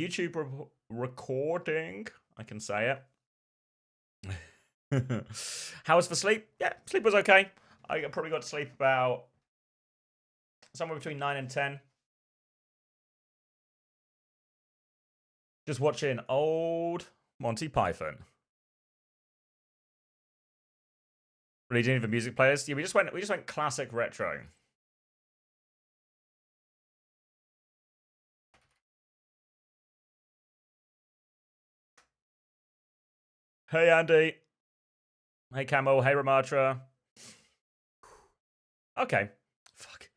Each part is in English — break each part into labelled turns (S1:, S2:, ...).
S1: YouTube recording. I can say it. How was for sleep? Yeah, sleep was okay. I probably got to sleep about somewhere between 9 and 10. Just watching old Monty Python. Really didn't even music players. Yeah, we just went classic retro. Hey Andy. Hey Camo. Hey Ramatra. Okay. Fuck.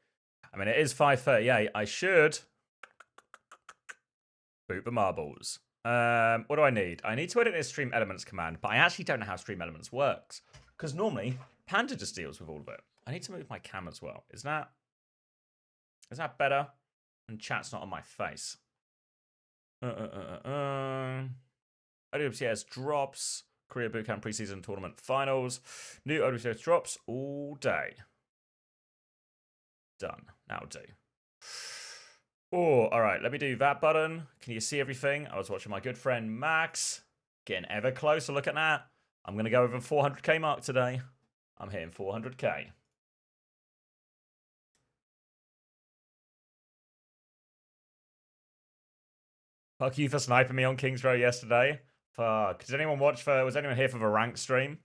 S1: I mean, it is 5:38. I should boot the marbles. What do I need? I need to edit this Stream Elements command, but I actually don't know how Stream Elements works. Because normally, Panda just deals with all of it. I need to move my cam as well. Is that better? And chat's not on my face. OWCS drops. Korea Bootcamp Preseason Tournament Finals. New OWCS drops all day. Done. Now do. Oh, all right. Let me do that button. Can you see everything? I was watching my good friend Max. Getting ever closer. Look at that. I'm going to go over 400k mark today. I'm hitting 400k. Fuck you for sniping me on Kings Row yesterday. Fuck. Did anyone watch was anyone here for the rank stream?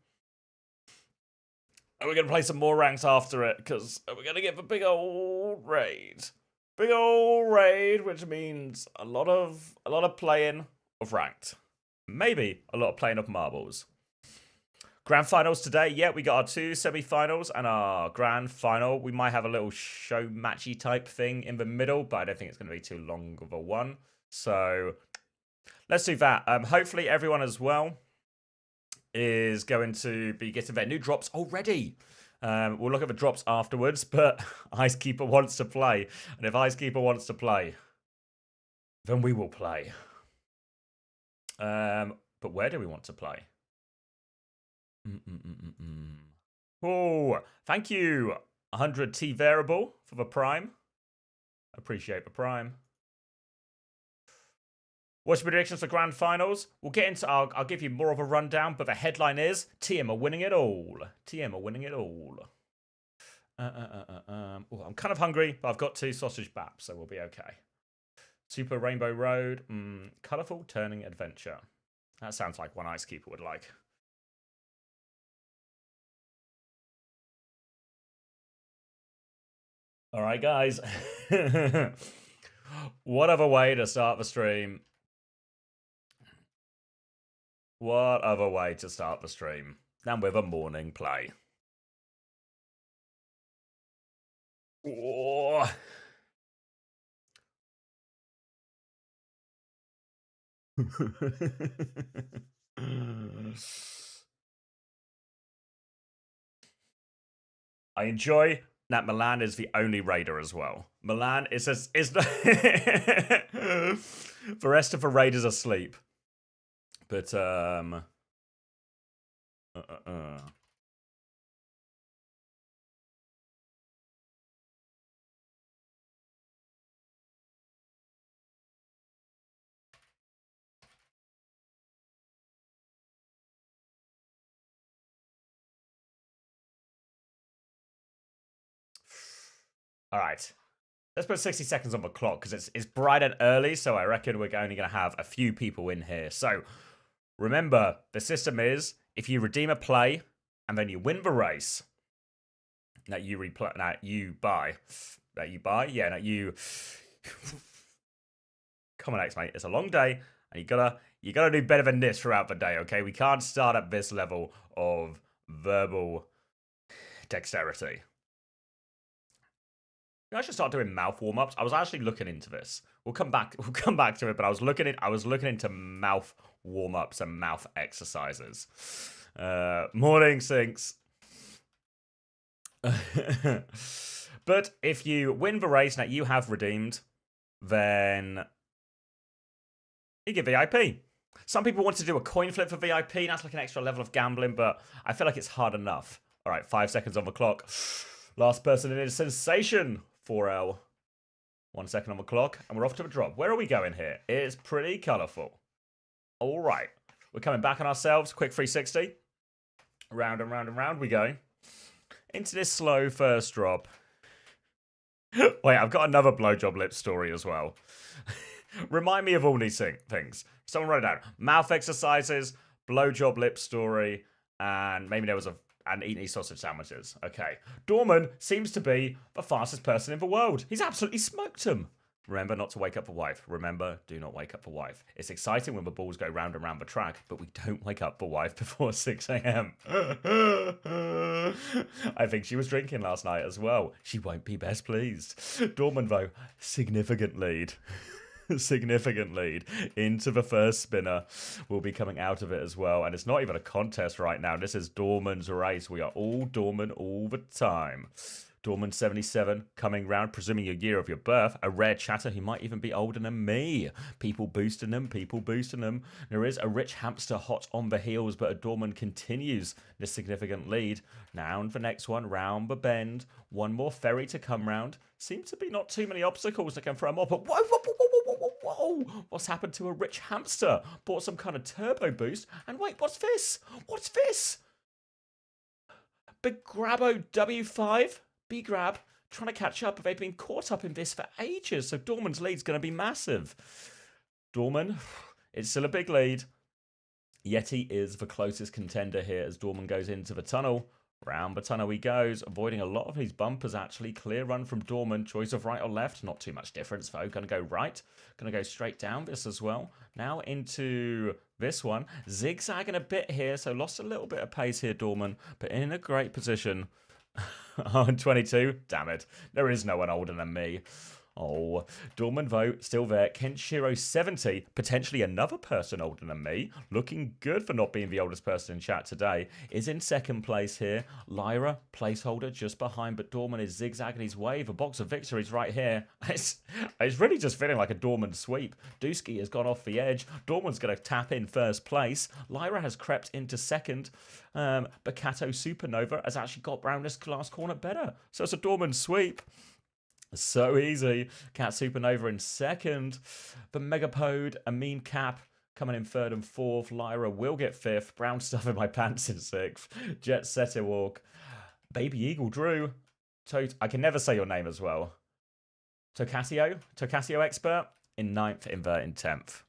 S1: And we're going to play some more ranks after it, because we're going to get the big old raid. Big old raid, which means a lot of playing of ranked. Maybe a lot of playing of marbles. Grand finals today. Yeah, we got our 2 semi-finals and our grand final. We might have a little show matchy type thing in the middle, but I don't think it's going to be too long of a one. So let's do that. Hopefully everyone as well is going to be getting their new drops already. We'll look at the drops afterwards, but Icekeeper wants to play. And if Icekeeper wants to play, then we will play. But where do we want to play? Oh, thank you, 100 T variable for the prime. Appreciate the prime. What's your predictions for grand finals? We'll get into. I'll give you more of a rundown, but the headline is TM are winning it all. TM are winning it all. Oh, I'm kind of hungry, but I've got 2 sausage baps, so we'll be okay. Super Rainbow Road. Colourful turning adventure. That sounds like one Icekeeper would like. All right, guys. What other way to start the stream? What other way to start the stream than with a morning play? Oh. I enjoy that Milan is the only raider as well. Milan is the rest of the raiders asleep. But all right. Let's put 60 seconds on the clock because it's bright and early, so I reckon we're only going to have a few people in here. So remember, the system is if you redeem a play and then you win the race, that you replay, that you buy, yeah, that you. Come on, X mate, it's a long day, and you gotta do better than this throughout the day. Okay, we can't start at this level of verbal dexterity. I should start doing mouth warm-ups. I was actually looking into this. We'll come back to it, but I was looking into mouth warm-ups and mouth exercises. Morning, Sinks. But if you win the race that you have redeemed, then you get VIP. Some people want to do a coin flip for VIP. That's like an extra level of gambling, but I feel like it's hard enough. All right, 5 seconds on the clock. Last person in is Sensation. 4L. 1 second on the clock, and we're off to a drop. Where are we going here? It's pretty colourful. All right. We're coming back on ourselves. Quick 360. Round and round and round we go. Into this slow first drop. Wait, I've got another blowjob lip story as well. Remind me of all these things. Someone write it down. Mouth exercises, blowjob lip story, and maybe there was and eating these sausage sandwiches. Okay. Dorman seems to be the fastest person in the world. He's absolutely smoked him. Remember not to wake up the wife. Remember, do not wake up the wife. It's exciting when the balls go round and round the track, but we don't wake up the wife before 6 a.m. I think she was drinking last night as well. She won't be best pleased. Dorman, though, significant lead. Significant lead into the first spinner. Will be coming out of it as well. And it's not even a contest right now. This is Dorman's race. We are all Dorman all the time. Dorman 77 coming round, presuming your year of your birth. A rare chatter. He might even be older than me. People boosting them. People boosting them. There is a rich hamster hot on the heels, but a Dorman continues this significant lead. Now the next one, round the bend. One more ferry to come round. Seems to be not too many obstacles that can throw him off, but whoa. What's happened to a rich hamster? Bought some kind of turbo boost. And wait, what's this? What's this? Big Grabo W5? B-Grab trying to catch up, but they've been caught up in this for ages, so Dorman's lead's going to be massive. Dorman, it's still a big lead. Yeti is the closest contender here as Dorman goes into the tunnel. Round the tunnel he goes, avoiding a lot of his bumpers actually. Clear run from Dorman. Choice of right or left. Not too much difference though. Going to go right. Going to go straight down this as well. Now into this one. Zigzagging a bit here, so lost a little bit of pace here, Dorman, but in a great position. Oh, 22. Damn it. There is no one older than me. Oh, Dorman vote still there. Kenshiro 70, potentially another person older than me. Looking good for not being the oldest person in chat today. Is in second place here. Lyra, placeholder just behind, but Dorman is zigzagging his way. The box of victories right here. It's really just feeling like a Dorman sweep. Dusky has gone off the edge. Dorman's going to tap in first place. Lyra has crept into second. But Kato Supernova has actually got round this last corner better. So it's a Dorman sweep. So easy. Cat Supernova in second. The Megapode, a mean Cap coming in third and fourth. Lyra will get fifth. Brown Stuff in My Pants in sixth. Jet Setter Walk. Baby Eagle Drew. I can never say your name as well. Tocasio Expert in ninth, Invert in 10th.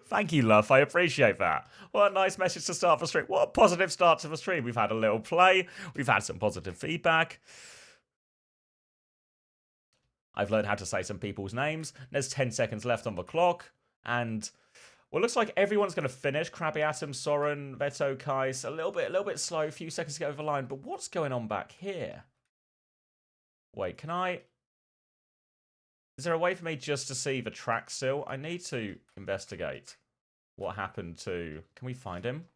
S1: Thank you, love. I appreciate that. What a nice message to start the stream. What a positive start to the stream. We've had a little play. We've had some positive feedback. I've learned how to say some people's names. There's 10 seconds left on the clock. And well, it looks like everyone's going to finish. Krabby Atom, Soren, Veto, Kais. A little bit slow. A few seconds to get over the line. But what's going on back here? Wait, can I... Is there a way for me just to see the track still? I need to investigate what happened to... Can we find him?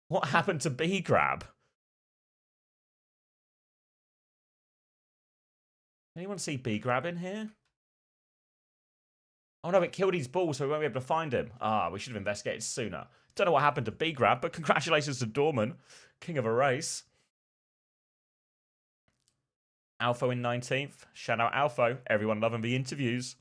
S1: What happened to B-Grab? Anyone see B-Grab in here? Oh no, it killed his ball, so we won't be able to find him. Ah, we should have investigated sooner. Don't know what happened to B-Grab, but congratulations to Dorman, king of a race. Alpha in 19th. Shout out Alpha. Everyone loving the interviews.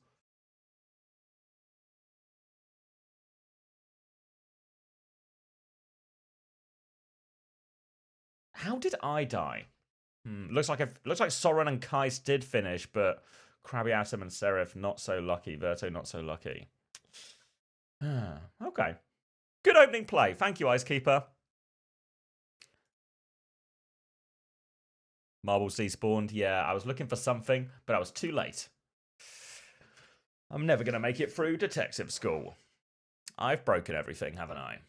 S1: How did I die? Looks like Soren and Kais did finish, but Krabby Atom and Seraph not so lucky. Verto not so lucky. Okay. Good opening play. Thank you, Icekeeper. Marbles despawned. Yeah, I was looking for something, but I was too late. I'm never going to make it through detective school. I've broken everything, haven't I?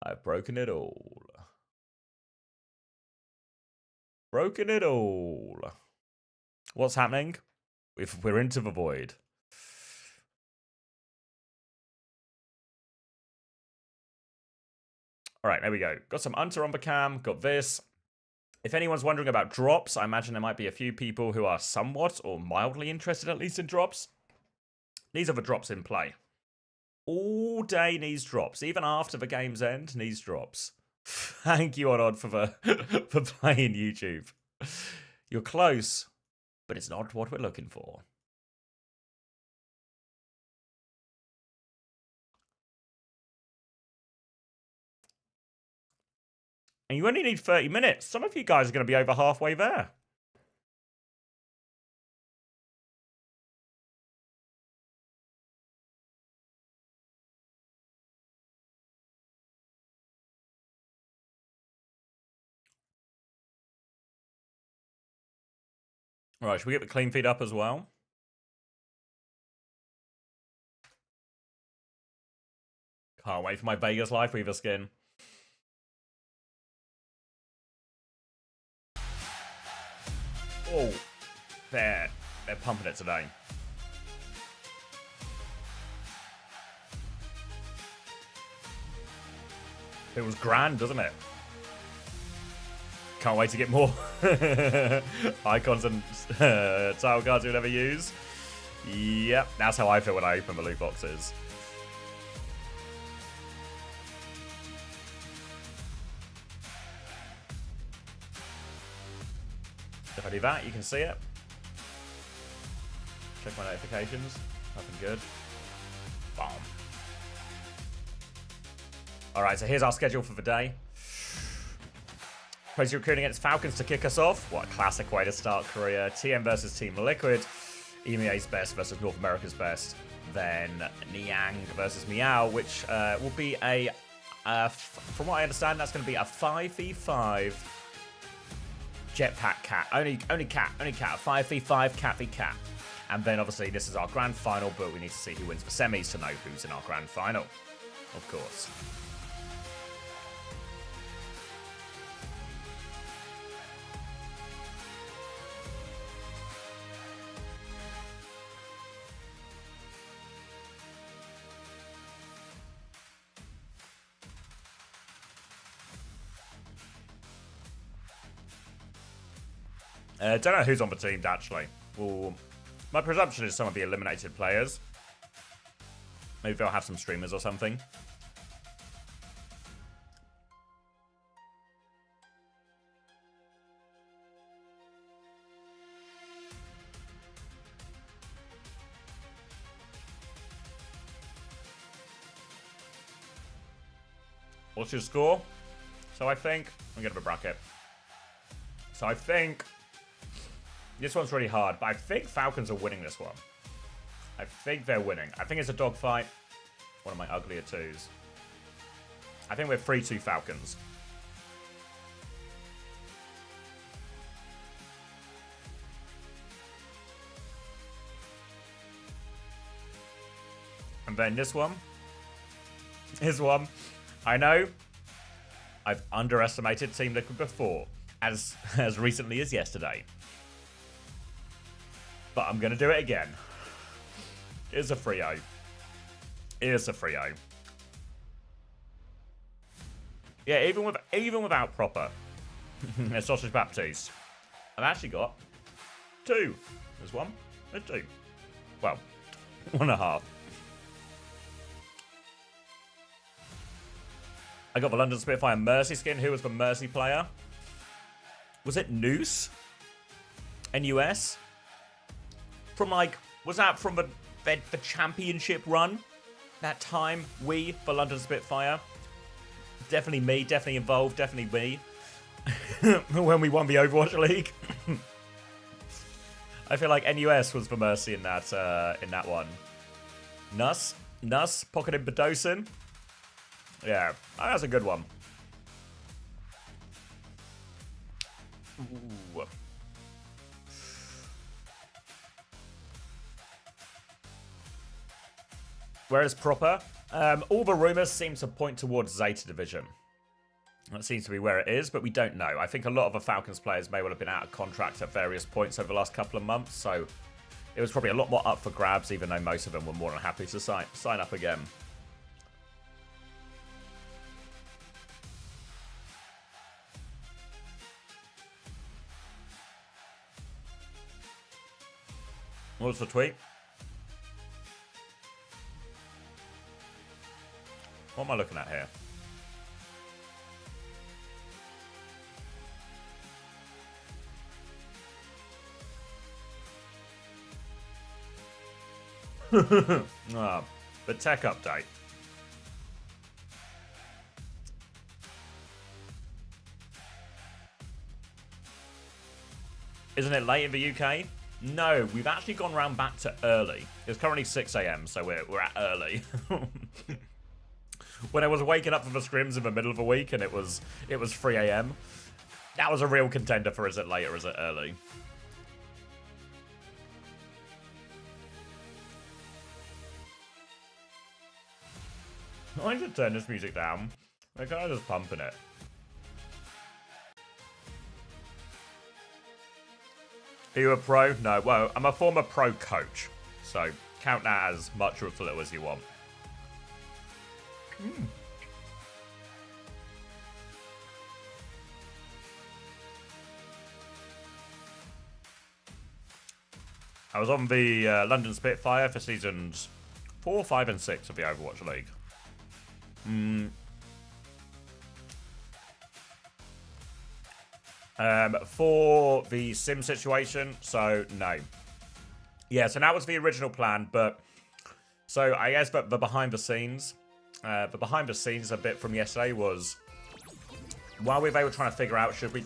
S1: I've broken it all. Broken it all. What's happening? We're into the void. All right, there we go. Got some Unter on the cam. Got this. If anyone's wondering about drops, I imagine there might be a few people who are somewhat or mildly interested at least in drops. These are the drops in play. All day needs drops. Even after the game's end, needs drops. Thank you, Odd, for for playing YouTube. You're close, but it's not what we're looking for. And you only need 30 minutes. Some of you guys are going to be over halfway there. All right, should we get the clean feed up as well? Can't wait for my Vegas Life Weaver skin. Oh, they're pumping it today. It was grand, doesn't it? Can't wait to get more icons and title cards you'll ever use. Yep, that's how I feel when I open the loot boxes. If I do that, you can see it. Check my notifications. Nothing good. Bomb. Alright, so here's our schedule for the day. Preseason recruiting against Falcons to kick us off. What a classic way to start Korea. TM versus Team Liquid. EMEA's best versus North America's best. Then Niang versus Meow, which will be a, from what I understand, that's going to be a 5v5 jetpack cat. Only cat. A 5v5 cat v cat. And then obviously this is our grand final, but we need to see who wins the semis to know who's in our grand final. Of course. Don't know who's on the team, actually. Well, my presumption is some of the eliminated players. Maybe they'll have some streamers or something. What's your score? So I think... I'm going to have a bracket. So I think... This one's really hard, but I think Falcons are winning this one. I think they're winning. I think it's a dogfight. One of my uglier twos. I think we're 3-2 Falcons. And then this one. This one. I know I've underestimated Team Liquid before, as recently as yesterday. But I'm going to do it again. It's a 3-0. It's a 3-0. Yeah, even without proper Sausage Baptiste, I've actually got 2. There's 1, there's 2. Well, 1.5. I got the London Spitfire Mercy skin. Who was the Mercy player? Was it Noose? NUS? From like, was that from the championship run? That time, we, for London Spitfire. Definitely me, definitely involved, definitely me. When we won the Overwatch League. I feel like NUS was for Mercy in that one. Nuss, pocketed Bedosin. Yeah, that's a good one. Ooh. Whereas proper, all the rumors seem to point towards Zeta Division. That seems to be where it is, but we don't know. I think a lot of the Falcons players may well have been out of contract at various points over the last couple of months, so it was probably a lot more up for grabs, even though most of them were more than happy to sign up again. What's the tweet? What am I looking at here? The tech update. Isn't it late in the UK? No, we've actually gone round back to early. It's currently 6 AM, so we're at early. When I was waking up for the scrims in the middle of the week and it was 3 AM, that was a real contender for is it late or is it early? I should turn this music down. They're kind of just pumping it. Are you a pro? No, well, I'm a former pro coach. So, count that as much or as little as you want. I was on the London Spitfire for seasons 4, 5, and 6 of the Overwatch League. For the sim situation, so no. Yeah, so that was the original plan, but so I guess the behind the scenes a bit from yesterday was while they were trying to figure out should we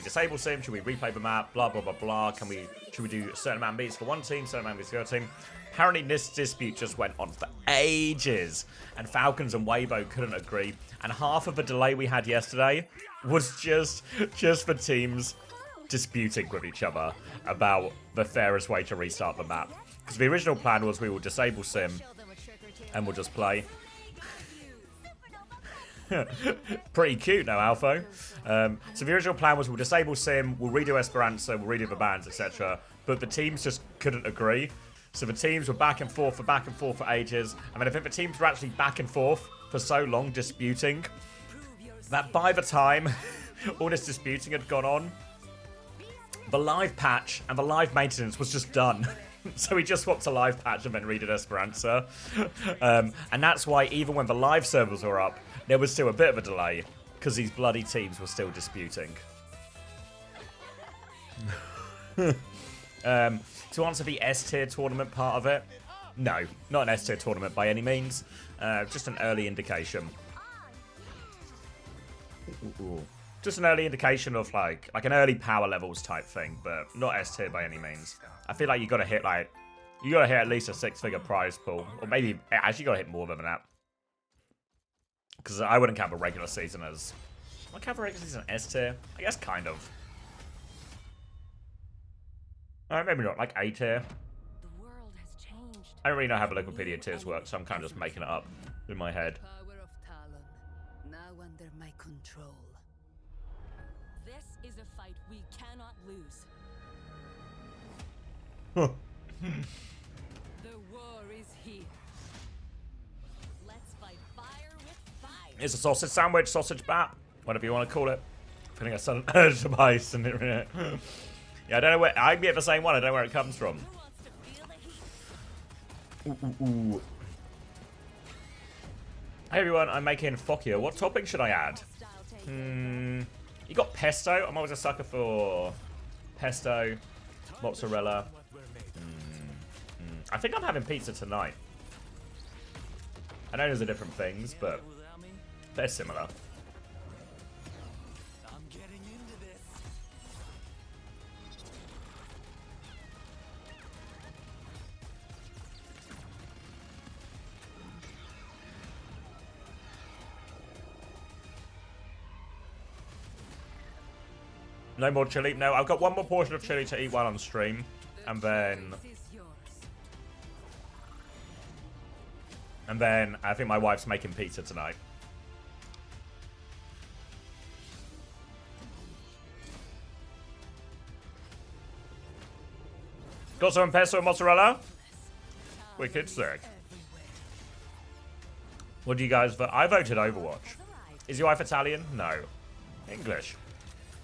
S1: disable sim, should we replay the map, blah blah blah blah, should we do a certain amount of beats for one team, certain amount of beats for the other team. Apparently this dispute just went on for ages and Falcons and Weibo couldn't agree, and half of the delay we had yesterday was just for teams disputing with each other about the fairest way to restart the map. Because the original plan was we will disable sim and we'll just play. Pretty cute now, Alpha. So the original plan was we'll disable sim, we'll redo Esperanza, we'll redo the bans, etc. But the teams just couldn't agree. So the teams were back and forth for ages. I mean, I think the teams were actually back and forth for so long disputing that by the time all this disputing had gone on, the live patch and the live maintenance was just done. So we just swapped to live patch and then redid Esperanza. And that's why even when the live servers were up, there was still a bit of a delay because these bloody teams were still disputing. To answer the S-tier tournament part of it, no, not an S-tier tournament by any means. Just an early indication. Just an early indication of like an early power levels type thing, but not S-tier by any means. I feel like you gotta hit at least a 6-figure prize pool, or maybe actually you gotta hit more than that. Because I wouldn't count the regular season as... Would I count the regular season S-tier? I guess kind of. Maybe not, like A-tier. I don't really know how the Wikipedia tiers work, so I'm kind of just making it up in my head.
S2: Power of Talon, now under my control. This is a fight we cannot lose. The war is here. Let's fight fire with fire.
S1: It's a sausage sandwich, sausage bat, whatever you want to call it. I think I said an urge to buy some. Yeah, I don't know where. I get the same one. I don't know where it comes from. Ooh. Hey everyone, I'm making Fokia. What topping should I add? You got pesto. I'm always a sucker for pesto, mozzarella. I think I'm having pizza tonight. I know those are different things, but they're similar. No more chili. No, I've got one more portion of chili to eat while on stream. And then I think my wife's making pizza tonight. Got some pesto and mozzarella? Wicked sick. What do you guys vote? I voted Overwatch. Is your wife Italian? No. English.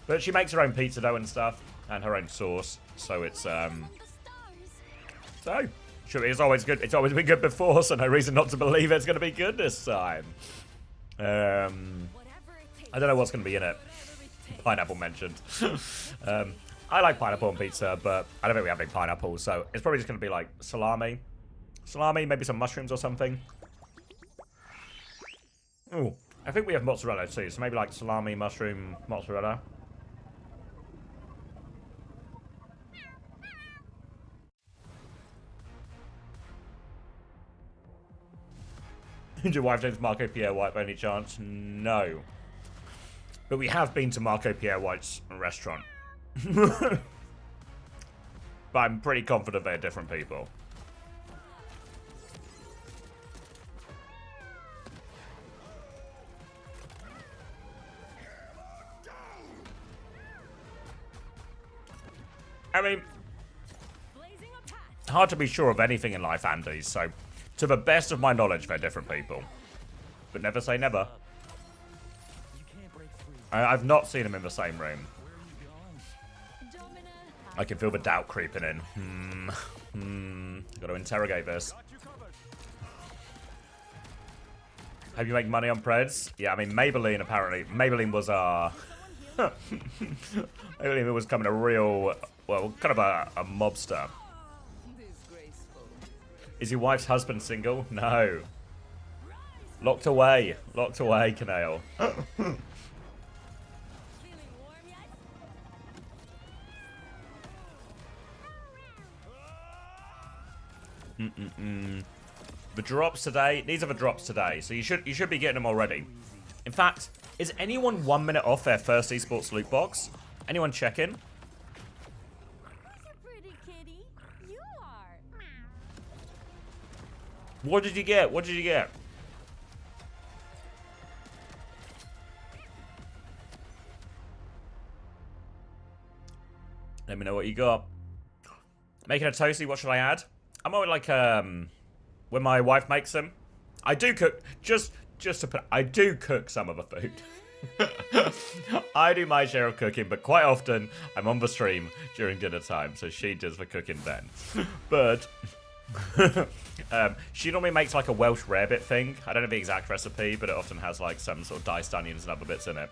S1: But she makes her own pizza dough and stuff, and her own sauce, so it's So, sure, it's always good. It's always been good before, so no reason not to believe it's going to be good this time. I don't know what's going to be in it. Pineapple mentioned. I like pineapple on pizza, but I don't think we have any pineapple, so it's probably just going to be like salami. Salami, maybe some mushrooms or something. Ooh, I think we have mozzarella too, so maybe like salami, mushroom, mozzarella. Did your wife name's Marco Pierre White by any chance? No. But we have been to Marco Pierre White's restaurant. But I'm pretty confident they're different people. I mean, hard to be sure of anything in life, Andy, so to the best of my knowledge, they're different people. But never say never. I've not seen them in the same room. I can feel the doubt creeping in. Gotta interrogate this. Have you make money on Preds? Yeah, I mean, Maybelline, apparently. Maybelline was, Maybelline was becoming a real, well, kind of a mobster. Is your wife's husband single? No. Locked away. Locked away, Canale. The drops today. These are the drops today, so you should be getting them already. In fact, is anyone 1 minute off their first esports loot box? Anyone checking? What did you get? What did you get? Let me know what you got. Making a toasty, what should I add? I'm always like, when my wife makes them. I do cook, just to put, I do cook some of the food. I do my share of cooking, but quite often I'm on the stream during dinner time, so she does the cooking then. But she normally makes like a Welsh rarebit thing. I don't know the exact recipe, but it often has like some sort of diced onions and other bits in it.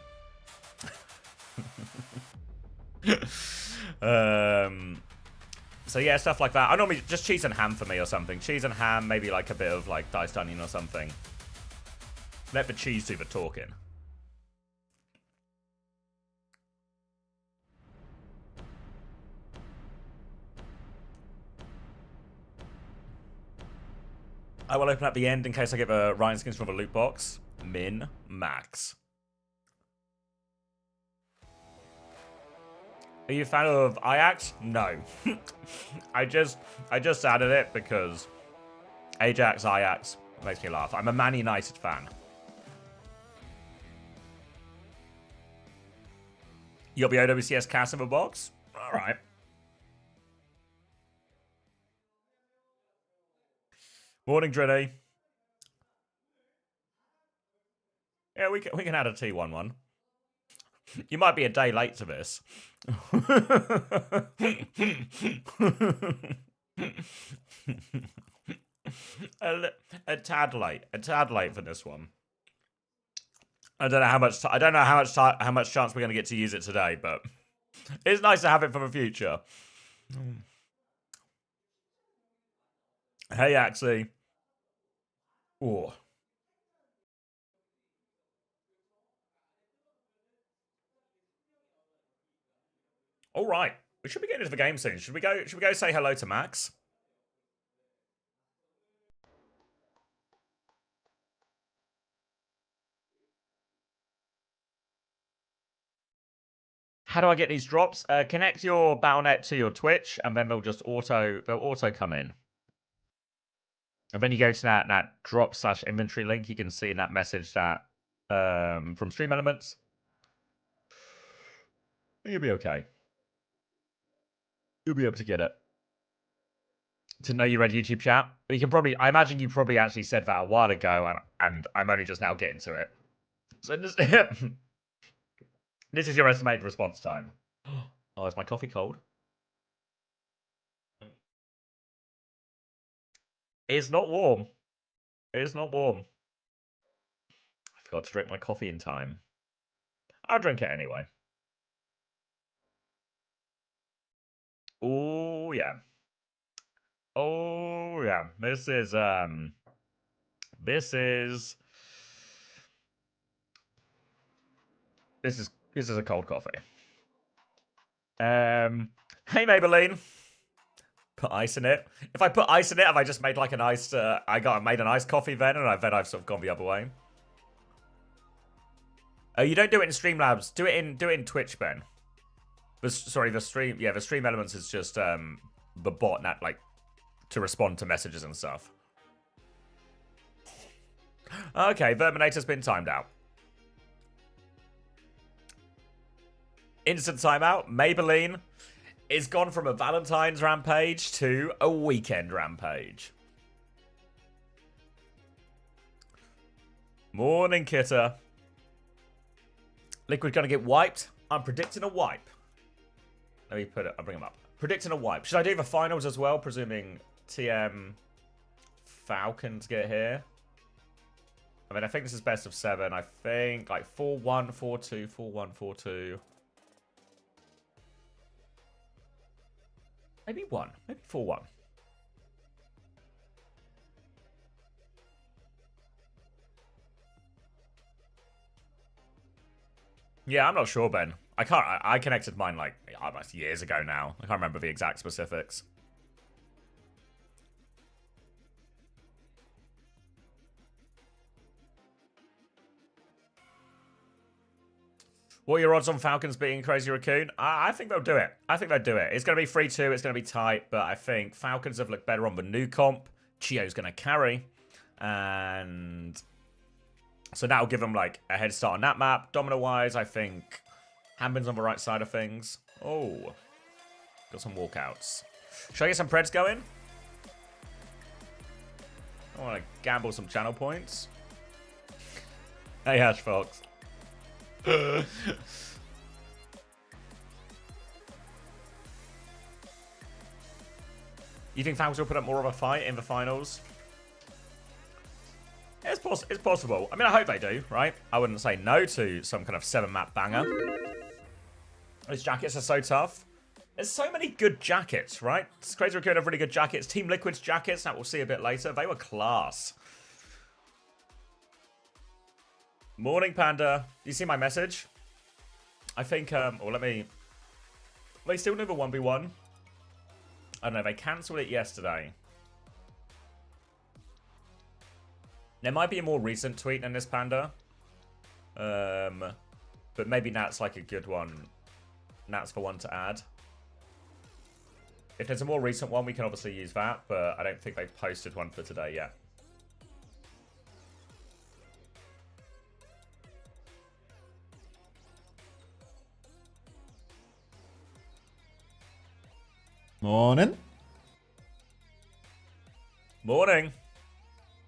S1: So yeah, stuff like that. I normally just cheese and ham for me or something. Cheese and ham, maybe like a bit of like diced onion or something. Let the cheese do the talking. I will open up the end in case I get the Ryan skins from the loot box. Min max. Are you a fan of Ajax? No. I just added it because Ajax makes me laugh. I'm a Man United fan. You'll be OWCS cast in the box? Alright. Morning, Drenny. Yeah, we can add a T11. You might be a day late to this. a tad late for this one. I don't know how much chance we're going to get to use it today, but it's nice to have it for the future. Hey, Axie. Ooh. All right, we should be getting into the game soon. Should we go say hello to Max? How do I get these drops? Connect your Battle.net to your Twitch, and then they'll auto come in. And then you go to that drop/inventory link. You can see in that message that from Stream Elements. You'll be okay. You'll be able to get it. To know you read YouTube chat. You can probably, I imagine you probably actually said that a while ago, and I'm only just now getting to it. So this is your estimated response time. Oh, is my coffee cold? It's not warm. It's not warm. I forgot to drink my coffee in time. I'll drink it anyway. Oh yeah. Oh yeah. This is a cold coffee. Hey Maybelline. Put ice in it. If I put ice in it, have I just made like an iced? Made an iced coffee then, and I've sort of gone the other way. Oh, you don't do it in Streamlabs. Do it in Twitch, Ben. The stream. Yeah, the stream elements is just the botnet like to respond to messages and stuff. Okay, Verminator's been timed out. Instant timeout. Maybelline is gone from a Valentine's rampage to a weekend rampage. Morning, Kitter. Liquid gonna get wiped. I'm predicting a wipe. Let me put it. I'll bring him up. Predicting a wipe. Should I do the finals as well? Presuming TM Falcons get here. I mean, I think this is best of 7. I think like 4-1, 4-2, 4-1, 4-2. Maybe 1. Maybe 4-1. Yeah, I'm not sure, Ben. I connected mine like almost years ago now. I can't remember the exact specifics. What are your odds on Falcons beating Crazy Raccoon? I think they'll do it. I think they'll do it. It's going to be 3-2. It's going to be tight, but I think Falcons have looked better on the new comp. Chio's going to carry. And so that'll give them like a head start on that map. Domino-wise, I think Hambin's on the right side of things. Oh, got some walkouts. Should I get some Preds going? I want to gamble some channel points. Hey, Hash Fox. You think Falcons will put up more of a fight in the finals? It's possible. I mean, I hope they do, right? I wouldn't say no to some kind of 7-map banger. Those jackets are so tough. There's so many good jackets, right? Crazy Raccoon have really good jackets. Team Liquid's jackets, that we'll see a bit later. They were class. Morning, Panda. Do you see my message? I think, they still do the 1v1. I don't know, they cancelled it yesterday. There might be a more recent tweet than this, Panda. But maybe Nat's like a good one. Nat's the one to add. If there's a more recent one, we can obviously use that, but I don't think they've posted one for today yet.
S3: Morning.
S1: Morning.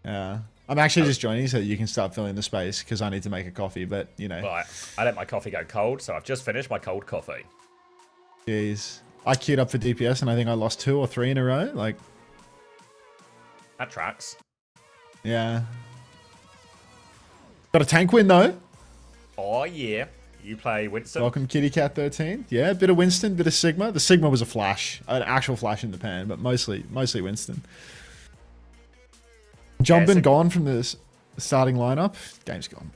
S3: Yeah. I'm actually just joining so that you can start filling the space because I need to make a coffee, but you know.
S1: Right. I let my coffee go cold, so I've just finished my cold coffee.
S3: Jeez. I queued up for DPS and I think I lost 2 or 3 in a row. Like,
S1: that tracks.
S3: Yeah. Got a tank win though.
S1: Oh yeah. You play Winston?
S3: Welcome Kitty Cat 13. Yeah, bit of Winston, bit of Sigma. The Sigma was a flash. An actual flash in the pan, but mostly Winston. Jumpin' gone from the starting lineup. Game's gone.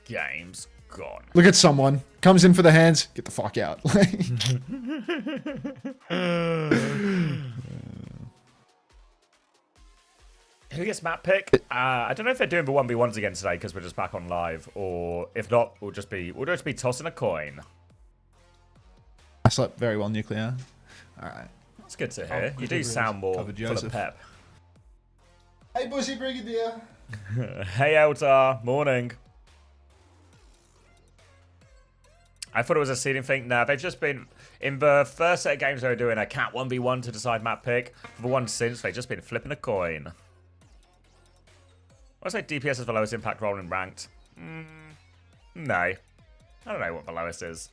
S1: Game's gone.
S3: Look at someone. Comes in for the hands. Get the fuck out.
S1: Who gets map pick? I don't know if they're doing the 1v1s again today because we're just back on live, or if not, we'll just be tossing a coin.
S3: I slept very well, Nuclear. All right.
S1: It's good to hear. You do sound more full of pep.
S3: Hey, Bushy Brigadier.
S1: Hey, Eldar. Morning. I thought it was a seeding thing. No, they've just been... In the first set of games, they were doing a cat 1v1 to decide map pick. For the one since, they've just been flipping a coin. I say DPS is the lowest impact role in ranked. No. I don't know what the lowest is.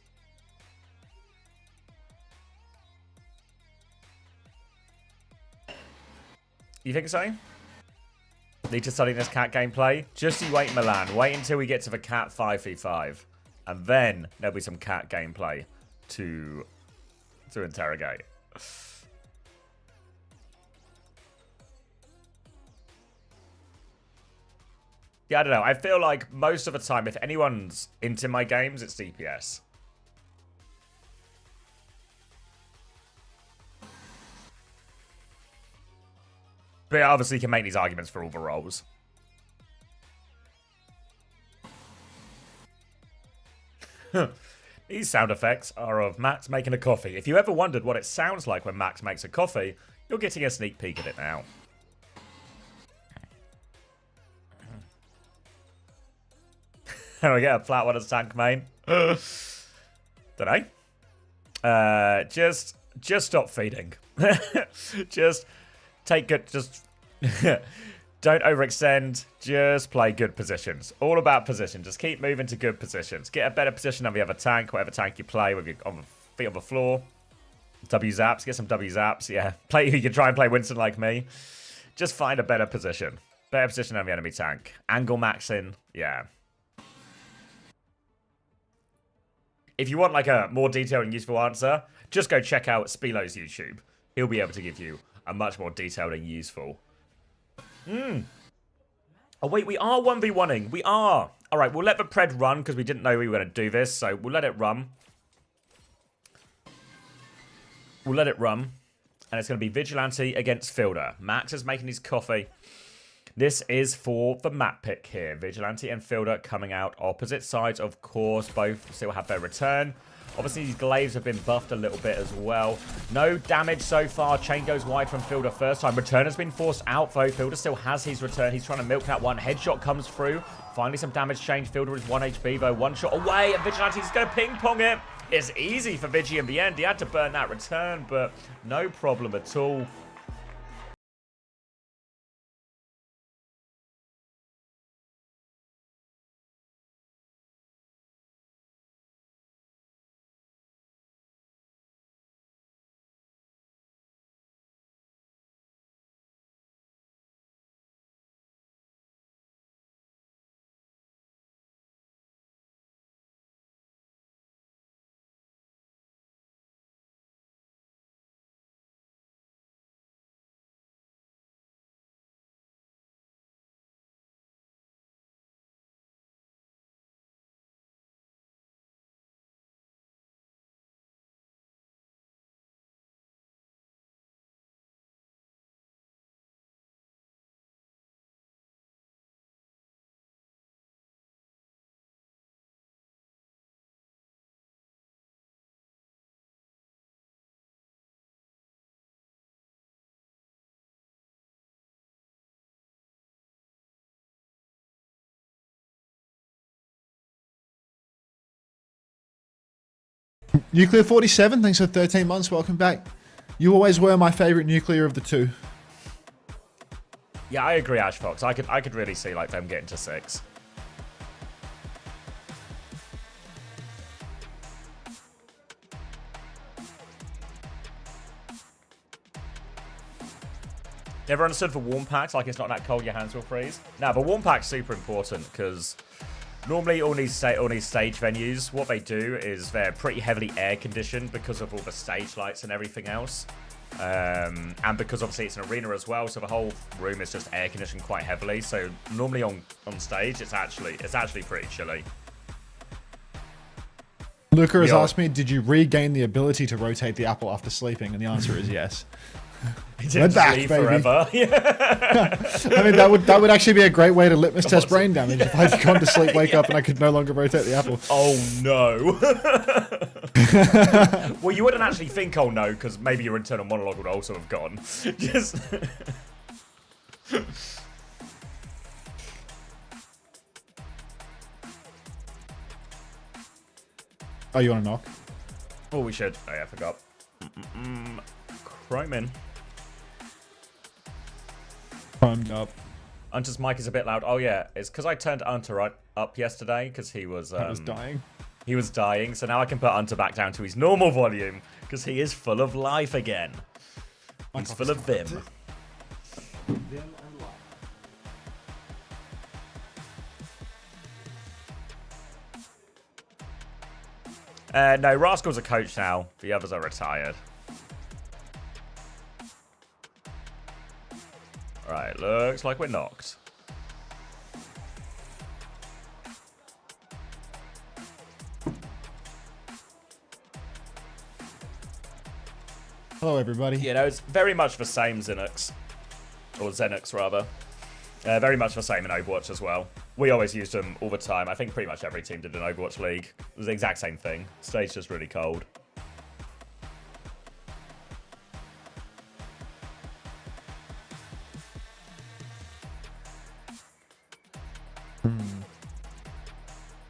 S1: You think so? Need to study this cat gameplay? Just you wait, Milan. Wait until we get to the cat 5v5. And then there'll be some cat gameplay to interrogate. Yeah, I don't know. I feel like most of the time, if anyone's into my games, it's DPS. But obviously, you can make these arguments for all the roles. These sound effects are of Max making a coffee. If you ever wondered what it sounds like when Max makes a coffee, you're getting a sneak peek at it now. There we go, a flat one as tank main. Dunno. Just stop feeding. Just take good, don't overextend. Just play good positions. All about position. Just keep moving to good positions. Get a better position than the other tank, whatever tank you play with your feet on the floor. W zaps. Get some W zaps. Yeah. You can try and play Winston like me. Just find a better position. Better position than the enemy tank. Angle maxing. Yeah. If you want like a more detailed and useful answer, just go check out Spilo's YouTube. He'll be able to give you a much more detailed and useful. Oh wait, we are 1v1ing. We are. All right, we'll let the pred run because we didn't know we were going to do this, so we'll let it run. We'll let it run. And it's going to be Vigilante against Fielder. Max is making his coffee. This is for the map pick here. Vigilante and Fielder coming out opposite sides, of course. Both still have their return. Obviously, these glaives have been buffed a little bit as well. No damage so far. Chain goes wide from Fielder first time. Return has been forced out, though. Fielder still has his return. He's trying to milk that one. Headshot comes through. Finally, some damage change. Fielder is 1 HP, though. One shot away, and Vigilante's going to ping-pong it. It's easy for Vigi in the end. He had to burn that return, but no problem at all.
S3: Nuclear 47, thanks for 13 months. Welcome back. You always were my favorite nuclear of the two.
S1: Yeah, I agree, Ash Fox. I could really see like them getting to 6. Never understood for warm packs, like it's not that cold, your hands will freeze. Now, the warm pack's super important because normally all these stage venues, what they do is they're pretty heavily air conditioned because of all the stage lights and everything else. And because obviously it's an arena as well, so the whole room is just air conditioned quite heavily. So normally on stage, it's actually pretty chilly.
S3: Luca has asked me, did you regain the ability to rotate the apple after sleeping? And the answer is yes.
S1: We're back, baby. Forever.
S3: I mean, that would actually be a great way to litmus test brain damage if I'd gone to sleep, wake up, and I could no longer rotate the apple.
S1: Oh no. Well, you wouldn't actually think, oh no, because maybe your internal monologue would also have gone. Just.
S3: Oh, you want to knock?
S1: Oh, we should. Oh yeah, I forgot. Chrome in.
S3: Chromed up.
S1: Unter's mic is a bit loud. Oh yeah, it's because I turned Unter up yesterday because he was
S3: dying.
S1: He was dying, so now I can put Unter back down to his normal volume because he is full of life again. He's full of vim. No, Rascal's a coach now. The others are retired. Right, looks like we're knocked.
S3: Hello, everybody.
S1: You know, it's very much the same Xenix. Or Xenix, rather. Very much the same in Overwatch as well. We always used them all the time. I think pretty much every team did an Overwatch League. It was the exact same thing. Stage just really cold.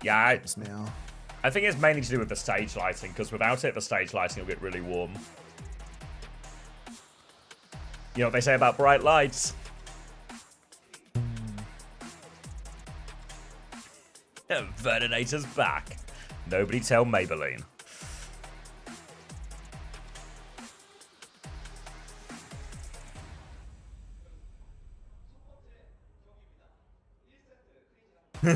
S1: Yeah, I think it's mainly to do with the stage lighting, because without it, the stage lighting will get really warm. You know what they say about bright lights? Verdinator's back. Nobody tell Maybelline. You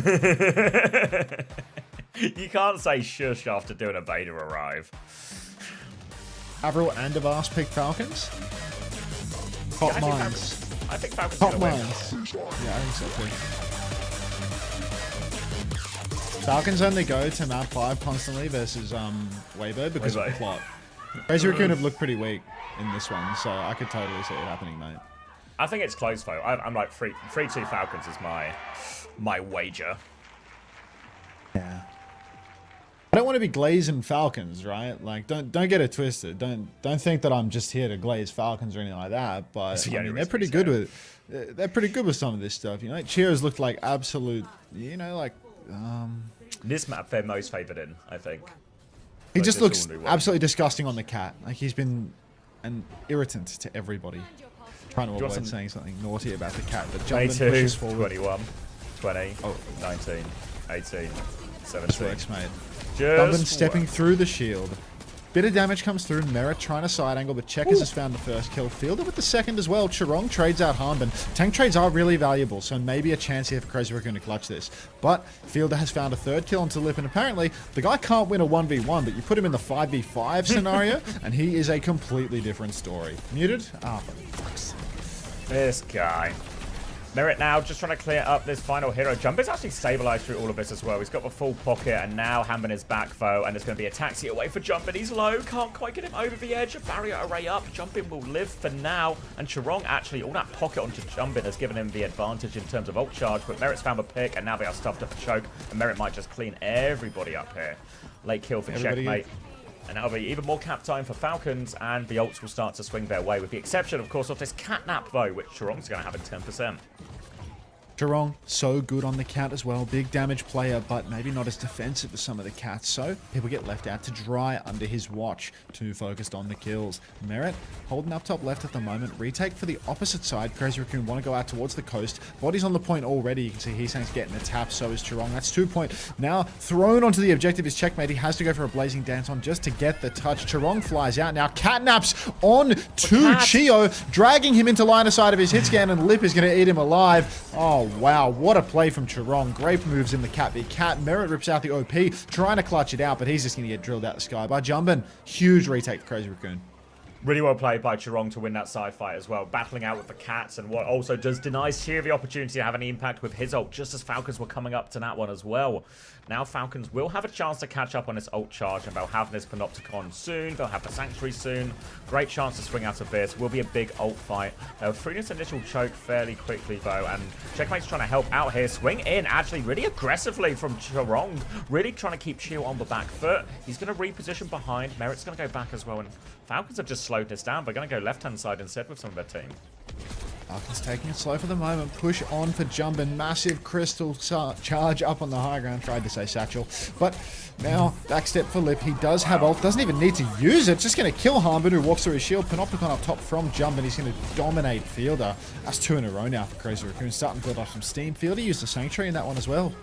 S1: can't say shush after doing a beta arrive.
S3: Avril and Avast pick Falcons. Top
S1: Yeah,
S3: mines.
S1: I think Falcons
S3: Top
S1: are gonna
S3: mines. Yeah, I think so too. Falcons only go to map 5 constantly versus Weibo because of the plot. Crazy Raccoon have looked pretty weak in this one, so I could totally see it happening, mate.
S1: I think it's close though. I'm like 3-2 Falcons is my wager.
S3: Yeah. I don't want to be glazing Falcons, right? Like, don't get it twisted. Don't think that I'm just here to glaze Falcons or anything like that. But I mean, they're pretty good with some of this stuff. You know, Cheers looked like absolute. You know, like.
S1: This map they're most favored in, I think.
S3: He
S1: Like,
S3: just
S1: this
S3: looks
S1: all new one.
S3: absolutely disgusting on the cat. Like he's been an irritant to everybody. Trying to avoid
S1: some-
S3: saying something naughty about the cat, but Jumpin
S1: 22,
S3: pushes forward.
S1: 21, 20,
S3: Oh.
S1: 19, 18,
S3: This
S1: 17.
S3: works, mate.
S1: Just
S3: Jumpin stepping
S1: work.
S3: through the shield. Bit of damage comes through. Merit trying to side angle, but Checkers has found the first kill. Fielder with the second as well. Chirong trades out Hanbin. Tank trades are really valuable, so maybe a chance here for Crazy Raccoon to clutch this. But Fielder has found a third kill onto Lip, and apparently the guy can't win a 1v1, but you put him in the 5v5 scenario, and he is a completely different story. Muted? Ah, for fuck's sake.
S1: This guy. Merit now just trying to clear up this final hero. Jump is actually stabilized through all of this as well. He's got the full pocket, and now Hanbin is back, though, and there's going to be a taxi away for Jumpin. He's low, can't quite get him over the edge. A barrier array up. Jumpin will live for now, and Chirong actually, all that pocket onto Jumpin has given him the advantage in terms of ult charge, but Merit's found the pick, and now they are stuffed up a choke, and Merit might just clean everybody up here. Late kill for Checkmate. And that'll be even more cap time for Falcons, and the ults will start to swing their way, with the exception, of course, of this catnap, though, which Chirong's going to have in 10%.
S3: Chirong, so good on the cat as well. Big damage player, but maybe not as defensive as some of the cats. So people get left out to dry under his watch. Too focused on the kills. Merit holding up top left at the moment. Retake for the opposite side. Crazy Raccoon want to go out towards the coast. Body's on the point already. You can see Heesang's getting a tap. So is Chirong. That's 2 point. Now thrown onto the objective is Checkmate. He has to go for a blazing dance on just to get the touch. Chirong flies out. Now catnaps on to Chio, dragging him into line of sight of his hit scan, and Lip is going to eat him alive. Oh, wow. What a play from Chirong. Great moves in the cat v cat. Merit rips out the OP, trying to clutch it out, but he's just going to get drilled out the sky by Jumpin. Huge retake for Crazy Raccoon.
S1: Really well played by Chirong to win that side fight as well, battling out with the cats, and what also does denies Cheer the opportunity to have any impact with his ult, just as Falcons were coming up to that one as well. Now Falcons will have a chance to catch up on this ult charge, and they'll have this Panopticon soon, they'll have the Sanctuary soon. Great chance to swing out of this, will be a big ult fight. They'll through this initial choke fairly quickly though, and Checkmate's trying to help out here, swing in actually really aggressively from Chirong, really trying to keep Chio on the back foot. He's going to reposition behind, Merit's going to go back as well, and Falcons have just slowed this down. They're going to go left-hand side instead with some of their team.
S3: Falcons taking it slow for the moment. Push on for Jumpin. Massive crystal charge up on the high ground. Tried to say satchel. But now, backstep for Lip. He does have ult. Doesn't even need to use it. Just going to kill Hanbin, who walks through his shield. Panopticon up top from Jumpin. He's going to dominate Fielder. That's 2 in a row now for Crazy Raccoon. Starting to build up some steam. Fielder used the Sanctuary in that one as well.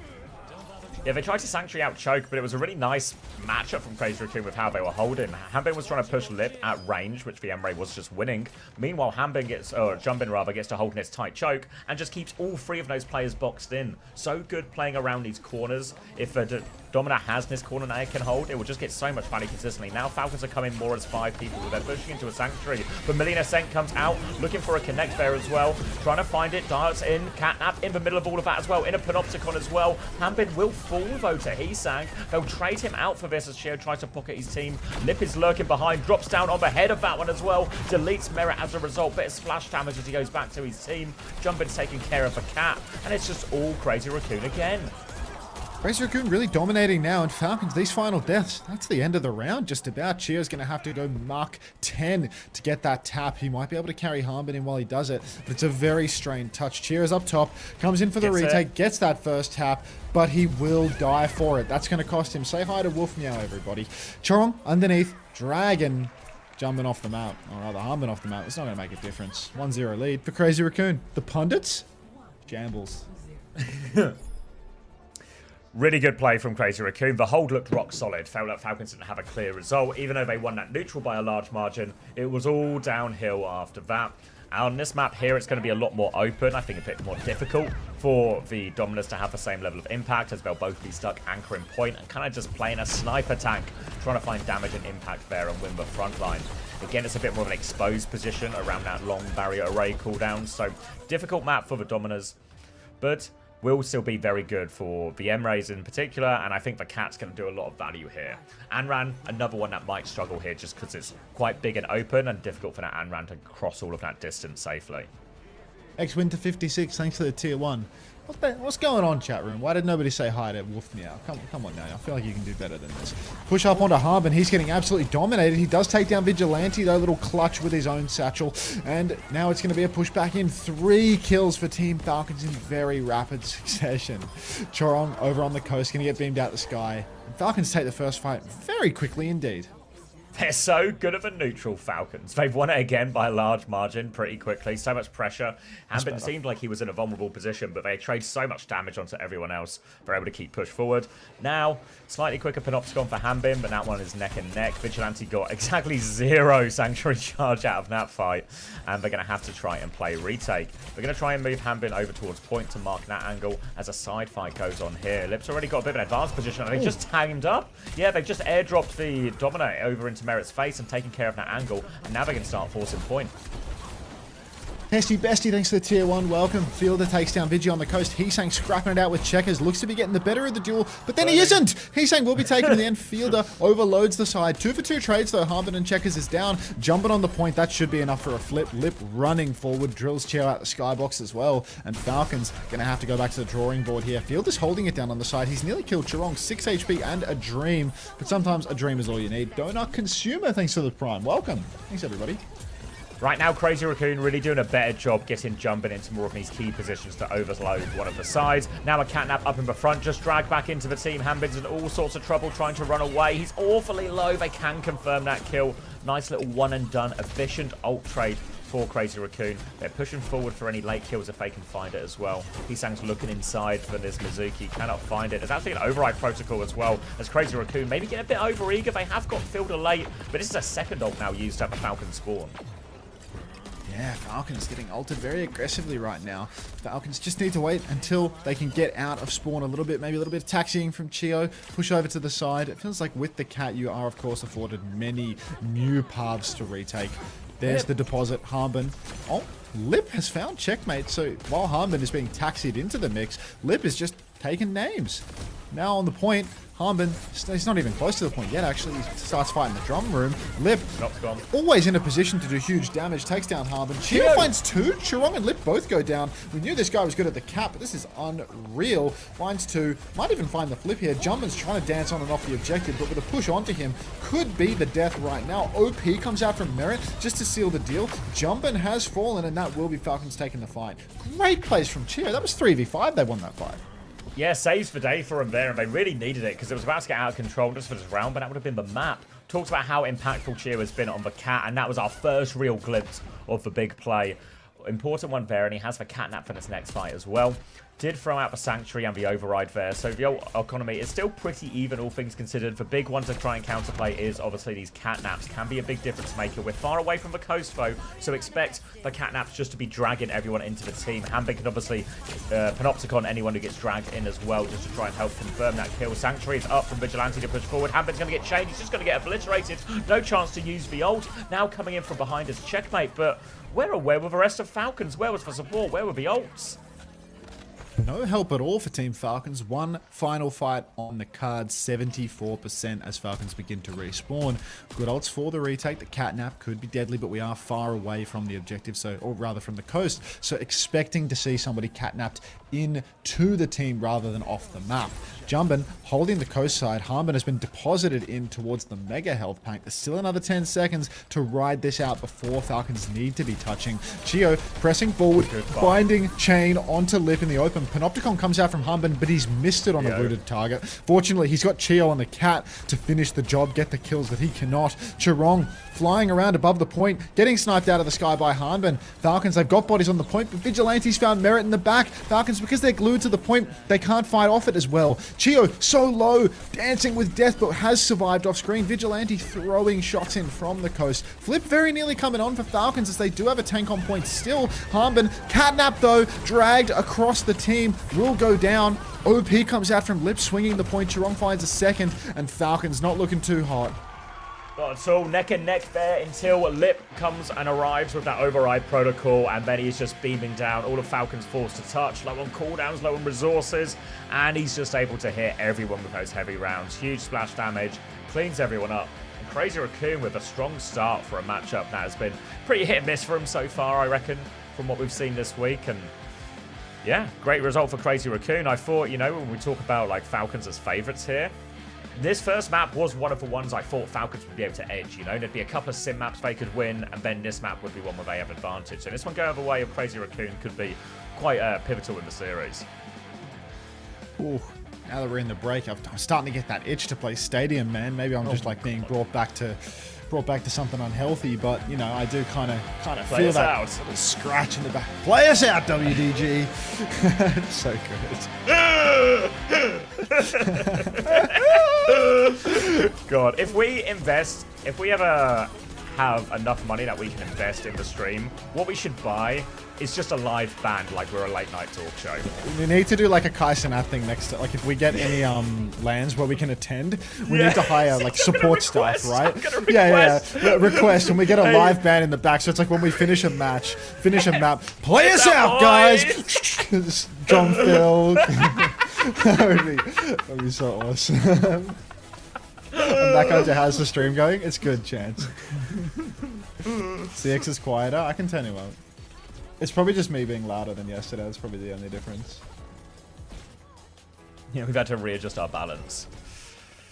S1: Yeah, they tried to Sanctuary out choke, but it was a really nice matchup from Crazy Raccoon with how they were holding. Hanbin was trying to push Lip at range, which the Emre was just winning. Meanwhile, Hanbin gets, or Jumbin rather, gets to hold in its tight choke and just keeps all three of those players boxed in. So good playing around these corners. If Domina has this corner now it can hold, it will just get so much value consistently. Now Falcons are coming more as 5 people. They're pushing into a Sanctuary. But Millionaire Saint comes out, looking for a connect there as well. Trying to find it, darts in, Catnap in the middle of all of that as well, in a Panopticon as well. Hanbin will fall though to Heesang. They'll trade him out for this as Shio tries to pocket his team. Lip is lurking behind, drops down on the head of that one as well. Deletes Merit as a result. Bit of splash damage as he goes back to his team. Jumbin's taking care of the cat, and it's just all Crazy Raccoon again.
S3: Crazy Raccoon really dominating now, and Falcons, these final deaths, that's the end of the round just about. Chio's going to have to go Mach 10 to get that tap. He might be able to carry Hanbin in while he does it, but it's a very strained touch. Chio's up top, comes in for the retake, gets that first tap, but he will die for it. That's going to cost him. Say hi to Wolf Meow, everybody. Chorong underneath, Dragon jumping off the map, or rather Hanbin off the map. It's not going to make a difference. 1-0 lead for Crazy Raccoon. The pundits? Jambles.
S1: Really good play from Crazy Raccoon. The hold looked rock solid. Felt like Falcons didn't have a clear result. Even though they won that neutral by a large margin, it was all downhill after that. On this map here, it's going to be a lot more open. I think a bit more difficult for the Dominers to have the same level of impact, as they'll both be stuck anchoring point and kind of just playing a sniper tank, trying to find damage and impact there and win the front line. Again, it's a bit more of an exposed position around that long barrier array cooldown, so difficult map for the Dominers, but will still be very good for the Emrays in particular, and I think the Cat's going to do a lot of value here. Anran, another one that might struggle here just because it's quite big and open and difficult for that Anran to cross all of that distance safely.
S3: X-Win to 56, thanks for the tier 1. What's going on, chat room? Why did nobody say hi to Wolf Meow? Come on now, I feel like you can do better than this. Push up onto Hanbin, he's getting absolutely dominated. He does take down Vigilante, though, little clutch with his own satchel. And now it's going to be a push back in. 3 kills for Team Falcons in very rapid succession. Chorong over on the coast, going to get beamed out the sky. Falcons take the first fight very quickly indeed.
S1: They're so good at the neutral, Falcons. They've won it again by a large margin pretty quickly. So much pressure. Hanbin seemed like he was in a vulnerable position, but they trade so much damage onto everyone else. They're able to keep push forward. Now, slightly quicker Panopticon for Hanbin, but that one is neck and neck. Vigilante got exactly 0 Sanctuary charge out of that fight, and they're going to have to try and play retake. They're going to try and move Hanbin over towards point to mark that angle as a side fight goes on here. Lip's already got a bit of an advanced position, and they just timed up. Yeah, they just airdropped the Dominate over into Merit's face and taking care of that angle, and now they can start forcing point.
S3: Testy Bestie, thanks for the tier 1. Welcome. Fielder takes down Vigi on the coast. Heesang scrapping it out with Checkers. Looks to be getting the better of the duel, but then he isn't. Heesang will be taken in the end. Fielder overloads the side. 2 for 2 trades, though. Hanbin and Checkers is down. Jumping on the point. That should be enough for a flip. Lip running forward. Drills Chair out the skybox as well. And Falcons going to have to go back to the drawing board here. Fielder's holding it down on the side. He's nearly killed Chorong. 6 HP and a dream. But sometimes a dream is all you need. Donut Consumer, thanks for the prime. Welcome. Thanks, everybody.
S1: Right now, Crazy Raccoon really doing a better job getting Jumbin into more of these key positions to overload one of the sides. Now a Catnap up in the front, just dragged back into the team. Hanbin's in all sorts of trouble trying to run away. He's awfully low. They can confirm that kill. Nice little one and done, efficient ult trade for Crazy Raccoon. They're pushing forward for any late kills if they can find it as well. Heesang's looking inside for this Mizuki, cannot find it. There's actually an override protocol as well, as Crazy Raccoon maybe get a bit over eager. They have got Fielder late, but this is a second ult now used at the Falcon spawn.
S3: Yeah, Falcons getting ulted very aggressively right now. Falcons just need to wait until they can get out of spawn a little bit. Maybe a little bit of taxiing from Chio. Push over to the side. It feels like with the cat, you are, of course, afforded many new paths to retake. There's the deposit. Hanbin. Oh, Lip has found checkmate. So while Hanbin is being taxied into the mix, Lip is just taking names. Now on the point, Hanbin, he's not even close to the point yet, actually. He starts fighting the drum room. Lip, always in a position to do huge damage, takes down Hanbin. Chio finds 2. Chorong and Lip both go down. We knew this guy was good at the cap, but this is unreal. Finds 2. Might even find the flip here. Jumbin's trying to dance on and off the objective, but with a push onto him, could be the death right now. OP comes out from Merit just to seal the deal. Jumbin has fallen, and that will be Falcons taking the fight. Great plays from Chio. That was 3v5. They won that fight.
S1: Yeah, saves for day for them there, and they really needed it because it was about to get out of control just for this round, but that would have been the map. Talks about how impactful Chio has been on the cat, and that was our first real glimpse of the big play. Important one there, and he has the Catnap for this next fight as well. did throw out the Sanctuary and the Override there, so the economy is still pretty even, all things considered. The big one to try and counterplay is obviously these catnaps. Can be a big difference maker. We're far away from the coast, though, so expect the catnaps just to be dragging everyone into the team. Hanbin can obviously panopticon anyone who gets dragged in as well, just to try and help confirm that kill. Sanctuary is up from Vigilante to push forward. Hanbin's going to get chained. He's just going to get obliterated. No chance to use the ult. Now coming in from behind is Checkmate, but where were the rest of Falcons? Where was the support? Where were the ults?
S3: No help at all for Team Falcons. One final fight on the card, 74% as Falcons begin to respawn. Good ults for the retake. The catnap could be deadly, but we are far away from the objective, or rather from the coast. So expecting to see somebody catnapped into the team rather than off the map. Jumbin holding the coast side. Hanbin has been deposited in towards the mega health pack. There's still another 10 seconds to ride this out before Falcons need to be touching. Chio pressing forward, binding chain onto Lip in the open. Panopticon comes out from Hanbin, but he's missed it on a rooted target. Fortunately, he's got Chio on the cat to finish the job, get the kills that he cannot. Chirong flying around above the point, getting sniped out of the sky by Hanbin. Falcons, they've got bodies on the point, but Vigilantes found Merit in the back. Falcons, because they're glued to the point, they can't fight off it as well. Chio so low, dancing with death, but has survived off screen. Vigilante throwing shots in from the coast. Flip very nearly coming on for Falcons as they do have a tank on point still. Hanbin, catnap though, dragged across the team, will go down. OP comes out from Lip swinging the point. Chirong finds a second, and Falcons not looking too hot.
S1: Not at all. Neck and neck there until Lip comes and arrives with that override protocol, and then he's just beaming down. All of Falcon's forced to touch, low on cooldowns, low on resources, and he's just able to hit everyone with those heavy rounds. Huge splash damage, cleans everyone up. And Crazy Raccoon with a strong start for a matchup that has been pretty hit and miss for him so far, I reckon, from what we've seen this week. And yeah, great result for Crazy Raccoon. I thought, you know, when we talk about like Falcons as favorites here, this first map was one of the ones I thought Falcons would be able to edge, you know. There'd be a couple of sim maps they could win, and then this map would be one where they have advantage. So this one going the way of Crazy Raccoon could be quite pivotal in the series.
S3: Ooh, now that we're in the break, I'm starting to get that itch to play Stadium, man. Maybe I'm just like being brought back to something unhealthy, but you know, I do kind of feel that little scratch in the back. Play us out, WDG. It's so
S1: good. God, if we ever have enough money that we can invest in the stream, what we should buy is just a live band, like we're a late night talk show.
S3: We need to do like a Kai Cenat thing next to, like if we get any lands where we can attend, we need to hire like support staff, right? Request, and we get a live band in the back, so it's like when we finish a map, play us out, guys. John Phil. That would be so awesome. I'm back on to how's the stream going? It's good, Chance. CX is quieter. I can turn him up. It's probably just me being louder than yesterday. That's probably the only difference.
S1: Yeah, we've had to readjust our balance.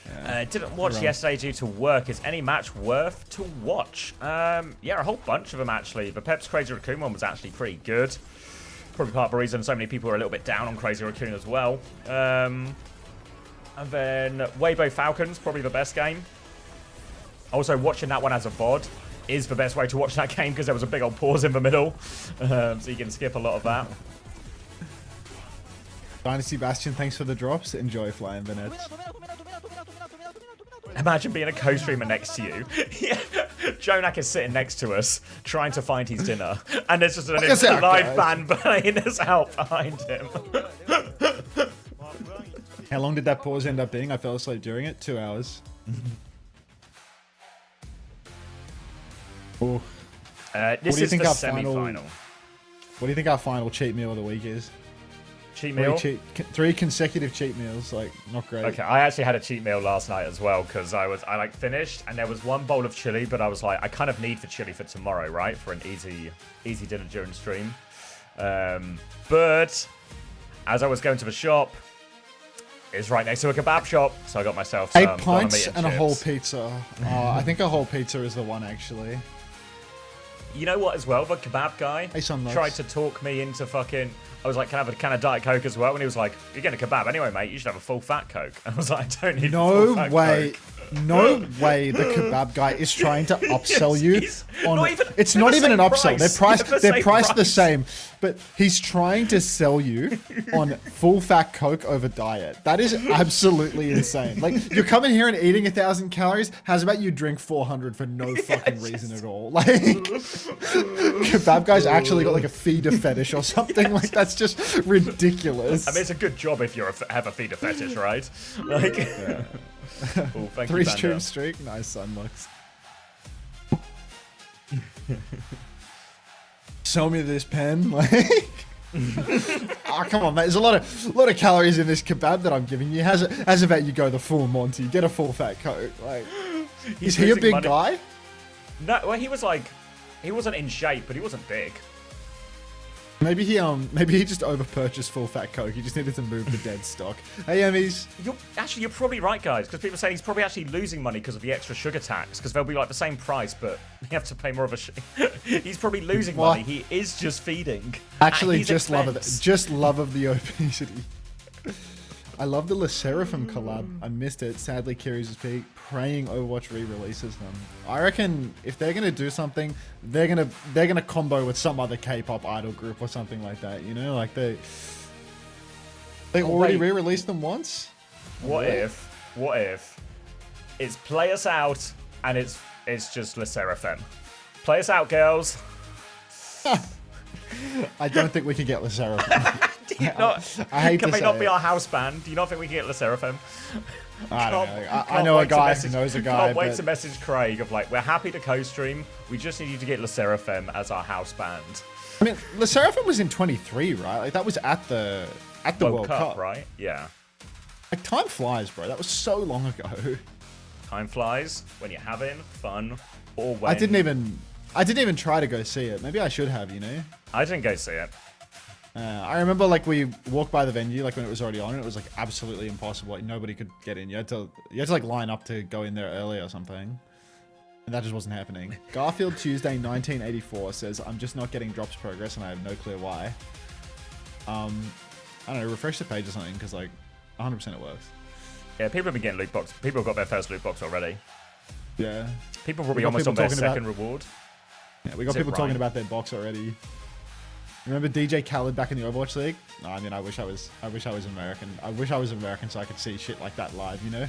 S3: Yeah.
S1: Didn't watch yesterday due to work. Is any match worth to watch? Yeah, a whole bunch of them actually. The Pep's Crazy Raccoon one was actually pretty good. Probably part of the reason so many people are a little bit down on Crazy Raccoon as well. And then Weibo Falcons, probably the best game. Also, watching that one as a VOD is the best way to watch that game because there was a big old pause in the middle. So you can skip a lot of that.
S3: Dynasty Bastion, thanks for the drops. Enjoy flying the nets.
S1: Imagine being a co-streamer next to you. Yeah. Jonak is sitting next to us, trying to find his dinner. And there's just an instant live band playing us out behind him.
S3: How long did that pause end up being? I fell asleep during it. 2 hours.
S1: This is the semi-final.
S3: What do you think our final cheat meal of the week is?
S1: Cheat meal?
S3: 3 consecutive cheat meals, like, not great.
S1: Okay, I actually had a cheat meal last night as well, because I like finished, and there was one bowl of chili, but I was like, I kind of need for chili for tomorrow, right? For an easy dinner during stream. But as I was going to the shop, it's right next to a kebab shop, so I got myself some
S3: 8 pints and
S1: chips.
S3: A whole pizza. I think a whole pizza is the one, actually.
S1: You know what, as well? The kebab guy tried to talk me into fucking... I was like, can I have a can of Diet Coke as well? And he was like, you're getting a kebab anyway, mate. You should have a full fat Coke. I was like, I don't need a full fat Coke.
S3: no way the kebab guy is trying to upsell you on it's
S1: they're
S3: not
S1: the
S3: even an
S1: same
S3: upsell.
S1: price.
S3: They're priced the same, but he's trying to sell you on full fat Coke over diet. That is absolutely insane. Like, you're coming here and eating 1,000 calories. How's about you drink 400 for no fucking reason at all? Like, kebab guy's actually got like a feeder fetish or something. Like, that's just ridiculous.
S1: I mean, it's a good job if you have a feeder fetish, right? Like,
S3: Yeah.
S1: oh, thank
S3: 3
S1: you,
S3: stream
S1: Panda.
S3: streak. Nice, Sunlux. Show me this pen. Like, oh, come on, mate. There's a lot of calories in this kebab that I'm giving you. How's about you go the full Monty? Get a full fat Coke. Like, is he a
S1: losing
S3: big
S1: money.
S3: guy?
S1: No, well, he wasn't in shape, but he wasn't big.
S3: Maybe he just over purchased full fat Coke. He just needed to move the dead stock. Hey, Emmys.
S1: You're probably right, guys, because people say he's probably actually losing money because of the extra sugar tax, because they'll be like the same price, but you have to pay more of a. He's probably losing
S3: What?
S1: money. He is just feeding.
S3: Actually,
S1: At his
S3: just
S1: expense.
S3: love of the obesity. I love the Le Seraphim collab. I missed it. Sadly, Kiri's is peak. Praying Overwatch re-releases them. I reckon if they're gonna do something, they're gonna combo with some other K-pop idol group or something like that. You know, like they already
S1: wait.
S3: re-released them once.
S1: What if it's Play Us Out and it's just Le Seraphim? Play Us Out, girls.
S3: I don't think we can get Le Seraphim.
S1: Do you not,
S3: I hate
S1: can
S3: to
S1: they
S3: say
S1: not be
S3: it.
S1: our house band? Do you not think we can get Le Seraphim?
S3: I don't know. I
S1: Can't
S3: know a
S1: wait to
S3: guy
S1: message-
S3: who knows a guy.
S1: Can't wait
S3: but
S1: to message Craig of like, we're happy to co-stream. We just need you to get Le Seraphim as our house band.
S3: I mean, Le Seraphim was in 23, right? Like that was at the World Cup,
S1: right? Yeah.
S3: Like time flies, bro. That was so long ago.
S1: Time flies when you're having fun, or when
S3: I didn't even try to go see it. Maybe I should have, you know.
S1: I didn't go see it.
S3: I remember like we walked by the venue like when it was already on, and it was like absolutely impossible. Like nobody could get in. You had to like line up to go in there early or something, and that just wasn't happening. Garfield Tuesday 1984 says, "I'm just not getting drops progress, and I have no clue why." I don't know. Refresh the page or something, because like 100% it works.
S1: Yeah, people have been getting loot box. People have got their first loot box already.
S3: Yeah.
S1: People will be
S3: got
S1: almost on
S3: people
S1: their
S3: talking about-
S1: second reward.
S3: Yeah, we got
S1: Is it
S3: people talking
S1: Ryan?
S3: about their box already. Remember DJ Khaled back in the Overwatch League? No, I mean, I wish I was American. I wish I was American so I could see shit like that live, you know?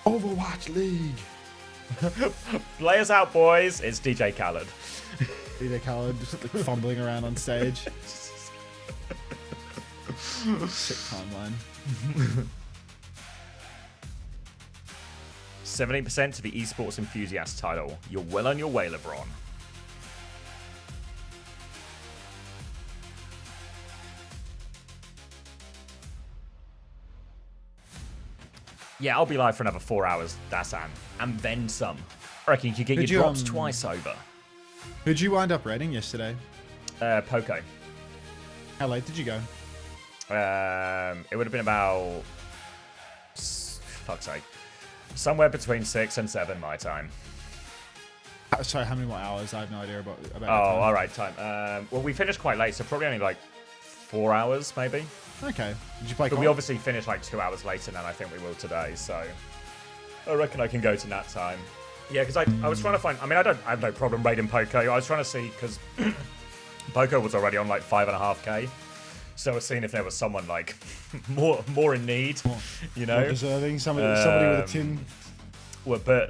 S3: Overwatch League.
S1: Play Us Out, boys. It's DJ Khaled.
S3: DJ Khaled just like fumbling around on stage. Sick timeline.
S1: 70% to the esports enthusiast title. You're well on your way, LeBron. Yeah, I'll be live for another 4 hours, Dasan. And then some. I reckon you could get
S3: Did
S1: your
S3: you,
S1: drops twice over.
S3: Who'd you wind up raiding yesterday?
S1: Poco.
S3: How late did you go?
S1: It would have been about... Fuck's sake. Somewhere between 6 and 7 my time.
S3: Sorry, how many more hours? I have no idea about
S1: Oh,
S3: your time.
S1: alright, time. Well, we finished quite late, so probably only like 4 hours, maybe.
S3: Okay. Did you play
S1: But we
S3: COD?
S1: obviously finished like 2 hours later than I think we will today, so I reckon I can go to nap time. Yeah, because I was trying to find. I mean, I have no problem raiding Poco. I was trying to see because Poco was already on like 5.5k, so I was seeing if there was someone like more in need, you know,
S3: More deserving. Somebody with a tin.
S1: Well, but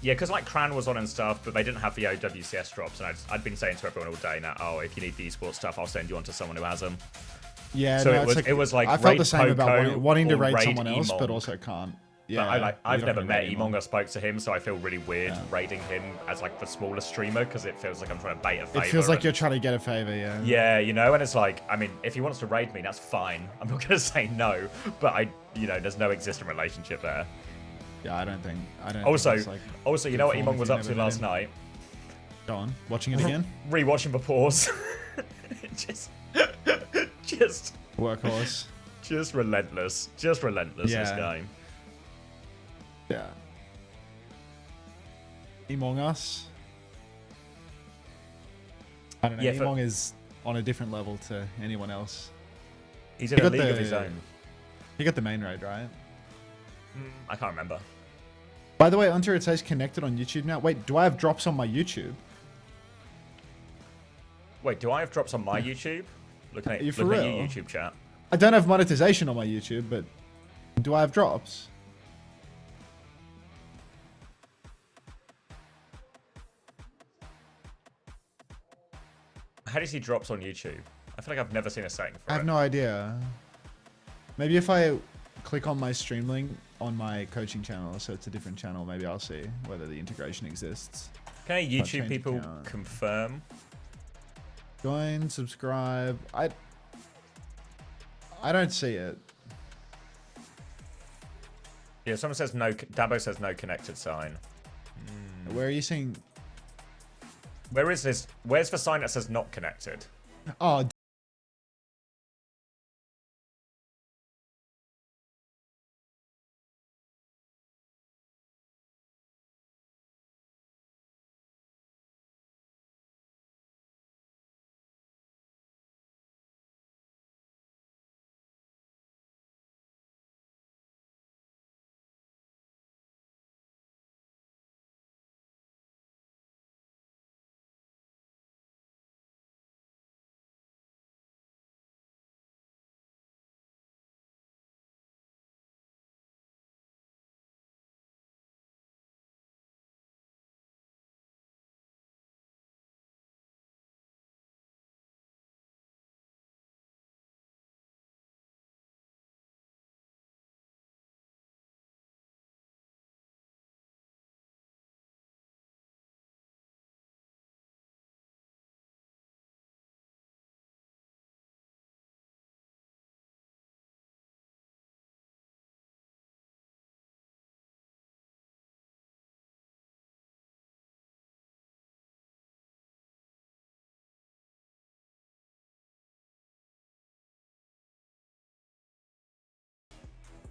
S1: yeah, because like Cran was on and stuff, but they didn't have the OWCS drops, and I'd been saying to everyone all day now, oh, if you need the esports stuff, I'll send you on to someone who has them.
S3: Yeah,
S1: So
S3: no,
S1: it was like
S3: I felt
S1: raid
S3: the same about
S1: Poco
S3: wanting to
S1: or
S3: raid
S1: raid
S3: someone else,
S1: Emong.
S3: but also can't. Yeah,
S1: But I've
S3: you don't
S1: never
S3: really
S1: met
S3: raid
S1: Emong. I spoke to him, so I feel really weird
S3: Yeah.
S1: raiding him as like the smaller streamer because it feels like I'm trying to bait a favor.
S3: It feels like
S1: and-
S3: you're trying to get a favor, yeah.
S1: Yeah, you know, and it's like, I mean, if he wants to raid me, that's fine. I'm not gonna say no, but there's no existing relationship there.
S3: Yeah, I don't think.
S1: Also,
S3: it's, like,
S1: you know what
S3: form
S1: Emong
S3: if
S1: was
S3: you
S1: up
S3: never
S1: to
S3: met
S1: last
S3: him.
S1: night?
S3: Go on, watching it again.
S1: Rewatching the pause. just
S3: Workhorse.
S1: relentless. Just relentless, this
S3: Yeah.
S1: guy.
S3: Yeah. Among Us. I don't know.
S1: Yeah,
S3: Among is on a different level to anyone else.
S1: He's in
S3: He
S1: a
S3: got
S1: league of
S3: the-
S1: his own.
S3: He got the main raid, right?
S1: I can't remember.
S3: By the way, Hunter, it says connected on YouTube now. Wait, do I have drops on my YouTube?
S1: Wait, do I have drops on my YouTube? Looking at your YouTube chat.
S3: I don't have monetization on my YouTube, but do I have drops?
S1: How do you see drops on YouTube? I feel like I've never seen a setting for it.
S3: I have no idea. Maybe if I click on my stream link on my coaching channel, so it's a different channel, maybe I'll see whether the integration exists.
S1: Can any YouTube people confirm?
S3: Join, subscribe. I don't see it.
S1: Yeah, someone says no. Dabo says no connected sign.
S3: Where are you seeing?
S1: Where is this? Where's the sign that says not connected?
S3: Oh.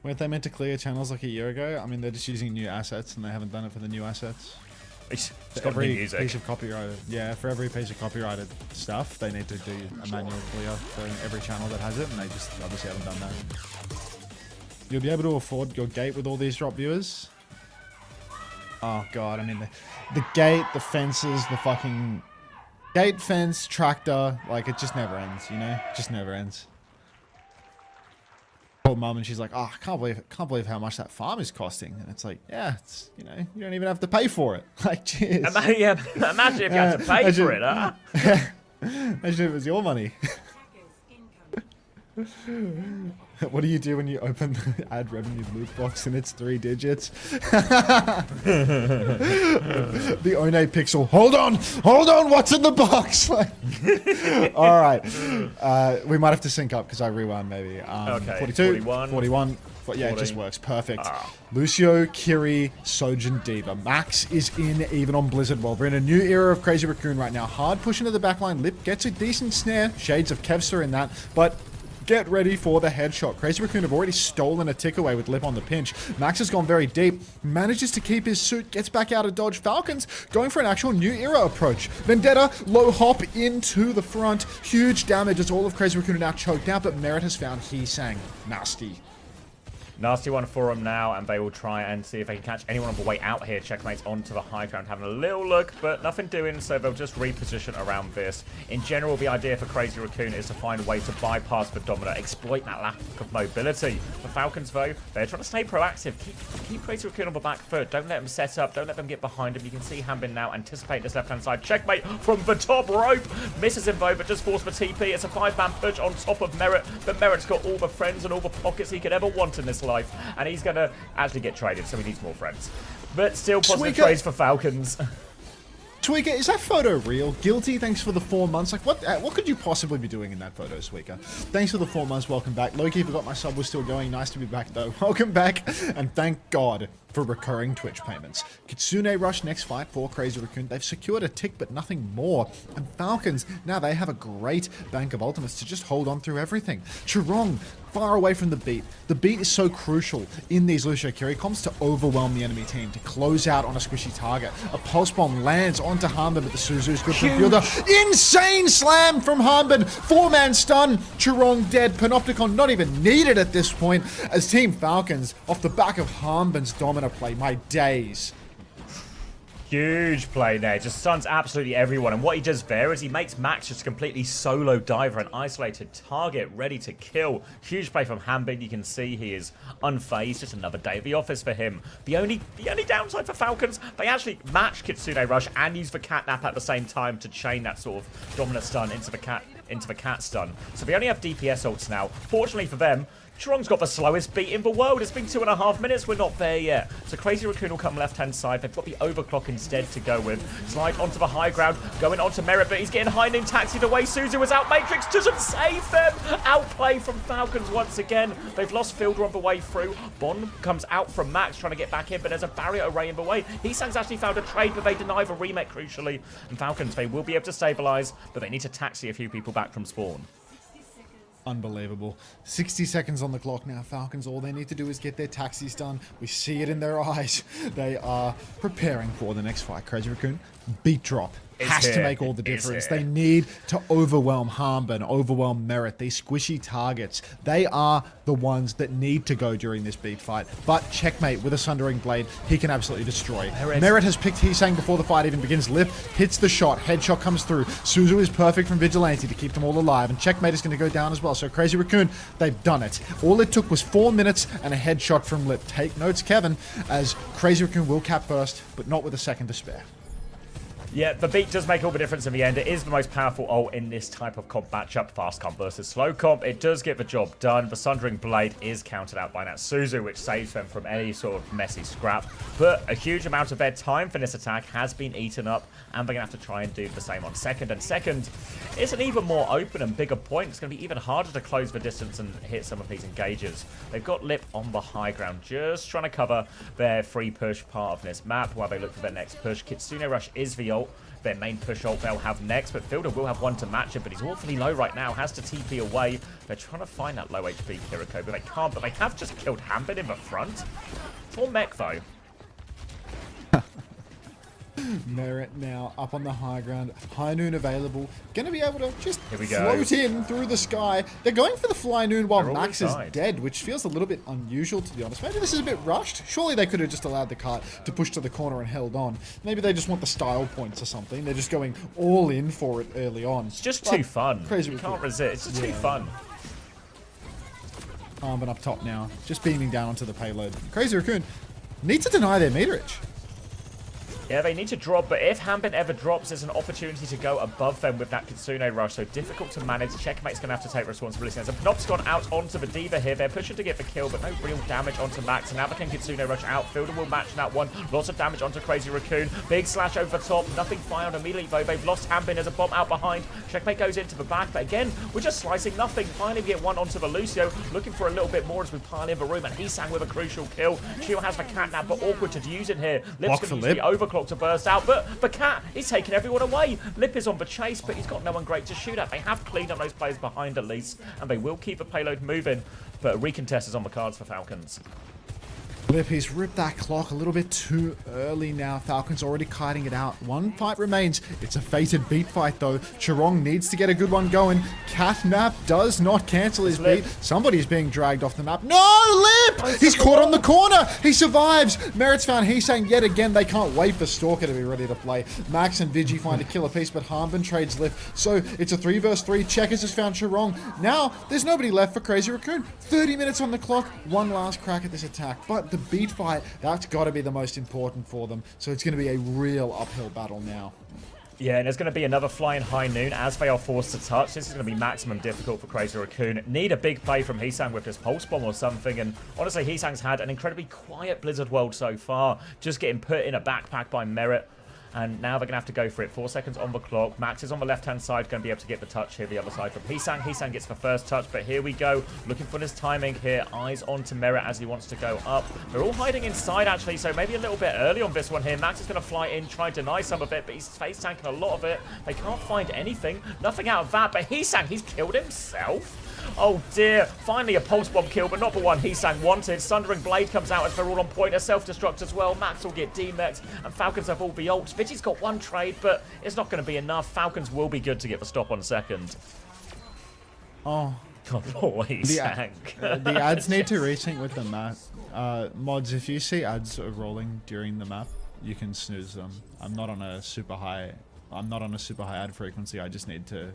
S3: Weren't they meant to clear channels like a year ago? I mean, they're just using new assets and they haven't done it for the new assets.
S1: It's
S3: For
S1: got
S3: every
S1: new music.
S3: piece of copyrighted, yeah, for every piece of copyrighted stuff, they need to do a manual clear for every channel that has it, and they just obviously haven't done that. You'll be able to afford your gate with all these drop viewers? Oh god, I mean, the gate, the fences, the fucking gate, fence, tractor, like it just never ends, you know? It just never ends. Called mum and she's like, oh, I can't believe how much that farm is costing. And it's like, yeah, it's, you know, you don't even have to pay for it. Like, cheers.
S1: Yeah, imagine if you had to pay for it, huh?
S3: Imagine if it was your money. What do you do when you open the ad revenue loot box and it's 3 digits? The One Pixel. Hold on, what's in the box? Like, all right, we might have to sync up because I rewound maybe.
S1: Okay,
S3: 42, 41. But yeah,
S1: 40.
S3: it just works perfect. Lucio, Kiri, Sojin, Diva. Max is in even on Blizzard World. We're in a new era of Crazy Raccoon right now. Hard push into the backline. Lip gets a decent snare. Shades of Kevster in that, but get ready for the headshot. Crazy Raccoon have already stolen a tick away with Lip on the pinch. Max has gone very deep, manages to keep his suit, gets back out of dodge. Falcons going for an actual new era approach. Vendetta, low hop into the front. Huge damage as all of Crazy Raccoon are now choked out, but Merit has found He-Sang. Nasty.
S1: Nasty one for them now, and they will try and see if they can catch anyone on the way out here. Checkmates onto the high ground, having a little look, but nothing doing, so they'll just reposition around this. In general, the idea for Crazy Raccoon is to find a way to bypass the Dominant, exploit that lack of mobility. For Falcons, though, they're trying to stay proactive. Keep Crazy Raccoon on the back foot. Don't let them set up. Don't let them get behind him. You can see Hanbin now anticipate this left-hand side. Checkmate from the top rope. Misses him, though, but just forced for TP. It's a 5-man push on top of Merit, but Merit's got all the friends and all the pockets he could ever want in this life. And he's going to actually get traded, so he needs more friends. But still positive trades for Falcons.
S3: Tweaker, is that photo real? Guilty, thanks for the 4 months. Like, what could you possibly be doing in that photo, Tweaker? Thanks for the 4 months, welcome back. Loki, forgot my sub was still going. Nice to be back, though. Welcome back, and thank God for recurring Twitch payments. Kitsune Rush next fight for Crazy Raccoon. They've secured a tick, but nothing more. And Falcons, now they have a great bank of ultimates to just hold on through everything. Chirong, far away from the beat. The beat is so crucial in these Lucio Kiri comps to overwhelm the enemy team, to close out on a squishy target. A pulse bomb lands onto Hanbin, but the Suzu's good from fielder. Insane slam from Hanbin. 4-man stun. Chirong dead. Panopticon not even needed at this point, as Team Falcons, off the back of Hanbin's dominance, stamina play. My days.
S1: Huge play there. Just stuns absolutely everyone. And what he does there is he makes Max just completely solo diver, an isolated target ready to kill. Huge play from Hambin. You can see he is unfazed. Just another day at the office for him. The only downside for Falcons, they actually match Kitsune Rush and use the Catnap at the same time to chain that sort of dominant stun into the cat stun. So they only have DPS ults now. Fortunately for them, Chirong's got the slowest beat in the world. It's been 2.5 minutes. We're not there yet. So Crazy Raccoon will come left-hand side. They've got the overclock instead to go with. Slide onto the high ground. Going onto Merit, but he's getting high noon taxied away. Suzu was out. Matrix doesn't save them. Outplay from Falcons once again. They've lost Fielder on the way through. Bond comes out from Max trying to get back in, but there's a barrier array in the way. Heesang's actually found a trade, but they deny the remake crucially. And Falcons, they will be able to stabilize, but they need to taxi a few people back from spawn.
S3: Unbelievable. 60 seconds on the clock now. Falcons, all they need to do is get their taxis done. We see it in their eyes. They are preparing for the next fight. Crazy Raccoon, beat drop. Has to make all the difference. They need to overwhelm Hambin, overwhelm Merit. These squishy targets, they are the ones that need to go during this beat fight. But Checkmate with a Sundering Blade, he can absolutely destroy. Merit has picked Heesang before the fight even begins. Lip hits the shot. Headshot comes through. Suzu is perfect from Vigilante to keep them all alive. And Checkmate is going to go down as well. So Crazy Raccoon, they've done it. All it took was 4 minutes and a headshot from Lip. Take notes, Kevin, as Crazy Raccoon will cap first, but not with a second to spare.
S1: Yeah, the beat does make all the difference in the end. It is the most powerful ult in this type of comp matchup. Fast comp versus slow comp. It does get the job done. The Sundering Blade is countered out by Natsuzu, which saves them from any sort of messy scrap. But a huge amount of their time for this attack has been eaten up, and they're going to have to try and do the same on second. And second is an even more open and bigger point. It's going to be even harder to close the distance and hit some of these engagers. They've got Lip on the high ground, just trying to cover their free push part of this map while they look for their next push. Kitsune Rush is the ult. Their main push ult they'll have next, but Fielder will have one to match it, but he's awfully low right now, has to TP away. They're trying to find that low HP Kiriko, but they can't, but they have just killed Hambin in the front. Full mech though.
S3: Merit now up on the high ground. High noon available. Going to be able to just
S1: float
S3: in through the sky. They're going for the fly noon while Max is
S1: inside.
S3: dead, which feels a little bit unusual, to be honest. Maybe this is a bit rushed. Surely they could have just allowed the cart to push to the corner and held on. Maybe they just want the style points or something. They're just going all in for it early on.
S1: It's just too fun.
S3: Crazy.
S1: You can't resist. It's just too fun.
S3: But up top now. Just beaming down onto the payload. Crazy Raccoon need to deny their meterage.
S1: Yeah, they need to drop, but if Hambin ever drops, there's an opportunity to go above them with that Kitsune Rush, so difficult to manage. Checkmate's going to have to take responsibility. As a Panop's gone out onto the Diva here. They're pushing to get the kill, but no real damage onto Max. And now they can Kitsune Rush out. Fielder will match that one. Lots of damage onto Crazy Raccoon. Big slash over the top. Nothing fired immediately, though. They've lost Hambin. There's a bomb out behind. Checkmate goes into the back, but again, we're just slicing nothing. Finally, we get one onto the Lucio. Looking for a little bit more as we pile in the room, and Heesang with a crucial kill. Chio has the Catnap, but awkward to use in here. Lip's going to use the overclock to burst out, but the cat is taking everyone away. Lip is on the chase, but he's got no one great to shoot at. They have cleaned up those players behind at least, and they will keep the payload moving, but a recontest is on the cards for Falcons.
S3: Lip, he's ripped that clock a little bit too early now. Falcons already kiting it out. One fight remains. It's a fated beat fight, though. Chirong needs to get a good one going. Catnap does not cancel his beat. Somebody's being dragged off the map. No, Lip! He's caught on the corner. He survives. Merit's found Heesang yet again. They can't wait for Stalker to be ready to play. Max and Vigi find a killer piece, but Hambin trades Lip. So it's a 3 versus 3. Checkers has found Chirong. Now, there's nobody left for Crazy Raccoon. 30 minutes on the clock. One last crack at this attack. But the beat fight, that's got to be the most important for them. So it's going to be a real uphill battle now.
S1: Yeah, and there's going to be another flying high noon as they are forced to touch. This is going to be maximum difficult for Crazy Raccoon. Need a big play from Heesang with this pulse bomb or something. And honestly, Heesang's had an incredibly quiet Blizzard world so far. Just getting put in a backpack by Merit. And now they're going to have to go for it. 4 seconds on the clock. Max is on the left-hand side, going to be able to get the touch here, the other side from Heesang. Heesang gets the first touch, but here we go. Looking for his timing here. Eyes onto Merit as he wants to go up. They're all hiding inside, actually, so maybe a little bit early on this one here. Max is going to fly in, try and deny some of it, but he's face-tanking a lot of it. They can't find anything. Nothing out of that, but Heesang, he's killed himself. Oh dear, finally a pulse bomb kill, but not the one Heesang wanted. Sundering Blade comes out as they're all on point. A self-destruct as well. Max will get demexed, and Falcons have all the ults. Vigi's got one trade, but it's not going to be enough. Falcons will be good to get the stop on second.
S3: Oh.
S1: Oh, boy, Heesang.
S3: The ads need to resync with the map. Mods, if you see ads sort of rolling during the map, you can snooze them. I'm not on a super high ad frequency. I just need to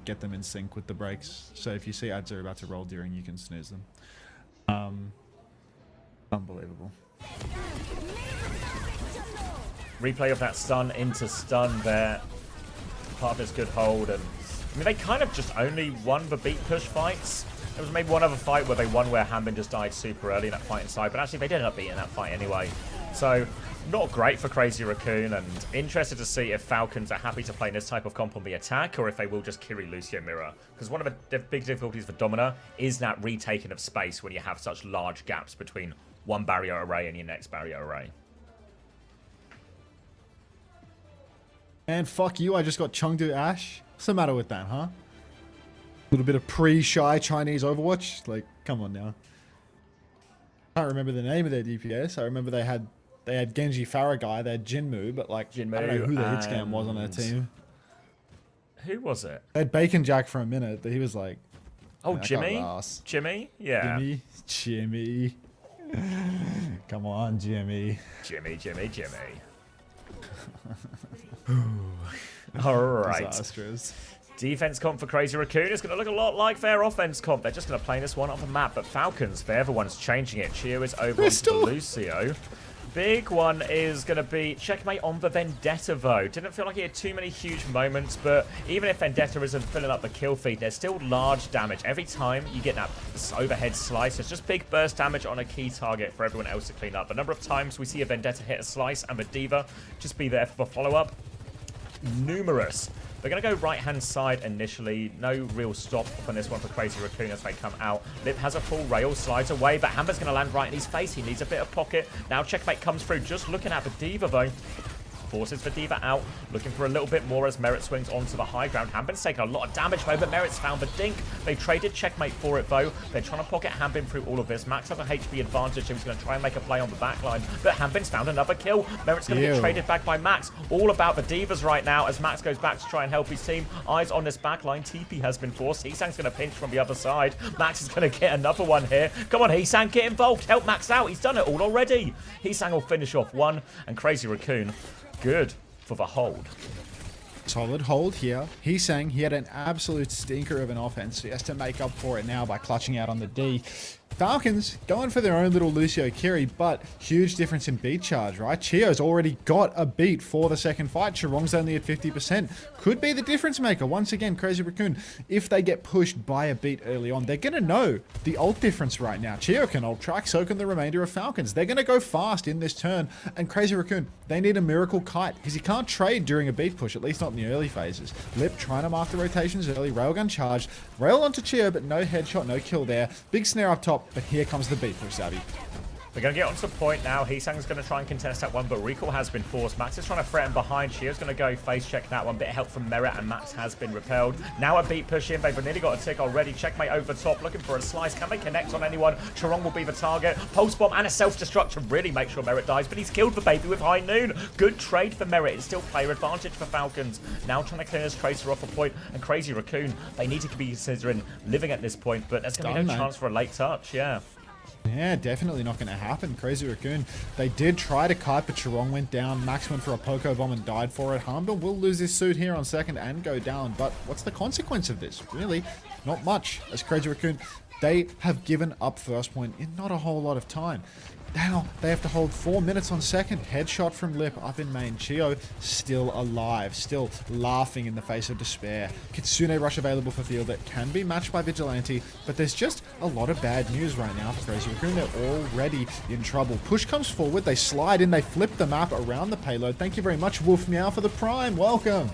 S3: get them in sync with the breaks. So if you see ads are about to roll during, you can snooze them. Unbelievable.
S1: Replay of that stun into stun there. Part of this good hold, and I mean they kind of just only won the beat push fights. There was maybe one other fight where they won where Hanbin just died super early in that fight inside, but actually they did end up beating that fight anyway. So not great for Crazy Raccoon, and interested to see if Falcons are happy to play this type of comp on the attack, or if they will just Kiri Lucio mirror. Because one of the big difficulties for Domina is that retaking of space when you have such large gaps between one barrier array and your next barrier array.
S3: And fuck you, I just got Chengdu Ash. What's the matter with that, huh? A little bit of pre-shy Chinese Overwatch? Like, come on now. I can't remember the name of their DPS. I remember they had Genji Farragai, they had Jinmu, but like,
S1: Jinmu,
S3: I don't know who the hitscam was on their team.
S1: Who was it?
S3: They had Bacon Jack for a minute, but he was like...
S1: Oh, Jimmy? Jimmy? Yeah.
S3: Jimmy. Come on, Jimmy.
S1: Jimmy. Alright.
S3: Disastrous.
S1: Defense comp for Crazy Raccoon is going to look a lot like their offense comp. They're just going to play this one off the map. But Falcons, they're the ones changing it. Chio is over onto Lucio. Big one is going to be checkmate on the Vendetta, though. Didn't feel like he had too many huge moments, but even if Vendetta isn't filling up the kill feed, there's still large damage. Every time you get that overhead slice, it's just big burst damage on a key target for everyone else to clean up. A number of times we see a Vendetta hit a slice and the D.Va just be there for the follow-up. Numerous. They're going to go right-hand side initially. No real stop on this one for Crazy Raccoon as they come out. Lip has a full rail, slides away, but Hammer's going to land right in his face. He needs a bit of pocket. Now checkmate comes through. Just looking at the D.Va, though. Forces the D.Va out, looking for a little bit more as Merit swings onto the high ground. Hanbin's taking a lot of damage though, but Merit's found the dink. They traded checkmate for it though. They're trying to pocket Hanbin through all of this. Max has a HP advantage, so he's going to try and make a play on the back line, but Hanbin's found another kill. Merit's going to get traded back by Max. All about the D.Vas right now as Max goes back to try and help his team. Eyes on this back line. TP has been forced. Heesang's going to pinch from the other side. Max is going to get another one here. Come on, Heesang, get involved. Help Max out. He's done it all already. Heesang will finish off one, and Crazy Raccoon, good for the hold.
S3: Solid hold here. He's saying he had an absolute stinker of an offense. He has to make up for it now by clutching out on the D. Falcons going for their own little Lucio Kiri, but huge difference in beat charge, right? Chio's already got a beat for the second fight. Chirong's only at 50%. Could be the difference maker. Once again, Crazy Raccoon, if they get pushed by a beat early on, they're going to know the ult difference right now. Chio can ult track, so can the remainder of Falcons. They're going to go fast in this turn, and Crazy Raccoon, they need a miracle kite, because you can't trade during a beat push, at least not in the early phases. Lip trying to mark the rotations early. Railgun charged. Rail onto Chio, but no headshot, no kill there. Big snare up top, but here comes the beat push, Savvy.
S1: They're going to get onto the point now. Heesang's going to try and contest that one, but recall has been forced. Max is trying to threaten behind. Chio's going to go face check that one. Bit of help from Merit, and Max has been repelled. Now a beat push in. They've nearly got a tick already. Checkmate over the top, looking for a slice. Can they connect on anyone? Chirong will be the target. Pulse bomb and a self-destruct to really make sure Merit dies, but he's killed the baby with High Noon. Good trade for Merit. It's still player advantage for Falcons. Now trying to clear this Tracer off a point, and Crazy Raccoon, they need to be considering living at this point, but there's going to be no chance for a late touch.
S3: Yeah, definitely not going to happen. Crazy Raccoon, they did try to kite, but Chirong went down. Max went for a Poco Bomb and died for it. Harmbill will lose his suit here on second and go down, but what's the consequence of this? Really, not much. As Crazy Raccoon, they have given up first point in not a whole lot of time. Now they have to hold 4 minutes on second. Headshot from Lip up in main. Chio still alive, still laughing in the face of despair. Kitsune rush available for field that can be matched by Vigilante, but there's just a lot of bad news right now for Crazy Raccoon. They're already in trouble. Push comes forward, they slide in, they flip the map around the payload. Thank you very much, Wolf Meow, for the prime. Welcome.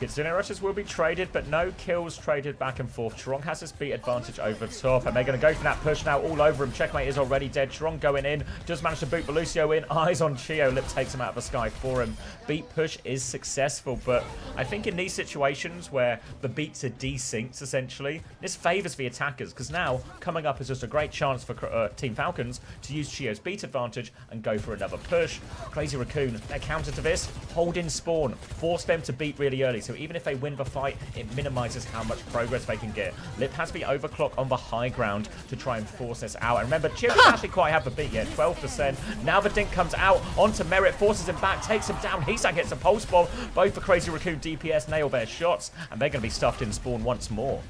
S1: Kitsune rushes will be traded, but no kills traded back and forth. Chirong has his beat advantage over top, and they're going to go for that push now all over him. Checkmate is already dead. Chirong going in, does manage to boot Belucio in. Eyes on Chio. Lip takes him out of the sky for him. Beat push is successful, but I think in these situations where the beats are desynced, essentially, this favours the attackers, because now coming up is just a great chance for Team Falcons to use Chio's beat advantage and go for another push. Crazy Raccoon, their counter to this, hold in spawn, force them to beat really early. So So even if they win the fight, it minimizes how much progress they can get. Lip has the overclock on the high ground to try and force this out. And remember, Chio doesn't actually quite have the beat yet, 12%. Now the dink comes out onto Merit, forces him back, takes him down. Heesan gets a pulse bomb. Both the Crazy Raccoon DPS nail their shots, and they're going to be stuffed in spawn once more.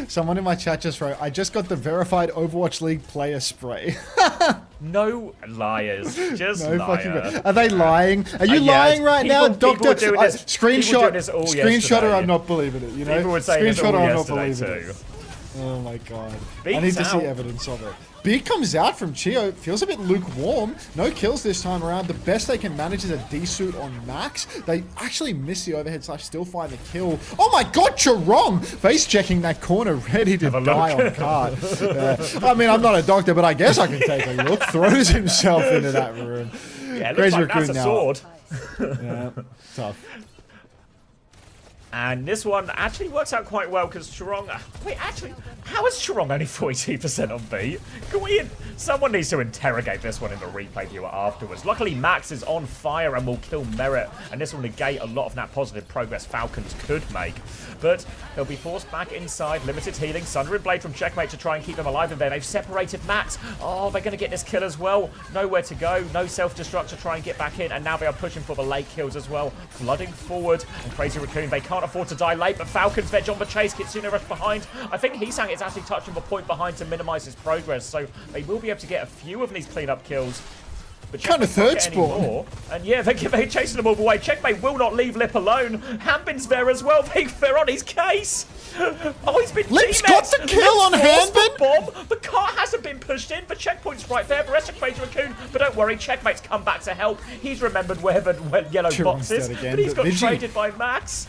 S3: Someone in my chat just wrote, I just got the verified Overwatch League player spray.
S1: No liars. Just
S3: No fucking
S1: liar.
S3: Are they lying? Are you lying right now, Doctor? Screenshot. Screenshotter, I'm not believing it. You know,
S1: people were saying this all
S3: Screenshotter, I'm not
S1: yesterday
S3: believing
S1: too.
S3: it. Oh my god.
S1: Beats
S3: I need to see
S1: out.
S3: evidence of it. Beat comes out from Chio. Feels a bit lukewarm. No kills this time around. The best they can manage is a D-suit on Max. They actually miss the overhead slash, still find the kill. Oh my god, Charong! Face checking that corner, ready to die on card. I mean, I'm not a doctor, but I guess I can take a look. Throws himself into that room.
S1: Yeah, it looks
S3: Crazy
S1: like that's
S3: Raccoon
S1: a
S3: now.
S1: sword.
S3: Yeah, tough.
S1: And this one actually works out quite well because Charong... Wait, actually, how is Charong only 42% on B? Someone needs to interrogate this one in the replay viewer afterwards. Luckily, Max is on fire and will kill Merit, and this will negate a lot of that positive progress Falcons could make. But they'll be forced back inside, limited healing, Sunder and Blade from Checkmate to try and keep them alive in there. They've separated Max. Oh, they're going to get this kill as well. Nowhere to go, no self-destruct to try and get back in, and now they are pushing for the late kills as well. Flooding forward, and Crazy Raccoon, they can't afford to die late, but Falcons veg on the chase. Kitsune rush behind. I think Heesan is actually touching the point behind to minimize his progress, so they will be able to get a few of these cleanup kills. But
S3: Kind of third spawn.
S1: more. And yeah, they're chasing them all the way. Checkmate will not leave Lip alone. Hanbin's there as well. They're on his case. Oh, he's been
S3: Lip's
S1: teammates.
S3: got the kill on Hanbin.
S1: Bomb. The car hasn't been pushed in. The checkpoint's right there. The rest of Crazy Raccoon. But don't worry, Checkmate's come back to help. He's remembered where the yellow box is.
S3: dead again,
S1: But he's
S3: but
S1: got
S3: Vigi-
S1: traded by Max.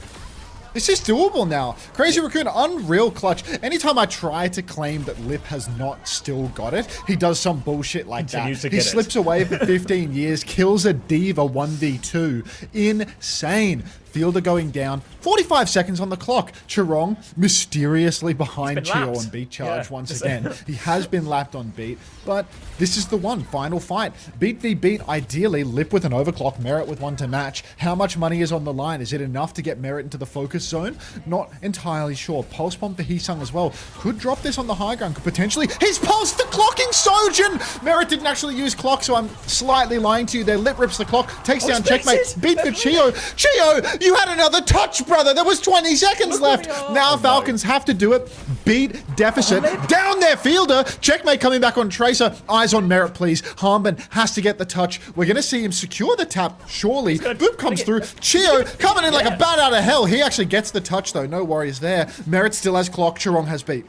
S3: This is doable now. Crazy Raccoon, unreal clutch. Anytime I try to claim that Lip has not still got it, he does some bullshit like
S1: Continues
S3: that.
S1: to
S3: He
S1: get it.
S3: slips away for 15 years, kills a Diva 1v2. Insane. Fielder going down. 45 seconds on the clock. Charong mysteriously behind
S1: been
S3: Chio
S1: lapped.
S3: on beat charge
S1: Yeah.
S3: once again. He has been lapped on beat, but this is the one. Final fight. Beat v beat, ideally. Lip with an overclock, Merit with one to match. How much money is on the line? Is it enough to get Merit into the focus zone? Not entirely sure. Pulse bomb for Heesan as well. Could drop this on the high ground. Could potentially... He's pulsed the clocking Sojin! Merit didn't actually use clock, so I'm slightly lying to you there. Lip rips the clock, takes down Checkmate.
S1: spaces!
S3: Beat for Chio. Chio, you had another touch, brother. There was 20 seconds left. Now Falcons have to do it. Beat deficit. Down there, Fielder. Checkmate coming back on Tracer. Eyes on Merit, please. Harmon has to get the touch. We're going to see him secure the tap, surely. Boop comes through. Chio coming in like a bat out of hell. He actually gets the touch, though. No worries there. Merit still has clock. Charong has beat.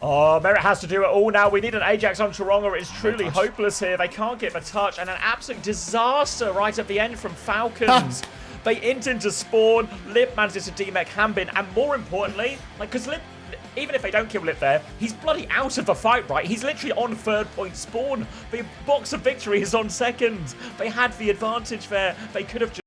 S1: Oh, Merit has to do it all now. We need an Ajax on Charong or it's truly hopeless here. They can't get the touch and an absolute disaster right at the end from Falcons. They int into spawn, Lip manages to demech Hanbin, and more importantly, like, because Lip, even if they don't kill Lip there, he's bloody out of the fight, right? He's literally on third point spawn. The box of victory is on second. They had the advantage there. They could have just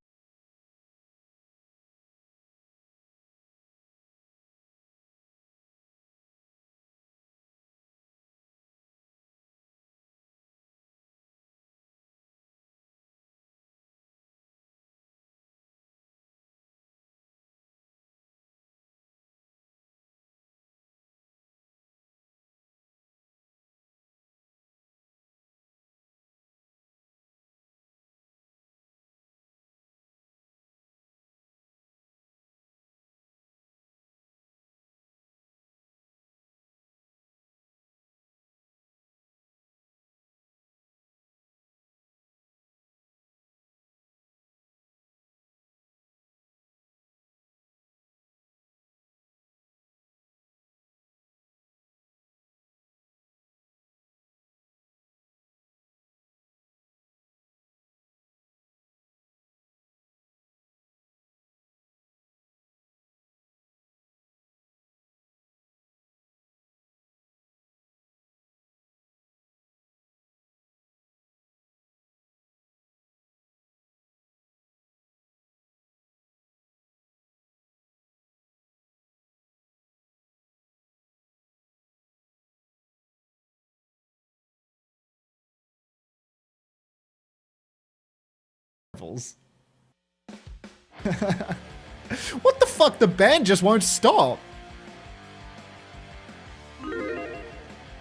S3: What the fuck? The band just won't stop.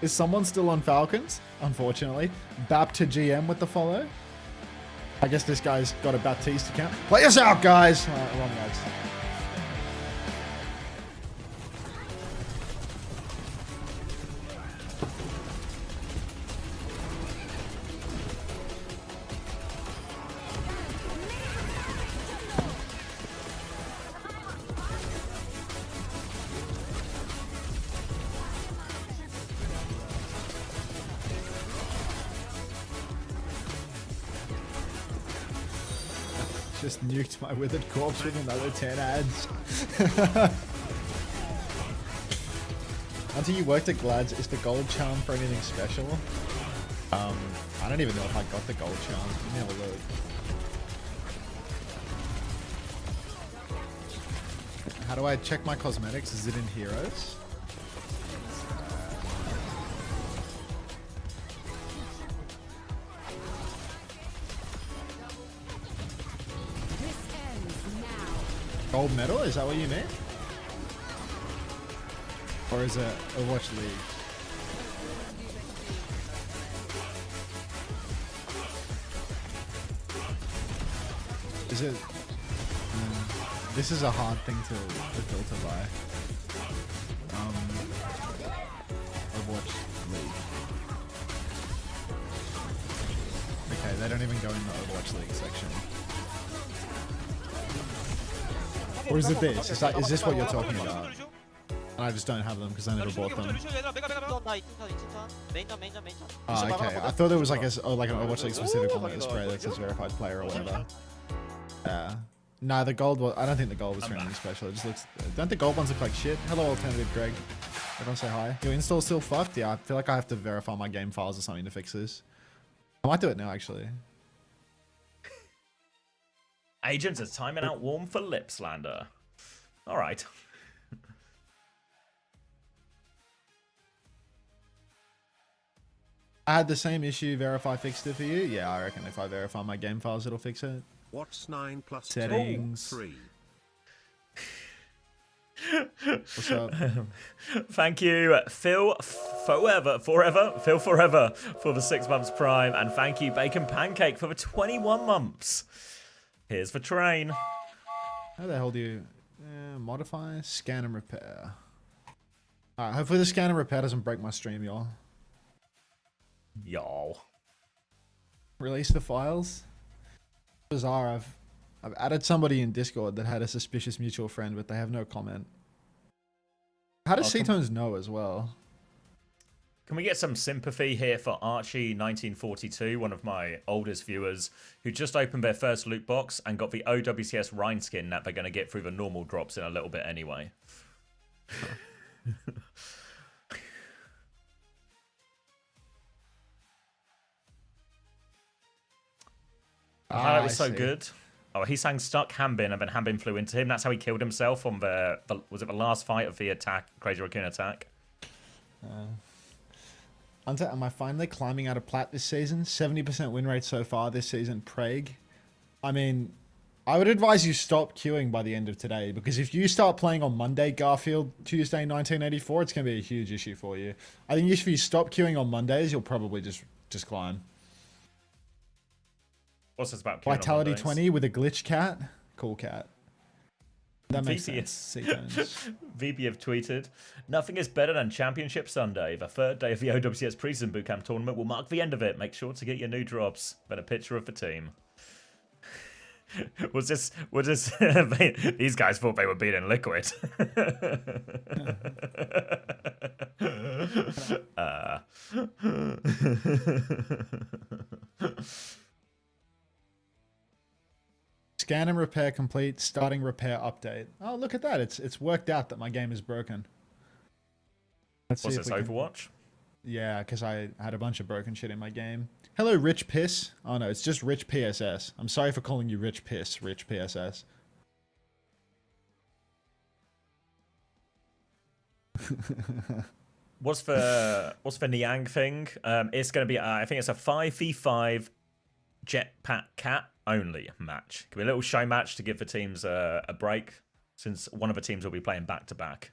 S3: Is someone still on Falcons? Unfortunately. Bap to GM with the follow. I guess this guy's got a Baptiste account. Play us out, guys. Wrong guys. Just nuked my withered corpse with another 10 ads. Until you worked at Glad's, is the gold charm for anything special? I don't even know if I got the gold charm. Let me have a look. How do I check my cosmetics? Is it in Heroes? Gold medal? Is that what you mean? Or is it Overwatch League? Is it... this is a hard thing to filter by. Overwatch League. Okay, they don't even go in the Overwatch League section. Or is it this? Is this what you're talking about? And I just don't have them because I never bought them. Oh, okay. I thought there was like an Overwatch League specific one that was spray that says verified player or whatever. Yeah. Nah, the gold was... I don't think the gold was for anything special. It just looks... Don't the gold ones look like shit? Hello, Alternative Greg. Everyone say hi. Your install's still fucked? Yeah, I feel like I have to verify my game files or something to fix this. I might do it now, actually.
S1: Agents are timing out warm for lip slander. All right.
S3: I had the same issue. Verify fixed it for you? Yeah, I reckon if I verify my game files, it'll fix it.
S4: What's 9 plus
S3: settings?
S4: 3?
S3: What's up?
S1: Thank you, Phil Forever, for the 6 months Prime, and thank you, Bacon Pancake, for the 21 months. Here's the train.
S3: How the hell do you modify, scan and repair? Alright, hopefully the scan and repair doesn't break my stream, y'all. Release the files. Bizarre. I've added somebody in Discord that had a suspicious mutual friend, but they have no comment. How does C-Tones know as well?
S1: Can we get some sympathy here for Archie1942, one of my oldest viewers, who just opened their first loot box and got the OWCS Rhine skin that they're going to get through the normal drops in a little bit anyway. It was so good. Oh, he sang Stuck Hanbin, and then Hanbin flew into him. That's how he killed himself on was it the last fight of the attack, Crazy Raccoon attack?
S3: Hunter, am I finally climbing out of plat this season? 70% win rate so far this season, Prague. I mean, I would advise you stop queuing by the end of today, because if you start playing on Monday, Garfield, Tuesday, 1984, it's going to be a huge issue for you. I think if you stop queuing on Mondays, you'll probably just climb.
S1: What's this about?
S3: Vitality 20 with a glitch cat. Cool cat. That makes
S1: VP
S3: sense.
S1: VP have tweeted, nothing is better than Championship Sunday. The third day of the OWCS Preseason Bootcamp tournament will mark the end of it. Make sure to get your new drops. Then a picture of the team. was this these guys thought they were beating Liquid.
S3: Scan and repair complete. Starting repair update. Oh, look at that. It's worked out that my game is broken.
S1: What's this, Overwatch?
S3: Yeah, because I had a bunch of broken shit in my game. Hello, Rich Piss. Oh, no, it's just Rich PSS. I'm sorry for calling you Rich Piss, Rich PSS.
S1: What's the Niang thing? It's going to be, I think it's a 5v5 Jetpack Cat only match. Could be a little show match to give the teams a break. since one of the teams will be playing back-to-back.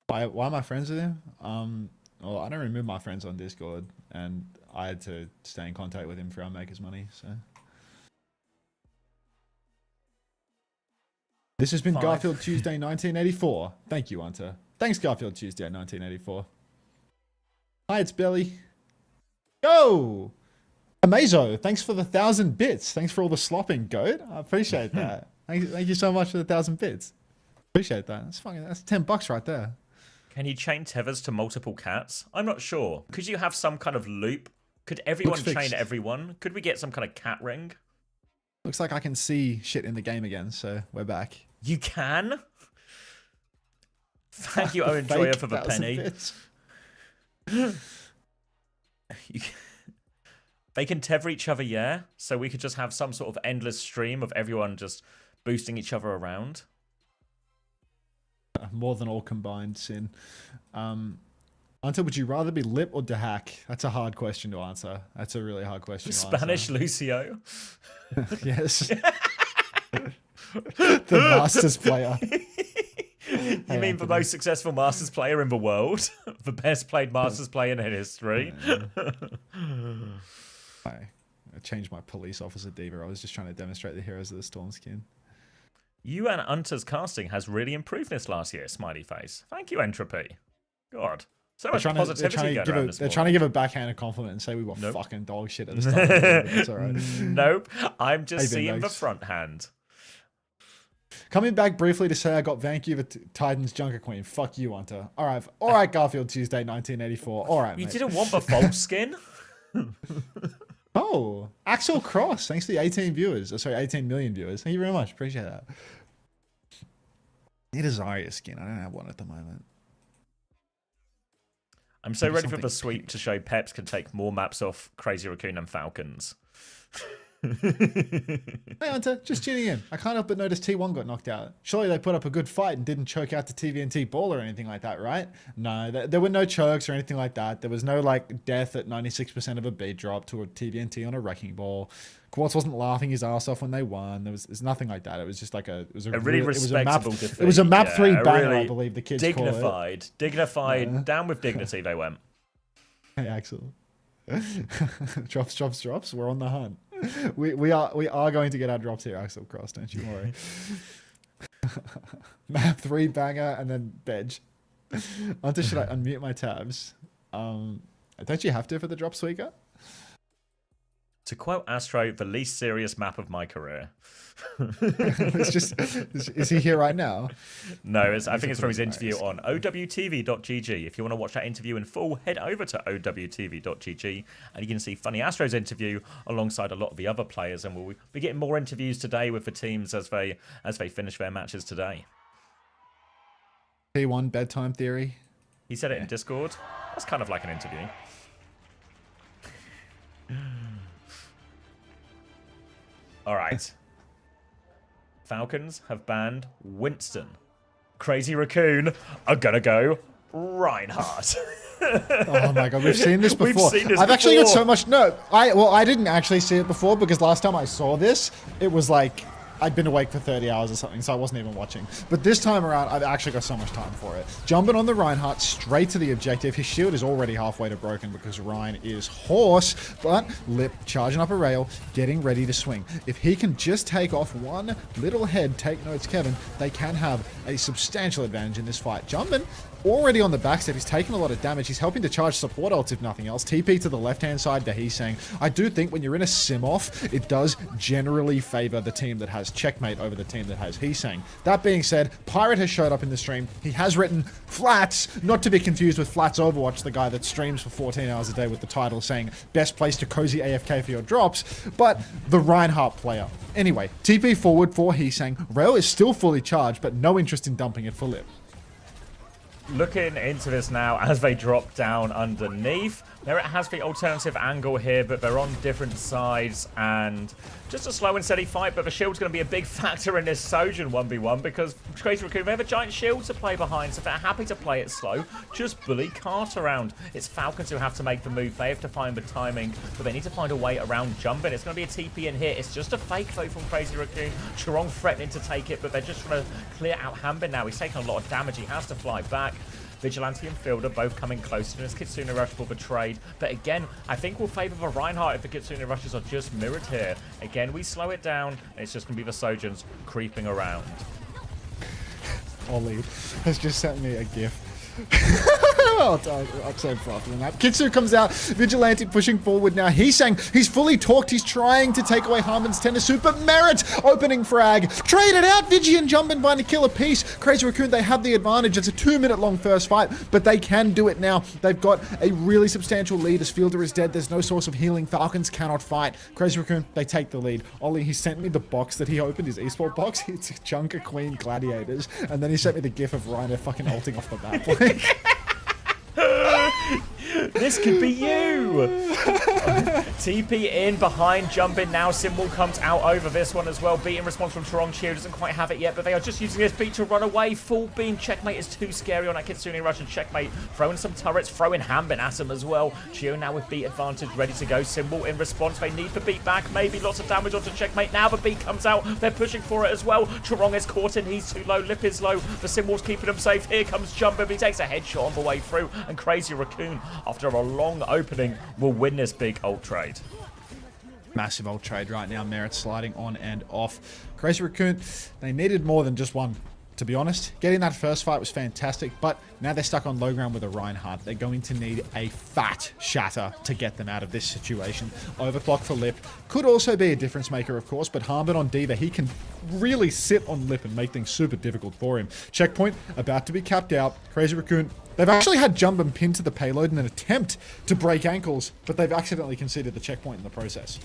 S3: Why am I friends with him? Well, I don't remove my friends on Discord, and I had to stay in contact with him for our Makers Money, so. This has been Garfield Tuesday 1984. Thank you, Hunter. Thanks, Garfield Tuesday 1984. Hi, it's Billy. Yo! Amazo, thanks for the 1,000 bits. Thanks for all the slopping, goat. I appreciate that. Thank you so much for the 1,000 bits. Appreciate that. That's $10 right there.
S1: Can you chain tethers to multiple cats? I'm not sure. Could you have some kind of loop? Could everyone chain everyone? Could we get some kind of cat ring?
S3: Looks like I can see shit in the game again, so we're back.
S1: You can? Thank you, Owen Joyer, for the penny. They can tether each other, yeah? So we could just have some sort of endless stream of everyone just boosting each other around.
S3: More than all combined sin. Hunter, would you rather be Lip or Dahak? That's a hard question to answer. That's a really hard question to answer.
S1: Spanish Lucio?
S3: Yes. The Masters player.
S1: You mean the most successful Masters player in the world? The best played Masters player in history?
S3: I changed my police officer diva. I was just trying to demonstrate the Heroes of the Storm skin.
S1: You and Hunter's casting has really improved this last year, smiley face. Thank you, Entropy. God. So much positivity going around this morning.
S3: They're trying to give a backhanded compliment and say we were fucking dog shit at the start. It's all right.
S1: Nope. I'm just seeing the front hand.
S3: Coming back briefly to say I got Vancouver Titans Junker Queen. Fuck you, Hunter. All right, Garfield Tuesday 1984. All right,
S1: You
S3: mate.
S1: didn't want the false skin?
S3: Oh, Axel Cross. Thanks to the 18 viewers. Sorry, 18 million viewers. Thank you very much. Appreciate that. Need a Zarya skin. I don't have one at the moment.
S1: I'm so ready for the sweep to show Peps can take more maps off Crazy Raccoon and Falcons.
S3: Hey Hunter, just tuning in. I can't help but notice T1 got knocked out. Surely they put up a good fight and didn't choke out the TVNT ball or anything like that, right? No, there were no chokes or anything like that. There was no like death at 96% of a beat drop to a TVNT on a wrecking ball. Quartz wasn't laughing his ass off when they won. There's nothing like that. It was just like a
S1: really respectable defeat.
S3: It was a map 3 banger,
S1: really
S3: I believe the kids call it.
S1: Dignified, down with dignity they went.
S3: Hey Axel. Drops. We're on the hunt. We are going to get our drops here, Axel Cross. Don't you worry. Map 3 banger and then Bedge. Hunter, should I unmute my tabs? Don't you have to for the drop tweaker?
S1: To quote Astro, the least serious map of my career.
S3: It's just, is he here right now?
S1: No, I think it's from his interview on owtv.gg. If you want to watch that interview in full, head over to owtv.gg and you can see Funny Astro's interview alongside a lot of the other players, and we'll be getting more interviews today with the teams as they finish their matches today.
S3: P1 bedtime theory.
S1: He said it in Discord. That's kind of like an interview. All right. Falcons have banned Winston. Crazy Raccoon are gonna go Reinhardt.
S3: Oh my god, we've seen this before.
S1: We've seen this
S3: I've actually got
S1: before.
S3: so much. No, I didn't actually see it before because last time I saw this, it was like I'd been awake for 30 hours or something, so I wasn't even watching. But this time around, I've actually got so much time for it. Jumping on the Reinhardt straight to the objective. His shield is already halfway to broken because Ryan is horse, but Lip charging up a rail, getting ready to swing. If he can just take off one little head, take notes, Kevin, they can have a substantial advantage in this fight. Jumping already on the backstep, he's taking a lot of damage. He's helping to charge support ults, if nothing else. TP to the left-hand side, Dahi saying, I do think when you're in a sim-off, it does generally favor the team that has checkmate over the team that has he saying. That being said, Pirate has showed up in the stream. He has written Flats, not to be confused with Flats Overwatch, the guy that streams for 14 hours a day with the title saying, best place to cozy AFK for your drops, but the Reinhardt player. Anyway, TP forward for he saying, Rail is still fully charged, but no interest in dumping it for Lip.
S1: looking into this now as they drop down underneath. Merit has the alternative angle here, but they're on different sides, and just a slow and steady fight, but the shield's going to be a big factor in this Sojourn 1v1 because Crazy Raccoon, they have a giant shield to play behind, so if they're happy to play it slow, just bully Cart around. It's Falcons who have to make the move. They have to find the timing, but they need to find a way around jumping. It's going to be a TP in here. It's just a fake though from Crazy Raccoon. Chirong threatening to take it, but they're just trying to clear out Hanbin now. He's taking a lot of damage. He has to fly back. Vigilante and Fielder both coming closer to this Kitsune Rush for the trade. But again, I think we'll favour the Reinhardt if the Kitsune Rushes are just mirrored here. Again, we slow it down, and it's just going to be the Sojourns creeping around.
S3: Ollie has just sent me a GIF. I'll say faster than that. Kitsu comes out, Vigilante pushing forward now. He's saying he's fully talked, he's trying to take away Harmon's tennis suit, but Merit opening frag. Trade it out, Vigi and Jumpin by to kill a piece. Crazy Raccoon, they have the advantage. It's a 2-minute long first fight, but they can do it now. They've got a really substantial lead as Fielder is dead. There's no source of healing. Falcons cannot fight. Crazy Raccoon, they take the lead. Ollie, he sent me the box that he opened, his esport box. It's a chunk of Queen Gladiators, and then he sent me the gif of Reiner fucking ulting off the map.
S1: This could be you. TP in behind, Jumpin now. Symbol comes out over this one as well. Beat in response from Chirong. Chio doesn't quite have it yet, but they are just using this beat to run away. Full beam. Checkmate is too scary on that Kitsune Rush, and Checkmate throwing some turrets, throwing Hanbin at him as well. Chio now with beat advantage, ready to go. Symbol in response. They need the beat back. Maybe lots of damage onto Checkmate. Now the beat comes out. They're pushing for it as well. Chirong is caught in. He's too low. Lip is low. The Symbol's keeping him safe. Here comes Jumpin. He takes a headshot on the way through, and Crazy Raccoon, after a long opening, will win this big ult trade.
S3: Massive ult trade right now. Merit sliding on and off. Crazy Raccoon, they needed more than just one, to be honest. Getting that first fight was fantastic, but now they're stuck on low ground with a Reinhardt. They're going to need a fat shatter to get them out of this situation. Overclock for Lip could also be a difference maker, of course, but Harmon on Diva, he can really sit on Lip and make things super difficult for him. Checkpoint about to be capped out. Crazy Raccoon, they've actually had Jumpin pinned to the payload in an attempt to break ankles, but they've accidentally conceded the checkpoint in the process.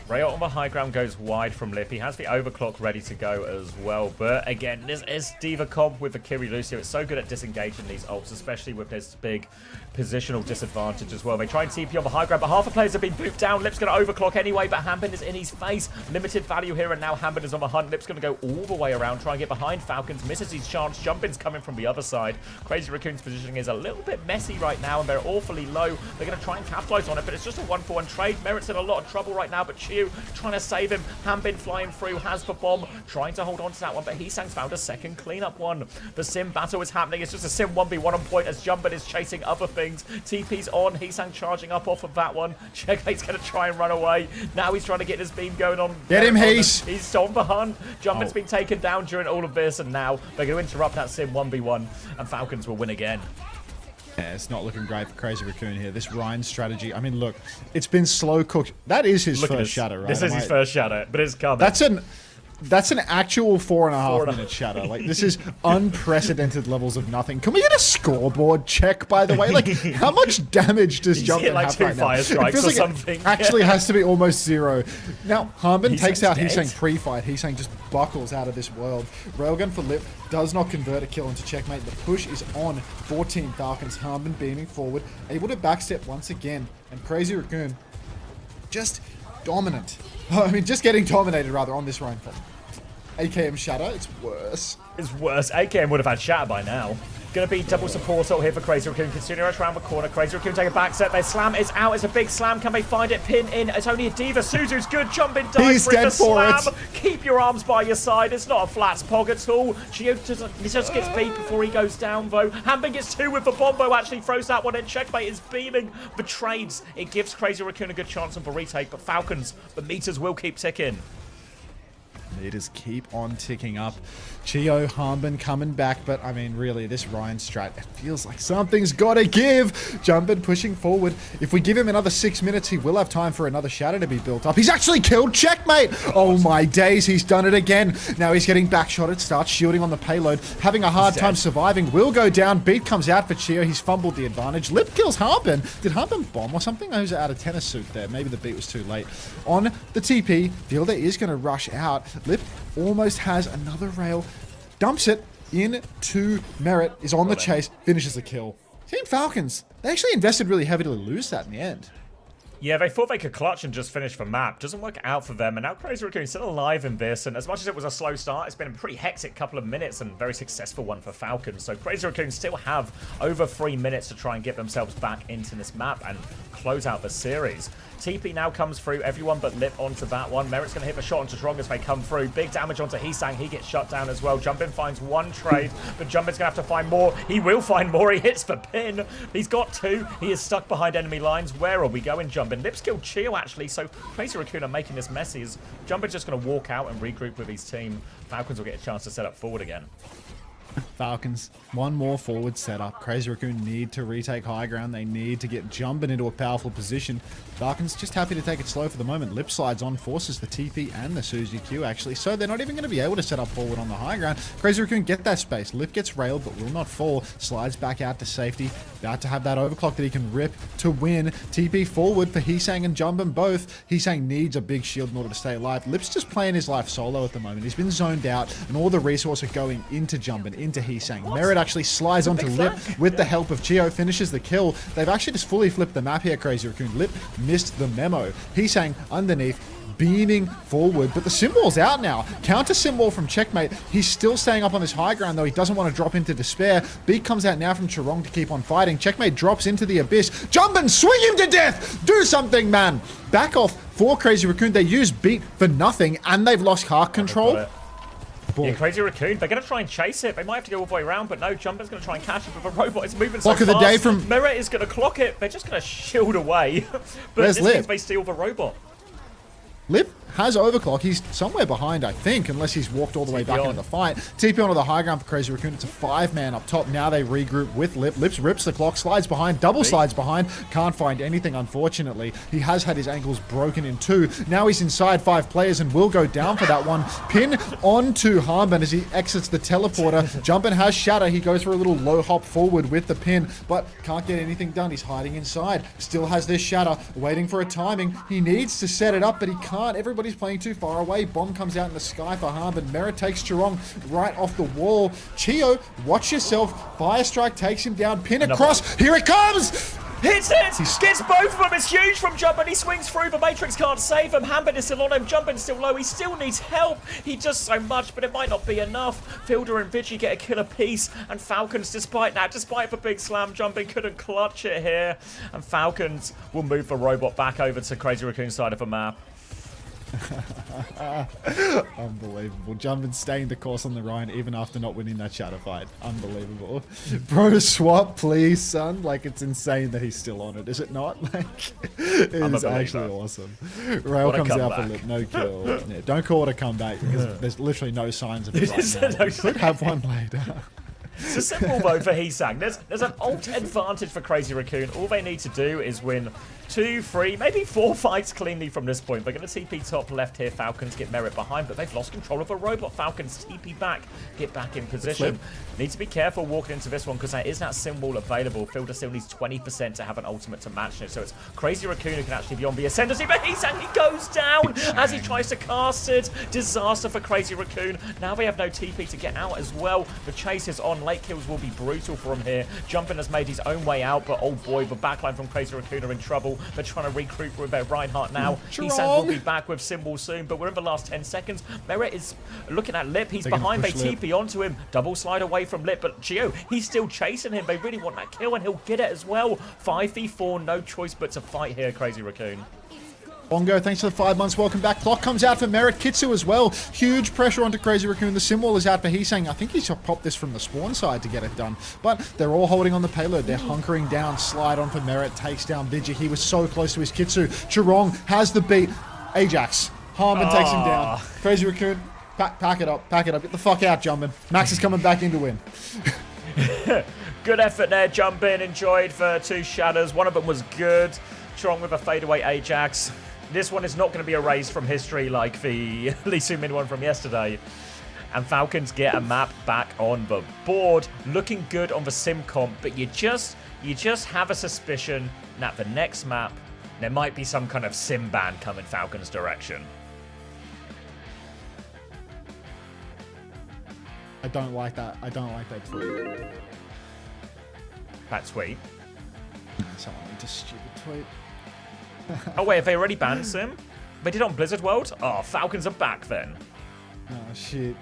S1: Rayo on the high ground goes wide from Lip. He has the overclock ready to go as well. But again, this is Diva comp with the Kiri Lucio. It's so good at disengaging these ults, especially with this big positional disadvantage as well. They try and TP on the high ground, but half the players have been booped down. Lip's going to overclock anyway, but Hanbin is in his face. Limited value here, and now Hanbin is on the hunt. Lip's going to go all the way around, try and get behind Falcons. Misses his chance. Jumpin's coming from the other side. Crazy Raccoon's positioning is a little bit messy right now, and they're awfully low. They're going to try and capitalize on it, but it's just a 1-for-1 trade. Merit's in a lot of trouble right now, but Chiu trying to save him. Hanbin flying through, has the bomb, trying to hold on to that one, but Heesang's found a second cleanup one. The Sim battle is happening. It's just a Sim 1v1 on point as Jumpin is chasing other things. TP's on. Heesang charging up off of that one. Checkmate's going to try and run away. Now he's trying to get his beam going on.
S3: Get him, Hees!
S1: He's on the hunt. Jumpin's been taken down during all of this, and now they're going to interrupt that Sim 1v1, and Falcons will win again.
S3: Yeah, it's not looking great for Crazy Raccoon here. This Ryan strategy, I mean, look, it's been slow cooked. That is his first shatter, right?
S1: This is his first shatter, but it's coming.
S3: That's an actual 4.5 minute shatter. Like, this is unprecedented levels of nothing. Can we get a scoreboard check, by the way? Like, how much damage does Jumpin
S1: like
S3: have
S1: 2
S3: right now?
S1: fire strikes or
S3: like
S1: something.
S3: It actually has to be almost 0. Now, Harmon takes out
S1: dead.
S3: Heesang pre-fight. Heesang just buckles out of this world. Railgun for Lip does not convert a kill into checkmate. The push is on for Team Falcons. Harmon beaming forward, able to backstep once again. And Crazy Raccoon just dominant. I mean, just getting dominated, rather, on this Rhine fight. AKM Shatter, it's worse.
S1: It's worse. AKM would have had Shatter by now. Gonna be double support out here for Crazy Raccoon. Kitsune Rush around the corner. Crazy Raccoon take a back set. Their slam is out. It's a big slam. Can they find it? Pin in. It's only a Diva. Suzu's good. Jumping dive.
S3: He's dead for it.
S1: Keep your arms by your side. It's not a flat spog at all. Chio just gets beat before he goes down, though. Hanbin gets 2 with the bombo. Actually throws that one in. Checkmate is beaming the trades. It gives Crazy Raccoon a good chance on the retake, but Falcons, the meters will keep ticking.
S3: Meters keep on ticking up. Chio, Harmon coming back, but I mean, really, this Ryan strat, it feels like something's got to give. Jumpin pushing forward. If we give him another 6 minutes, he will have time for another shatter to be built up. He's actually killed Checkmate. Oh my days, he's done it again. Now he's getting backshotted, starts shielding on the payload, having a hard time surviving. Will go down. Beat comes out for Chio. He's fumbled the advantage. Lip kills Harmon. Did Harmon bomb or something? I was out of tennis suit there. Maybe the beat was too late. On the TP, Fielder is going to rush out. Lip almost has another rail. Dumps it. into Merit, is on the chase, finishes the kill. Team Falcons, they actually invested really heavily to lose that in the end.
S1: Yeah, they thought they could clutch and just finish the map. Doesn't work out for them. And now Crazy Raccoon's still alive in this. And as much as it was a slow start, it's been a pretty hectic couple of minutes and very successful one for Falcons. So Crazy Raccoon still have over 3 minutes to try and get themselves back into this map and close out the series. TP now comes through, everyone but Lip onto that one. Merit's going to hit the shot onto Strong as they come through. Big damage onto Heesang. He gets shut down as well. Jumpin finds one trade, but Jumpin's going to have to find more. He will find more. He hits the pin. He's got two. He is stuck behind enemy lines. Where are we going, Jumpin? Lip's killed Chio, actually, so Crazy Raccoon are making this messy. Is Jumpin's just going to walk out and regroup with his team. Falcons will get a chance to set up forward again.
S3: Falcons, one more forward setup. Crazy Raccoon need to retake high ground. They need to get Jumpin into a powerful position. Falcons just happy to take it slow for the moment. Lip slides on, forces the TP and the Suzy Q actually, so they're not even going to be able to set up forward on the high ground. Crazy Raccoon get that space. Lip gets railed but will not fall. Slides back out to safety. About to have that overclock that he can rip to win. TP forward for Heesang and Jumpin both. Heesang needs a big shield in order to stay alive. Lip's just playing his life solo at the moment. He's been zoned out and all the resources are going into Jumpin, into Heesang. Merit actually slides onto Lip with the help of Chio, finishes the kill. They've actually just fully flipped the map here, Crazy Raccoon. Lip missed the memo. Heesang underneath, beaming forward, but the symbol's out now. Counter symbol from Checkmate. He's still staying up on this high ground, though. He doesn't want to drop into despair. Beat comes out now from Chirong to keep on fighting. Checkmate drops into the abyss. Jump and swing him to death! Do something, man! Back off for Crazy Raccoon. They use Beat for nothing, and they've lost heart control.
S1: Yeah, Crazy Raccoon, they're going to try and chase it. They might have to go all the way around, but no, Jumpin's going to try and catch it with a robot. It's moving so
S3: Block
S1: fast.
S3: of the day from...
S1: Merit is going to clock it. They're just going to shield away. But
S3: Where's
S1: this
S3: Lip?
S1: means they steal the robot.
S3: Lip has overclock. He's somewhere behind, I think, unless he's walked all the way back into the fight. TP onto the high ground for Crazy Raccoon. It's a 5-man up top. Now they regroup with Lip. Lips rips the clock, slides behind, double slides behind. Can't find anything, unfortunately. He has had his ankles broken in two. Now he's inside 5 players and will go down for that one. Pin onto Harmon as he exits the teleporter. Jumpin has Shatter. He goes for a little low hop forward with the pin, but can't get anything done. He's hiding inside. Still has this Shatter, waiting for a timing. He needs to set it up, but he can't. Everybody's playing too far away. Bomb comes out in the sky for Harmon. Merit takes Chirong right off the wall. Chio, watch yourself. Fire Strike takes him down. Pin across. Here it comes!
S1: Hits it! Gets both of them. It's huge from Jumpin. He swings through. The Matrix can't save him. Hambit is still on him. Jumpin's still low. He still needs help. He does so much, but it might not be enough. Fielder and Vigi get a killer piece. And Falcons, despite the big slam, Jumpin couldn't clutch it here. And Falcons will move the robot back over to Crazy Raccoon's side of the map.
S3: Unbelievable. Jumpin staying the course on the Rhine even after not winning that shadow fight. Unbelievable. Bro, swap please, son. Like, it's insane that he's still on it, is it not? Like, it is actually awesome. Rail comes out for Lip, no kill. Yeah, don't call it a comeback because there's literally no signs of it right now. We could have one later.
S1: It's a simple vote for Heesang. There's an ult advantage for Crazy Raccoon. All they need to do is win 2, 3, maybe 4 fights cleanly from this point. They're going to TP top left here. Falcons get Merit behind, but they've lost control of a robot. Falcons TP back, get back in position. Need to be careful walking into this one because there is that symbol available. Fielder still needs 20% to have an ultimate to match it. So it's Crazy Raccoon who can actually be on the ascendancy, but Heesang, he goes down as he tries to cast it. Disaster for Crazy Raccoon. Now they have no TP to get out as well. The chase is on. Late kills will be brutal for him here. Jumpin has made his own way out, but oh boy, the backline from Crazy Raccoon are in trouble. They're trying to regroup with their Reinhardt now. Heesang will be back with Symbol soon, but we're in the last 10 seconds. Merit is looking at Lip. He's behind. They TP onto him. Double slide away from Lip, but Gio, he's still chasing him. They really want that kill, and he'll get it as well. 5v4, no choice but to fight here, Crazy Raccoon.
S3: Bongo, thanks for the 5 months. Welcome back. Clock comes out for Merit. Kitsu as well. Huge pressure onto Crazy Raccoon. The symbol is out for Heesang. I think he's popped this from the spawn side to get it done. But they're all holding on the payload. They're hunkering down. Slide on for Merit. Takes down Vigi. He was so close to his Kitsu. Chirong has the beat. Ajax. Harmon takes him down. Crazy Raccoon, pack it up. Pack it up. Get the fuck out, Jumpin. Max is coming back in to win.
S1: Good effort there, Jumpin. Enjoyed for 2 shatters. One of them was good. Chirong with a fadeaway Ajax. This one is not going to be erased from history like the Lee Soo-min one from yesterday. And Falcons get a map back on the board. Looking good on the sim comp, but you just have a suspicion that the next map, there might be some kind of sim ban coming Falcons' direction.
S3: I don't like that. I don't like that tweet.
S1: That tweet.
S3: Someone made a stupid tweet.
S1: Oh wait, have they already banned Sim? They did on Blizzard World? Oh, Falcons are back then.
S3: Oh shit.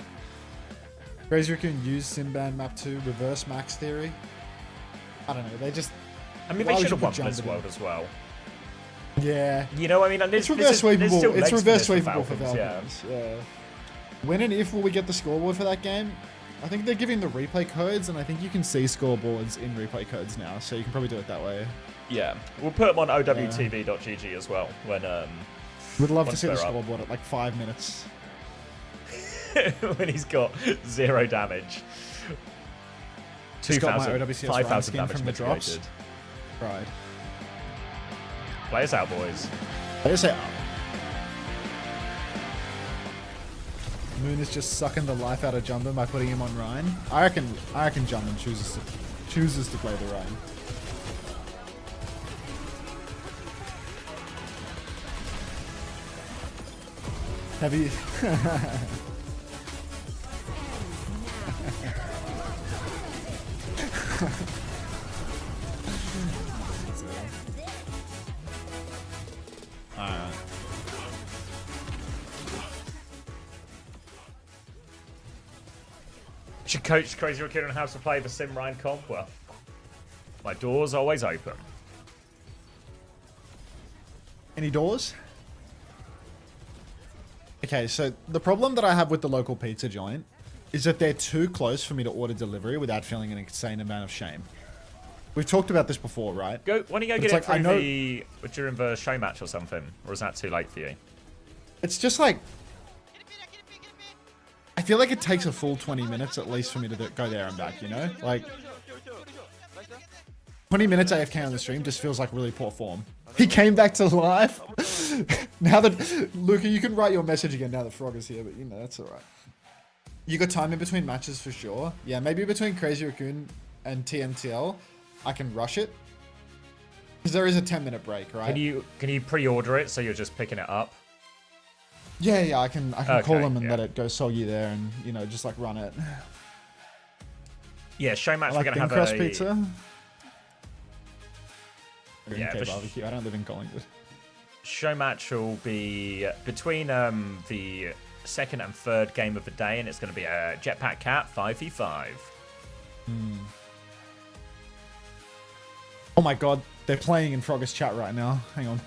S3: Crazy Raccoon used Simban map 2, reverse max theory. I don't know, they just...
S1: I mean,
S3: Why
S1: they
S3: would
S1: should
S3: you
S1: have won
S3: put
S1: Blizzard
S3: Jumbo in?
S1: World as well.
S3: Yeah.
S1: You know, I mean,
S3: It's reverse sweepable. It's reverse sweepable for
S1: Falcons,
S3: Falcons. Yeah. When and if will we get the scoreboard for that game? I think they're giving the replay codes, and I think you can see scoreboards in replay codes now, so you can probably do it that way.
S1: Yeah. We'll put them on owtv.gg as well when
S3: Would love to
S1: once
S3: see the
S1: they're up.
S3: scoreboard at like 5 minutes.
S1: when he's got 0 damage.
S3: Just got my
S1: 2,000,
S3: OWCS
S1: 5,000
S3: skin
S1: damage
S3: from the drops.
S1: mitigated.
S3: Right.
S1: Play us out, boys.
S3: I just say Moon is just sucking the life out of Jumbo by putting him on Ryan. I reckon Jumbo chooses to play the Ryan. Have you? Alright.
S1: Should coach Crazy Raccoon on how to play the Sim Ryan comp? Well, my door's always open.
S3: Any doors? Okay, so the problem that I have with the local pizza joint is that they're too close for me to order delivery without feeling an insane amount of shame. We've talked about this before, right?
S1: Go. Why don't you go
S3: But
S1: get
S3: it's
S1: it
S3: like, I
S1: through during the show match or something? Or is that too late for you?
S3: It's just like... I feel like it takes a full 20 minutes at least for me to go there and back, you know? Like... 20 minutes AFK on the stream just feels like really poor form. He came back to life. Now that... Luca, you can write your message again now that Frog is here, but you know, that's alright. You got time in between matches for sure. Yeah, maybe between Crazy Raccoon and TMTL, I can rush it. Because there is a 10-minute break, right?
S1: Can you pre-order it so you're just picking it up?
S3: Yeah, I can call them and
S1: yeah.
S3: let it go soggy there and, you know, just like run it.
S1: Yeah, show match
S3: I like
S1: we're gonna have
S3: crust
S1: a
S3: pizza.
S1: Yeah,
S3: Okay,
S1: but
S3: barbecue. I don't live in Collingwood.
S1: show match will be between the second and third game of the day, and it's going to be a Jetpack Cat 5v5.
S3: Oh my god, they're playing in Frogger's chat right now. Hang on.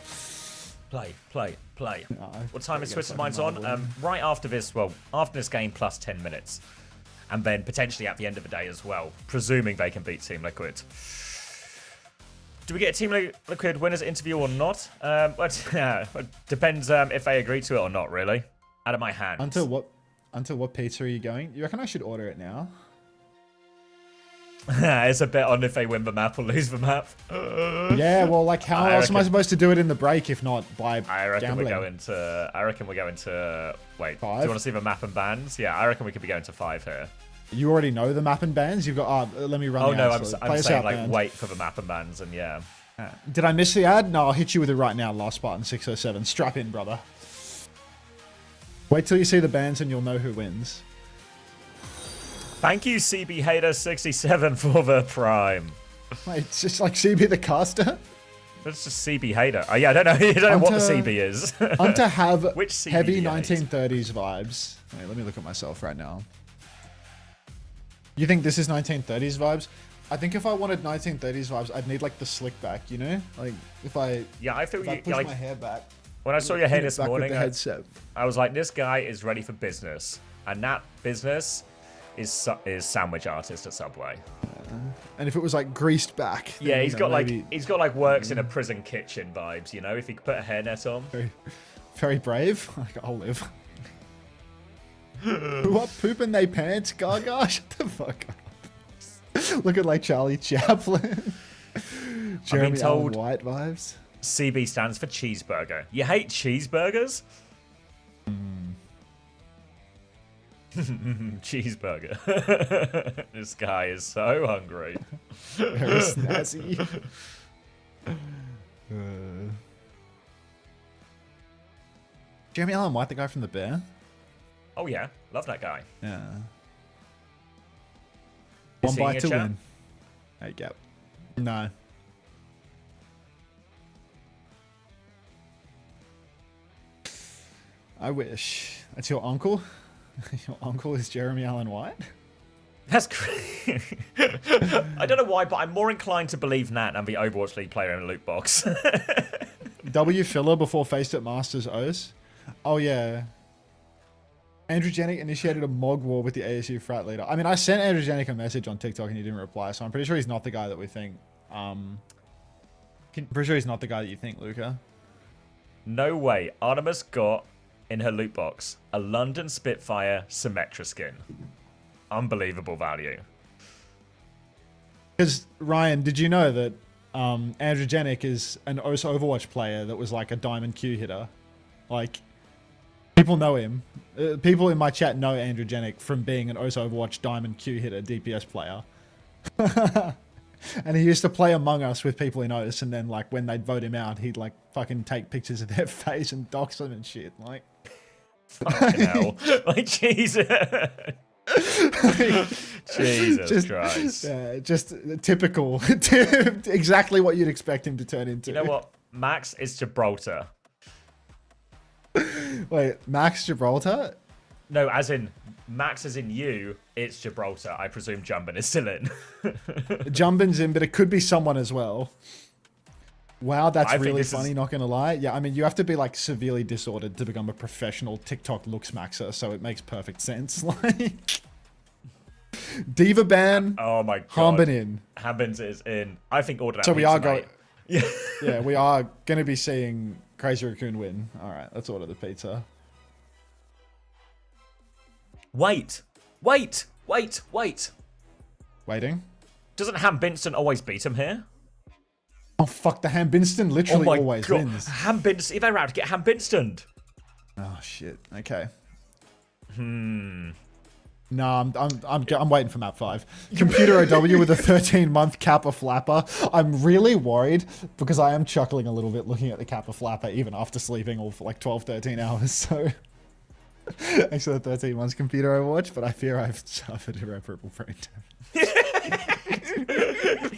S1: Play.
S3: No,
S1: What time is
S3: I
S1: Twisted
S3: guess
S1: Minds
S3: I'm
S1: on?
S3: not
S1: Right after this, well, after this game plus 10 minutes. And then potentially at the end of the day as well, presuming they can beat Team Liquid. Do we get a Team Liquid winners interview or not? It depends if they agree to it or not, really. Out of my hands.
S3: Until what pizza are you going? You reckon I should order it now?
S1: It's a bet on if they win the map or lose the map.
S3: Yeah, well, like how
S1: I
S3: else am I
S1: reckon-
S3: supposed to do it in the break if not by
S1: I reckon
S3: gambling?
S1: we're going to... Wait,
S3: 5?
S1: do you want to see the map and bands? Yeah, I reckon we could be going to 5 here.
S3: You already know the map and bands? You've got... let me run
S1: Oh
S3: the
S1: no,
S3: ad,
S1: I'm
S3: so play us
S1: saying
S3: out,
S1: like
S3: band.
S1: wait for the map and bands and yeah.
S3: Did I miss the ad? No, I'll hit you with it right now. Last Spartan 607. Strap in, brother. Wait till you see the bands and you'll know who wins.
S1: Thank you, CB Hater 67 for the prime.
S3: Wait, it's just like CB the caster?
S1: That's just CB Hater. Oh yeah, I don't know. I don't know what the
S3: Hunter-
S1: CB is.
S3: To have
S1: Which CB
S3: heavy
S1: do you hate?
S3: 1930s vibes. Wait, let me look at myself right now. You think this is 1930s vibes? I think if I wanted 1930s vibes, I'd need like the slick back, you know? Like if I,
S1: Yeah, I feel
S3: if I
S1: you.
S3: push
S1: Like
S3: my hair back.
S1: when I saw your hair
S3: pin it
S1: this
S3: back with
S1: morning,
S3: the headset.
S1: I was like, this guy is ready for business, and that business is sandwich artist at Subway.
S3: And if it was like greased back. then,
S1: Yeah,
S3: you
S1: he's
S3: know,
S1: got
S3: maybe
S1: like works in a prison kitchen vibes. You know, if he could put a hairnet on.
S3: very, very brave. Like, I'll live. What pooping they pants, Gaga? Shut the fuck up. Look at like Charlie Chaplin. Jeremy Allen
S1: told-
S3: White vibes.
S1: CB stands for cheeseburger. You hate cheeseburgers? Cheeseburger. This guy is so hungry.
S3: Very snazzy. Jeremy Allen White, the guy from The Bear?
S1: Oh yeah, love that guy.
S3: Yeah. One
S1: seeing
S3: bite
S1: a
S3: to
S1: chat?
S3: win. There you go. No. I wish. That's your uncle? Your uncle is Jeremy Allen White?
S1: That's great. I don't know why, but I'm more inclined to believe Nat and the Overwatch League player in a loot box.
S3: W filler before faced at Masters O's. Oh yeah. Andrew Janik initiated a mog war with the ASU frat leader. I mean, I sent Andrew Janik a message on TikTok and he didn't reply, so I'm pretty sure he's not the guy that we think. Pretty sure he's not the guy that you think, Luca.
S1: No way. Artemis got in her loot box a London Spitfire Symmetra skin. Unbelievable value.
S3: Because, Ryan, did you know that Andrew Janik is an OSO Overwatch player that was like a diamond Q hitter? Like, people know him. People in my chat know Andrew Janik from being an OSO Overwatch diamond Q hitter DPS player. And he used to play Among Us with people in OS, and then like when they'd vote him out, he'd like fucking take pictures of their face and dox them and shit. Like,
S1: fucking hell. Like, Jesus. Jesus Christ.
S3: Just typical. Exactly what you'd expect him to turn into.
S1: You know what? Max is Gibraltar.
S3: Wait, Max Gibraltar?
S1: No, as in Max as in you, it's Gibraltar. I presume Jumbin is still in.
S3: Jumbin's in, but it could be someone as well. Wow, that's really funny, not gonna lie. Yeah, I mean, you have to be like severely disordered to become a professional TikTok looks maxer, so it makes perfect sense. Like, Diva ban.
S1: Oh my god.
S3: Hambin in.
S1: Hambins is in. I think order that
S3: So we are
S1: going. Yeah.
S3: Yeah, we are gonna be seeing Crazy Raccoon win. All right, let's order the pizza.
S1: Wait.
S3: Waiting.
S1: Doesn't Hambinston always beat him here?
S3: Oh fuck, the Hambinston literally always wins.
S1: Hambinston. If they're out to get Hambinston.
S3: Oh shit. Okay. No, I'm waiting for map 5. Computer OW with a 13-month Kappa Flapper. I'm really worried because I am chuckling a little bit looking at the Kappa Flapper even after sleeping all for like 12, 13 hours. So actually 13 months computer Overwatch, but I fear I've suffered irreparable brain damage.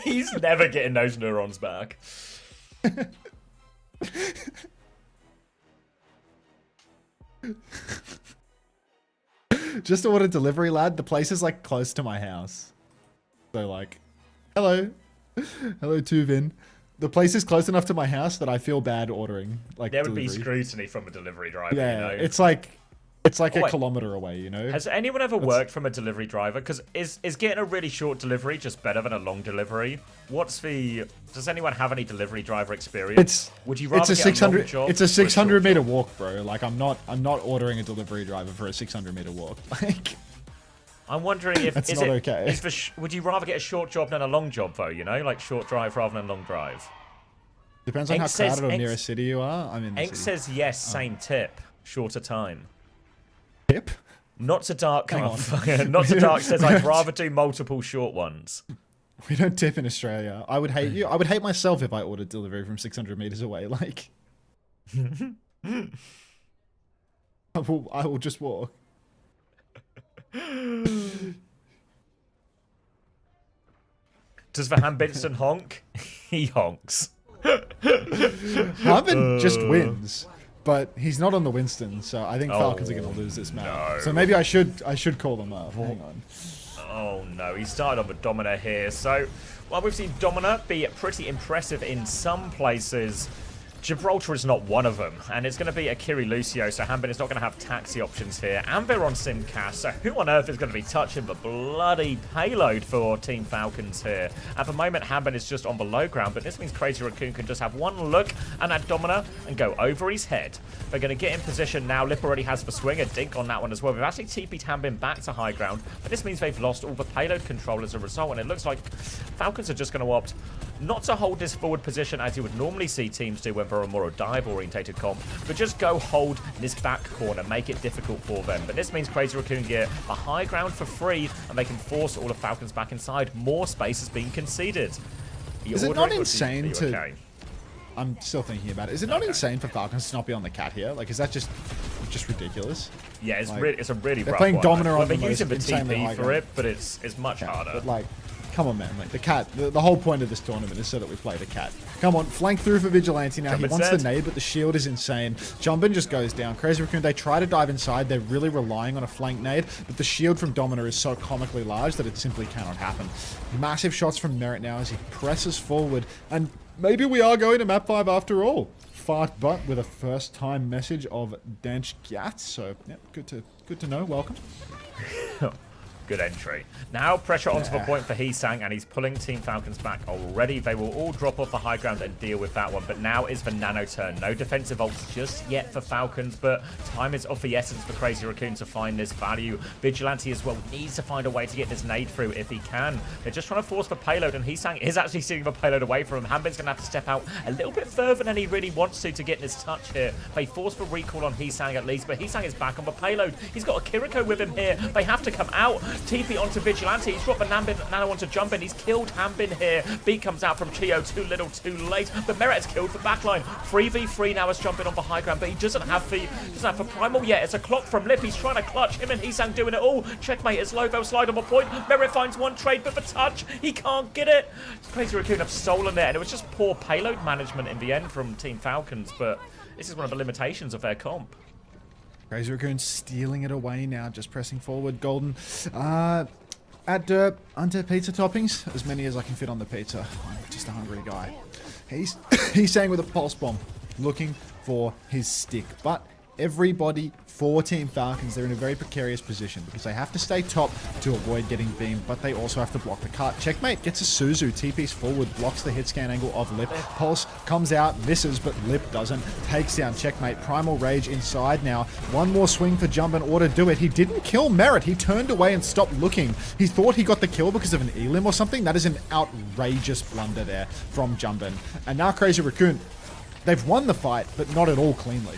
S1: He's never getting those neurons back.
S3: Just ordered delivery, lad. The place is like close to my house. So like, hello. Hello, Tuvin. The place is close enough to my house that I feel bad ordering like
S1: There would
S3: delivery.
S1: be scrutiny from a delivery driver,
S3: Yeah,
S1: you know?
S3: it's like a kilometer away, you know?
S1: Has anyone ever worked from a delivery driver? Because is getting a really short delivery just better than a long delivery? Does anyone have any delivery driver experience? Would you rather
S3: it's a
S1: get
S3: 600
S1: a long job
S3: it's a
S1: or
S3: 600
S1: short
S3: meter
S1: job?
S3: walk, bro. Like I'm not ordering a delivery driver for a 600 meter walk. Like,
S1: I'm wondering if
S3: that's not okay.
S1: Would you rather get a short job than a long job though? You know, like short drive rather than long drive.
S3: Depends on how crowded or near a city you are. I'm in the
S1: Ink
S3: city.
S1: says yes, same tip, shorter time.
S3: Tip?
S1: Not to dark.
S3: Hang on.
S1: Not to dark says I'd rather do multiple short ones.
S3: We don't tip in Australia. I would hate you. I would hate myself if I ordered delivery from 600 meters away. Like, I will just walk.
S1: Does the Hambinston honk? He honks.
S3: Harbin just wins, but he's not on the Winston, so I think Falcons are going to lose this match.
S1: no.
S3: So maybe I should call them up. Hang on.
S1: Oh no, he started on with Domina here. So, while we've seen Domina be pretty impressive in some places, Gibraltar is not one of them, and it's going to be Akiri Lucio, so Hambin is not going to have taxi options here, and they're on Simcast, so who on earth is going to be touching the bloody payload for Team Falcons here? At the moment, Hambin is just on the low ground, but this means Crazy Raccoon can just have one look at that Domina and go over his head. They're going to get in position now. Lip already has the swing, a dink on that one as well. They've actually TP'd Hambin back to high ground, but this means they've lost all the payload control as a result, and it looks like Falcons are just going to opt not to hold this forward position as you would normally see teams do when they're a more dive-orientated comp, but just go hold this back corner, make it difficult for them. But this means Crazy Raccoon get a high ground for free, and they can force all of Falcons back inside. More space is being conceded.
S3: Is it not insane to...
S1: Okay.
S3: I'm still thinking about it. Is it not insane for Falcons to not be on the cat here? Like, is that just just ridiculous.
S1: Yeah, it's
S3: Like,
S1: really, it's a really
S3: they're
S1: rough
S3: playing
S1: one.
S3: Domino
S1: Well,
S3: on
S1: they're
S3: the
S1: using the
S3: most insanely high
S1: TP for
S3: ground.
S1: it, but it's much harder.
S3: But like, come on, man. Like the whole point of this tournament is so that we play the cat. Come on, flank through for Vigilante now. He wants the nade, but the shield is insane. Jumpin just goes down. Crazy Raccoon, they try to dive inside. They're really relying on a flank nade, but the shield from Domino is so comically large that it simply cannot happen. Massive shots from Merit now as he presses forward, and maybe we are going to map 5 after all. Fart butt with a first-time message of Dench Gat. So, yeah, good to know. Welcome.
S1: Good entry. Now pressure onto the point for Heesang, and he's pulling Team Falcons back already. They will all drop off the high ground and deal with that one, but now is the Nano turn. No defensive ults just yet for Falcons, but time is of the essence for Crazy Raccoon to find this value. Vigilante as well needs to find a way to get this nade through if he can. They're just trying to force the payload, and Heesang is actually seeing the payload away from him. Hanbin's going to have to step out a little bit further than he really wants to get this touch here. They force the recall on Heesang at least, but Heesang is back on the payload. He's got a Kiriko with him here. They have to come out. TP onto Vigilante. He's dropped the Nano onto Jumpin. He's killed Hanbin here. Beat comes out from Chio. Too little, too late. But Merit has killed the backline. 3v3 now as Jumpin on the high ground, but he doesn't have the primal yet. It's a clock from Lip. He's trying to clutch. Him and Heesang doing it all. Checkmate as low. They'll slide on the point. Merit finds one trade, but the touch, he can't get it. Crazy Raccoon have stolen it, and it was just poor payload management in the end from Team Falcons, but this is one of the limitations of their comp.
S3: Crazy Raccoon stealing it away now, just pressing forward. Golden at Derp, under pizza toppings, as many as I can fit on the pizza. I'm just a hungry guy. He's saying with a pulse bomb, looking for his stick. But everybody for Team Falcons, they're in a very precarious position because they have to stay top to avoid getting beamed, but they also have to block the cut. Checkmate gets a Suzu, TP's forward, blocks the hit scan angle of Lip. Pulse comes out, misses, but Lip doesn't. Takes down Checkmate. Primal Rage inside now. One more swing for Jump in order to do it. He didn't kill Merit. He turned away and stopped looking. He thought he got the kill because of an elim or something. That is an outrageous blunder there from Jumpin. And now Crazy Raccoon, they've won the fight, but not at all cleanly.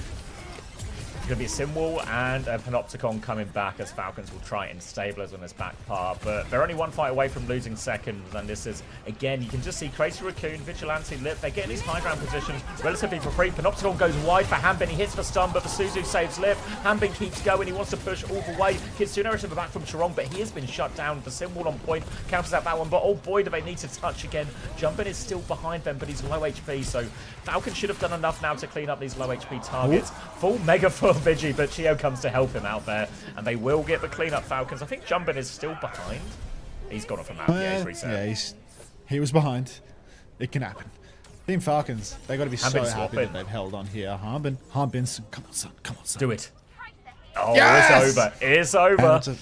S1: Going to be a Simwall and a Panopticon coming back as Falcons will try and stabilize on this back part, but they're only one fight away from losing seconds, and this is, again, you can just see Crazy Raccoon, Vigilante, Lip, they're getting these high ground positions relatively for free. Panopticon goes wide for Hanbin, he hits for stun, but the Suzu saves Lip. Hanbin keeps going, he wants to push all the way. Kitsune is in the back from Chirong, but he has been shut down. The Simwall on point counters out that one, but oh boy, do they need to touch again. Jumpin is still behind them, but he's low HP, so Falcon should have done enough now to clean up these low HP targets. Full mega for Vigi, but Chio comes to help him out there, and they will get the cleanup. Falcons. I think Jumpin is still behind. He's gone off a map. Yeah, he's reset.
S3: Yeah, he was behind. It can happen. Team Falcons, they got to be so happy that they've held on here. Hanbin, come on, son.
S1: Do it. Oh,
S3: yes!
S1: It's over. It's over.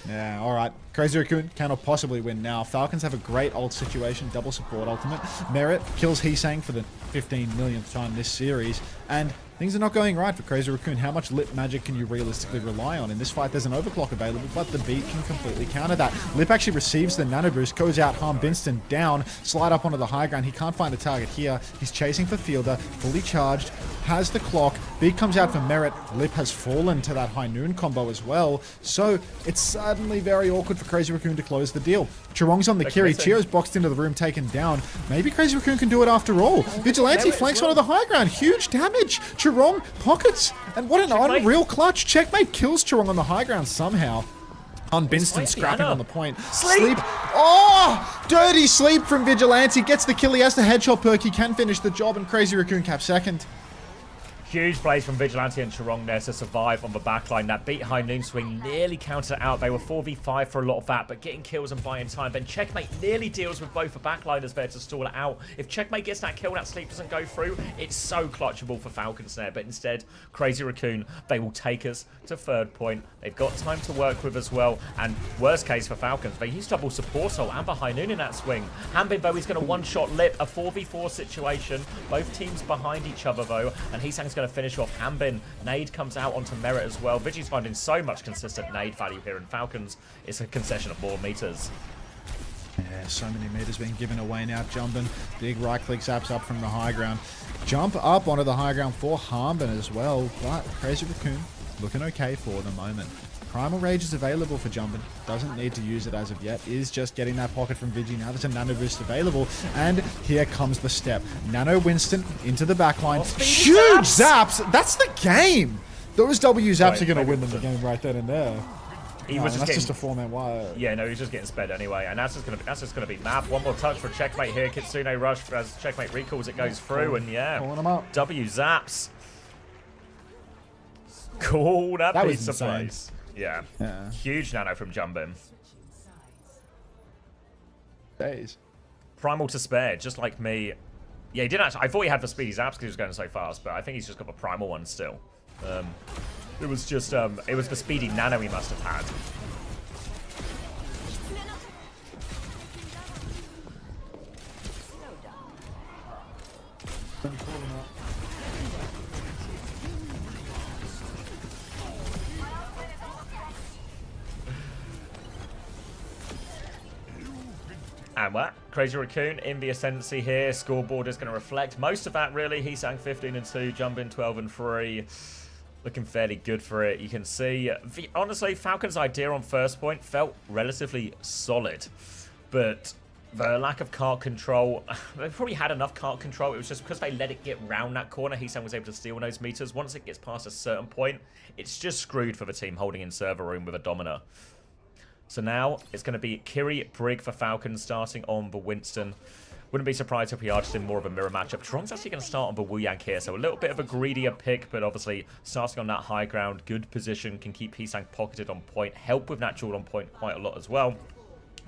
S3: Yeah, all right. Crazy Raccoon cannot possibly win now. Falcons have a great ult situation, double support ultimate. Merit kills Heesang for the 15 millionth time this series, and things are not going right for Crazy Raccoon. How much Lip magic can you realistically rely on? In this fight, there's an overclock available, but the beat can completely counter that. Lip actually receives the nano boost, goes out, Harm Binston down, slide up onto the high ground. He can't find a target here. He's chasing for Fielder, fully charged, has the clock. Beat comes out for Merit. Lip has fallen to that high noon combo as well, so it's suddenly very awkward for Crazy Raccoon to close the deal. Chirong's on the Kiri. Chio's boxed into the room, taken down. Maybe Crazy Raccoon can do it after all. Vigilante flanks onto the high ground. Huge damage. Chirong pockets. And what an unreal clutch. Checkmate kills Chirong on the high ground somehow. On Binston scrapping on the point. Sleep. Oh! Dirty sleep from Vigilante. Gets the kill. He has the headshot perk. He can finish the job, and Crazy Raccoon caps second.
S1: Huge plays from Vigilante and Chirong there to survive on the backline. That beat high noon swing nearly countered out. They were 4v5 for a lot of that, but getting kills and buying time. Then Checkmate nearly deals with both the backliners there to stall it out. If Checkmate gets that kill, that sleep doesn't go through, it's so clutchable for Falcons there. But instead, Crazy Raccoon, they will take us to third point. They've got time to work with as well. And worst case for Falcons, they use double support ult and the high noon in that swing. Hanbin, though, he's going to one-shot Lip, a 4v4 situation. Both teams behind each other, though, and Heesang's going to finish off Hanbin. Nade comes out onto Merit as well. Vigi's finding so much consistent nade value here, and Falcons, it's a concession of more meters.
S3: Yeah, so many meters being given away now. Jumpin, big right-click zaps up from the high ground. Jump up onto the high ground for Hanbin as well, but Crazy Raccoon looking okay for the moment. Primal Rage is available for Jumpin. Doesn't need to use it as of yet. Is just getting that pocket from Vigi. Now there's a Nano Boost available. And here comes the step. Nano Winston into the backline. Huge zaps! That's the game! Those W zaps
S1: Wait,
S3: are going to
S1: maybe
S3: win them the
S1: it's a-
S3: game right then and there.
S1: He
S3: No,
S1: was
S3: that's
S1: just
S3: just a four-man wire.
S1: Yeah, no, he's just getting sped anyway, and that's just gonna be map. One more touch for checkmate here. Kitsune rush as checkmate recalls it goes through, and yeah,
S3: Pulling him up.
S1: W zaps. Cool, that
S3: was
S1: pizza
S3: insane.
S1: place. Yeah.
S3: Yeah.
S1: Huge nano from Jumbin.
S3: Days.
S1: Primal to spare, just like me. Yeah, he didn't actually. I thought he had the speedy zaps because he was going so fast, but I think he's just got the primal one still. It was just it was the speedy nano he must have had. And what? Crazy Raccoon in the ascendancy here. Scoreboard is going to reflect most of that, really. He sang 15 and 2, Jumbin 12 and 3. Looking fairly good for it. You can see, honestly, Falcon's idea on first point felt relatively solid. But the lack of cart control, they probably had enough cart control. It was just because they let it get round that corner, Heesang was able to steal those meters. Once it gets past a certain point, it's just screwed for the team holding in server room with a Domina. So now it's going to be Kiri Brig for Falcon starting on the Winston. Wouldn't be surprised if we are just in more of a mirror matchup. Tron's actually going to start on the Wu Yang here, so a little bit of a greedier pick, but obviously starting on that high ground, good position, can keep Heesang pocketed on point, help with natural on point quite a lot as well.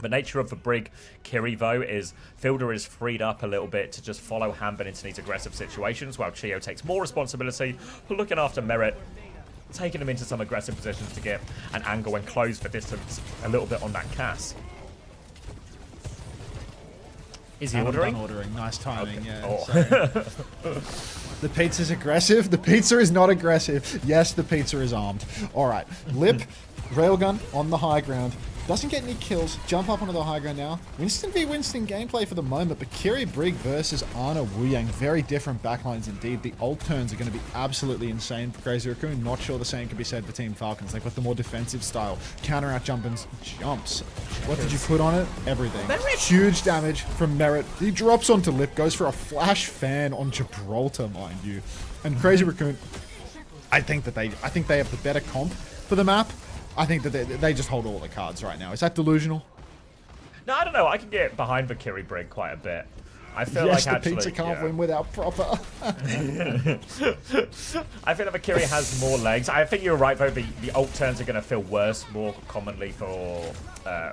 S1: The nature of the Brig Kiri, though, is Fielder is freed up a little bit to just follow Hanbin into these aggressive situations, while Chio takes more responsibility for looking after Merit, taking him into some aggressive positions to get an angle and close the distance a little bit on that Cass. Is he ordering?
S3: Ordering. Nice timing,
S1: Okay.
S3: yeah.
S1: Oh.
S3: The pizza's aggressive. The pizza is not aggressive. Yes, the pizza is armed. All right. Lip, railgun on the high ground. Doesn't get any kills. Jump up onto the high ground now. Winston v Winston gameplay for the moment, but Kiri Brig versus Ana Wu Yang. Very different backlines indeed. The ult turns are going to be absolutely insane for Crazy Raccoon. Not sure the same can be said for Team Falcons. They've got the more defensive style. Counter out Jumpin's jumps. What did you put on it? Everything. Huge damage from Merit. He drops onto Lip, goes for a flash fan on Gibraltar, mind you. And Crazy Raccoon, I think they have the better comp for the map. I think that they just hold all the cards right now. Is that delusional?
S1: No, I don't know. I can get behind the Kiri Brig quite a bit. I feel
S3: Yes,
S1: like
S3: the
S1: actually,
S3: pizza can't win without proper.
S1: I feel like the Kiri has more legs. I think you're right, though. The ult turns are going to feel worse more commonly for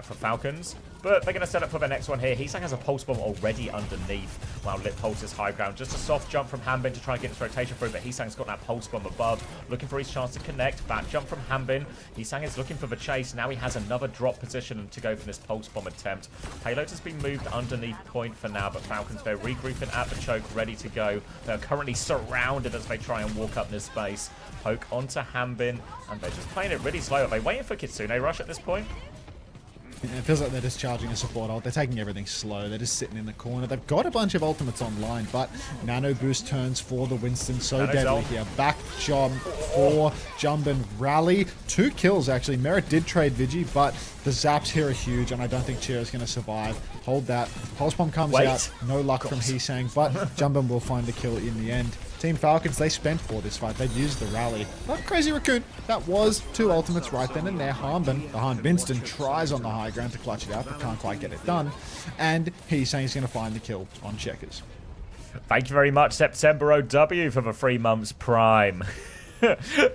S1: Falcons. But they're going to set up for the next one here. Heesang has a pulse bomb already underneath while Lip holds his high ground. Just a soft jump from Hanbin to try and get his rotation through, but Heesang's got that pulse bomb above, looking for his chance to connect. Back jump from Hanbin. Heesang is looking for the chase. Now he has another drop position to go for this pulse bomb attempt. Payload has been moved underneath point for now, but Falcons, they're regrouping at the choke, ready to go. They're currently surrounded as they try and walk up this space. Poke onto Hanbin, and they're just playing it really slow. Are they waiting for Kitsune rush at this point?
S3: Yeah, it feels like they're just charging a support ult. They're taking everything slow. They're just sitting in the corner. They've got a bunch of ultimates online, but nano boost turns for the Winston. So
S1: Nano's
S3: deadly
S1: ult.
S3: here. Back jump for Jumbin. Rally. 2 kills, actually. Merit did trade Vigi, but the zaps here are huge, and I don't think Chio's going to survive. Hold that. Pulse bomb comes out. No luck from Heesang, but Jumbin will find the kill in the end. Team Falcons, they spent for this fight. They used the rally. But Crazy Raccoon, that was 2 ultimates right then and there. Hanbin, the Winston tries on the high ground to clutch it out, but can't quite get it done. And Heesang is going to find the kill on Checkers.
S1: Thank you very much, September OW, for the 3 months Prime.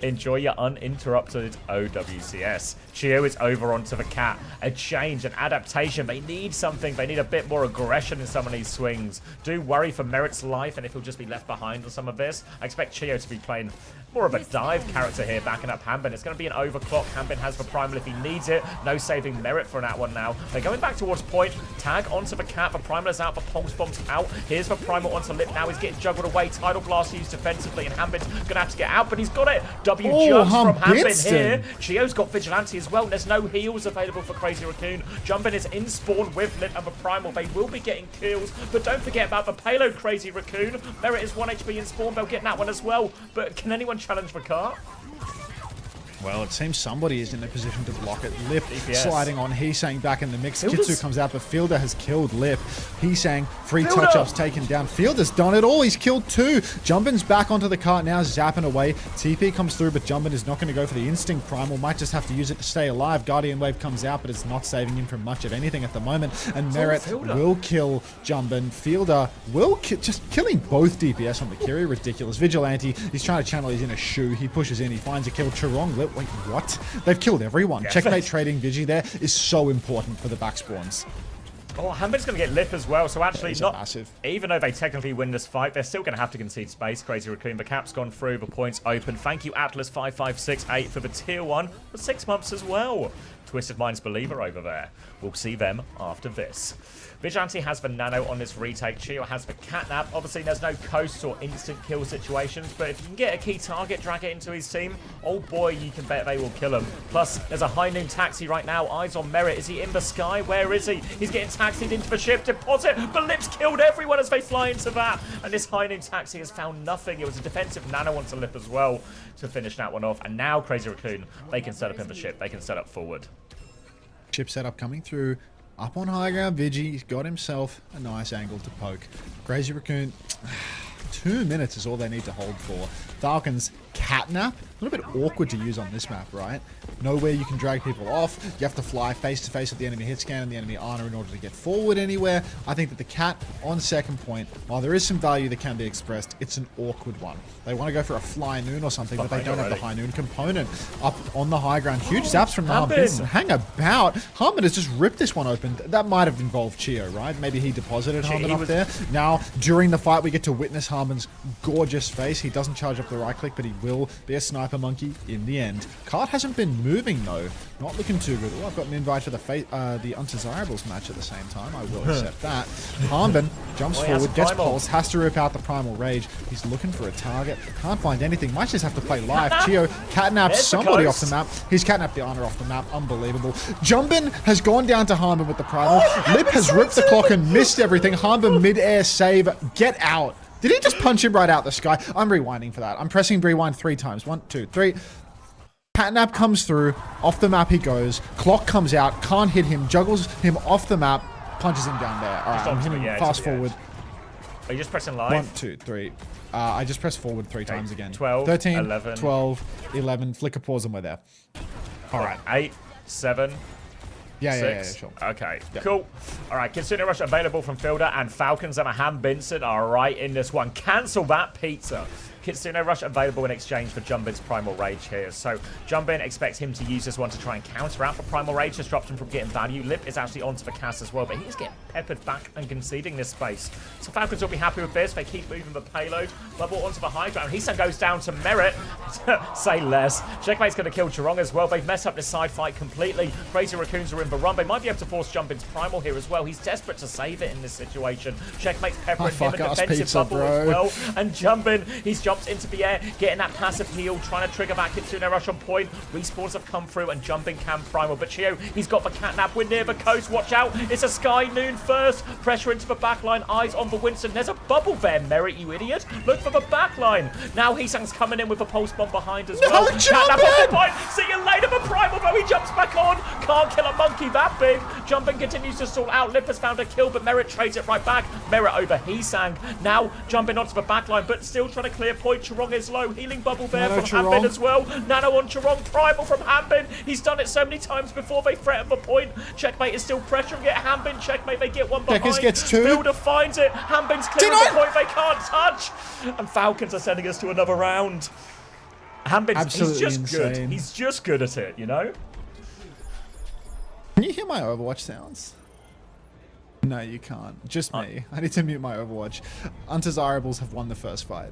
S1: Enjoy your uninterrupted OWCS. Chio is over onto the cat. A change, an adaptation. They need something. They need a bit more aggression in some of these swings. Do worry for Merit's life and if he'll just be left behind on some of this. I expect Chio to be playing more of a dive character here, backing up Hanbin. It's going to be an overclock. Hanbin has the primal if he needs it. No saving Merit for that one now. They're going back towards point. Tag onto the cat. The primal is out. The pulse bomb's out. Here's the primal onto Lip. Now he's getting juggled away. Tidal blast used defensively, and Hanbin's going to have to get out, but he's got it. W jumps from Hanbin here. Chio's got Vigilante as well. There's no heals available for Crazy Raccoon. Jumbin is in spawn with Lip and the primal. They will be getting kills, but don't forget about the payload, Crazy Raccoon. Merit is 1 HP in spawn. They'll get that one as well, but can anyone challenge the cart?
S3: Well, it seems somebody is in a position to block it. Lip
S1: DPS.
S3: sliding on Heesang back in the mix.
S1: Fielder's-
S3: Kitsu comes out, but Fielder has killed Lip. Heesang, free
S1: Fielder!
S3: touch-ups taken down. Fielder's done it all. He's killed 2. Jumbin's back onto the cart now, zapping away. TP comes through, but Jumbin is not going to go for the Instinct Primal. Might just have to use it to stay alive. Guardian Wave comes out, but it's not saving him from much of anything at the moment. And Merit
S1: Fielder.
S3: will kill Jumbin. Fielder will just killing both DPS on the Kiri. Ridiculous. Vigilante, he's trying to channel his inner shoe. He pushes in, he finds a kill. Chirong, Lip, wait, what? They've killed everyone.
S1: Yeah.
S3: Checkmate trading Vigi there is so important for the back spawns.
S1: Oh, Hanbin's going to get Lip as well, so actually
S3: These
S1: not
S3: are massive.
S1: Even though they technically win this fight, they're still going to have to concede space. Crazy Raccoon, the cap's gone through, the points open. Thank you, Atlas5568, for the tier 1 for 6 months as well. Twisted Minds Believer over there. We'll see them after this. Vigilante has the nano on this retake. Chio has the catnap. Obviously, there's no coast or instant kill situations, but if you can get a key target, drag it into his team, oh boy, you can bet they will kill him. Plus, there's a high noon taxi right now. Eyes on Merit. Is he in the sky? Where is he? He's getting taxied into the ship deposit, but Lip's killed everyone as they fly into that. And this high noon taxi has found nothing. It was a defensive nano onto Lip as well to finish that one off. And now Crazy Raccoon, they can set up in the ship. They can set up forward.
S3: Chip setup coming through. Up on high ground, Vigi's got himself a nice angle to poke. Crazy Raccoon, 2 minutes is all they need to hold for. Falcons, catnap. A little bit awkward to use on this map, right? Nowhere you can drag people off. You have to fly face to face with the enemy hit scan and the enemy armor in order to get forward anywhere. I think that the cat on second point, while there is some value that can be expressed, it's an awkward one. They want to go for a fly noon or something, but they don't have the high noon component. Up on the high ground, huge zaps from Harmon. Hang about. Harmon has just ripped this one open. That might have involved Chio, right? Maybe he deposited Harmon up there. Now, during the fight, we get to witness Harmon's gorgeous face. He doesn't charge up the right click, but he will be a sniper monkey in the end. Cart hasn't been moving though. Not looking too good. Oh, I've got an invite for the Undesirables match at the same time. I will accept that. Harmon jumps forward, gets pulse, has to rip out the Primal Rage. He's looking for a target. Can't find anything. Might just have to play live. Chio catnaps somebody off the map. He's catnapped the honor off the map. Unbelievable. Jumbin has gone down to Harmon with the Primal. Lip has ripped the clock and missed everything. Harmon mid-air save. Get out. Did he just punch him right out the sky? I'm rewinding for that. I'm pressing rewind 3 times. 1, 2, 3. Catnap comes through. Off the map he goes. Clock comes out. Can't hit him. Juggles him off the map. Punches him down there. All right, I'm hitting fast forward.
S1: Are you just pressing live?
S3: 1, 2, 3. I just pressed forward 3 times again.
S1: 12,
S3: 13,
S1: 11.
S3: 12, 11. Flicker pause and we're there. All right.
S1: 8, 7.
S3: Yeah, sure.
S1: Okay, cool. All right, Kitsune Rush available from Fielder, and Falcons and a Ham Vincent are right in this one. Cancel that pizza. Kitsune Rush available in exchange for Jumbin's Primal Rage here. So Jumbin expects him to use this one to try and counter out the Primal Rage, disrupt him from getting value. Lip is actually onto the cast as well, but he's getting peppered back and conceding this space. So Falcons will be happy with this. They keep moving the payload. Bubble onto the high ground. Heesan goes down to Merit. Say less. Checkmate's going to kill Chirong as well. They've messed up this side fight completely. Crazy Raccoons are in the run. They might be able to force Jumbin's Primal here as well. He's desperate to save it in this situation. Checkmate's peppering him a defensive
S3: pizza,
S1: bubble as well. And Jumbin, he's jumped into the air, getting that passive heal, trying to trigger back Kitsune Rush on point. Respawns have come through and Jumbin can Primal. But Chio, he's got the catnap. We're near the coast. Watch out. It's a Sky Noon first. Pressure into the backline. Eyes on the Winston. There's a bubble there, Merit, you idiot. Look for the backline. Now Heesang's coming in with a pulse bomb behind as well. Catnap off the point. See you later, the Primal, though. He jumps back on. Can't kill a monkey that big. Jumbin continues to stall out. Lip has found a kill, but Merit trades it right back. Merit over Heesang. Now Jumbin onto the backline, but still trying to clear point. Chirong is low. Healing bubble there from Hanbin as well. Nano on Chirong. Primal from Hanbin. He's done it so many times before they threaten the point. Checkmate is still pressuring it. Hanbin, Checkmate, they get one behind.
S3: Deckers gets 2.
S1: Fielder finds it. Hanbin's clearing the point they can't touch. And Falcons are sending us to another round. Hanbin's, he's just good. He's just good at it, you know?
S3: Can you hear my Overwatch sounds? No, you can't. Just me. I need to mute my Overwatch. Undesirables have won the first fight.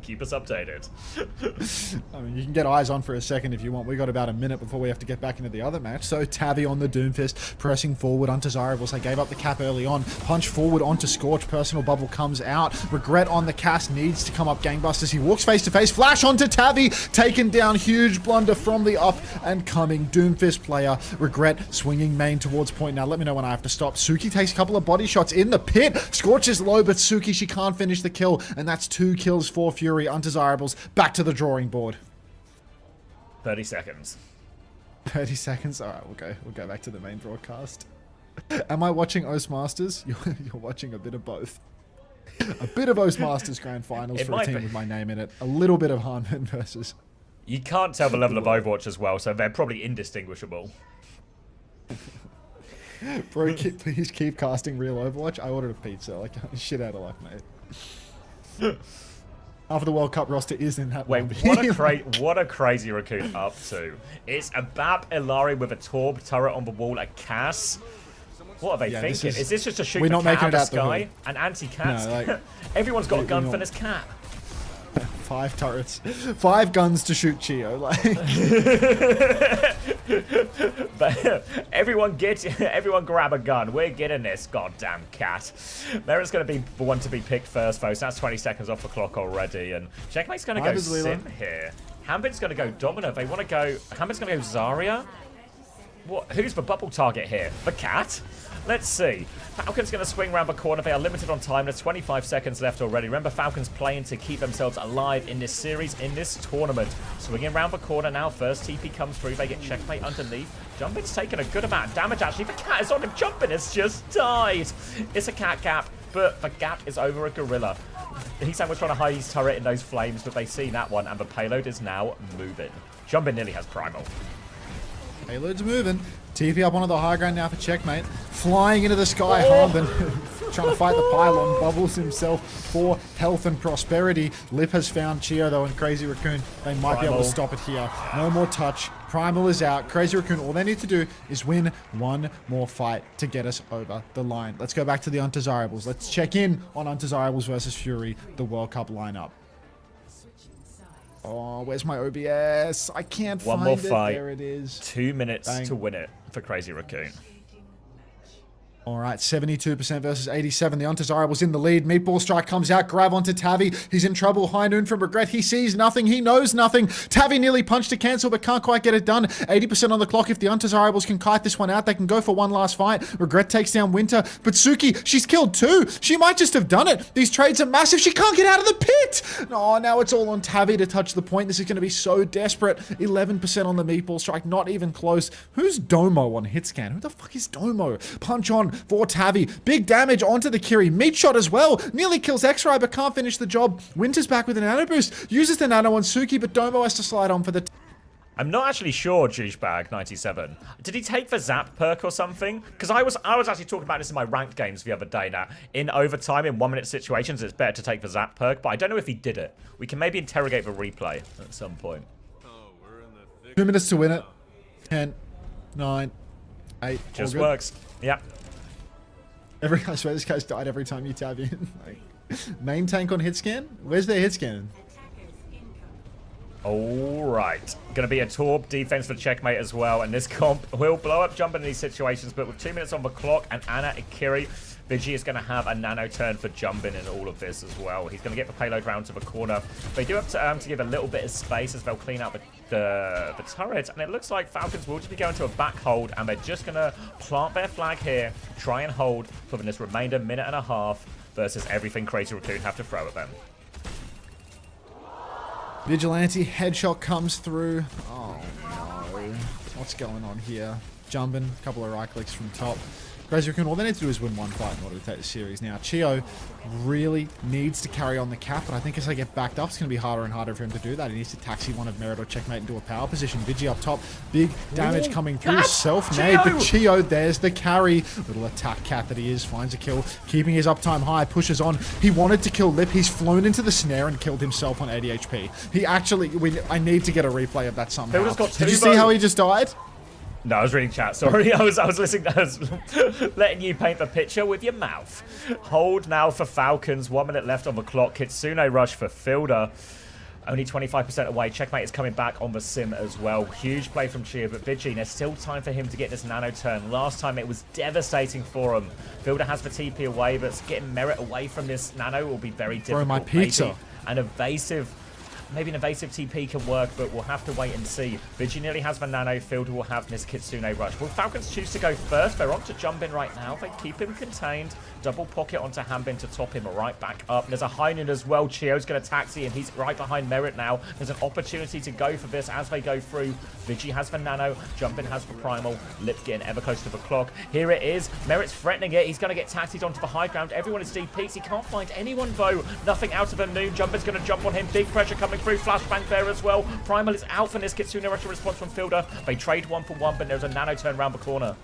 S1: Keep us updated.
S3: I mean, you can get eyes on for a second if you want. We got about a minute before we have to get back into the other match. So Tavi on the Doomfist, pressing forward. Undesirables, they gave up the cap early on. Punch forward onto Scorch. Personal bubble comes out. Regret on the cast, needs to come up gangbusters. He walks face to face. Flash onto Tavi. Taken down. Huge blunder from the up and coming Doomfist player. Regret swinging main towards towards point now. Let me know when I have to stop. Suki takes a couple of body shots in the pit. Scorch is low, but Suki, she can't finish the kill. And that's 2 kills for Fury. Undesirables back to the drawing board.
S1: 30 seconds.
S3: 30 seconds. All right, we'll go back to the main broadcast. Am I watching Oastmasters? You're watching a bit of both. A bit of Oastmasters Grand Finals for a team with my name in it. A little bit of Hanman versus...
S1: You can't tell the level of Overwatch as well, so they're probably indistinguishable.
S3: Bro, please keep casting real Overwatch. I ordered a pizza. Like, shit out of luck, mate. After the World Cup roster is in that.
S1: Wait, what a crazy Raccoon up to. It's a Bap Ilari with a Torb turret on the wall, a Cass. What are they thinking? Is this just a shoot the cat out of the sky? An anti-cat?
S3: No, like,
S1: everyone's got a gun for this cat.
S3: 5 turrets. 5 guns to shoot Chio. Like.
S1: But everyone grab a gun. We're getting this goddamn cat. Merritt's going to be the one to be picked first, though. So that's 20 seconds off the clock already. And Checkmate's going to go Sim here. Hambit's going to go Domino. They want to go... Hambit's going to go Zarya. What? Who's the bubble target here? The cat? Let's see. Falcons going to swing around the corner. They are limited on time. There's 25 seconds left already. Remember, Falcons playing to keep themselves alive in this series, in this tournament. Swinging around the corner now. First TP comes through. They get Checkmate underneath. Jumpin's taking a good amount of damage, actually. The cat is on him. Jumpin has just died. It's a cat gap, but the gap is over a gorilla. Hesan was trying to hide his turret in those flames, but they've seen that one, and the payload is now moving. Jumpin nearly has Primal.
S3: Payload's moving. TP up onto the high ground now for Checkmate. Flying into the sky, Harmon trying to fight the pylon. Bubbles himself for health and prosperity. Lip has found Chio though, and Crazy Raccoon. They might be able to stop it here. No more touch. Primal is out. Crazy Raccoon, all they need to do is win one more fight to get us over the line. Let's go back to the Undesirables. Let's check in on Undesirables versus Fury, the World Cup lineup. Oh, where's my OBS? I can't find it.
S1: One more fight.
S3: There it is.
S1: 2 minutes to win it for Crazy Raccoon.
S3: All right, 72% versus 87. The Undesirables in the lead. Meatball Strike comes out. Grab onto Tavi. He's in trouble. High Noon from Regret. He sees nothing. He knows nothing. Tavi nearly punched to cancel, but can't quite get it done. 80% on the clock. If the Undesirables can kite this one out, they can go for one last fight. Regret takes down Winter. But Suki, she's killed 2. She might just have done it. These trades are massive. She can't get out of the pit. Oh, now it's all on Tavi to touch the point. This is going to be so desperate. 11% on the Meatball Strike. Not even close. Who's Domo on hitscan? Who the fuck is Domo? Punch on for Tavi. Big damage onto the Kiri. Meat shot as well. Nearly kills X-Ray, but can't finish the job. Winter's back with a nano boost. Uses the nano on Suki, but Domo has to slide on for the...
S1: I'm not actually sure, Douchebag97. Did he take the Zap perk or something? Because I was actually talking about this in my ranked games the other day now. In overtime, in 1-minute situations, it's better to take the Zap perk, but I don't know if he did it. We can maybe interrogate the replay at some point.
S3: 2 minutes to win it. 10, 9, 8.
S1: Just works. Yep.
S3: I swear this guy's died every time you tab in. Like, main tank on hit scan? Where's their hit scan?
S1: Alright. Gonna be a Torb defense for Checkmate as well, and this comp will blow up Jumpin in these situations, but with 2 minutes on the clock and Ana Ikiri, Vigi is going to have a nano turn for Jumpin in all of this as well. He's going to get the payload round to the corner. They do have to give a little bit of space as they'll clean out the turret, and it looks like Falcons will just be going to a back hold, and they're just going to plant their flag here, try and hold for this remainder minute and a half versus everything Crazy Raccoon have to throw at them.
S3: Vigilante headshot comes through. Oh no. What's going on here? Jumpin, a couple of right clicks from top. Crazy Raccoon, all they need to do is win one fight in order to take the series. Now, Chio really needs to carry on the cap, but I think as they get backed up, it's going to be harder and harder for him to do that. He needs to taxi one of Merit or Checkmate into a power position. Vigi up top, big damage coming through. Self-made, but Chio, there's the carry. Little attack cat that he is, finds a kill, keeping his uptime high, pushes on. He wanted to kill Lip. He's flown into the snare and killed himself on 80 HP. He actually, I need to get a replay of that somehow. Did you see how he just died?
S1: No, I was reading chat. Sorry, I was listening. I was letting you paint the picture with your mouth. Hold now for Falcons. 1 minute left on the clock. Kitsune rush for Fielder. Only 25% away. Checkmate is coming back on the sim as well. Huge play from Chia, but Vigi, there's still time for him to get this nano turn. Last time it was devastating for him. Fielder has the TP away, but getting Merit away from this nano will be very difficult.
S3: Bro, my pizza.
S1: Maybe an evasive Maybe an evasive TP can work, but we'll have to wait and see. Vigi nearly has the nano. Fielder will have this Kitsune rush. Will Falcons choose to go first? They're on to jump in right now. They keep him contained. Double pocket onto Hanbin to top him right back up. There's a Heinen as well. Chio's going to taxi, and he's right behind Merit now. There's an opportunity to go for this as they go through. Vigi has the nano. Jumpin has the primal. Lip getting ever close to the clock. Here it is. Merit's threatening it. He's going to get taxied onto the high ground. Everyone is DPs. He can't find anyone, though. Nothing out of a noon. Jumpin's going to jump on him. Big pressure coming through. Flashbang there as well. Primal is out for this Kitsune rush response from Fielder. They trade 1 for 1, but there's a nano turn around the corner.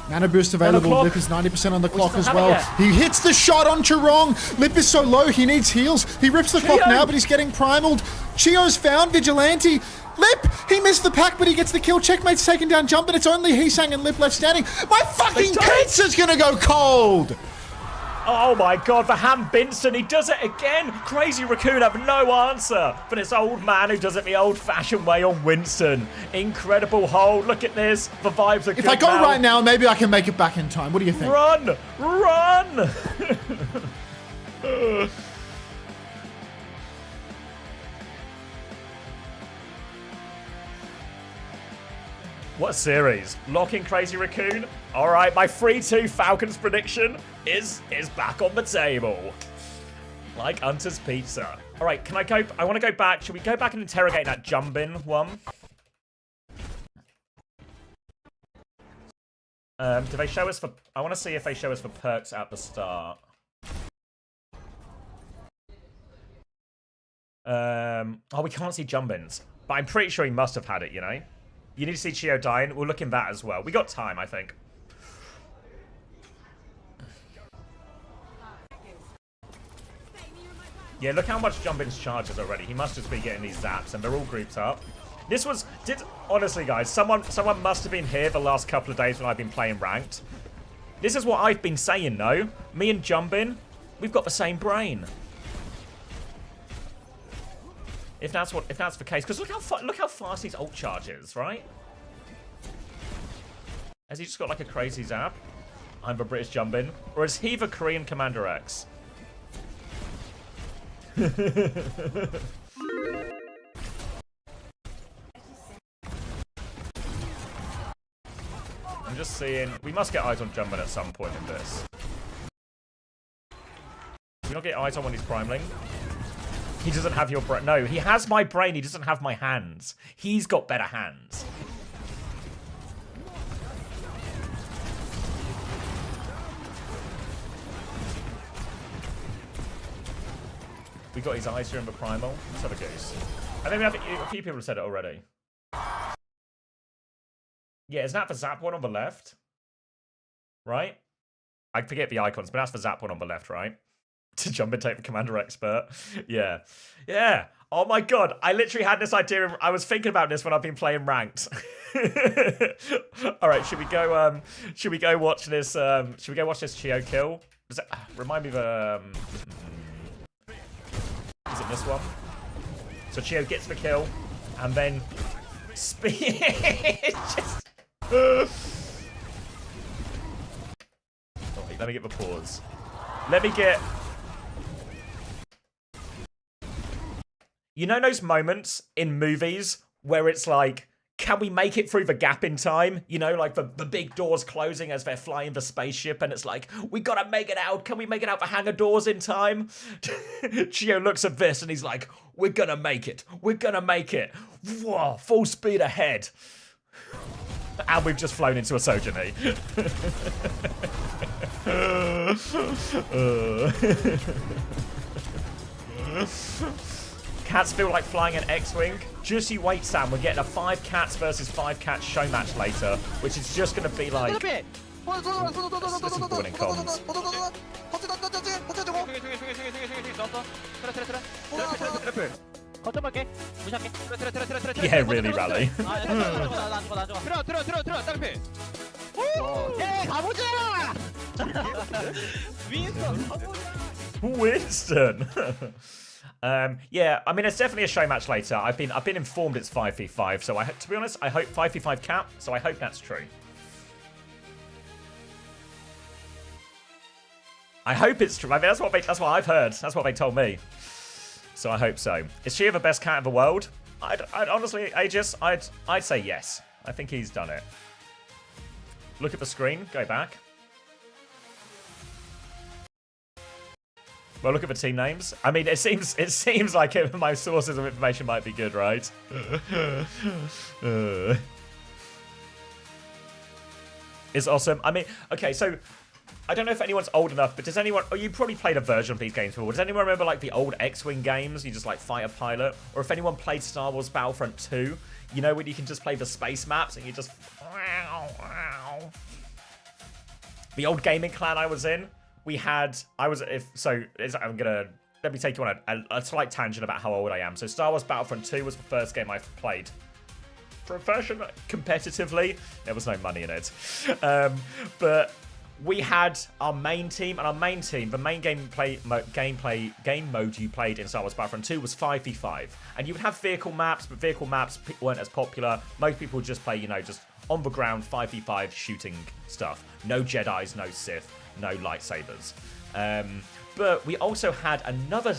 S3: Nano boost available. Lip is 90% on the clock as well. He hits the shot on Chirong. Lip is so low, he needs heals. He rips the clock now, but he's getting primaled. Chio's found Vigilante. Lip, he missed the pack, but he gets the kill. Checkmate's taken down Jump, but it's only Heesang and Lip left standing. My fucking pizza's gonna go cold!
S1: Oh my god, the Hanbinson, he does it again! Crazy Raccoon have no answer for this old man who does it the old-fashioned way on Winston. Incredible hold, look at this, the vibes are good.
S3: If I go right now, maybe I can make it back in time. What do you think?
S1: Run! Run! What a series. Locking Crazy Raccoon. All right, my 3-2 Falcons prediction is back on the table. Like Hunter's Pizza. All right, can I go? I want to go back. Should we go back and interrogate that Jumbin one? Do they show us for... I want to see if they show us for perks at the start. Oh, we can't see Jumbins. But I'm pretty sure he must have had it, you know? You need to see Chio dying. We'll look in that as well. We got time, I think. Yeah, look how much Jumbin's charges already. He must just be getting these zaps, and they're all grouped up. This was... honestly, guys, someone must have been here the last couple of days when I've been playing ranked. This is what I've been saying, though. Me and Jumbin, we've got the same brain. If that's the case, because look how fast his ult charges, right? Has he just got like a crazy zap? I'm the British Jumbin, or is he the Korean Commander X? I'm just seeing. We must get eyes on Jumbin at some point in this. Can we not get eyes on when he's primeling? He doesn't have your brain. No, he has my brain. He doesn't have my hands. He's got better hands. We got his eyes here in the primal. Let's have a goose. I think a few people have said it already. Yeah, isn't that the zap one on the left? Right? I forget the icons, but that's the zap one on the left, right? To jump and take the commander expert. Yeah. Yeah. Oh my god. I literally had this idea. I was thinking about this when I've been playing ranked. Alright, should we go watch this should we go watch this Chio kill? Does it remind me of is it this one? So Chio gets the kill and then just let me get the pause. Let me get... You know those moments in movies where it's like, can we make it through the gap in time? You know, like the big doors closing as they're flying the spaceship and it's like, we gotta make it out. Can we make it out the hangar doors in time? Chio looks at this and he's like, we're gonna make it. We're gonna make it. Whoa, full speed ahead. And we've just flown into a Sojourner. Cats feel like flying an X-Wing. Just you wait, Sam. We're getting a 5 cats versus 5 cats show match later, which is just going to be like... Listen to winning comms. Yeah, really, Rally. Winston. Yeah, I mean, it's definitely a show match later. I've been informed it's 5v5, so to be honest, I hope 5v5 cap, so I hope that's true. I hope it's true. I mean, that's what I've heard. That's what they told me. So I hope so. Is she the best cat in the world? I'd honestly, Aegis, I'd say yes. I think he's done it. Look at the screen. Go back. Well, look at the team names. I mean, it seems like my sources of information might be good, right? It's awesome. I mean, okay, so I don't know if anyone's old enough, but does anyone... Oh, you probably played a version of these games before. Does anyone remember, like, the old X-Wing games? You just, like, fight a pilot? Or if anyone played Star Wars Battlefront 2, you know, when you can just play the space maps and you just... The old gaming clan I was in, we had... I'm gonna... Let me take you on a slight tangent about how old I am. So Star Wars Battlefront 2 was the first game I played professionally, competitively. There was no money in it. But... we had our main team, and our main team, the main game mode you played in Star Wars Battlefront 2 was 5v5. And you would have vehicle maps, but vehicle maps weren't as popular. Most people would just play, you know, just on the ground 5v5 shooting stuff. No Jedis, no Sith, no lightsabers. But we also had another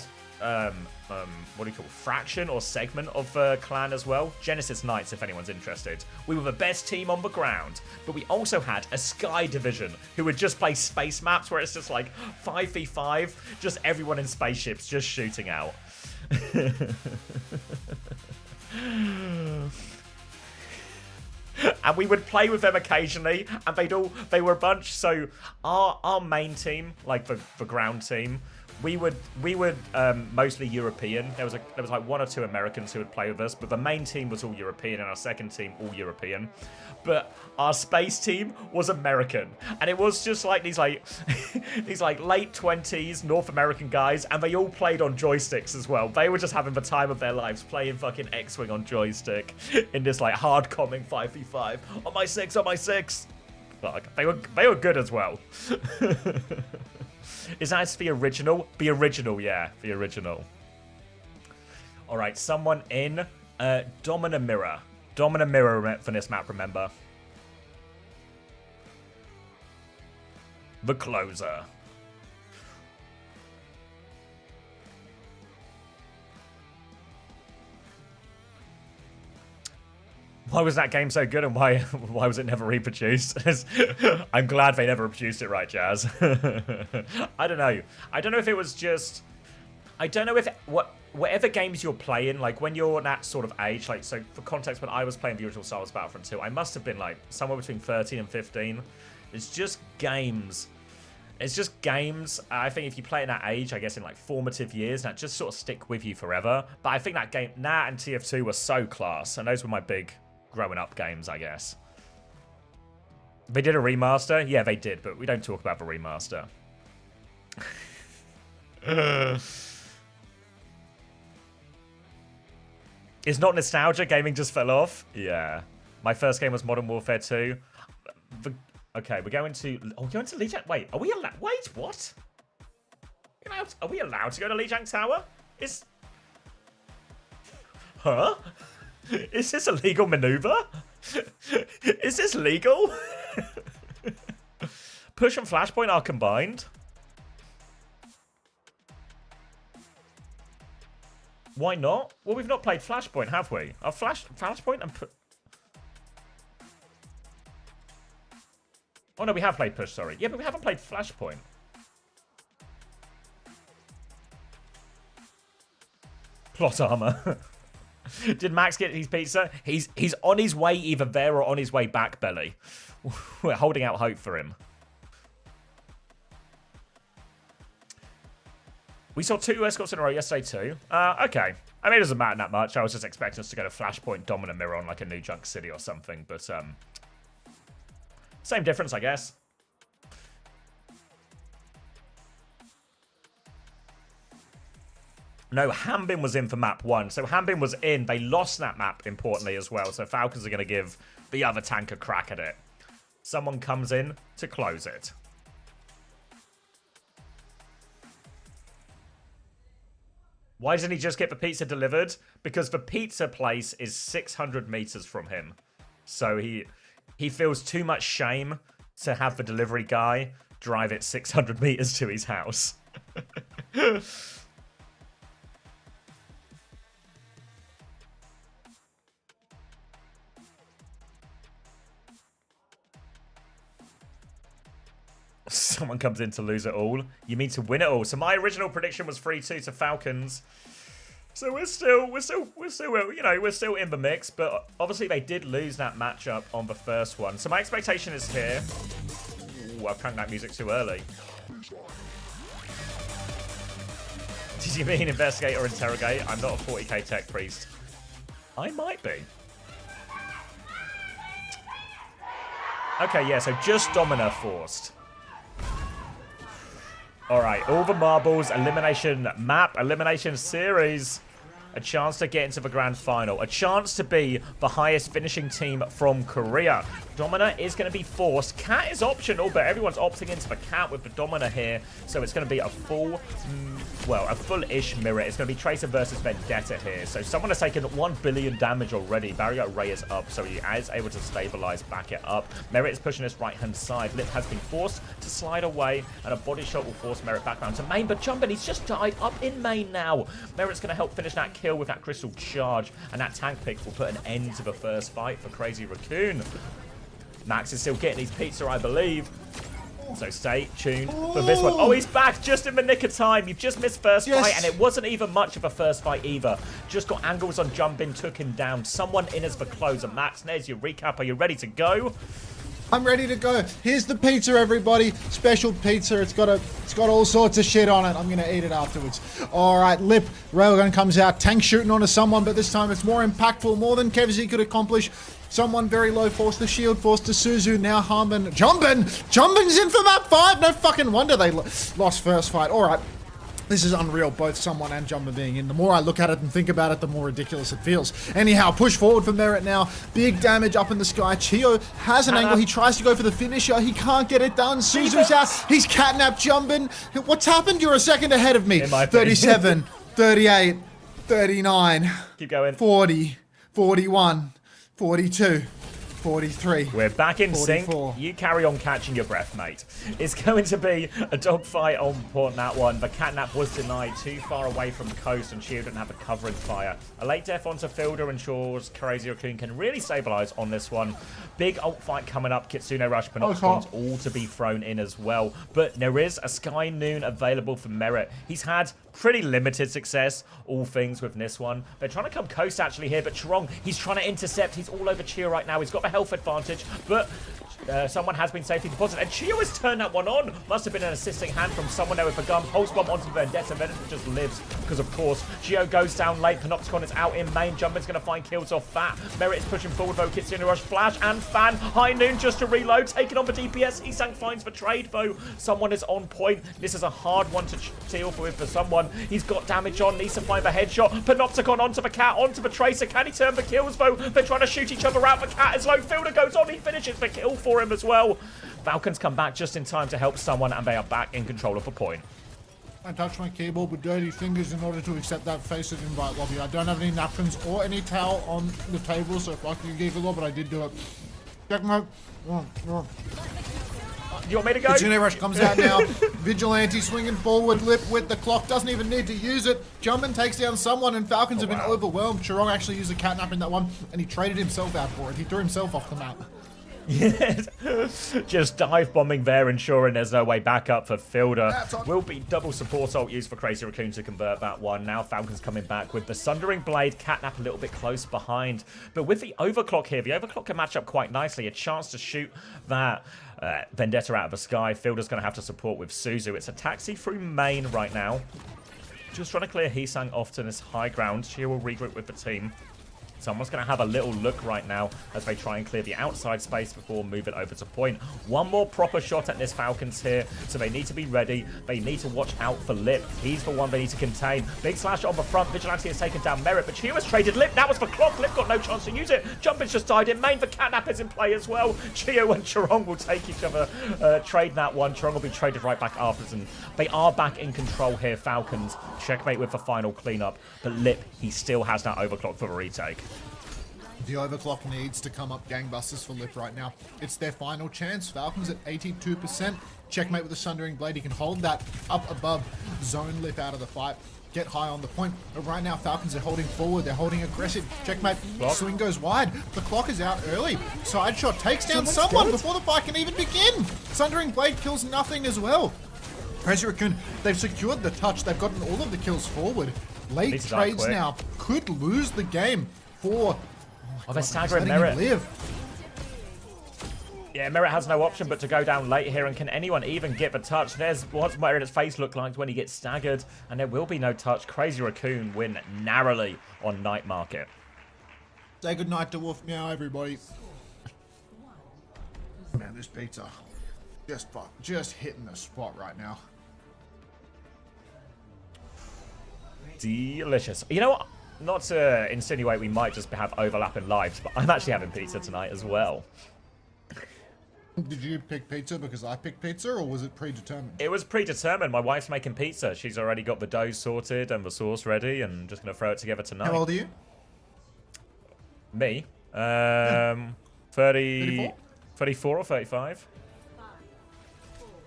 S1: what do you call it, fraction or segment of clan as well. Genesis Knights, if anyone's interested. We were the best team on the ground, but we also had a Sky Division who would just play space maps where it's just like 5v5, just everyone in spaceships just shooting out. And we would play with them occasionally, and they were a bunch. So our main team, like the ground team, we would mostly European. There was like one or two Americans who would play with us, but the main team was all European, and our second team all European. But our space team was American, and it was just like these like late 20s North American guys, and they all played on joysticks as well. They were just having the time of their lives playing fucking X-Wing on joystick in this like hard comming 5v5 on my six. Fuck, they were good as well. Is that the original? The original, yeah. The original. Alright, someone in Domina Mirror. Domina Mirror for this map, remember. The Closer. Why was that game so good, and why was it never reproduced? I'm glad they never reproduced it, right, Jazz? I don't know. I don't know if it was just... I don't know if... Whatever games you're playing, like when you're that sort of age, like, so for context, when I was playing the original Star Wars Battlefront 2, I must have been like somewhere between 13 and 15. It's just games. It's just games. I think if you play in that age, I guess in like formative years, that just sort of stick with you forever. But I think that game, Nat and TF2 were so class, and those were my big... growing up games, I guess. They did a remaster? Yeah, they did, but we don't talk about the remaster. It's not nostalgia, gaming just fell off. Yeah. My first game was Modern Warfare 2. Okay, we're going to... Oh, we're going to Lijiang... Wait, are we allowed... Wait, what? Are we allowed to go to Lijiang Tower? Huh? Is this a legal maneuver? Is this legal? Push and Flashpoint are combined. Why not? Well, we've not played Flashpoint, have we? Our Flashpoint and... Oh, no, we have played Push, sorry. Yeah, but we haven't played Flashpoint. Plot armor. Did Max get his pizza? He's on his way either there or on his way back, Belly. We're holding out hope for him. We saw 2 escorts in a row yesterday too. Okay. I mean, it doesn't matter that much. I was just expecting us to go to Flashpoint, Domina Mirror on like a New Junk City or something. But, same difference, I guess. No, Hambin was in for map 1. So Hambin was in. They lost that map, importantly, as well. So Falcons are going to give the other tank a crack at it. Someone comes in to close it. Why doesn't he just get the pizza delivered? Because the pizza place is 600 meters from him. So he feels too much shame to have the delivery guy drive it 600 meters to his house. Someone comes in to lose it all. You mean to win it all. So my original prediction was 3-2 to Falcons. So we're still, you know, we're still in the mix, but obviously they did lose that matchup on the first one. So my expectation is here. Ooh, I've cranked that music too early. Did you mean investigate or interrogate? I'm not a 40k tech priest. I might be. Okay, yeah, so just Domina forced. Alright, all the marbles, elimination map, elimination series. A chance to get into the grand final. A chance to be the highest finishing team from Korea. Domina is going to be forced. Cat is optional, but everyone's opting into the cat with the Domina here. So it's going to be a full, well, a full-ish mirror. It's going to be Tracer versus Vendetta here. So someone has taken 1 billion damage already. Barrier Ray is up, so he is able to stabilize, back it up. Merit is pushing his right-hand side. Lip has been forced to slide away, and a body shot will force Merit back down to main. But Jumpin', he's just died up in main now. Merit's going to help finish that kill with that crystal charge, and that tank pick will put an end to the first fight for Crazy Raccoon. Max is still getting his pizza, I believe. So stay tuned for this one. Oh, he's back just in the nick of time. You've just missed first fight, and it wasn't even much of a first fight either. Just got angles on Jumpin', took him down. Someone in as the closer. Max, there's your recap. Are you ready to go?
S3: I'm ready to go. Here's the pizza, everybody. Special pizza. It's got all sorts of shit on it. I'm gonna eat it afterwards. All right, Lip Railgun comes out, tank shooting onto someone, but this time it's more impactful, more than Kevzy could accomplish. Someone very low force the shield force to Suzu. Now Harmon. Jumpin's in for map 5. No fucking wonder they lost first fight. All right. This is unreal, both someone and Jumper being in. The more I look at it and think about it, the more ridiculous it feels. Anyhow, push forward for Merit now. Big damage up in the sky. Chio has an angle. He tries to go for the finisher. He can't get it done. Suzu's out. He's catnapped Jumpin'. What's happened? You're a second ahead of me. 37, 38, 39.
S1: Keep going.
S3: 40, 41, 42. 43.
S1: We're back in
S3: 44.
S1: sync. You carry on catching your breath, mate. It's going to be a dogfight on point that one. The catnap was denied too far away from coast, and Shield didn't have a covering fire. A late death onto Fielder ensures Crazy Raccoon can really stabilize on this one. Big ult fight coming up. Kitsune Rush, Panopticons all to be thrown in as well. But there is a Sky Noon available for Merit. He's had pretty limited success, all things with this one. They're trying to come coast actually here, but Chirong, he's trying to intercept. He's all over Chio right now. He's got the health advantage, but someone has been safely deposited, and Chio has turned that one on. Must have been an assisting hand from someone there with a gun. Pulse bomb onto Vendetta. Vendetta just lives because, of course, Chio goes down late. Panopticon is out in main. Jumpin's going to find kills off that. Merit is pushing forward though. Kitsune Rush, Flash, and Fan. High Noon just to reload. Taking on the DPS. Heesang finds the trade though. Someone is on point. This is a hard one to deal with for someone. He's got damage on. Needs to find the headshot. Panopticon onto the cat, onto the Tracer. Can he turn the kills though? They're trying to shoot each other out. The cat is low. Fielder goes on. He finishes the kill for him as well. Falcons come back just in time to help someone, and they are back in control of the point.
S3: I touched my keyboard with dirty fingers in order to accept that face of invite lobby. I don't have any napkins or any towel on the table, so fuck you, giggle, but I did do it. Check my...
S1: You want me to go?
S3: Kitsune Rush comes out now. Vigilante swinging forward, Lip with the clock. Doesn't even need to use it. Jumpin' takes down someone, and Falcons have been overwhelmed. Chirong actually used a catnap in that one, and he traded himself out for it. He threw himself off the map.
S1: Just dive bombing there, ensuring there's no way back up for Fielder. Will be double support ult used for Crazy Raccoon to convert that one. Now Falcons coming back with the Sundering Blade. Catnap a little bit close behind. But with the overclock here, the overclock can match up quite nicely. A chance to shoot that Vendetta out of the sky. Fielder's going to have to support with Suzu. It's a taxi through main right now. Just trying to clear Heesang off to this high ground. She will regroup with the team. Someone's going to have a little look right now as they try and clear the outside space before moving over to point. One more proper shot at this Falcons here, so they need to be ready. They need to watch out for Lip. He's the one they need to contain. Big slash on the front. Vigilante has taken down Merit, but Chio has traded Lip. That was for clock. Lip got no chance to use it. Jumpin's just died in main. The catnap is in play as well. Chio and Chirong will take each other, trade that one. Chirong will be traded right back afterwards, and they are back in control here, Falcons. Checkmate with the final cleanup, but Lip, he still has that overclock for the retake.
S3: The overclock needs to come up gangbusters for Lip right now. It's their final chance. Falcons at 82%. Checkmate with the Sundering Blade. He can hold that up above. Zone Lip out of the fight. Get high on the point. But right now, Falcons are holding forward. They're holding aggressive. Checkmate. Swing goes wide. The clock is out early. Side shot takes down someone before the fight can even begin. Sundering Blade kills nothing as well. Crazy Raccoon, they've secured the touch. They've gotten all of the kills forward. Late trades now could lose the game for...
S1: Oh, they're staggering Merit.
S3: Live.
S1: Yeah, Merit has no option but to go down late here, and can anyone even get the touch? There's what's Merit's face look like when he gets staggered, and there will be no touch. Crazy Raccoon win narrowly on Night Market.
S3: Say goodnight to Wolf Meow, everybody. Man, this pizza just hitting the spot right now.
S1: Delicious. You know what? Not to insinuate we might just have overlapping lives, but I'm actually having pizza tonight as well.
S3: Did you pick pizza because I picked pizza, or was it predetermined?
S1: It was predetermined. My wife's making pizza. She's already got the dough sorted and the sauce ready, and just going to throw it together tonight.
S3: How old are you?
S1: Me? 34 or 35.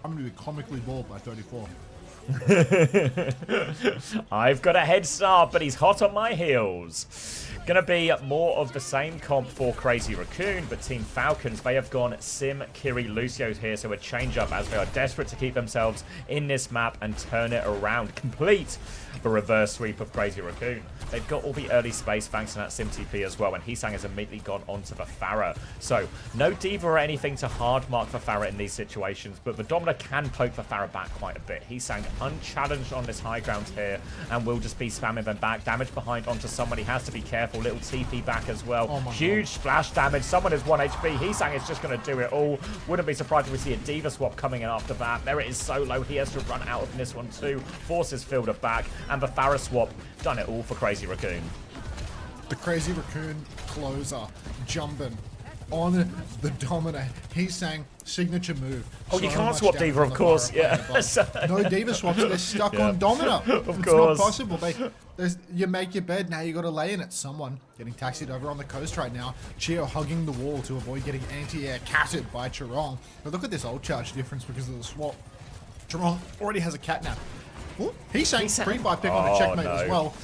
S3: I'm going to be comically bald by 34.
S1: I've got a head start, but he's hot on my heels. Gonna be more of the same comp for Crazy Raccoon, but Team Falcons, they have gone Sim, Kiri, Lucio's here, so a change up as they are desperate to keep themselves in this map and turn it around. Complete the reverse sweep of Crazy Raccoon. They've got all the early space thanks to that Sim TP as well, and Heesang has immediately gone onto the Pharah. So, no Diva or anything to hard mark for Pharah in these situations, but the Domina can poke the Pharah back quite a bit. Heesang unchallenged on this high ground here, and will just be spamming them back. Damage behind onto someone, he has to be careful. Little TP back as well.
S3: Oh
S1: Huge splash damage. Someone is 1 HP. Heesang is just going to do it all. Wouldn't be surprised if we see a Diva swap coming in after that. Merit is so low, he has to run out of this one too. Forces Fielder back, and the Pharah swap done it all for Crazy Raccoon.
S3: The Crazy Raccoon closer, jumping on the Domina. Heesang signature move.
S1: Oh, you can't swap Diva, of course. Yeah.
S3: No Diva swaps. They're stuck on Domina.
S1: Of
S3: it's
S1: course.
S3: not possible. You make your bed, now you got to lay in it. Someone getting taxied over on the coast right now. Chio hugging the wall to avoid getting anti-air catted by Charong. But look at this ult charge difference because of the swap. Charong already has a catnap. Heesang pre-buy pick on the checkmate as well.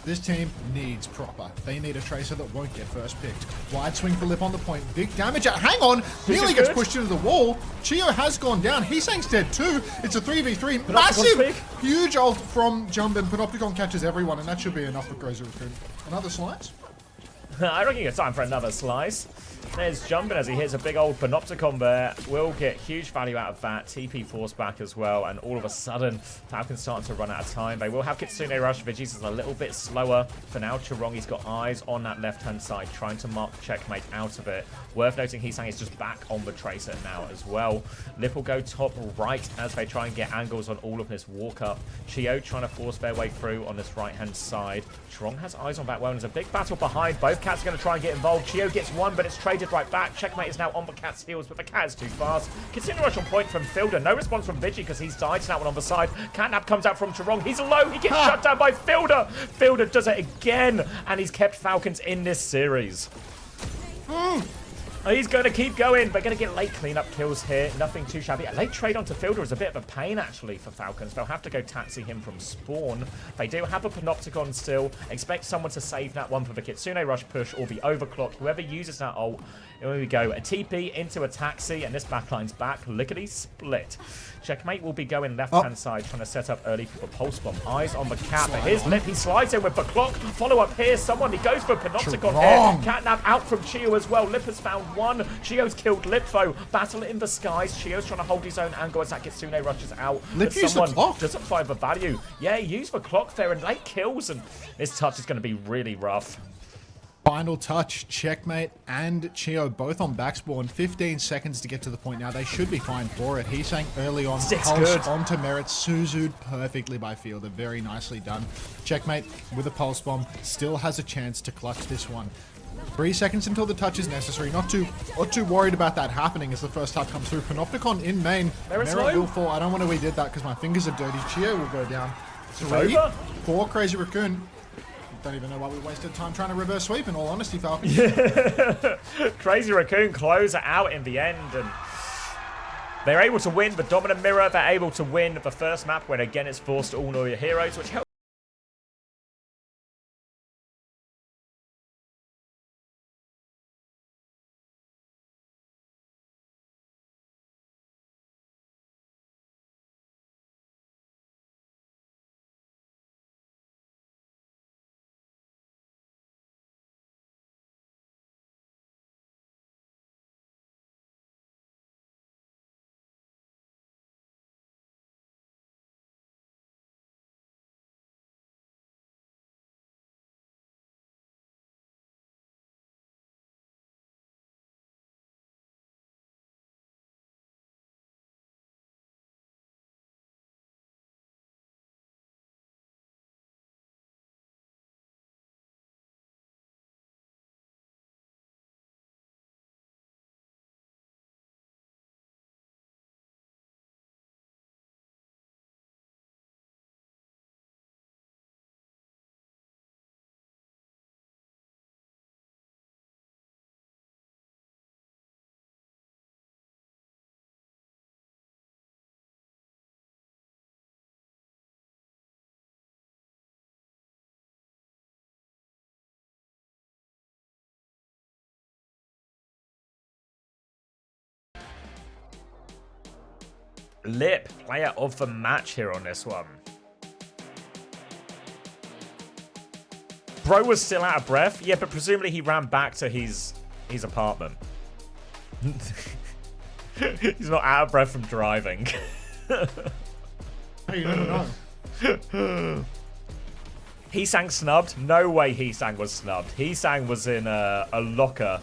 S3: This team needs proper. They need a Tracer that won't get first picked. Wide swing for Lip on the point. Big damage out. Hang on. Nearly gets pushed into the wall. Chio has gone down. Heesang's dead too. It's a 3v3. Massive. Huge ult from Jumbin. Panopticon catches everyone, and that should be enough for Crazy Raccoon. Another slice?
S1: I reckon it's time for another slice. There's Jumbin as he hits a big old Panopticon there. Will get huge value out of that. TP force back as well. And all of a sudden, Falcon's starting to run out of time. They will have Kitsune Rush. Vigis is a little bit slower. For now, Charongi's got eyes on that left-hand side, trying to mark checkmate out of it. Worth noting, Heesang is just back on the Tracer now as well. Lip will go top right as they try and get angles on all of this walk-up. Chio trying to force their way through on this right-hand side. Charong has eyes on that well, and there's a big battle behind. Both cats are going to try and get involved. Chio gets one, but it's traded right back. Checkmate is now on the cat's heels, but the cat is too fast. Kitsune Rush on point from Fielder. No response from Vigi because he's died to that one on the side. Catnap comes out from Charong. He's low. He gets shut down by Fielder. Fielder does it again, and he's kept Falcons in this series. He's going to keep going. They're going to get late cleanup kills here. Nothing too shabby. A late trade onto Fielder is a bit of a pain, actually, for Falcons. They'll have to go taxi him from spawn. They do have a Panopticon still. Expect someone to save that one for the Kitsune Rush push or the overclock. Whoever uses that ult, here we go. A TP into a taxi, and this backline's back. Lickety split. Checkmate will be going left-hand side, trying to set up early for the pulse bomb. Eyes on the cat, but here's Lip. He slides in with the clock. Follow up here. Someone, he goes for Panopticon here. Catnap out from Chio as well. Lip has found one. Chio's killed Lip, though. Battle in the skies. Chio's trying to hold his own angle as that Kitsune rushes out.
S3: Lip
S1: used the clock. Doesn't find the value. Yeah, he used the clock there and late kills, and this touch is going to be really rough.
S3: Final touch, Checkmate and Chio both on backspawn. 15 seconds to get to the point now. They should be fine for it. Heesang early on. Pulse onto Merit. Suzu'd perfectly by Fielder. Very nicely done. Checkmate with a pulse bomb still has a chance to clutch this one. 3 seconds until the touch is necessary. Not too worried about that happening as the first touch comes through. Panopticon in main. Merit will fall. I don't want to redid that because my fingers are dirty. Chio will go down. 3 for Crazy Raccoon. Don't even know why we wasted time trying to reverse sweep, in all honesty, Falcons.
S1: Crazy Raccoon close it out in the end, and they're able to win the Dominant Mirror. They're able to win the first map when again it's forced to all know your heroes, which helps. Lip, player of the match here on this one. Bro was still out of breath. Yeah, but presumably he ran back to his apartment. He's not out of breath from driving.
S3: Hey, you never know.
S1: Heesang snubbed? No way Heesang was snubbed. Heesang was in a locker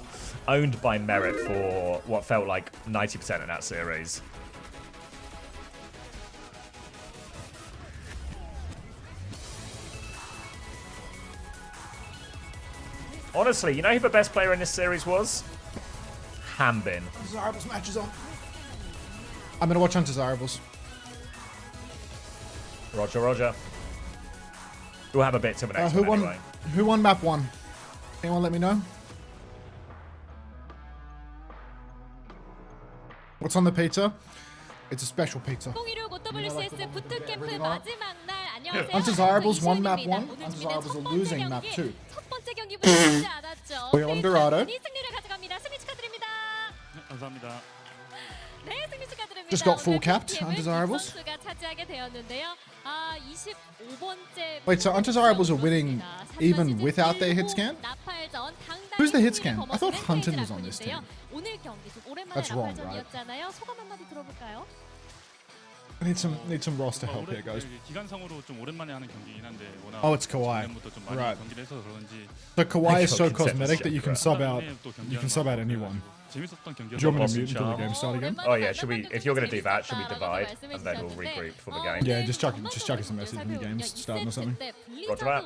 S1: owned by Merit for what felt like 90% in that series. Honestly, you know who the best player in this series was? Hambin.
S3: Undesirables matches on. I'm going to watch Undesirables.
S1: Roger, Roger. We'll have a bit to the next one anyway.
S3: Who won map 1? Anyone let me know? What's on the pizza? It's a special pizza. Undesirables won map 1. Undesirables are losing map 2. We are on Dorado. Just got full capped, Undesirables. Wait, so Undesirables are winning even without their hit scan? Who's the hit scan? I thought Hunton was on this team. That's wrong, right? I need some roster help here, guys. Oh, it's Kawhi. Right. So Kawhi is so cosmetic that you can sub out anyone. Do you want me to mute until the game start again?
S1: Oh yeah, should we? If you're gonna do that, should we divide and then we'll regroup for the game?
S3: Yeah, just chuck us a message when the game's starting or something.
S1: Roger that.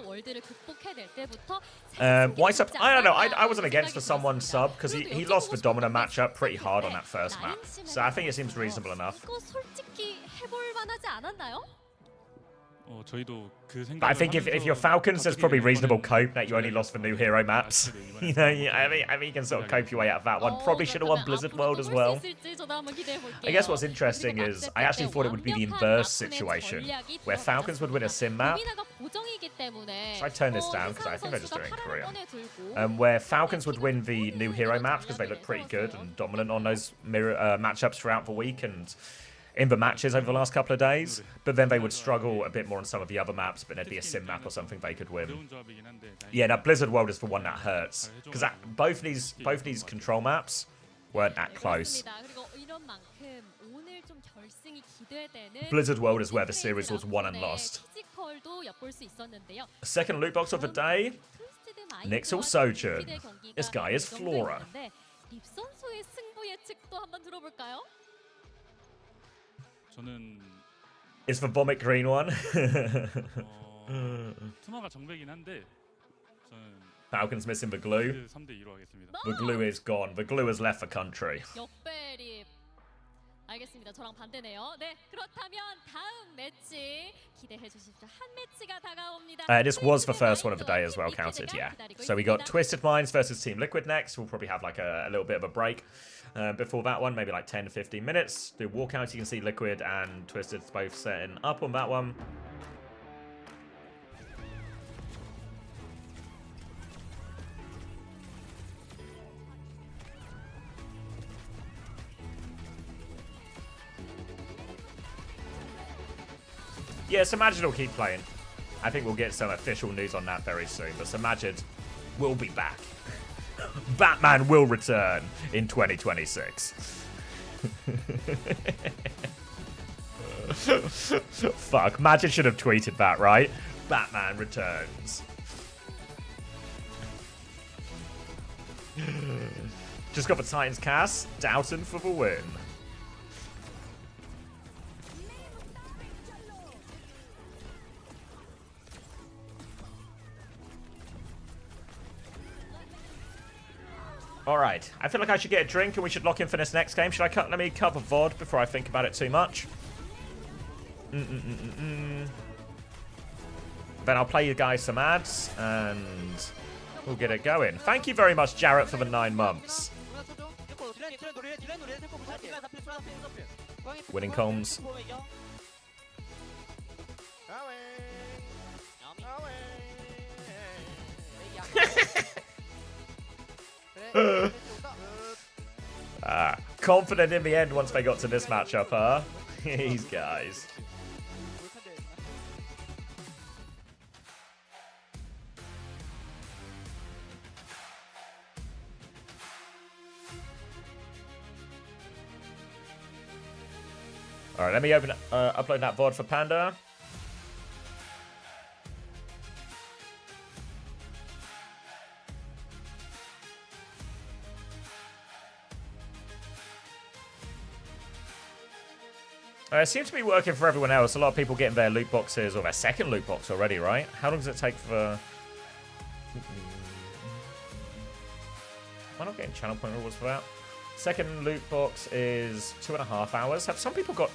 S1: Why sub? I don't know. I wasn't against for someone sub because he lost the Domino matchup pretty hard on that first map, so I think it seems reasonable enough. But I think if you're Falcons, there's probably reasonable cope that you only lost for new hero maps. You know, I mean you can sort of cope your way out of that one. Probably should have won Blizzard World as well. I guess what's interesting is I actually thought it would be the inverse situation, where Falcons would win a sim map. So I turn this down because I think they're just doing it in Korean. Where Falcons would win the new hero maps because they look pretty good and dominant on those mirror matchups throughout the week and in the matches over the last couple of days, but then they would struggle a bit more on some of the other maps, but there'd be a sim map or something they could win. Yeah, now Blizzard World is the one that hurts, because both these control maps weren't that close. Blizzard World is where the series was won and lost. Second loot box of the day, Nixel Sochun. This guy is Flora. It's the vomit green one. Falcons missing the glue. The glue is gone. The glue has left the country.
S2: 알겠습니다. 저랑 반대네요. 네, 그렇다면 다음 매치 기대해 주십시오. 한 매치가 다가옵니다.
S1: This was the first one of the day as well counted, yeah. So we got Twisted Minds versus Team Liquid next. We'll probably have like a little bit of a break before that one, maybe like 10 to 15 minutes. Do walkouts, you can see Liquid and Twisted both setting up on that one. Yeah, Samajid will keep playing. I think we'll get some official news on that very soon. But Samajid will be back. Batman will return in 2026. Fuck, Majid should have tweeted that, right? Batman returns. Just got the Titans cast. Doughton for the win. Alright, I feel like I should get a drink and we should lock in for this next game. Should I let me cover VOD before I think about it too much? Then I'll play you guys some ads and we'll get it going. Thank you very much, Jarrett, for the 9 months. Winning comms. Confident in the end once they got to this matchup, huh? These guys. Alright, let me upload that VOD for Panda. It seems to be working for everyone else. A lot of people getting their loot boxes or their second loot box already, right? How long does it take for... Am I not getting channel point rewards for that? Second loot box is 2.5 hours. Have some people got...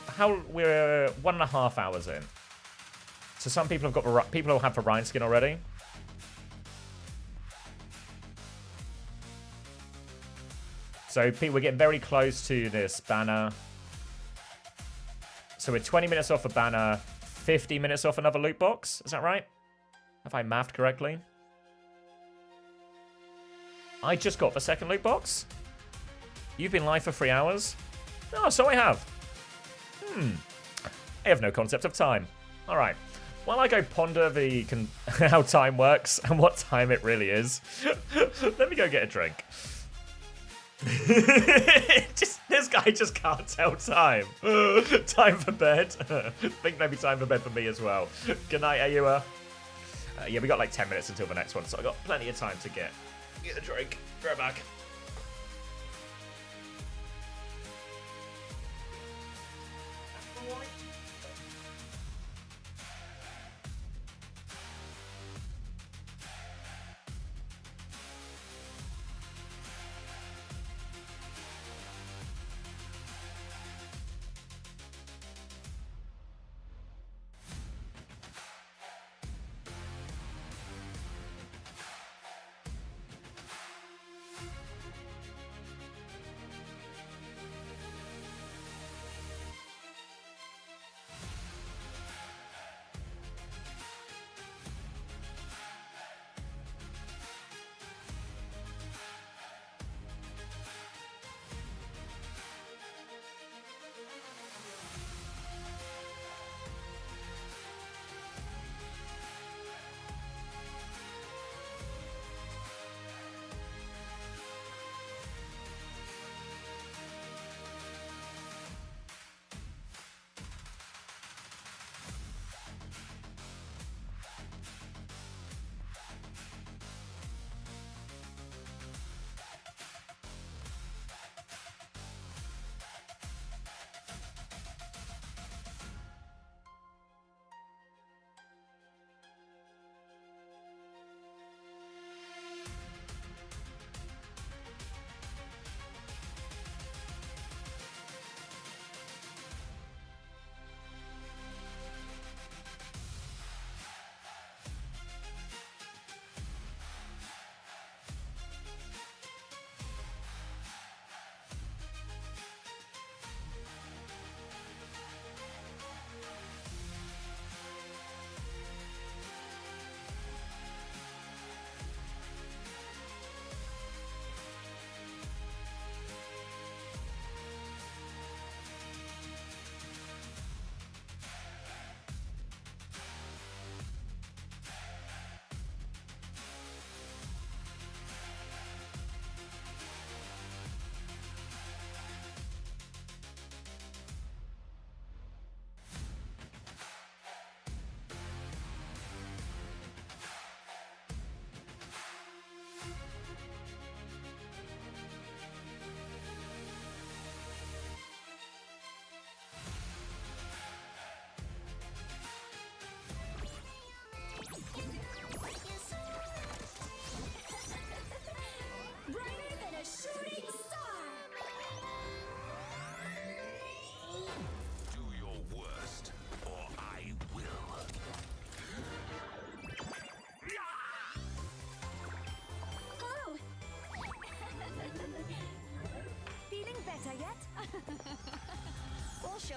S1: We're 1.5 hours in. So some people have got... People have the Rhine skin already. So we're getting very close to this banner. So we're 20 minutes off a banner, 50 minutes off another loot box. Is that right? Have I mathed correctly? I just got the second loot box. You've been live for 3 hours? Oh, so I have. I have no concept of time. All right. While I go ponder how time works and what time it really is, let me go get a drink. This guy just can't tell time. Time for bed. I think maybe time for bed for me as well. Good night, Ayua. Yeah, we got like 10 minutes until the next one, so I got plenty of time to get a drink. Right back.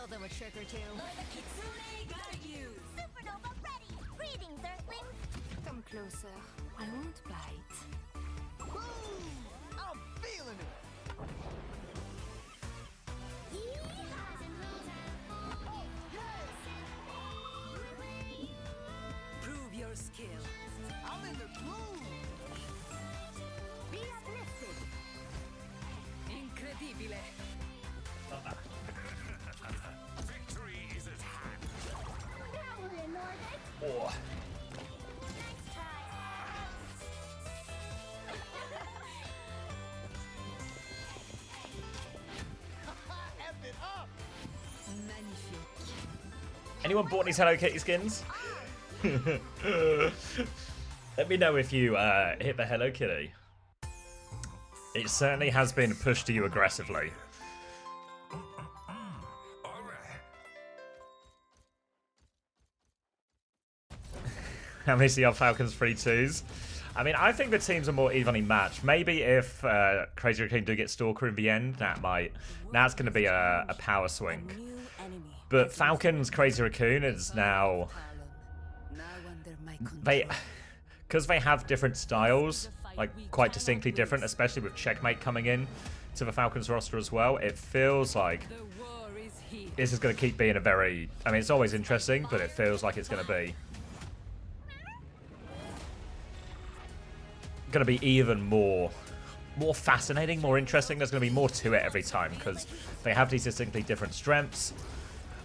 S2: show them a trick or two. Let the kitsune guide you.
S4: Supernova ready! Greetings, Earthlings!
S2: Come closer. I won't bite.
S5: I'm feeling it.
S2: Prove your skill.
S5: I'm in the groove.
S4: Be uplifted!
S2: Incredibile.
S6: Victory is at hand.
S4: That will annoy them.
S1: Oh.
S4: Let's try.
S5: F it up.
S2: Magnifique.
S1: Anyone bought these Hello Kitty skins? Let me know if you hit the Hello Kitty. It certainly has been pushed to you aggressively. How many CR Falcons 3-2s? I mean, I think the teams are more evenly matched. Maybe if Crazy Raccoon do get Stalker in the end, that's going to be a power swing.
S2: New enemy.
S1: But Falcons Crazy Raccoon is now
S2: Now under my control.
S1: because they have different styles, like quite distinctly different, especially with Checkmate coming in to the Falcons roster as well. It feels like
S2: The war is here.
S1: this is going to keep being a very, I mean, it's always interesting, but it feels like it's going to be even more fascinating, more interesting. There's going to be more to it every time because they have these distinctly different strengths.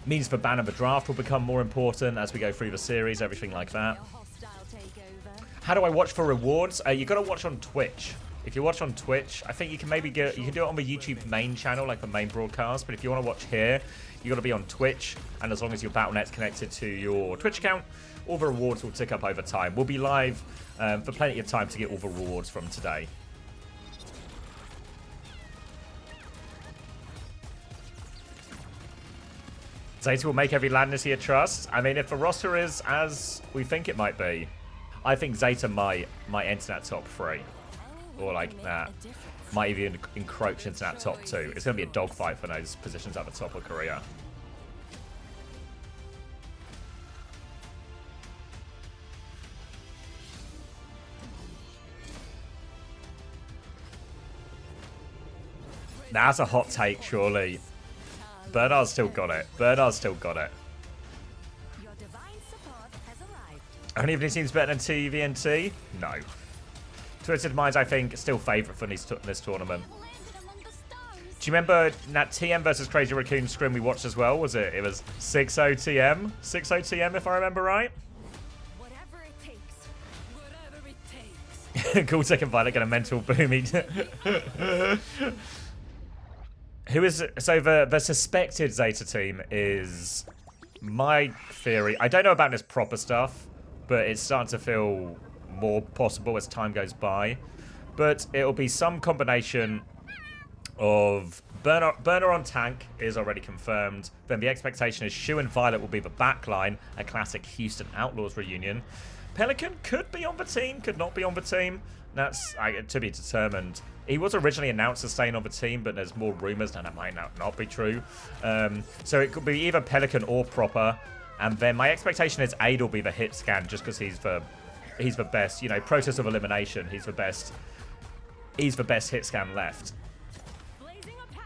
S1: Means the ban of the draft will become more important as we go through the series, everything like that.
S2: A hostile takeover.
S1: How do I watch for rewards? You got to watch on Twitch. If you watch on Twitch, I think you can maybe you can do it on the YouTube main channel, like the main broadcast. But if you want to watch here, you got to be on Twitch. And as long as your BattleNet's connected to your Twitch account, all the rewards will tick up over time. We'll be live for plenty of time to get all the rewards from today. Zeta will make every land this year trust. I mean, if the roster is as we think it might be, I think Zeta might enter that top 3. Or like that. Might even encroach into that top 2. It's going to be a dogfight for those positions at the top of Korea. That's a hot take, surely. Bernard's still got it. Bernard's still got it.
S2: Your divine support has arrived.
S1: Only if he seems better than TVNT? No. Twisted Minds, I think, still favourite for this tournament.
S4: Landed among the stars.
S1: Do you remember that TM versus Crazy Raccoon scrim we watched as well? Was it? It was 6-0 TM? 6-0 TM, if I remember right?
S2: Whatever it takes. Whatever it takes.
S1: Cool second Violet get a mental boom. Who is... So the suspected Zeta team is... My theory... I don't know about this proper stuff, but it's starting to feel more possible as time goes by. But it'll be some combination of... Burner on tank is already confirmed. Then the expectation is Shu and Violet will be the backline. A classic Houston Outlaws reunion. Pelican could be on the team, could not be on the team. That's to be determined. He was originally announced as staying on the team, but there's more rumors that might not be true. So it could be either Pelican or Proper. And then my expectation is Aid will be the hit scan just because he's the best, you know, process of elimination. He's the best hit scan left.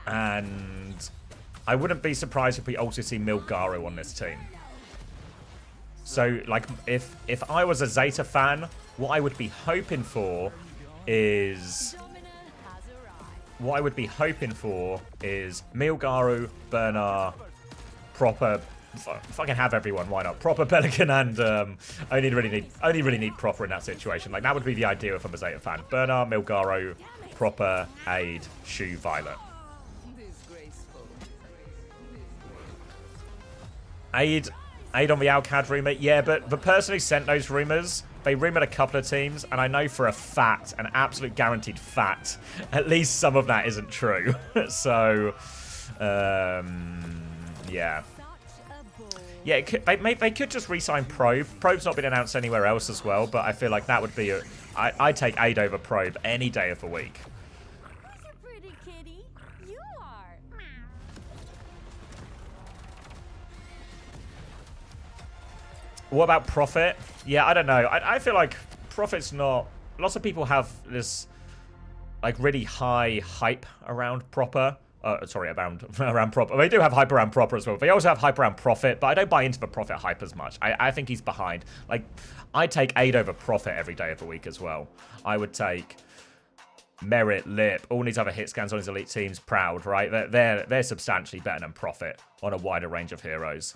S1: And I wouldn't be surprised if we also see Milgaro on this team. So, like, if I was a Zeta fan, what I would be hoping for is... Milgaro, Bernard, Proper... Fucking have everyone, why not? Proper, Pelican, and only really need Proper in that situation. Like, that would be the idea if I'm a Zeta fan. Bernard, Milgaro, Proper, Aid, Shu, Violet. Aid on the Alcad rumor, yeah, but the person who sent those rumors, they rumored a couple of teams, and I know for a fact, an absolute guaranteed fact, at least some of that isn't true. So, yeah. Yeah, they could just re-sign Probe. Probe's not been announced anywhere else as well, but I feel like that would be I'd take Aid over Probe any day of the week.
S4: Who's a pretty kitty? You are.
S1: What about Profit? Yeah, I don't know. I feel like Profit's not... Lots of people have this, like, really high hype around Proper. Sorry, around Proper. They do have hype around Proper as well. They also have hype around Profit, but I don't buy into the Profit hype as much. I think he's behind. Like, I take Aid over Profit every day of the week as well. I would take Merit, Lip, all these other hit scans on his elite teams, Proud, right? They're substantially better than Profit on a wider range of heroes.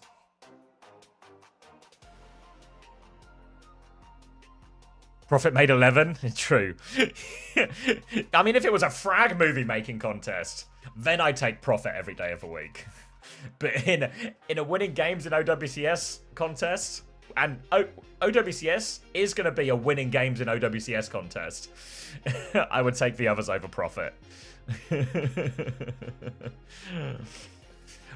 S1: Profit made 11? True. I mean, if it was a frag movie making contest, then I'd take Profit every day of the week. But in a winning games in OWCS contest, and OWCS is going to be a winning games in OWCS contest, I would take the others over Profit.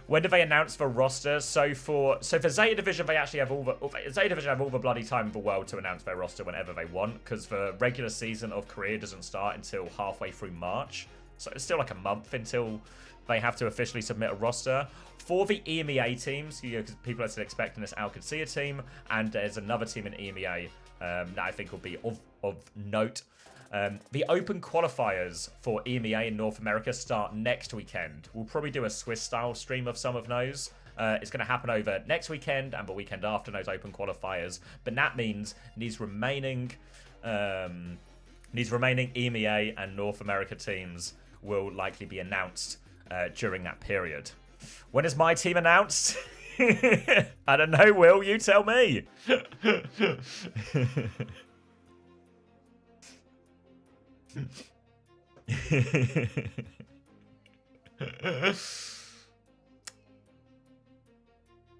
S1: When do they announce the roster? So for Zeta Division, they actually have all the bloody time in the world to announce their roster whenever they want, because the regular season of Korea doesn't start until halfway through March. So it's still like a month until they have to officially submit a roster. For the EMEA teams, because people are still expecting this Al Qadsiya team, and there's another team in EMEA that I think will be of note. The open qualifiers for EMEA in North America start next weekend. We'll probably do a Swiss-style stream of some of those. It's going to happen over next weekend and the weekend after those open qualifiers. But that means these remaining EMEA and North America teams will likely be announced during that period. When is my team announced? I don't know, Will. You tell me.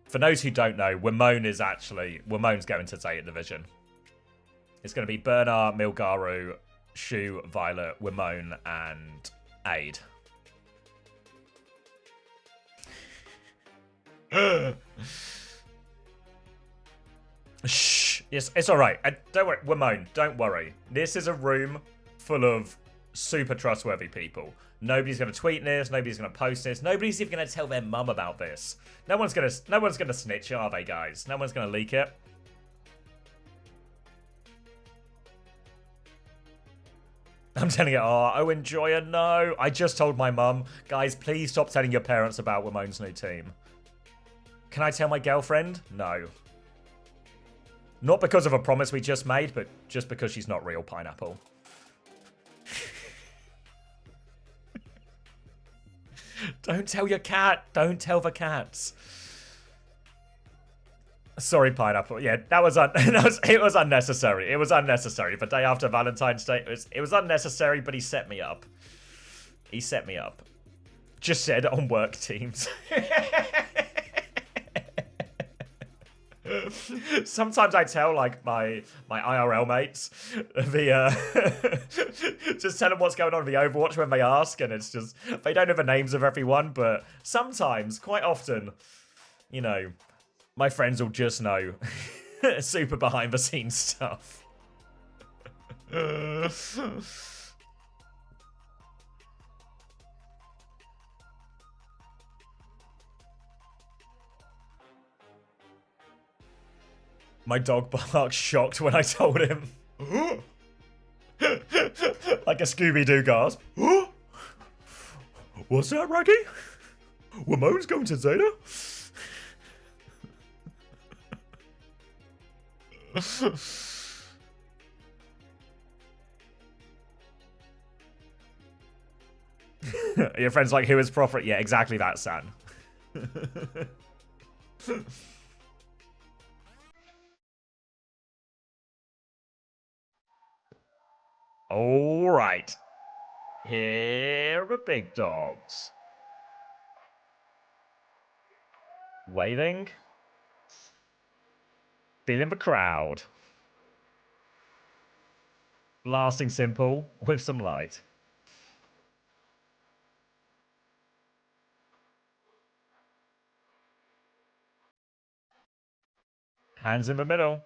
S1: For those who don't know, Wamone's going to Zeta Division. It's going to be Bernard, Milgaru, Shu, Violet, Wamone, and Aid. Shh. Yes, it's all right. Don't worry, Wamone. Don't worry. This is a room full of super trustworthy people. Nobody's going to tweet this. Nobody's going to post this. Nobody's even going to tell their mum about this. No one's going to snitch, are they, guys? No one's going to leak it. I'm telling you, oh, Enjoyer, no. I just told my mum, guys, please stop telling your parents about Wamone's new team. Can I tell my girlfriend? No. Not because of a promise we just made, but just because she's not real, Pineapple. Don't tell your cat. Don't tell the cats. Sorry, Pineapple. Yeah, it was unnecessary. It was unnecessary. The day after Valentine's Day, it was unnecessary, but he set me up. He set me up. Just said on work teams. Sometimes I tell like my IRL mates just tell them what's going on in the Overwatch when they ask, and it's just they don't know the names of everyone, but sometimes, quite often, you know, my friends will just know super behind the scenes stuff. My dog barked shocked when I told him. Like a Scooby-Doo gasp. What's that, Raggy? Wamone's going to Zeta? Your friend's like, who is Prophet? Yeah, exactly that, San. All right. Here are the big dogs. Waving. Feeling the crowd. Blasting simple with some light. Hands in the middle.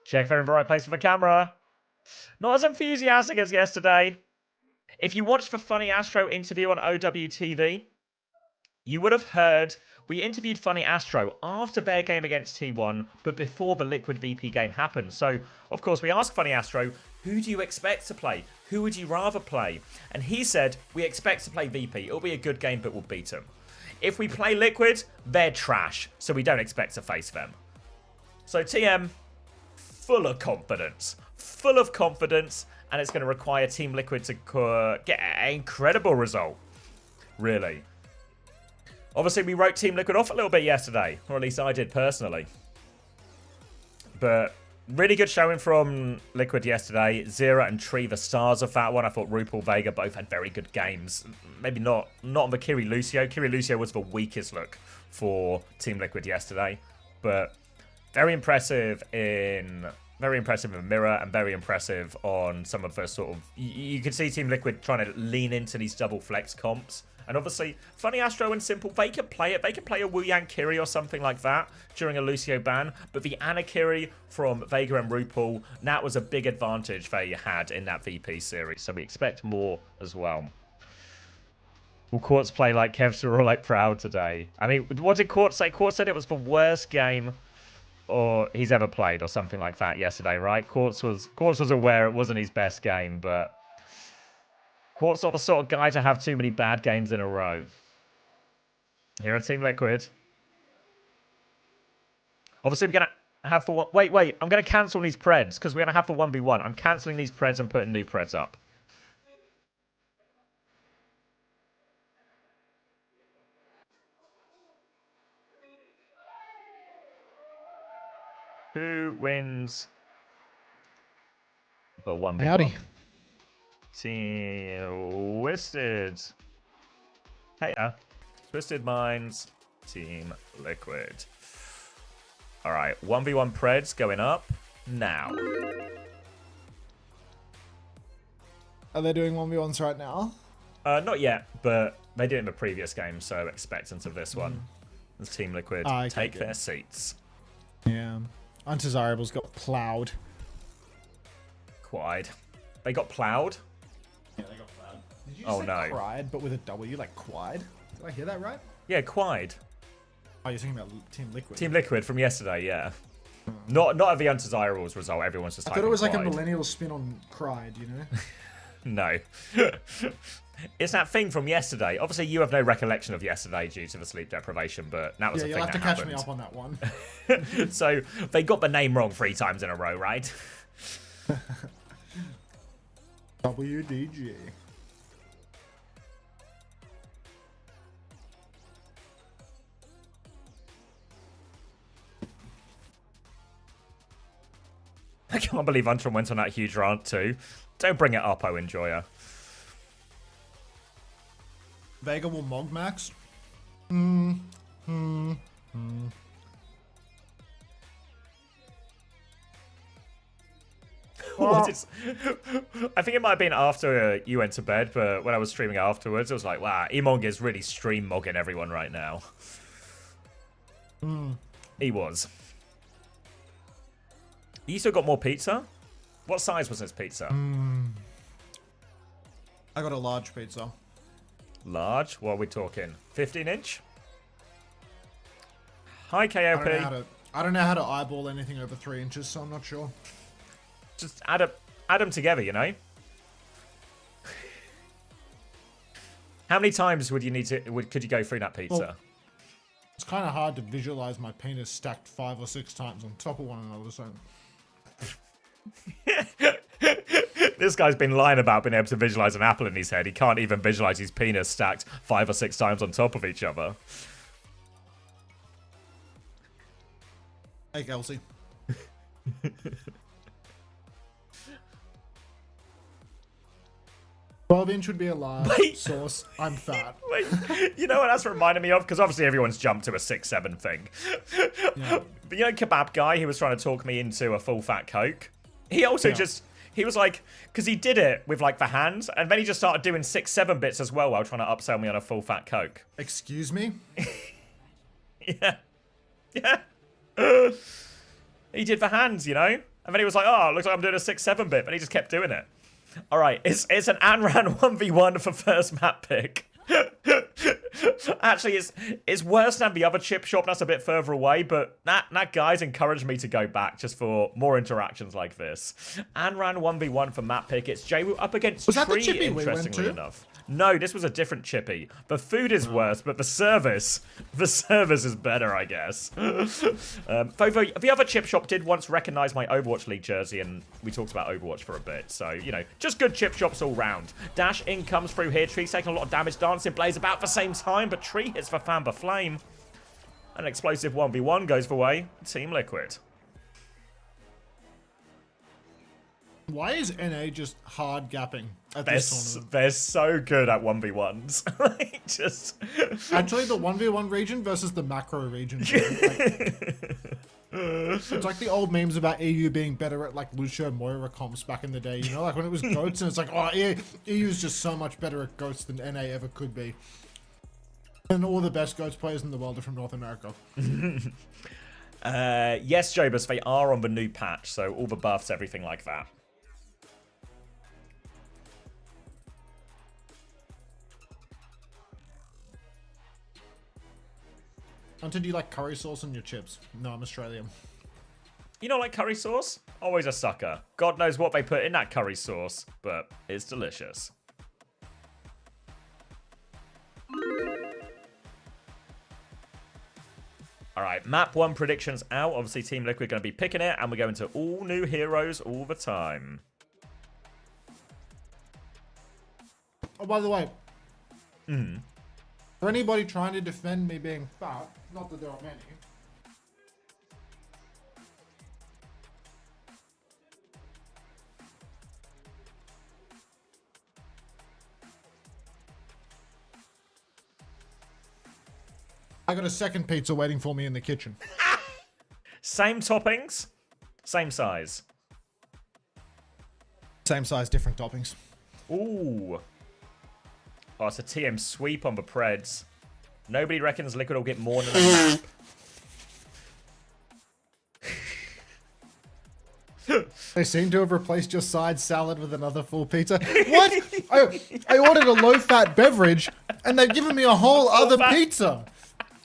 S1: Check if they're in the right place for the camera. Not as enthusiastic as yesterday. If you watched the Funny Astro interview on OWTV, you would have heard We interviewed Funny Astro after their game against T1, but before the Liquid VP game happened. So, of course, we asked Funny Astro, who do you expect to play? Who would you rather play? And he said, we expect to play VP. It'll be a good game, but we'll beat them. If we play Liquid, they're trash, so we don't expect to face them. So TM, full of confidence. Full of confidence, and it's going to require Team Liquid to get an incredible result. Really. Obviously, we wrote Team Liquid off a little bit yesterday, or at least I did personally. But really good showing from Liquid yesterday. Zera and Tree, the stars of that one. I thought RuPaul Vega both had very good games. Maybe not on the Kiri Lucio. Kiri Lucio was the weakest look for Team Liquid yesterday. But very impressive in Mirror and very impressive on some of the sort of... You could see Team Liquid trying to lean into these double flex comps. And obviously, Funny Astro and Simple, they can play it. They can play a Wu Yang Kiri or something like that during a Lucio ban. But the Ana Kiri from Vega and RuPaul, that was a big advantage they had in that VP series. So we expect more as well. Will Quartz play like Kevs or like Proud today? I mean, what did Quartz say? Quartz said it was the worst game or he's ever played or something like that yesterday, right? Quartz was aware it wasn't his best game, but... Quartz not the sort of guy to have too many bad games in a row. Here at Team Liquid. Obviously, we're going to have for... Wait. I'm going to cancel these Preds because we're going to have for 1v1. I'm cancelling these Preds and putting new Preds up. Who wins the 1v1?
S3: Howdy.
S1: Twisted. Hey, Twisted Minds, Team Liquid. All right, 1v1 Preds going up now.
S3: Are they doing 1v1s right now?
S1: Not yet, but they did in the previous game, so expectant of this one. As Team Liquid take their seats.
S3: Yeah. Undesirables got plowed.
S1: Quide. They got plowed?
S3: Yeah, they got plowed. Did you
S1: Oh,
S3: say
S1: no.
S3: cried, but with a W, like quide? Did I hear that right?
S1: Yeah, Quide.
S3: Oh, you're talking about Team Liquid.
S1: Team Liquid from yesterday, yeah. Not at the Undesirables result. Everyone's just
S3: I thought it was like a
S1: Quide.
S3: millennial spin on cried, you know?
S1: No. It's that thing from yesterday. Obviously, you have no recollection of yesterday due to the sleep deprivation, but that was
S3: Yeah,
S1: a
S3: you'll
S1: thing
S3: have to
S1: that
S3: catch
S1: happened.
S3: me up on that one.
S1: So they got the name wrong 3 times in a row, right?
S3: WDG.
S1: I can't believe Untron went on that huge rant too. Don't bring it up, oh enjoyer.
S3: Vega will Mog Max.
S1: What is... I think it might have been after you went to bed, but when I was streaming afterwards, it was like, wow, Emong is really stream mogging everyone right now. He was. You still got more pizza? What size was this pizza?
S3: I got a large pizza.
S1: Large? What are we talking? 15-inch? Hi, KOP.
S3: I don't know how to eyeball anything over 3 inches, so I'm not sure.
S1: Just add them together, you know? How many times would you need to... could you go through that pizza?
S3: Well, it's kind of hard to visualize my penis stacked 5 or 6 times on top of one another, so...
S1: This guy's been lying about being able to visualize an apple in his head. He can't even visualize his penis stacked 5 or 6 times on top of each other.
S3: Hey, Kelsey. 12-inch would be a large sauce. I'm fat.
S1: Wait, you know what that's reminded me of? Because obviously everyone's jumped to a 6'7" thing.
S3: Yeah.
S1: But you know Kebab Guy, he was trying to talk me into a full fat Coke. He also he was like, because he did it with like the hands, and then he just started doing 6'7" bits as well while trying to upsell me on a full fat Coke.
S3: Excuse me?
S1: Yeah. Yeah. He did the hands, you know? And then he was like, oh, it looks like I'm doing a 6'7" bit, but he just kept doing it. All right, it's an Anran 1v1 for first map pick. Actually, it's worse than the other chip shop that's a bit further away, but that guy's encouraged me to go back just for more interactions like this. And ran 1v1 for map pick. It's Jaywu up against
S3: Was that the
S1: Tree,
S3: chippy we went
S1: interestingly
S3: to?
S1: enough. No, this was a different chippy. The food is worse, but the service is better, I guess. Though the other chip shop did once recognize my Overwatch League jersey, and we talked about Overwatch for a bit. So, you know, just good chip shops all round. Dash in comes through here. Tree's taking a lot of damage. Dancing Blaze about the same time, but Tree hits for Fan the Flame. An explosive 1v1 goes the way. Team Liquid.
S3: Why is NA just hard gapping at this tournament?
S1: They're so good at 1v1s. Like, just...
S3: Actually, the 1v1 region versus the macro region. It's like the old memes about EU being better at like Lucio Moira comps back in the day. You know, like when it was GOATs and it's like, oh, EU is just so much better at GOATs than NA ever could be. And all the best GOATs players in the world are from North America.
S1: Yes, Jobus, they are on the new patch, so all the buffs, everything like that.
S3: Hunter, do you like curry sauce on your chips? No, I'm Australian.
S1: You don't like curry sauce? Always a sucker. God knows what they put in that curry sauce, but it's delicious. Alright, map 1 predictions out. Obviously, Team Liquid going to be picking it, and we're going to all new heroes all the time.
S3: Oh, by the way, for anybody trying to defend me being fat, not that there are many, I got a second pizza waiting for me in the kitchen.
S1: Same toppings, same size.
S3: Same size, different toppings.
S1: Ooh. Oh, it's a TM sweep on the Preds. Nobody reckons Liquid will get more than a map.
S3: They seem to have replaced your side salad with another full pizza. What? I ordered a low-fat beverage, and they've given me a whole other pizza.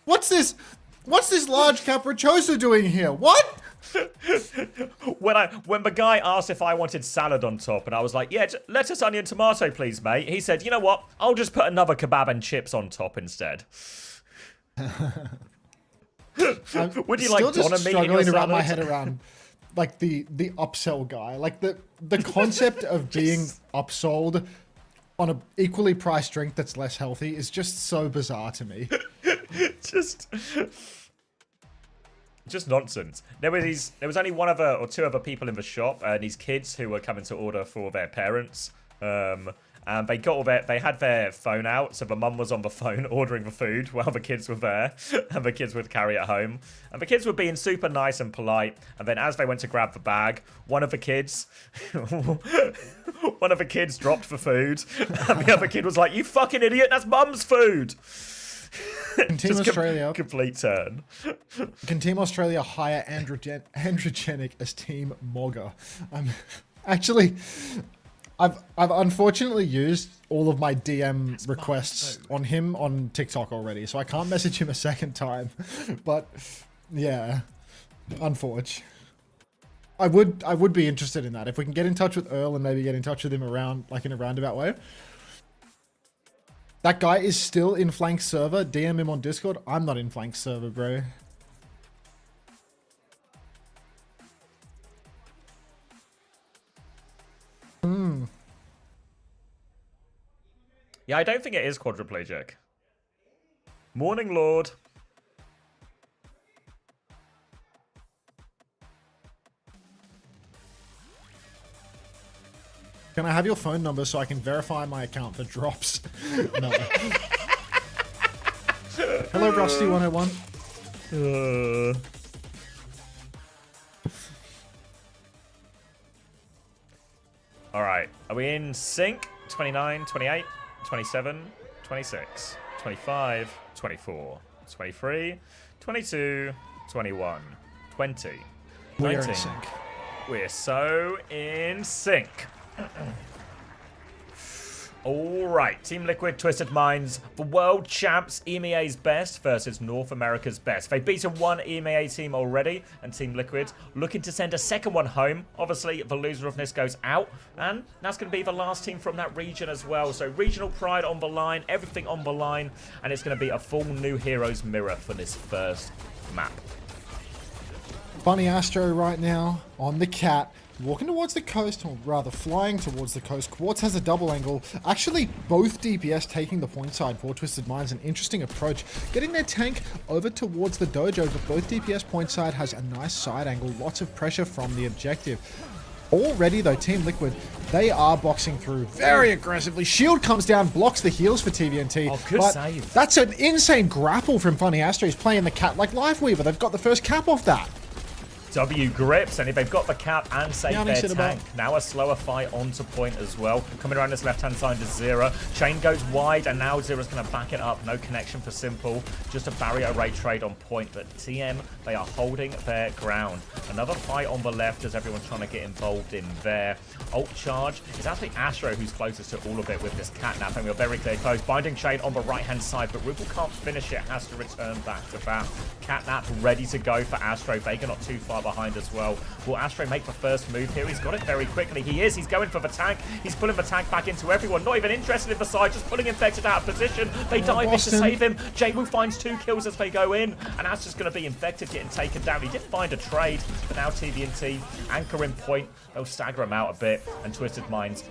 S3: What's this? What's this large capricciosa doing here? What?
S1: When the guy asked if I wanted salad on top, and I was like, yeah, lettuce, onion, tomato, please, mate. He said, you know what? I'll just put another kebab and chips on top instead. Would you like
S3: still just
S1: Donna meat in your
S3: struggling to wrap my
S1: salad?
S3: head around like the upsell guy, like the concept of being upsold on a equally priced drink that's less healthy is just so bizarre to me.
S1: Just nonsense. There was only one other or two other people in the shop, and these kids who were coming to order for their parents. And they had their phone out, so the mum was on the phone ordering the food while the kids were there, and the kids would carry it home. And the kids were being super nice and polite. And then as they went to grab the bag, one of the kids dropped the food, and the other kid was like, "You fucking idiot! That's mum's food."
S3: Can Team Australia
S1: complete turn.
S3: Can Team Australia hire androgenic as Team Mogger? Actually, I've unfortunately used all of my DM requests on him on TikTok already, so I can't message him a second time. But yeah, unfortunately. I would be interested in that. If we can get in touch with Earl and maybe get in touch with him around like in a roundabout way. That guy is still in Flank server. DM him on Discord. I'm not in Flank server, bro.
S1: Yeah, I don't think it is quadriplegic. Morning, Lord.
S3: Can I have your phone number so I can verify my account for drops? No. Hello, Rusty101.
S1: All right. Are we in sync? 29, 28, 27, 26, 25, 24, 23, 22, 21, 20,
S3: We're
S1: 19.
S3: in sync.
S1: We're so in sync. Alright, Team Liquid, Twisted Minds, the world champs, EMEA's best versus North America's best. They've beaten one EMEA team already, and Team Liquid looking to send a second one home. Obviously, the loser of this goes out, and that's going to be the last team from that region as well. So regional pride on the line, everything on the line, and it's going to be a full new Heroes mirror for this first map.
S3: Bunny Astro right now on the cat. Walking towards the coast, or rather flying towards the coast. Quartz has a double angle. Actually, both DPS taking the point side for Twisted Minds. An interesting approach. Getting their tank over towards the dojo, but both DPS point side has a nice side angle. Lots of pressure from the objective. Already, though, Team Liquid, they are boxing through very aggressively. Shield comes down, blocks the heals for TVNT.
S1: Oh, good save.
S3: That's an insane grapple from Funny Astro. He's playing the cat like Lifeweaver. They've got the first cap off that.
S1: W grips, and if they've got the cap and save
S3: Yeah,
S1: their
S3: mix it
S1: tank,
S3: about.
S1: now a slower fight onto point as well. Coming around this left-hand side to Zera. Chain goes wide, and now Zera's going to back it up. No connection for Simple. Just a barrier rate trade on point, but TM, they are holding their ground. Another fight on the left as everyone's trying to get involved in there. Ult charge. It's actually Astro who's closest to all of it with this catnap, and we're very clear close. Binding chain on the right-hand side, but Ripple can't finish it. Has to return back to that. Catnap ready to go for Astro. Vega not too far behind as well. Will Astro make the first move here? He's got it very quickly. He is. He's going for the tank. He's pulling the tank back into everyone. Not even interested in the side. Just pulling Infected out of position. They dive in to save him. Jaewu finds 2 kills as they go in. And that's just going to be Infected getting taken down. He did find a trade. But now TVNT anchor in point. They'll stagger him out a bit. And Twisted Minds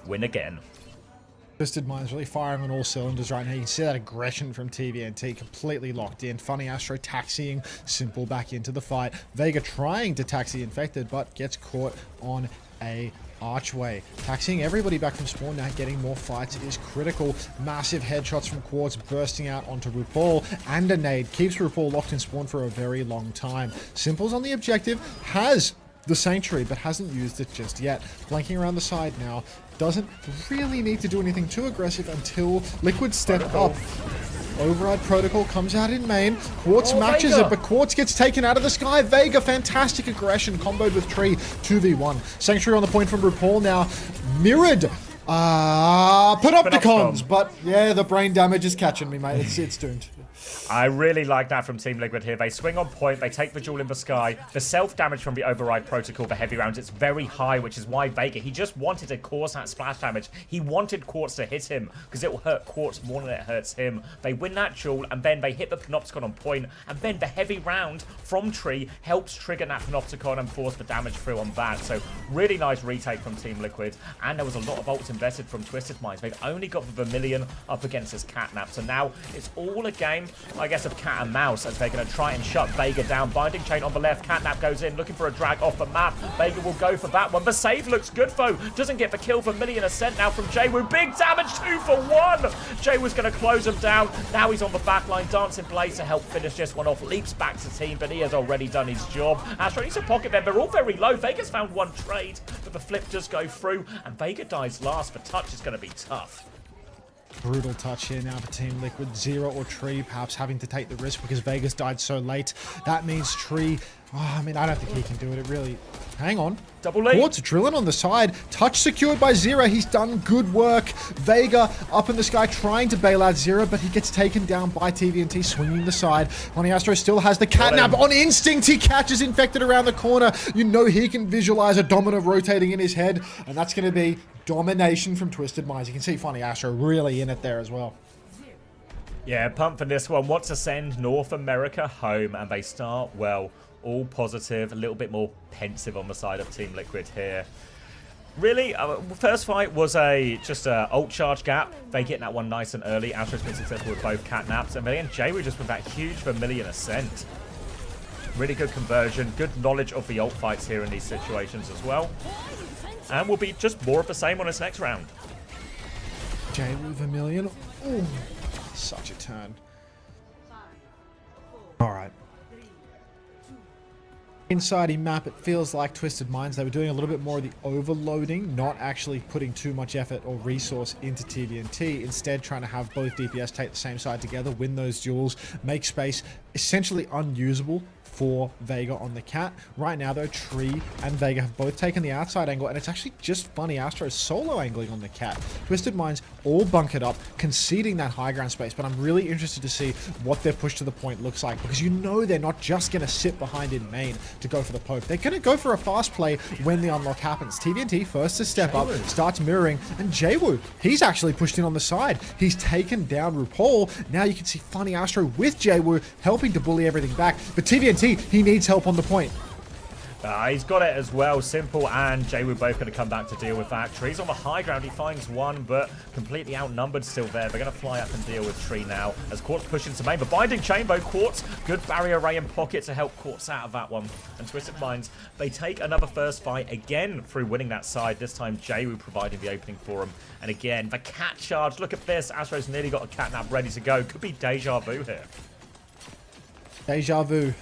S1: win again.
S3: Twisted Minds really firing on all cylinders right now. You can see that aggression from TVNT completely locked in. Funny Astro taxiing Simple back into the fight. Vega trying to taxi Infected, but gets caught on a archway. Taxiing everybody back from spawn now, getting more fights is critical. Massive headshots from Quartz bursting out onto RuPaul, and a nade keeps RuPaul locked in spawn for a very long time. Simple's on the objective, has the Sanctuary, but hasn't used it just yet. Flanking around the side now. Doesn't really need to do anything too aggressive until Liquid step up. Override Protocol comes out in main. Quartz matches
S1: Vega.
S3: it, but Quartz gets taken out of the sky. Vega, fantastic aggression, comboed with Tree, 2v1. Sanctuary on the point from RuPaul now. Mirrored. Panopticons, but yeah, the brain damage is catching me, mate. It's doomed.
S1: I really like that from Team Liquid here. They swing on point, they take the jewel in the sky. The self-damage from the Override Protocol for heavy rounds, it's very high, which is why Vega, he just wanted to cause that splash damage. He wanted Quartz to hit him, because it will hurt Quartz more than it hurts him. They win that jewel, and then they hit the Panopticon on point, and then the heavy round from Tree helps trigger that Panopticon and force the damage through on that. So really nice retake from Team Liquid, and there was a lot of ults invested from Twisted Minds. They've only got the Vermilion up against his catnap, so now it's all a game, I guess, of cat and mouse as they're going to try and shut Vega down. Binding chain on the left. Catnap goes in, looking for a drag off the map. Vega will go for that one. The save looks good, though. Doesn't get the kill. Vermilion ascent now from Jaewu. Big damage, 2 for 1. Jaewu's going to close him down. Now he's on the back line. Dancing Blaze to help finish this one off. Leaps back to team, but he has already done his job. Astro needs a pocket them. They're all very low. Vega's found one trade, but the flip does go through, and Vega dies last. The touch is going to be tough.
S3: Brutal touch here now for Team Liquid. Zera or Tree perhaps having to take the risk because Vegas died so late. That means Tree, I don't think he can do it. It really... Hang on.
S1: Double lead.
S3: Quartz drilling on the side. Touch secured by Zera. He's done good work. Vega up in the sky trying to bail out Zera, but he gets taken down by TVNT swinging the side. Astro still has the catnap on instinct. He catches Infected around the corner. You know he can visualize a domino rotating in his head, and that's going to be domination from Twisted Minds. You can see Funny Astro really in it there as well.
S1: Yeah, pumped for this one. Want to send North America home, and they start well. All positive, a little bit more pensive on the side of Team Liquid here. Really, first fight was just a ult charge gap. They getting that one nice and early. Astro's been successful with both catnaps, and then Jaewu just with that huge Vermilion ascent. Really good conversion, good knowledge of the ult fights here in these situations as well. And will be just more of the same on his next round.
S3: Jaewu Vermilion. Ooh, such a turn. All right. Inside map, it feels like Twisted Minds, they were doing a little bit more of the overloading, not actually putting too much effort or resource into TVNT, instead trying to have both DPS take the same side together, win those duels, make space essentially unusable for Vega on the cat. Right now, though, Tree and Vega have both taken the outside angle, and it's actually just Funny Astro solo angling on the cat. Twisted Minds all bunkered up, conceding that high ground space, but I'm really interested to see what their push to the point looks like, because you know they're not just going to sit behind in main to go for the poke. They're going to go for a fast play when the unlock happens. TVNT first to step up, starts mirroring, and Jwoo, he's actually pushed in on the side. He's taken down RuPaul. Now you can see Funny Astro with Jwoo helping to bully everything back, but TVNT, he needs help on the point.
S1: He's got it as well. Simple and Jwoo both going to come back to deal with that. Tree's on the high ground. He finds one, but completely outnumbered still there. They're going to fly up and deal with Tree now as Quartz pushes into main. But Binding Chain, though, Quartz, good barrier array in pocket to help Quartz out of that one. And Twisted Minds, they take another first fight again through winning that side. This time, Jwoo providing the opening for him. And again, the cat charge. Look at this. Astro's nearly got a catnap ready to go. Could be deja vu here.
S3: Deja vu.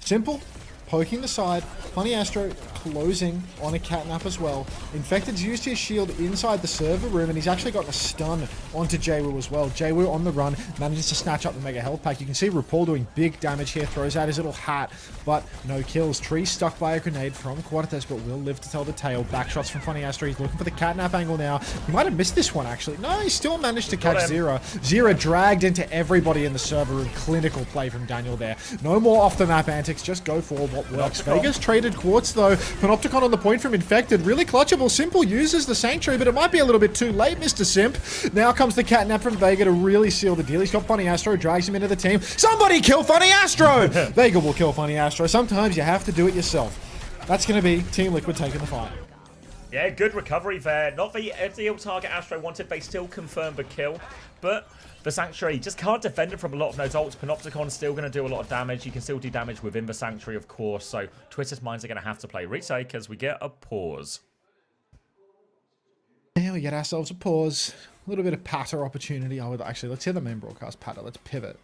S3: Simple. Poking the side. Funny Astro closing on a catnap as well. Infected's used his shield inside the server room, and he's actually gotten a stun onto Jwoo as well. Jwoo on the run, manages to snatch up the mega health pack. You can see RuPaul doing big damage here, throws out his little hat, but no kills. Tree stuck by a grenade from Quartes, but will live to tell the tale. Backshots from Funny Astro. He's looking for the catnap angle now. He might have missed this one, actually. No, he still managed to catch Zera. Zera dragged into everybody in the server room. Clinical play from Daniel there. No more off-the-map antics. Just go for what works. Vegas traded Quartz, though. Panopticon on the point from Infected. Really clutchable. Simple uses the Sanctuary, but it might be a little bit too late, Mr. Simp. Now comes the catnap from Vega to really seal the deal. He's got Funny Astro, drags him into the team. Somebody kill Funny Astro! Vega will kill Funny Astro. Sometimes you have to do it yourself. That's going to be Team Liquid taking the fight.
S1: Yeah, good recovery there. Not the ideal target Astro wanted. They still confirmed the kill, but the Sanctuary just can't defend it from a lot of those ults. Panopticon's still going to do a lot of damage. You can still do damage within the Sanctuary, of course. So Twisted Minds are going to have to play retake as we get a pause.
S3: Yeah, we get ourselves a pause. A little bit of patter opportunity. Actually, let's hear the main broadcast patter. Let's pivot.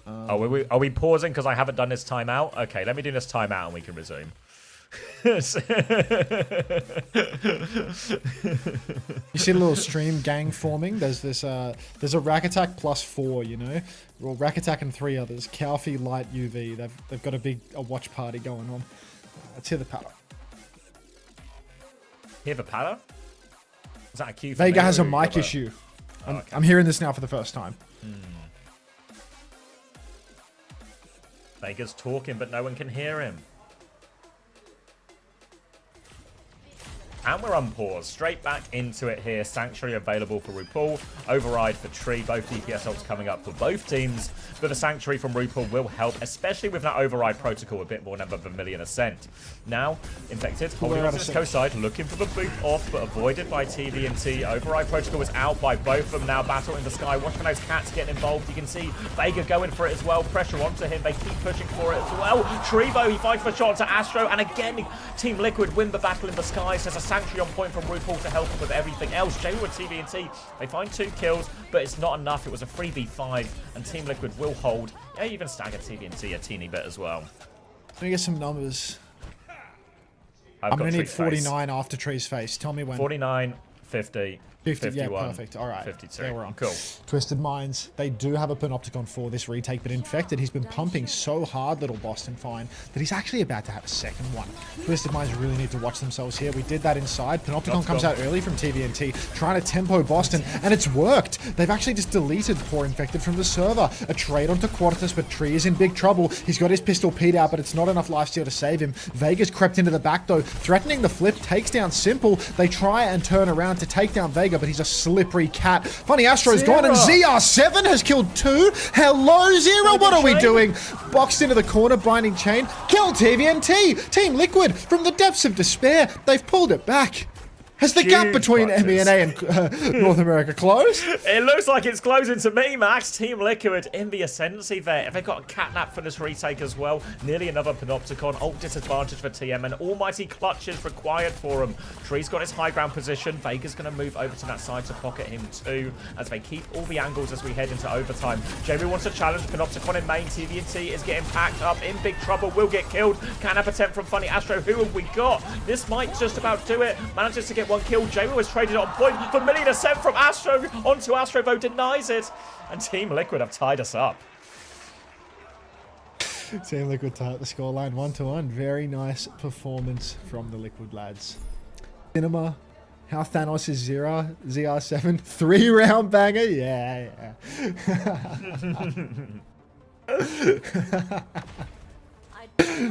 S1: Are we pausing because I haven't done this timeout? Okay, let me do this timeout and we can resume.
S3: You see the little stream gang forming? There's this there's a Rack Attack +4, you know? Well, Rack Attack and 3 others. Calfee, Light, UV. They've got a watch party going on. Let's hear the patter.
S1: Hear the patter? Is that a cue for
S3: Vega
S1: me,
S3: has a
S1: or
S3: mic
S1: other?
S3: issue.
S1: Oh, okay.
S3: I'm hearing this now for the first time.
S1: Vega's talking, but no one can hear him. And we're unpaused. Straight back into it here. Sanctuary available for RuPaul. Override for Tree. Both DPS ults coming up for both teams. But the Sanctuary from RuPaul will help, especially with that override protocol a bit more than the Vermilion Ascent. Now, Infected holding on to this coast side, looking for the boot off, but avoided by TVNT. Override protocol is out by both of them now. Battle in the sky. Watch for those cats getting involved. You can see Vega going for it as well. Pressure onto him. They keep pushing for it as well. Trevo, he fights for shot to Astro. And again, Team Liquid win the battle in the skies. There's a Sanctuary on point from RuPaul to help him with everything else. Jwoo and TVNT, they find 2 kills, but it's not enough. It was a 3v5, and Team Liquid will hold. Yeah, even stagger TVNT a teeny bit as well.
S3: Let me get some numbers.
S1: I'm
S3: going to need 49 after Tree's face. Tell me when.
S1: 49, 50,
S3: 50, yeah,
S1: 51,
S3: perfect. All right.
S1: 52.
S3: There we're on.
S1: Cool.
S3: Twisted Minds, they do have a Panopticon for this retake, but Infected, he's been pumping so hard, little Boston Fine, that he's actually about to have a second one. Twisted Minds really need to watch themselves here. We did that inside. Panopticon comes out early from TVNT, trying to tempo Boston, and it's worked. They've actually just deleted poor Infected from the server. A trade onto Quartus, but Tree is in big trouble. He's got his pistol P'd out, but it's not enough lifesteal to save him. Vega's crept into the back, though, threatening the flip, takes down Simple. They try and turn around to take down Vega, but he's a slippery cat. Funny Astro's gone, and ZR7 has killed 2. Hello, Zero, what are we doing? Boxed into the corner, Binding Chain. Kill TVNT. Team Liquid, from the depths of despair, they've pulled it back. Has the gap between MENA and North America closed?
S1: It looks like it's closing to me, Max. Team Liquid in the ascendancy there. They've got a catnap for this retake as well. Nearly another Panopticon. Ult disadvantage for TM, and almighty clutches required for him. Tree's got his high ground position. Vega's going to move over to that side to pocket him too, as they keep all the angles as we head into overtime. Jamie wants to challenge Panopticon in main. TVNT is getting packed up, in big trouble, will get killed. Catnap attempt from Funny Astro. Who have we got? This might just about do it. Manages to get one kill. Jwoo was traded on point. Vermilion Ascent from Astro onto Astro, though denies it. And Team Liquid have tied us up.
S3: Team Liquid tie up the scoreline 1-1. Very nice performance from the Liquid lads. Cinema, how Thanos is ZR7, 3-round banger. Yeah.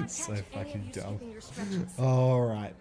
S3: So fucking dumb. All right.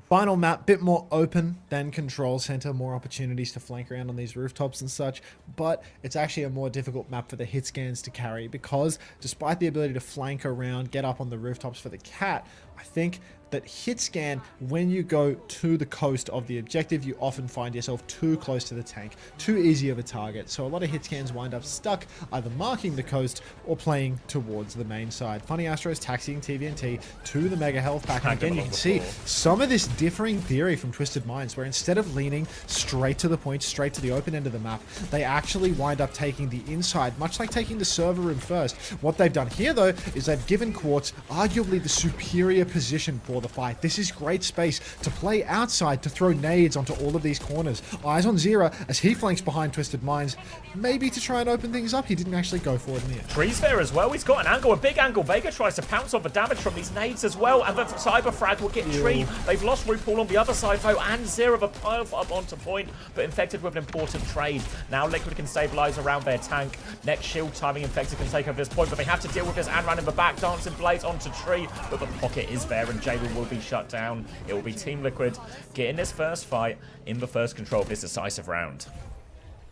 S3: Final map, bit more open than Control Center, more opportunities to flank around on these rooftops and such, but it's actually a more difficult map for the hit scans to carry because despite the ability to flank around, get up on the rooftops for the cat, I think that hit scan, when you go to the coast of the objective, you often find yourself too close to the tank, too easy of a target. So a lot of hit scans wind up stuck, either marking the coast or playing towards the main side. Funny Astro's taxiing TVNT to the Mega Health Pack. And again, you can see some of this differing theory from Twisted Minds, where instead of leaning straight to the point, straight to the open end of the map, they actually wind up taking the inside, much like taking the server room first. What they've done here, though, is they've given Quartz arguably the superior position for the fight. This is great space to play outside, to throw nades onto all of these corners. Eyes on Zera as he flanks behind Twisted Minds, maybe to try and open things up. He didn't actually go for it in the end.
S1: Tree's there as well. He's got an angle, a big angle. Vega tries to pounce on the damage from these nades as well, and the Cyber Frag will get Tree. They've lost RuPaul on the other side, though, and Zera the pile up onto point, but Infected with an important trade. Now Liquid can stabilize around their tank. Next shield timing, Infected can take over this point, but they have to deal with this and run in the back, dancing blades onto Tree, but the pocket is there, and Jaylee will be shut down. It will be Team Liquid getting this first fight in the first control of this decisive round.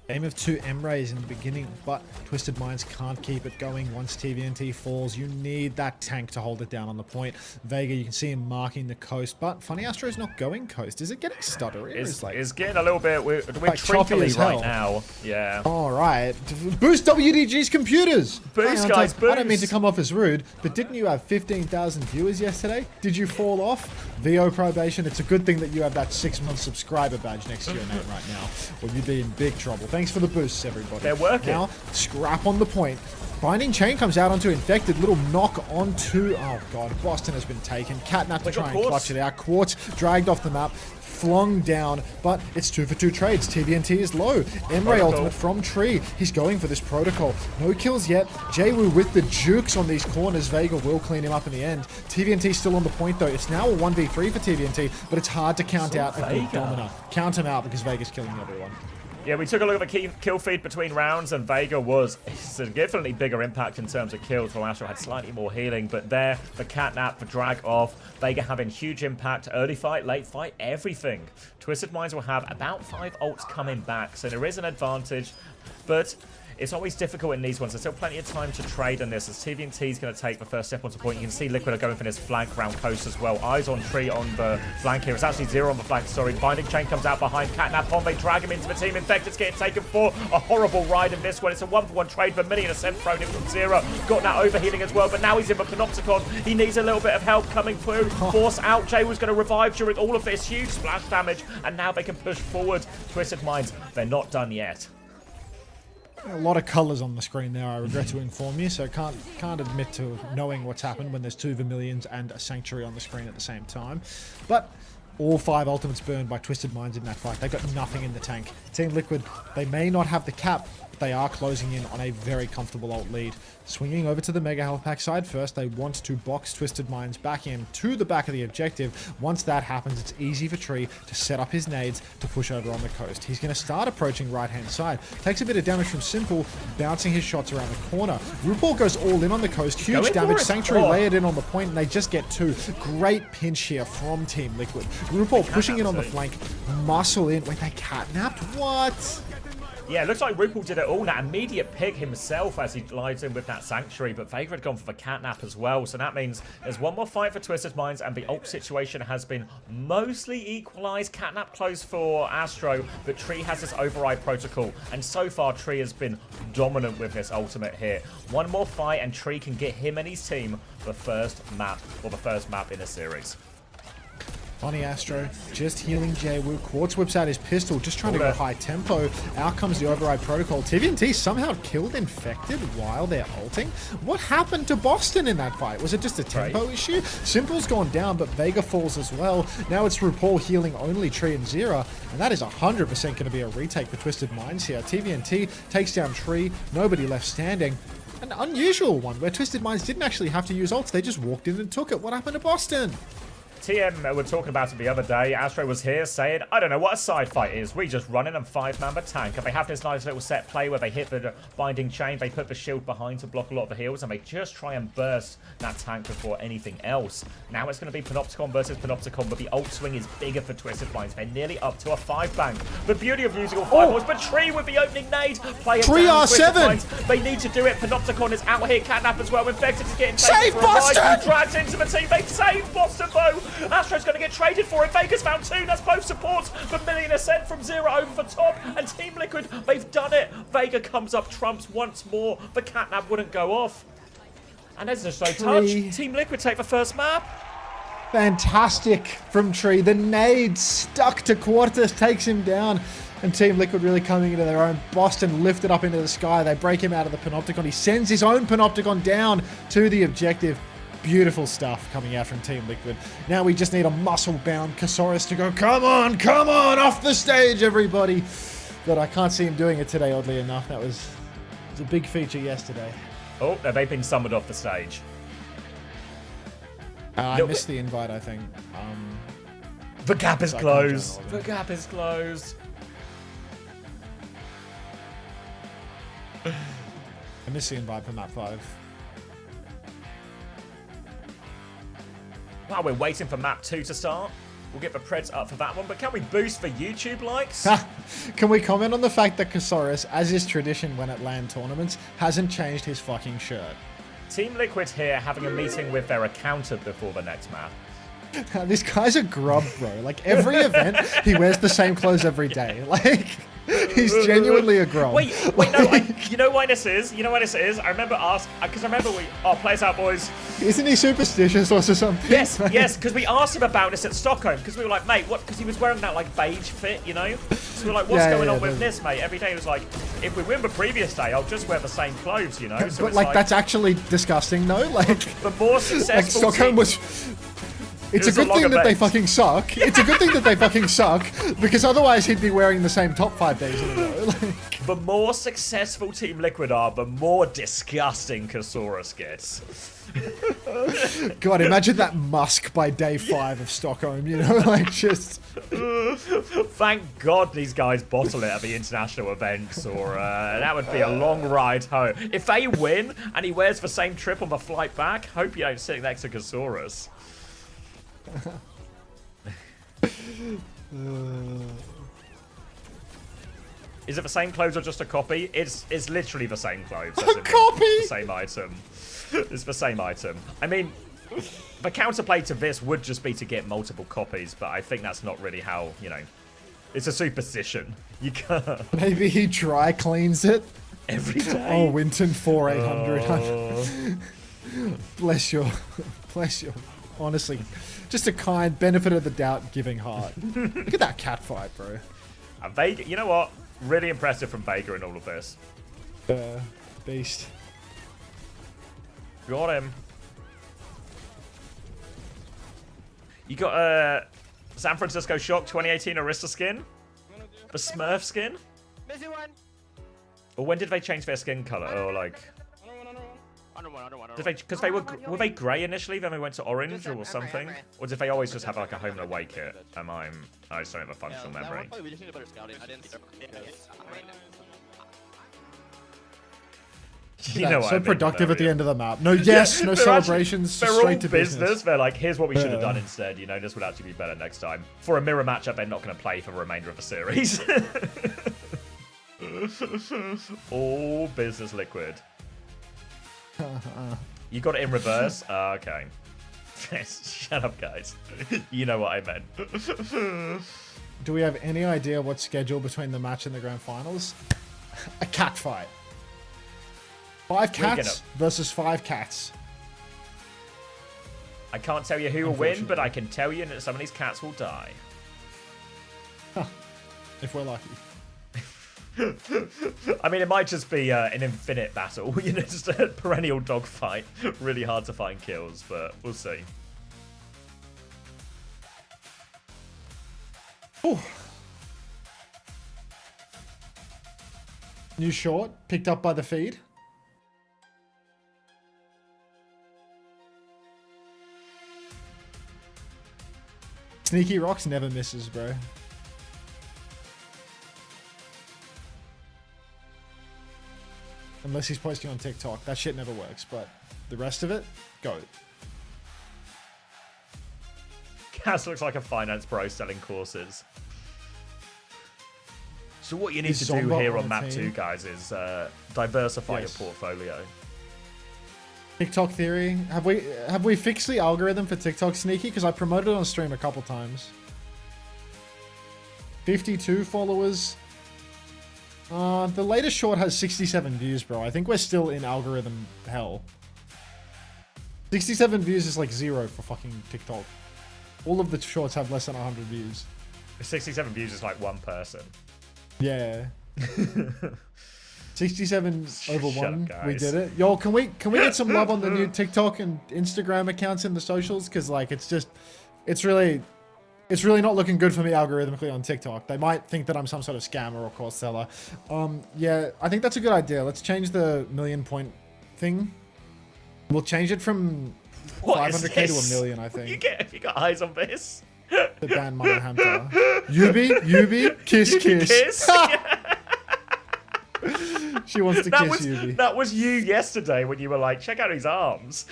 S3: Game of 2 M-Rays in the beginning, but Twisted Minds can't keep it going once TVNT falls. You need that tank to hold it down on the point. Vega, you can see him marking the coast, but Funny Astro is not going coast. Is it getting stuttery?
S1: It's getting a little bit we're
S3: like
S1: treacly
S3: as
S1: right
S3: hell.
S1: now. Yeah.
S3: All right. Boost WDG's computers.
S1: Boost,
S3: Hey,
S1: guys,
S3: I don't mean to
S1: boost.
S3: come off as rude, but didn't you have 15,000 viewers yesterday? Did you fall off? VO probation. It's a good thing that you have that 6-month subscriber badge next to your name right now, or you'd be in big trouble. Thanks for the boosts, everybody.
S1: They're working.
S3: Now, scrap on the point. Binding Chain comes out onto Infected. Little knock onto... Oh, God. Boston has been taken. Catnap to try and clutch it out. Quartz dragged off the map. Flung down, but it's 2 for 2 trades. TVNT is low. Emre ultimate from Tree. He's going for this protocol. No kills yet. Jaywu with the jukes on these corners. Vega will clean him up in the end. TVNT still on the point though. It's now a 1v3 for TVNT, but it's hard to count out a good Domina. Count him out because Vega's killing everyone.
S1: Yeah, we took a look at the kill feed between rounds, and Vega was significantly bigger impact in terms of kills, while Astro had slightly more healing. But there, the catnap, the drag off, Vega having huge impact, early fight, late fight, everything. Twisted Minds will have about 5 ults coming back, so there is an advantage, but it's always difficult in these ones. There's still plenty of time to trade on this, as TVNT is going to take the first step onto point. You can see Liquid are going for this flank round coast as well. Eyes on Tree on the flank here. It's actually Zero on the flank, sorry. Binding Chain comes out behind Catnap on. They drag him into the team. Infected's getting taken for a horrible ride in this one. It's a 1-for-1 trade for Mini and a Ascent thrown in from Zero. Got that overhealing as well, but now he's in the Panopticon. He needs a little bit of help coming through. Force out. Jay was going to revive during all of this huge splash damage, and now they can push forward. Twisted Minds, they're not done yet.
S3: A lot of colours on the screen there, I regret to inform you, so can't admit to knowing what's happened when there's 2 Vermilions and a Sanctuary on the screen at the same time. But all 5 ultimates burned by Twisted Minds in that fight. They got nothing in the tank. Team Liquid, they may not have the cap, but they are closing in on a very comfortable ult lead. Swinging over to the Mega Health Pack side first, they want to box Twisted Minds back in to the back of the objective. Once that happens, it's easy for Tree to set up his nades to push over on the coast. He's going to start approaching right-hand side. Takes a bit of damage from Simple, bouncing his shots around the corner. RuPaul goes all in on the coast. Huge damage. Sanctuary layered in on the point, and they just get 2. Great pinch here from Team Liquid. RuPaul pushing in on the flank. Muscle in. Wait, they catnapped? What?
S1: Yeah, it looks like RuPaul did it all. That immediate pick himself as he glides in with that Sanctuary, but Vega had gone for the catnap as well, so that means there's one more fight for Twisted Minds, and the ult situation has been mostly equalized. Catnap close for Astro, but Tree has this override protocol, and so far Tree has been dominant with this ultimate here. One more fight, and Tree can get him and his team the first map in the series.
S3: Funny Astro, just healing Jaywu. Quartz whips out his pistol, just trying to go high tempo. Out comes the override protocol. TVNT somehow killed Infected while they're ulting. What happened to Boston in that fight? Was it just a tempo issue? Simple's gone down, but Vega falls as well. Now it's RuPaul healing only Tree and Zera, and that is 100% going to be a retake for Twisted Minds here. TVNT takes down Tree, nobody left standing. an unusual one where Twisted Minds didn't actually have to use ults. They just walked in and took it. What happened to Boston?
S1: TM were talking about it the other day. Astro was here saying, I don't know what a side fight is. We just run in and 5-member tank. And they have this nice little set play where they hit the binding chain. They put the shield behind to block a lot of the heals. And they just try and burst that tank before anything else. Now it's going to be Panopticon versus Panopticon. But the ult swing is bigger for Twisted Minds. They're nearly up to a 5-bank. The beauty of using all 5 balls. But Tree with the opening nade. Play it
S3: Tree
S1: down.
S3: R7.
S1: Minds. They need to do it. Panopticon is out here. Catnap as well. Infected is getting taken
S3: Save
S1: for a ride.
S3: Boston!
S1: Dragged into the team. They've saved Boston though. Astro's going to get traded for it. Vega's found 2. That's both supports. The Million Ascent from 0 over the top. And Team Liquid, they've done it. Vega comes up trumps once more. The catnap wouldn't go off. And there's just no touch. Team Liquid take the first map.
S3: Fantastic from Tree. The nade stuck to Quartus, takes him down. And Team Liquid really coming into their own. Boston lifted up into the sky. They break him out of the Panopticon. He sends his own Panopticon down to the objective. Beautiful stuff coming out from Team Liquid. Now we just need a muscle-bound Kasaurus to go, come on, off the stage, everybody. But I can't see him doing it today, oddly enough. It was a big feature yesterday.
S1: Oh, they've been summoned off the stage.
S3: I missed the invite, I think.
S1: The gap is
S3: I can't
S1: closed.
S3: join all of
S1: The
S3: them.
S1: gap is closed.
S3: I missed the invite for map 5.
S1: While we're waiting for map 2 to start, we'll get the Preds up for that one. But can we boost the YouTube likes?
S3: Can we comment on the fact that Kasaurus, as is tradition when at LAN tournaments, hasn't changed his fucking shirt?
S1: Team Liquid here having a meeting with their accountant before the next map.
S3: This guy's a grub, bro. Like, every event, he wears the same clothes every day. Like, he's genuinely a grub.
S1: Wait, no, you know why this is? You know why this is? I remember because I remember play us out, boys.
S3: Isn't he superstitious or something?
S1: Yes, because we asked him about this at Stockholm, because we were like, mate, what? Because he was wearing that, like, beige fit, you know? So we were like, what's going on with this, mate? Every day he was like, if we win the previous day, I'll just wear the same clothes, you know? So
S3: But,
S1: it's
S3: like, that's actually disgusting, though. Like,
S1: the more successful
S3: like Stockholm
S1: team-
S3: was... It's a
S1: was a
S3: good
S1: long
S3: thing that they
S1: event.
S3: fucking suck. It's a good thing that they fucking suck, because otherwise he'd be wearing the same top 5 days in a row. Like,
S1: The more successful Team Liquid are, the more disgusting Kasaurus gets.
S3: God, imagine that Musk by day 5 of Stockholm, you know? Like, just...
S1: Thank God these guys bottle it at the international events, or that would be a long ride home. If they win and he wears the same trip on the flight back, hope you don't sit next to Kasaurus. Is it the same clothes or just a copy? It's literally the same clothes.
S3: A copy?
S1: The same item. It's the same item. I mean, the counterplay to this would just be to get multiple copies, but I think that's not really how, you know, it's a superstition. You can't.
S3: Maybe he dry cleans it.
S1: Every day.
S3: Oh, Winton 4800. Bless your... Honestly, just a kind, benefit of the doubt giving heart. Look at that cat fight, bro.
S1: And Vega, you know what? Really impressive from Vega in all of this.
S3: Beast.
S1: Got him. You got San Francisco Shock 2018 Arista skin? The Smurf skin?
S7: Missing one.
S1: Or when did they change their skin color? Or like,
S7: Under one.
S1: did they? Because they were they grey initially, then they went to orange or something? Or did they always just have like a home and away kit? I just don't have a functional memory.
S7: We just need a better scouting. I didn't.
S1: You know what
S3: so
S1: I mean,
S3: productive
S1: though,
S3: at the
S1: yeah.
S3: end of the map. No, yes, no
S1: They're
S3: celebrations.
S1: They're
S3: straight
S1: all
S3: to
S1: business. They're like, here's what we should have
S3: Yeah.
S1: done instead. You know, this would actually be better next time. For a mirror matchup, they're not going to play for the remainder of the series. All business, Liquid. You got it in reverse? Okay. Shut up, guys. You know what I meant.
S3: Do we have any idea what's scheduled between the match and the grand finals? A cat fight. 5 cats versus 5 cats.
S1: I can't tell you who will win, but I can tell you that some of these cats will die.
S3: If we're lucky.
S1: I mean, it might just be an infinite battle, you know, just a perennial dogfight. Really hard to find kills, but we'll see.
S3: Ooh. New short, picked up by the feed. Sneaky Rocks never misses, bro. Unless he's posting on TikTok. That shit never works, but the rest of it, go.
S1: Cass looks like a finance bro selling courses. So what you need to do
S3: Zomba
S1: here
S3: on
S1: on
S3: a
S1: map
S3: team?
S1: 2, guys, is diversify
S3: Yes.
S1: your portfolio.
S3: TikTok theory. Have we fixed the algorithm for TikTok, Sneaky? Because I promoted it on stream a couple times. 52 followers. The latest short has 67 views, bro. I think we're still in algorithm hell. 67 views is like 0 for fucking TikTok. All of the shorts have less than 100 views.
S1: 67 views is like one person.
S3: Yeah. 67 over
S1: Shut up,
S3: 1. We
S1: guys.
S3: did it. Yo, can we get some love on the new TikTok and Instagram accounts in the socials? Because like it's really not looking good for me algorithmically on TikTok. They might think that I'm some sort of scammer or course seller. Yeah, I think that's a good idea. Let's change the million point thing. We'll change it from
S1: What is
S3: 500k to
S1: this?
S3: a million, I think.
S1: You got eyes on this?
S3: The band Mother Hamter. Yubi, kiss, kiss.
S1: Kiss?
S3: She wants to
S1: That
S3: kiss
S1: was
S3: Yubi.
S1: that was you yesterday when you were like, check out his arms.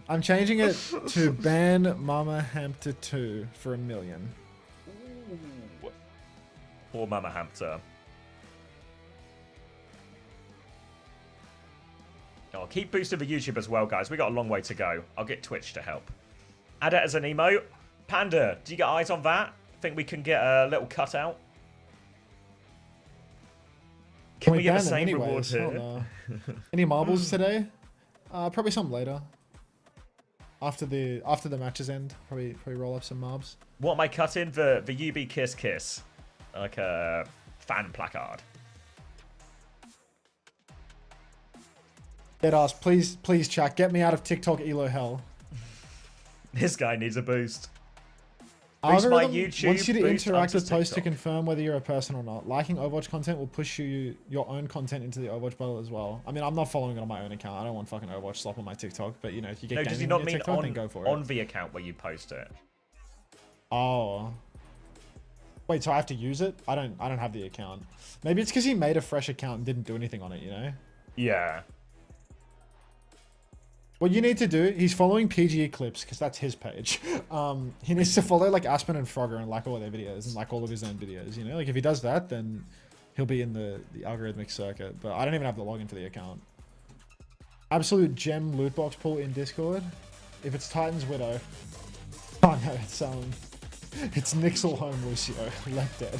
S3: I'm changing it to ban Mama Hamter 2 for a million.
S1: Ooh. Poor Mama Hamter. Oh, keep boosting the YouTube as well, guys. We got a long way to go. I'll get Twitch to help. Add it as an emote. Panda, do you get eyes on that? Think we can get a little cutout? Can we get the
S3: ban them
S1: same reward
S3: anyways?
S1: here?
S3: Oh, no. Any marbles today? Probably some later. After the matches end, probably roll up some mobs.
S1: What am I cutting? The UB Kiss Kiss. Like a fan placard.
S3: Deadass, please chat. Get me out of TikTok elo hell.
S1: This guy needs a boost. Boost my
S3: Algorithm
S1: YouTube,
S3: wants you to
S1: boost
S3: interact
S1: onto
S3: with posts to
S1: TikTok.
S3: confirm whether you're a person or not. Liking Overwatch content will push your own content into the Overwatch bubble as well. I mean, I'm not following it on my own account. I don't want fucking Overwatch slop on my TikTok. But you know, if you get
S1: No, does he
S3: gaming
S1: not
S3: on your
S1: mean
S3: TikTok, then go for it.
S1: on the account where you post it?
S3: Oh. Wait, so I have to use it? I don't have the account. Maybe it's because he made a fresh account and didn't do anything on it, you know?
S1: Yeah.
S3: What you need to do, he's following PGE Clips because that's his page. He needs to follow like Aspen and Frogger and like all their videos and like all of his own videos, you know? Like if he does that, then he'll be in the algorithmic circuit. But I don't even have the login for the account. Absolute gem loot box pool in Discord. If it's Titan's Widow. Oh no, it's Nixel Home Lucio. Left dead.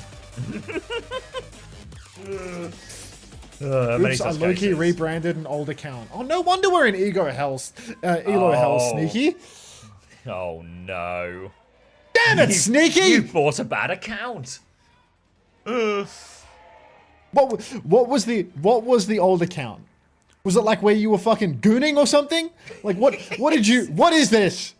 S1: Many
S3: Oops, I
S1: such
S3: low-key
S1: cases.
S3: rebranded an old account. Oh, no wonder we're in Elo Hell, Sneaky.
S1: Oh no.
S3: Damn it,
S1: You
S3: Sneaky!
S1: bought a bad account.
S3: What was the old account? Was it like where you were fucking gooning or something? Like what is this?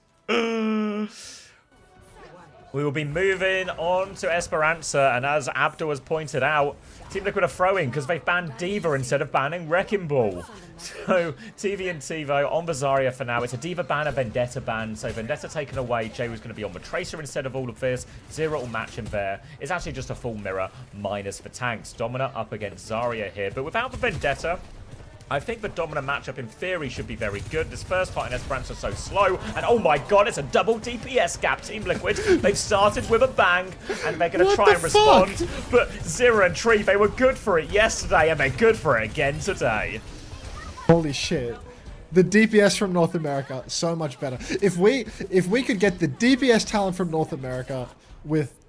S1: We will be moving on to Esperanza, and as Abdul has pointed out, Team Liquid are throwing because they've banned D.Va instead of banning Wrecking Ball. So, TV and TiVo on Zarya for now. It's a D.Va ban, a Vendetta ban. So, Vendetta taken away. Jay was going to be on the Tracer instead of all of this. Zero will match him there. It's actually just a full mirror minus the tanks. Domina up against Zarya here. But without the Vendetta, I think the dominant matchup in theory should be very good. This first fight in Esperanza is so slow. And oh my god, it's a double DPS gap. Team Liquid, they've started with a bang. And they're going to try and respond. But Zira and Tree, they were good for it yesterday. And they're good for it again today.
S3: Holy shit. The DPS from North America, so much better. If we could get the DPS talent from North America with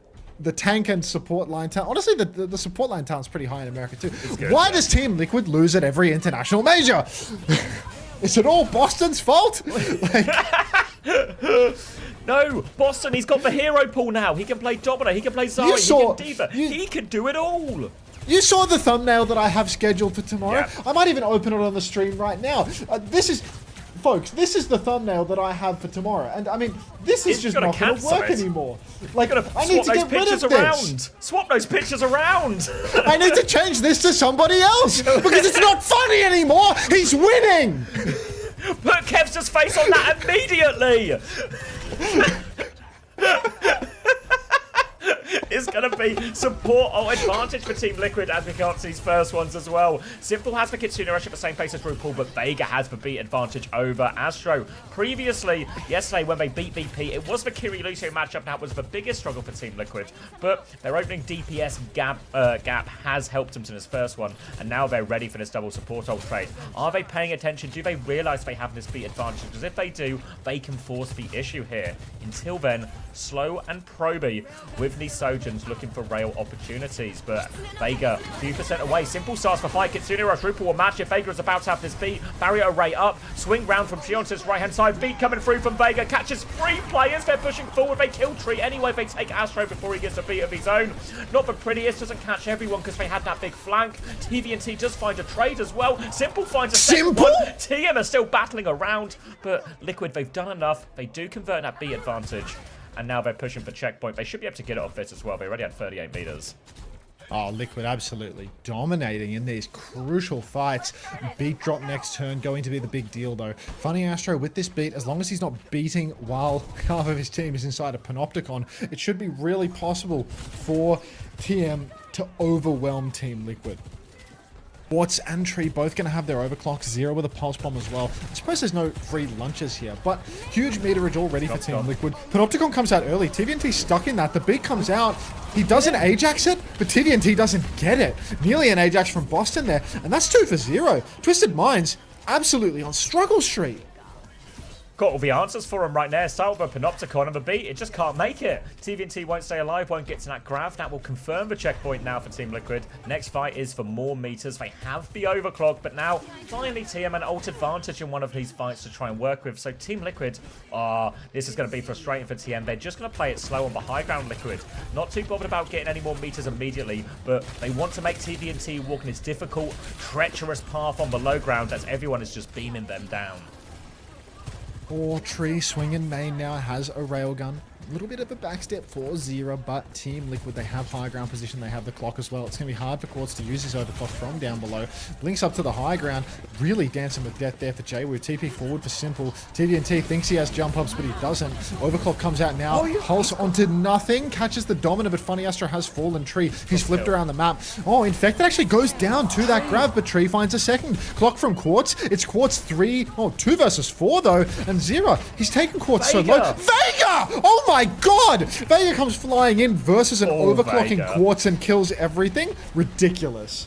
S3: the tank and support line talent. Honestly, the support line talent's pretty high in America too.
S1: Good,
S3: Why
S1: yeah.
S3: does Team Liquid lose at every international major? Is it all Boston's fault? Like,
S1: No, Boston, he's got the hero pool now. He can play Domina, he can play Zarya,
S3: saw-
S1: he can D.Va.
S3: you-
S1: He can do it all.
S3: you saw the thumbnail that I have scheduled for tomorrow.
S1: Yeah.
S3: I might even open it on the stream right now. Folks, this is the thumbnail that I have for tomorrow. And I mean, this is
S1: He's
S3: just
S1: gotta
S3: not going to
S1: cancel
S3: work
S1: it.
S3: anymore. Like,
S1: Gotta
S3: I need
S1: swap
S3: to
S1: those
S3: get rid
S1: pictures
S3: of
S1: around.
S3: this.
S1: Swap those pictures around.
S3: I need to change this to somebody else because it's not funny anymore. He's winning.
S1: Put Kev's just face on that immediately! It's going to be support or advantage for Team Liquid as we can't see these first ones as well. Simple has the Kitsune Rush at the same place as RuPaul, but Vega has the beat advantage over Astro. Previously, yesterday when they beat VP, it was the Kiri-Lucio matchup that was the biggest struggle for Team Liquid, but their opening DPS gap has helped them to this first one, and now they're ready for this double support ult trade. Are they paying attention? Do they realize they have this beat advantage? Because if they do, they can force the issue here. Until then, slow and probey with these Sojans looking for rail opportunities, but Vega, few percent away. Simple starts for fight. Kitsune Rush, RuPaul will match if Vega is about to have this beat. Barrier array up, swing round from Shion to his right hand side. Beat coming through from Vega, catches 3 players. They're pushing forward. They kill Tree anyway. They take Astro before he gets a beat of his own. Not the prettiest, doesn't catch everyone because they had that big flank. TVNT does find a trade as well. Simple finds a second one. TM are still battling around, but Liquid, they've done enough. They do convert that beat advantage. And now they're pushing for checkpoint. They should be able to get it off this as well. They already had 38 meters.
S3: Oh, Liquid absolutely dominating in these crucial fights. Beat drop next turn, going to be the big deal though. Funny Astro with this beat, as long as he's not beating while half of his team is inside a Panopticon, it should be really possible for TM to overwhelm Team Liquid. Quartz and Tree both going to have their overclock. Zero with a pulse bomb as well. I suppose there's no free lunches here, but huge meterage all ready for Team Liquid. Panopticon comes out early. TVNT stuck in that. The beat comes out. He doesn't Ajax it, but TVNT doesn't get it. Nearly an Ajax from Boston there, and that's 2 for 0. Twisted Minds absolutely on struggle street.
S1: Got all the answers for him right there. Start with a Panopticon and the beat. It just can't make it. TVNT won't stay alive, won't get to that grab. That will confirm the checkpoint now for Team Liquid. Next fight is for more meters. They have the overclock, but now finally TM an ult advantage in one of these fights to try and work with. So Team Liquid, this is going to be frustrating for TM. They're just going to play it slow on the high ground. Liquid not too bothered about getting any more meters immediately, but they want to make TVNT walk in this difficult, treacherous path on the low ground as everyone is just beaming them down.
S3: Tree swinging main now has a railgun. A little bit of a backstep for Zero, but Team Liquid, they have high ground position, they have the clock as well. It's going to be hard for Quartz to use his overclock from down below. Blinks up to the high ground, really dancing with death there for Jaywu. TP forward for Simple. TVNT thinks he has jump ups, but he doesn't. Overclock comes out now. Pulse onto nothing, catches the Dominant, but Funny Astro has fallen. Tree, he's flipped around the map. Oh, Infected actually goes down to that grab, but Tree finds a second. Clock from Quartz. It's Quartz 2 versus 4 though, and Zero, he's taken Quartz so low. Vega! Oh my god! Vega comes flying in versus an overclocking
S1: Vega.
S3: Quartz and kills everything. Ridiculous.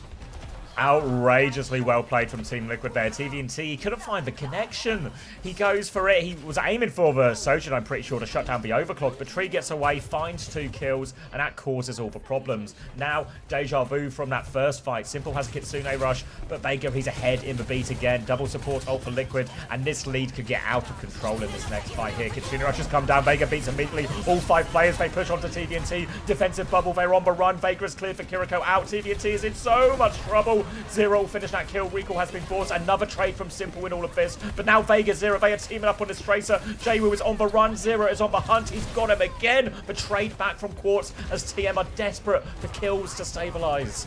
S1: Outrageously well played from Team Liquid there. TVNT, he couldn't find the connection. He goes for it. He was aiming for the Sojan, I'm pretty sure, to shut down the overclock, but Tree gets away, finds 2 kills, and that causes all the problems. Now, deja vu from that first fight. Simple has a Kitsune Rush, but Vega, he's ahead in the beat again. Double support ult for Liquid, and this lead could get out of control in this next fight here. Kitsune Rush has come down. Vega beats immediately. All 5 players, they push onto TVNT. Defensive bubble, they're on the run. Vega is cleared for Kiriko out. TVNT is in so much trouble. Zero finish that kill. Recall has been forced. Another trade from Simple in all of this. But now Vega, Zero, they are teaming up on this Tracer. Jaywu is on the run. Zero is on the hunt. He's got him again. The trade back from Quartz as TM are desperate for kills to stabilize.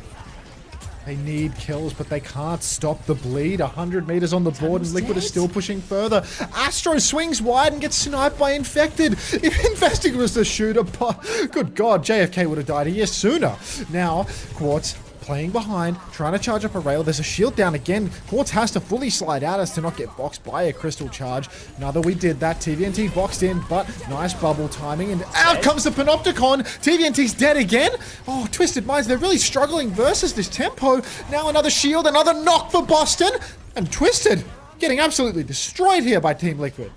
S3: They need kills, but they can't stop the bleed. 100 meters on the board, and Liquid is still pushing further. Astro swings wide and gets sniped by Infected. If Infested was the shooter, good God, JFK would have died a year sooner. Now, Quartz playing behind, trying to charge up a rail. There's a shield down again. Quartz has to fully slide out as to not get boxed by a crystal charge. Another, we did that. TVNT boxed in, but nice bubble timing, and out comes the Panopticon. TVNT's dead again. Oh, Twisted Minds, they're really struggling versus this tempo. Now another shield, another knock for Boston, and Twisted getting absolutely destroyed here by Team Liquid.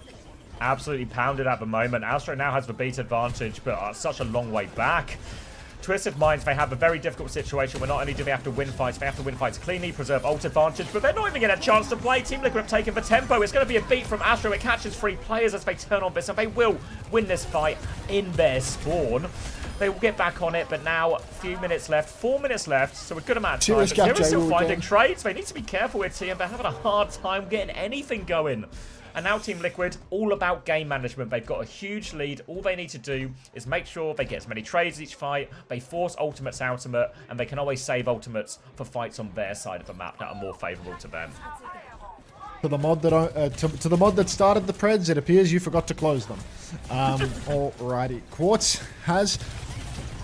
S1: Absolutely pounded at the moment. Astro now has the beat advantage, but such a long way back. Twisted Minds, they have a very difficult situation where not only do they have to win fights, they have to win fights cleanly, preserve ult advantage, but they're not even getting a chance to play. Team Liquid have taken the tempo. It's going to be a beat from Astro. It catches 3 players as they turn on this, and they will win this fight in their spawn. They will get back on it, but now a few minutes left, 4 minutes left, so a good amount of time. But Zero's still finding trades. They need to be careful with TM. They're having a hard time getting anything going. And now Team Liquid, all about game management. They've got a huge lead. All they need to do is make sure they get as many trades each fight. They force ultimates ultimate, and they can always save ultimates for fights on their side of the map that are more favourable to them.
S3: To the mod that to the mod that started the Preds, it appears you forgot to close them. Alrighty, Quartz has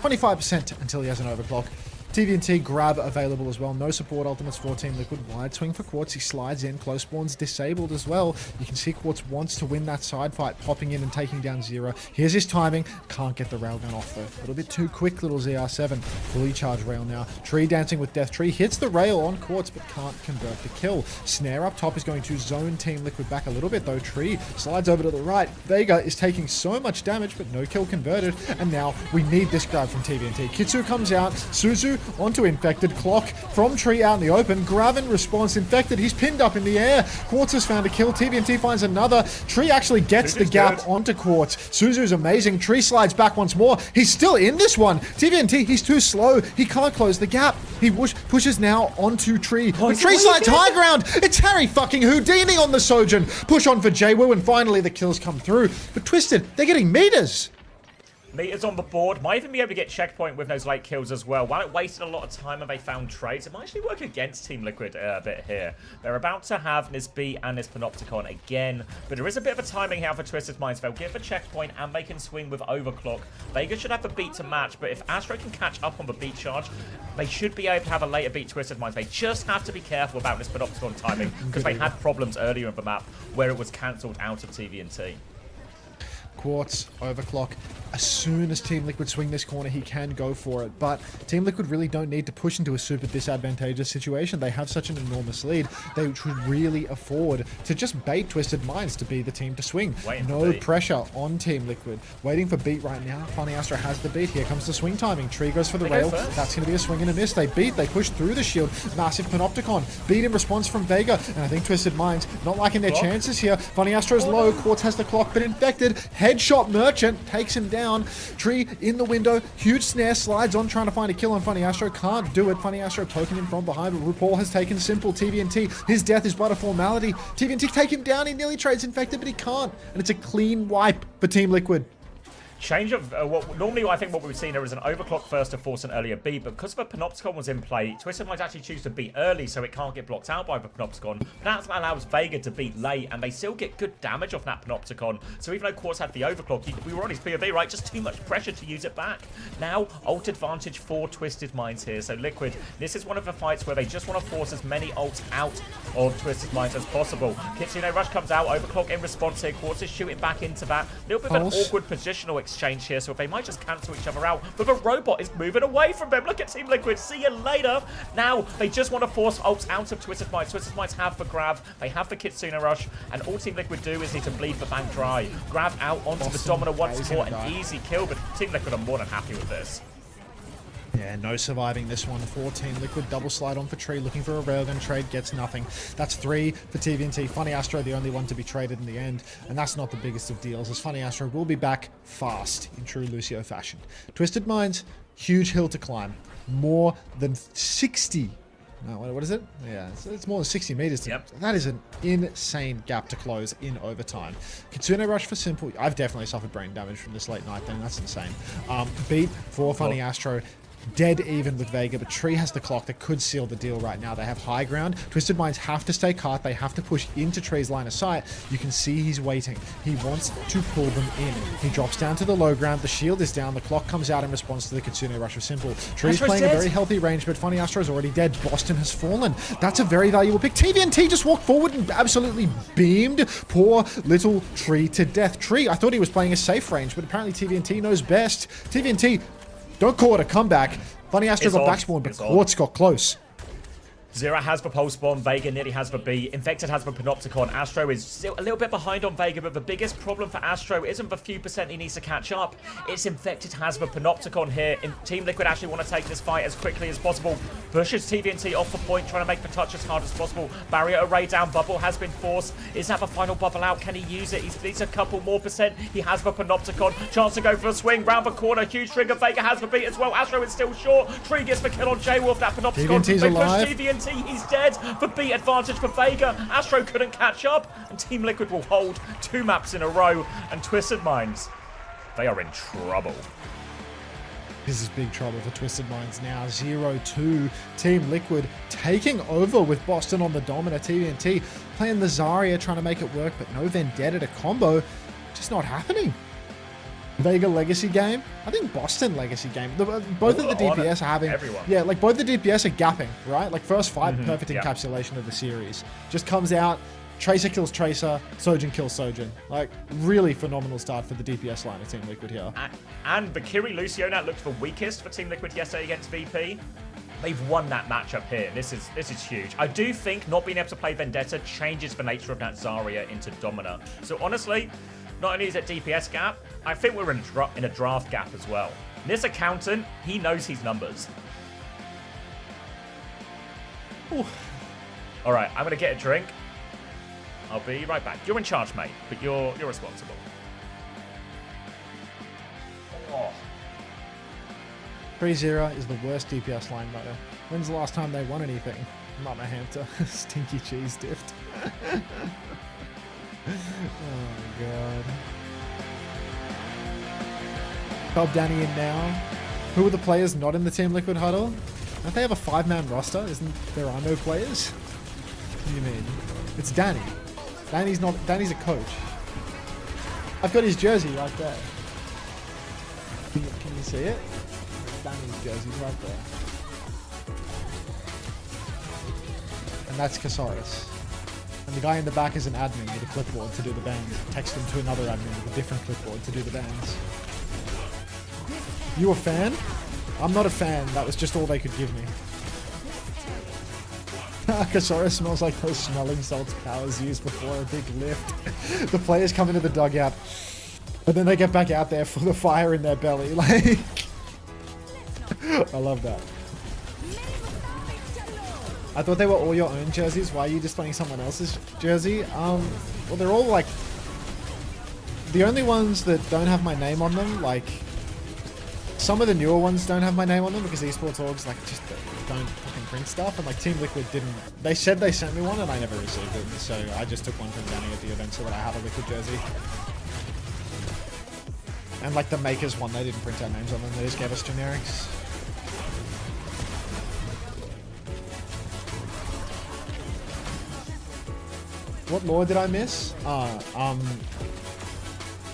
S3: 25% until he has an overclock. TVNT grab available as well. No support ultimates for Team Liquid. Wide swing for Quartz. He slides in. Close spawn's disabled as well. You can see Quartz wants to win that side fight, popping in and taking down Zero. Here's his timing. Can't get the railgun off though. A little bit too quick, little ZR7. Fully charged rail now. Tree dancing with Death Tree. Hits the rail on Quartz, but can't convert the kill. Snare up top is going to zone Team Liquid back a little bit though. Tree slides over to the right. Vega is taking so much damage, but no kill converted. And now we need this grab from TVNT. Kitsu comes out. Suzu onto Infected. Clock from Tree out in the open. Grab in response. Infected. He's pinned up in the air. Quartz has found a kill. TVNT finds another. Tree actually gets the gap onto Quartz. Suzu's amazing. Tree slides back once more. He's still in this one. TVNT, he's too slow. He can't close the gap. He pushes now onto Tree. But Tree slides high ground. It's Harry fucking Houdini on the Sojin. Push on for Jwoo, and finally the kills come through. But Twisted, they're getting meters.
S1: Meters on the board. Might even be able to get checkpoint with those late kills as well. While it wasted a lot of time and they found trades, it might actually work against Team Liquid a bit here. They're about to have Nisbi and this Panopticon again, but there is a bit of a timing here for Twisted Minds. They'll get the checkpoint and they can swing with Overclock. Vega should have the beat to match, but if Astro can catch up on the beat charge, they should be able to have a later beat Twisted Minds. They just have to be careful about this Panopticon timing because they had problems earlier in the map where it was cancelled out of TVNT.
S3: Quartz, Overclock. As soon as Team Liquid swing this corner, he can go for it. But Team Liquid really don't need to push into a super disadvantageous situation. They have such an enormous lead. They should really afford to just bait Twisted Minds to be the team to swing. No pressure on Team Liquid. Waiting for beat right now. Funny Astro has the beat. Here comes the swing timing. Tree goes for the rail. That's going to be a swing and a miss. They beat. They push through the shield. Massive Panopticon. Beat in response from Vega. And I think Twisted Minds not liking their chances here. Funny Astro's low. Quartz has the clock, but Infected. Headshot Merchant takes him down. Tree in the window. Huge snare slides on, trying to find a kill on Funny Astro. Can't do it. Funny Astro poking him from behind, but RuPaul has taken Simple. TVNT, his death is but a formality. TVNT take him down. He nearly trades Infected, but he can't. And it's a clean wipe for Team Liquid.
S1: Change of normally I think what we've seen there is an overclock first to force an earlier beat, but because the Panopticon was in play, Twisted might actually choose to beat early so it can't get blocked out by the Panopticon. That allows Vega to beat late, and they still get good damage off that Panopticon. So even though Quartz had the overclock, we were on his POV, right? Just too much pressure to use it back. Now, ult advantage for Twisted Minds here. So Liquid, this is one of the fights where they just want to force as many ults out of Twisted Minds as possible. Kitsune Rush comes out, overclock in response here. Quartz is shooting back into that. A little bit of an awkward positional exchange here, so they might just cancel each other out, but the robot is moving away from them. Look at Team Liquid. See you later. Now they just want to force ults out of Twisted Minds. Twisted Minds have the grab, they have the Kitsune Rush, and all Team Liquid do is need to bleed the bank dry. Grab out onto the Domino once more, an easy kill, but Team Liquid are more than happy with this.
S3: Yeah, no surviving this one. 14 Liquid double slide on for Tree, looking for a railgun trade, gets nothing. That's 3 for TVNT. Funny Astro, the only one to be traded in the end, and that's not the biggest of deals, as Funny Astro will be back fast in true Lucio fashion. Twisted Minds, huge hill to climb. More than 60. No, what is it? Yeah, it's more than 60 meters. That is an insane gap to close in overtime. Kitsune Rush for Simple. I've definitely suffered brain damage from this late night thing. That's insane. Beat for Funny Astro. Dead even with Vega, but Tree has the clock that could seal the deal right now. They have high ground. Twisted Minds have to stay caught. They have to push into Tree's line of sight. You can see he's waiting. He wants to pull them in. He drops down to the low ground. The shield is down. The clock comes out in response to the Kitsune Rush of Simple. Tree's playing a very healthy range, but Funny Astro is already dead. Boston has fallen. That's a very valuable pick. TVNT just walked forward and absolutely beamed poor little Tree to death. Tree, I thought he was playing a safe range, but apparently TVNT knows best. TVNT, don't call it a comeback. Funny Astro got backspawned, but Quartz got close.
S1: Zera has the pole spawn, Vega nearly has the B, Infected has the Panopticon, Astro is still a little bit behind on Vega, but the biggest problem for Astro isn't the few percent he needs to catch up, it's Infected has the Panopticon here. Team Liquid actually want to take this fight as quickly as possible, pushes TVNT off the point, trying to make the touch as hard as possible. Barrier array down, bubble has been forced, is that the final bubble out, can he use it? He needs a couple more percent, he has the Panopticon, chance to go for a swing, round the corner, huge trigger, Vega has the beat as well, Astro is still short, Tree gets the kill on Jwoo, that Panopticon,
S3: TVNT's alive.
S1: TVNT, he's dead. The beat advantage for Vega. Astro couldn't catch up, and Team Liquid will hold 2 maps in a row. And Twisted Minds, they are in trouble.
S3: This is big trouble for Twisted Minds now. 0-2. Team Liquid taking over with Boston on the Domina. TVNT playing the Zarya, trying to make it work, but no Vendetta to combo. Just not happening. Vega Legacy game. I think Boston Legacy game. Both of the DPS are having...
S1: everyone.
S3: Yeah, like both the DPS are gapping, right? Like first fight, perfect
S1: yeah. encapsulation
S3: encapsulation of the series. Just comes out, Tracer kills Tracer, Sojin kills Sojin. Like, really phenomenal start for the DPS line of Team Liquid here.
S1: And Bakiri Luciona looked the weakest for Team Liquid yesterday against VP. They've won that matchup here. This is huge. I do think not being able to play Vendetta changes the nature of that Zarya into Domina. So honestly, not only is it DPS gap, I think we're in a draft gap as well. This accountant, he knows his numbers. Ooh. All right, I'm gonna get a drink. I'll be right back. You're in charge, mate, but you're responsible. Oh.
S3: Preseason is the worst DPS line motor. When's the last time they won anything? Not a hamster. Stinky cheese dipped. Oh god. Bob Danny in now. Who are the players not in the Team Liquid huddle? Don't they have a 5-man roster? There are no players? What do you mean? It's Danny. Danny's a coach. I've got his jersey right there. Can you see it? Danny's jersey's right there. And that's Casaurus. And the guy in the back is an admin with a clipboard to do the bans. Text him to another admin with a different clipboard to do the bans. You a fan? I'm not a fan. That was just all they could give me. Casaurus smells like those smelling salts powers used before a big lift. The players come into the dugout, but then they get back out there for the fire in their belly. Like, I love that. I thought they were all your own jerseys. Why are you displaying someone else's jersey? Well, they're all like... The only ones that don't have my name on them, like... Some of the newer ones don't have my name on them because esports orgs like just don't fucking print stuff, and like Team Liquid didn't. They said they sent me one and I never received it, so I just took one from Danny at the event so that I have a Liquid jersey. And like the Makers one, they didn't print our names on them, they just gave us generics. What lore did I miss?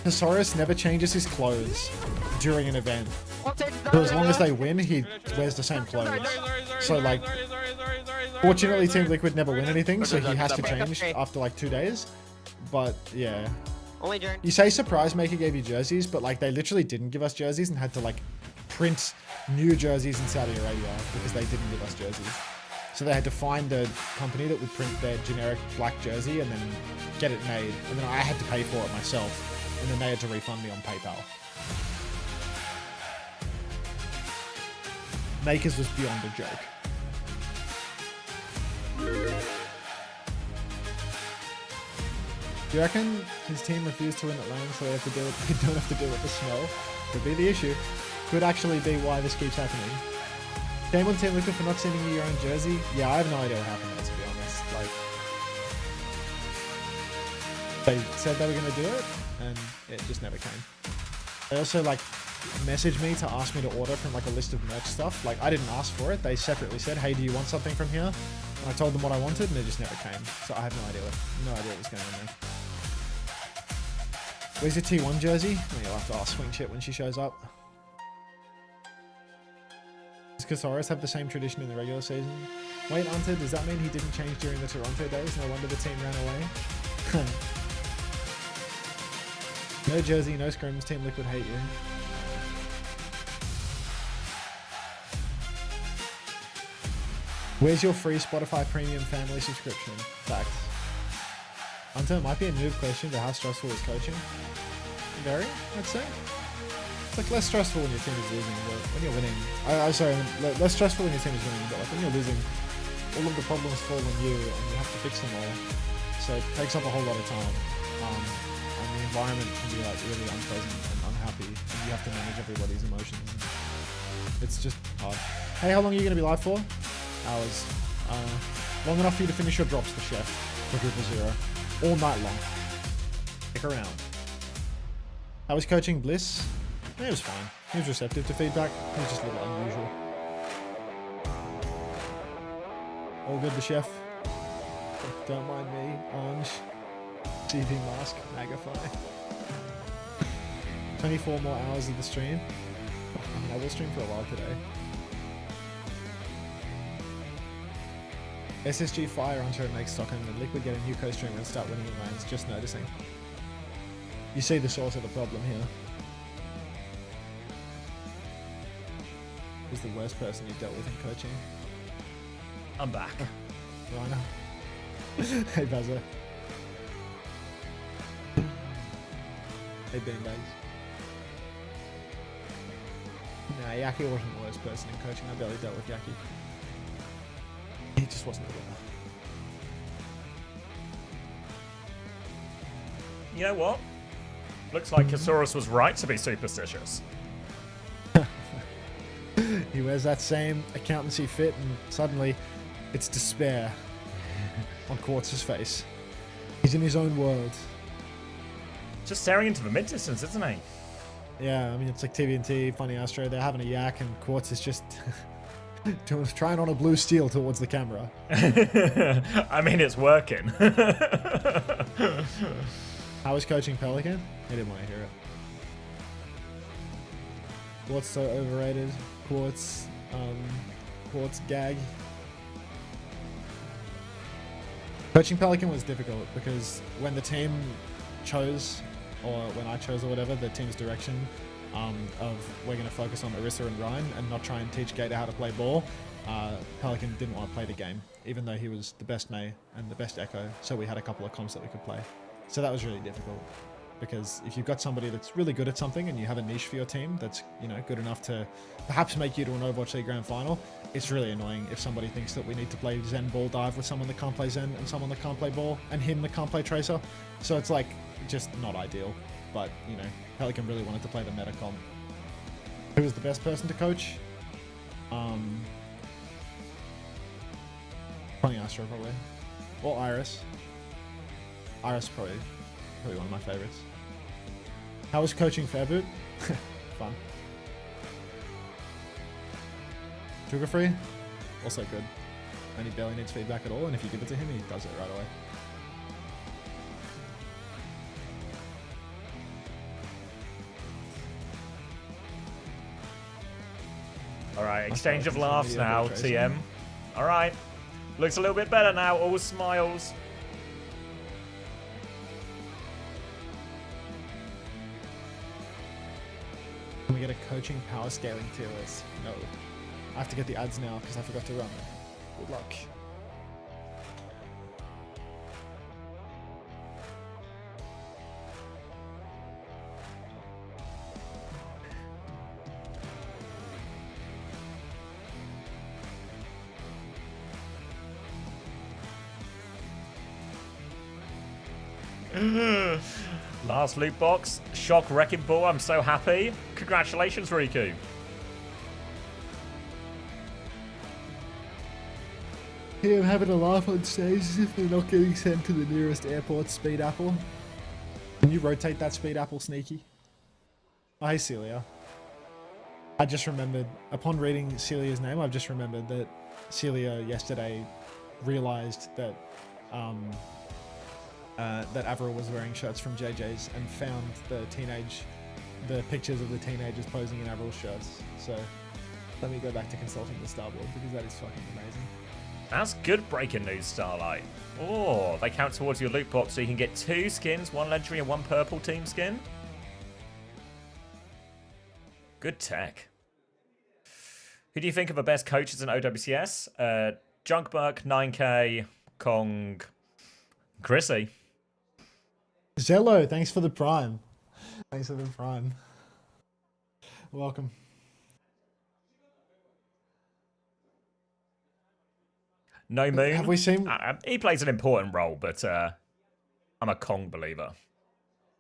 S3: Thesaurus never changes his clothes during an event. So as long as they win, he wears the same clothes. So like, fortunately Team Liquid never win anything, so he has to change after like 2 days. But yeah. You say Surprise Maker gave you jerseys, but like they literally didn't give us jerseys and had to like print new jerseys in Saudi Arabia because they didn't give us jerseys. So they had to find a company that would print their generic black jersey and then get it made. And then I had to pay for it myself. And then they had to refund me on PayPal. Makers was beyond a joke. Do you reckon his team refused to win at lane, so they have to deal with, they don't have to deal with the smell? Could be the issue. Could actually be why this keeps happening. Shame on Team Liquid for not sending you your own jersey. Yeah, I have no idea what happened there, to be honest. Like, they said they were going to do it, and it just never came. They also like messaged me to ask me to order from like a list of merch stuff. Like, I didn't ask for it. They separately said, "Hey, do you want something from here?" And I told them what I wanted, and it just never came. So I have no idea what was going on there. Where's your T1 jersey? Oh, you'll have to ask Swing Shit when she shows up. Does Casaurus have the same tradition in the regular season? Wait, Hunter, does that mean he didn't change during the Toronto days? No wonder the team ran away. No jersey, no scrims, Team Liquid hate you. Where's your free Spotify Premium family subscription? Facts. Hunter, it might be a noob question, but how stressful is coaching? Very, I'd say. It's like less stressful when your team is losing, but when you're winning... less stressful when your team is winning, but like when you're losing, all of the problems fall on you and you have to fix them all. So it takes up a whole lot of time. And the environment can be like really unpleasant and unhappy, and you have to manage everybody's emotions. It's just hard. Hey, how long are you going to be live for? Hours. Long enough for you to finish your drops, the chef, for 000. All night long. Stick around. How was coaching Bliss? It was fine. He was receptive to feedback. He was just a little unusual. All good, the chef. Don't mind me. Orange. TV mask. Magnify. 24 more hours of the stream. I mean, I will stream for a while today. SSG Fire onto it makes Stockholm and Liquid get a new co-streamer and start winning in lanes. Just noticing. You see the source of the problem here. Who's the worst person you dealt with in coaching?
S1: I'm back.
S3: Rhino. Hey, Bazza. Hey, Beanbags. Nah, Yaki wasn't the worst person in coaching. I barely dealt with Yaki. He just wasn't a winner.
S1: You know what? Looks like Kasaurus was right to be superstitious.
S3: He wears that same accountancy fit and suddenly it's despair on Quartz's face. He's in his own world.
S1: Just staring into the mid-distance, isn't he?
S3: Yeah, I mean, it's like TVNT, Funny Astro, they're having a yak and Quartz is just trying on a blue steel towards the camera.
S1: I mean, it's working.
S3: How was coaching Pelican? I didn't want to hear it. Quartz so overrated. Quartz gag. Coaching Pelican was difficult because when the team chose, or when I chose or whatever, the team's direction of we're going to focus on Orisa and Ryan and not try and teach Gator how to play ball, Pelican didn't want to play the game, even though he was the best Mei and the best Echo, so we had a couple of comps that we could play. So that was really difficult. Because if you've got somebody that's really good at something and you have a niche for your team that's, you know, good enough to perhaps make you to an Overwatch League Grand Final, it's really annoying if somebody thinks that we need to play Zen Ball Dive with someone that can't play Zen and someone that can't play Ball and him that can't play Tracer. So it's like, just not ideal. But, you know, Pelican really wanted to play the meta comp. Who was the best person to coach? Funny Astro probably. Or Iris. Iris probably one of my favorites. How was coaching Fairboot? Fun. Sugar free? Also good. And he barely needs feedback at all, and if you give it to him, he does it right away.
S1: Alright, exchange of laughs now, TM. Alright. Looks a little bit better now, all smiles.
S3: Can we get a coaching power scaling tier list? No. I have to get the ads now because I forgot to run. Good luck.
S1: Last loot box. Shock Wrecking Ball. I'm so happy. Congratulations, Riku.
S3: Here I'm having a laugh on stage as if they're not getting sent to the nearest airport speed apple. Can you rotate that speed apple, Sneaky? Oh, hey, Celia. I just remembered, upon reading Celia's name, I've just remembered that Celia yesterday realized that that Avril was wearing shirts from JJ's and found the pictures of the teenagers posing in Avril's shirts. So let me go back to consulting the Starboard because that is fucking amazing.
S1: That's good breaking news, Starlight. Oh, they count towards your loot box so you can get 2 skins, 1 legendary and 1 purple team skin. Good tech. Who do you think are the best coaches in OWCS? Junkbuck, 9K, Kong, Chrissy.
S3: Zello, thanks for the prime. Thanks for the prime. Welcome.
S1: No Moon.
S3: Have we seen?
S1: He plays an important role, but I'm a Kong believer.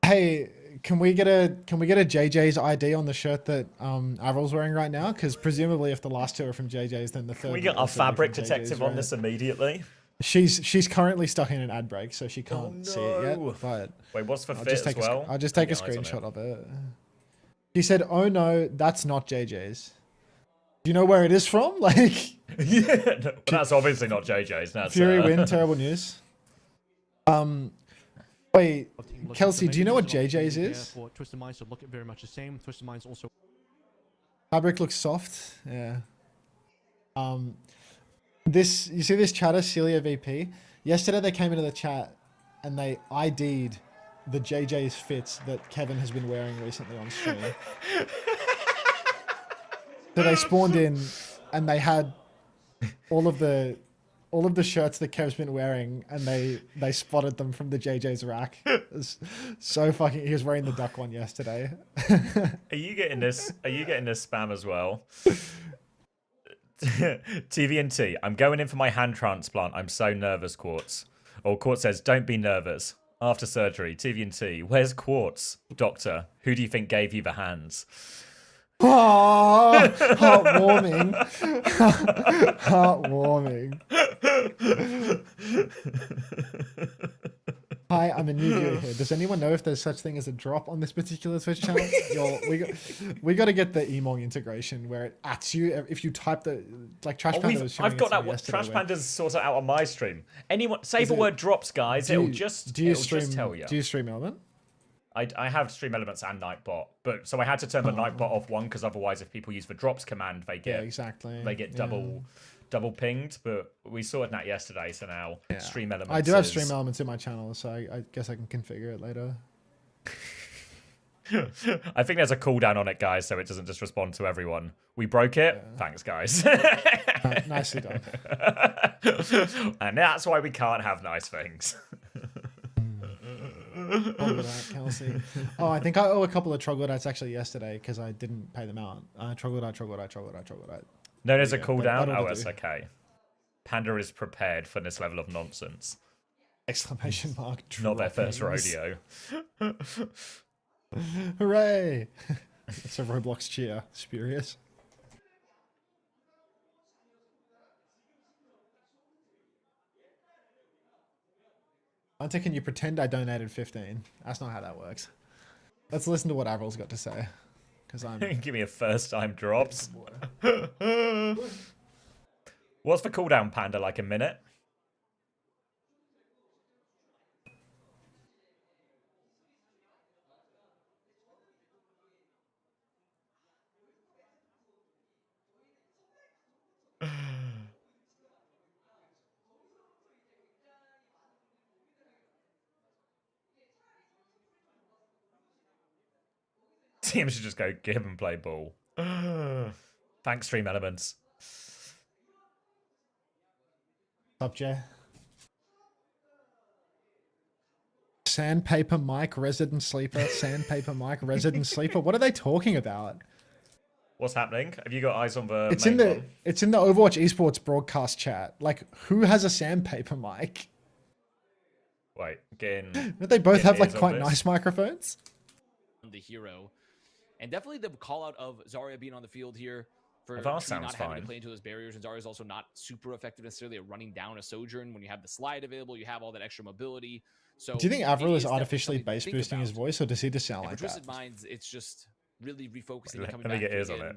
S3: Hey, can we get a JJ's ID on the shirt that Avril's wearing right now? Because presumably, if the last 2 are from JJ's, then the third.
S1: Can we get our fabric detective on this immediately?
S3: She's currently stuck in an ad break, so she can't see it yet. But
S1: wait, what's for fit as well?
S3: I'll just take a screenshot of it. He said, "Oh no, that's not JJ's." Do you know where it is from? Like,
S1: Yeah, no, that's obviously not JJ's. That's
S3: Fury win, terrible news. Wait, Kelsey, do you know what JJ's is?
S8: For Twisted Minds to look at very much the same. Twisted Minds also.
S3: Fabric looks soft. Yeah. This, you see this chatter, Celia VP? Yesterday they came into the chat and they ID'd the JJ's fits that Kevin has been wearing recently on stream. So they spawned in and they had all of the shirts that Kev's been wearing, and they spotted them from the JJ's rack. It's so fucking. He was wearing the duck one yesterday.
S1: Are you getting this? Are you getting this spam as well? TVNT. I'm going in for my hand transplant. I'm so nervous, Quartz. Or Quartz says, don't be nervous. After surgery, TVNT. Where's Quartz? Doctor, who do you think gave you the hands?
S3: Oh, heartwarming. Heartwarming. Hi, I'm a new viewer here. Does anyone know if there's such thing as a drop on this particular Twitch channel? Yo, we got to get the Emong integration where it at you if you type the like Trash Panda was showing
S1: I've got
S3: it to me
S1: that.
S3: yesterday
S1: Trash
S3: where-
S1: Panda's sorted out on my stream. Anyone say
S3: Is
S1: the
S3: it-
S1: word drops, guys. It'll just tell you.
S3: Do you stream Element?
S1: I have Stream Elements and Nightbot, but so I had to turn the Nightbot off one because otherwise, if people use the drops command, they get
S3: exactly.
S1: they get double pinged. But we sorted that yesterday, so now Stream Elements.
S3: I do have Stream Elements in my channel, so I guess I can configure it later.
S1: I think there's a cooldown on it, guys, so it doesn't just respond to everyone. We broke it. Thanks, guys.
S3: Nicely done.
S1: And that's why we can't have nice things.
S3: Troglodyte, Kelsey. Oh, I think I owe a couple of troglodytes actually yesterday because I didn't pay them out. Troglodyte.
S1: No, there's a
S3: Yeah,
S1: cooldown.
S3: that'll
S1: Oh, it's
S3: do.
S1: okay. Panda is prepared for this level of nonsense.
S3: Exclamation mark.
S1: Not their first
S3: droppings.
S1: rodeo.
S3: Hooray! It's a Roblox cheer. Spurious. Hunter, can you pretend I donated 15? That's not how that works. Let's listen to what Avril's got to say. Because I'm...
S1: Give me a first time drops. What's the cooldown, Panda? Like a minute? Team should just go give and play ball. Thanks, Stream Elements.
S3: Up, Jay. Sandpaper Mike, resident sleeper. Sandpaper Mike, resident sleeper. What are they talking about?
S1: What's happening? Have you got eyes on the
S3: It's
S1: main
S3: in the
S1: one?
S3: it's in the Overwatch esports broadcast chat. Like, who has a sandpaper mic?
S1: Wait, again.
S3: Don't they both
S1: Get
S3: have like
S1: ears on
S3: quite
S1: this.
S3: nice microphones?
S7: The hero, and definitely the call out of Zarya being on the field here for
S1: Avast
S7: Tree not
S1: sounds
S7: having
S1: fine.
S7: to play into those barriers, and Zarya's also not super effective necessarily at running down a Sojourn when you have the slide available. You have all that extra mobility. So
S3: Do you think
S7: it
S3: Avril is
S7: definitely
S3: artificially
S7: something to
S3: bass
S7: think
S3: boosting his
S7: about.
S3: voice, or does he just sound
S7: And
S3: like
S7: for Twisted
S3: that?
S7: Minds, it's just really refocusing and
S1: Let
S7: coming
S1: me
S7: back
S1: get
S7: to
S1: ears on
S7: again,
S1: it.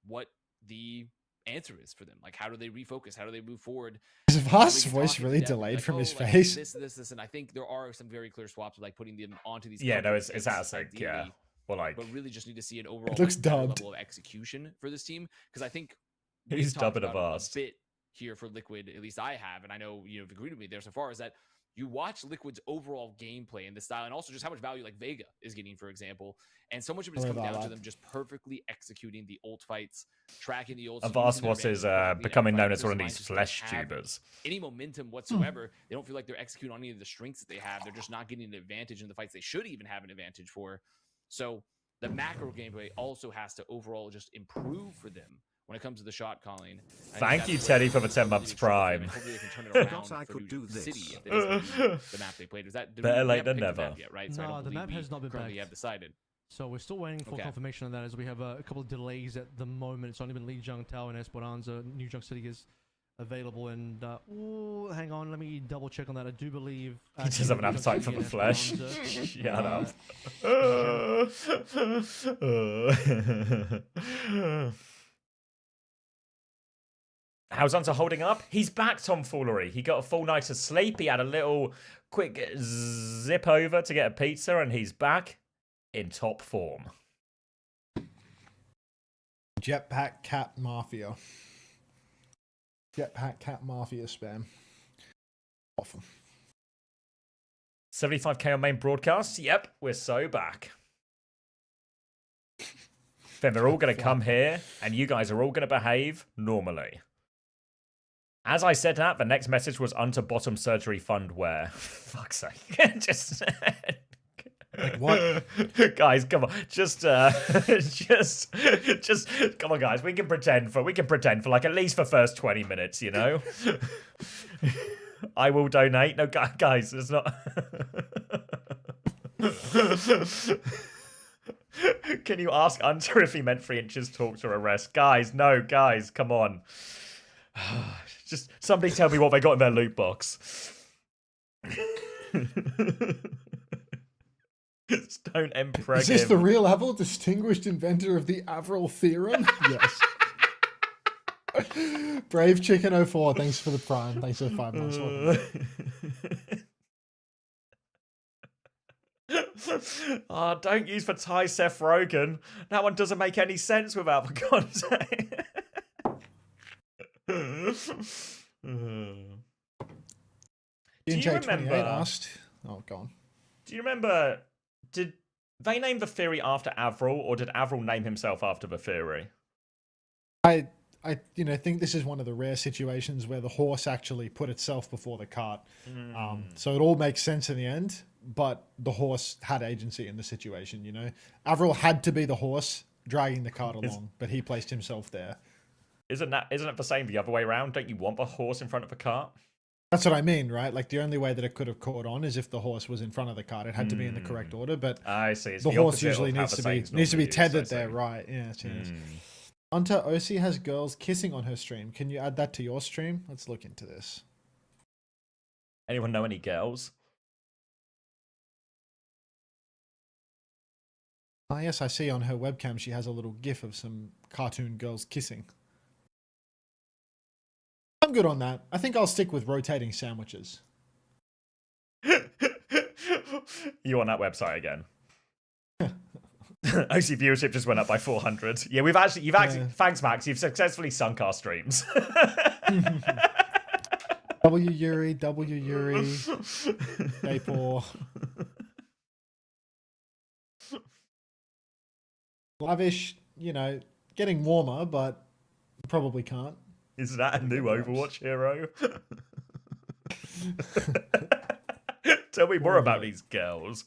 S7: what the answer is for them. Like, how do they refocus? How do they move forward?
S3: Is
S7: How do
S3: Vast's
S7: we
S3: voice
S7: talk it
S3: really
S7: to them?
S3: delayed
S7: Like,
S3: from
S7: oh,
S3: his
S7: like,
S3: face?
S7: This, and I think there are some very clear swaps with like putting them onto these.
S1: Yeah, no,
S7: comfort
S1: it's
S7: picks,
S1: out of sync. Yeah.
S7: ideally,
S1: Well, like,
S7: but really just need to see an overall
S3: looks
S7: like, better
S3: dubbed.
S7: level of execution for this team, because I think
S1: He's
S7: we've talked
S1: dubbing a
S7: about it
S1: Vast.
S7: bit here for Liquid, at least I have, and I know you've agreed with me there so far, is that you watch Liquid's overall gameplay in this style, and also just how much value like Vega is getting, for example, and so much of it is
S3: I
S7: coming
S3: love
S7: down to
S3: that.
S7: them just perfectly executing the ult fights, tracking the ults.
S1: Avast
S7: using their
S1: was is
S7: advantage perfectly
S1: becoming
S7: in
S1: known
S7: fights.
S1: as one of
S7: Twisted
S1: these
S7: Minds just don't
S1: flesh
S7: have
S1: tubers.
S7: any momentum whatsoever. They don't feel like they're executing on any of the strengths that they have. They're just not getting an advantage in the fights they should even have an advantage for. So the macro gameplay also has to overall just improve for them when it comes to the shot calling. I think
S1: Thank
S7: that's
S1: you,
S7: where
S1: Teddy, for the
S7: it's
S1: 10
S7: really
S1: months
S7: big struggle for them,
S1: prime.
S7: and hopefully they can turn it around
S6: Thought I
S7: for
S6: could
S7: New
S6: do
S7: York
S6: this.
S7: City if that is gonna be the map they played. Is that
S1: Better
S7: we
S1: late
S7: haven't
S1: than
S7: picked the
S1: never.
S7: map yet, right? So I
S8: No,
S7: don't
S8: the
S7: believe
S8: map has not been
S7: currently
S8: backed.
S7: have decided.
S8: So we're still waiting for
S7: Okay.
S8: confirmation on that, as we have a couple of delays at the moment. It's only been Lee Jung Tao and Esperanza. New Junk City is available, and ooh, hang on, let me double check on that. I do believe
S1: He does have an
S8: New Junk
S1: appetite for
S8: City
S1: the
S8: and
S1: flesh.
S8: Esperanza,
S1: Shut up. How's Hunter holding up? He's back, tomfoolery. He got a full night of sleep. He had a little quick zip over to get a pizza, and he's back in top form.
S3: Jetpack Cat Mafia. Jetpack Cat Mafia spam. Awful.
S1: 75k on main broadcast. Yep, we're so back. Then they're all going to come here, and you guys are all going to behave normally. As I said that, the next message was under bottom surgery fund where. Fuck's sake. Just.
S3: Like what?
S1: Guys, come on. Just come on, guys. We can pretend for like at least the first 20 minutes, you know? I will donate. No, guys, it's not. Can you ask Hunter if he meant 3 inches talk to arrest? Guys, no, guys, come on. Just somebody tell me what they got in their loot box. Just don't impreg
S3: Is this
S1: him.
S3: the real Avril, distinguished inventor of the Avril theorem? Yes. Brave Chicken 04, thanks for the prime. Thanks for the 5 months.
S1: Oh, don't use for Ty Seth Rogen. That one doesn't make any sense without the context.
S3: J28 asked. Oh, go on.
S1: Do you remember? Did they name the theory after Avril, or did Avril name himself after the theory?
S3: I think this is one of the rare situations where the horse actually put itself before the cart. So it all makes sense in the end, but the horse had agency in the situation, you know? Avril had to be the horse dragging the cart along, but he placed himself there.
S1: Isn't it the same the other way around? Don't you want the horse in front of the cart?
S3: That's what I mean, right? Like the only way that it could have caught on is if the horse was in front of the cart. It had to be in the correct order, but
S1: I see. It's
S3: the
S1: the
S3: horse
S1: opposite
S3: usually
S1: of how
S3: needs
S1: the
S3: to be
S1: sayings normally used,
S3: tethered
S1: I see.
S3: there, right? Yes. Hunter OC has girls kissing on her stream. Can you add that to your stream? Let's look into this.
S1: Anyone know any girls?
S3: Ah, yes, I see on her webcam she has a little gif of some cartoon girls kissing. I'm good on that. I think I'll stick with rotating sandwiches.
S1: You on that website again? OC viewership just went up by 400. Yeah, you've actually, thanks Max, you've successfully sunk our streams.
S3: W Yuri, Dapor. Lavish, getting warmer, but probably can't.
S1: Is that a new Overwatch hero? Tell me more about these girls.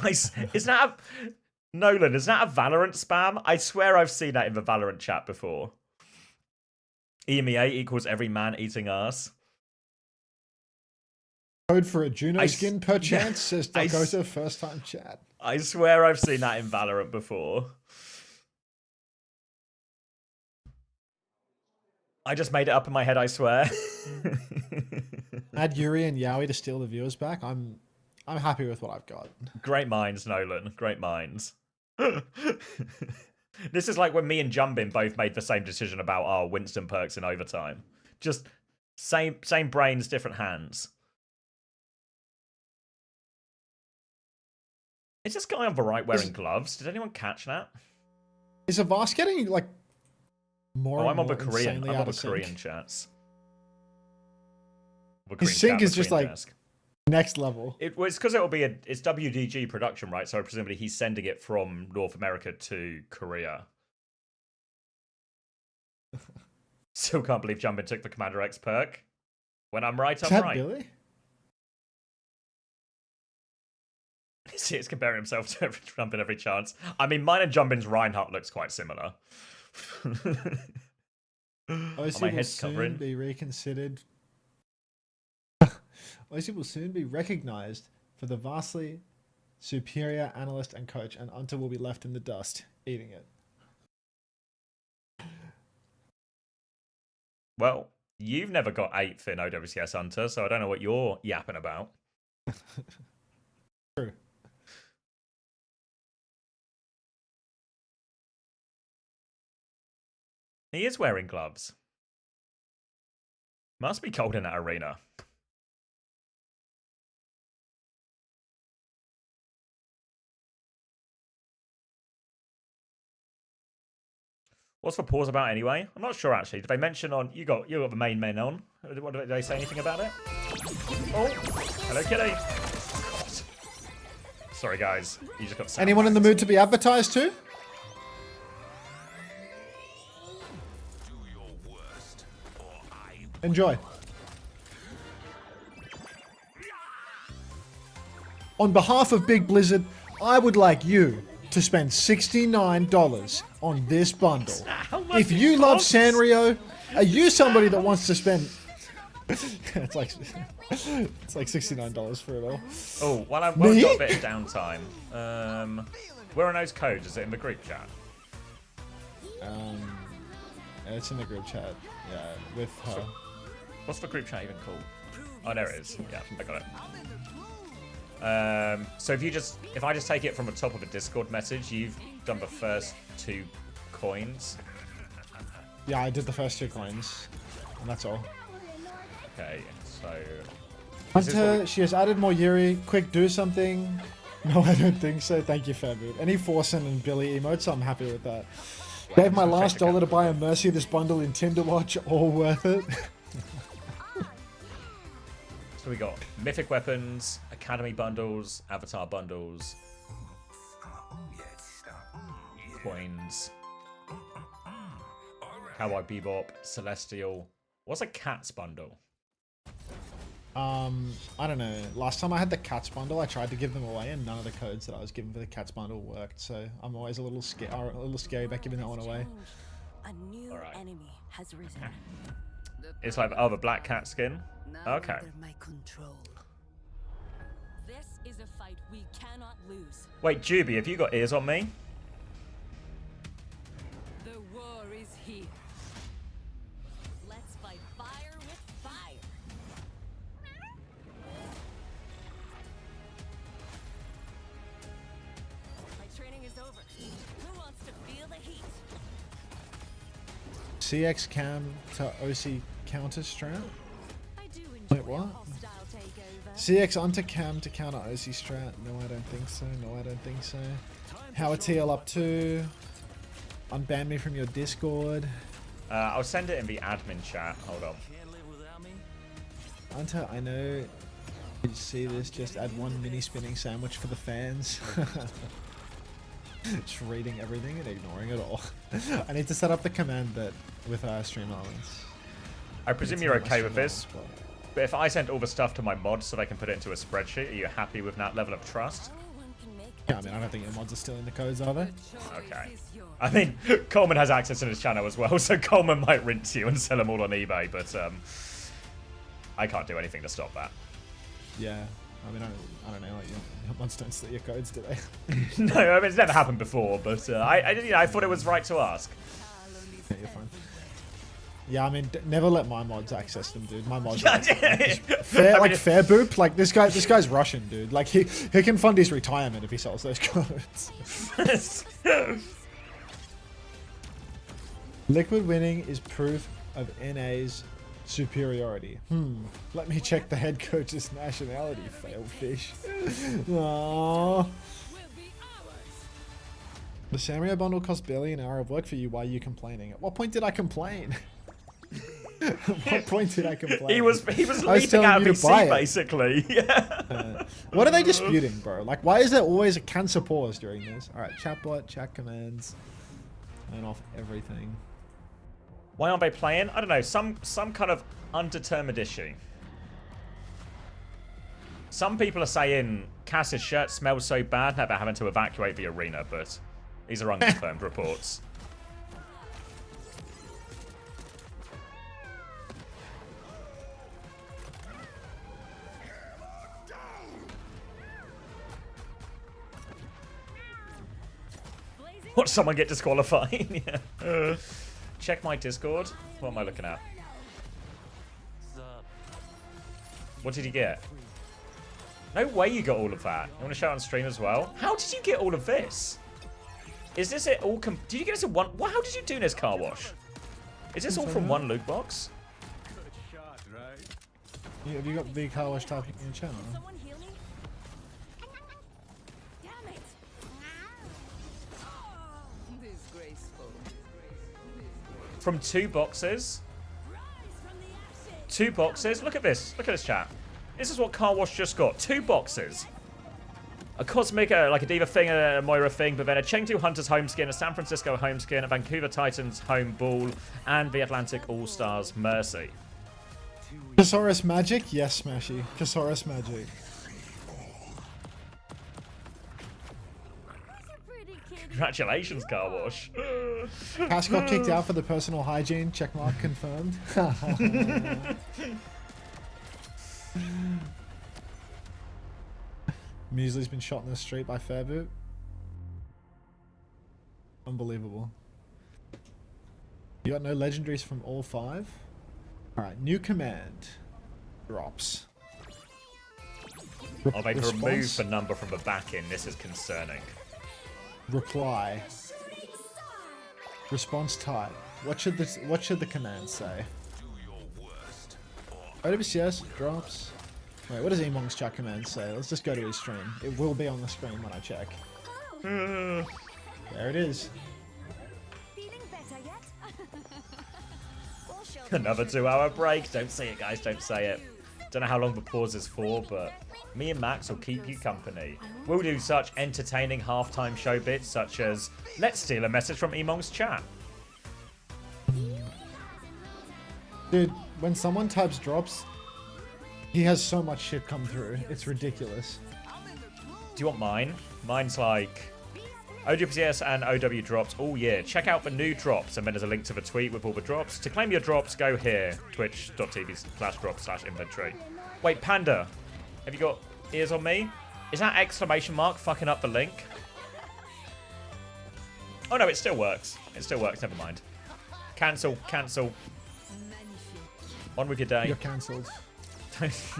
S1: Is that Nolan, is that a Valorant spam? I swear I've seen that in the Valorant chat before. EMEA equals every man eating ass.
S3: Code for a Juno skin per chance, says Dakota, first time chat.
S1: I swear I've seen that in Valorant before. I just made it up in my head, I swear.
S3: Add Yuri and Yowie to steal the viewers back. I'm happy with what I've got.
S1: Great minds, Nolan. Great minds. This is like when me and Jumbin both made the same decision about our Winston perks in overtime. Just same brains, different hands. Is this guy on the right wearing gloves? Did anyone catch that?
S3: Is Avast getting more?
S1: Oh, I'm on the
S3: Korean.
S1: Korean. I'm on the Korean chats.
S3: His sync is just like next level.
S1: It's because it's WDG production, right? So presumably he's sending it from North America to Korea. Still can't believe Jumbin took the Commander X perk. When I'm right, I'm right.
S3: Billy?
S1: See, it's comparing himself to Jumbin every chance. I mean, mine and Jumbin's Reinhardt looks quite similar.
S3: OC
S1: my
S3: will
S1: head's
S3: soon
S1: covering.
S3: be reconsidered. OC will soon be recognized for the vastly superior analyst and coach, and Unter will be left in the dust, eating it.
S1: Well, You've never got 8th in OWCS Hunter, so I don't know what you're yapping about.
S3: True.
S1: He is wearing gloves. Must be cold in that arena. What's the pause about anyway? I'm not sure actually. Did they mention on you got the main men on? Did they say anything about it? Oh, hello, Kitty. Sorry guys, you just got. Sound
S3: Anyone in the mood to be advertised to?
S6: Do your worst, or I
S3: Enjoy. On behalf of Big Blizzard, I would like you to spend $69 on this bundle. If you love Sanrio, are you somebody that wants to spend... it's like $69 for it all.
S1: Oh, well I've
S3: Me?
S1: got a bit of downtime. Where are those codes? Is it in the group chat?
S3: It's in the group chat. Yeah, with her.
S1: What's the group chat even called? Oh, there it is. Yeah, I got it.
S5: I'm in the groove.
S1: So if I just take it from the top of a Discord message, you've done the first 2 coins.
S3: Yeah, I did the first 2 coins, and that's all.
S1: Okay, so
S3: Hunter, she has added more Yuri. Quick, do something. No, I don't think so. Thank you, Fairboot. Any Forsen and Billy emotes, I'm happy with that. Gave my last $1 to buy a Mercy this bundle in Tinderwatch. All worth it.
S1: So we got Mythic Weapons, Academy bundles, Avatar bundles, coins, Cowboy Bebop, Celestial. What's a Cats bundle?
S3: I don't know. Last time I had the Cats bundle, I tried to give them away, and none of the codes that I was given for the Cats bundle worked. So I'm always a little scary about giving that one away.
S2: A new
S1: Alright.
S2: enemy has risen.
S1: It's like the Black Cat skin.
S2: Now
S1: Okay.
S2: under my control. This is a fight we cannot lose.
S1: Wait, Juby, have you got ears on me?
S2: The war is here. Let's fight fire with fire. My training is over. Who wants to feel the heat?
S3: CX cam to OC counter strat.
S2: I do enjoy
S3: Wait, what?
S2: a hostile takeover.
S3: CX onto cam to counter OC strat. No, I don't think so. No, I don't think so. How a TL up to. Unban me from your Discord.
S1: I'll send it in the admin chat. Hold on.
S3: Hunter, I know you see this. Just add one mini spinning sandwich for the fans. Just reading everything and ignoring it all. I need to set up the command bit with Stream Elements.
S1: I presume you're okay with this, but if I send all the stuff to my mods so they can put it into a spreadsheet, are you happy with that level of trust?
S2: Anyone can make
S3: Yeah, I mean, I don't think your mods are still in the codes, are they?
S1: Okay.
S2: is yours.
S1: I mean, Coleman has access to his channel as well, so Coleman might rinse you and sell them all on eBay, but I can't do anything to stop that.
S3: Yeah. I mean, I don't know. Like, your mods don't steal your codes, do they?
S1: No, I mean, it's never happened before, but I thought it was right to ask.
S3: Yeah, you're fine. Yeah, I mean, never let my mods access them, dude. My mods
S1: Yeah,
S3: are fair boop. Like this guy's Russian, dude. Like he can fund his retirement if he sells those codes. Liquid winning is proof of NA's superiority. Let me check the head coach's nationality, failed fish. Aww. The Sanrio bundle cost barely an hour of work for you. Why are you complaining? At what point did I complain? At what point did I complain?
S1: He was
S3: I was
S1: leaping
S3: telling
S1: out of
S3: you to
S1: his
S3: buy
S1: seat,
S3: it.
S1: basically. Yeah.
S3: What are they disputing, bro? Like, why is there always a cancer pause during this? All right, chatbot, chat commands, turn off everything.
S1: Why aren't they playing? I don't know. Some kind of undetermined issue. Some people are saying Cass's shirt smells so bad that they're having to evacuate the arena, but these are unconfirmed reports. Watch someone get disqualified. Yeah. Check my Discord. What am I looking at? What did you get? No way you got all of that. You want to show it on stream as well? How did you get all of this? Is this it all? Did you get this in one? How did you do this, Car Wash? Is this all from one loot box?
S3: Have you got the Car Wash typing in your channel?
S2: Someone heal me? Damn it! Disgraceful.
S1: From 2 boxes?
S2: Rise from the ashes.
S1: 2 boxes? Look at this. Look at this, chat. This is what Car Wash just got. 2 boxes. A Cosmic, like a Diva thing, a Moira thing, but then a Chengdu Hunters home skin, a San Francisco home skin, a Vancouver Titans home ball, and the Atlantic All-Stars Mercy.
S3: Thesaurus Magic? Yes, Smashy. Thesaurus Magic.
S1: Congratulations, Car Wash.
S3: Cash got kicked out for the personal hygiene. Checkmark confirmed. Muesli's been shot in the street by Fairboot. Unbelievable. You got no legendaries from all 5? Alright, new command. Drops.
S1: I'll make a remove the number from the back end. This is concerning.
S3: Reply. Response type. What should the command say? OWCS drops. Wait, what does Emong's chat command say? Let's just go to his stream. It will be on the screen when I check. There it is.
S4: Feeling better yet?
S1: Another 2-hour break. Don't say it, guys. Don't say it. Don't know how long the pause is for, but me and Max will keep you company. We'll do such entertaining halftime show bits such as, let's steal a message from Emong's chat.
S3: Dude, when someone types drops, he has so much shit come through. It's ridiculous.
S1: Do you want mine? Mine's like OWPCS and OW drops all year. Check out the new drops, and then there's a link to the tweet with all the drops. To claim your drops, go here, twitch.tv/drop/inventory. Wait, Panda, have you got ears on me? Is that exclamation mark fucking up the link? Oh no, it still works. It still works, never mind. Cancel, cancel. On with your day.
S3: You're cancelled.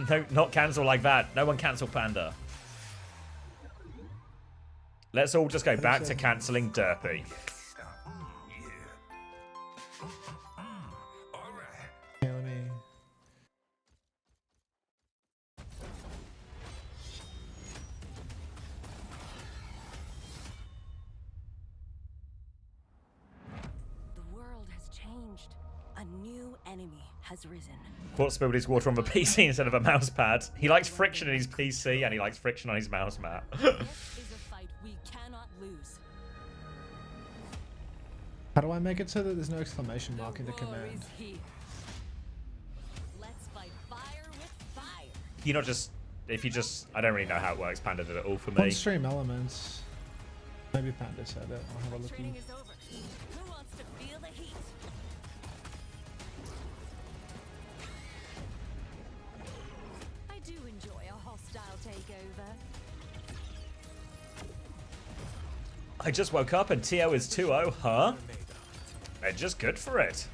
S1: No, not cancel like that. No one cancel Panda. Let's all just go back to cancelling Derpy.
S3: Okay, let me...
S2: The world has changed. A new enemy has risen.
S1: Port spilled his water on the PC instead of a mouse pad. He likes friction in his PC and he likes friction on his mouse mat.
S2: This is a fight we cannot lose.
S3: How do I make it so that there's no exclamation mark in the command?
S2: Let's fight fire with fire.
S1: You not just, if you just, I don't really know how it works. Panda did it all for
S3: On
S1: me.
S3: stream elements. Maybe Panda said it. I'll have a look.
S2: Training is over. Who wants to feel the heat? I do enjoy a hostile takeover.
S1: I just woke up and TO is 2-0, huh? They're just good for it.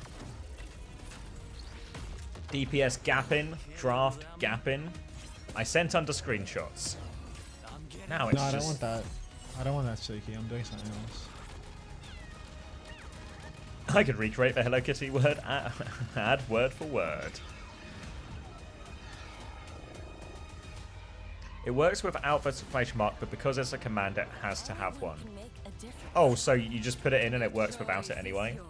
S1: DPS gapping, draft gapping. I sent under screenshots. Now it's
S3: No, I don't
S1: just...
S3: want that. I don't want that, Suki. I'm doing something else.
S1: I could recreate the Hello Kitty word, add word for word. It works without the exclamation mark, but because it's a command, it has to have one.
S2: Can make a difference.
S1: Oh, so you just put it in and it works without it anyway?
S2: Yours.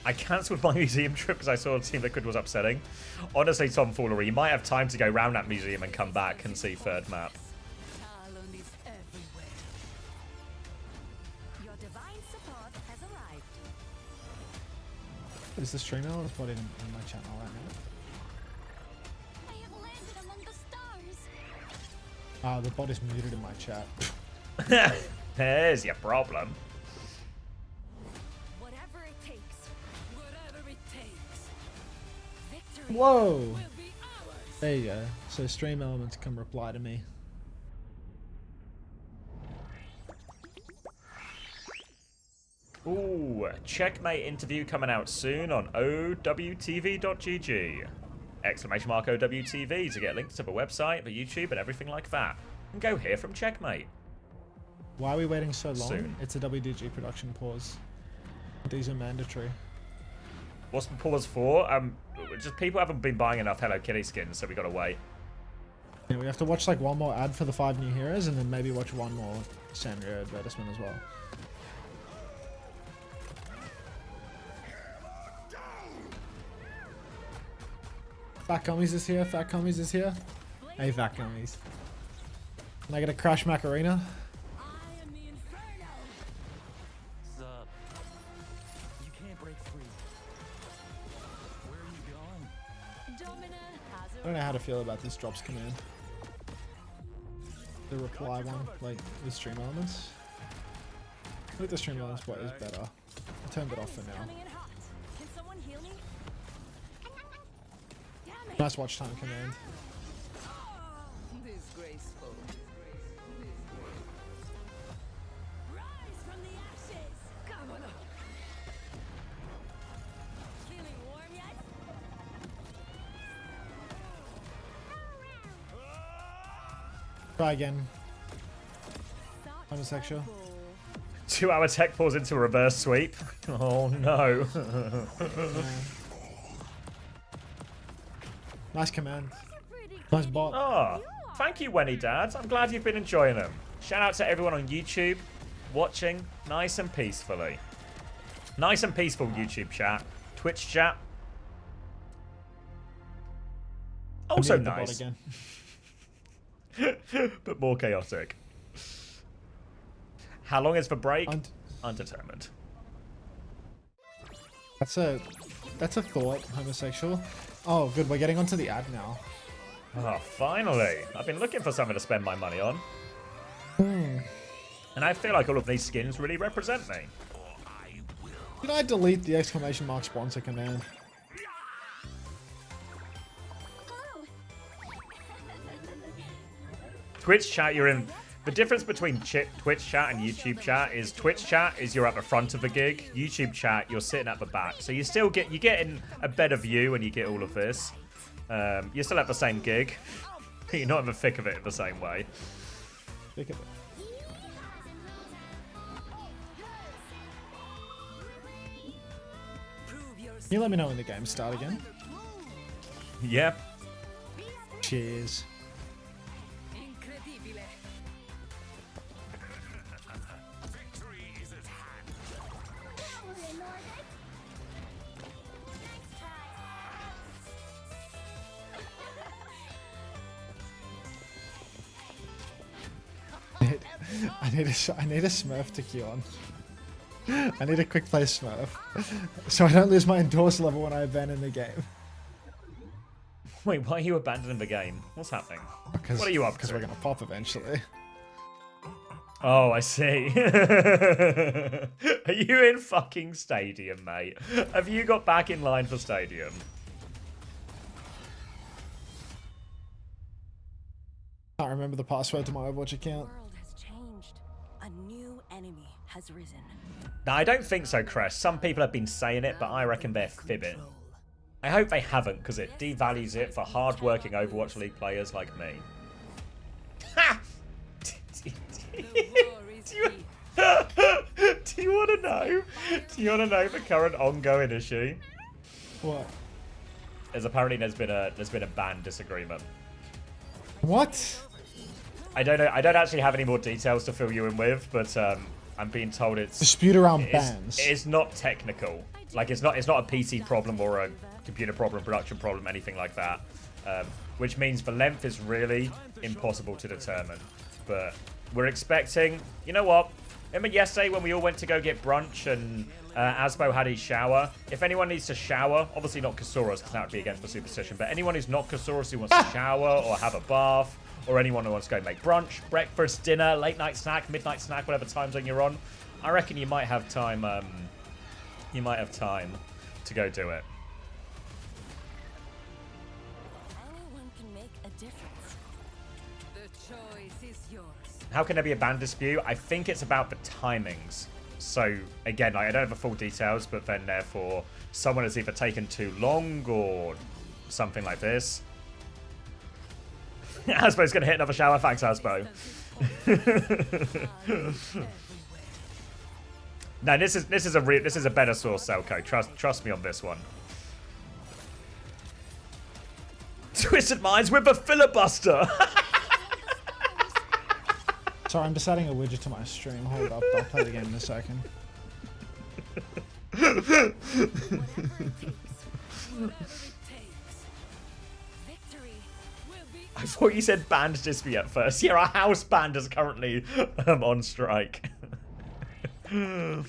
S1: I cancelled my museum trip because I saw Team Liquid was upsetting. Honestly, tomfoolery. You might have time to go round that museum and come back and see third map.
S2: Talon is everywhere. Your divine support has arrived.
S3: Is the stream element put in my channel right
S4: I have landed among the stars.
S3: now? The bot is muted in my chat.
S1: There's your problem.
S2: Whatever it takes. Whatever it takes. Victory
S3: Whoa!
S2: will be ours.
S3: There you go. So stream elements can reply to me.
S1: Checkmate interview coming out soon on owtv.gg. Exclamation mark OWTV to get links to the website, the YouTube, and everything like that. And go hear from Checkmate.
S3: Why are we waiting so long?
S1: Soon.
S3: It's a WDG production pause. These are mandatory.
S1: What's the pause for? Just people haven't been buying enough Hello Kitty skins, so we gotta wait.
S3: Yeah, we have to watch like one more ad for the 5 new heroes, and then maybe watch one more Sanrio advertisement as well. Fat Gummies is here. Fat Gummies is here. Hey, Fat Gummies. Can I get a Crash Macarena?
S2: I am the Inferno.
S5: Sup? You can't break free. Where are you going?
S2: Domina has
S3: I don't know how to feel about this drops command. The reply one, like with stream elements. I think the stream elements play is better. I turned it off for now.
S2: coming in hot. Can someone heal me? Damn it.
S3: Nice watch time command.
S2: Disgraceful. Rise from the ashes. Come on. Feeling warm yet?
S3: Try again. Homosexual.
S1: 2-hour tech pause into a reverse sweep. Oh no.
S3: Nice command. Nice bot.
S1: Oh, thank you, Wenny Dad. I'm glad you've been enjoying them. Shout out to everyone on YouTube watching nice and peacefully. Nice and peaceful YouTube chat. Twitch chat. Also
S3: Muted the bot
S1: nice.
S3: again.
S1: But more chaotic. How long is the break? Undetermined.
S3: That's a thought, homosexual. Oh, good. We're getting onto the ad now.
S1: Oh, finally. I've been looking for something to spend my money on. And I feel like all of these skins really represent me.
S3: Did I delete the exclamation mark sponsor command?
S1: Twitch chat, you're in. The difference between Twitch chat and YouTube chat is Twitch chat is you're at the front of the gig. YouTube chat, you're sitting at the back. So you still get a better view when you get all of this. You're still at the same gig. You're not in the thick of it in the same way.
S3: Thick of it. Can you let me know when the games start again?
S1: Yep.
S3: Cheers.
S2: Incredibile.
S6: Victory is at hand.
S3: I need a Smurf to queue on. I need a quick play Smurf, so I don't lose my endorse level when I abandon the game.
S1: Wait, why are you abandoning the game? What's happening?
S3: Because,
S1: What are you up
S3: Because
S1: to?
S3: we're gonna pop eventually.
S1: Oh, I see. Are you in fucking Stadium, mate? Have you got back in line for Stadium?
S3: Can't remember the password to my Overwatch account.
S2: The world has changed. A new enemy has risen.
S1: No, I don't think so, Crest. Some people have been saying it, but I reckon they're fibbing. I hope they haven't, because it devalues it for hard-working Overwatch League players like me. Ha! Do you want to know? Do you want to know the current ongoing issue?
S3: What?
S1: Apparently there's been a ban disagreement.
S3: What?
S1: I don't know. I don't actually have any more details to fill you in with, but I'm being told it's
S3: Dispute around bans.
S1: It's not technical. Like it's not a PC problem or a computer problem, production problem, anything like that. Which means the length is really impossible to determine. But we're expecting. You know what? Remember yesterday when we all went to go get brunch and Asbo had his shower? If anyone needs to shower, obviously not Kasuras because that would be against the superstition, but anyone who's not Kasuras who wants to shower or have a bath, or anyone who wants to go make brunch, breakfast, dinner, late night snack, midnight snack, whatever time zone you're on, I reckon you might have time. You might have time to go do it.
S2: Anyone can make a difference. The choice is yours.
S1: How can there be a ban dispute? I think it's about the timings. So again, I don't have the full details, but then therefore someone has either taken too long or something like this. Aspo's gonna hit another shower. Thanks, Aspo. No, this is a better source, Selco. Trust me on this one. Twisted Minds with a filibuster.
S3: Sorry, I'm just adding a widget to my stream. Hold up, I'll play the game in a second.
S2: Whatever it takes. Victory will be.
S1: I thought you said band dispute at first. Yeah, our house band is currently on strike. Nah,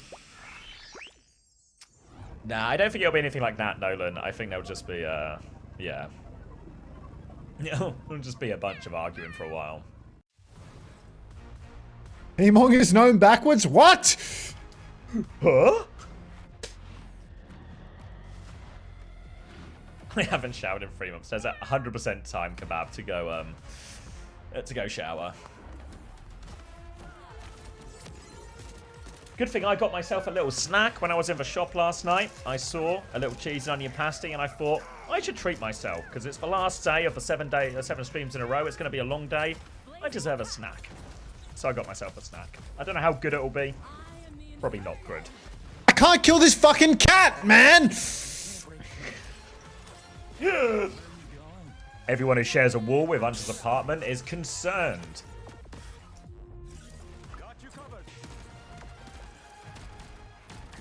S1: I don't think it'll be anything like that, Nolan. I think there'll just be, yeah. It'll just be a bunch of arguing for a while.
S3: Emong is known backwards? What?
S1: Huh? I haven't showered in 3 months. There's a 100% time, Kebab, to go shower. Good thing I got myself a little snack when I was in the shop last night. I saw a little cheese and onion pasty, and I thought I should treat myself because it's the last day of the 7 streams in a row. It's going to be a long day. I deserve a snack. So I got myself a snack. I don't know how good it'll be. Probably not good.
S3: I can't kill this fucking cat, man!
S1: Everyone who shares a wall with Hunter's apartment is concerned.
S6: Got you covered.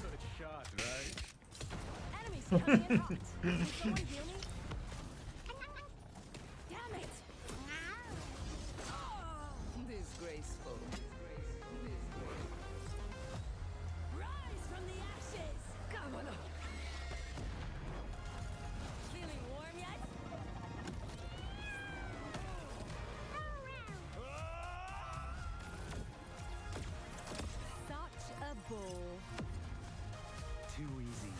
S6: Good shot, right?
S4: Enemies coming in hot. Can someone heal me? Damn it!
S2: Disgraceful. Rise from the ashes. Come on. Feeling warm yet?
S4: Such a bull.
S5: Too easy.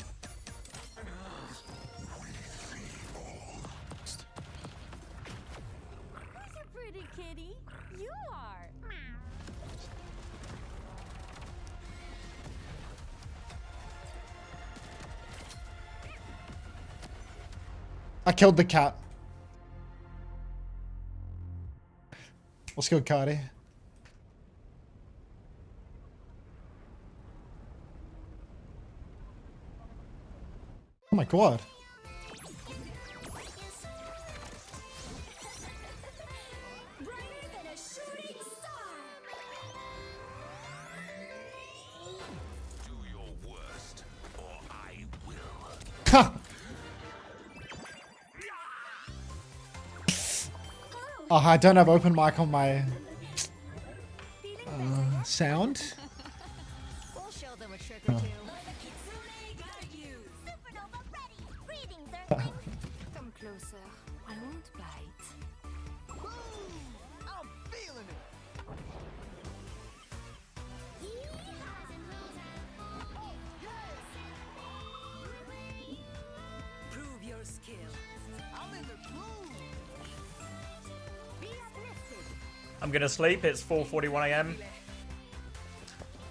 S4: Who's a pretty kitty? You are.
S3: I killed the cat. Let's go, Cardi. Oh my god.
S4: Brighter than a shooting star.
S6: Do your worst, or I will.
S3: Ha! Oh, I don't have open mic on my sound.
S4: We'll show them a trick or two. Supernova ready. Readings are ready. Come closer. I won't bite.
S5: I'm feeling it.
S2: Prove your skill.
S5: I'm in the groove.
S4: Be uplifted.
S1: I'm gonna sleep. It's 4:41 a.m.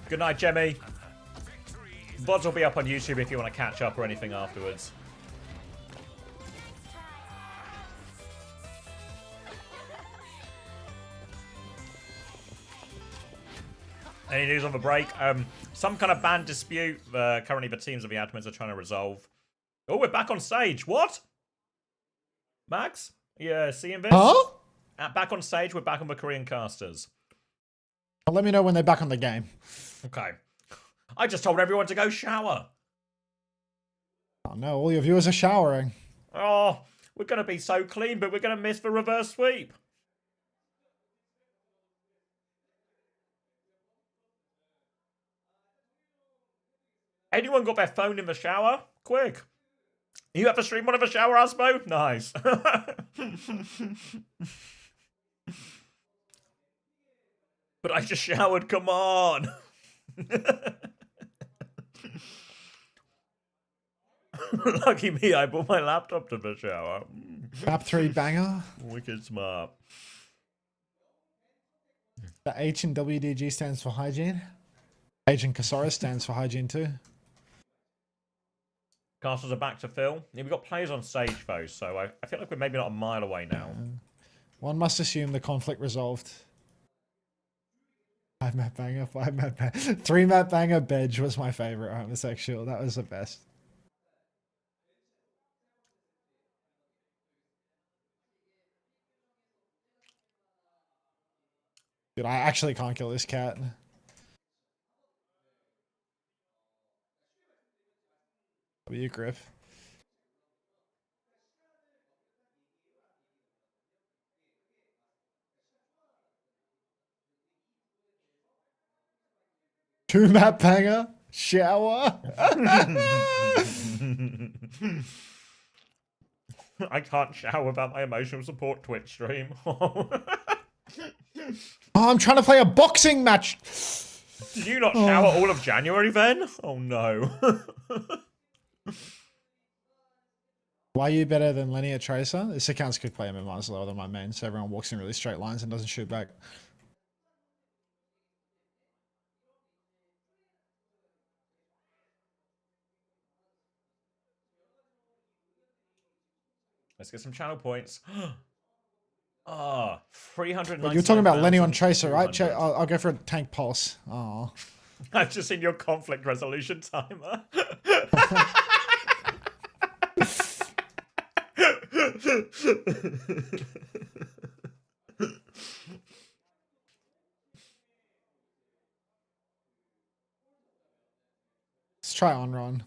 S1: Good night, Jemmy. VODs will be up on YouTube if you want to catch up or anything afterwards. Any news on the break? Some kind of ban dispute. Currently, the teams of the admins are trying to resolve. Oh, we're back on stage. What? Max? Yeah, seeing this?
S3: Huh?
S1: Back on stage. We're back on the Korean casters.
S3: Let me know when they're back on the game.
S1: Okay. I just told everyone to go shower.
S3: Oh no, all your viewers are showering.
S1: Oh, we're going to be so clean, but we're going to miss the reverse sweep. Anyone got their phone in the shower? Quick. You have to stream one of the shower, Aspo? Nice. But I just showered, come on. Lucky me, I brought my laptop to the shower.
S3: Map 3 banger.
S1: Wicked smart.
S3: The H in WDG stands for hygiene. Agent Casaurus stands for hygiene too.
S1: Castles are back to fill. Yeah, we've got players on stage though, so I feel like we're maybe not a mile away now.
S3: One must assume the conflict resolved. 5-map banger, 5-map banger. 3-map banger, Bedge was my favorite homosexual. That was the best. Dude, I actually can't kill this cat. W grip. Two map banger. Shower.
S1: I can't shower about my emotional support Twitch stream.
S3: Oh, I'm trying to play a boxing match.
S1: Did you not shower all of January then? Oh no.
S3: Why are you better than Lenny at Tracer? This account's quick play MMRs lower than my main, so everyone walks in really straight lines and doesn't shoot back.
S1: Let's get some channel points. Ah, 390.
S3: But you're talking about Lenny on Tracer, right? I'll go for a tank pulse. Oh.
S1: I've just seen your conflict resolution timer.
S3: Let's try on run.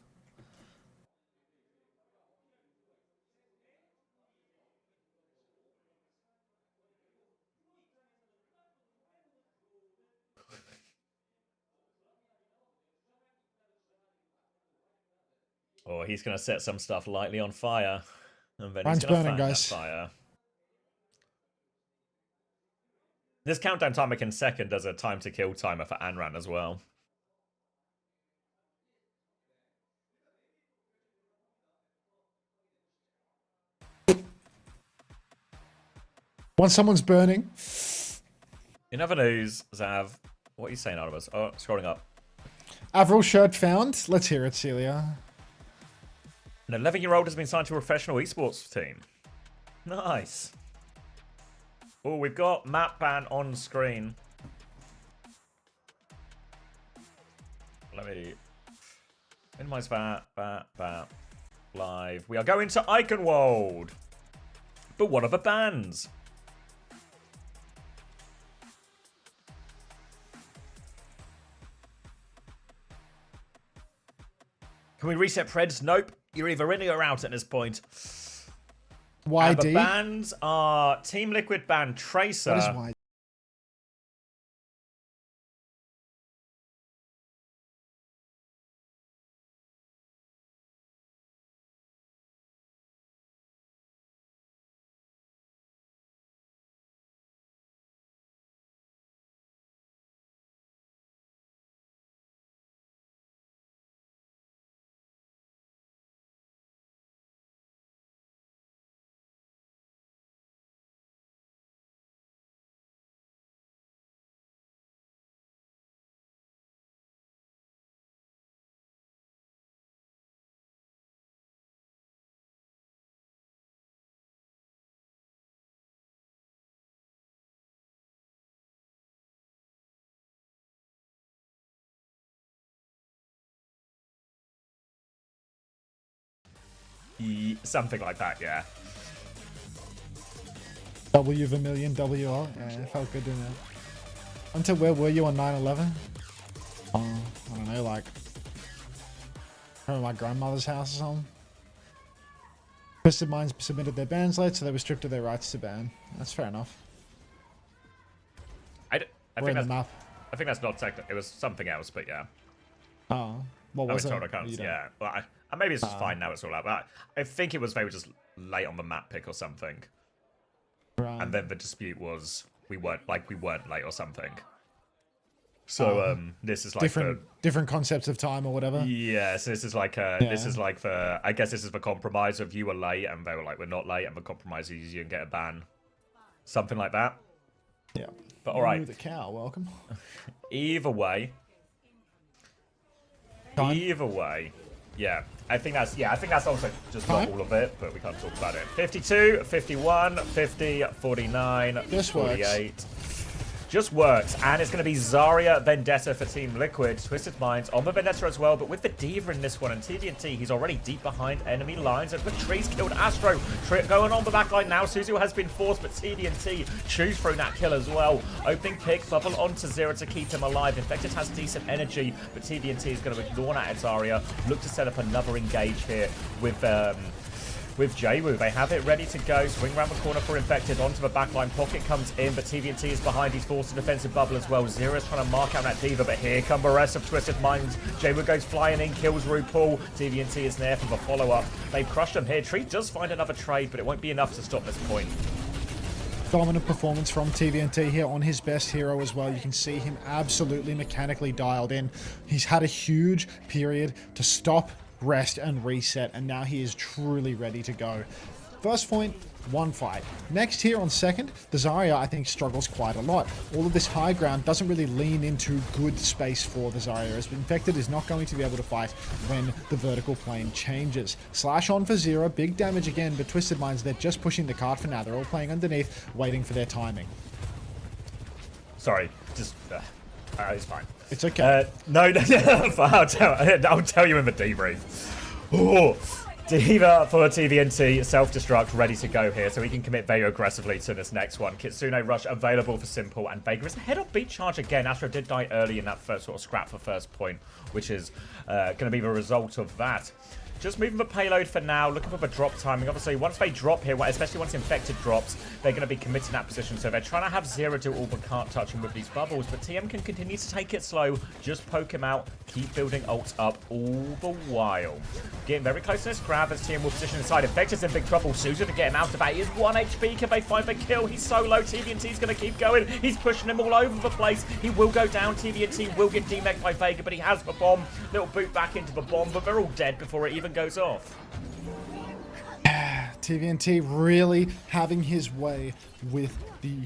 S1: Or he's going to set some stuff lightly on fire. And then
S3: Mine's
S1: he's going to
S3: burning,
S1: fan
S3: guys.
S1: that fire. This countdown timer in second does a time to kill timer for Anran as well.
S3: Once someone's burning.
S1: In other news, Zav, what are you saying out of us? Oh, scrolling up.
S3: Avril shirt found. Let's hear it, Celia.
S1: An 11-year-old has been signed to a professional esports team. Nice. Oh, we've got map ban on screen. Let me minimize that. Live. We are going to Iconwold. But what are the bans? Can we reset Preds? Nope. You're either in or out at this point.
S3: YD?
S1: The bans are Team Liquid ban Tracer.
S3: What is YD?
S1: Something like that, yeah.
S3: W Vermilion WR. Yeah, it felt good doing that. Until where were you on 9/11? I don't know, like from my grandmother's house or something. Twisted Minds submitted their bans late, so they were stripped of their rights to ban. That's fair enough.
S1: I
S3: We're
S1: think
S3: in the map.
S1: that's not technical. It was something else, but yeah.
S3: Oh, what was it?
S1: Total accounts, yeah. Well, maybe it's just fine now. It's all out. But I think it was they were just late on the map pick or something.
S3: Right.
S1: And then the dispute was we weren't late or something. So this is like
S3: different concepts of time or whatever.
S1: Yeah, so this is like this is like the I guess this is the compromise of you were late and they were like we're not late, and the compromise is you can get a ban, something like that.
S3: Yeah.
S1: But all right.
S3: Ooh, the cow, welcome.
S1: Either way,
S3: Time.
S1: Either way, yeah. I think that's also just not all of it, but we can't talk about it. 52, 51, 50, 49,
S3: This
S1: 48. Just works, and it's going to be Zarya Vendetta for Team Liquid. Twisted Minds on the Vendetta as well, but with the Diva in this one, and TVNT, he's already deep behind enemy lines, and the Tree's killed Astro. Going on the back line now, Suzu has been forced, but TVNT choose through that kill as well. Opening pick, bubble onto Zero to keep him alive. Infected has decent energy, but TVNT is going to ignore that at Zarya. Look to set up another engage here with Jaywu. They have it ready to go. Swing around the corner for Infected. Onto the backline. Pocket comes in, but TVNT is behind. He's forced a defensive bubble as well. Zero is trying to mark out that Diva, but here come the rest of Twisted Minds. Jaywu goes flying in, kills RuPaul. TVNT is there for the follow-up. They've crushed him here. Tree does find another trade, but it won't be enough to stop this point.
S3: Dominant performance from TVNT here on his best hero as well. You can see him absolutely mechanically dialed in. He's had a huge period to stop, rest, and reset, and now he is truly ready to go. First point, one fight. Next here on second, the Zarya I think struggles quite a lot. All of this high ground doesn't really lean into good space for the Zarya, as Infected is not going to be able to fight when the vertical plane changes. Slash on for Zero, big damage again, but Twisted Minds, they're just pushing the cart for now. They're all playing underneath, waiting for their timing.
S1: Sorry, just... it's fine.
S3: It's okay.
S1: No, I'll tell you in the debrief. Oh, Diva for TVNT, self-destruct, ready to go here, so he can commit Vega aggressively to this next one. Kitsune Rush available for Simple, and Vega is ahead of beat charge again. Astro did die early in that first sort of scrap for first point, which is going to be the result of that. Just moving the payload for now, looking for the drop timing. Obviously, once they drop here, especially once Infected drops, they're going to be committing that position. So they're trying to have Zero do all but can't touch him with these bubbles. But TM can continue to take it slow, just poke him out, keep building ults up all the while. Getting very close to this grab as TM will position inside. Infected's in big trouble. Suzu to get him out of that. He is 1 HP. Can they find the kill? He's so low. TVNT's going to keep going. He's pushing him all over the place. He will go down. TVNT will get demeched by Vega, but he has the bomb. Little boot back into the bomb, but they're all dead before it even goes off.
S3: TVNT really having his way with the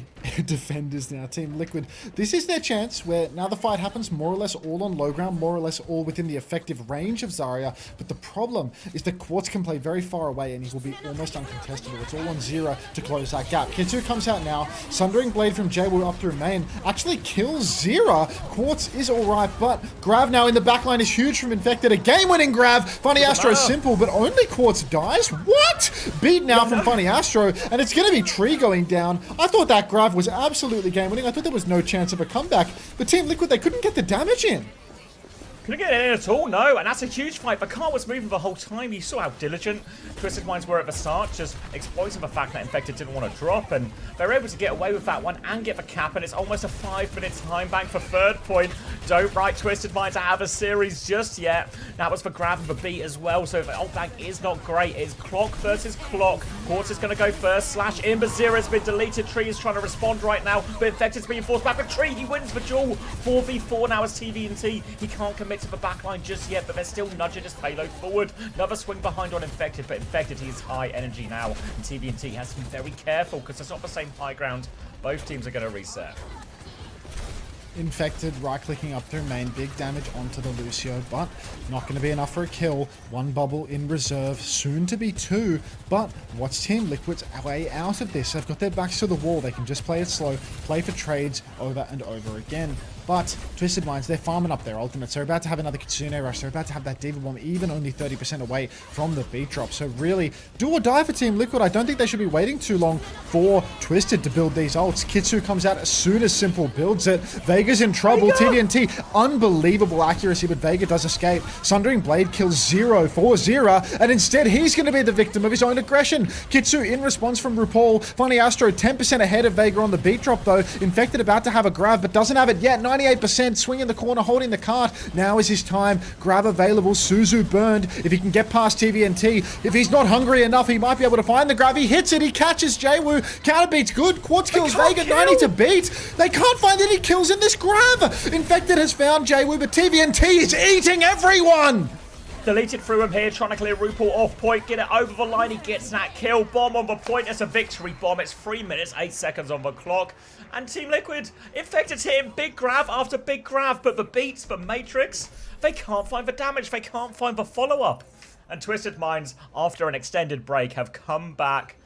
S3: defenders now. Team Liquid, this is their chance where now the fight happens more or less all on low ground, more or less all within the effective range of Zarya. But the problem is that Quartz can play very far away and he will be almost uncontestable. It's all on Zero to close that gap. Kitsu comes out now. Sundering Blade from Jaywu up through main actually kills Zero. Quartz is alright, but Grav now in the backline is huge from Infected. A game-winning Grav. Funny Astro Simple, but only Quartz dies? What? Beat now from Funny Astro, and it's going to be Tree going down. I thought that Grav was absolutely game-winning. I thought there was no chance of a comeback. But Team Liquid, they couldn't get the damage in.
S1: Couldn't get it in at all, no, and that's a huge fight. But Kart was moving the whole time. You saw how diligent Twisted Minds were at the start, just exploiting the fact that Infected didn't want to drop, and they were able to get away with that one and get the cap, and it's almost a 5-minute time bank for third point. Don't write Twisted Minds to have a series just yet. That was for Grav and the beat as well, so the ult bank is not great. It's clock versus clock. Quartz is going to go first. Slash in, but Zero has been deleted. Tree is trying to respond right now, but Infected's being forced back. But Tree, he wins the duel. 4v4 now as TVNT. He can't commit to the backline just yet, but they're still nudging his payload forward. Another swing behind on Infected, but Infected, he's high energy now, and TVNT has to be very careful because it's not the same high ground. Both teams are going to reset.
S3: Infected, right-clicking up through main, big damage onto the Lucio, but not going to be enough for a kill. One bubble in reserve, soon to be two, but what's Team Liquid's way out of this? They've got their backs to the wall. They can just play it slow, play for trades over and over again. But Twisted Minds, they're farming up their ultimates. They're about to have another Kitsune Rush. They're about to have that Diva Bomb, even only 30% away from the beat drop. So really, do or die for Team Liquid. I don't think they should be waiting too long for Twisted to build these ults. Kitsu comes out as soon as Simple builds it. Vega's in trouble. TVNT, unbelievable accuracy, but Vega does escape. Sundering Blade kills Zero for Zero, and instead he's going to be the victim of his own aggression. Kitsu in response from RuPaul. Funny Astro 10% ahead of Vega on the beat drop though. Infected about to have a grab, but doesn't have it yet. 98%, swing in the corner, holding the cart. Now is his time. Grab available. Suzu burned. If he can get past TVNT, if he's not hungry enough, he might be able to find the grab. He hits it. He catches Jaywu. Counter beat's good. Quartz kills Vega. 90 to beat. They can't find any kills in this grab. Infected has found Jaywu, but TVNT is eating everyone.
S1: Deleted through him here, trying to clear RuPaul off point, get it over the line. He gets that kill. Bomb on the point. It's a victory bomb. It's 3 minutes, 8 seconds on the clock. And Team Liquid, Infected's hitting big grab after big grab, but the beats, the Matrix, they can't find the damage. They can't find the follow-up. And Twisted Minds, after an extended break, have come back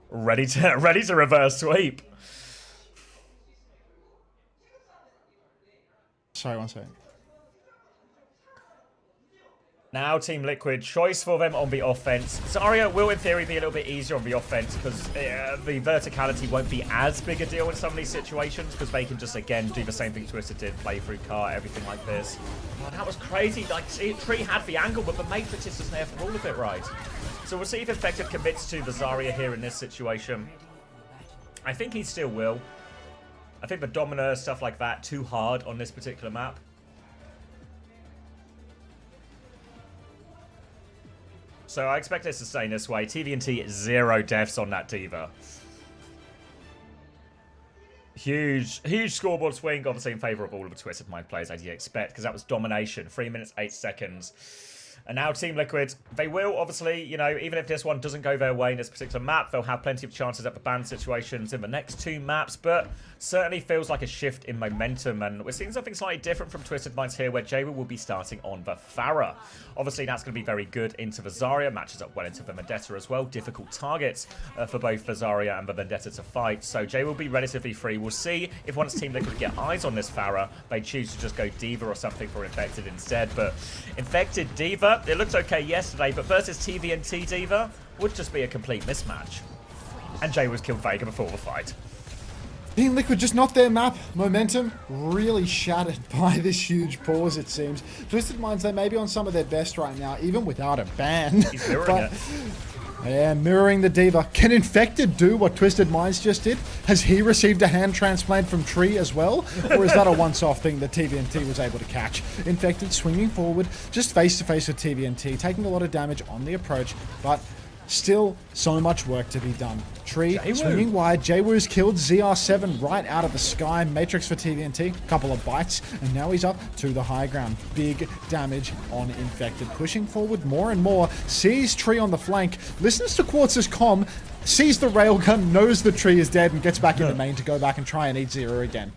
S1: ready to reverse sweep.
S3: Sorry, one second.
S1: Now Team Liquid, choice for them on the offense. Zarya will in theory be a little bit easier on the offense because the verticality won't be as big a deal in some of these situations because they can just again do the same thing Twisted did, play through cart, everything like this. Oh, that was crazy. Like Tree had the angle, but the Matrix is just there for all of it, right? So we'll see if Infected commits to the Zarya here in this situation. I think he still will. I think the Domino, stuff like that, too hard on this particular map. So I expect this to stay this way. TVNT, 0 deaths on that D.Va. Huge scoreboard swing, obviously in favour of all of the Twisted Mind players, as you expect, because that was domination. 3 minutes, 8 seconds. And now Team Liquid, they will obviously, you know, even if this one doesn't go their way in this particular map, they'll have plenty of chances at the ban situations in the next 2 maps, but certainly feels like a shift in momentum, and we're seeing something slightly different from Twisted Minds here, where Jawa will be starting on the Pharah. Obviously, that's going to be very good into the Zarya, matches up well into the Vendetta as well. Difficult targets for both the Zarya and the Vendetta to fight, so Jay will be relatively free. We'll see if once Team Liquid get eyes on this Pharah, they choose to just go D.Va or something for Infected instead, but Infected D.Va, it looked okay yesterday, but versus TVNT D.Va would just be a complete mismatch. And Jay was killed Vega before the fight.
S3: Team Liquid just not their map. Momentum really shattered by this huge pause, it seems. Twisted Minds, they may be on some of their best right now, even without a ban.
S1: He's mirroring it.
S3: Yeah, mirroring the D.Va. Can Infected do what Twisted Minds just did? Has he received a hand transplant from Tree as well? Or is that a once-off thing that TVNT was able to catch? Infected swinging forward, just face-to-face with TVNT, taking a lot of damage on the approach, but still so much work to be done. Tree swinging wide. Jwoo's killed ZR7 right out of the sky. Matrix for TVNT. Couple of bites. And now he's up to the high ground. Big damage on Infected. Pushing forward more and more. Sees Tree on the flank. Listens to Quartz's comm. Sees the railgun. Knows the Tree is dead. And gets back in the main to go back and try and eat Zero again.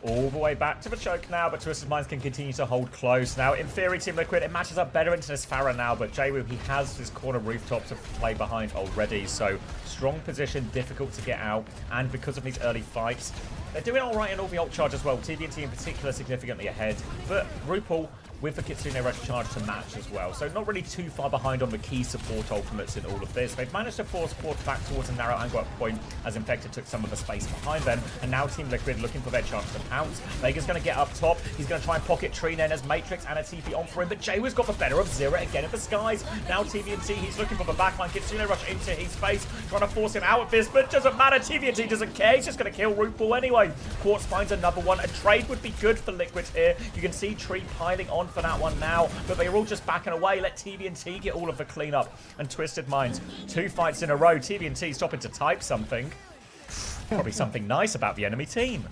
S1: All the way back to the choke now, but Twisted Minds can continue to hold close. Now, in theory, Team Liquid, it matches up better into this Pharah now, but Jwoo, he has his corner rooftop to play behind already, so strong position, difficult to get out, and because of these early fights, they're doing all right in all the ult charge as well. TVNT in particular significantly ahead, but RuPaul with the Kitsune Rush charge to match as well. So not really too far behind on the key support ultimates in all of this. They've managed to force Quartz back towards a narrow angle up point as Infected took some of the space behind them. And now Team Liquid looking for their chance to pounce. Vega's going to get up top. He's going to try and pocket Tree then as Matrix and a TP on for him. But Jwoo's got the better of Zero again in the skies. Now TVNT, he's looking for the backline. Kitsune Rush into his face, trying to force him out of this, but doesn't matter. TVNT doesn't care. He's just going to kill RuPaul anyway. Quartz finds another one. A trade would be good for Liquid here. You can see Tree piling on for that one now. But they're all just backing away. Let TVNT get all of the cleanup. And Twisted Minds, 2 fights in a row. TVNT stopping to type something. Probably something nice about the enemy team.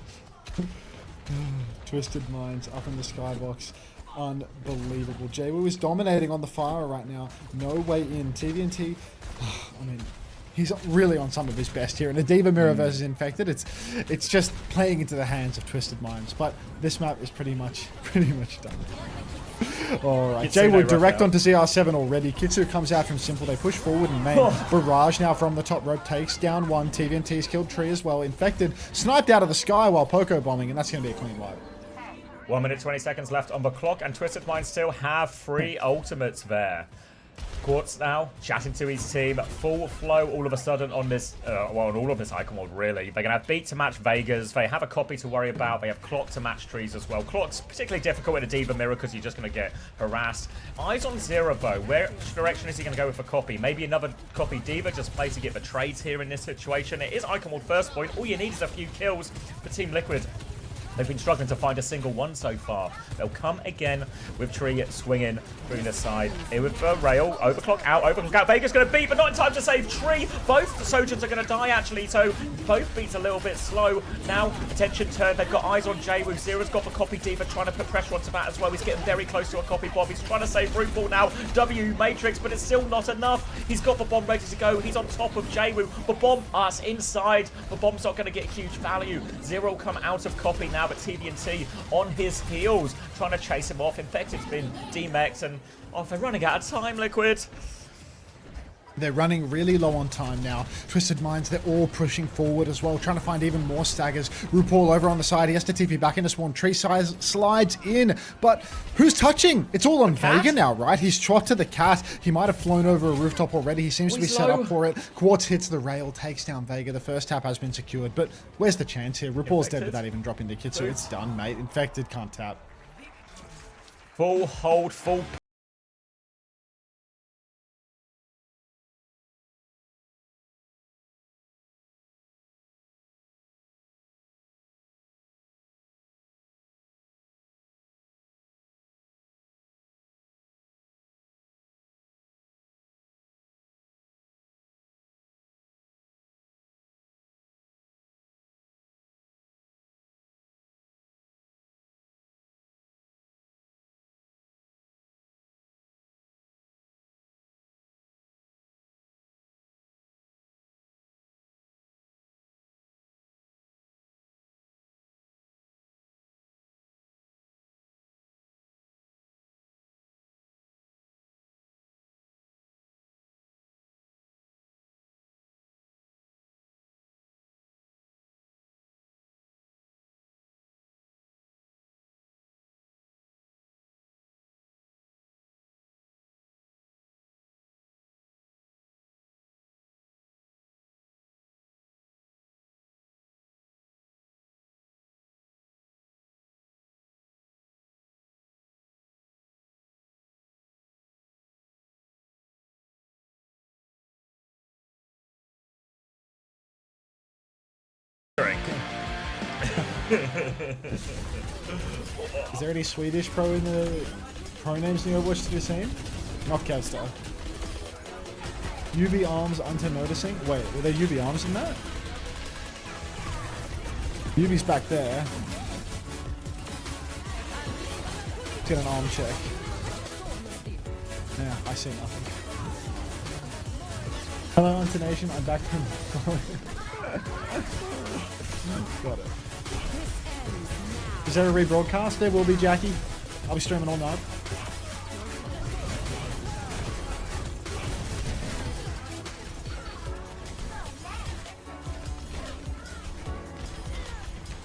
S3: Twisted Minds up in the skybox. Unbelievable. Jwoo is dominating on the fire right now. No way in. TVNT, I mean, he's really on some of his best here. And a D.Va mirror versus Infected, it's just playing into the hands of Twisted Minds. But this map is pretty much done. Alright, Jwoo direct onto ZR7 already. Kitsu comes out from Simple. They push forward and main. Barrage now from the top rope takes down one. TVNT's killed Tree as well. Infected sniped out of the sky while Poco bombing, and that's going to be a clean wipe.
S1: 1 minute, 20 seconds left on the clock, and Twisted Minds still have 3 ultimates there. Quartz now chatting to his team. Full flow all of a sudden on this, well, on all of this icon world, really. They're going to have beat to match Vegas. They have a copy to worry about. They have clock to match Trees as well. Clock's particularly difficult in a D.Va mirror because you're just going to get harassed. Eyes on Zero, though. Which direction is he going to go with a copy? Maybe another copy D.Va just play to get the trades here in this situation. It is icon world first point. All you need is a few kills for Team Liquid. They've been struggling to find a single one so far. They'll come again with Tree swinging through the side. Here with Rail. Overclock out. Vega's going to beat, but not in time to save Tree. Both Sojans are going to die, actually, so both beats a little bit slow. Now, attention turned. They've got eyes on Jay. Zero's got the copy Diva, trying to put pressure onto Matt as well. He's getting very close to a copy bomb. He's trying to save Rootball now. W Matrix, but it's still not enough. He's got the bomb ready to go. He's on top of Jaywu. The bomb inside. The bomb's not going to get huge value. Zero come out of copy now, but TVNT on his heels, trying to chase him off. Infected's been DMX, and they're running out of time, Liquid.
S3: They're running really low on time now. Twisted Minds, they're all pushing forward as well, trying to find even more staggers. RuPaul over on the side. He has to TP back into spawn. Tree size slides in, but who's touching? It's all on Vega now, right? He's shot to the cat. He might have flown over a rooftop already. He seems to be set up for it. Quartz hits the rail, takes down Vega. The first tap has been secured, but where's the chance here? RuPaul's dead without even dropping the kit, so it's done, mate. Infected can't tap.
S1: Full hold, full
S3: Is there any Swedish pro in the pro names in Overwatch to be seen? Not Kevstar. UV arms unto noticing. Wait, were there UV arms in that? UV's back there. Let's get an arm check. Yeah, I see nothing. Hello, Intonation. I'm back from. Got it. Is there a rebroadcast? There will be, Jackie. I'll be streaming all night.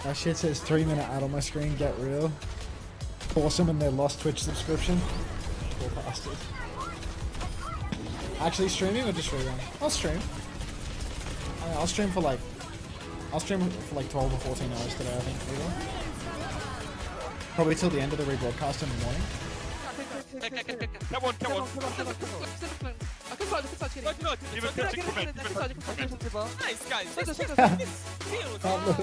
S3: That shit says 3-minute ad on my screen. Get real. Awesome, and they lost Twitch subscription. Poor bastard. Actually streaming or just rerun? I'll stream. I'll stream for like 12 or 14 hours today, I think. Either. Probably till the end of the rebroadcast in the morning.
S9: Come on. Nice, guys.
S3: Oh, look.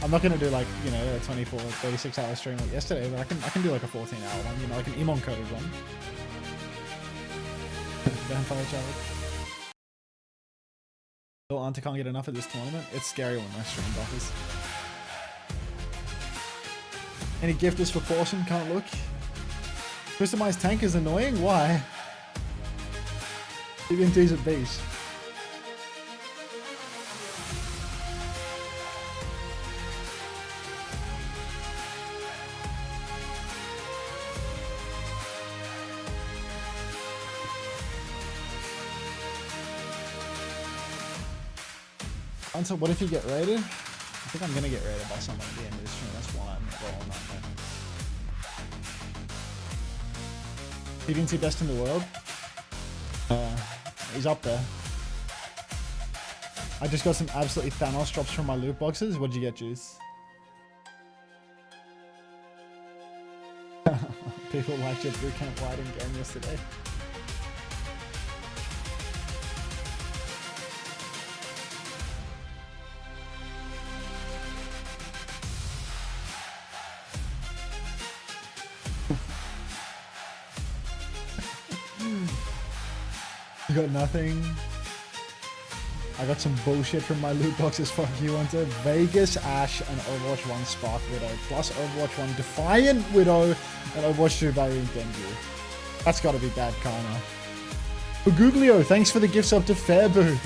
S3: I'm not gonna do like, you know, a 24, 36 hour stream like yesterday, but I can do like a 14 hour one, you know, like an Emon coded one. Vampire challenge. Little Anta can't get enough of this tournament. It's scary when my stream buffers. Any gifters for Fortune? Can't look. Customized tank is annoying? Why? Even D's at B's. Until what if you get raided? I think I'm gonna get raided by someone at the end of this stream. That's why I'm rolling that. He didn't see best in the world. He's up there. I just got some absolutely Thanos drops from my loot boxes. What'd you get, Juice? People liked your Bootcamp lighting game yesterday. got nothing. I got some bullshit from my loot boxes. Fuck you, Hunter. Vegas, Ashe, and Overwatch 1 Spark Widow. Plus Overwatch 1 Defiant Widow and Overwatch 2 Valiant Genji. That's gotta be bad karma. Guglio, thanks for the gifts up to Fairbooth.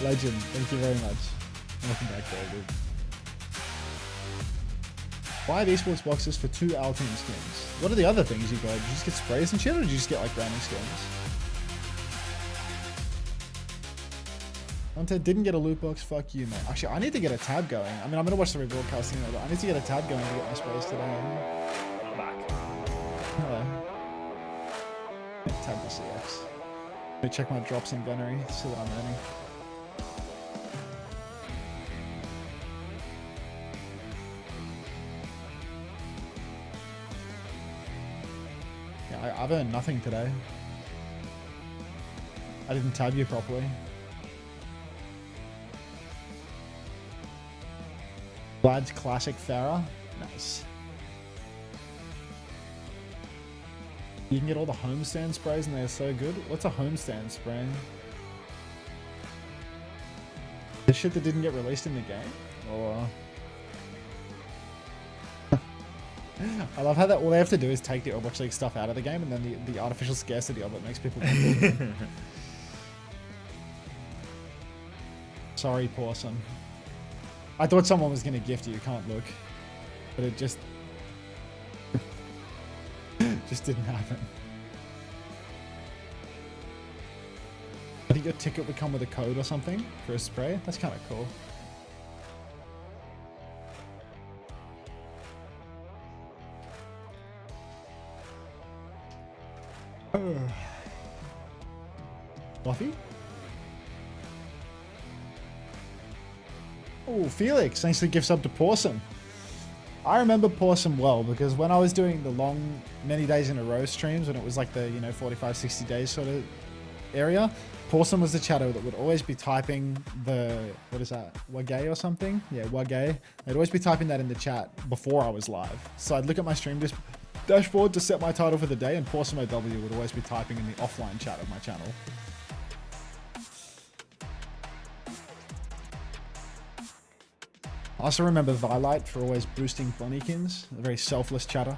S3: Legend, thank you very much. Welcome back, David. 5 esports boxes for 2 Ultimate skins. What are the other things you got? Did you just get sprays and shit, or did you just get like random skins? Hunter didn't get a loot box. Fuck you, man. Actually, I need to get a tab going. I mean, I'm gonna watch the rebroadcasting, but I need to get a tab going to get my sprays today.
S1: I'm back.
S3: Hello. Tab to CX. Let me check my drops in Gunnery, see what I'm earning. Yeah, I've earned nothing today. I didn't tab you properly. Vlad's Classic Farah. Nice. You can get all the homestand sprays and they're so good. What's a homestand spray? The shit that didn't get released in the game? Or... I love how that all they have to do is take the Overwatch League stuff out of the game, and then the artificial scarcity of it makes people Sorry, Pawson. I thought someone was going to gift you, can't look. But it just... just didn't happen. I think your ticket would come with a code or something for a spray. That's kind of cool. Fluffy? Oh, Felix, thanks for the gift sub to Pawson. I remember Pawson well because when I was doing the long, many days in a row streams, when it was like the, 45, 60 days sort of area, Pawson was the chatter that would always be typing the, what is that, Wagay or something? Yeah, Wagay. They'd always be typing that in the chat before I was live. So I'd look at my stream dashboard to set my title for the day, and Pawson OW would always be typing in the offline chat of my channel. I also remember Vilight for always boosting Bonniekins, a very selfless chatter.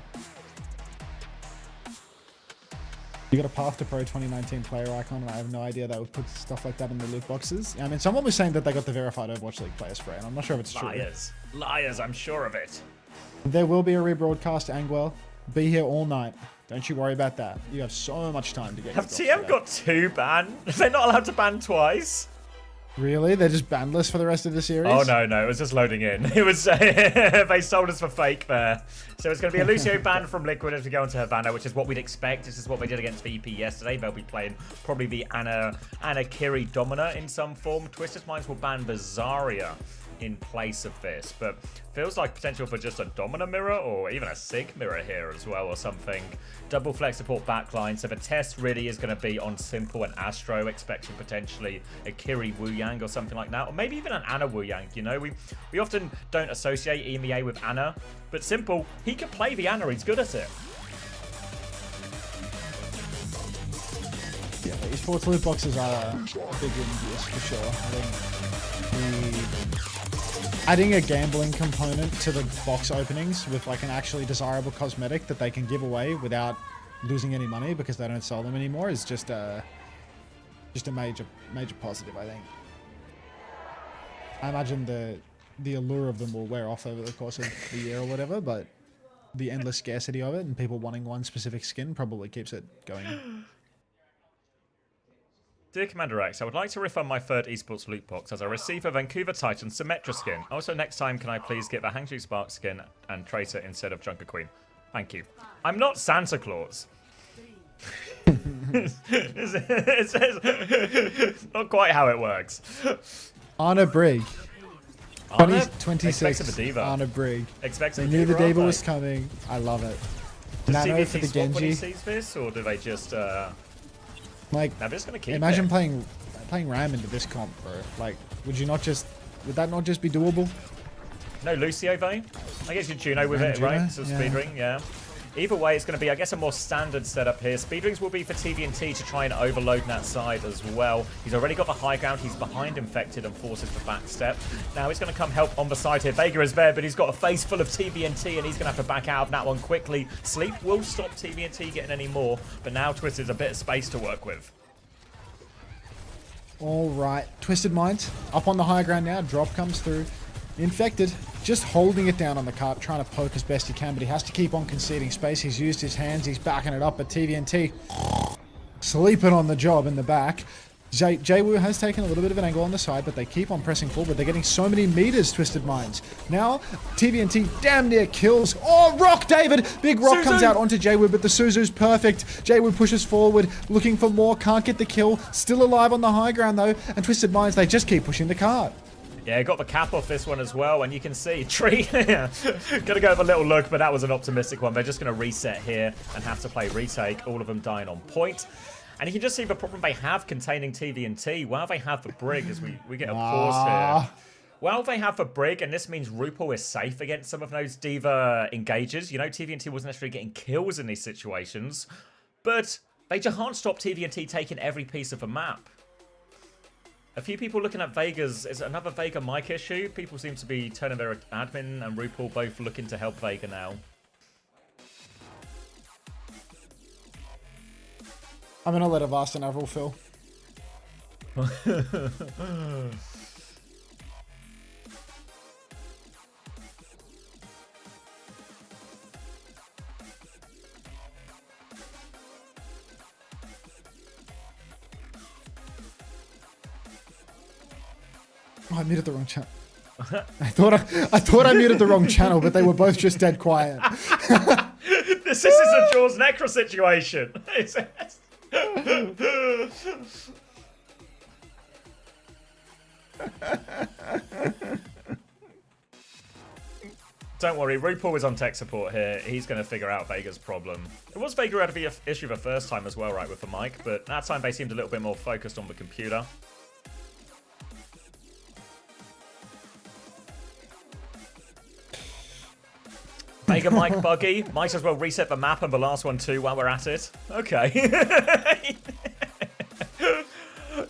S3: You got a Path to Pro 2019 player icon, and I have no idea they would put stuff like that in the loot boxes. I mean, someone was saying that they got the verified Overwatch League player spray, and I'm not sure if it's true.
S1: Liars. Liars, I'm sure of it.
S3: There will be a rebroadcast, Angwell. Be here all night. Don't you worry about that. You have so much time to get
S1: Have
S3: your
S1: TM got 2 ban? They're not allowed to ban twice?
S3: Really? They're just banless for the rest of the series?
S1: Oh, no, it was just loading in. It was, they sold us for fake there. So it's going to be a Lucio ban from Liquid as we go into Havana, which is what we'd expect. This is what they did against VP yesterday. They'll be playing probably the Anna Kiri Domina in some form. Twisted Minds will ban Bizarria in place of this, but feels like potential for just a Domina mirror or even a Sig mirror here as well or something. Double flex support backline, so the test really is going to be on Simple and Astro, expecting potentially a Kiri Wu Yang or something like that, or maybe even an Anna Wu Yang. We often don't associate EMEA with Anna, but Simple, he can play the Anna, he's good at it.
S3: Yeah, esports loot boxes are big in this for sure. I think adding a gambling component to the box openings with like an actually desirable cosmetic that they can give away without losing any money because they don't sell them anymore is just a major positive, I think. I imagine the allure of them will wear off over the course of the year or whatever, but the endless scarcity of it and people wanting one specific skin probably keeps it going.
S1: Dear Commander X, I would like to refund my 3rd esports loot box as I receive a Vancouver Titan Symmetra skin. Also, next time, can I please get the Hangzhou Spark skin and Tracer instead of Junker Queen? Thank you. I'm not Santa Claus. It's not quite how it works.
S3: Anna Brig.
S1: Anna?
S3: 26
S1: Expects a Diva.
S3: Anna Brig.
S1: Expects
S3: They
S1: a
S3: knew the
S1: Diva,
S3: Diva
S1: aren't
S3: was
S1: they?
S3: coming. I love it.
S1: Does
S3: Nano
S1: CVC
S3: for the
S1: swap when he
S3: Genji.
S1: sees this, or do they just
S3: Like,
S1: I'm just gonna keep
S3: imagine
S1: it.
S3: playing Ram into this comp, bro. Like, would that not just be doable?
S1: No Lucio though? I guess you Juno with
S3: Ram
S1: it,
S3: Juno?
S1: right? So
S3: Yeah.
S1: speed ring, yeah. Either way, it's going to be, I guess, a more standard setup here. Speed rings will be for TVNT to try and overload that side as well. He's already got the high ground. He's behind Infected and forces the back step. Now he's going to come help on the side here. Vega is there, but he's got a face full of TVNT, and he's going to have to back out of that one quickly. Sleep will stop TVNT getting any more, but now Twisted's a bit of space to work with.
S3: All right, Twisted Minds up on the high ground now. Drop comes through. Infected just holding it down on the cart, trying to poke as best he can, but he has to keep on conceding space. He's used his hands, he's backing it up, but TVNT sleeping on the job in the back. Jwoo has taken a little bit of an angle on the side, but they keep on pressing forward. They're getting so many meters, Twisted Minds. Now, TVNT damn near kills. Oh, Rock, David! Big Rock comes out onto Jwoo, but the Suzu's perfect. Jwoo pushes forward, looking for more, can't get the kill. Still alive on the high ground, though, and Twisted Minds, they just keep pushing the cart.
S1: Yeah, got the cap off this one as well, and you can see Tree gonna go with a little look, but that was an optimistic one. They're just gonna reset here and have to play retake, all of them dying on point. And you can just see the problem they have containing TVNT. While they have the Brig, as we get a pause here. While they have the Brig, and this means RuPaul is safe against some of those D.Va engages. You know, TVNT wasn't necessarily getting kills in these situations, but they just can't stop TVNT taking every piece of the map. A few people looking at Vega's, is it another Vega mic issue? People seem to be turning their admin and RuPaul both looking to help Vega now.
S3: I'm going to let Avast and Avril fill. Oh, I muted the wrong channel. I thought I muted the wrong channel, but they were both just dead quiet.
S1: This is a Jaws Necro situation. Don't worry, RuPaul is on tech support here. He's going to figure out Vega's problem. It was Vega had the issue the first time as well, right, with the mic, but that time they seemed a little bit more focused on the computer. Vega mic buggy. Might as well reset the map and the last one too while we're at it. Okay.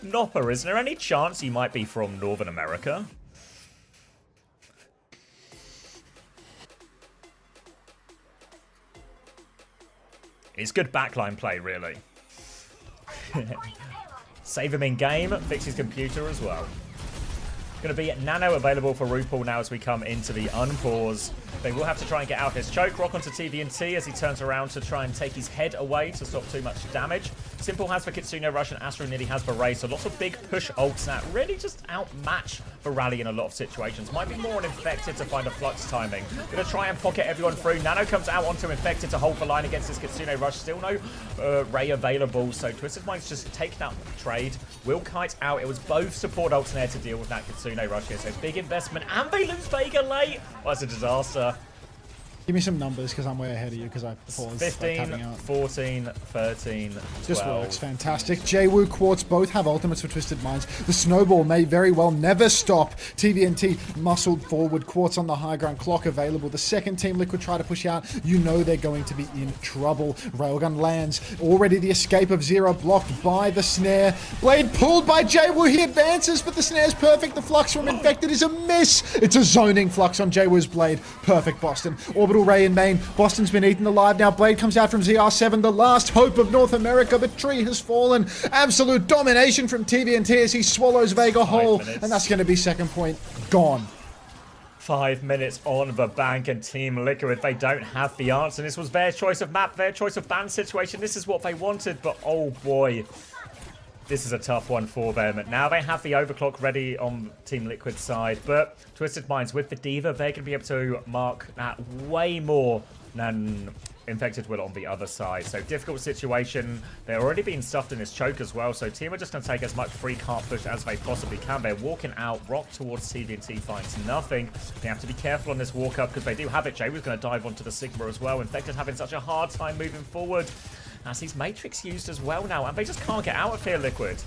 S1: Nopper, is there any chance you might be from Northern America? It's good backline play, really. Save him in game, fix his computer as well. Going to be Nano available for RuPaul now as we come into the unpause. They will have to try and get out his choke. Rock onto TVNT as he turns around to try and take his head away to stop too much damage. Simple has the Kitsune Rush and Astro nearly has the Ray. So lots of big push ults that really just outmatch the rally in a lot of situations. Might be more on Infected to find a flux timing. Going to try and pocket everyone through. Nano comes out onto Infected to hold the line against his Kitsune Rush. Still no Ray available. So Twisted Minds just take that trade. Will kite out. It was both support ults there to deal with that Kitsune Rush here. So big investment. And they lose Vega late. Oh, it's a disaster.
S3: Give me some numbers because I'm way ahead of you because I paused.
S1: 15, 14, 13, 12.
S3: This works fantastic. Jwoo, Quartz both have ultimates for Twisted Minds. The snowball may very well never stop. TVNT muscled forward. Quartz on the high ground. Clock available. The second team Liquid try to push out. You know they're going to be in trouble. Railgun lands. Already the escape of Zero blocked by the snare. Blade pulled by Jwoo. He advances, but the snare's perfect. The flux from Infected is a miss. It's a zoning flux on Jwoo's Blade. Perfect, Boston. Orbital Ray in main. Boston's been eaten alive now. Blade comes out from ZR7, the last hope of North America, but Tree has fallen. Absolute domination from TVNT as he swallows Vega whole, and that's going to be second point gone.
S1: 5 minutes on the bank, and Team Liquid, they don't have the answer. This was their choice of map, their choice of ban situation. This is what they wanted, but oh boy. This is a tough one for them. Now they have the overclock ready on Team Liquid's side, but Twisted Minds with the D.Va, they're going to be able to mark that way more than Infected will on the other side. So difficult situation. They're already being stuffed in this choke as well, so Team are just going to take as much free cart push as they possibly can. They're walking out. Rock towards TVNT finds nothing. They have to be careful on this walk up because they do have it. Jay was going to dive onto the Sigma as well. Infected having such a hard time moving forward. As he's Matrix used as well now, and they just can't get out of here, Liquid.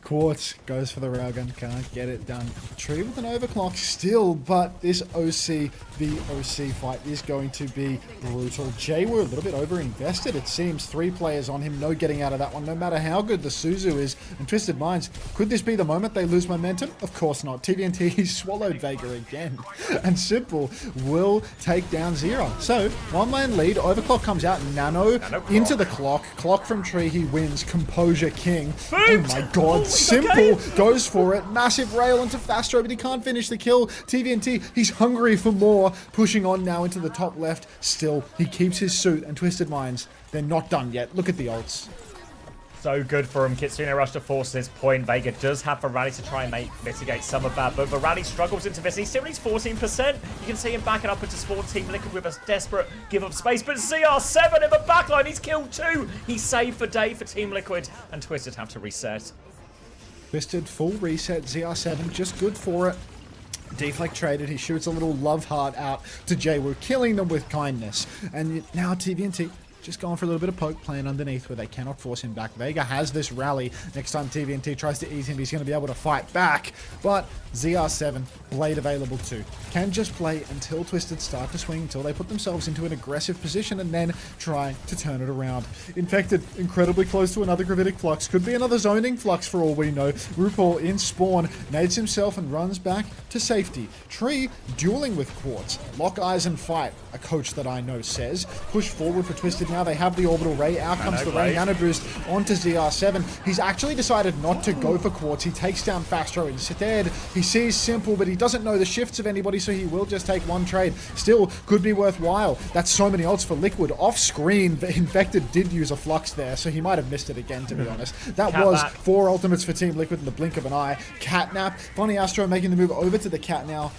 S3: Quartz goes for the railgun, can't get it done. Tree with an overclock still, but this OC v OC fight is going to be brutal. Jay were a little bit over-invested, it seems. 3 players on him, no getting out of that one, no matter how good the Suzu is. And Twisted Minds, could this be the moment they lose momentum? Of course not. TVNT swallowed Vega again. And Simple will take down Zero. So, 1-lane lead, overclock comes out, Nano into the clock. Clock from Tree, he wins. Composure King. Oh my god, Simple goes for it. Massive rail into Fastro, but he can't finish the kill. TVNT, he's hungry for more. Pushing on now into the top left. Still, he keeps his suit, and Twisted Minds, they're not done yet. Look at the ults.
S1: So good for him. Kitsune rush to force this point. Vega does have the rally to try and mitigate some of that, but the rally struggles into this. He still needs 14%. You can see him backing up into Spawn. Team Liquid with a desperate give of space, but ZR7 in the backline. He's killed 2. He's saved the day for Team Liquid, and Twisted have to reset.
S3: Twisted full reset. ZR7 just good for it. Deflect traded. He shoots a little love heart out to Jay-Woo, killing them with kindness. And now TVNT just going for a little bit of poke, playing underneath where they cannot force him back. Vega has this rally. Next time TVNT tries to ease him, he's going to be able to fight back. But ZR7, Blade available too. Can just play until Twisted start to swing, until they put themselves into an aggressive position and then try to turn it around. Infected, incredibly close to another Gravitic Flux. Could be another zoning Flux for all we know. RuPaul in Spawn, nades himself and runs back to safety. Tree dueling with Quartz. Lock eyes and fight, a coach that I know says. Push forward for Twisted now. They have the orbital ray. Out comes the ray. Nano boost onto ZR7. He's actually decided not to go for Quartz. He takes down Fastro instead. He sees Simple, but he doesn't know the shifts of anybody, so he will just take one trade. Still, could be worthwhile. That's so many ults for Liquid. Off screen, the Infected did use a Flux there, so he might have missed it again, to be honest. That was 4 ultimates for Team Liquid in the blink of an eye. Catnap. Funny Astro making the move over to the cat now.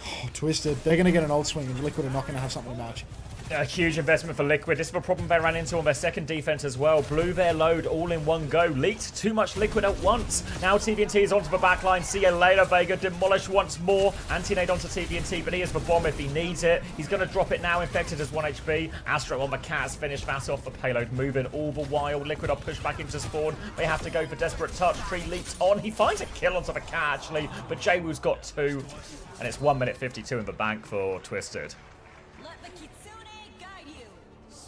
S3: Oh, Twisted. They're going to get an ult swing, and Liquid are not going to have something to match.
S1: A huge investment for Liquid. This is a problem they ran into on their second defense as well. Blew their load all in one go. Leaked too much Liquid at once. Now TVNT is onto the backline. See you later, Vega. Demolish once more. Anti-nade onto TVNT, but he has the bomb if he needs it. He's going to drop it now. Infected as 1 HP. Astro on the Cats. Finish fast off the payload. Moving all the while. Liquid are pushed back into Spawn. They have to go for desperate touch. Tree leaps on. He finds a kill onto the Cat, actually, but Jay-Woo's got 2. And it's 1 minute 52 in the bank for Twisted.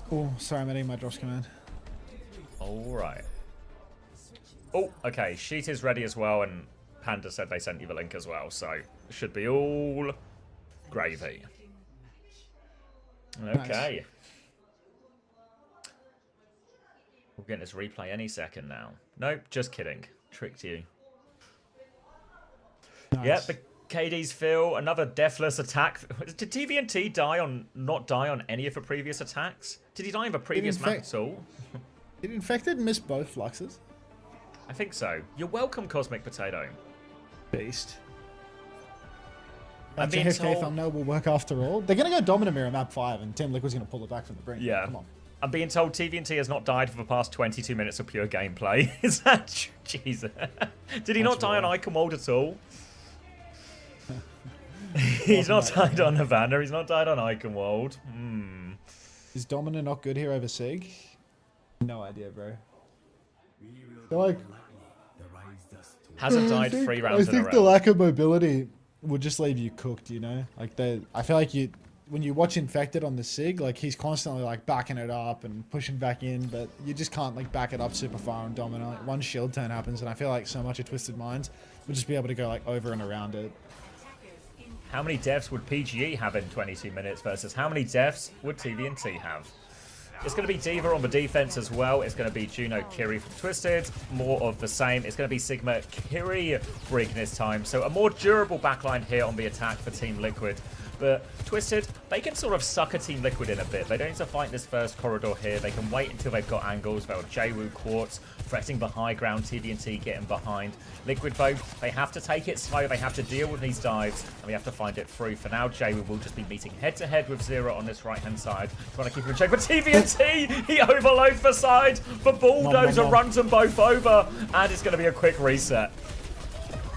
S3: Oh, sorry, I'm editing my drops command.
S1: Alright. Oh, okay. Sheet is ready as well, and Panda said they sent you the link as well, so it should be all gravy. Okay. Nice. We'll get this replay any second now. Nope, just kidding. Tricked you. Nice. Yep, the KD's Phil, another deathless attack. Did TVNT not die on any of the previous attacks? Did he die in the previous map at all?
S3: Did Infected miss both Fluxes?
S1: I think so. You're welcome, Cosmic Potato.
S3: Beast. That's a HK thumbnail will work after all. They're going to go Dominant Mirror map 5, and Team Liquid's going to pull it back from the brink.
S1: Yeah.
S3: Come on.
S1: I'm being told TVNT has not died for the past 22 minutes of pure gameplay. Is that true? Jesus. Did he not die on Icon Mold at all? He's not died on Havana. He's not died on Eichenwald.
S3: Is Domina not good here over Sig? No idea, bro. They're like,
S1: hasn't died 3 rounds in a row.
S3: I think the lack of mobility would just leave you cooked, you know? Like, I feel like when you watch Infected on the Sig, like, he's constantly, like, backing it up and pushing back in, but you just can't, like, back it up super far on Domina. Like, one shield turn happens, and I feel like so much of Twisted Minds would just be able to go, like, over and around it.
S1: How many deaths would PGE have in 22 minutes versus how many deaths would TVNT have? It's going to be D.Va on the defense as well. It's going to be Juno Kiri from Twisted. More of the same. It's going to be Sigma Kiri Brig this time. So a more durable backline here on the attack for Team Liquid. But Twisted, they can sort of sucker Team Liquid in a bit. They don't need to fight this first corridor here. They can wait until they've got angles. They'll Jay-Woo Quartz threatening the high ground. TVNT getting behind. Liquid, though, they have to take it slow. They have to deal with these dives. And we have to find it through. For now, Jay-Woo will just be meeting head-to-head with Zero on this right-hand side. Trying to keep him in check. But TVNT, he overloads the side. The Bulldozer runs them both over. And it's going to be a quick reset.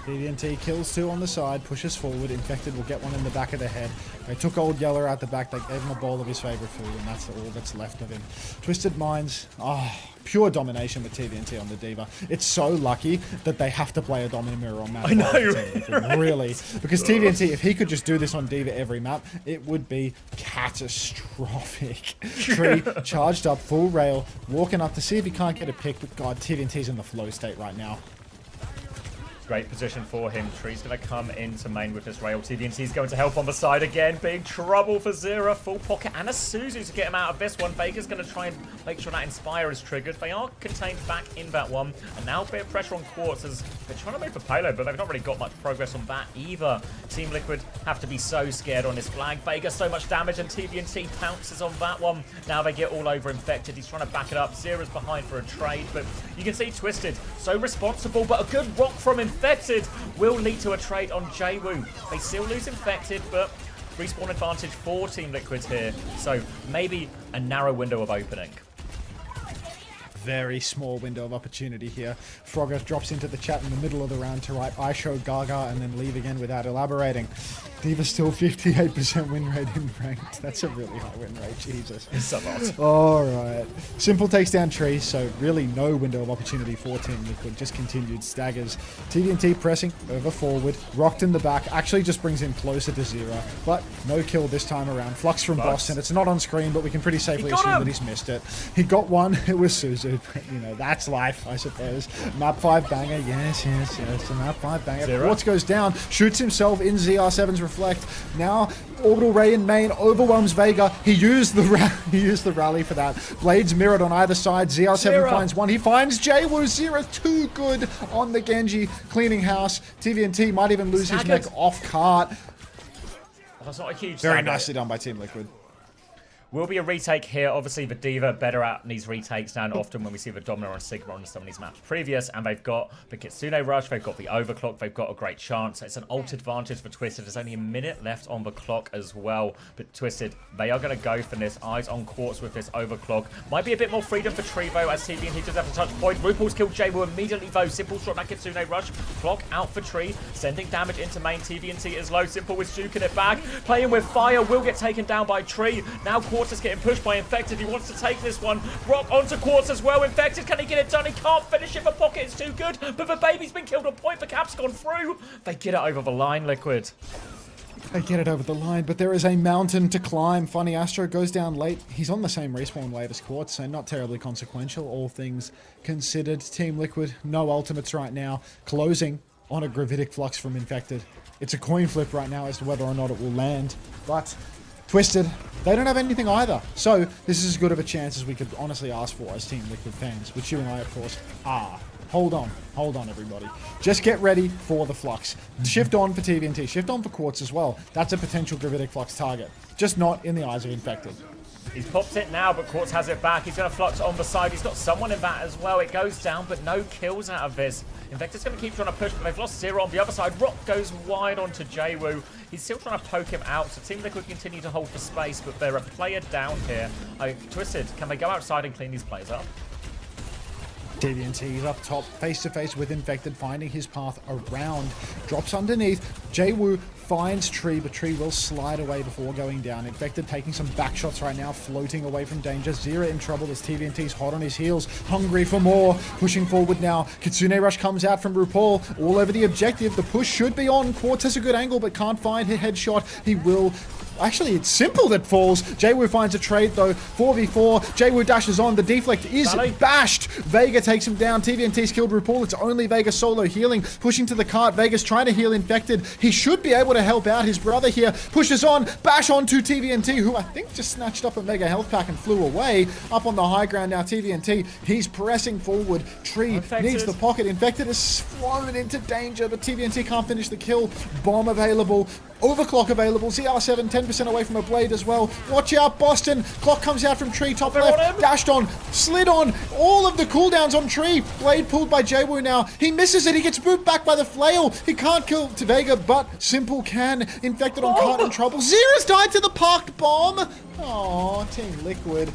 S3: TVNT kills 2 on the side, pushes forward. Infected will get one in the back of the head. They took Old Yeller out the back. They gave him a bowl of his favorite food, and that's all that's left of him. Twisted Minds. Oh, pure domination with TVNT on the Diva. It's so lucky that they have to play a Dominant Mirror on map.
S1: I know,
S3: right? Really. Because TVNT, if he could just do this on Diva every map, it would be catastrophic. Tree charged up, full rail, walking up to see if he can't get a pick, but God, TVNT's in the flow state right now.
S1: Great position for him. Tree's going to come into main with this rail. TVNT's going to help on the side again. Big trouble for Zera. Full pocket and a Suzu to get him out of this one. Vega's going to try and make sure that Inspire is triggered. They are contained back in that one. And now a bit of pressure on Quartz as they're trying to move for payload, but they've not really got much progress on that either. Team Liquid have to be so scared on his flag. Vega so much damage and TVNT pounces on that one. Now they get all over Infected. He's trying to back it up. Zera's behind for a trade, but you can see Twisted so responsible, but a good rock from Infected will lead to a trade on Jwoo. They still lose Infected, but respawn advantage for Team Liquid here. So maybe a narrow window of opening.
S3: Very small window of opportunity here. Frogger drops into the chat in the middle of the round to write I show Gaga and then leave again without elaborating. Diva still 58% win rate in ranked. That's a really high win rate, Jesus.
S1: It's a lot.
S3: Alright. Simple takes down Tree, so really no window of opportunity for Team Liquid. Just continued staggers. TVNT pressing over forward. Rocked in the back. Actually just brings him closer to Zera. But no kill this time around. Flux from Boston. It's not on screen, but we can pretty safely assume that he's missed it. He got one. It was Suzu. But, you know, that's life, I suppose. Map 5 banger. Yes. A map 5 banger. Quartz goes down. Shoots himself in ZR7's Reflect. Now, Orbital Ray in main overwhelms Vega. He used the rally for that. Blades mirrored on either side. ZR7 finds one. He finds Jwoo. Zera too good on the Genji. Cleaning house. TVNT might even lose his neck off cart.
S1: That's not a huge
S3: Very nicely done by Team Liquid.
S1: Will be a retake here. Obviously, the Diva better at these retakes now, and often when we see the Dominator and Sigma on some of these maps previous, and they've got the Kitsune Rush, they've got the Overclock, they've got a great chance. It's an ult advantage for Twisted. There's only a minute left on the clock as well, but Twisted, they are going to go for this. Eyes on Quartz with this Overclock. Might be a bit more freedom for Tree, though, as TVNT does have to touch point. RuPaul's killed Jwoo immediately, though. Simple shot that Kitsune Rush. Clock out for Tree, sending damage into main. TVNT is low. Simple with juking it back. Playing with fire, will get taken down by Tree. Now Quartz is getting pushed by Infected. He wants to take this one. Rock onto Quartz as well. Infected, can he get it done? He can't finish it. The pocket is too good, but the baby's been killed on point. The cap's gone through. They get it over the line, Liquid.
S3: They get it over the line, but there is a mountain to climb. Funny Astro goes down late. He's on the same respawn wave as Quartz, so not terribly consequential, all things considered. Team Liquid, no ultimates right now. Closing on a Gravitic Flux from Infected. It's a coin flip right now as to whether or not it will land, but Twisted, they don't have anything either. So this is as good of a chance as we could honestly ask for as Team Liquid fans, which you and I, of course, are. Hold on, everybody. Just get ready for the Flux. Shift on for TVNT, shift on for Quartz as well. That's a potential Gravitic Flux target. Just not in the eyes of Infected.
S1: He's popped it now, but Quartz has it back. He's going to Flux on the side. He's got someone in that as well. It goes down, but no kills out of this. Infected's going to keep trying to push, but they've lost Zero on the other side. Rock goes wide onto Jwoo. He's still trying to poke him out, so Team Liquid continue to hold for space, but they're a player down here. Twisted, can they go outside and clean these players up?
S3: TVNT is up top, face to face with Infected, finding his path around. Drops underneath. Jwoo finds Tree, but Tree will slide away before going down. Infected taking some back shots right now, floating away from danger. Zera in trouble as TVNT's hot on his heels, hungry for more. Pushing forward now. Kitsune Rush comes out from RuPaul, all over the objective. The push should be on. Quartz has a good angle, but can't find his headshot. He will... Actually, it's Simple that falls. Jwoo finds a trade, though. 4v4. Jwoo dashes on. The deflect is bashed. Vega takes him down. TVNT's killed RuPaul. It's only Vega solo healing. Pushing to the cart. Vega's trying to heal Infected. He should be able to help out his brother here. Pushes on. Bash onto TVNT, who I think just snatched up a mega health pack and flew away. Up on the high ground now, TVNT. He's pressing forward. Tree needs the pocket. Infected is thrown into danger, but TVNT can't finish the kill. Bomb available. Overclock available. ZR7 10% away from a blade as well. Watch out, Boston. Clock comes out from Tree, top left. Dashed on, slid on. All of the cooldowns on Tree. Blade pulled by Jwoo now. He misses it. He gets moved back by the flail. He can't kill Vega, but Simple can. Infected on cart in trouble. Zera's died to the parked bomb. Oh, Team Liquid.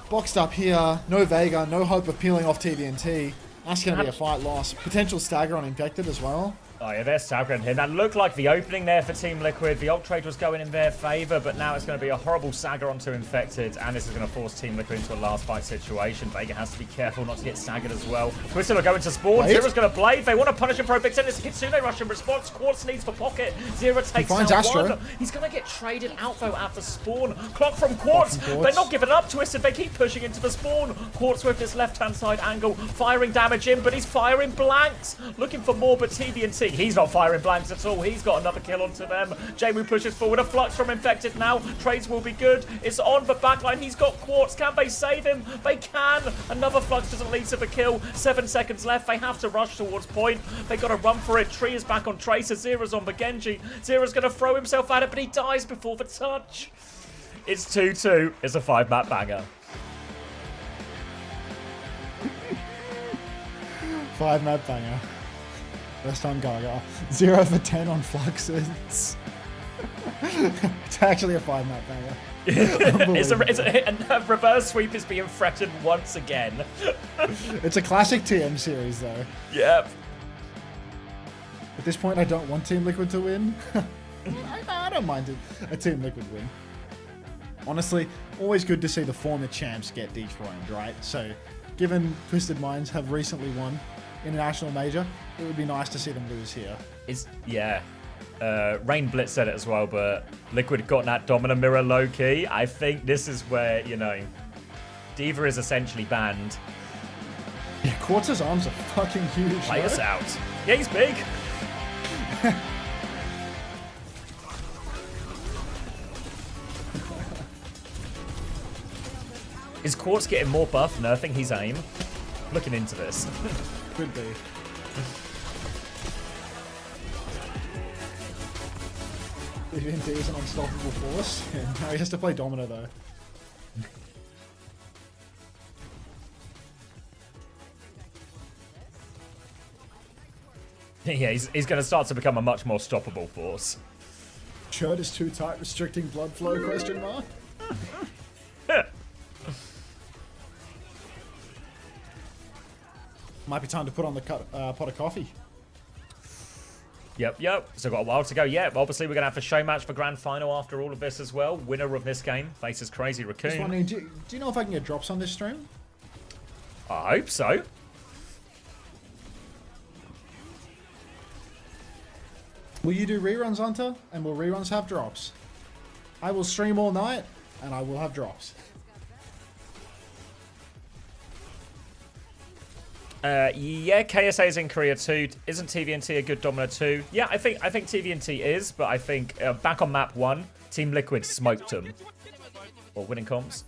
S3: Boxed up here. No Vega. No hope of peeling off TVNT. That's going to be a fight loss. Potential stagger on Infected as well.
S1: Oh yeah, they're staggering him. That looked like the opening there for Team Liquid. The ult trade was going in their favor, but now it's going to be a horrible Saga onto Infected, and this is going to force Team Liquid into a last fight situation. Vega has to be careful not to get staggered as well. Twister are going to spawn.
S3: Blade?
S1: Zera's going to Blade. They want to punish him for a big 10. It's a Kitsune rush in response. Quartz needs for pocket. Zera takes
S3: finds
S1: down
S3: Astro.
S1: one. He's going to get traded out though at the spawn. Clock from Quartz. They're not giving up. Twisted, they keep pushing into the spawn. Quartz with this left-hand side angle, firing damage in, but he's firing blanks. Looking for more, but TVNT, he's not firing blanks at all. He's got another kill onto them. Jamu pushes forward. A flux from Infected now. Trades will be good. It's on, but backline, he's got Quartz. Can they save him? They can. Another flux doesn't lead to the kill. 7 seconds left. They have to rush towards point. They got to run for it. Tree is back on Tracer. Zera's on the Genji. Zera's going to throw himself at it, but he dies before the touch. It's 2-2. It's a 5-map banger.
S3: 5-map banger. First time Gaga. 0 for 10 on fluxes. It's actually a 5-map banger.
S1: it's a reverse sweep is being threatened once again.
S3: It's a classic TM series though.
S1: Yep.
S3: At this point, I don't want Team Liquid to win. I don't mind a Team Liquid win. Honestly, always good to see the former champs get dethroned, right? So, given Twisted Minds have recently won International Major, it would be nice to see them lose here.
S1: Yeah. Rain Blitz said it as well, but Liquid got that Dominant Mirror low key. I think this is where, you know, D.Va is essentially banned.
S3: Yeah, Quartz's arms are fucking huge.
S1: Play us out. Yeah, he's big. Is Quartz getting more buff, nerfing his aim? Looking into this.
S3: Could be. TVNT is an unstoppable force. Yeah, now he has to play Domino though.
S1: Yeah, he's going to start to become a much more stoppable force.
S3: Shirt is too tight, restricting blood flow, question mark? Might be time to put on the pot of coffee.
S1: Yep. So got a while to go. Yeah, obviously we're going to have a show match for Grand Final after all of this as well. Winner of this game faces Crazy Raccoon.
S3: Just wondering, do you know if I can get drops on this stream?
S1: I hope so.
S3: Will you do reruns, Hunter? And will reruns have drops? I will stream all night, and I will have drops.
S1: Yeah, KSA is in Korea too. Isn't TVNT a good Domino too? Yeah, I think TVNT is, but I think back on map 1, Team Liquid smoked them. Or winning comps.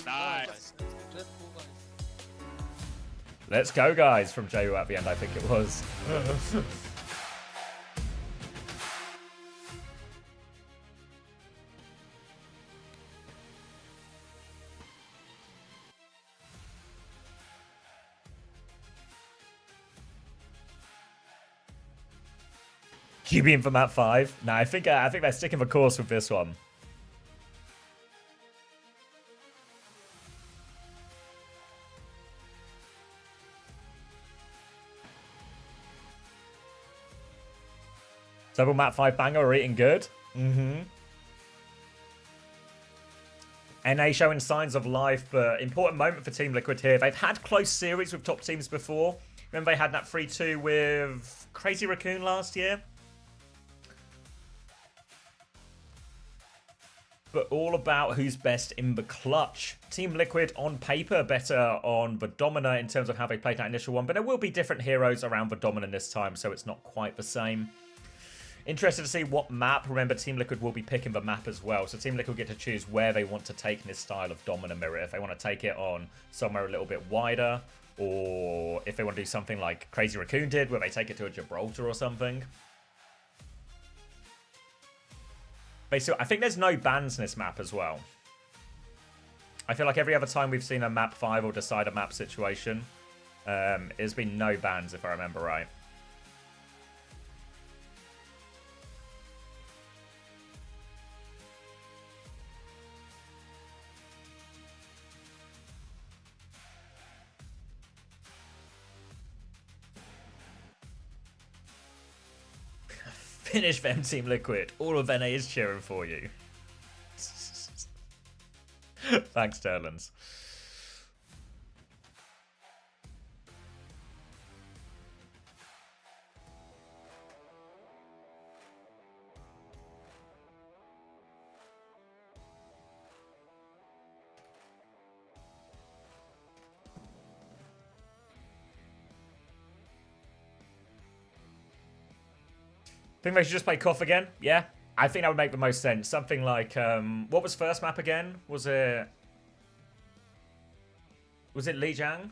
S9: Nice.
S1: Let's go, guys, from Jayu at the end, I think it was. QB in for map 5. No, I think they're sticking the course with this one. Double map 5 banger are eating good. NA showing signs of life, but important moment for Team Liquid here. They've had close series with top teams before. Remember they had that 3-2 with Crazy Raccoon last year? But all about who's best in the clutch. Team Liquid on paper better on the Domina in terms of how they played that initial one, but there will be different heroes around the Domina this time, so it's not quite the same. Interested to see what map. Remember, Team Liquid will be picking the map as well, so Team Liquid get to choose where they want to take in this style of Domina Mirror. If they want to take it on somewhere a little bit wider, or if they want to do something like Crazy Raccoon did, where they take it to a Gibraltar or something. Basically, I think there's no bans in this map as well. I feel like every other time we've seen a map 5 or decide a map situation, there's been no bans if I remember right. Finish them, Team Liquid. All of NA is cheering for you. Thanks, Turlands. Think they should just play Koth again? Yeah, I think that would make the most sense. Something like, what was first map again? Was it Lijiang?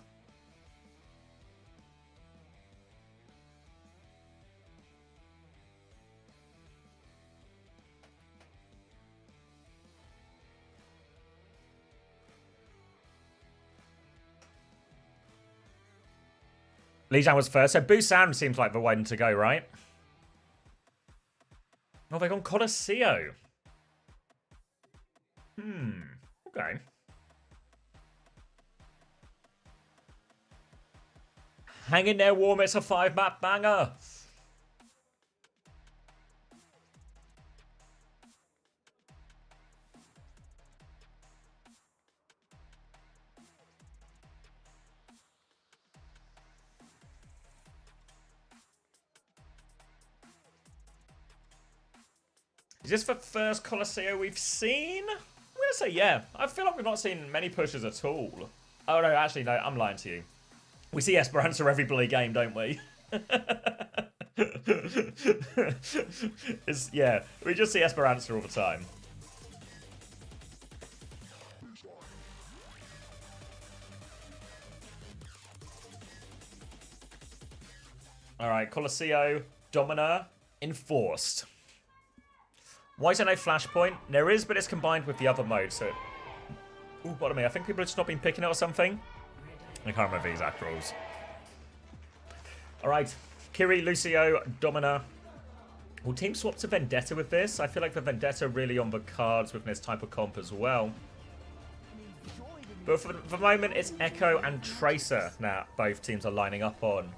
S1: Lijiang was first, so Busan seems like the one to go, right? Oh, they've gone Colosseo. Okay. Hang in there, Warm. It's a 5-map banger. Is this the first Colosseo we've seen? I'm going to say yeah. I feel like we've not seen many pushes at all. Oh, no, actually, no, I'm lying to you. We see Esperanza every bloody game, don't we? Yeah, we just see Esperanza all the time. All right, Colosseo, Domina, enforced. Why is there no flashpoint? There is, but it's combined with the other mode, so... Ooh, bottom me. I think people have just not been picking it or something. I can't remember the exact rules. Alright. Kiri, Lucio, Domina. Will team swap to Vendetta with this? I feel like the Vendetta really on the cards with this type of comp as well. But for the moment, it's Echo and Tracer now both teams are lining up on.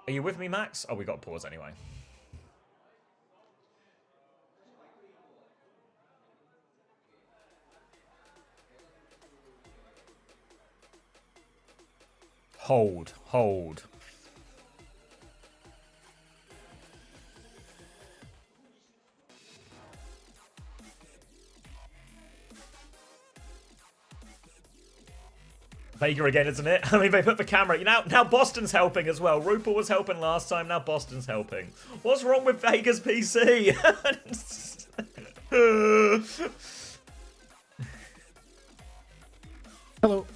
S1: Are you with me, Max? Oh, we got pause anyway. Hold, hold. Vega again, isn't it? I mean, they put the camera. Now Boston's helping as well. Rupal was helping last time. Now Boston's helping. What's wrong with Vega's PC?
S3: Hello.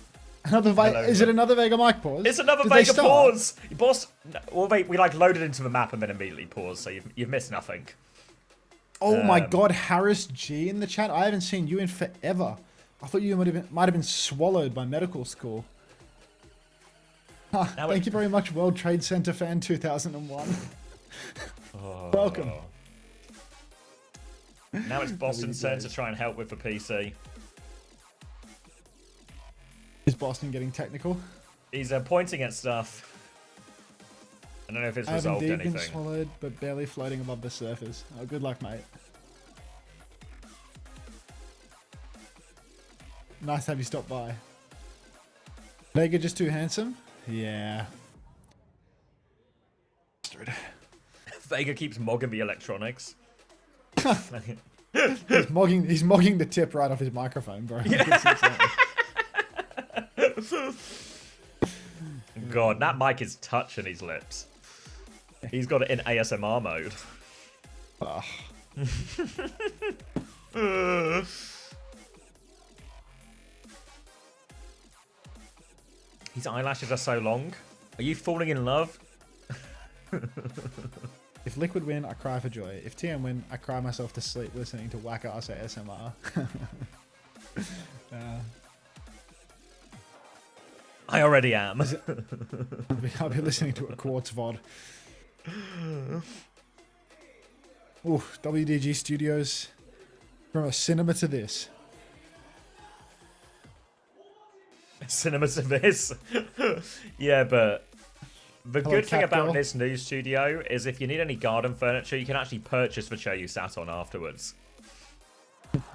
S3: Is it another Vega mic pause?
S1: It's another Vega pause. Boss. Well, we like loaded into the map and then immediately paused, so you've missed nothing.
S3: Oh my God, Harris G in the chat. I haven't seen you in forever. I thought you might have been swallowed by medical school. Thank you very much, World Trade Center fan 2001. Welcome.
S1: Now it's Boston's turn to try and help with the PC.
S3: Is Boston getting technical?
S1: He's pointing at stuff. I don't know if it's resolved anything.
S3: Been swallowed, but barely floating above the surface. Oh, good luck, mate. Nice to have you stop by. Vega just too handsome? Yeah.
S1: Vega keeps mogging the electronics.
S3: he's mogging the tip right off his microphone, bro. Yeah.
S1: God, that mic is touching his lips. He's got it in ASMR mode. His eyelashes are so long. Are you falling in love?
S3: If Liquid win, I cry for joy. If TM win, I cry myself to sleep listening to whack ass ASMR.
S1: I already am.
S3: I'll be listening to a Quartz VOD. Ooh, WDG Studios. From a cinema to this.
S1: Cinema to this? Yeah, but The
S3: Hello,
S1: good thing
S3: cat
S1: about
S3: girl.
S1: this new studio is if you need any garden furniture, you can actually purchase the chair you sat on afterwards.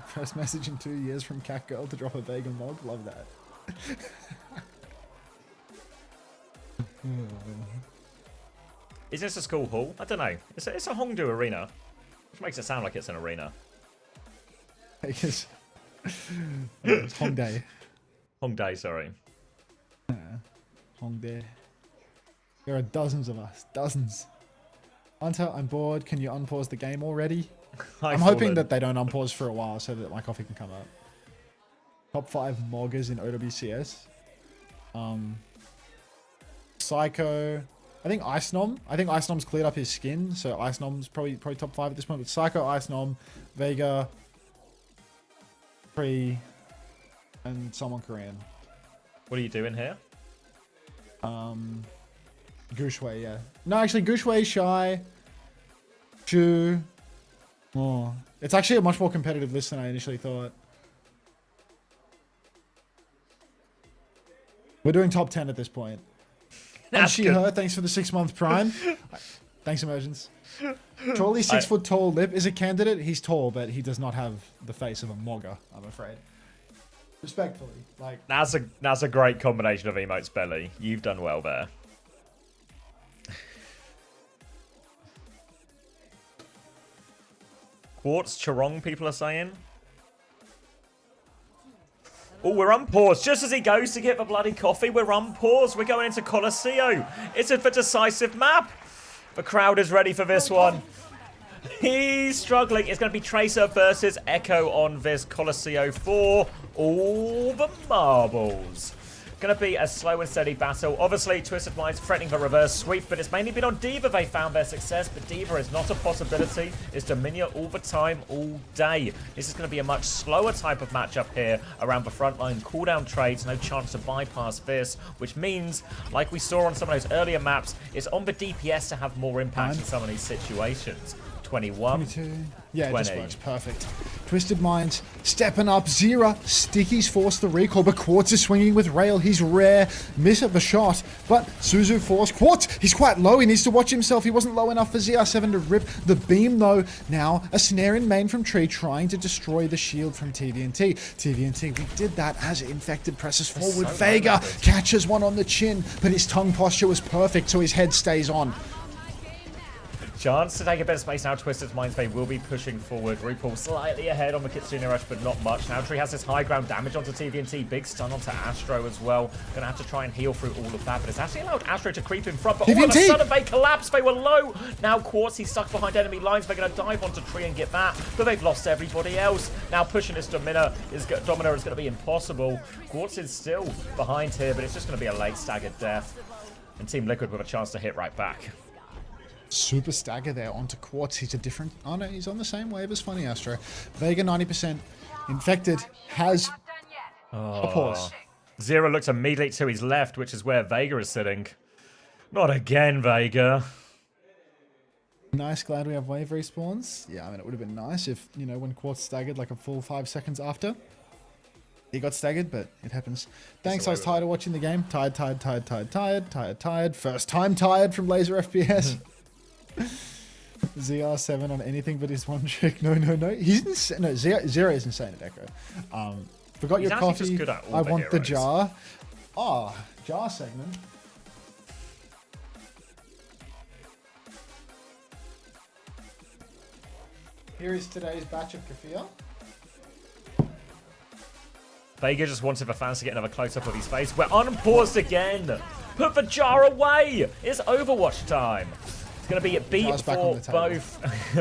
S3: First message in 2 years from cat girl to drop a vegan log. Love that.
S1: Is this a school hall? I don't know. It's a Hongdu arena, which makes it sound like it's an arena.
S3: Because it's Hongdae.
S1: Hongdae, sorry.
S3: Hongdae. There are dozens of us. Dozens. Hunter, I'm bored. Can you unpause the game already? I'm hoping that they don't unpause for a while so that my coffee can come up. Top 5 moggers in OWCS. Psycho. I think Ice Nom. I think Ice Nom's cleared up his skin, so Ice Nom's probably top 5 at this point. But Psycho, Ice Nom, Vega, Pre, and someone Korean.
S1: What are you doing here?
S3: Gushwei, yeah. No, actually, Gushwei, Shy, Shu. Oh, it's actually a much more competitive list than I initially thought. We're doing top 10 at this point. And
S1: That's
S3: she,
S1: good.
S3: her, thanks for the 6-month prime. Thanks, Emergence. Trolley 6-foot tall lip is a candidate. He's tall, but he does not have the face of a mogger, I'm afraid. Respectfully, like
S1: That's a great combination of emotes, Belly. You've done well there. Quartz, Charong, people are saying. Oh, we're on pause. Just as he goes to get the bloody coffee, we're on pause. We're going into Colosseo. It's a decisive map. The crowd is ready for this one. He's struggling. It's going to be Tracer versus Echo on this Colosseo 4. All the marbles. Going to be a slow and steady battle. Obviously, Twisted Minds threatening the reverse sweep, but it's mainly been on D.Va they found their success, but D.Va is not a possibility. It's Dominia all the time, all day. This is going to be a much slower type of matchup here around the front line. Cooldown trades, no chance to bypass this, which means, like we saw on some of those earlier maps, it's on the DPS to have more impact in some of these situations. 21.
S3: 22. Yeah,
S1: 20.
S3: it just works perfect. Twisted Minds stepping up. Zera. Sticky's forced the recall, but Quartz is swinging with Rail. He's rare. Miss at the shot, but Suzu forced. Quartz, he's quite low. He needs to watch himself. He wasn't low enough for ZR7 to rip the beam, though. Now, a snare in main from Tree trying to destroy the shield from TVNT. TVNT, we did that as Infected presses forward.
S1: so
S3: Vega catches one on the chin, but his tongue posture was perfect, so his head stays on.
S1: Chance to take a bit of space now. Twisted Minds, they will be pushing forward. RuPaul slightly ahead on the Kitsune Rush, but not much. Now Tree has this high ground damage onto TVNT. Big stun onto Astro as well. Gonna have to try and heal through all of that, but it's actually allowed Astro to creep in front. But all of a sudden they collapse. They were low. Now Quartz, he's stuck behind enemy lines. They're gonna dive onto Tree and get that, but they've lost everybody else. Now pushing this Domina is gonna be impossible. Quartz is still behind here, but it's just gonna be a late staggered death. And Team Liquid with a chance to hit right back.
S3: Super stagger there onto Quartz. He's a different... Oh no, he's on the same wave as Funny Astro. Vega 90%. Infected has a pause.
S1: Zero looks immediately to his left, which is where Vega is sitting. Not again, Vega.
S3: Nice, glad we have wave respawns. Yeah, I mean, it would have been nice if, you know, when Quartz staggered like a full 5 seconds after. He got staggered, but it happens. Thanks, I was tired of watching the game. Tired. First time tired from Laser FPS. ZR7 on anything but his one trick. No. He's insane. No, Zero is insane at Echo. Forgot
S1: He's
S3: your
S1: actually
S3: coffee.
S1: just good at all
S3: I
S1: the
S3: want the
S1: heroes.
S3: jar. Ah, jar segment. Here is today's batch of kefir.
S1: Vega just wanted the fans to get another close-up of his face. We're unpaused again. Put the jar away. It's Overwatch time. It's going to be a beat
S3: Jar's back
S1: for
S3: on the table.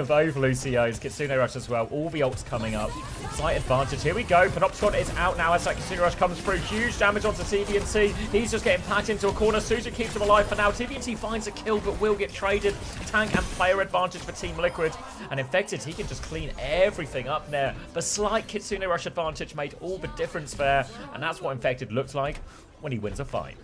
S1: both Lucio's. Kitsune Rush as well. All the ults coming up. Slight advantage. Here we go. Panopticon is out now as that Kitsune Rush comes through. Huge damage onto TVNT. He's just getting packed into a corner. Suzu keeps him alive for now. TVNT finds a kill but will get traded. Tank and player advantage for Team Liquid. And Infected, he can just clean everything up there. The slight Kitsune Rush advantage made all the difference there. And that's what Infected looks like when he wins a fight.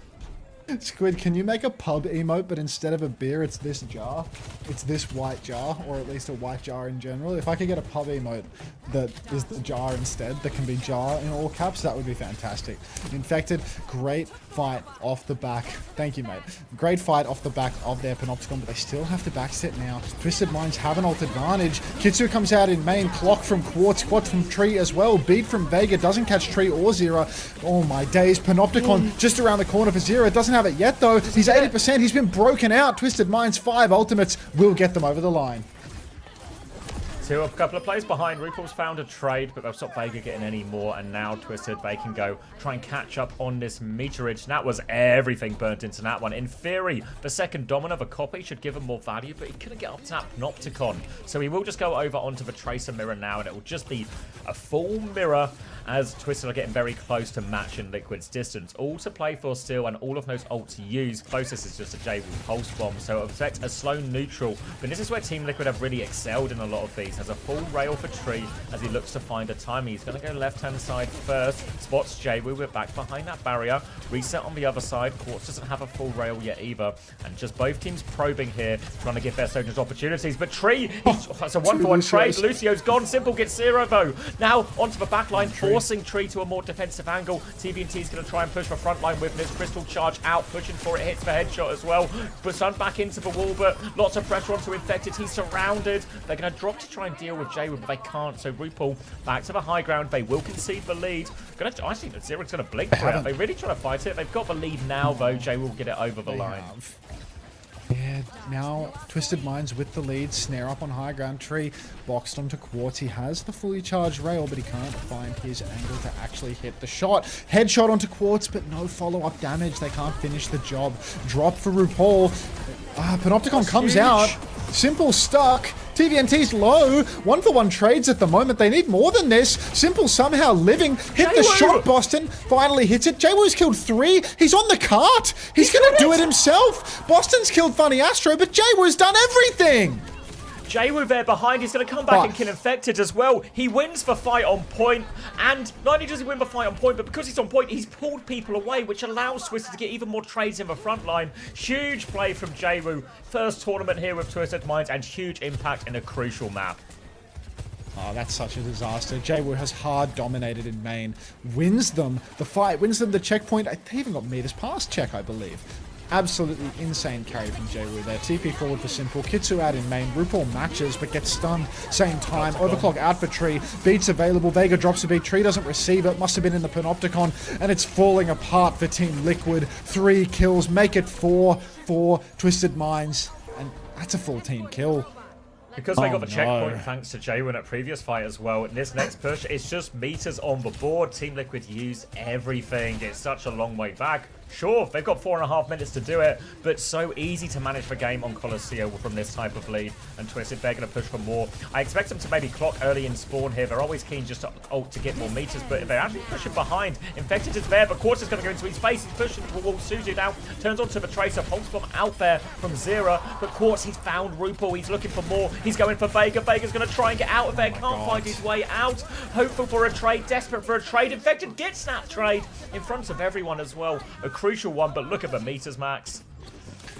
S3: Squid, can you make a pub emote, but instead of a beer, it's this jar? It's this white jar, or at least a white jar in general. If I could get a pub emote that is the jar instead, that can be jar in all caps, that would be fantastic. Infected, great fight off the back. Thank you, mate. Great fight off the back of their Panopticon, but they still have to backstep now. Twisted Minds have an ult advantage. Kitsu comes out in main. Clock from Quartz. Quad from Tree as well. Beat from Vega. Doesn't catch Tree or Zera. Oh my days. Panopticon just around the corner for Zera. Doesn't have it yet though. He's 80%. He's been broken out. Twisted Minds 5 ultimates will get them over the line.
S1: A couple of plays behind. RuPaul's found a trade, but they'll stop Vega getting any more. And now Twisted, they can go try and catch up on this meterage. That was everything burnt into that one. In theory, the second Domino of a copy should give him more value, but he couldn't get up to that Panopticon. So he will just go over onto the Tracer mirror now, and it will just be a full mirror as Twisted are getting very close to matching Liquid's distance. All to play for still, and all of those ults to use. Closest is just a J-Woo Pulse Bomb, so it affects a slow neutral. But this is where Team Liquid have really excelled in a lot of these. Has a full rail for Tree as he looks to find a timing. He's going to go left-hand side first. Spots J-Woo. We're back behind that barrier. Reset on the other side. Quartz doesn't have a full rail yet either. And just both teams probing here, trying to give their soldiers opportunities. But Tree, that's a one-for-one trade. Lucio's gone. Simple gets 0 though. Now onto the back line, forcing Tree to a more defensive angle. TVNT is going to try and push for front line with this Crystal Charge out, pushing for it. Hits the headshot as well. Busan back into the wall, but lots of pressure onto Infected. He's surrounded. They're going to drop to try and deal with J-Woo, but they can't. So RuPaul back to the high ground. They will concede the lead. I think that Zero's going to blink for it. They really try to fight it. They've got the lead now, though. J-Woo will get it over the line.
S3: Yeah, now Twisted Minds with the lead. Snare up on high ground. Tree boxed onto Quartz. He has the fully charged rail, but he can't find his angle to actually hit the shot. Headshot onto Quartz, but no follow-up damage. They can't finish the job. Drop for RuPaul. Panopticon comes out. Simple stuck. TVNT's low. 1-for-1 trades at the moment. They need more than this. Simple somehow living. Hit the shot. Boston finally hits it. J-Woo's killed 3. He's on the cart. He's going to do it himself. Boston's killed Funny Astro, but J-Woo's done everything.
S1: J-Woo there behind. He's going to come back and kill Infected as well. He wins the fight on point, and not only does he win the fight on point, but because he's on point, he's pulled people away, which allows Twisted to get even more trades in the front line. Huge play from J-Woo. First tournament here with Twisted Minds, and huge impact in a crucial map.
S3: Oh, that's such a disaster. J-Woo has hard dominated in main. Wins them the fight, wins them the checkpoint. They even got meters past check, I believe. Absolutely insane carry from J-Woo there. TP forward for Simple. Kitsu out in main. RuPaul matches, but gets stunned. Same time. Overclock out for Tree. Beats available. Vega drops a beat. Tree doesn't receive it. Must have been in the Panopticon. And it's falling apart for Team Liquid. 3 kills. Make it 4 for Twisted Minds. And that's a full team kill.
S1: Because they got the checkpoint thanks to J-Woo in a previous fight as well. In this next push, it's just meters on the board. Team Liquid use everything. It's such a long way back. Sure, they've got 4.5 minutes to do it, but so easy to manage the game on Colosseo from this type of lead. And Twisted, they're going to push for more. I expect them to maybe clock early in spawn here. They're always keen just to ult to get more meters, but if they're actually pushing behind, Infected is there, but Quartz is going to go into his face. He's pushing towards Suzu now. Turns onto the Tracer. Pulse Bomb out there from Zera, but Quartz, he's found RuPaul. He's looking for more. He's going for Vega. Vega's going to try and get out of there. Can't find his way out. Hopeful for a trade. Desperate for a trade. Infected gets that trade in front of everyone as well. A crucial one, but look at the meters, Max.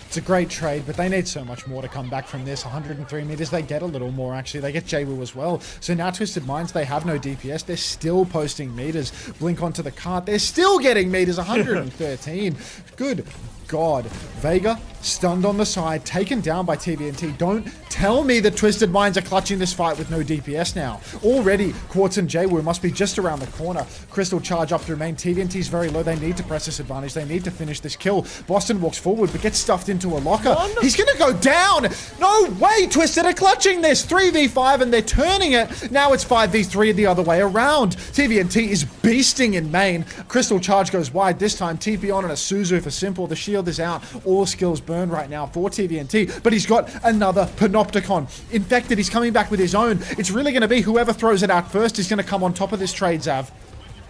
S3: It's a great trade, but they need so much more to come back from this. 103 meters, they get a little more, actually. They get J-Woo as well. So now Twisted Minds, they have no DPS. They're still posting meters. Blink onto the cart. They're still getting meters. 113. Good God. Vega, stunned on the side, taken down by TVNT. Don't tell me that Twisted Minds are clutching this fight with no DPS now. Already, Quartz and J-Woo must be just around the corner. Crystal charge up through main. TVNT's very low. They need to press this advantage. They need to finish this kill. Boston walks forward, but gets stuffed into a locker. He's going to go down. No way, Twisted are clutching this. 3v5, and they're turning it. Now it's 5v3 the other way around. TVNT is beasting in main. Crystal charge goes wide this time. TP on and a Suzu for Simple. The shield is out. All skills burn right now for TVNT, but he's got another Panopticon. Infected, he's coming back with his own. It's really going to be whoever throws it out first is going to come on top of this trade, Zav.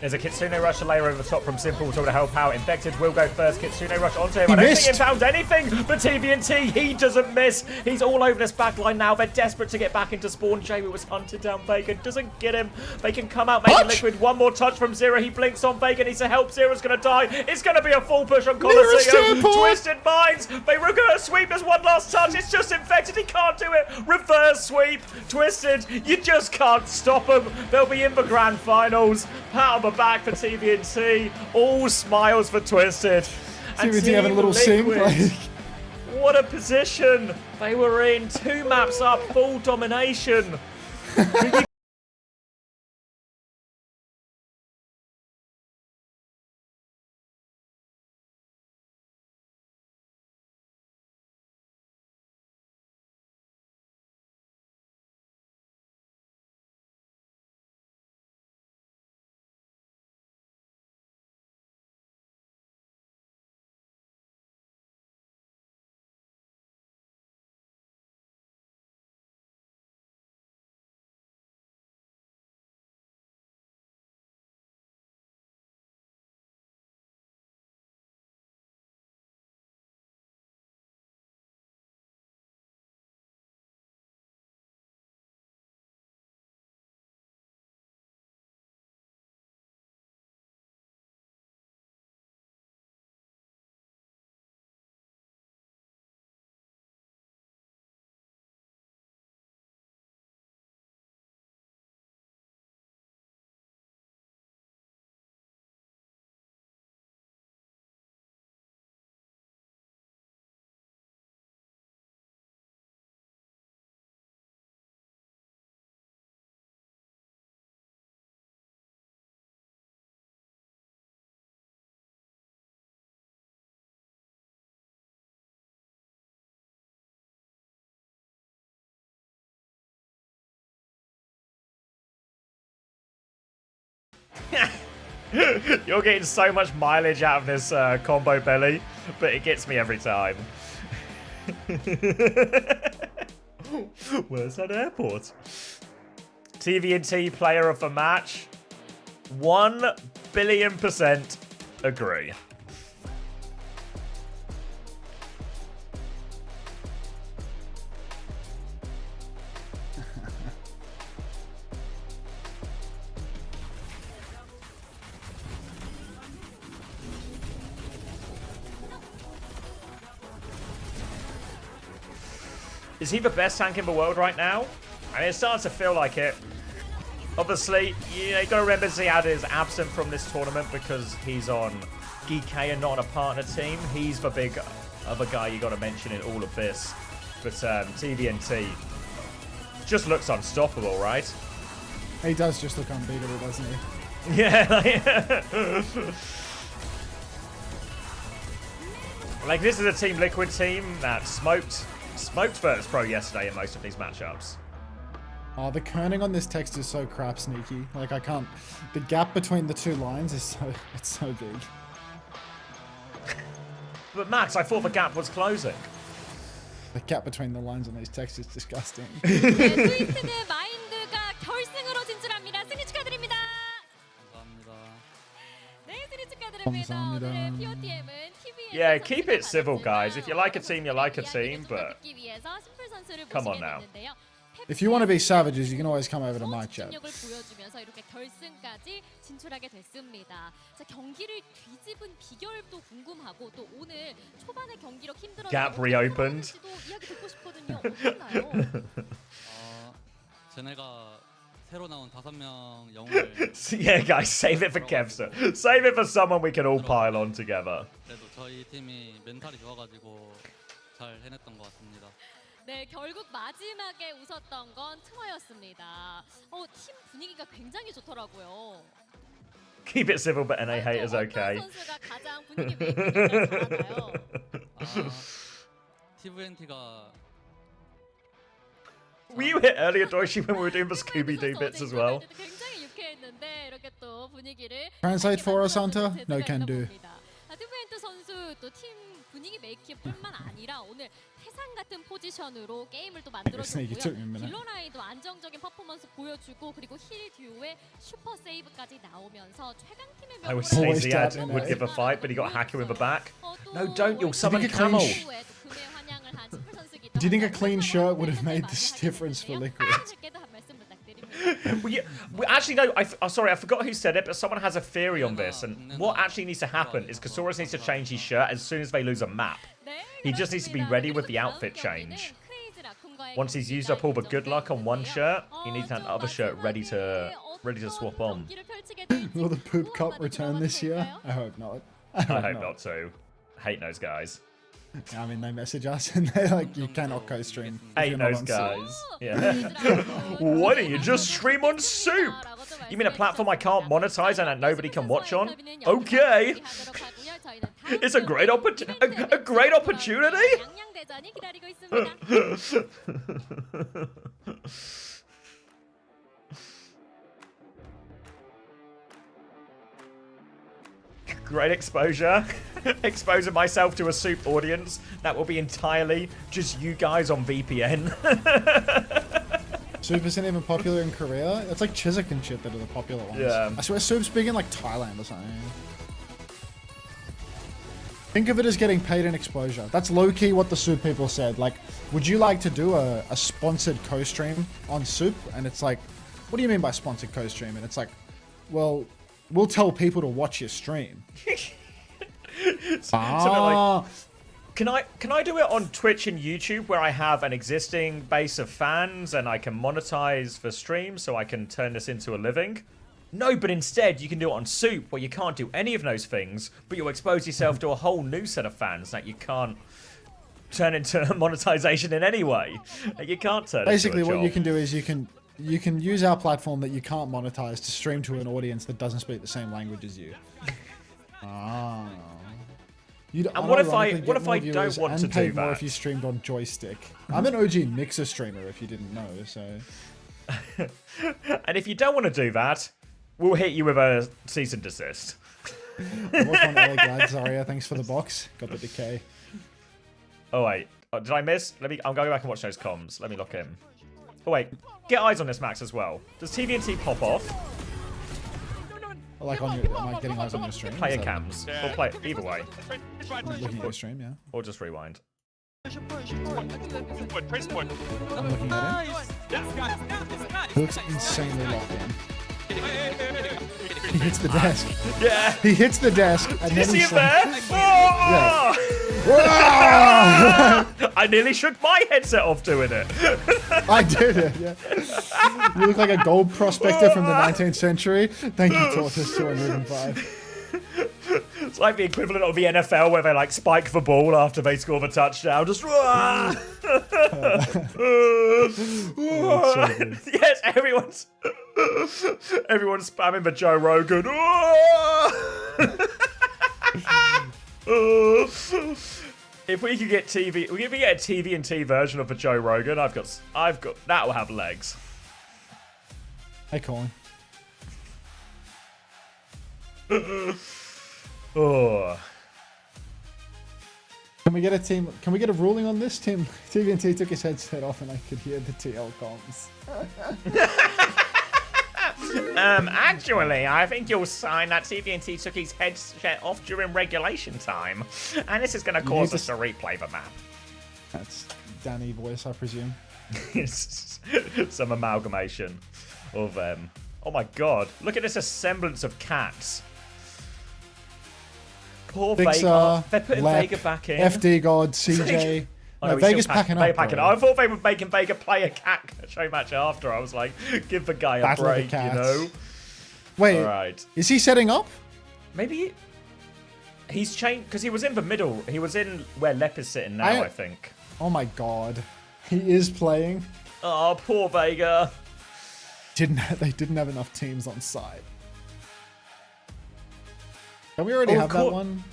S1: There's a Kitsune Rush layer over the top from Simple to help out. Infected will go first. Kitsune Rush onto him. I don't think he found anything, but TVNT, he doesn't miss. He's all over this backline now. They're desperate to get back into spawn. J-Woo was hunted down. Vega doesn't get him. They can come out, making Liquid. One more touch from Zera. He blinks on Vega. Needs to help. Zera's going to die. It's going to be a full push on Colosseo. Twisted Minds. They reverse sweep. There's one last touch. It's just Infected. He can't do it. Reverse sweep. Twisted. You just can't stop them. They'll be in the grand finals. Power coming back for TVNT. All smiles for Twisted. And
S3: TVNT having a little
S1: Team
S3: sing.
S1: Liquid, what a position they were in. 2 maps up, full domination. You're getting so much mileage out of this combo belly, but it gets me every time. Where's that airport? TVNT player of the match. 1,000,000,000% agree. Is he the best tank in the world right now? I mean, it starts to feel like it. Obviously, you got to remember Ziad is absent from this tournament because he's on GK and not on a partner team. He's the big other guy you got to mention in all of this. But TVNT just looks unstoppable, right?
S3: He does just look unbeatable, doesn't he?
S1: Yeah. Like, this is a Team Liquid team that smoked Virtus Pro yesterday in most of these matchups.
S3: Oh, the kerning on this text is so crap sneaky. Like, I can't... The gap between the two lines is so... It's so big.
S1: But Max, I thought the gap was closing.
S3: The gap between the lines on these texts is disgusting.
S2: 트위스트의 마인드가 결승으로 진출합니다. 승리 축하드립니다. 네, 승리 축하드립니다.
S3: 감사합니다.
S2: 오늘의 POTM은 TVN
S1: Yeah, keep it civil, guys. If you like a team, you like a team, but come on now.
S3: If you want to be savages, you can always come over to my chat.
S2: 보여주면서 이렇게 결승까지 진출하게 됐습니다. 자, 경기를 뒤집은 비결도 궁금하고 또 오늘 초반에 경기력 힘들었던
S1: Gap reopened.
S2: 이야기 듣고 싶거든요. 어땠나요?
S10: 쟤네가 새로 나온 5명 영웅을
S1: Yeah, guys, save it for Kevster. Save it for someone we can all pile on together.
S10: 그래도 저희 팀이 멘탈이 좋아가지고 잘 해냈던 것 같습니다.
S2: 네, 결국 마지막에 웃었던 건 트머였습니다. 팀 분위기가 굉장히 좋더라고요.
S1: Keep it civil, but NA hate is okay.
S2: 선수가 가장 분위기 메이킹을 잘하나요?
S10: TVNT가
S1: Were you hit earlier, Doishi, when we were doing the Scooby-Doo bits as well?
S2: 굉장히 유쾌했는데 이렇게 또 분위기를
S3: Translate for us, Hunter? No can do.
S2: TVNT 선수 또 팀 분위기 메이킹뿐만 아니라 오늘 태산 같은 포지션으로 게임을 또 만들어줬고요. 딜러라인도 안정적인 퍼포먼스 보여주고 그리고 힐 듀오의 슈퍼 세이브까지 나오면서 최강팀의
S1: I would say Ziad would give a fight, but he got Hacker in the back. No, don't, you'll summon Camel.
S3: Do you think a clean shirt would have made this difference for Liquid?
S1: Actually, no, sorry, I forgot who said it, but someone has a theory on this. And what actually needs to happen is Kasaurus needs to change his shirt as soon as they lose a map. He just needs to be ready with the outfit change. Once he's used up all the good luck on one shirt, he needs that other shirt ready to ready to swap on.
S3: Will the Poop Cup return this year? I hope not. I
S1: hope not too. Hate those guys.
S3: I mean, they message us and they're like, you cannot co-stream.
S1: Hate those guys. Yeah. Why don't you just stream on Soup? You mean a platform I can't monetize and that nobody can watch on? Okay. It's a great opportunity. A great opportunity. Great exposure. Exposing myself to a Soup audience that will be entirely just you guys on VPN.
S3: Soup isn't even popular in Korea. It's like Chiswick and shit that are the popular ones.
S1: Yeah.
S3: I swear Soup's big in like Thailand or something. Think of it as getting paid in exposure. That's low-key what the Soup people said. Like, would you like to do a sponsored co-stream on Soup? And it's like, what do you mean by sponsored co-stream? And it's like, well, we'll tell people to watch your stream.
S1: Like, can I do it on Twitch and YouTube where I have an existing base of fans and I can monetize for streams so I can turn this into a living? No, but instead you can do it on Soup where you can't do any of those things, but you'll expose yourself to a whole new set of fans that you can't turn into monetization in any way. You can't turn
S3: Basically,
S1: it into a
S3: what
S1: job.
S3: you can do is you can use our platform that you can't monetize to stream to an audience that doesn't speak the same language as you.
S1: And what if I don't want to do
S3: more
S1: that?
S3: if you streamed on joystick? I'm an OG Mixer streamer, if you didn't know. So,
S1: and if you don't want to do that, we'll hit you with a cease and desist.
S3: I watched one LA Glad Zarya. Thanks for the box. Got the decay.
S1: Oh wait, did I miss? I'm going back and watch those comms. Let me lock in. Oh wait, get eyes on this, Max, as well. Does TVNT pop off?
S3: Like on your, am I getting eyes on your stream?
S1: Player cams. Or play either way.
S3: Looking at your stream, yeah.
S1: Or just rewind.
S3: I'm looking at him. He looks insanely locked in. He hits the desk.
S1: Yeah.
S3: He hits the desk. And
S1: Did you
S3: then
S1: see
S3: he's
S1: him there?
S3: like,
S1: Oh!
S3: yeah.
S1: I nearly shook my headset off doing it.
S3: I did it, yeah. You look like a gold prospector from the 19th century. Thank you, Tortoise 205.
S1: It's like the equivalent of the NFL where they like spike the ball after they score the touchdown. Just yes, everyone's spamming the Joe Rogan. If we could get if we get a TV&T version of the Joe Rogan, I've got that will have legs.
S3: Hey, Colin.
S1: Oh.
S3: Can we get a ruling on this? TVNT took his headset off and I could hear the TL comms.
S1: Actually, I think you'll sign that TVNT took his headset off during regulation time. And this is going to cause us to replay the map.
S3: That's Danny voice, I presume.
S1: Some amalgamation of oh my god, look at this assemblance of cats. Poor Vega. They're putting Vega back in.
S3: FD God, CJ. No, Vega's packing up.
S1: I thought they were making Vega play a cat show match after. I was like, give the guy a break, you know?
S3: Wait,
S1: right.
S3: Is he setting up?
S1: Maybe he's changed, because he was in the middle. He was in where Lep is sitting now, I think.
S3: Oh my god. He is playing.
S1: Oh, poor Vega.
S3: They didn't have enough teams on site. Can we already have that one?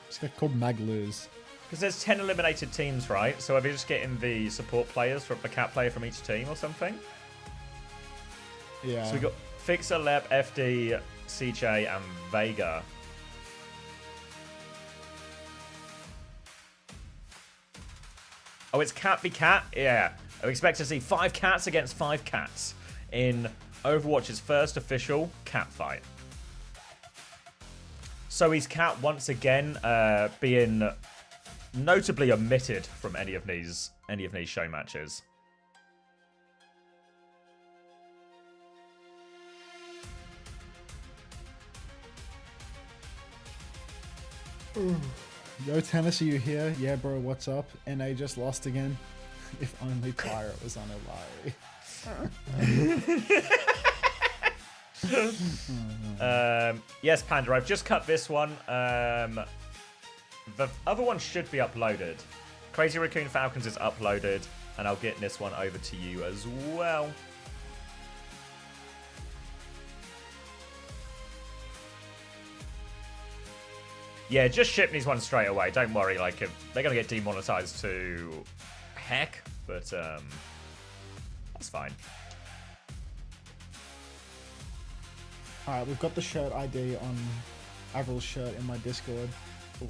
S3: It's called Magluz.
S1: Because there's 10 eliminated teams, right? So are they just getting the support players from the cat player from each team or something?
S3: Yeah.
S1: So we got Fixer, Lep, FD, CJ, and Vega. Oh, it's cat v cat? Yeah. I expect to see 5 cats against 5 cats in Overwatch's first official cat fight. So is cat once again being notably omitted from any of these show matches?
S3: Yo, Tennis, are you here? Yeah, bro, what's up? NA just lost again. If only Pirate was on a Larry.
S1: Yes, Panda, I've just cut this one. The other one should be uploaded. Crazy Raccoon Falcons is uploaded, and I'll get this one over to you as well. Yeah, just ship these ones straight away. Don't worry, like, if they're gonna get demonetized to heck, but that's fine.
S3: Alright, we've got the shirt ID on Avril's shirt in my Discord.
S1: Ooh.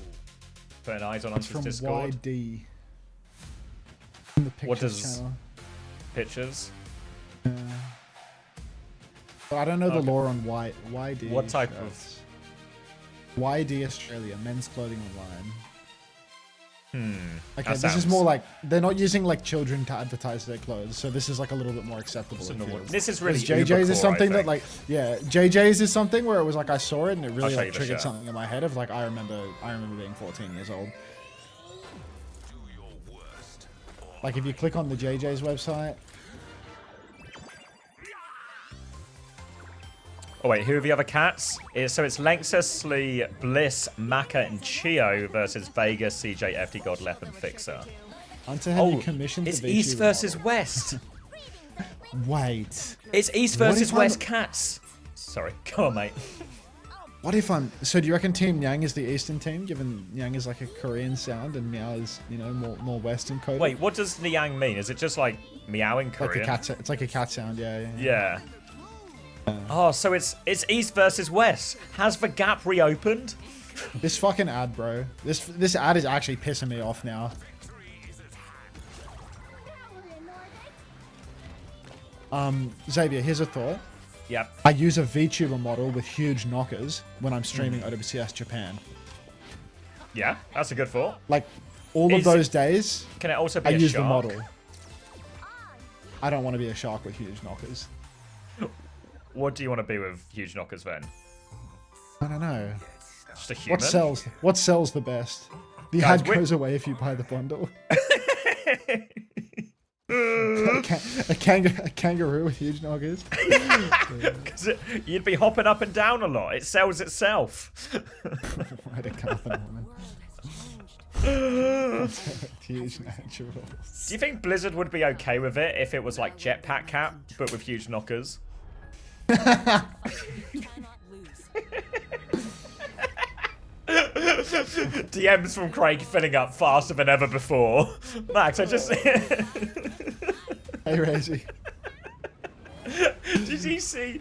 S1: Putting eyes on
S3: It's
S1: onto
S3: from
S1: his Discord.
S3: YD. In the pictures
S1: What does
S3: channel.
S1: pictures?
S3: But I don't know the lore on YD.
S1: What type
S3: shirts. YD Australia, men's clothing online. Okay,
S1: that
S3: this is
S1: sounds-
S3: more like they're not using like children to advertise their clothes, so this is like a little bit more acceptable.
S1: So
S3: it
S1: no,
S3: feels.
S1: this is really
S3: JJ's
S1: uber
S3: is
S1: core,
S3: something
S1: I
S3: that
S1: think.
S3: like, yeah, JJ's is something where it was like I saw it and it really
S1: show you
S3: like
S1: the
S3: triggered
S1: shirt.
S3: something in my head of like I remember being 14 years old. Like if you click on the JJ's website.
S1: Oh wait, who are the other cats? So it's Lexus, Slee, Bliss, Maka, and Chio versus Vega, CJ, FD God, Lep, and Fixer.
S3: Hunter, have you commissioned
S1: it's
S3: the
S1: East
S3: VTuber
S1: versus
S3: model?
S1: West.
S3: Wait.
S1: It's East
S3: What
S1: versus
S3: if I'm-
S1: West cats. Sorry, go on, mate.
S3: What if I'm... So do you reckon Team Nyang is the Eastern team, given Nyang is like a Korean sound and Meow is, you know, more Western coded?
S1: Wait, what does Niang mean? Is it just like meowing
S3: Like a
S1: Korean?
S3: cat, it's like a cat sound, yeah.
S1: Yeah. Oh, so it's East versus West. Has the gap reopened?
S3: This fucking ad, bro. This ad is actually pissing me off now. Xavier, here's a thought.
S1: Yep.
S3: I use a VTuber model with huge knockers when I'm streaming OWCS Japan.
S1: Yeah, that's a good thought.
S3: Like, all of those days,
S1: Can it also be
S3: I
S1: a
S3: use
S1: shark?
S3: the model. I don't want to be a shark with huge knockers.
S1: What do you want to be with huge knockers then?
S3: I don't know.
S1: Just a human?
S3: What sells the best? The
S1: Guys,
S3: ad goes away if you buy the bundle. a kangaroo with huge knockers.
S1: Because you'd be hopping up and down a lot. It sells itself.
S3: Ride a Carthan woman. Huge naturals.
S1: Do you think Blizzard would be okay with it if it was like Jetpack Cat, but with huge knockers? DMs from Craig filling up faster than ever before. Max, I just...
S3: Hey, Razy.
S1: Did you see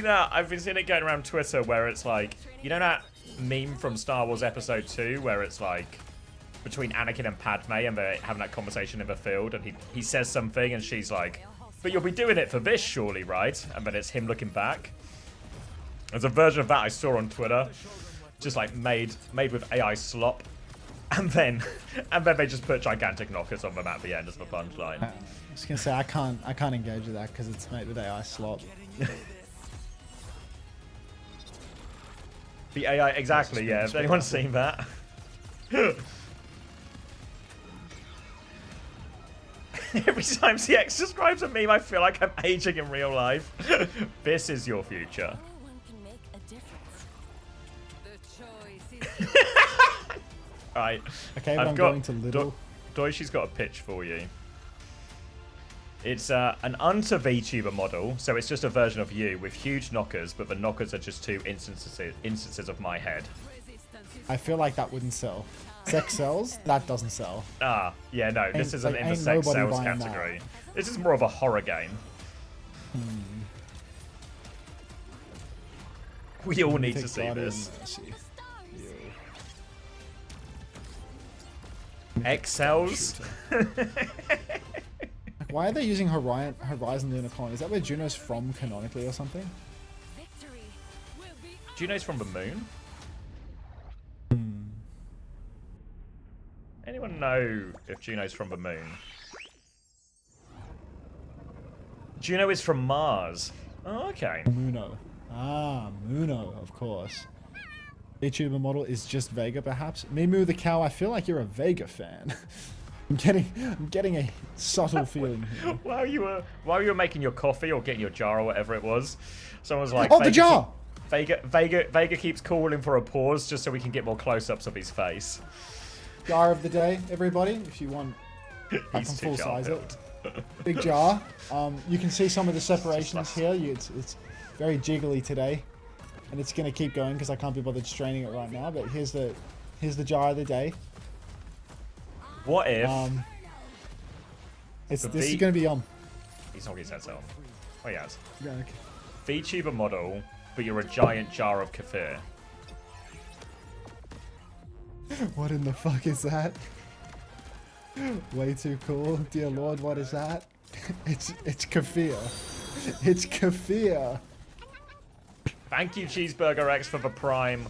S1: that? I've been seeing it going around Twitter where it's like, you know that meme from Star Wars Episode 2 where it's like between Anakin and Padme and they're having that conversation in the field and he says something and she's like, but you'll be doing it for this surely, right? And then it's him looking back. There's a version of that I saw on Twitter, just like made with AI slop, and then they just put gigantic knockers on them at the end as the punchline.
S3: I was gonna say I can't engage with that because it's made with AI slop.
S1: The AI, exactly, yeah. Has anyone seen that? Every time CX describes a meme, I feel like I'm aging in real life. This is your future.
S4: Everyone can make a difference. The choice is
S1: Alright.
S3: Okay, but I'm going to Lidl.
S1: Doishi's got a pitch for you. It's an unto VTuber model, so it's just a version of you with huge knockers, but the knockers are just two instances of my head.
S3: I feel like that wouldn't sell. Sex sells, that doesn't sell.
S1: Ah, yeah, no, this isn't in the
S3: ain't
S1: sex
S3: nobody
S1: sales
S3: buying
S1: category. This is more of a horror game. We all need to see this. Excels?
S3: Why are they using Horizon Lunar Colony? Is that where Juno's from canonically or something?
S4: victory.
S1: Juno's from the moon? Anyone know if Juno's from the moon? Juno is from Mars. Oh, okay.
S3: Muno. Ah, Muno, of course. VTuber model is just Vega, perhaps? Mimu the cow, I feel like you're a Vega fan. I'm getting a subtle feeling here.
S1: While you were making your coffee or getting your jar or whatever it was, someone's like,
S3: Oh, the jar!
S1: Vega keeps calling for a pause just so we can get more close-ups of his face.
S3: Jar of the day, everybody. If you want, I can
S1: He's
S3: full
S1: too jar
S3: size it.
S1: filled.
S3: Big jar. You can see some of the separations here. It's very jiggly today, and it's gonna keep going because I can't be bothered straining it right now. But here's the jar of the day.
S1: What if?
S3: This is gonna be
S1: He's knocking his head off. Oh, he has.
S3: Yeah, okay.
S1: VTuber model, but you're a giant jar of kefir.
S3: What in the fuck is that? Way too cool. Dear Lord, what is that? It's kefir. It's kefir.
S1: Thank you, Cheeseburger X, for the prime.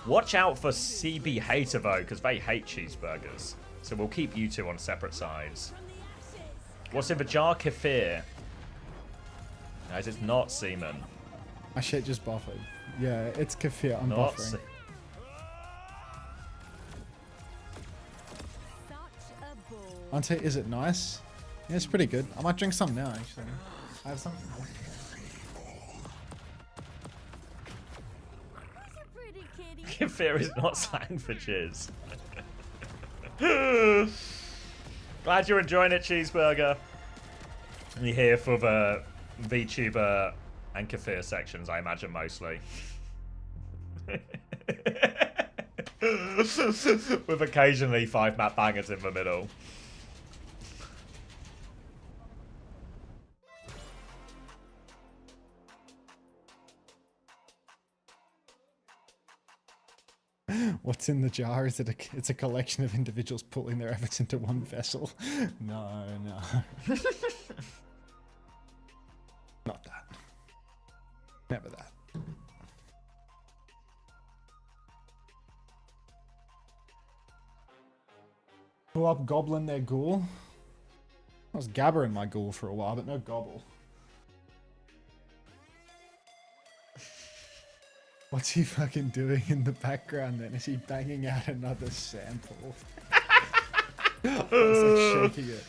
S1: Watch out for CB Hater, though, because they hate cheeseburgers. So we'll keep you two on separate sides. What's in the jar? Kefir. Guys, it's not semen.
S3: My shit just buffered. Yeah, it's kefir. I'm
S1: Not
S3: buffering. Auntie, is it nice? Yeah, it's pretty good. I might drink some now, actually. I have something.
S1: Kefir is not slang for jizz. Glad you're enjoying it, Cheeseburger. You're here for the VTuber and kefir sections, I imagine, mostly. With occasionally 5-map bangers in the middle.
S3: What's in the jar? Is it it's a collection of individuals pulling their efforts into one vessel? No. Not that. Never that. Pull up Goblin their ghoul. I was gabbering my ghoul for a while, but no gobble. What's he fucking doing in the background then? Is he banging out another sample? It's like shaking it.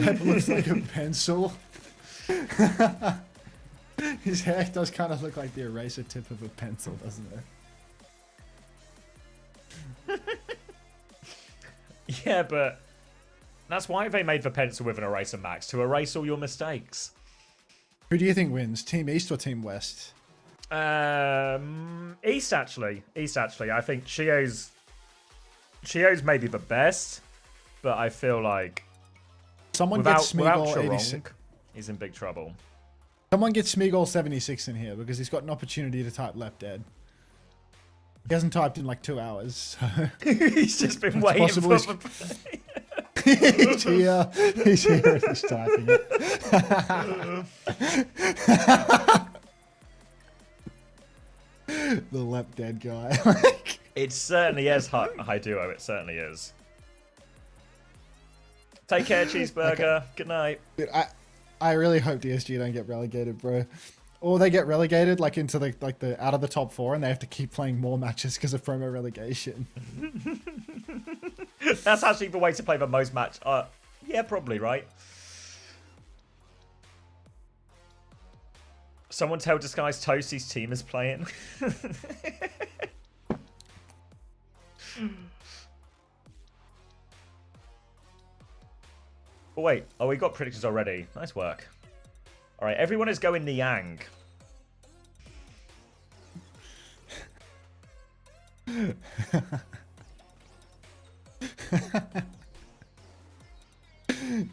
S3: That looks like a pencil. His hair does kind of look like the eraser tip of a pencil, doesn't it?
S1: Yeah, but that's why they made the pencil with an eraser, Max, to erase all your mistakes.
S3: Who do you think wins? Team East or Team West?
S1: East actually. I think Chio's maybe the best, but I feel like
S3: Someone
S1: without
S3: gets Smeagol
S1: Chirong,
S3: 86.
S1: he's in big trouble.
S3: Someone gets Smeagol 76 in here because he's got an opportunity to type left dead. He hasn't typed in like 2 hours. So.
S1: He's just been waiting for the
S3: He's here. He's here. He's typing it. The left dead guy.
S1: It certainly is high duo. It certainly is. Take care, Cheeseburger.
S3: Okay.
S1: Good night.
S3: Dude, I really hope DSG don't get relegated, bro. Or they get relegated like into the out of the top 4, and they have to keep playing more matches because of promo relegation.
S1: That's actually the way to play the most match. Yeah, probably right. Someone tell Disguised Toasty's team is playing. Oh wait, we got predictions already. Nice work. All right, everyone is going Niang.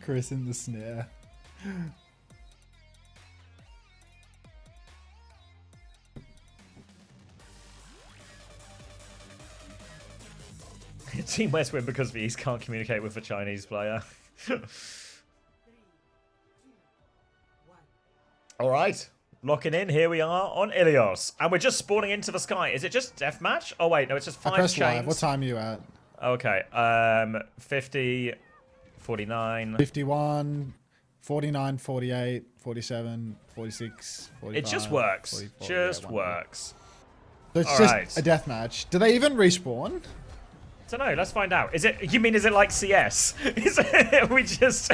S3: Chris in the snare.
S1: Team West win because the East can't communicate with the Chinese player. All right, locking in. Here we are on Ilios, and we're just spawning into the sky. Is it just deathmatch? Oh wait, no, it's just 5
S3: press
S1: chains.
S3: live. What time are you at?
S1: Okay, 50, 49.
S3: 51, 49, 48, 47, 46, 45.
S1: It just works.
S3: 44,
S1: Just
S3: yeah,
S1: works.
S3: So it's
S1: All
S3: just
S1: right.
S3: a deathmatch. Do they even respawn?
S1: Don't know. Let's find out. Is it? You mean is it like CS? Is it? We just.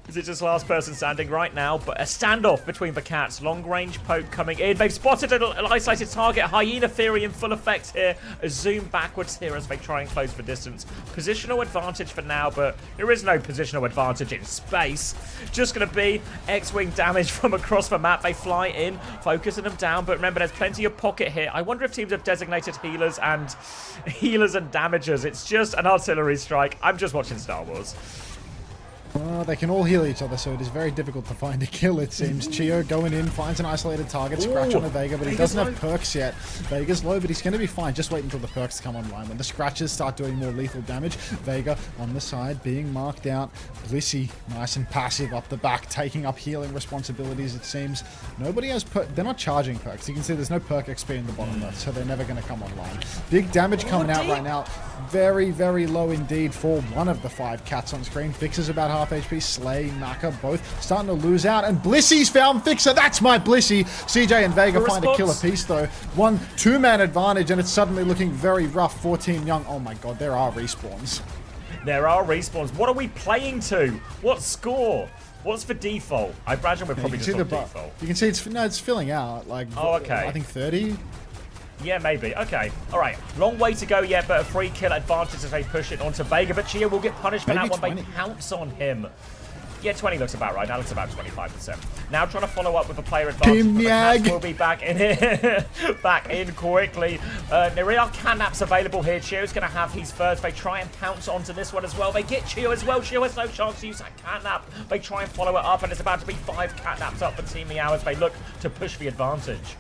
S1: Is it just last person standing right now? But a standoff between the cats. Long range poke coming in. They've spotted an isolated target. Hyena Theory in full effect here. A zoom backwards here as they try and close the distance. Positional advantage for now, but there is no positional advantage in space. Just going to be X-Wing damage from across the map. They fly in, focusing them down. But remember, there's plenty of pocket here. I wonder if teams have designated healers and damagers. It's just an artillery strike. I'm just watching Star Wars.
S3: They can all heal each other, so it is very difficult to find a kill, it seems. Chio going in, finds an isolated target, scratch on a Vega, but he doesn't have perks yet. Vega's low, but he's going to be fine. Just wait until the perks come online. When the scratches start doing more lethal damage, Vega on the side, being marked out. Blissey, nice and passive up the back, taking up healing responsibilities, it seems. Nobody has they're not charging perks. You can see there's no perk XP in the bottom left, so they're never going to come online. Big damage coming out right now. Very, very low indeed for one of the 5 cats on screen. Fixer's about half HP. Slay, Maka, both starting to lose out. And Blissey's found Fixer. That's my Blissey. CJ and Vega find a killer piece, though. 1-2-man advantage, and it's suddenly looking very rough for Team Young. Oh my god, there are respawns.
S1: There are respawns. What are we playing to? What score? What's the default? I imagine we're probably just on default.
S3: You can see it's filling out. Like,
S1: oh, okay.
S3: I think 30.
S1: Yeah, maybe. Okay. All right. Long way to go yet, but a free kill advantage as they push it onto Vega. But Chia will get punished for that one. They pounce on him. Yeah, 20 looks about right. That looks about 25%. Now trying to follow up with a player advantage.
S3: Team Yag
S1: will be back in here. Back in quickly. There are catnaps available here. Chio's going to have his first. They try and pounce onto this one as well. They get Chio as well. Chio has no chance to use that catnap. They try and follow it up, and it's about to be 5 catnaps up for Team Meow as they look to push the advantage.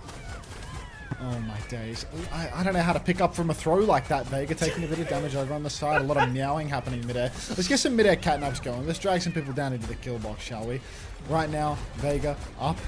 S3: Oh my days. I don't know how to pick up from a throw like that. Vega taking a bit of damage over on the side. A lot of meowing happening midair. Let's get some midair catnaps going. Let's drag some people down into the kill box, shall we? Right now, Vega up.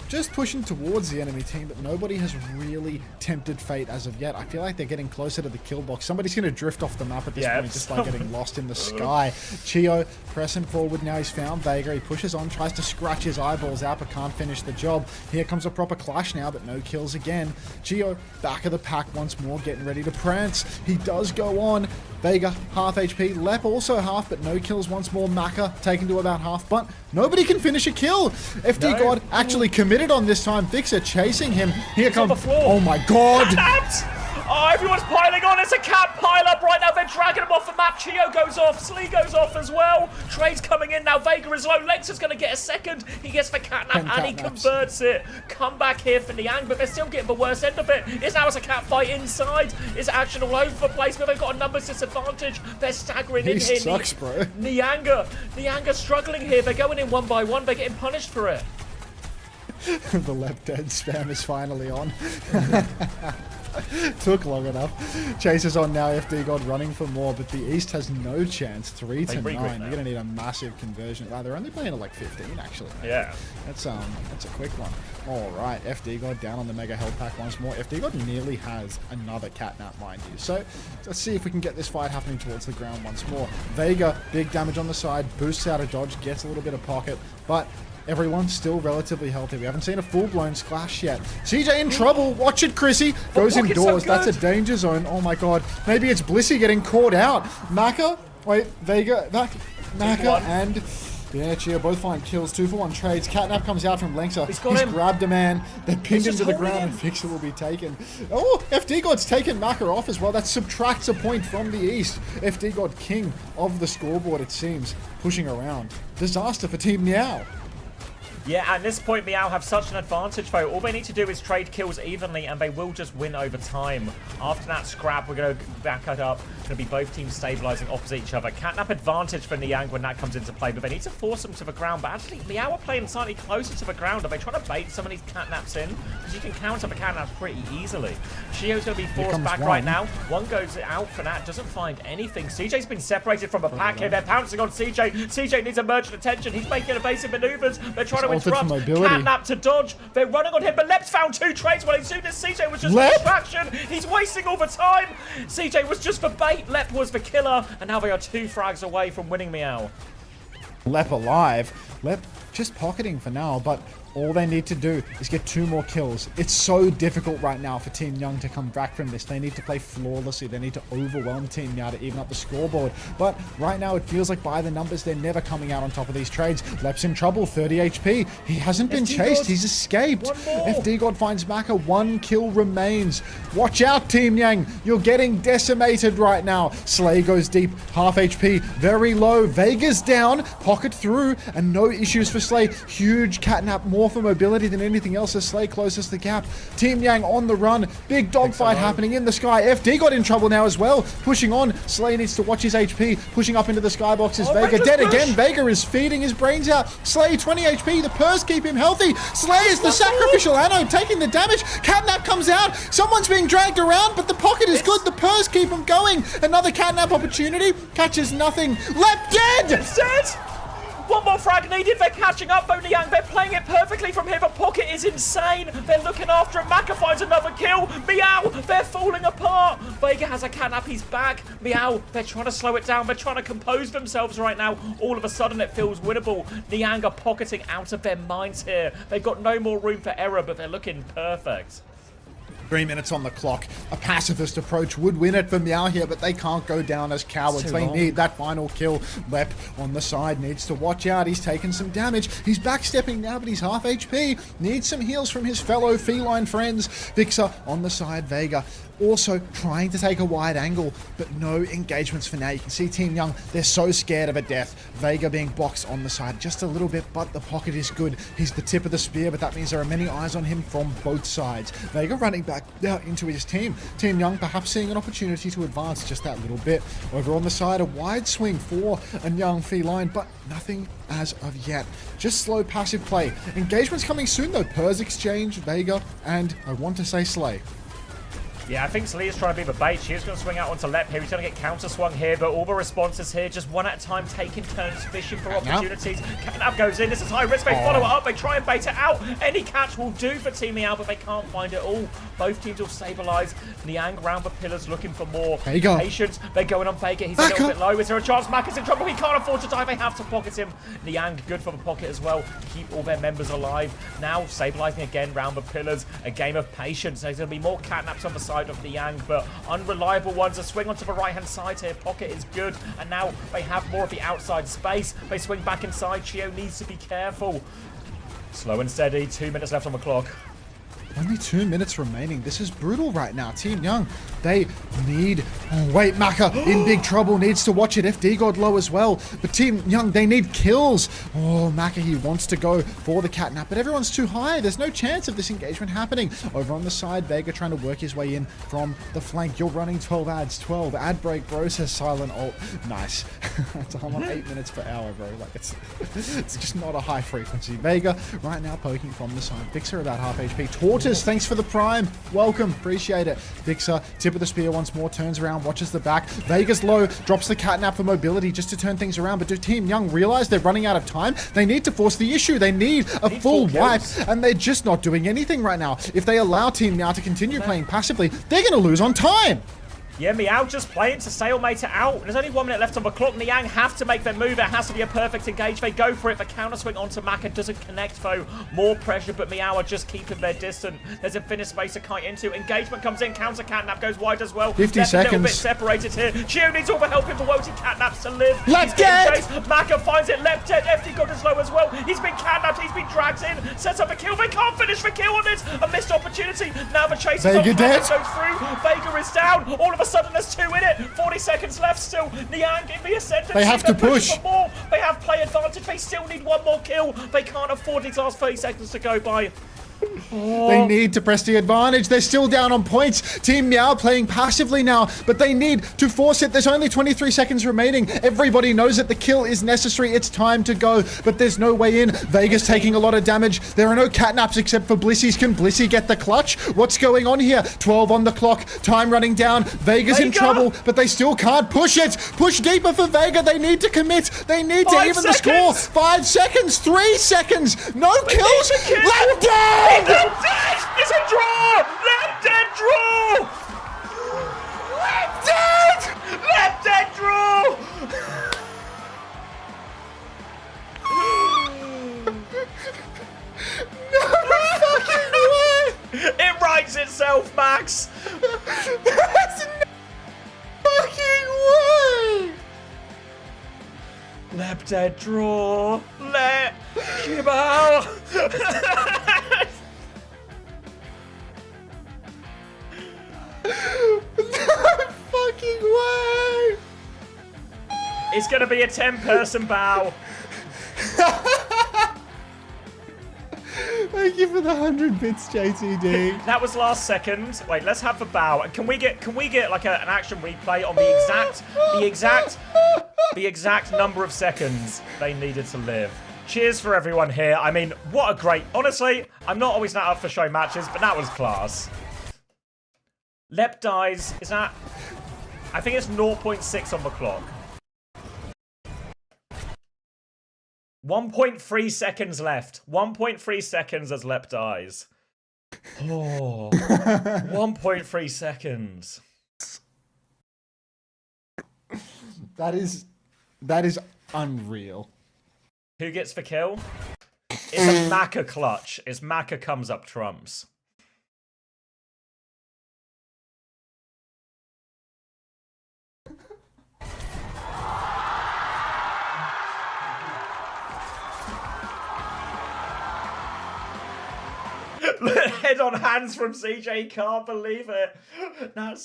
S3: Just pushing towards the enemy team, but nobody has really tempted fate as of yet. I feel like they're getting closer to the kill box. Somebody's going to drift off the map at this point just by getting lost in the sky. Chio pressing forward now. He's found Vega. He pushes on, tries to scratch his eyeballs out, but can't finish the job. Here comes a proper clash now, but no kills again. Chio back of the pack once more, getting ready to prance. He does go on. Vega, half HP. Lep also half, but no kills once more. Maka taken to about half, but nobody can finish a kill. FD God actually committed on this time. Fixer chasing him. Here comes... Oh my god!
S1: Oh, everyone's piling on. It's a cat pile up right now. They're dragging him off the map. Chio goes off. Slee goes off as well. Trade's coming in now. Vega is low. Lex is going to get a second. He gets the catnap and he converts it. Come back here for Niang, but they're still getting the worst end of it. It's now a cat fight inside. It's action all over the place, but they've got a numbers disadvantage. They're staggering in here.
S3: Sucks, bro.
S1: Nianga struggling here. They're going in one by one. They're getting punished for it.
S3: The left dead spam is finally on. Took long enough. Chase is on now. FD God running for more, but the East has no chance. 3-9. You're gonna need a massive conversion. Wow, they're only playing at like 15 actually.
S1: Yeah.
S3: That's a quick one. All right, FD God down on the mega health pack once more. FD God nearly has another catnap, mind you. So let's see if we can get this fight happening towards the ground once more. Vega, big damage on the side, boosts out of dodge, gets a little bit of pocket, but everyone's still relatively healthy. We haven't seen a full-blown splash yet. CJ in trouble. Watch it, Chrissy. Goes indoors. That's a danger zone. Oh my god. Maybe it's Blissey getting caught out. Maka. Wait, Vega. Maka and... Yeah, Chia both find kills. 2-for-1 trades. Catnap comes out from Lengsa. He's grabbed a man. They're pinned him to the ground and Fixer will be taken. Oh, FD God's taken Maka off as well. That subtracts a point from the East. FD God king of the scoreboard, it seems. Pushing around. Disaster for Team Meow.
S1: Yeah, at this point, Meow have such an advantage, though. All they need to do is trade kills evenly, and they will just win over time. After that scrap, we're going to back it up. It's going to be both teams stabilizing opposite each other. Catnap advantage for Niang when that comes into play, but they need to force them to the ground. But actually, Meow are playing slightly closer to the ground. Are they trying to bait some of these catnaps in? Because you can counter the catnaps pretty easily. Shio's going to be forced back right now. One goes out for that, doesn't find anything. CJ's been separated from the pack here. They're pouncing on CJ. CJ needs emergent attention. He's making evasive maneuvers. They're trying to interrupt. Catnap to dodge. They're running on him, but Lep's found 2 trades. Well, as soon as CJ was just a distraction, he's wasting all the time. CJ was just the bait. Lep was the killer, and now they are 2 frags away from winning Meow.
S3: Lep alive. Lep just pocketing for now, but All they need to do is get 2 more kills. It's so difficult right now for Team Young to come back from this. They need to play flawlessly. They need to overwhelm Team Yao to even up the scoreboard. But right now, it feels like by the numbers, they're never coming out on top of these trades. Lep's in trouble, 30 HP. He hasn't been chased. He's escaped. FD God finds Maka. 1 kill remains. Watch out, Team Yang. You're getting decimated right now. Slay goes deep, half HP, very low. Vega's down, pocket through, and no issues for Slay. Huge catnap, more for mobility than anything else as Slay closes the gap. Team Yang on the run. Big dogfight happening in the sky. FD got in trouble now as well. Pushing on. Slay needs to watch his HP. Pushing up into the skyboxes. Vega dead again. Vega is feeding his brains out. Slay 20 HP. The Purrs keep him healthy. Slay is the sacrificial anode taking the damage. Catnap comes out. Someone's being dragged around, but the pocket is good. The Purrs keep him going. Another catnap opportunity. Catches nothing. Lep dead!
S1: It's dead! One more frag needed. They're catching up, Niang. They're playing it perfectly from here. The pocket is insane. They're looking after him. Maka finds another kill. Meow, they're falling apart. Vega has a catnap. He's back. Meow, they're trying to slow it down. They're trying to compose themselves right now. All of a sudden, it feels winnable. Niang are pocketing out of their minds here. They've got no more room for error, but they're looking perfect.
S3: 3 minutes on the clock. A pacifist approach would win it for Meow here, but they can't go down as cowards. They need that final kill. Lep on the side needs to watch out. He's taken some damage. He's backstepping now, but he's half HP. Needs some heals from his fellow feline friends. Vixer on the side. Vega also trying to take a wide angle, but no engagements for now. You can see Team Young, they're so scared of a death. Vega being boxed on the side just a little bit, but the pocket is good. He's the tip of the spear, but that means there are many eyes on him from both sides. Vega running back now into his team. Team Young perhaps seeing an opportunity to advance just that little bit. Over on the side, a wide swing for a Young feline, but nothing as of yet. Just slow passive play. Engagements coming soon though. Purrs exchange, Vega, and I want to say Slay.
S1: Yeah, I think Slee is trying to be the bait. She is going to swing out onto Lep here. He's going to get counter swung here, but all the responses here, just one at a time, taking turns, fishing for opportunities. Catnap goes in. This is high risk. They follow it up. They try and bait it out. Any catch will do for Team Meow, but they can't find it all. Both teams will stabilize. Niang round the pillars looking for more patience. They're going on Vega. He's a little bit low. Is there a chance? Maka's in trouble. He can't afford to die. They have to pocket him. Niang, good for the pocket as well. Keep all their members alive. Now stabilizing again round the pillars. A game of patience. There's going to be more catnaps on the side of Niang, but unreliable ones. A swing onto the right-hand side here. Pocket is good, and now they have more of the outside space. They swing back inside. Chio needs to be careful. Slow and steady. 2 minutes left on the clock.
S3: Only 2 minutes remaining. This is brutal right now. Team Young, they need... Oh, wait, Maka in big trouble. Needs to watch it. FD God low as well. But Team Young, they need kills. Oh, Maka, he wants to go for the catnap, but everyone's too high. There's no chance of this engagement happening. Over on the side, Vega trying to work his way in from the flank. You're running 12 ads. 12. Ad break, bro, says silent ult. Nice. I'm on 8 minutes per hour, bro. Like, it's just not a high frequency. Vega right now poking from the side. Vixer about half HP. Tortoise, thanks for the prime. Welcome. Appreciate it. Vixer, tip of the spear once more, turns around, watches the back. Vega's low, drops the catnap for mobility just to turn things around. But do Team Young realize they're running out of time? They need to force the issue. They need a full wipe, and they're just not doing anything right now. If they allow Team Meow to continue playing passively, they're going to lose on time.
S1: Yeah, Meow just playing to stalemate it out. There's only 1 minute left on the clock. Niang have to make their move. It has to be a perfect engage. They go for it. The counter swing onto Maka doesn't connect, though. More pressure, but Meow are just keeping their distance. There's a finished space to kite into. Engagement comes in. Counter catnap goes wide as well.
S3: 50 seconds.
S1: A little bit separated here. Chio needs all the help in the Woty catnaps to live.
S3: Lep dead!
S1: Maka finds it. Lep dead. FD God is low as well. He's been catnapped. He's been dragged in. Sets up a kill. They can't finish the kill on it. A missed opportunity. Now the chase is on.
S3: Vega dead.
S1: Goes through. Vega is down. All of a sudden, there's 2 in it. 40 seconds left still. Niang in the ascendancy.
S3: They have to push.
S1: For more. They have play advantage. They still need one more kill. They can't afford these last 30 seconds to go by.
S3: They need to press the advantage. They're still down on points. Team Meow playing passively now, but they need to force it. There's only 23 seconds remaining. Everybody knows that the kill is necessary. It's time to go, but there's no way in. Vega's taking a lot of damage. There are no catnaps except for Blissy's. Can Blissy get the clutch? What's going on here? 12 on the clock. Time running down. Vega's in trouble, but they still can't push it. Push deeper for Vega. They need to commit. They need to even the score. 5 seconds. 3 seconds. No kills. Let down.
S1: It's a draw! Left dead draw! Left dead! Left dead draw! It writes itself, Max.
S3: There's no fucking way!
S1: Lep dead draw. Let him out.
S3: No fucking way!
S1: It's gonna be a 10-person bow.
S3: Thank you for the 100 bits, JTD.
S1: That was last second. Wait, let's have the bow. Can we get like an action replay on the exact number of seconds they needed to live? Cheers for everyone here. I mean, what a great... Honestly, I'm not always that up for show matches, but that was class. Lep dies. Is that... I think it's 0.6 on the clock. 1.3 seconds left. 1.3 seconds as Lep dies. Oh. 1.3 seconds.
S3: That is unreal.
S1: Who gets the kill? It's a Maka clutch. It's Maka comes up trumps. Head on hands from CJ, can't believe it.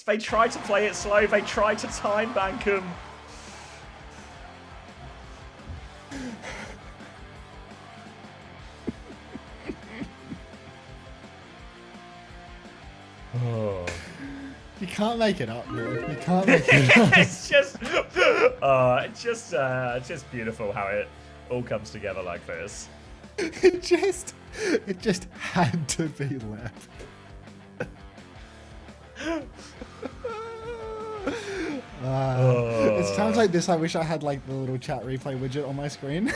S1: They tried to play it slow, they tried to time bank him. Oh.
S3: You can't make it up, man. You can't make it up.
S1: It's just beautiful how it all comes together like this.
S3: It just had to be Lep. It's times like this I wish I had like the little chat replay widget on my screen.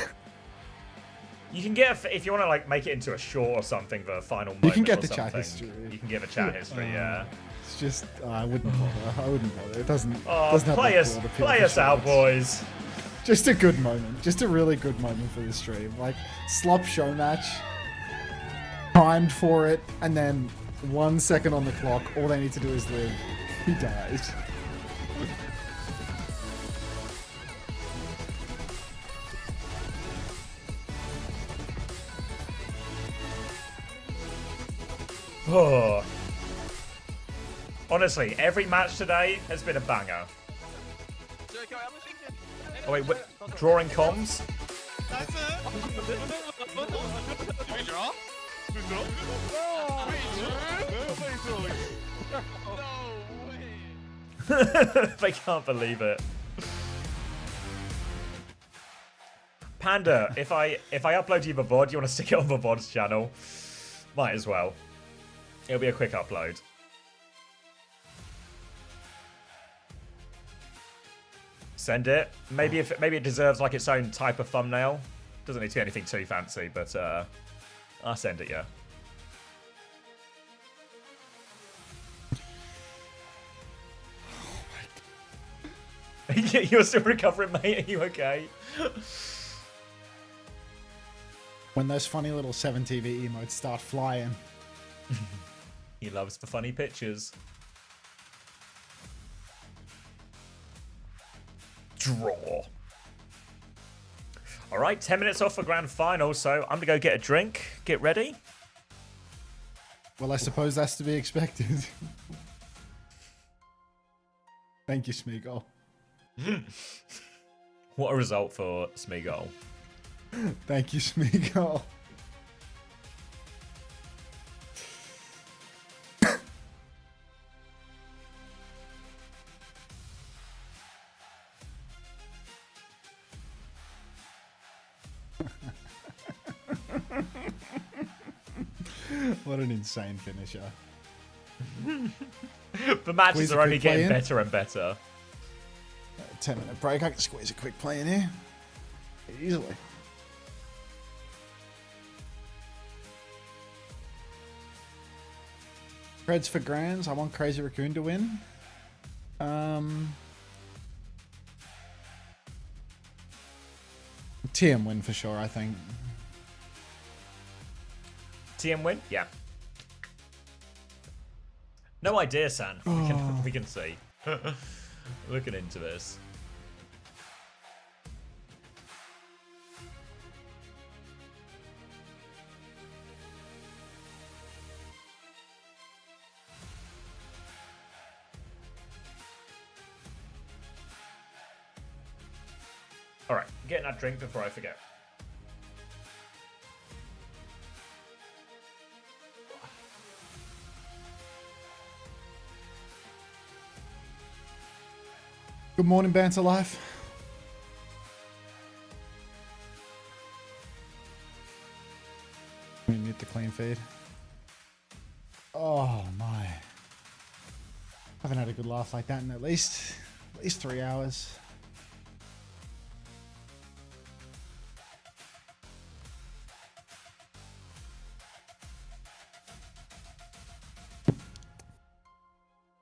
S1: You can get, if you want to like make it into a short or something, the final moment.
S3: You can get
S1: or
S3: the chat
S1: something.
S3: history.
S1: You can get the chat history, yeah.
S3: It's just, I wouldn't bother. I wouldn't bother. It doesn't.
S1: Oh,
S3: doesn't have
S1: play
S3: that
S1: us,
S3: broad appeal
S1: play
S3: for
S1: us out,
S3: shorts.
S1: boys.
S3: Just a good moment. Just a really good moment for the stream. Like, slop show match. Timed for it, and then 1 second on the clock. All they need to do is live. He dies.
S1: Oh. Honestly, every match today has been a banger. Oh wait, drawing comms? They can't believe it. Panda, if I upload you the VOD, you want to stick it on the VOD's channel? Might as well. It'll be a quick upload. Send it. Maybe it deserves like its own type of thumbnail. Doesn't need to be anything too fancy, but I'll send it, yeah. You're still recovering, mate. Are you okay?
S3: When those funny little 7TV emotes start flying.
S1: He loves the funny pictures. Draw. All right, 10 minutes off for grand final, so I'm gonna go get a drink. Get ready.
S3: Well, I suppose that's to be expected. Thank you, Smeagol.
S1: What a result for Smeagol.
S3: Thank you, Smeagol. What an insane finisher.
S1: The matches
S3: Squeeze a
S1: are only
S3: quick play
S1: getting
S3: in.
S1: better and better.
S3: 10-minute break. I can squeeze a quick play in here. Easily. Creds for grands. I want Crazy Raccoon to win. TM win for sure, I think.
S1: TM win? Yeah. No idea, San. We can see. Looking into this. All right, getting that drink before I forget.
S3: Good morning, Banter Life. Let me mute the clean feed. Oh my. Haven't had a good laugh like that in at least 3 hours.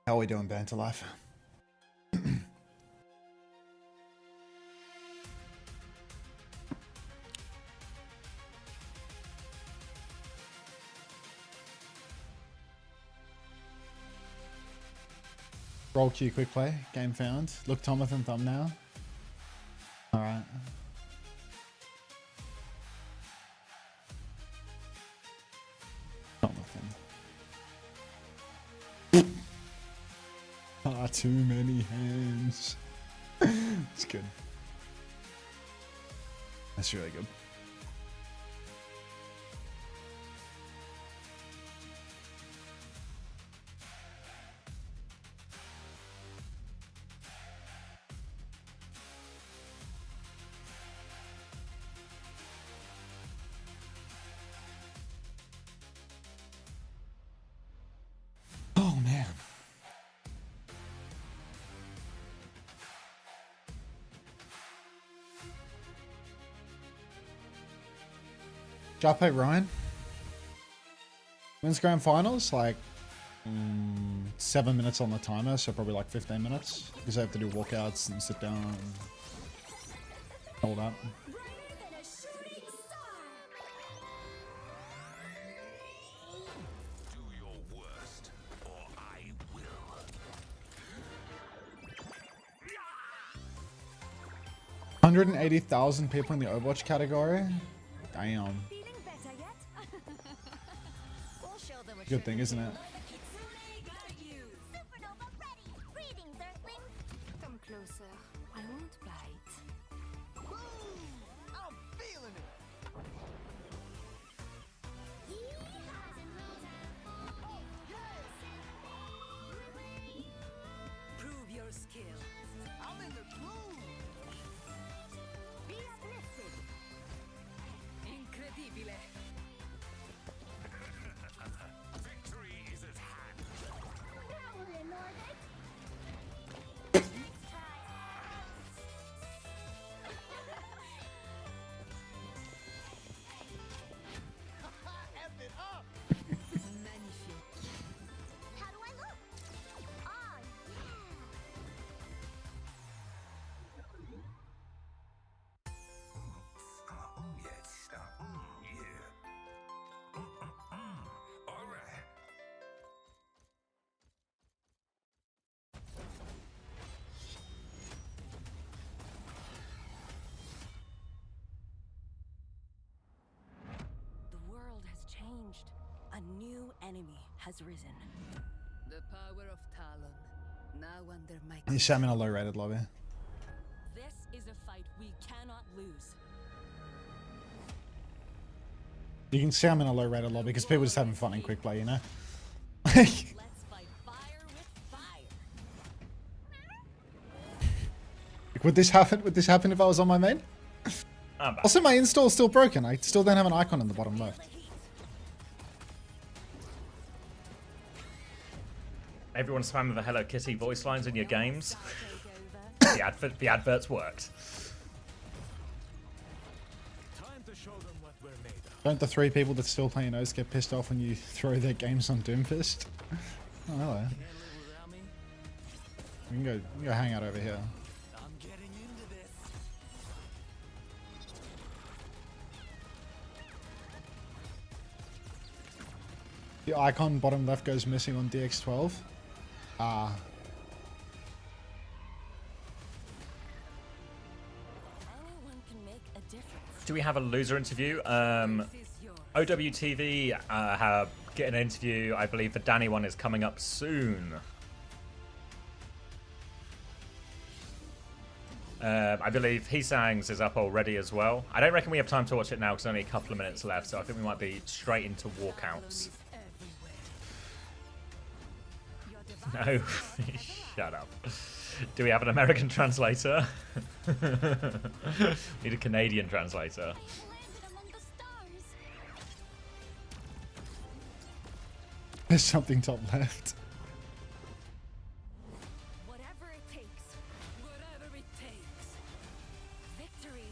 S3: How are we doing, Banter Life? Roll Q quick play. Game found. Look Tomathan thumbnail. Alright. Tomathan. Ah, too many hands. It's good. That's really good. Oh man. Jape Ryan. When's grand finals? Like 7 minutes on the timer, so probably like 15 minutes. Because I have to do walkouts and sit down and all that.
S6: Do your worst, or I will.
S3: 180,000 people in the Overwatch category. Damn.
S4: Feeling better yet? We'll show them a
S3: Good thing, isn't it?
S4: Supernova ready. Greetings, Earthlings. Come closer. I won't bite.
S5: I'm feeling it.
S4: Prove your skill.
S5: I'm in the groove.
S4: Be uplifted. Incredibile.
S6: Victory is at hand.
S5: F it up.
S4: Magnifique. How do I look? Oh,
S6: All right.
S4: the world has changed. A new enemy has risen. The power of Talon. Now under my
S3: He's Sam in a low rated lobby.
S4: This is a fight we cannot lose.
S3: You can see I'm in a low rated lobby because people just having fun in quick play, you know?
S4: Let's fight fire with fire.
S3: Would this happen? Would this happen if I was on my main?
S1: I'm back.
S3: Also, my install's still broken. I still don't have an icon in the bottom left.
S1: Everyone spamming the Hello Kitty voice lines in your games.
S4: Takeover.
S1: The adverts worked.
S6: Time to show them what we're made of.
S3: Don't the 3 people that still play Nose get pissed off when you throw their games on Doomfist? Oh, hello.
S6: Can't live without me.
S3: We can go hang out over here.
S6: I'm getting into this.
S3: The icon bottom left goes missing on DX12. Ah.
S4: Anyone can make a difference.
S1: Do we have a loser interview?
S4: This is yours.
S1: OWTV have get an interview. I believe the Danny one is coming up soon. I believe Hesangs is up already as well. I don't reckon we have time to watch it now because only a couple of minutes left, so I think we might be straight into walkouts. No, shut up. Do we have an American translator? Need a Canadian translator.
S3: There's something top left.
S4: Whatever it takes. Whatever it takes. Victory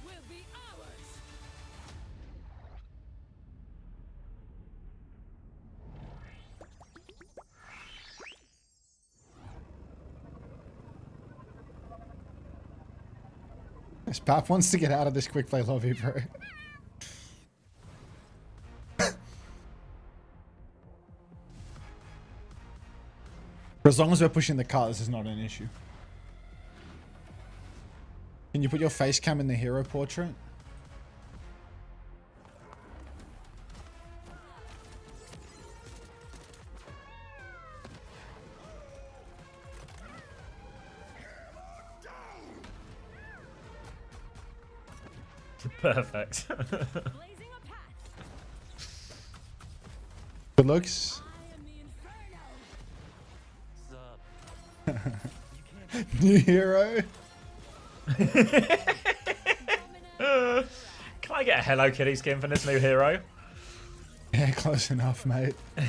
S4: will be ours.
S3: This Pap wants to get out of this quick play lobby, bro. For as long as we're pushing the cart, this is not an issue. Can you put your face cam in the hero portrait?
S1: Perfect.
S4: Blazing a path.
S3: Good looks.
S4: I am the inferno.
S3: New hero.
S1: Can I get a Hello Kitty skin for this new hero?
S3: Yeah, close enough, mate.
S5: Good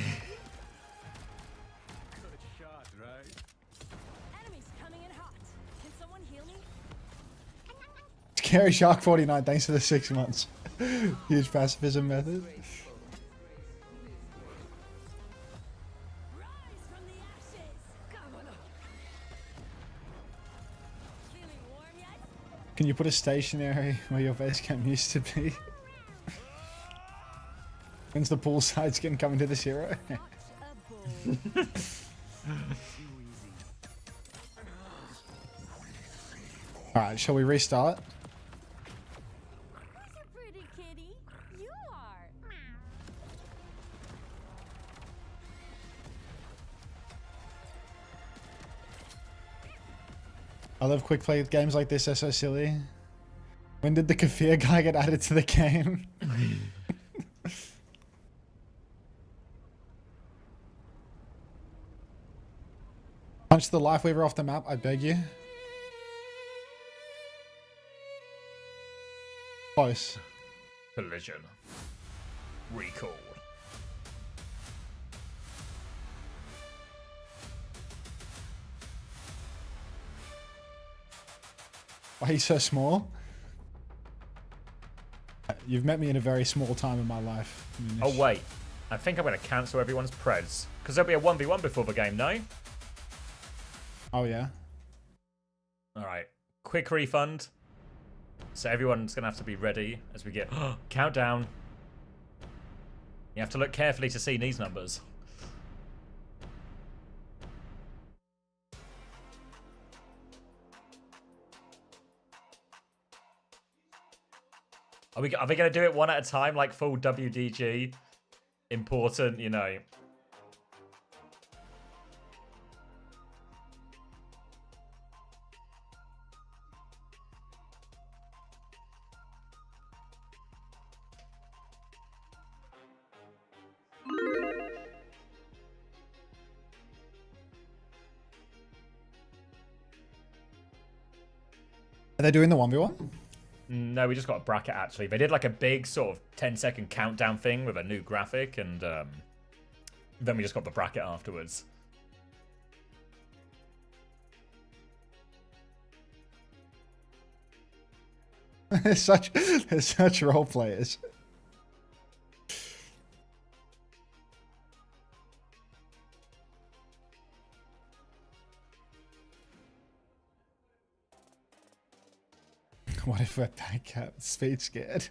S5: shot, right?
S4: Enemies coming in hot. Can someone heal me?
S3: Scary Shark 49, thanks for the 6 months. Huge pacifism method.
S4: Rise from the ashes. Feeling warm yet?
S3: Can you put a stationary where your face cam used to be? When's the poolside skin coming to this hero? Alright, shall we restart?
S4: Who's a pretty kitty? You are.
S3: I love quick play games like this, they're so silly. When did the Kafir guy get added to the game? Punch the life weaver off the map, I beg you. Close.
S1: Collision. Recall.
S3: Why are you so small? You've met me in a very small time in my life.
S1: Oh wait, I think I'm going to cancel everyone's preds. Because there'll be a 1v1 before the game, no?
S3: Oh yeah?
S1: Alright, quick refund. So everyone's going to have to be ready as we get... countdown. You have to look carefully to see these numbers. Are we going to do it one at a time, like full WDG? Important, you know.
S3: Are they doing the 1v1?
S1: No, we just got a bracket, actually. They did like a big sort of 10-second countdown thing with a new graphic, and then we just got the bracket afterwards.
S3: they're such role players. What if we're back at speed scared?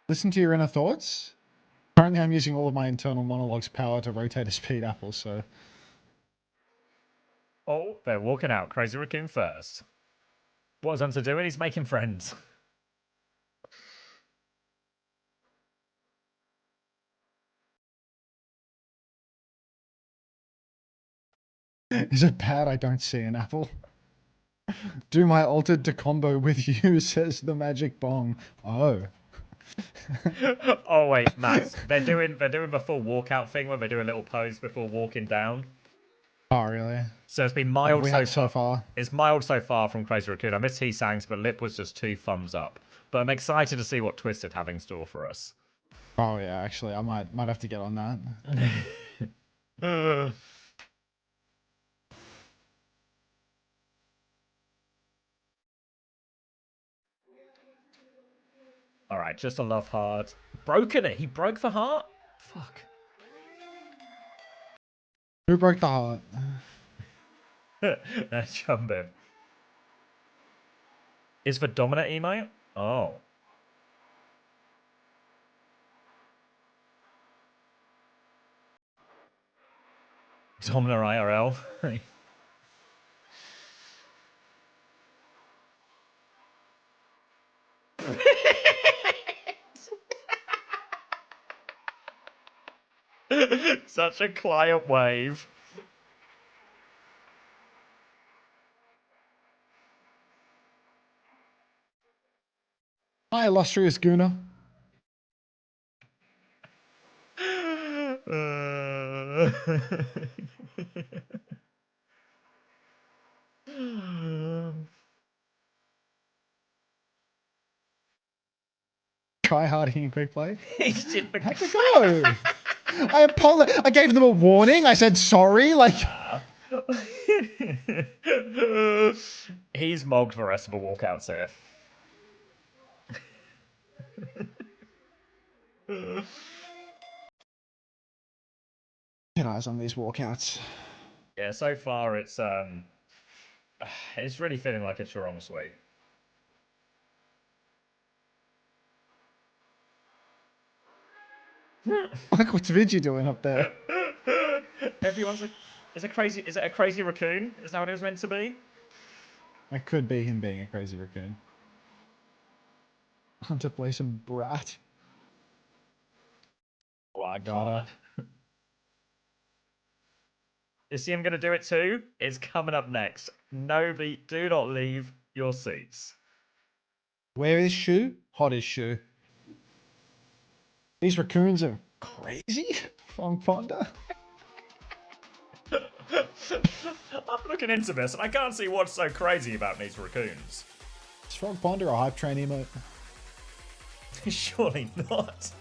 S3: Listen to your inner thoughts. Currently, I'm using all of my internal monologues power to rotate a speed apple, so...
S1: Oh, they're walking out. Crazy Raccoon first. What's Hunter doing? He's making friends.
S3: Is it bad I don't see an apple? Do my altered to combo with you, says the magic bong. Oh.
S1: Oh wait, Max. They're doing the full walkout thing where they do a little pose before walking down.
S3: Oh, really?
S1: So it's been mild
S3: So far.
S1: It's mild so far from Crazy Raccoon. I missed T-Sangs, but Lip was just 2 thumbs up. But I'm excited to see what Twisted have in store for us.
S3: Oh yeah, actually, I might have to get on that.
S1: All right, just a love heart. Broken it. He broke the heart. Fuck.
S3: Who broke the heart?
S1: That's Chumbin. Is the dominant emote? Oh. Dominant IRL. Such a client wave.
S3: Hi, illustrious Guna. Try harding in quick play. How'd it go? I gave them a warning. I said sorry. Like.
S1: He's mogged the rest of the walkouts here.
S3: Get eyes on these walkouts.
S1: Yeah, so far it's really feeling like a Toronto sweep.
S3: Like, what's Vigi doing up there?
S1: Everyone's like, is it a crazy raccoon? Is that what it was meant to be?
S3: That could be him being a crazy raccoon. Hunter play some brat.
S1: Oh my god. Is CM gonna do it too? It's coming up next. Nobody, do not leave your seats.
S3: Where is Shu? Hot as Shu. These raccoons are crazy. Fong Fonda.
S1: I'm looking into this and I can't see what's so crazy about these raccoons.
S3: Is Frog Ponder a hype train emote?
S1: Surely not.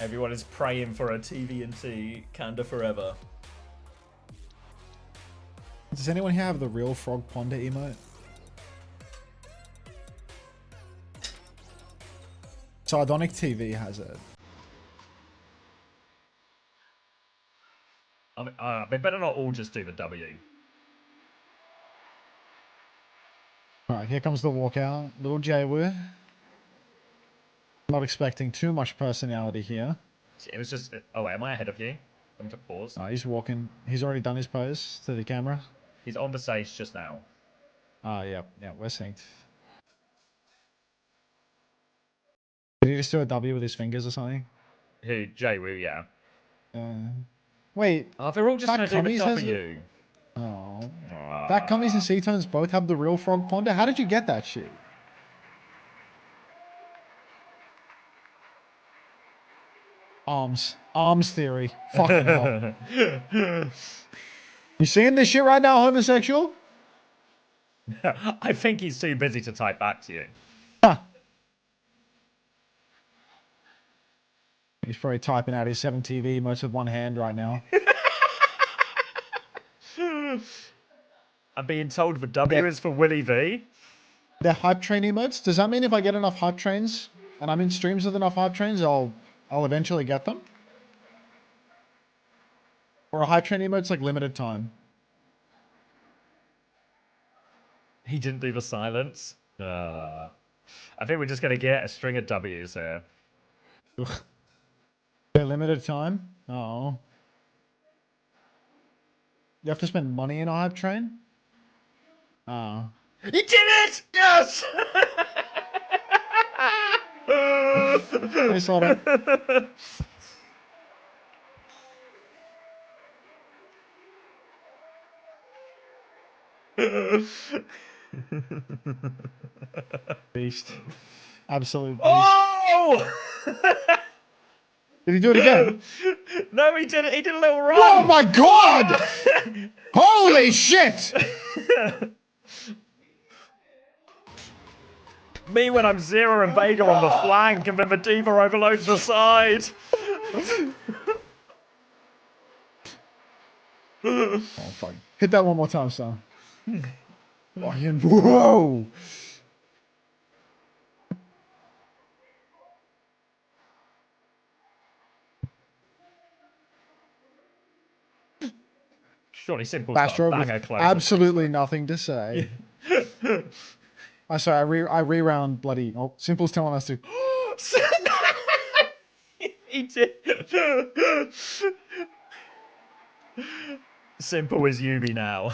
S1: Everyone is praying for a TVNT Kanda forever.
S3: Does anyone here have the real Frog Ponder emote? Sardonic TV has it.
S1: I mean, they better not all just do the W.
S3: Alright, here comes the walkout. Little Jaywoo. Not expecting too much personality here.
S1: It was just... Oh, am I ahead of you? I'm to pause.
S3: Oh, he's walking. He's already done his pose to the camera.
S1: He's on the stage just now.
S3: Ah, yeah, we're synced. Did he just do a W with his fingers or something?
S1: Who? Jaywoo, yeah.
S3: Wait.
S1: Oh, they're all just going to do the W.
S3: Oh. Fat Cummies and C-Tones both have the real Frog Ponder? How did you get that shit? Arms theory. Fucking hell. You seeing this shit right now, homosexual?
S1: I think he's too busy to type back to you.
S3: Huh. He's probably typing out his 7TV emotes with one hand right now.
S1: I'm being told the W is for Willy V.
S3: They're hype train emotes. Does that mean if I get enough hype trains and I'm in streams with enough hype trains, I'll eventually get them? Or a hype train emote's like limited time?
S1: He didn't do the silence. I think we're just going to get a string of W's here.
S3: They're limited time? Oh. You have to spend money in a hype train? Oh.
S1: He did it! Yes!
S3: I saw that. Beast. Absolute beast.
S1: Oh!
S3: Did he do it again?
S1: No, he did it. He did a little run.
S3: Oh my god! Holy shit!
S1: Me when I'm Zero and Vega on the flank, and then the Diva overloads the side.
S3: Oh fuck. Hit that one more time, son. Fucking whoa!
S1: Surely Simple's
S3: Bastro
S1: got a
S3: with
S1: banger close.
S3: absolutely nothing to say. I'm sorry, I rewound bloody. Oh, Simple's telling us to.
S1: He did. Simple is Yubi now.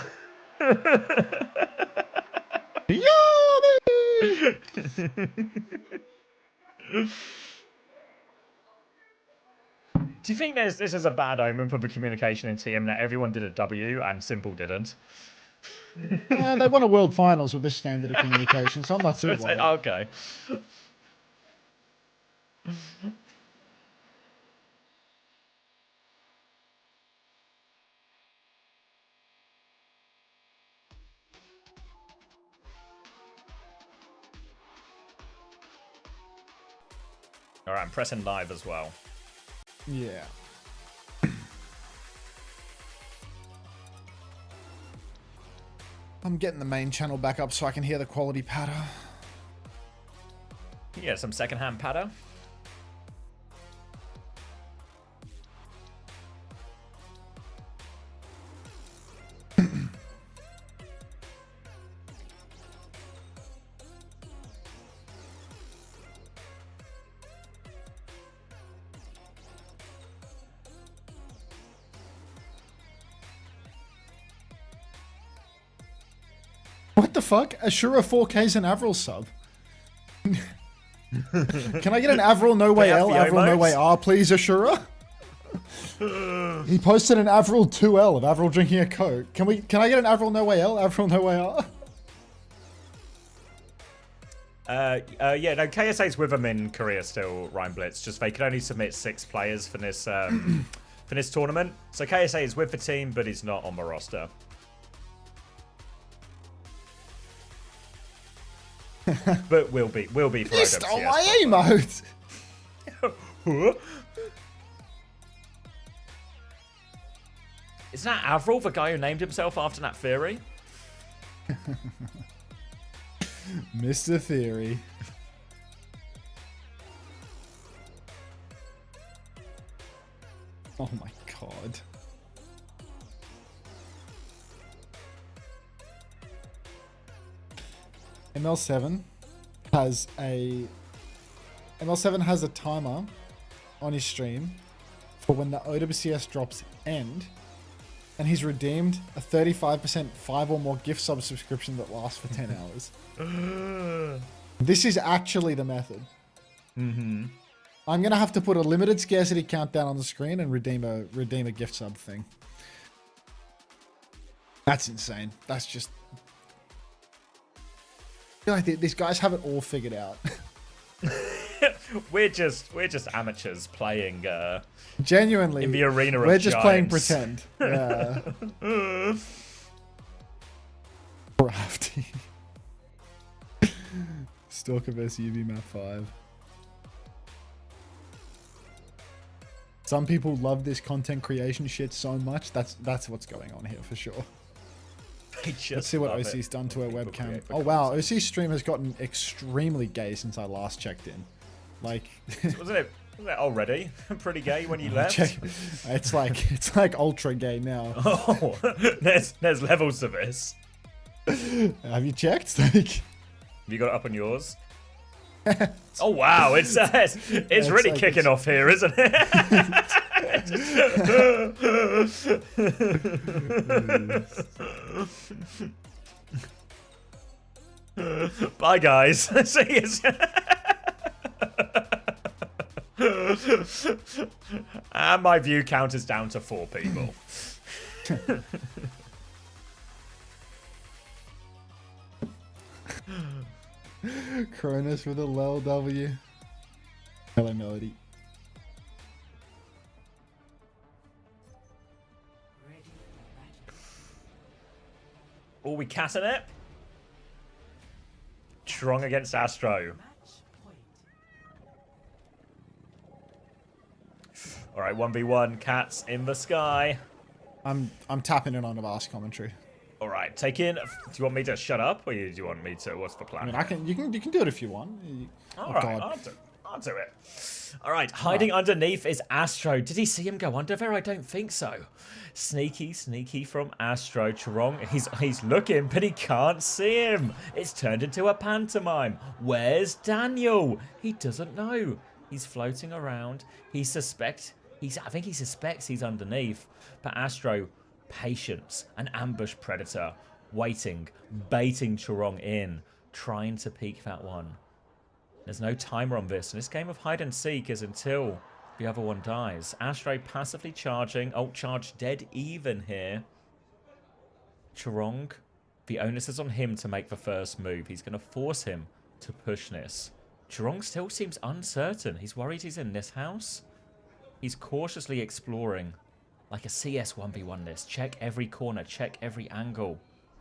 S1: Do you think this is a bad omen for the communication in TM that everyone did a W and Simple didn't?
S3: They won a world finals with this standard of communication, so I'm not too worried.
S1: Okay. Alright, I'm pressing live as well.
S3: Yeah. I'm getting the main channel back up so I can hear the quality patter.
S1: Yeah, some secondhand patter.
S3: What the fuck? Ashura 4K's an Avril sub. Can I get an Avril No Way L, Avril No Way R, please, Ashura? He posted an Avril 2L of Avril drinking a Coke. Can I get an Avril No Way L, Avril No Way R?
S1: Yeah, no, KSA's with them in Korea still, Ryan Blitz. Just they can only submit 6 players for this for this tournament. So KSA is with the team, but he's not on the roster. But will be for
S3: You
S1: OWCS.
S3: stole my emote!
S1: Isn't that Avril, the guy who named himself after that theory?
S3: Mr. Theory. Oh my god. ML7 has a timer on his stream for when the OWCS drops end, and he's redeemed a 35% 5 or more gift sub subscription that lasts for 10 hours. This is actually the method.
S1: Mm-hmm.
S3: I'm gonna have to put a limited scarcity countdown on the screen and redeem a gift sub thing. That's insane. That's just. I feel like these guys have it all figured out.
S1: we're just amateurs playing
S3: Genuinely
S1: in the arena of
S3: we're just playing
S1: giants.
S3: pretend. Yeah. Crafty. Stalker vs UV map 5. Some people love this content creation shit so much. That's what's going on here for sure. Let's see what OC's done to her webcam. Oh wow, OC's stream has gotten extremely gay since I last checked in. Like,
S1: wasn't it already pretty gay when you left?
S3: It's like ultra gay now.
S1: Oh, there's levels to this.
S3: Have you checked? Like,
S1: Have you got it up on yours? Oh wow, it's really
S3: like
S1: kicking off here, isn't it? Bye guys. See you. And my view count is down to 4 people.
S3: Cronus with a low W. Hello, Melody.
S1: Oh, we catting it. Strong against Astro. All right, 1v1, cats in the sky.
S3: I'm tapping in on the last commentary.
S1: All right, take in. Do you want me to shut up, or do you want me to? What's the plan?
S3: I mean, you can do it if you want.
S1: All right, I'll do it. All right, hiding underneath is Astro. Did he see him go under there? I don't think so. Sneaky from Astro. Chorong, he's looking, but he can't see him. It's turned into a pantomime. Where's Daniel? He doesn't know. He's floating around. I think he suspects he's underneath. But Astro, patience, an ambush predator, waiting, baiting Chorong in, trying to peek that one. There's no timer on this, and this game of hide and seek is until the other one dies. Astro passively charging. Oh, charge dead even here. Chorong, the onus is on him to make the first move. He's going to force him to push this. Chorong still seems uncertain. He's worried he's in this house. He's cautiously exploring. Like a CS 1v1 this. Check every corner. Check every angle.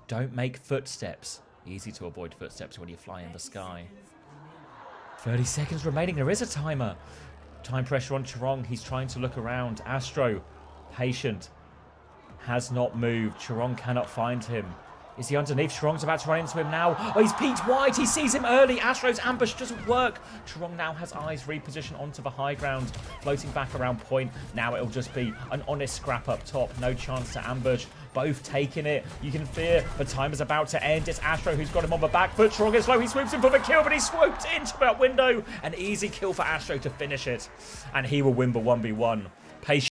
S1: Don't make footsteps. Easy to avoid footsteps when you fly in the sky. 30 seconds remaining. There is a timer. Time pressure on Chorong. He's trying to look around. Astro, patient, has not moved. Chorong cannot find him. Is he underneath? Chorong's about to run into him now. Oh, he's peeked wide. He sees him early. Astro's ambush doesn't work. Chorong now has eyes repositioned onto the high ground, floating back around point. Now it'll just be an honest scrap up top. No chance to ambush. Both taking it. You can fear the time is about to end. It's Astro who's got him on the back foot. Chorong is low. He swoops in for the kill, but he swooped into that window. An easy kill for Astro to finish it. And he will win the 1v1. Patient.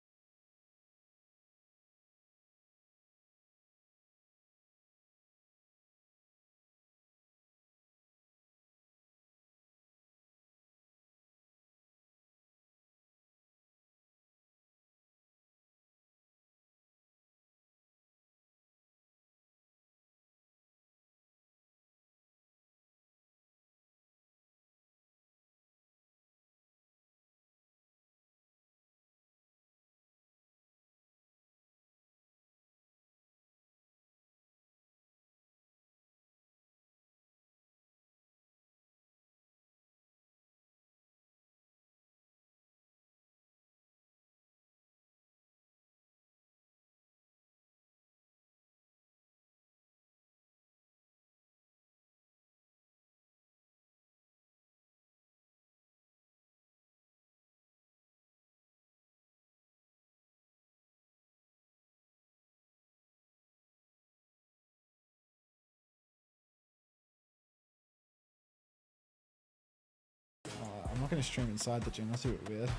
S3: I'm not going to stream inside the gym. That's a bit weird.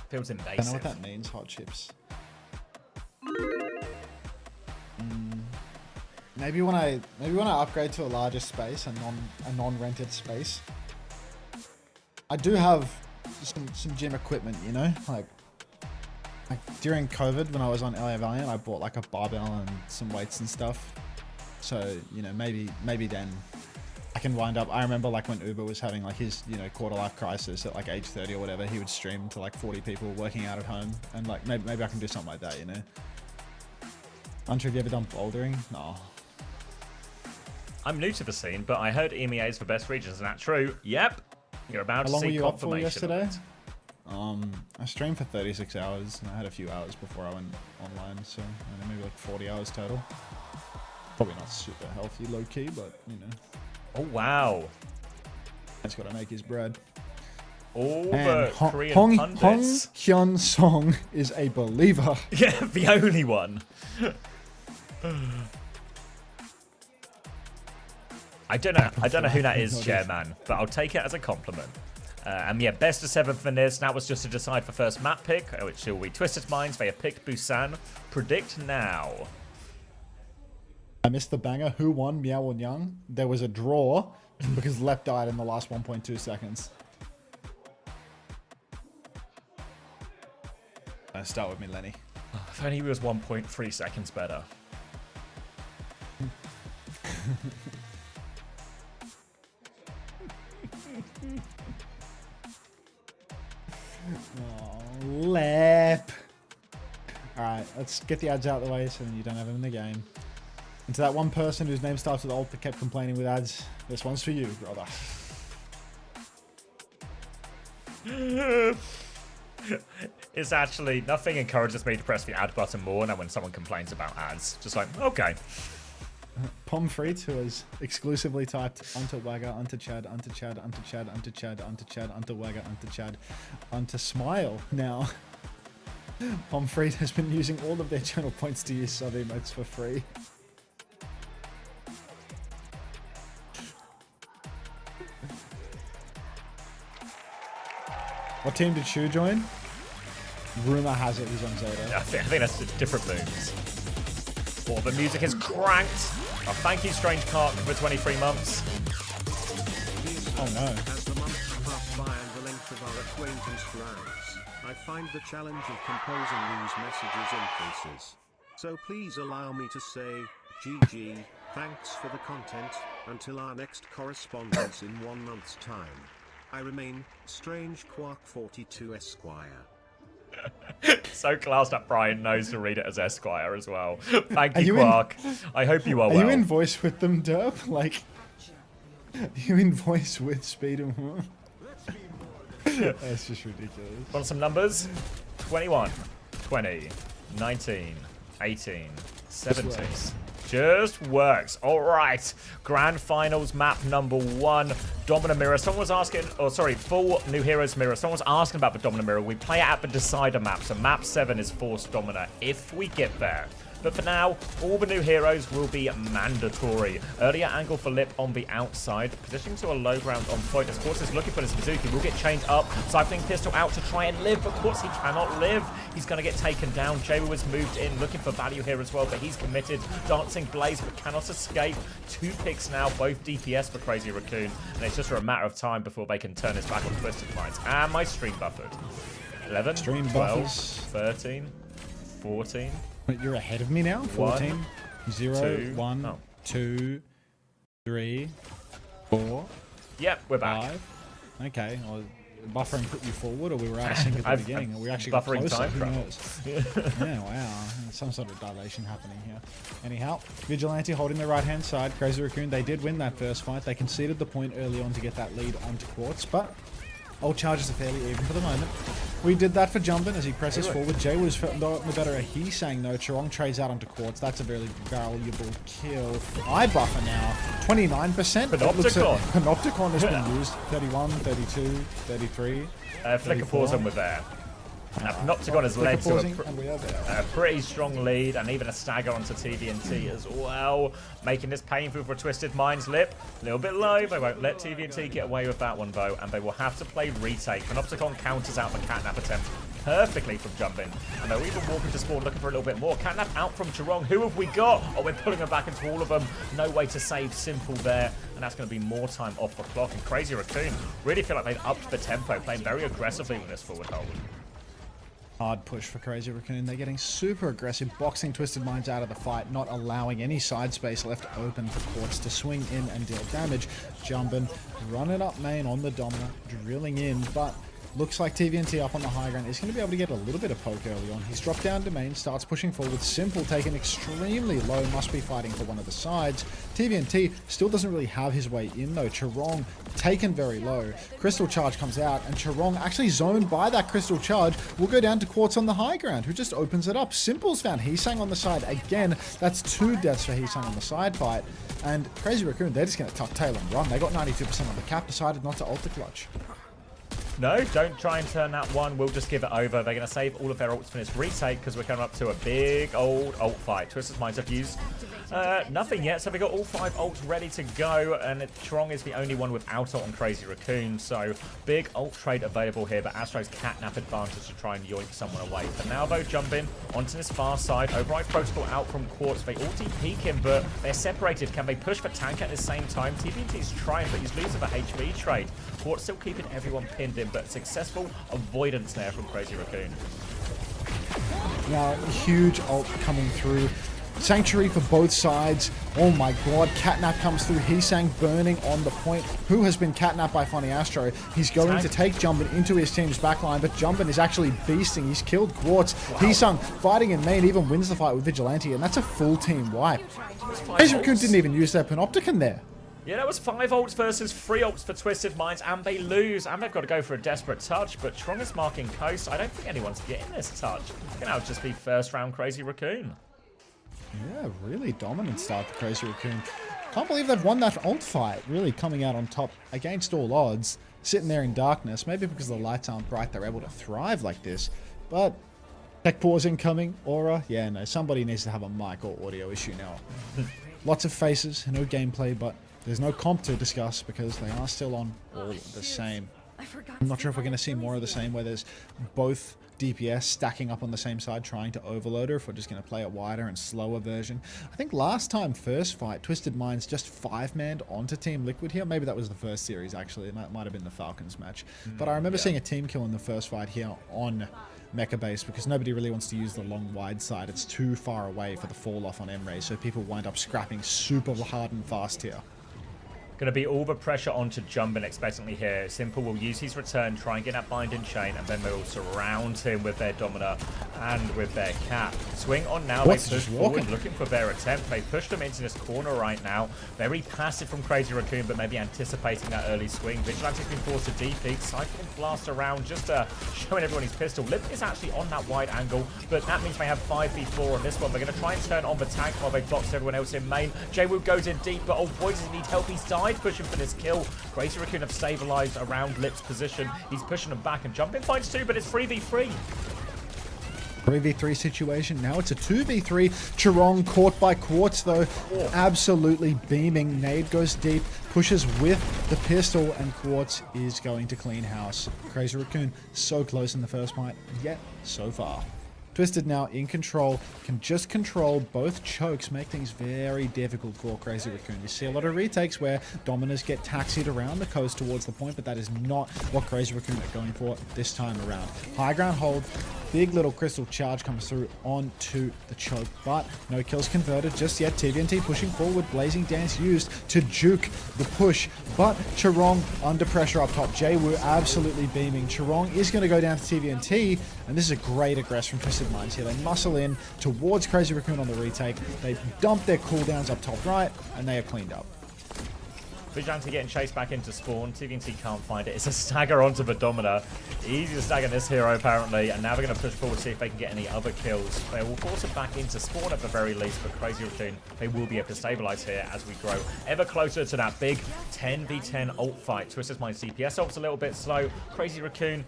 S1: Feels
S3: I don't know
S1: invasive.
S3: what that means, hot chips. Maybe when I upgrade to a larger space, a non-rented space. I do have some gym equipment, you know, like during COVID when I was on LA Valiant, I bought like a barbell and some weights and stuff. So, you know, maybe then I can wind up. I remember like when Uber was having like his, you know, quarter life crisis at like age 30 or whatever, he would stream to like 40 people working out at home, and like maybe I can do something like that, you know. Hunter, have you ever done bouldering? No.
S1: I'm new to the scene, but I heard EMEA is the best region. Is that true? Yep. You're about
S3: How long
S1: to
S3: were
S1: see
S3: you up for
S1: confirmation.
S3: yesterday? I streamed for 36 hours, and I had a few hours before I went online, so I don't know, maybe like 40 hours total. Probably not super healthy, low key, but you know.
S1: Oh wow.
S3: He's got to make his bread.
S1: All
S3: And
S1: the Korean
S3: Hong
S1: pundits.
S3: Hyun Song is a believer.
S1: Yeah, the only one. I don't know who that is, Chairman, but I'll take it as a compliment. And yeah, best of 7 for this. That was just to decide for first map pick, which will be Twisted Minds. They have picked Busan. Predict now.
S3: I missed the banger. Who won, Miao or Yang? There was a draw because Lep died in the last 1.2 seconds. Start with me, Lenny.
S1: If only he was 1.3 seconds better.
S3: Oh, Lep. Alright, let's get the ads out of the way so then you don't have them in the game. And to that one person whose name starts with alt but kept complaining with ads, this one's for you, brother.
S1: It's actually, nothing encourages me to press the ad button more than when someone complains about ads. Just like, okay.
S3: Pomfret, who has exclusively typed onto Wagga, onto Chad, onto Chad, onto Chad, onto Chad, onto Chad, onto Wagga, onto Chad, onto Smile. Now, Pomfret has been using all of their channel points to use sub emotes for free. What team did Shu join? Rumor has it he's on Zeta.
S1: Yeah, I think that's different moves. Oh, the music is cranked. Oh, thank you, Strange Park, for 23 months.
S3: Oh no.
S11: As the months pass by and the length of our acquaintance grows, I find the challenge of composing these messages increases. So please allow me to say, GG, thanks for the content, until our next correspondence in 1 month's time. I remain, Strange Quark 42 Esquire.
S1: So classed that Brian knows to read it as Esquire as well. Thank you, Quark. I hope you are well.
S3: Are you in voice with them, Derp? Like, are you in voice with Speed and War? That's just ridiculous.
S1: Want some numbers? 21, 20, 19, 18, 17. Just works. All right. Grand Finals map number 1. Domina Mirror. Someone was asking, full New Heroes Mirror. Someone was asking about the Domina Mirror. We play it at the Decider map. So map 7 is Force Domina if we get there. But for now, all the new heroes will be mandatory. Earlier angle for Lip on the outside. Positioning to a low ground on point. As Quartz is looking for this Bazooki. Will get chained up. Siphoning Pistol out to try and live. But Quartz, he cannot live. He's going to get taken down. Jawa was moved in, looking for value here as well. But he's committed. Dancing Blaze, but cannot escape. 2 picks now, both DPS for Crazy Raccoon. And it's just a matter of time before they can turn his back on Twisted Minds. And my stream buffered. 11,
S3: Stream
S1: 12,
S3: buffers.
S1: 13, 14.
S3: Wait, you're ahead of me now? 14, 0, 1, 2, 3, 4.
S1: Yep, we're back.
S3: 5. Okay, well, buffering put you forward, or we were out of sync at the beginning, or we actually got
S1: buffering
S3: closer.
S1: time
S3: Who
S1: travel.
S3: knows? Yeah, wow. Some sort of dilation happening here. Anyhow, Vigilante holding the right-hand side. Crazy Raccoon, they did win that first fight. They conceded the point early on to get that lead onto Quartz, but all charges are fairly even for the moment. We did that for Jumpin as he presses forward. Jay was the better. He's saying no. Charong trades out onto Quartz. That's a very valuable kill. I buffer now. 29%.
S1: Panopticon.
S3: Panopticon has been used. 31, 32, 33.
S1: Flicker pause on with there. Panopticon has led to a pretty strong lead and even a stagger onto TVNT as well, making this painful for Twisted Minds. Lip, a little bit low. They won't let TVNT get away with that one though, and they will have to play retake. Panopticon counters out the catnap attempt perfectly from Jumpin, and they'll even walk into spawn looking for a little bit more. Catnap out from Charong. Who have we got? Oh, we're pulling them back into all of them. No way to save Simple there, and that's going to be more time off the clock. And Crazy Raccoon really feel like they've upped the tempo, playing very aggressively with this forward hold.
S3: Hard push for Crazy Raccoon. They're getting super aggressive, boxing Twisted Minds out of the fight, not allowing any side space left open for Quartz to swing in and deal damage. Jumpin, running up main on the Domina, drilling in, but looks like TVNT up on the high ground is going to be able to get a little bit of poke early on. He's dropped down to main, starts pushing forward. Simple taken extremely low, must be fighting for one of the sides. TVNT still doesn't really have his way in though. Charong taken very low. Crystal Charge comes out and Charong, actually zoned by that Crystal Charge, will go down to Quartz on the high ground, who just opens it up. Simple's found Heesang on the side again. That's 2 deaths for Heesang on the side fight. And Crazy Raccoon, they're just going to tuck tail and run. They got 92% on the cap, decided not to ult the clutch.
S1: No, don't try and turn that one. We'll just give it over. They're going to save all of their ults for this retake because we're coming up to a big old ult fight. Twisted Minds have used nothing yet, so we got all 5 ults ready to go, and Trong is the only one without ult on Crazy Raccoon, so big ult trade available here, but Astro's catnap advantage to try and yoink someone away. For now, though, jumping onto this far side. Override Protocol out from Quartz. They ulti peek him, but they're separated. Can they push for tank at the same time? TVNT's trying, but he's losing the HV trade. Quartz still keeping everyone pinned in, but successful avoidance there from Crazy Raccoon.
S3: Now, huge ult coming through. Sanctuary for both sides. Oh my god, catnap comes through. Heesang burning on the point. Who has been catnapped by Funny Astro? He's going to take Jumpin into his team's backline, but Jumpin is actually beasting. He's killed Quartz. Wow. Heesang fighting in main, even wins the fight with Vigilante, and that's a full team wipe. Crazy Raccoon didn't even use their Panopticon there.
S1: Yeah, that was 5 ults versus 3 ults for Twisted Minds, and they lose. And they've got to go for a desperate touch, but Trong is marking Coast. I don't think anyone's getting this touch. I think that'll just be first round Crazy Raccoon.
S3: Yeah, really dominant start for Crazy Raccoon. Can't believe they've won that ult fight, really coming out on top against all odds. Sitting there in darkness, maybe because the lights aren't bright, they're able to thrive like this. But tech pause incoming, Aura. Yeah, no, somebody needs to have a mic or audio issue now. Lots of faces, no gameplay, but there's no comp to discuss because they are still on all the same. I'm not sure if we're going to see more of the same, where there's both DPS stacking up on the same side trying to overload her, if we're just going to play a wider and slower version. I think last time, first fight, Twisted Minds just 5-manned onto Team Liquid here. Maybe that was the first series, actually. It might have been the Falcons match. But I remember seeing a team kill in the first fight here on Mecha Base because nobody really wants to use the long wide side. It's too far away for the fall off on M-Ray, so people wind up scrapping super hard and fast here.
S1: Going to be all the pressure onto Jumpin expectantly here. Simple will use his return, try and get that binding chain, and then they will surround him with their Domina and with their Cap. Swing on now, they push forward, looking for their attempt. They pushed them into this corner right now. Very passive from Crazy Raccoon, but maybe anticipating that early swing. Vigilante's been forced to defeat, cycling blast around, just showing everyone his pistol. Lip is actually on that wide angle, but that means they have 5v4 on this one. They're going to try and turn on the tank while they box everyone else in main. Jaewoo goes in deep, but oh boy, does he need help. He's died pushing for this kill. Crazy Raccoon have stabilized around Lip's position. He's pushing them back, and Jumpin finds 2, but it's 3v3.
S3: 3v3 situation. Now it's a 2v3. Chirong caught by Quartz, though. Oh. Absolutely beaming. Nade goes deep, pushes with the pistol, and Quartz is going to clean house. Crazy Raccoon so close in the first fight, yet so far. Twisted now in control, can just control both chokes, make things very difficult for Crazy Raccoon. You see a lot of retakes where Dominers get taxied around the coast towards the point, but that is not what Crazy Raccoon are going for this time around. High ground hold, big little crystal charge comes through onto the choke, but no kills converted just yet. TVNT pushing forward, Blazing Dance used to juke the push, but Chirong under pressure up top. Jaewoo absolutely beaming. Chirong is going to go down to TVNT, and this is a great aggress from Twisted Minds here. They muscle in towards Crazy Raccoon on the retake. They dump their cooldowns up top right, and they are cleaned up.
S1: Vigilante getting chased back into spawn. TVNT can't find it. It's a stagger onto the Domina. Easy to stagger this hero, apparently. And now they're going to push forward, see if they can get any other kills. They will force it back into spawn at the very least, but Crazy Raccoon, they will be able to stabilize here as we grow ever closer to that big 10v10 ult fight. Twisted Minds DPS ult's a little bit slow. Crazy Raccoon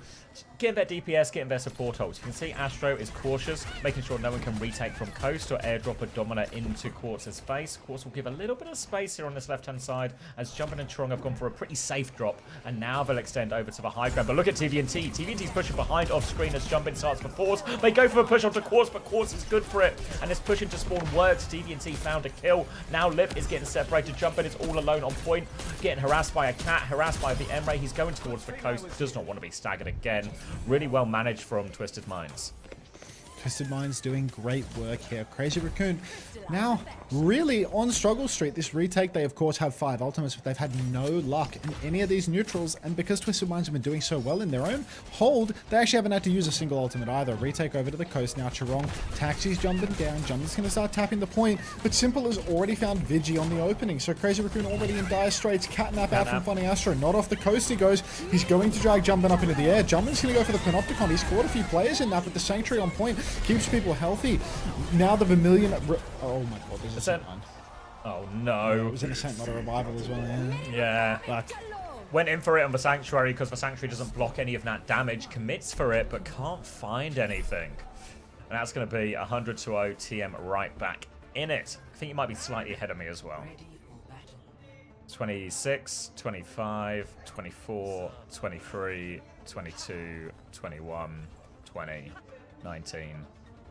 S1: getting their DPS, getting their support ults. You can see Astro is cautious, making sure no one can retake from coast or airdrop a Domina into Quartz's face. Quartz will give a little bit of space here on this left-hand side as Jumpin and Chirong have gone for a pretty safe drop, and now they'll extend over to the high ground. But look at TVNT. TVNT's pushing behind off screen as Jumpin starts for force. They go for a push onto Quartz, but Quartz is good for it, and this push into spawn works. TVNT found a kill. Now Lip is getting separated. Jumpin is all alone on point, getting harassed by a cat, harassed by the M-Ray. He's going towards the coast, does not want to be staggered again. Really well managed from Twisted Minds.
S3: Twisted Minds doing great work here. Crazy Raccoon now really on struggle street. This retake, they of course have 5 ultimates, but they've had no luck in any of these neutrals, and because Twisted Minds have been doing so well in their own hold, they actually haven't had to use a single ultimate either. Retake over to the coast now. Chirong taxis Jumpin down. Jumpin's going to start tapping the point, but Simple has already found Vigi on the opening, so Crazy Raccoon already in dire straits. Catnap out from Funny Astro. Not off the coast he goes. He's going to drag Jumpin up into the air. Jumpin's going to go for the Panopticon. He's caught a few players in that, but the Sanctuary on point keeps people healthy. Now the Vermilion... Oh my god, there's a Saint.
S1: Oh no.
S3: It was in a Saint, not a revival as well, yeah.
S1: Yeah.
S3: But
S1: Went in for it on the Sanctuary because the Sanctuary doesn't block any of that damage. Commits for it, but can't find anything. And that's going to be 100 to 0. TM right back in it. I think you might be slightly ahead of me as well. 26, 25, 24, 23, 22, 21, 20, 19,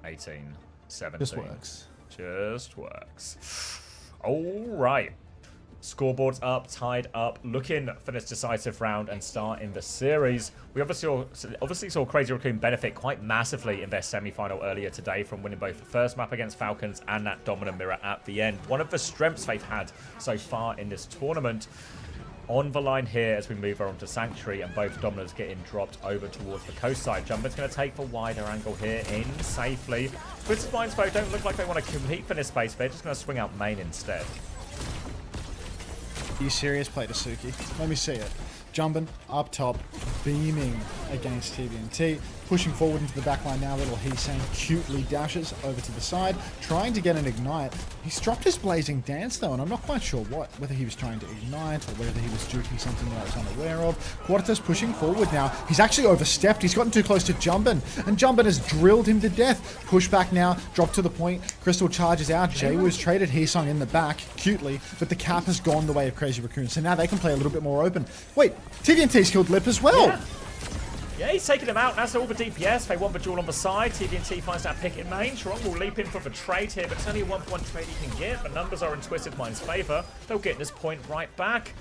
S1: 18, 17.
S3: Just works.
S1: Just works. All right. Scoreboard's up, tied up, looking for this decisive round and start in the series. We obviously saw Crazy Raccoon benefit quite massively in their semi-final earlier today from winning both the first map against Falcons and that dominant mirror at the end. One of the strengths they've had so far in this tournament. On the line here as we move on to Sanctuary, and both dominants getting dropped over towards the coast side. Jumper's going to take the wider angle here in safely. Twisted Minds, though, don't look like they want to compete for this space. They're just going to swing out main instead.
S3: Are you serious, play Suki? Let me see it. Jumping up top, beaming against TVNT, pushing forward into the backline now. Little Heesang cutely dashes over to the side, trying to get an ignite. He's dropped his blazing dance though, and I'm not quite sure whether he was trying to ignite or whether he was juking something that I was unaware of. Quartus pushing forward now. He's actually overstepped. He's gotten too close to Jumpin, and Jumpin has drilled him to death. Push back now, drop to the point. Crystal charges out. Jaywoo's traded Heesang in the back cutely, but the cap has gone the way of Crazy Raccoon, so now they can play a little bit more open. Wait, TVNT's killed Lip as well.
S1: Yeah, he's taking him out. That's all the DPS. They want the duel on the side. TVNT finds that pick in main. Charong will leap in for the trade here, but it's only a 1-1 trade he can get. The numbers are in Twisted Mind's favour. They'll get this point right back.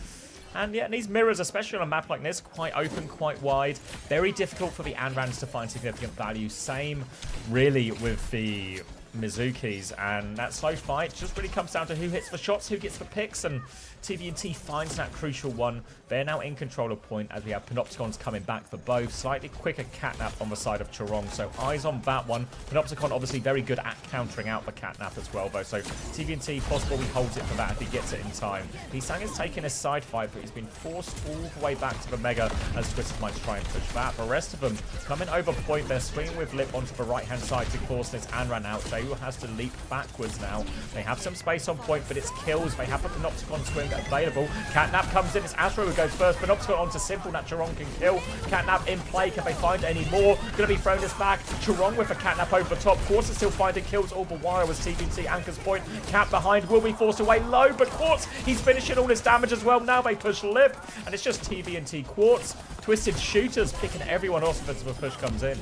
S1: And yeah, these mirrors, especially on a map like this, quite open, quite wide. Very difficult for the Anrans to find significant value. Same, really, with the Mizukis, and that slow fight just really comes down to who hits the shots, who gets the picks, and TVNT finds that crucial one. They're now in control of point as we have Panopticons coming back for both. Slightly quicker catnap on the side of Charong, so eyes on that one. Panopticon obviously very good at countering out the catnap as well, though, so TVNT possible he holds it for that if he gets it in time. Heesang is taking a side fight, but he's been forced all the way back to the Mega as Twisted Minds try and push that. The rest of them coming over point. They're swinging with Lip onto the right-hand side to force this Anran out. Jayu has to leap backwards now. They have some space on point, but it's kills. They have the Panopticon swing available. Catnap comes in. It's Astro who goes first. Panopticon onto Simple. That Charong can kill. Catnap in play. Can they find any more? Going to be thrown this back. Charong with a Catnap over the top. Quartz is still finding kills all the while as TVNT anchors point. Cat behind will be forced away low, but Quartz, he's finishing all his damage as well. Now they push Lip, and it's just TVNT Quartz. Twisted Shooters picking everyone off as the push comes in.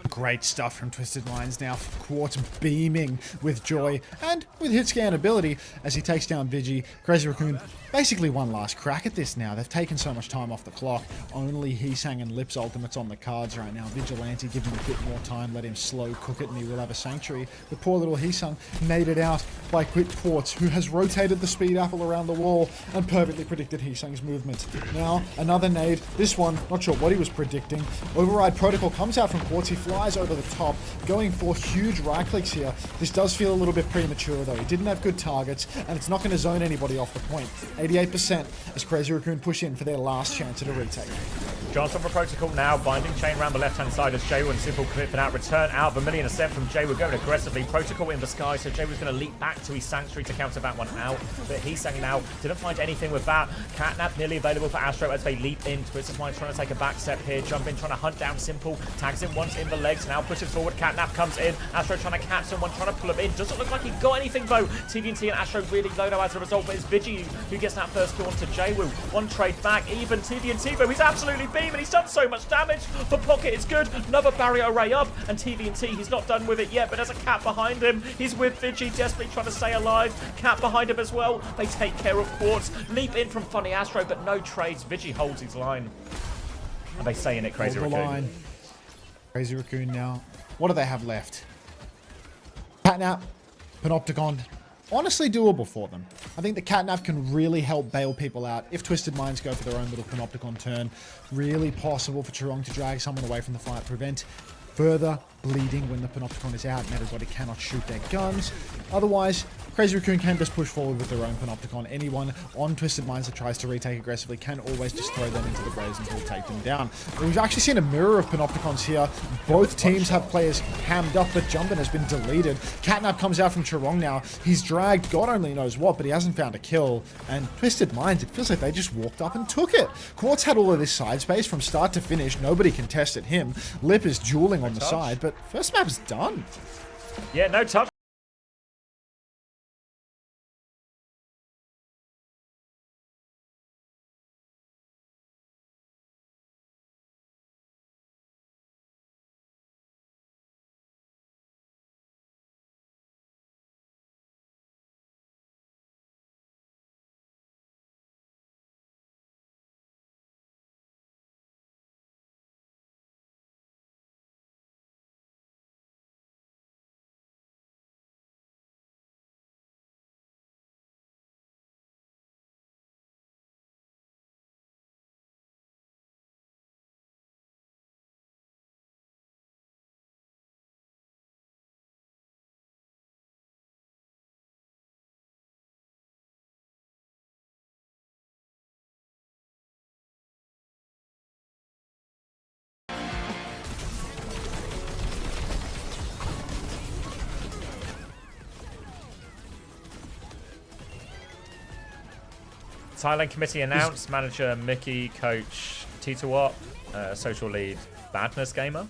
S3: Great stuff from Twisted Minds now. Quartz beaming with joy and with hit scan ability as he takes down Vigi. Crazy Raccoon basically one last crack at this now. They've taken so much time off the clock. Only Heesang and Lip's ultimates on the cards right now. Vigilante give him a bit more time, let him slow cook it, and he will have a Sanctuary. The poor little Heesang made it out by Quick Quartz, who has rotated the speed apple around the wall and perfectly predicted Heesang's movement. Now, another nade. This one, not sure what he was predicting. Override Protocol comes out from Quartz. He flies over the top, going for huge right clicks here. This does feel a little bit premature though. He didn't have good targets, and it's not going to zone anybody off the point. 88% as Crazy Raccoon push in for their last chance at a retake.
S1: Johnson for Protocol now, binding chain around the left-hand side as Jaywoo and Simple commit for that. Return out, Vermilion ascent from Jaywoo going aggressively. Protocol in the sky, so Jaywoo's going to leap back to his Sanctuary to counter that one out. But Heesang now didn't find anything with that. Catnap nearly available for Astro as they leap in. Twisted Mind trying to take a back step here. Jump in, trying to hunt down Simple. Tags him once in the legs, now pushes forward. Catnap comes in. Astro trying to catch someone, trying to pull him in. Doesn't look like he got anything though. TVNT and Astro really low now as a result, but it's Vigi who gets that first kill onto Jaywoo. One trade back, even TVNT though. He's absolutely beaming. He's done so much damage. The pocket is good. Another barrier array up, and TVNT, he's not done with it yet, but there's a Cat behind him. He's with Vigi, desperately trying to stay alive. Cat behind him as well. They take care of Quartz. Leap in from Funny Astro, but no trades. Vigi holds his line. And they say in it, Crazy Raccoon.
S3: Crazy Raccoon now. What do they have left? Catnap, Panopticon. Honestly doable for them. I think the Catnap can really help bail people out if Twisted Minds go for their own little Panopticon turn. Really possible for Charong to drag someone away from the fight, prevent further bleeding when the Panopticon is out and everybody cannot shoot their guns. Otherwise, Crazy Raccoon can just push forward with their own Panopticon. Anyone on Twisted Minds that tries to retake aggressively can always just throw them into the Graves until take them down. We've actually seen a mirror of Panopticons here. Both teams have players hammed up, but Jumpin has been deleted. Catnap comes out from Chirong now. He's dragged God only knows what, but he hasn't found a kill. And Twisted Minds, it feels like they just walked up and took it. Quartz had all of this side space from start to finish. Nobody contested him. Lip is dueling on the side, but first map's done.
S1: Yeah, no touch. Thailand committee announced manager Mickey, coach Titawat, social lead Badness Gamer.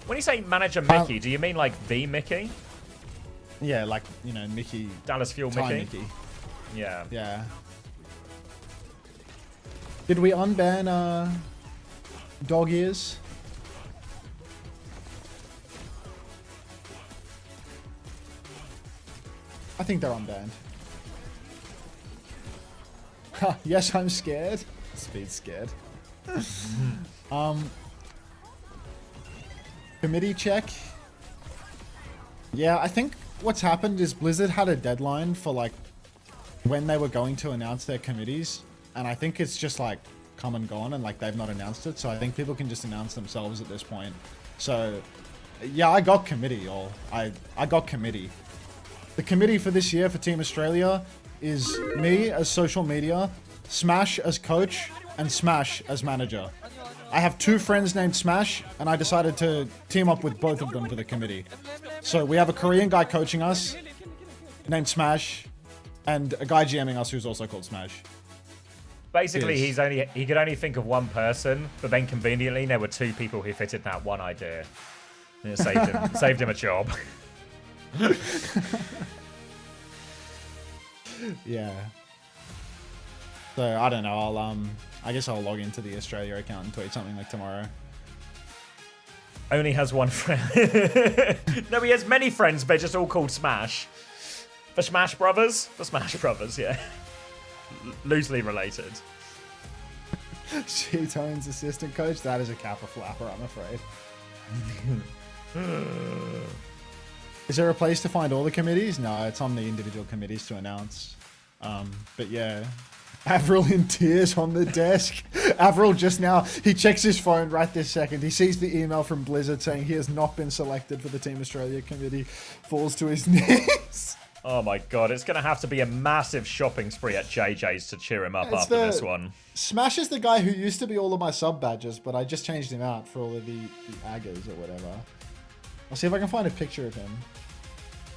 S1: When you say manager Mickey, do you mean like the Mickey?
S3: Yeah, like, you know, Mickey.
S1: Dallas Fuel Mickey. Yeah.
S3: Yeah. Did we unban dog ears? I think they're unbanned. Yes, I'm scared. Speed's scared. Committee check. Yeah, I think what's happened is Blizzard had a deadline for like when they were going to announce their committees, and I think it's just like come and gone, and like they've not announced it. So I think people can just announce themselves at this point. So yeah, I got committee, or I got committee. The committee for this year for Team Australia is me as social media, Smash as coach, and Smash as manager. I have two friends named Smash, and I decided to team up with both of them for the committee. So we have a Korean guy coaching us, named Smash, and a guy GMing us who's also called Smash.
S1: Basically, he could only think of one person, but then conveniently there were two people who fitted that one idea. And it saved him a job.
S3: Yeah. So I don't know. I guess I'll log into the Australia account and tweet something like tomorrow.
S1: Only has one friend. No, he has many friends, but they're just all called Smash. The Smash Brothers? The Smash Brothers, yeah. Loosely related.
S3: She-Tone's assistant coach? That is a Kappa flapper, I'm afraid. Is there a place to find all the committees? No, it's on the individual committees to announce. But yeah. Avril in tears on the desk. Avril just now, he checks his phone right this second. He sees the email from Blizzard saying he has not been selected for the Team Australia committee. Falls to his knees.
S1: Oh my god, it's going to have to be a massive shopping spree at JJ's to cheer him up after this one.
S3: Smash is the guy who used to be all of my sub badges, but I just changed him out for all of the aggers or whatever. I'll see if I can find a picture of him.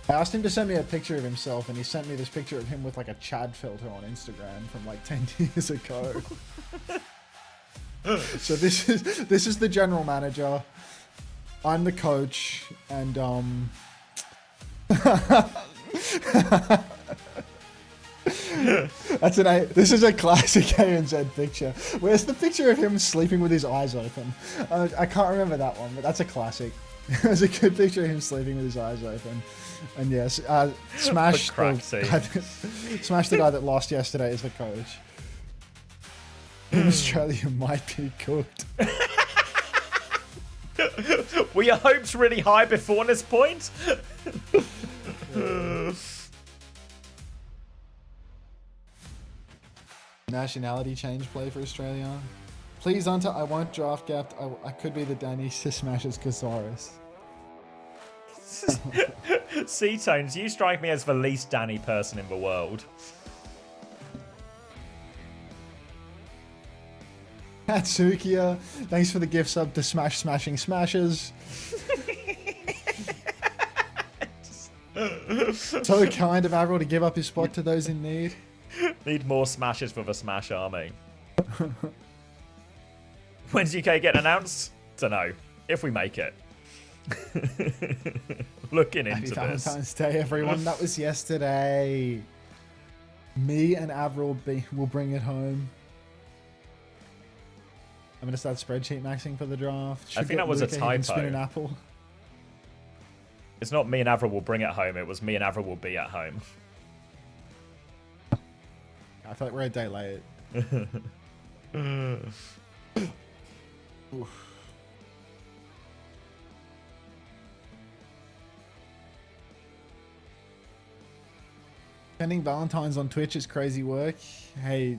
S3: I asked him to send me a picture of himself, and he sent me this picture of him with like a Chad filter on Instagram from like 10 years ago. So this is the general manager. I'm the coach, and that's an A. This is a classic ANZ picture. Where's the picture of him sleeping with his eyes open? I can't remember that one, but that's a classic. There's a good picture of him sleeping with his eyes open. And yes, Smash, Smash, the guy that lost yesterday, is the coach. Australia might be cooked.
S1: Were your hopes really high before this point?
S3: Nationality change play for Australia. Please, Hunter, I won't draft gapped. I could be the Danny Smash as Casaurus.
S1: C-Tones, you strike me as the least Danny person in the world.
S3: Hatsukia, thanks for the gift sub to Smash Smashing Smashers. So kind of Avril to give up his spot to those in need.
S1: Need more smashes for the Smash army. When's UK getting announced? Dunno. If we make it. Looking
S3: Happy
S1: into
S3: Valentine's
S1: this.
S3: Day, everyone. That was yesterday. Me and Avril will bring it home. I'm gonna start spreadsheet maxing for the draft.
S1: I think that was a
S3: Luca, he can spin
S1: typo.
S3: an apple.
S1: It's not me and Avril will bring it home. It was me and Avril will be at home.
S3: I feel like we're a day late. Oof. Spending Valentine's on Twitch is crazy work. Hey,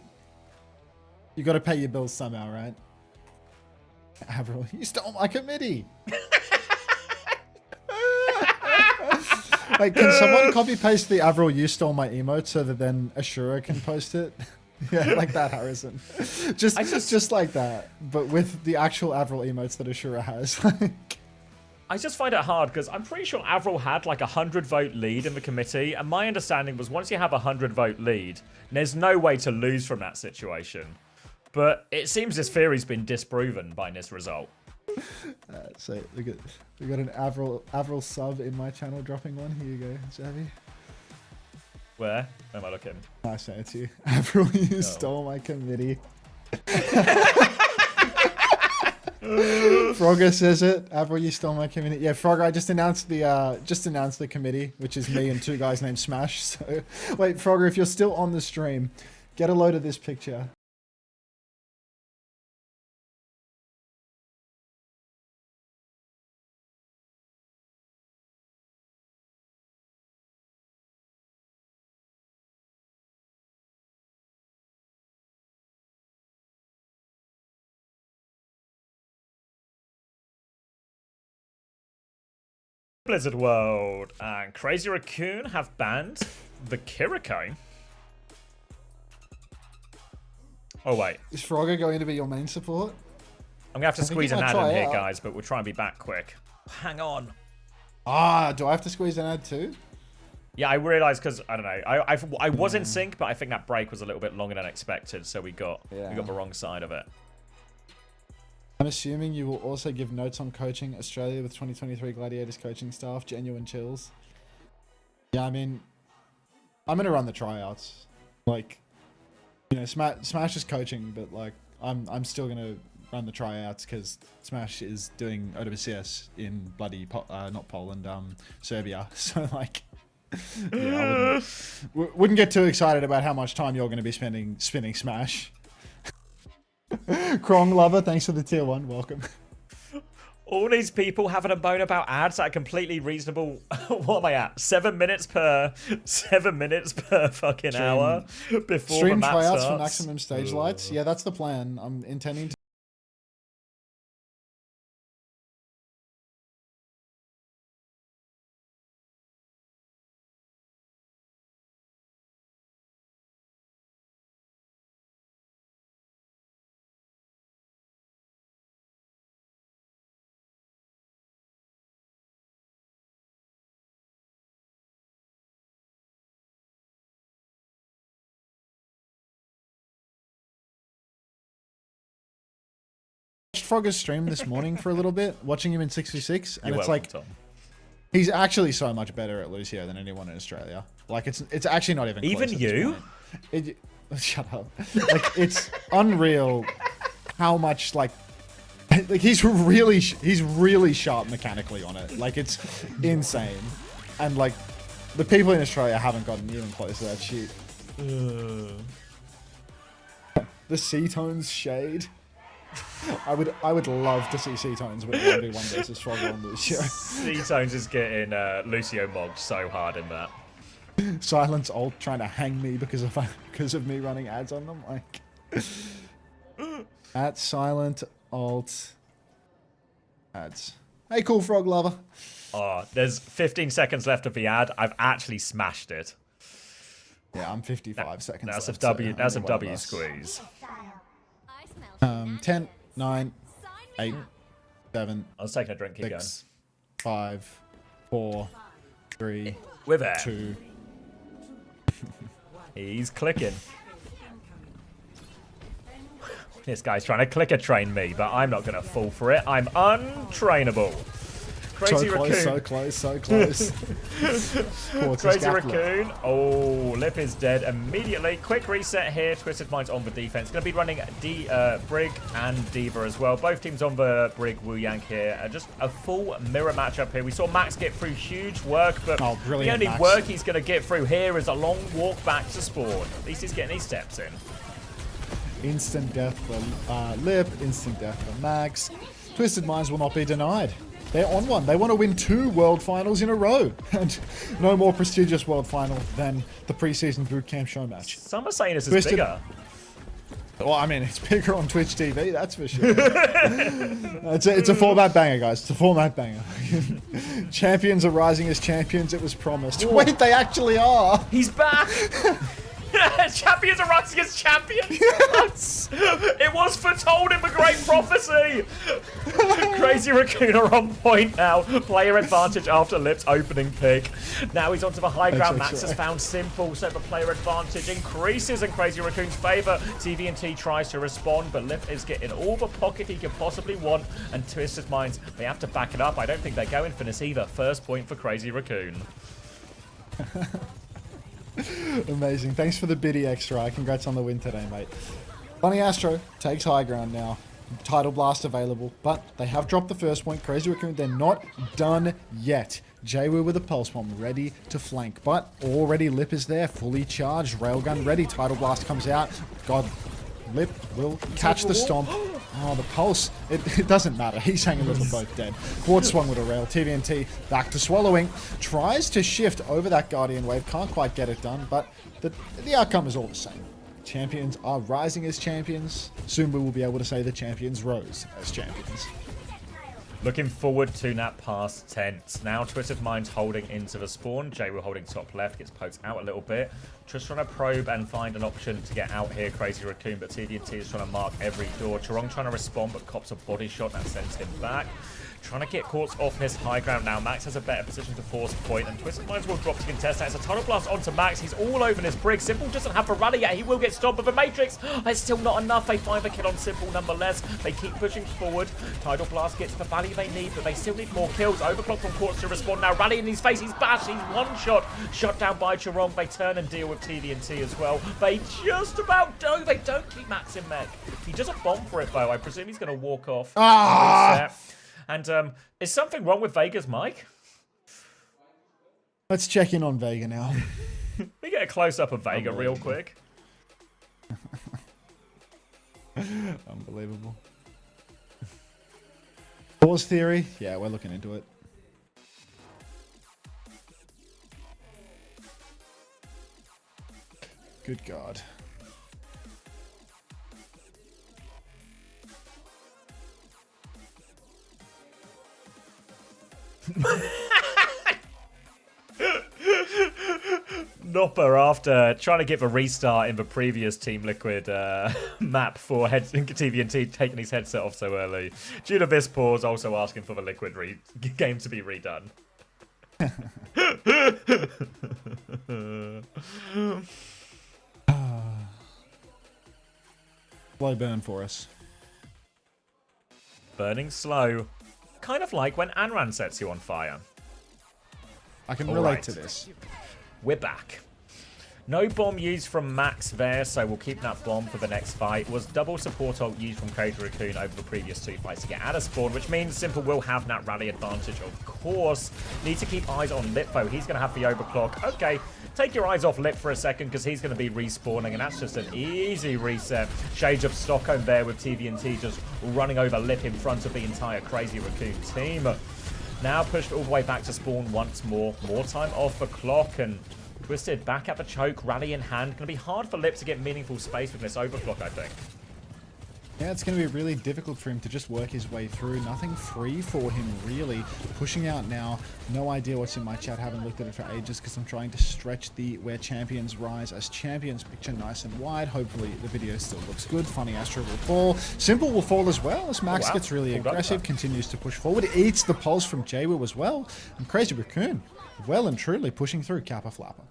S3: you got to pay your bills somehow, right? Avril, you stole my committee. Like, can someone copy paste the Avril "you stole my" emote so that then Ashura can post it? Yeah, like that, Harrison. Just like that, but with the actual Avril emotes that Ashura has.
S1: I just find it hard because I'm pretty sure Avril had like 100-vote lead in the committee, and my understanding was once you have a 100-vote lead, there's no way to lose from that situation. But it seems this theory's been disproven by this result.
S3: So we got an Avril sub in my channel dropping one. Here you go, Javi.
S1: Where am I looking?
S3: I say it to you. Avril, you stole my committee. Frogger says it. Avril, you stole my committee. Yeah, Frogger, I just announced the committee, which is me and two guys named Smash. So wait, Frogger, if you're still on the stream, get a load of this picture.
S1: Blizzard World and Crazy Raccoon have banned the Kiriko. Oh wait,
S3: Is Frogger going to be your main support?
S1: I'm gonna have to
S3: I think
S1: squeeze
S3: he
S1: an
S3: might
S1: ad
S3: try
S1: in here,
S3: out.
S1: guys, but we'll try and be back quick. Hang on.
S3: Ah, do I have to squeeze an ad too?
S1: Yeah, I realised because I don't know. I was in sync, but I think that break was a little bit longer than expected, so we got the wrong side of it.
S3: I'm assuming you will also give notes on coaching Australia with 2023 Gladiators coaching staff. Genuine chills. Yeah, I mean, I'm gonna run the tryouts. Like, you know, Smash is coaching, but like, I'm still gonna run the tryouts because Smash is doing OWCS in bloody not Poland, Serbia. So like, yeah, I wouldn't get too excited about how much time you're gonna be spending spinning Smash. Krong Lover, thanks for the tier 1. Welcome.
S1: All these people having a bone about ads at a completely reasonable. What am I at? 7 minutes per fucking
S3: Stream-
S1: hour before
S3: Stream
S1: the map
S3: tryouts
S1: starts.
S3: for maximum stage lights. Yeah, that's the plan. I'm intending to. Frogger's stream this morning for a little bit, watching him in 6v6, and
S1: You're
S3: it's
S1: welcome,
S3: like
S1: Tom.
S3: he's actually so much better at Lucio than anyone in Australia. Like it's actually not even close
S1: Even
S3: at this
S1: you?
S3: point. Shut up. Like it's unreal how much like he's really sharp mechanically on it. Like it's insane, and like the people in Australia haven't gotten even close to that shit. The C-Tones shade. I would love to see C-Tones win 1v1 versus Frogger on Lucio.
S1: C-Tones is getting Lucio mogged so hard in that.
S3: Silence alt trying to hang me because of me running ads on them. Like at silent alt ads. Hey, cool frog lover.
S1: Oh, there's 15 seconds left of the ad. I've actually smashed it.
S3: Yeah, I'm 55 seconds
S1: That's
S3: left.
S1: a W.
S3: So
S1: That's a
S3: only one of
S1: W
S3: us.
S1: squeeze.
S3: 10, 9, 8, 7.
S1: I was taking a drink. Keep
S3: 6, 5, 4, 3,
S1: With it.
S3: 2.
S1: He's clicking. This guy's trying to clicker train me, but I'm not going to fall for it. I'm untrainable. Crazy
S3: So close,
S1: Raccoon.
S3: so close, so close.
S1: Crazy Raccoon. Oh, Lip is dead immediately. Quick reset here. Twisted Mind's on the defense. Going to be running Brig and Diva as well. Both teams on the Brig Wu Yang here. Just a full mirror matchup here. We saw Max get through huge work, but the only
S3: Max.
S1: work he's going to get through here is a long walk back to spawn. At least he's getting his steps in.
S3: Instant death for Lip, instant death for Max. Twisted Minds will not be denied. They're on one. They want to win 2 world finals in a row. And no more prestigious world final than the preseason bootcamp show match.
S1: Some are saying this is bigger.
S3: Well, I mean, it's bigger on Twitch TV, that's for sure. It's a format banger, guys. It's a format banger. Champions are rising as champions, it was promised.
S1: Whoa.
S3: Wait, they actually are.
S1: He's back. Champions are rising as champions. Yes. It was foretold in the great prophecy. Crazy Raccoon are on point now. Player advantage after Lip's opening pick. Now he's onto the high ground. Max has found Simple, so the player advantage increases in Crazy Raccoon's favor. TVNT tries to respond, but Lip is getting all the pocket he could possibly want, and Twisted Minds, they have to back it up. I don't think they're going for this either. First point for Crazy Raccoon.
S3: Amazing. Thanks for the biddy extra. Congrats on the win today, mate. Bunny Astro takes high ground now. Tidal Blast available, but they have dropped the first point. Crazy Raccoon, they're not done yet. Jwoo with a Pulse Bomb ready to flank, but already Lip is there, fully charged. Railgun ready. Tidal Blast comes out. God, Lip will catch the stomp. Oh, the Pulse. It doesn't matter. He's hanging with them both dead. Quartz swung with a rail. TVNT back to swallowing. Tries to shift over that Guardian Wave. Can't quite get it done, but the outcome is all the same. Champions are rising as champions. Soon we will be able to say the champions rose as champions.
S1: Looking forward to that past tense. Now Twisted Mind's holding into the spawn. Jwoo holding top left, gets poked out a little bit. Just trying to probe and find an option to get out here, Crazy Raccoon, but TVNT is trying to mark every door. Chorong trying to respond, but cops a body shot that sends him back. Trying to get Quartz off his high ground now. Max has a better position to force a point, and Twisted Minds will drop to contest that. It's a Tunnel Blast onto Max. He's all over this Brig. Simple doesn't have a rally yet. He will get stopped, but the Matrix, it's still not enough. They find the kill on Simple nonetheless. They keep pushing forward. Tidal Blast gets the value they need, but they still need more kills. Overclock from Quartz to respond now. Rally in his face. He's bashed. He's one shot. Shot down by Chorong. They turn and deal with TVNT as well. They just about do. They don't keep Max in mech. He doesn't bomb for it, though. I presume he's going to walk off. And is something wrong with Vega's mic?
S3: Let's check in on Vega now.
S1: We get a close-up of Vega real quick.
S3: Unbelievable. Pause theory? Yeah, we're looking into it. Good God.
S1: Nopper, after trying to get the restart in the previous Team Liquid map for TVNT, taking his headset off so early. Due to this pause, also asking for the Liquid game to be redone.
S3: Slow burn for us.
S1: Burning slow. Kind of like when Anran sets you on fire.
S3: I can relate to this.
S1: We're back. No bomb used from Max there, so we'll keep that bomb for the next fight. Was double support ult used from Crazy Raccoon over the previous 2 fights to get out of spawn, which means Simple will have that rally advantage, of course. Need to keep eyes on Lip, though. He's going to have the overclock. Okay, take your eyes off Lip for a second, because he's going to be respawning, and that's just an easy reset. Shades of Stockholm there with TVNT just running over Lip in front of the entire Crazy Raccoon team. Now pushed all the way back to spawn once more. More time off the clock, and Twisted back at the choke, rally in hand. Going to be hard for Lip to get meaningful space with this overclock, I think.
S3: Yeah, it's going to be really difficult for him to just work his way through. Nothing free for him, really. Pushing out now. No idea what's in my chat. Haven't looked at it for ages because I'm trying to stretch the Where Champions Rise as Champions picture nice and wide. Hopefully the video still looks good. Funny Astro will fall. Simple will fall as well as Max gets really aggressive, continues to push forward. Eats the pulse from Jwoo as well. And Crazy Raccoon, well and truly pushing through Kappa Flapper.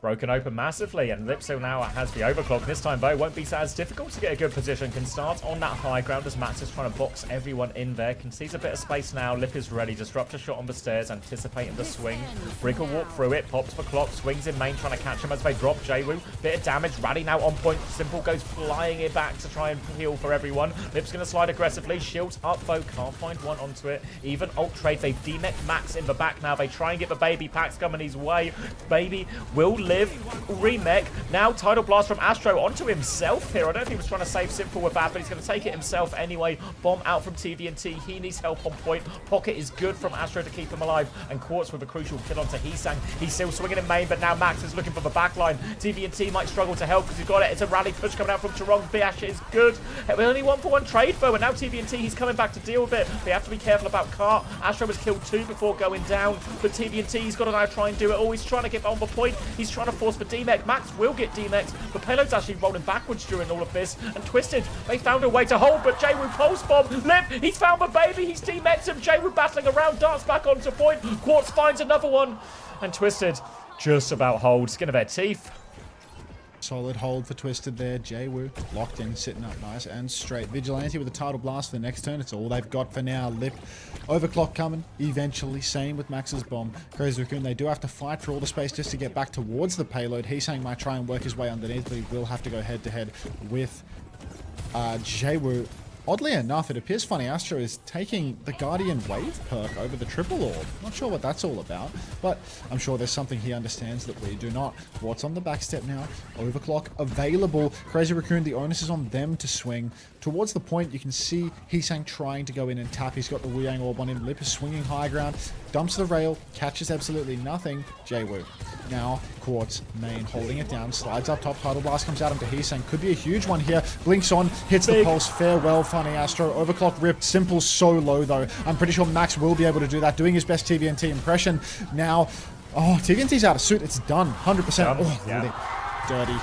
S1: Broken open massively, and Lipsil now has the overclock. This time, though, won't be as difficult to get a good position. Can start on that high ground as Max is trying to box everyone in there. Can seize a bit of space now. Lip is ready. Disruptor shot on the stairs, anticipating the swing. Brig will walk through it, pops the clock, swings in main, trying to catch him as they drop Jwoo. Bit of damage. Rally now on point. Simple goes flying it back to try and heal for everyone. Lip's going to slide aggressively. Shields up, though. Can't find one onto it. Even ult trade. They've demech Max in the back now. They try and get the baby packs coming his way. Baby will live. Remech. Now Tidal Blast from Astro onto himself here. I don't think he was trying to save Simple with that, but he's going to take it himself anyway. Bomb out from TVNT. He needs help on point. Pocket is good from Astro to keep him alive. And Quartz with a crucial kill onto Heesang. He's still swinging in main, but now Max is looking for the backline. TVNT might struggle to help because he's got it. It's a rally push coming out from Tarong. Bash is good. We only 1-for-1 trade though, and now TVNT, he's coming back to deal with it. They have to be careful about Cart. Astro was killed 2 before going down, but TVNT, he's got to now try and do it. Oh, he's trying to get on the point. He's trying to force the DMech. Max will get DMX. The payload's actually rolling backwards during all of this. And Twisted, they found a way to hold, but Jwoo pulse bomb. Lip, he's found the baby. He's DMX'd him. Jwoo battling around, darts back onto point. Quartz finds another one. And Twisted just about holds. Skin of their teeth.
S3: Solid hold for Twisted there. Jwoo locked in, sitting up nice and straight. Vigilante with a Tidal Blast for the next turn. It's all they've got for now. Lip, overclock coming eventually. Same with Max's bomb. Crazy Raccoon, they do have to fight for all the space just to get back towards the payload. Heesang might try and work his way underneath, but he will have to go head to head with Jwoo. Oddly enough, it appears Funny Astro is taking the Guardian Wave perk over the Triple Orb. Not sure what that's all about, but I'm sure there's something he understands that we do not. What's on the back step now? Overclock available. Crazy Raccoon, the onus is on them to swing. Towards the point, you can see Heesang trying to go in and tap. He's got the Wu Yang Orb on him. Lip is swinging high ground. Dumps the rail. Catches absolutely nothing. Jwoo. Now, Quartz, main, holding it down. Slides up top. Tidal Blast comes out into Heesang. Could be a huge one here. Blinks on. Hits the pulse. Farewell, Funny Astro. Overclock ripped. Simple so low, though. I'm pretty sure Max will be able to do that. Doing his best TVNT impression. Now, oh, TVNT's out of suit. It's done. 100%. Oh, yeah. Dirty.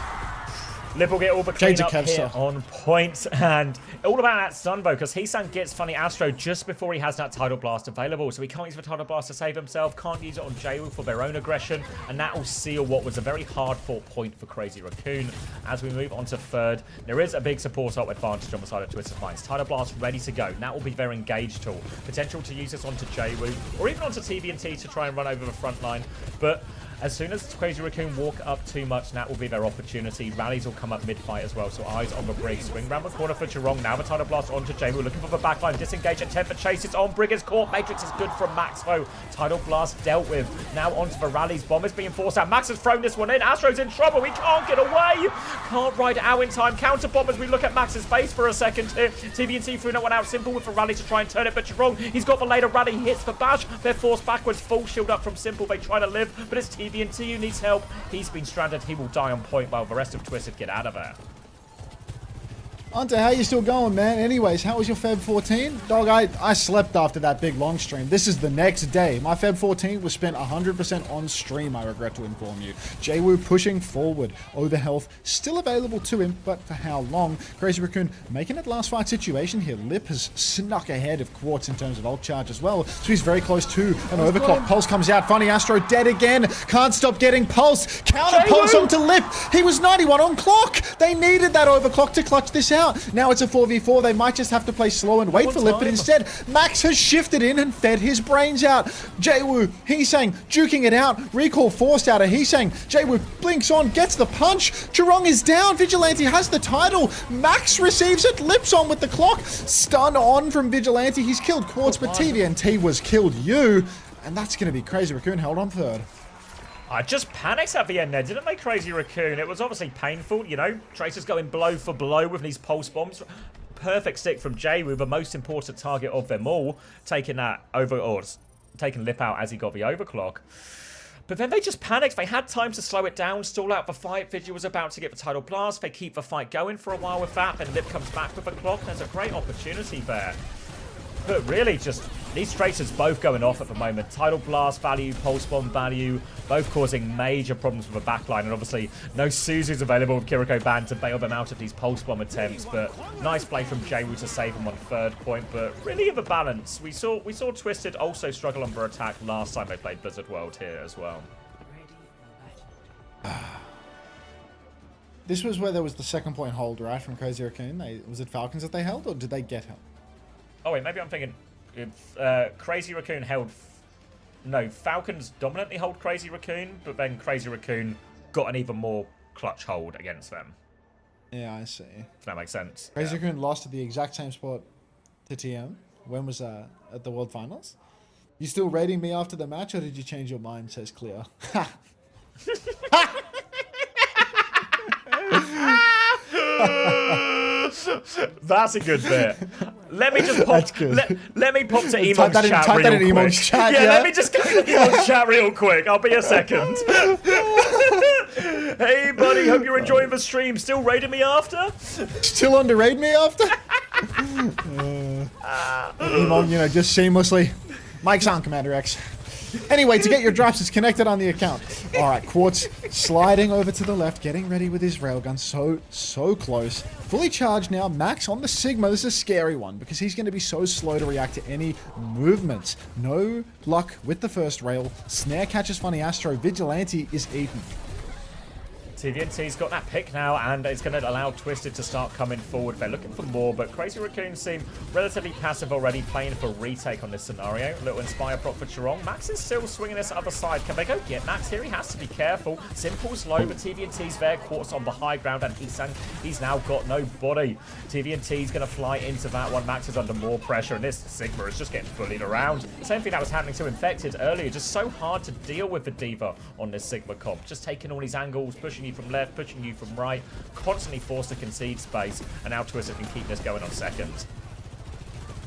S1: Lip will get all the clean up here on point, and all about that stun though, because Heesang gets Funny Astro just before he has that Tidal Blast available, so he can't use the Tidal Blast to save himself, can't use it on Jwoo for their own aggression, and that will seal what was a very hard fought point for Crazy Raccoon. As we move on to third, there is a big support up advantage on the side of Twisted Minds. Tidal Blast ready to go, that will be their engage tool. Potential to use this onto Jwoo, or even onto TVNT to try and run over the front line, but as soon as Crazy Raccoon walk up too much, that will be their opportunity. Rallies will come up mid-fight as well, so eyes on the Brig. Swing round the corner for Chirong. Now the Tidal Blast onto Jwoo, looking for the backline. Disengage attempt for chase. It's on. Brig is caught. Matrix is good from Max, though. Tidal Blast dealt with. Now onto the Rallies. Bomb is being forced out. Max has thrown this one in. Astro's in trouble. He can't get away. Can't ride it out in time. Counter bomb as we look at Max's face for a second here. TVNT threw that one out. Simple with the Rally to try and turn it, but Chirong, he's got the later Rally. He hits the bash. They're forced backwards. Full shield up from Simple. They try to live, but it's TVNT who needs help. He's been stranded. He will die on point while the rest of Twisted get out of there.
S3: Hunter, how you still going, man? Anyways, how was your Feb 14? Dog, I slept after that big long stream. This is the next day. My Feb 14 was spent 100% on stream, I regret to inform you. Jwoo pushing forward. Overhealth still available to him, but for how long? Crazy Raccoon making it last fight situation here. Lip has snuck ahead of Quartz in terms of ult charge as well, so he's very close to an overclock. Pulse comes out. Funny Astro dead again. Can't stop getting pulse. Counter pulse onto Lip. He was 91 on clock. They needed that overclock to clutch this out. Now it's a 4v4. They might just have to play slow and wait for Lip, but instead, Max has shifted in and fed his brains out. Jwoo, Heesang, juking it out. Recall forced out of Heesang. Jwoo blinks on, gets the punch. Chirong is down. Vigilante has the title. Max receives it. Lips on with the clock. Stun on from Vigilante. He's killed Quartz, but TVNT was killed you. And that's going to be Crazy Raccoon held on third.
S1: I just panicked at the end there, didn't they, Crazy Raccoon? It was obviously painful, you know. Tracer's going blow for blow with these pulse bombs. Perfect stick from Jwoo, the most important target of them all, taking that over, or taking Lip out as he got the overclock. But then they just panicked. They had time to slow it down, stall out the fight. Vigil was about to get the Tidal Blast. They keep the fight going for a while with that. Then Lip comes back with the clock. There's a great opportunity there. But really, just these tracers both going off at the moment. Tidal Blast value, Pulse Bomb value, both causing major problems with the backline. And obviously, no Suzu's available with Kiriko banned to bail them out of these Pulse Bomb attempts. But nice play from Jaywu to save him on third point. But really, in the balance, we saw Twisted also struggle on their attack last time they played Blizzard World here as well.
S3: This was where there was the second point hold, right, from Crazy Raccoon. Was it Falcons that they held, or did they get held?
S1: Oh wait, maybe I'm thinking Crazy Raccoon held... No, Falcons dominantly hold Crazy Raccoon, but then Crazy Raccoon got an even more clutch hold against them.
S3: Yeah, I see.
S1: If that makes sense.
S3: Crazy Raccoon lost at the exact same spot to TM. When was that? At the World Finals? You still rating me after the match, or did you change your mind, says Clear?
S1: That's a good bit. Let me just pop. Let me pop to Emon's chat
S3: type
S1: real
S3: that in
S1: quick.
S3: Emon's chat,
S1: Yeah, let me just go to Emon's chat real quick. I'll be a second. Hey, buddy. Hope you're enjoying the stream. Still raiding me after?
S3: Still on to raid me after? Emon, you know, just seamlessly. Mike's on, Commander X. Anyway, to get your drops, it's connected on the account. All right, Quartz sliding over to the left, getting ready with his railgun. So close. Fully charged now. Max on the Sigma. This is a scary one because he's going to be so slow to react to any movements. No luck with the first rail. Snare catches Funny Astro. Vigilante is eaten.
S1: TVNT's got that pick now, and it's going to allow Twisted to start coming forward. They're looking for more, but Crazy Raccoon seem relatively passive already, playing for retake on this scenario. Little Inspire prop for Chirong. Max is still swinging this other side. Can they go get Max here? He has to be careful. Simple's low, but TVNT's there. Quartz on the high ground, and he's now got no body. TVNT's going to fly into that one. Max is under more pressure, and this Sigma is just getting bullied around. The same thing that was happening to Infected earlier. Just so hard to deal with the Diva on this Sigma comp. Just taking all these angles, pushing you from left, pushing you from right, constantly forced to concede space, and now Twisted can keep this going on second.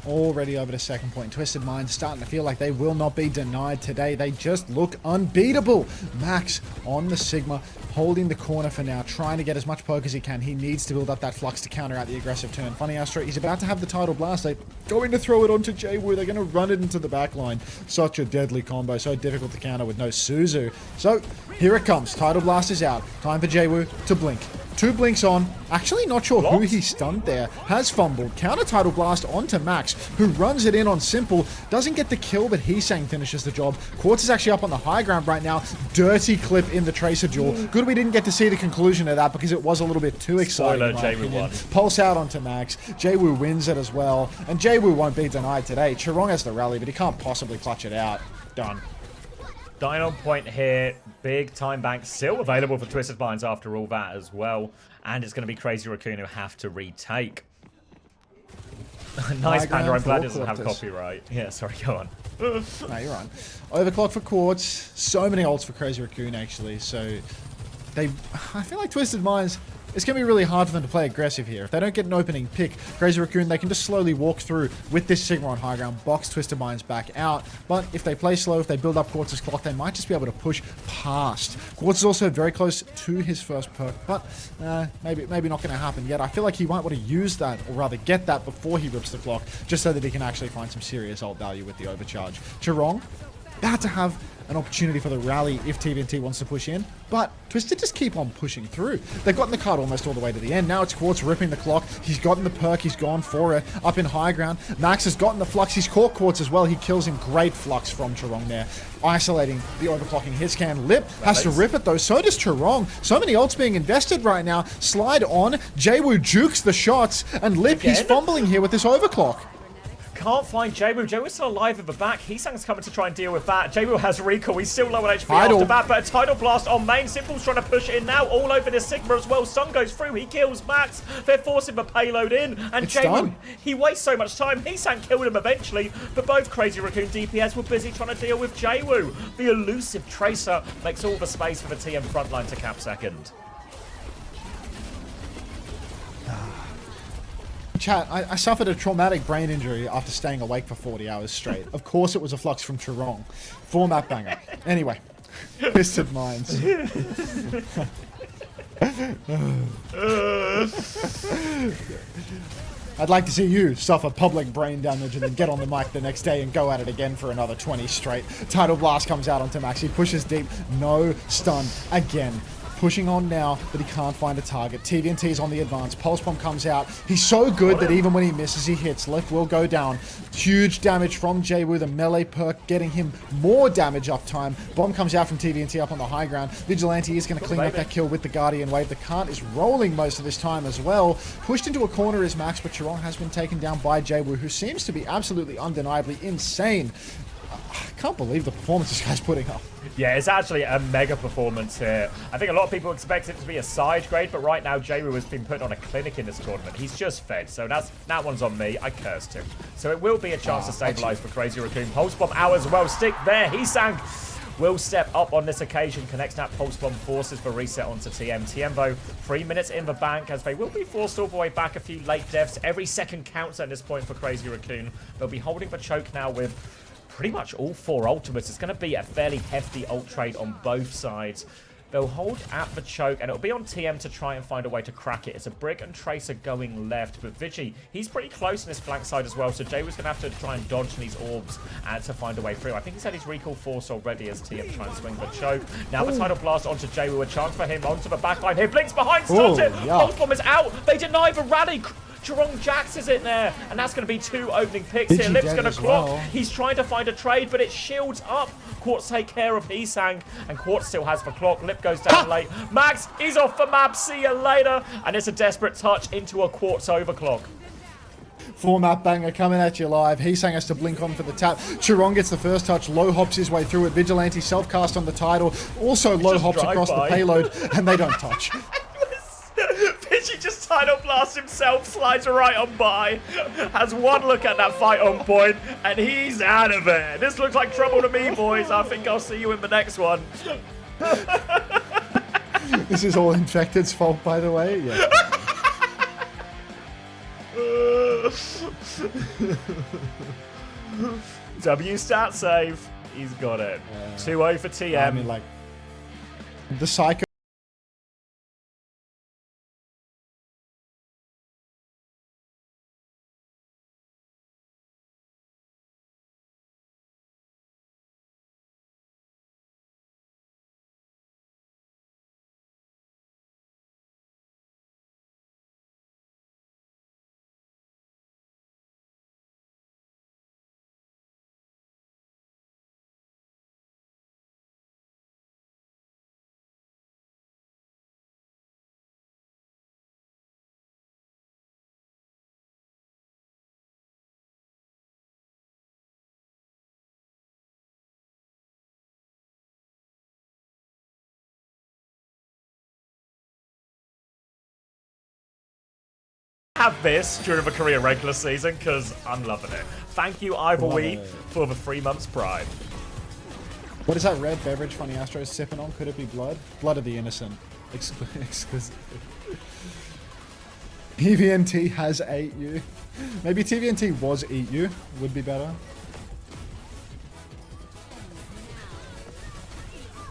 S3: Already over to second point. Twisted Minds starting to feel like they will not be denied today. They just look unbeatable. Max on the Sigma, holding the corner for now, trying to get as much poke as he can. He needs to build up that flux to counter out the aggressive turn. Funny Astro, he's about to have the Tidal Blast. They're going to throw it onto Jaywu. They're going to run it into the back line. Such a deadly combo, so difficult to counter with no Suzu. So here it comes. Tidal Blast is out. Time for Jaywu to blink. 2 blinks on. Actually not sure who he stunned there. Has fumbled. Counter Tidal Blast onto Max, who runs it in on Simple. Doesn't get the kill, but Heesang finishes the job. Quartz is actually up on the high ground right now. Dirty clip in the Tracer duel. Good we didn't get to see the conclusion of that because it was a little bit too exciting.
S1: Jaywu won.
S3: Pulse out onto Max. Jaywu wins it as well. And Jaywu won't be denied today. Chirong has the rally, but he can't possibly clutch it out. Done.
S1: Dying on point here. Big time bank still available for Twisted Minds after all that as well. And it's going to be Crazy Raccoon who have to retake. Nice Panda. I'm glad it doesn't have copyright. Yeah, sorry, go on.
S3: No, you're on. Overclock for Quartz. So many ults for Crazy Raccoon, actually. So I feel like Twisted Minds, it's going to be really hard for them to play aggressive here. If they don't get an opening pick, Crazy Raccoon, they can just slowly walk through with this Sigma on high ground, box Twisted Minds back out. But if they play slow, if they build up Quartz's clock, they might just be able to push past. Quartz is also very close to his first perk, but maybe not going to happen yet. I feel like he might want to use that, or rather get that before he rips the clock, just so that he can actually find some serious ult value with the overcharge. Chirong, about to have an opportunity for the rally if TVNT wants to push in, but Twisted just keep on pushing through. They've gotten the card almost all the way to the end. Now it's Quartz ripping the clock. He's gotten the perk. He's gone for it. Up in high ground. Max has gotten the flux. He's caught Quartz as well. He kills him. Great flux from Chirong there. Isolating the overclocking his can. Lip has to rip it though. So does Chirong. So many ults being invested right now. Slide on. Jaywu jukes the shots. And Lip, he's fumbling here with this overclock.
S1: Can't find Jaywu. Jaywu's still alive at the back. Heesang's coming to try and deal with that. Jaywu has recall. He's still low on HP after that, but a Tidal Blast on main. Simple's trying to push it in now. All over this Sigma as well. Sun goes through. He kills Max. They're forcing the payload in. And Jaywu, he wastes so much time. Heesang killed him eventually, but both Crazy Raccoon DPS were busy trying to deal with Jaywu. The elusive Tracer makes all the space for the TM frontline to cap second.
S3: Chat, I suffered a traumatic brain injury after staying awake for 40 hours straight. Of course it was a flux from Chirong. Format banger. Anyway, Twisted minds. I'd like to see you suffer public brain damage and then get on the mic the next day and go at it again for another 20 straight. Tidal Blast comes out onto Max. He pushes deep. No stun again. Pushing on now, but he can't find a target. TVNT is on the advance. Pulse Bomb comes out. He's so good that even when he misses, he hits. Left will go down. Huge damage from Jwoo. The melee perk getting him more damage uptime. Bomb comes out from TVNT up on the high ground. Vigilante is going to clean up that kill with the Guardian Wave. The Kant is rolling most of this time as well. Pushed into a corner is Max, but Chirong has been taken down by Jwoo, who seems to be absolutely undeniably insane. I can't believe the performance this guy's putting up.
S1: Yeah, it's actually a mega performance here. I think a lot of people expect it to be a side grade, but right now Jwoo has been put on a clinic in this tournament. He's just fed, so that one's on me. I cursed him. So it will be a chance to stabilize for Crazy Raccoon. Pulse Bomb out as well. Stick there. Heesang will step up on this occasion. Connects that Pulse Bomb, forces for reset onto TM. TMbo, 3 minutes in the bank as they will be forced all the way back. A few late deaths. Every second counts at this point for Crazy Raccoon. They'll be holding the choke now with pretty much all 4 ultimates. It's going to be a fairly hefty ult trade on both sides. They'll hold at the choke, and it'll be on TM to try and find a way to crack it. It's a Brick and Tracer going left, but Vigi, he's pretty close on his flank side as well, so Jwoo's going to have to try and dodge these orbs to find a way through. I think he's had his recall force already as TM tries to swing the choke. Now the Tidal Blast onto Jwoo, a chance for him onto the backline here. Blinks behind, stops it. Pulse Bomb is out. They deny the rally. Jerome Jax is in there, and that's going to be 2 opening picks here. Lip's going to clock. Well. He's trying to find a trade, but it shields up. Quartz take care of Heesang, and Quartz still has the clock. Lip goes down late. Max, he's off the map. See you later. And it's a desperate touch into a Quartz overclock.
S3: 4-map banger coming at you live. Heesang has to blink on for the tap. Chirong gets the first touch. Low hops his way through it. Vigilante self-cast on the Tidal. Also low hops across the payload, and they don't touch.
S1: He just Tidal Blast himself, slides right on by, has one look at that fight on point, and he's out of there. This looks like trouble to me, boys. I think I'll see you in the next one.
S3: This is all Infected's fault, by the way. Yeah.
S1: W stat save. He's got it. 2-0 for TM.
S3: I mean, like, the Psycho
S1: have this during the Korea regular season because I'm loving it. Thank you, Ivory, for the 3 months pride.
S3: What is that red beverage Funny Astro is sipping on? Could it be blood? Blood of the innocent. Exquisite. TVNT has ate you. Maybe TVNT was eat you. Would be better.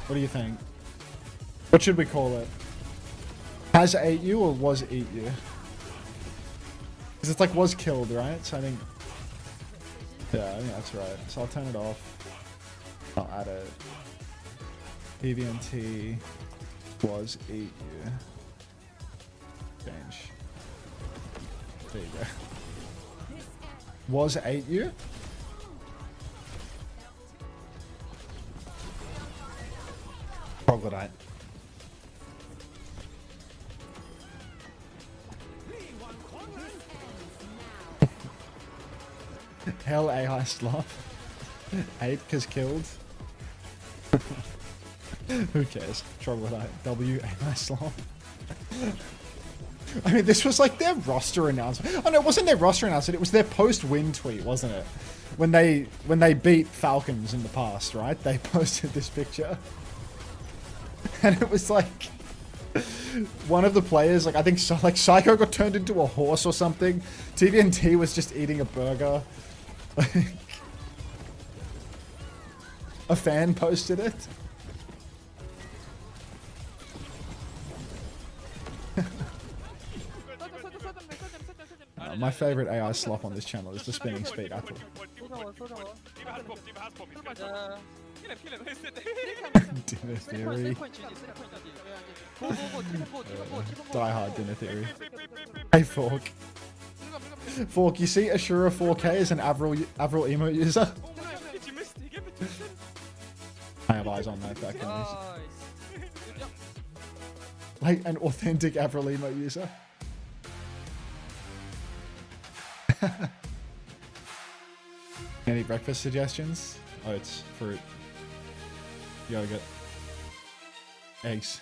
S3: What do you think? What should we call it? Has ate you or was eat you? Because it's like was killed, right? So I think... Yeah, I think that's right. So I'll turn it off. I'll add it. TVNT was eat you. Change. There you go. Was ate you? Troglodyte. Hell AI slop. Ape is killed. Who cares? Troglodyte. W AI slop. I mean, this was like their roster announcement. Oh no, it wasn't their roster announcement. It was their post-win tweet, wasn't it? When they beat Falcons in the past, right? They posted this picture, and it was like one of the players, like I think, like Psycho got turned into a horse or something. TVNT was just eating a burger. Like, a fan posted it. My favorite AI slop on this channel is the spinning speed apple. Dinner theory. Die hard dinner theory. Hey Fork. Fork, you see Ashura 4K is an Avril emo user? I have eyes on that back in this. Like an authentic Avril emo user. Any breakfast suggestions? Oats, fruit, yogurt, eggs.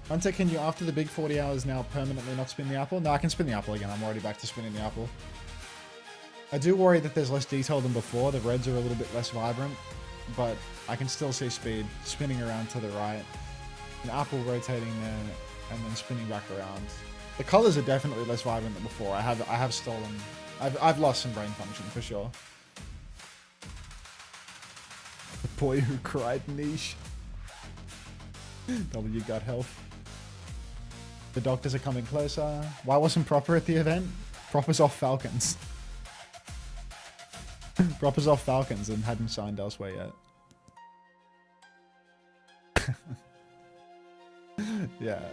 S3: Hunter, can you, after the big 40 hours now, permanently not spin the apple? No, I can spin the apple again. I'm already back to spinning the apple. I do worry that there's less detail than before. The reds are a little bit less vibrant, but I can still see speed spinning around to the right. An apple rotating there and then spinning back around. The colors are definitely less vibrant than before. I've lost some brain function for sure. The boy who cried niche. W gut health. The doctors are coming closer. Why wasn't Proper at the event? Proper's off Falcons. Proper's off Falcons and hadn't signed elsewhere yet. Yeah.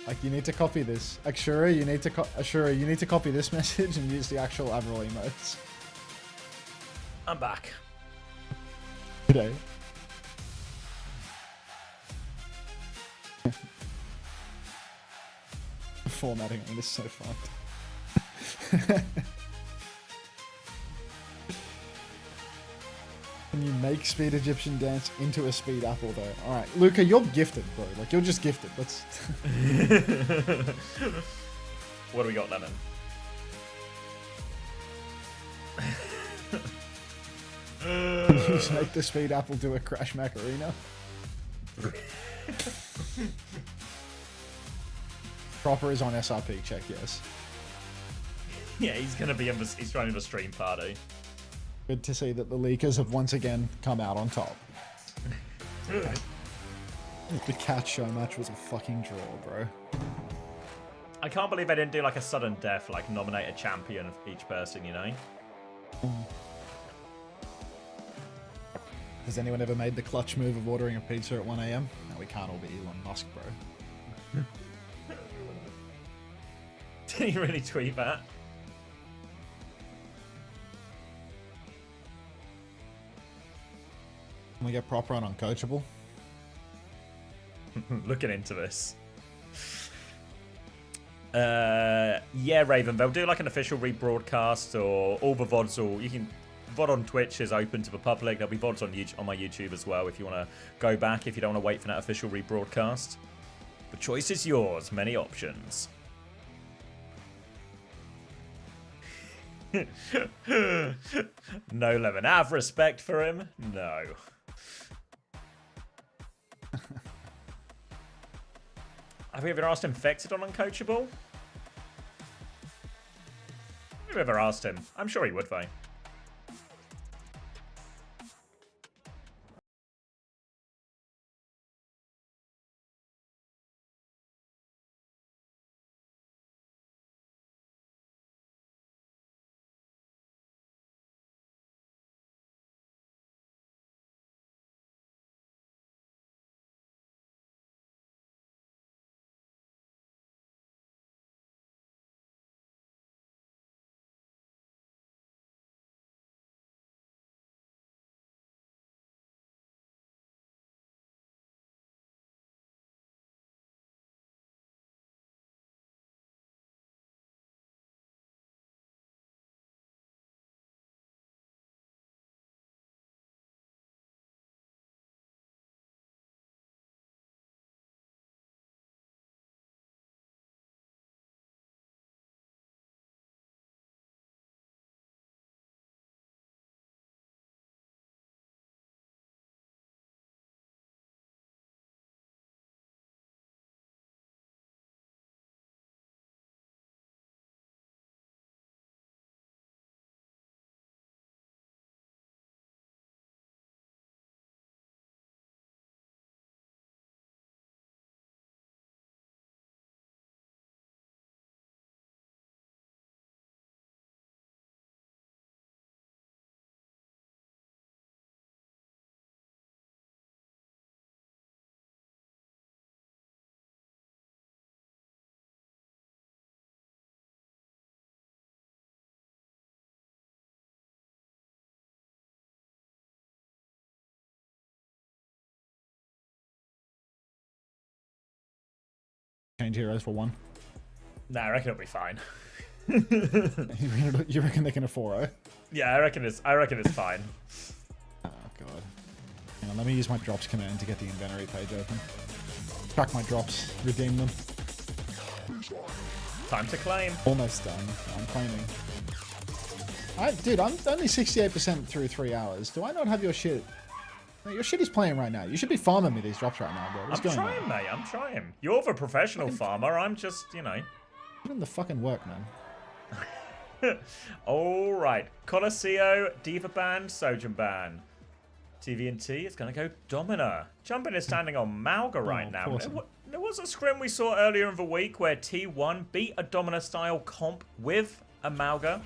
S3: Like, you need to copy this. Ashura, you need to copy this message and use the actual Avril emotes.
S1: I'm back.
S3: Today. Formatting on this is so fucked. Can you make speed Egyptian dance into a speed apple though? Alright, Luca, you're gifted, bro. Like, you're just gifted. Let's...
S1: What do we got, Lemon?
S3: Can you just make the speed apple do a crash macarena? Proper is on SRP, check yes.
S1: Yeah, he's gonna be he's running a stream party.
S3: Good to see that the leakers have once again come out on top. The cat show match was a fucking draw, bro.
S1: I can't believe they didn't do like a sudden death, like nominate a champion of each person, you know?
S3: Has anyone ever made the clutch move of ordering a pizza at 1 AM? No, we can't all be Elon Musk, bro.
S1: Did he really tweet that?
S3: Can we get Proper on Uncoachable?
S1: Looking into this. Yeah, Raven, they'll do like an official rebroadcast, or all the VODs will, you can, VOD on Twitch is open to the public. There'll be VODs on YouTube, on my YouTube as well, if you want to go back, if you don't want to wait for that official rebroadcast. The choice is yours, many options. No, Lemon, have respect for him? No. Have we ever asked Infected on Uncoachable? Have we ever asked him? I'm sure he would, though.
S3: Change heroes for 1.
S1: Nah, I reckon it'll be fine.
S3: You reckon they can 4-0?
S1: Yeah, I reckon it's fine.
S3: Oh god. Hang on, let me use my drops command to get the inventory page open. Track my drops, redeem them.
S1: Time to claim.
S3: Almost done. I'm claiming. Dude, I'm only 68% through 3 hours. Do I not have your shit? No, your shit is playing right now. You should be farming me these drops right now, bro. What's going on?
S1: I'm trying, mate. I'm trying. You're the professional farmer. I'm just, you know.
S3: Put in the fucking work, man.
S1: All right. Colosseo, Diva Band, Sojin Ban. TVNT is going to go Domina. Jumpin is standing on Malga right now. There was a scrim we saw earlier in the week where T1 beat a Domina-style comp with a Malga.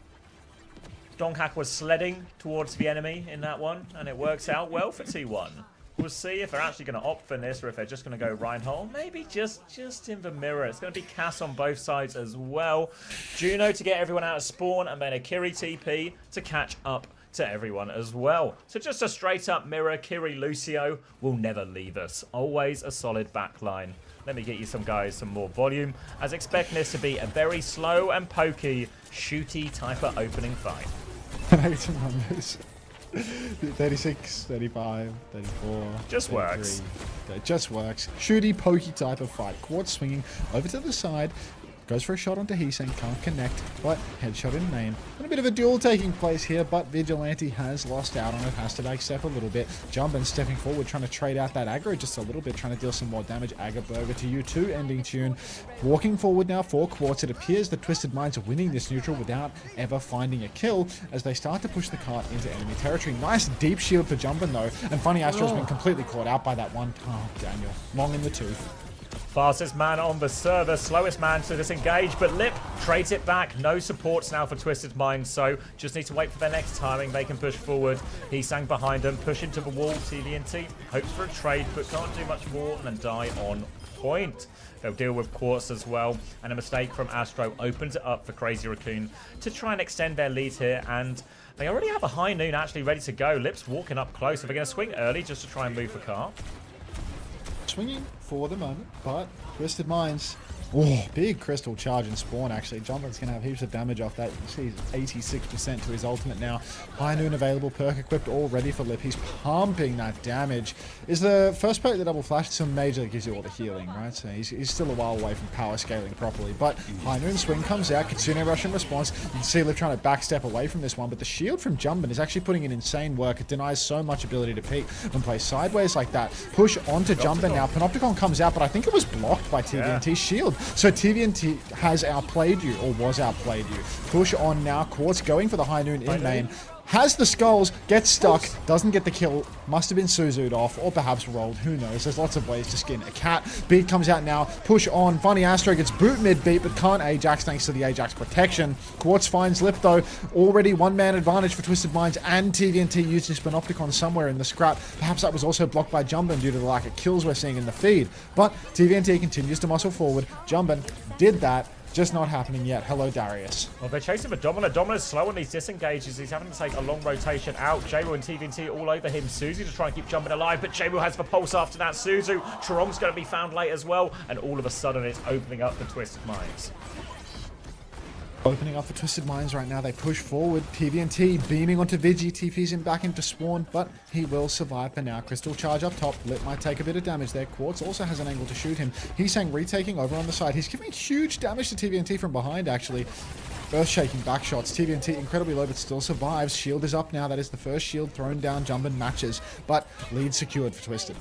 S1: Donghak was sledding towards the enemy in that one, and it works out well for T1. We'll see if they're actually going to opt for this or if they're just going to go Reinhold. Maybe just in the mirror. It's going to be Cass on both sides as well. Juno to get everyone out of spawn, and then a Kiri TP to catch up to everyone as well. So just a straight up mirror. Kiri Lucio will never leave us. Always a solid backline. Let me get you some more volume, as expecting this to be a very slow and pokey, shooty type of opening fight.
S3: Maybe some numbers. 36, 35, 34.
S1: Just works.
S3: It just works. Shooty, pokey type of fight. Quartz swinging over to the side. Goes for a shot onto Heeseng, can't connect, but headshot in main. And a bit of a duel taking place here, but Vigilante has lost out on it, has to backstep a little bit. Jumpin stepping forward, trying to trade out that aggro just a little bit, trying to deal some more damage. Agaburger to U2, ending tune. Walking forward now for Quartz. It appears the Twisted Minds are winning this neutral without ever finding a kill as they start to push the cart into enemy territory. Nice deep shield for Jumpin though, and Funny Astro's been completely caught out by that one. Oh, Daniel. Long in the tooth.
S1: Fastest man on the server, slowest man to disengage, but Lip trades it back. No supports now for Twisted Minds, so just need to wait for their next timing. They can push forward. He sang behind them, push into the wall. TVNT hopes for a trade, but can't do much more than die on point. They'll deal with Quartz as well, and a mistake from Astro opens it up for Crazy Raccoon to try and extend their lead here, and they already have a High Noon actually ready to go. Lip's walking up close. Are they going to swing early just to try and move the cart?
S3: Swinging for the moment, but Twisted Minds. Oh, big crystal charge and spawn actually. Jumpin's going to have heaps of damage off that. You see he's 86% to his ultimate now. High Noon available, perk equipped, all ready for Lip. He's pumping that damage. Is the first perk the double flash? Some major that gives you all the healing, right? So he's still a while away from power scaling properly. But High Noon swing comes out. Kitsune rush in response. You can see Lip trying to backstep away from this one, but the shield from Jumpin is actually putting in insane work. It denies so much ability to peek when placed sideways like that. Push onto Jumpin now. Panopticon comes out, but I think it was blocked by TVNT's shield. So TVNT has outplayed you, or was outplayed you. Push on now. Quartz going for the High Noon in main. Has the skulls, gets stuck, doesn't get the kill, must have been Suzu'd off, or perhaps rolled, who knows, there's lots of ways to skin a cat. Beat comes out now, push on, Funny Astro gets boot mid-beat, but can't Ajax thanks to the Ajax protection. Quartz finds Lip though, already one-man advantage for Twisted Minds, and TVNT used his Panopticon somewhere in the scrap. Perhaps that was also blocked by Jumpin due to the lack of kills we're seeing in the feed. But TVNT continues to muscle forward, Jumpin did that. Just not happening yet. Hello, Darius.
S1: Well, they're chasing for Domina. Domina's slow on these disengages. He's having to take a long rotation out. Jabu and TVNT all over him. Suzu to try and keep Jumpin alive, but Jabu has the pulse after that. Suzu. Charong's going to be found late as well, and all of a sudden it's opening up for Twisted Minds.
S3: Opening up for Twisted Minds right now. They push forward. TVNT beaming onto Vigi. TP's him back into spawn, but he will survive for now. Crystal charge up top. Lip might take a bit of damage there. Quartz also has an angle to shoot him. Heeseng retaking over on the side. He's giving huge damage to TVNT from behind, actually. Earth-shaking back shots. TVNT incredibly low, but still survives. Shield is up now. That is the first shield thrown down. Jumpin matches, but lead secured for Twisted.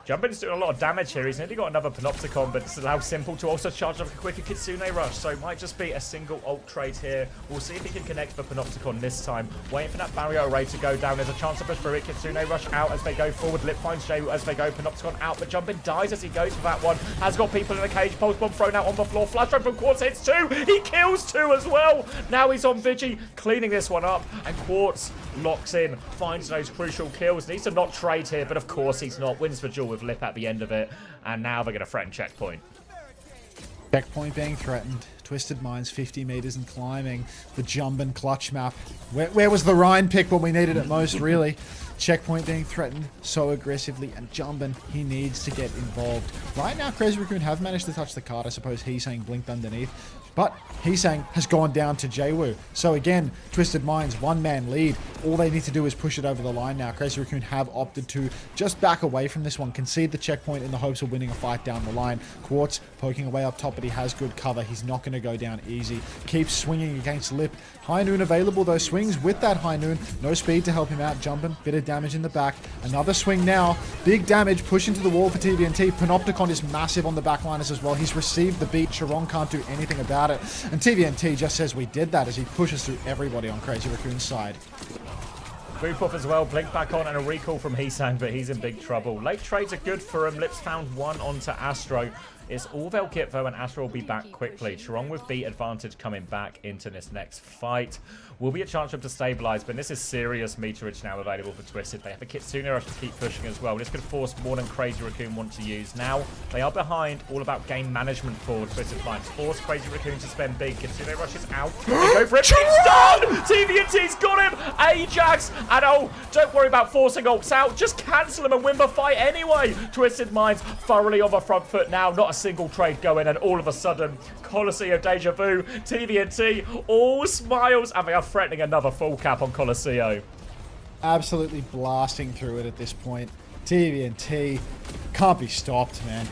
S1: Jumpin's doing a lot of damage here. He's nearly got another Panopticon, but it's allowed Simple to also charge up a quicker Kitsune Rush. So it might just be a single ult trade here. We'll see if he can connect for Panopticon this time. Waiting for that barrier array to go down. There's a chance to push through it. Kitsune Rush out as they go forward. Lip finds Jabu as they go. Panopticon out, but Jumpin dies as he goes for that one. Has got people in the cage. Pulse bomb thrown out on the floor. Flash drive from Quartz hits 2. He kills 2 as well. Now he's on Vigi, cleaning this one up. And Quartz locks in, finds those crucial kills. Needs to not trade here, but of course he's not. Wins the duel with Lip at the end of it, and now they're going to threaten checkpoint.
S3: Checkpoint being threatened. Twisted Minds 50 meters and climbing. The Jumpin clutch map. Where was the Rhine pick when we needed it most, really? Checkpoint being threatened so aggressively, and Jumbin, he needs to get involved. Right now, Crazy Raccoon have managed to touch the card. I suppose he's saying blinked underneath. But Heesang has gone down to Jaewoo. So again, Twisted Minds, one-man lead. All they need to do is push it over the line now. Crazy Raccoon have opted to just back away from this one, concede the checkpoint in the hopes of winning a fight down the line. Quartz poking away up top, but he has good cover. He's not going to go down easy. Keeps swinging against Lip. High Noon available, though. Swings with that High Noon. No speed to help him out. Jumping. Bit of damage in the back. Another swing now. Big damage. Push into the wall for TVNT. Panopticon is massive on the backliners as well. He's received the beat. Chiron can't do anything about it. And TVNT just says we did that as he pushes through everybody on Crazy Raccoon's side.
S1: Boop off as well, blink back on, and a recall from Heesang, but he's in big trouble. Late trades are good for him. Lips found one onto Astro. It's all Velkitvo, and Astro will be back quickly. Chiron with beat advantage coming back into this next fight. Will be a chance for him to stabilize, but this is serious meterage now available for Twisted. They have a Kitsune Rush to keep pushing as well. This could force more than Crazy Raccoon want to use. Now, they are behind, all about game management for Twisted Minds. Force Crazy Raccoon to spend big. Kitsune Rush is out. They go for it. It's done! TVNT's got him! Ajax! And oh, don't worry about forcing ults out. Just cancel him and win the fight anyway. Twisted Minds thoroughly on the front foot now. Not a single trade going, and all of a sudden, Coliseum Deja Vu, TVNT, all smiles, and they are threatening another full cap on Coliseum.
S3: Absolutely blasting through it at this point. TVNT can't be stopped, man.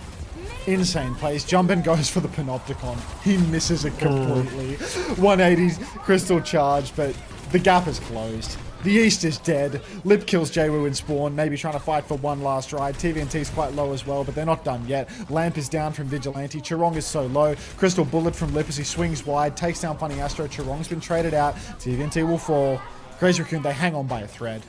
S3: Insane plays. Jumpin goes for the Panopticon. He misses it completely. 180 crystal charge, but the gap is closed. The East is dead. Lip kills Jaewoo in spawn, maybe trying to fight for one last ride. TVNT's quite low as well, but they're not done yet. Lamp is down from Vigilante. Chirong is so low. Crystal Bullet from Lip as he swings wide, takes down Funny Astro. Chirong's been traded out. TVNT will fall. Crazy Raccoon, they hang on by a thread.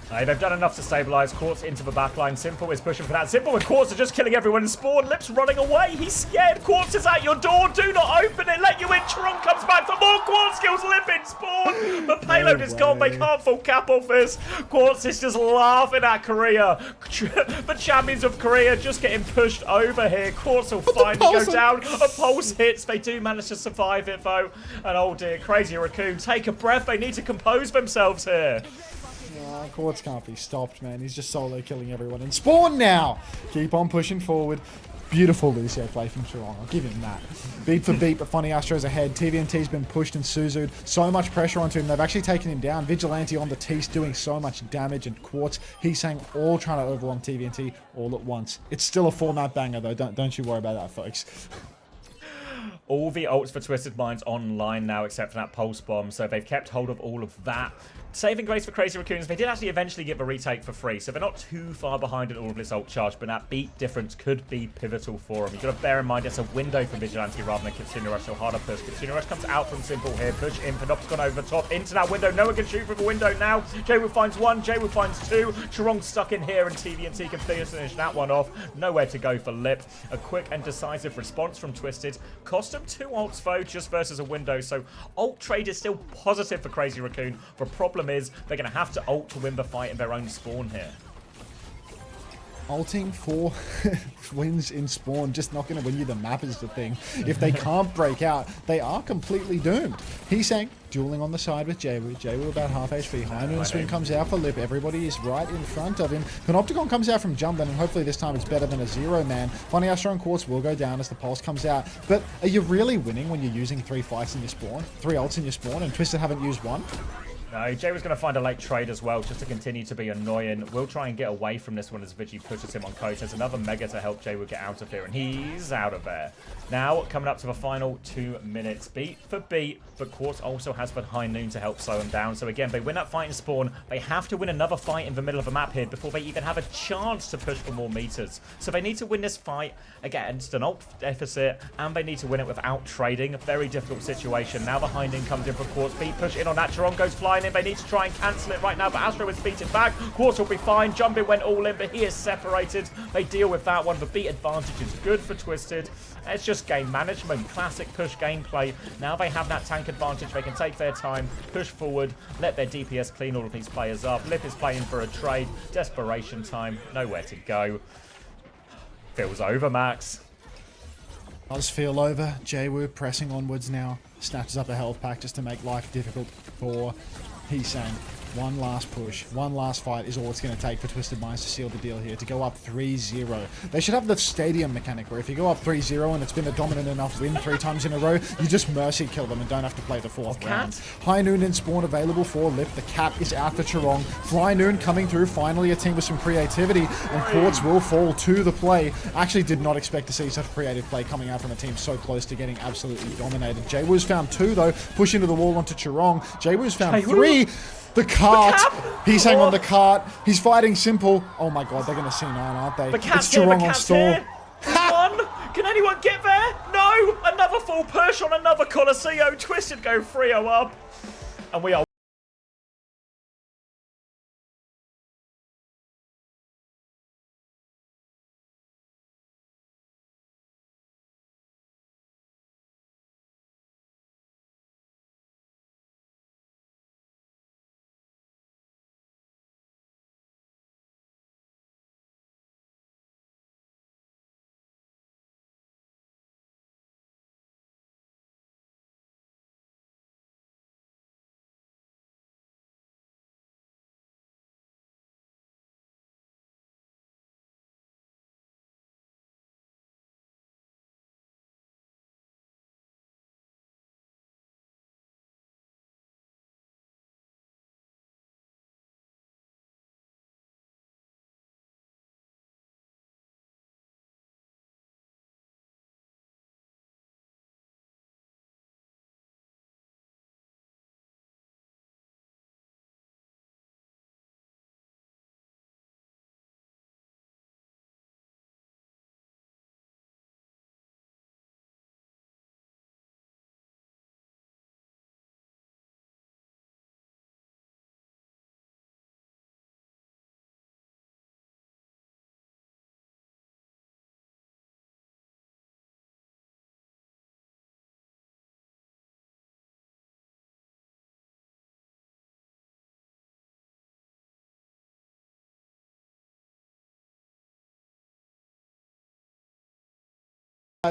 S1: They've done enough to stabilize. Quartz into the backline. Simple is pushing for that. Simple with Quartz are just killing everyone in spawn. Lips running away. He's scared. Quartz is at your door. Do not open it. Let you in. Chiron comes back for more. Quartz kills Lip in spawn. The payload is gone. They can't full cap off this. Quartz is just laughing at Korea. The champions of Korea just getting pushed over here. Quartz will finally go down. A pulse hits. They do manage to survive it though. And oh dear, Crazy Raccoon, take a breath. They need to compose themselves here.
S3: Quartz can't be stopped, man. He's just solo killing everyone in spawn now. Keep on pushing forward. Beautiful Lucio play from Chiron. I'll give him that. Beat for beat, but Funny Astro's ahead. TVNT's been pushed and Suzu'd. So much pressure onto him. They've actually taken him down. Vigilante on the Tease doing so much damage, and Quartz, he's saying all trying to overwhelm TVNT all at once. It's still a 4-map banger though. Don't you worry about that, folks.
S1: All the ults for Twisted Minds online now, except for that pulse bomb. So they've kept hold of all of that. Saving grace for Crazy Raccoons, they did actually eventually get the retake for free, so they're not too far behind in all of this ult charge, but that beat difference could be pivotal for them. You've got to bear in mind it's a window for Vigilante rather than Kitsune Rush, so harder push. Kitsune Rush comes out from Simple here, push in, Panopticon over the top, into that window, no one can shoot through the window now. Jaewoo finds one, Jaewoo finds two, Chiron's stuck in here, and TVNT can finish that one off. Nowhere to go for Lip. A quick and decisive response from Twisted. Cost him 2 ults though, just versus a window, so ult trade is still positive for Crazy Raccoon. The problem is they're going to have to ult to win the fight in their own spawn here.
S3: Ulting for wins in spawn, just not going to win you the map is the thing. If they can't break out, they are completely doomed. Heesang dueling on the side with Jaewoo. Jaewoo about half HP. High Noon swing comes out for Lip. Everybody is right in front of him. Panopticon comes out from Jumpin, and hopefully this time it's better than a 0-man. Funny Astro and Quartz will go down as the pulse comes out. But are you really winning when you're using 3 fights in your spawn? 3 ults in your spawn, and Twisted haven't used one?
S1: No, Jay was going to find a late trade as well, just to continue to be annoying. We'll try and get away from this one as Vigi pushes him on coach. There's another Mega to help Jay get out of here, and he's out of there. Now, coming up to the final 2 minutes. Beat for beat, but Quartz also has the High Noon to help slow him down. So again, they win that fight in spawn. They have to win another fight in the middle of the map here before they even have a chance to push for more meters. So they need to win this fight against an ult deficit, and they need to win it without trading. A very difficult situation. Now the High Noon comes in for Quartz. Beat push in on that. Chiron goes flying in. They need to try and cancel it right now, but Astro is beaten back. Quartz will be fine. Jumpin went all in, but he is separated. They deal with that one. The beat advantage is good for Twisted. It's just game management, classic push gameplay. Now they have that tank advantage. They can take their time, push forward, let their DPS clean all of these players up. Lip is playing for a trade. Desperation time. Nowhere to go. Feels over, Max.
S3: Does feel over. Jaewoo pressing onwards now. Snatches up a health pack just to make life difficult for Heesang. One last push, one last fight is all it's going to take for Twisted Minds to seal the deal here, to go up 3-0. They should have the stadium mechanic where if you go up 3-0 and it's been a dominant enough win 3 times in a row, you just mercy kill them and don't have to play the 4th round. High Noon and Spawn available for Lip. The cat is out for Charong. Fly Noon coming through, finally a team with some creativity, and Quartz will fall to the play. Actually did not expect to see such creative play coming out from a team so close to getting absolutely dominated. Jwoo's found 2 though, push into the wall onto Charong. Jwoo's found 3. The cart. He's hanging on the cart. He's fighting simple. Oh my god, they're going to see 9, aren't they? It's Charong on stall.
S1: One. Can anyone get there? No. Another full push on another Colosseo. Twisted go 3-0 up. And we are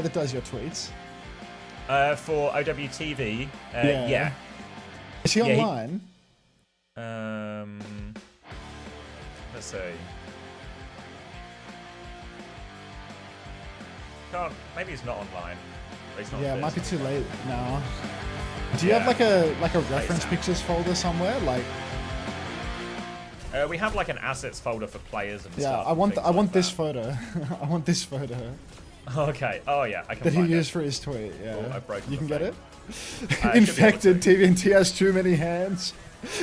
S3: That does your tweets.
S1: for OWTV. Yeah.
S3: Is he online?
S1: Let's see. Can't. Maybe he's not online. He's not
S3: Yeah, it might be too late now. Do you have like a reference pictures folder somewhere? Like,
S1: we have like an assets folder for players and
S3: yeah,
S1: stuff.
S3: I want
S1: like
S3: this
S1: that.
S3: photo. I want this photo
S1: Okay. Oh yeah, I can.
S3: that he
S1: find
S3: used
S1: it.
S3: for his tweet. Yeah,
S1: Oh, I've broken
S3: you
S1: the
S3: can get
S1: thing.
S3: it. Infected TVNT has too many hands.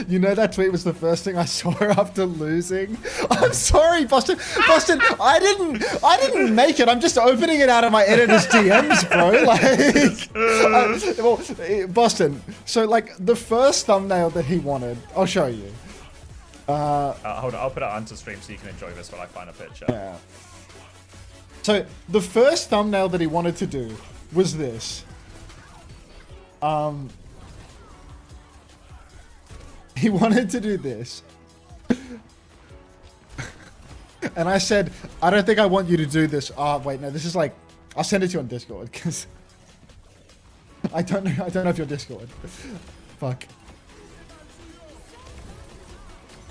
S3: You know that tweet was the first thing I saw after losing. I'm sorry, Boston. Boston, I didn't make it. I'm just opening it out of my editor's DMs, bro. Like, Boston. So like the first thumbnail that he wanted, I'll show you.
S1: Hold on, I'll put it onto stream so you can enjoy this while I find a picture.
S3: Yeah. So the first thumbnail that he wanted to do was this. He wanted to do this. And I said, I don't think I want you to do this. Oh, wait, no, this is like, I'll send it to you on Discord, because I don't know if you're Discord. Fuck.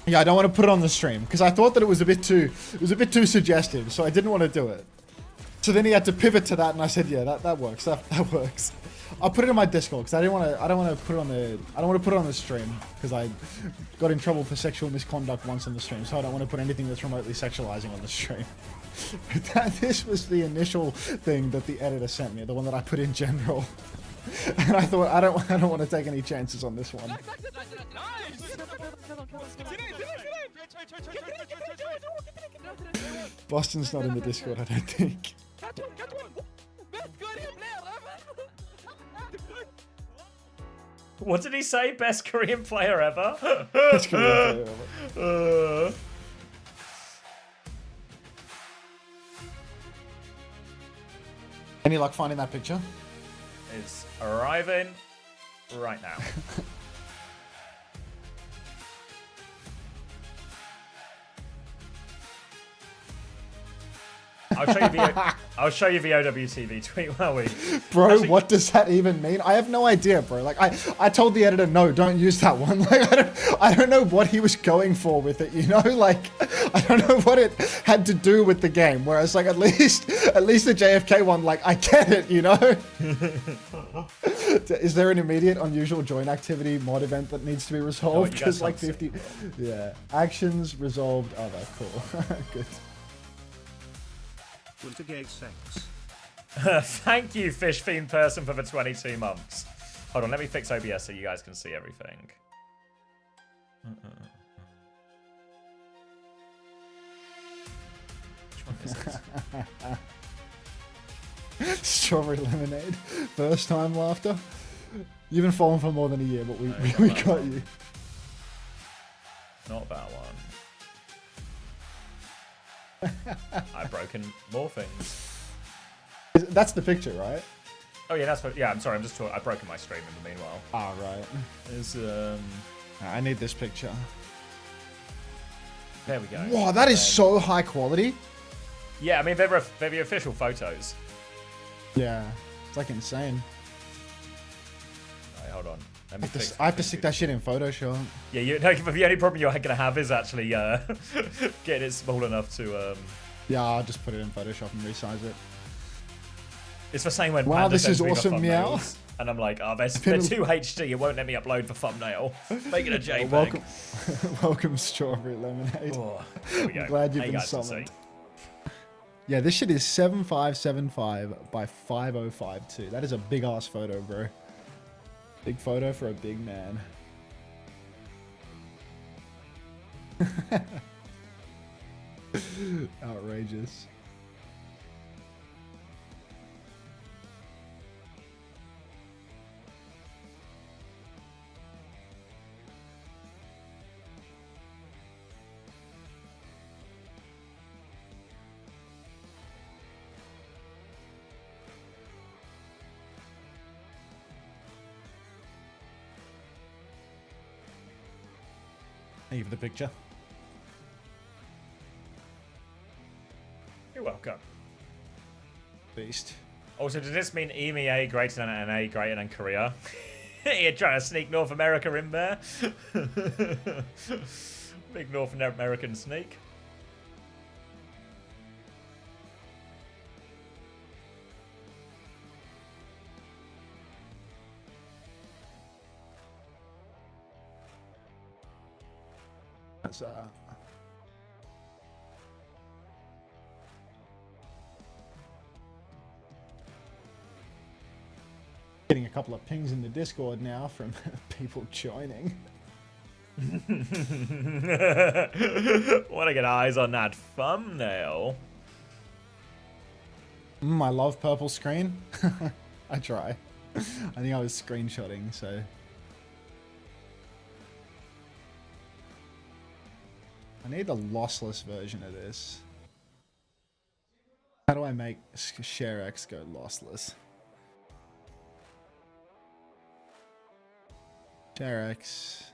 S3: Yeah, I don't want to put it on the stream, because I thought that it was a bit too suggestive, so I didn't want to do it. So then he had to pivot to that, and I said, yeah, that works. That works. I'll put it in my Discord because I don't want to put it on the stream because I got in trouble for sexual misconduct once on the stream, so I don't want to put anything that's remotely sexualizing on the stream. But this was the initial thing that the editor sent me, the one that I put in general, and I thought I don't want to take any chances on this one. Boston's not in the Discord, I don't think.
S1: What did he say? Best Korean player ever?
S3: Best Korean player ever. Any luck finding that picture?
S1: It's arriving right now. I'll show you the OWTV tweet, will we?
S3: Bro,
S1: Actually,
S3: what does that even mean? I have no idea, bro. Like, I told the editor, no, don't use that one. Like, I don't know what he was going for with it, you know? Like, I don't know what it had to do with the game. Whereas, like, at least the JFK one, like, I get it, you know? Is there an immediate unusual join activity mod event that needs to be resolved? Because, like, 50... Yeah. Actions resolved other. Cool. Good.
S11: Winter gay sex.
S1: Thank you, fish fiend person, for the 22 months. Hold on, let me fix OBS so you guys can see everything. Which one is it?
S3: Strawberry lemonade. First time laughter. You've been falling for more than a year, but we got you.
S1: Not that one. I've broken more things.
S3: That's the picture, right?
S1: Oh yeah, that's what. Yeah, I'm sorry. I'm just talking. I've broken my stream in the meanwhile.
S3: Ah, right.
S1: There's
S3: I need this picture.
S1: There we go.
S3: Wow, that is so high quality.
S1: Yeah, I mean they're the official photos.
S3: Yeah, it's like insane.
S1: Right, hold on. Let me
S3: I have to stick that shit in Photoshop.
S1: Yeah, the only problem you're gonna have is actually getting it small enough to.
S3: Yeah, I'll just put it in Photoshop and resize it.
S1: It's the same when.
S3: Wow,
S1: Panda
S3: this is
S1: sends me the
S3: awesome, Meow.
S1: thumbnails, and I'm like, oh, they're too HD. It won't let me upload the thumbnail. Make it a JPEG.
S3: Welcome, Strawberry Lemonade.
S1: Oh, there we go.
S3: I'm glad you've
S1: Hey,
S3: been
S1: guys can
S3: summoned.
S1: see.
S3: Yeah, this shit is 7575 by 5052. That is a big ass photo, bro. Big photo for a big man. Outrageous. Thank you for the picture.
S1: You're welcome.
S3: Beast.
S1: Also, does this mean EMEA greater than NA greater than Korea? You're trying to sneak North America in there? Big North American sneak.
S3: That's getting a couple of pings in the Discord now from people joining.
S1: Want to get eyes on that thumbnail?
S3: I love purple screen. I try. I think I was screenshotting, so. I need a lossless version of this. How do I make ShareX go lossless? ShareX.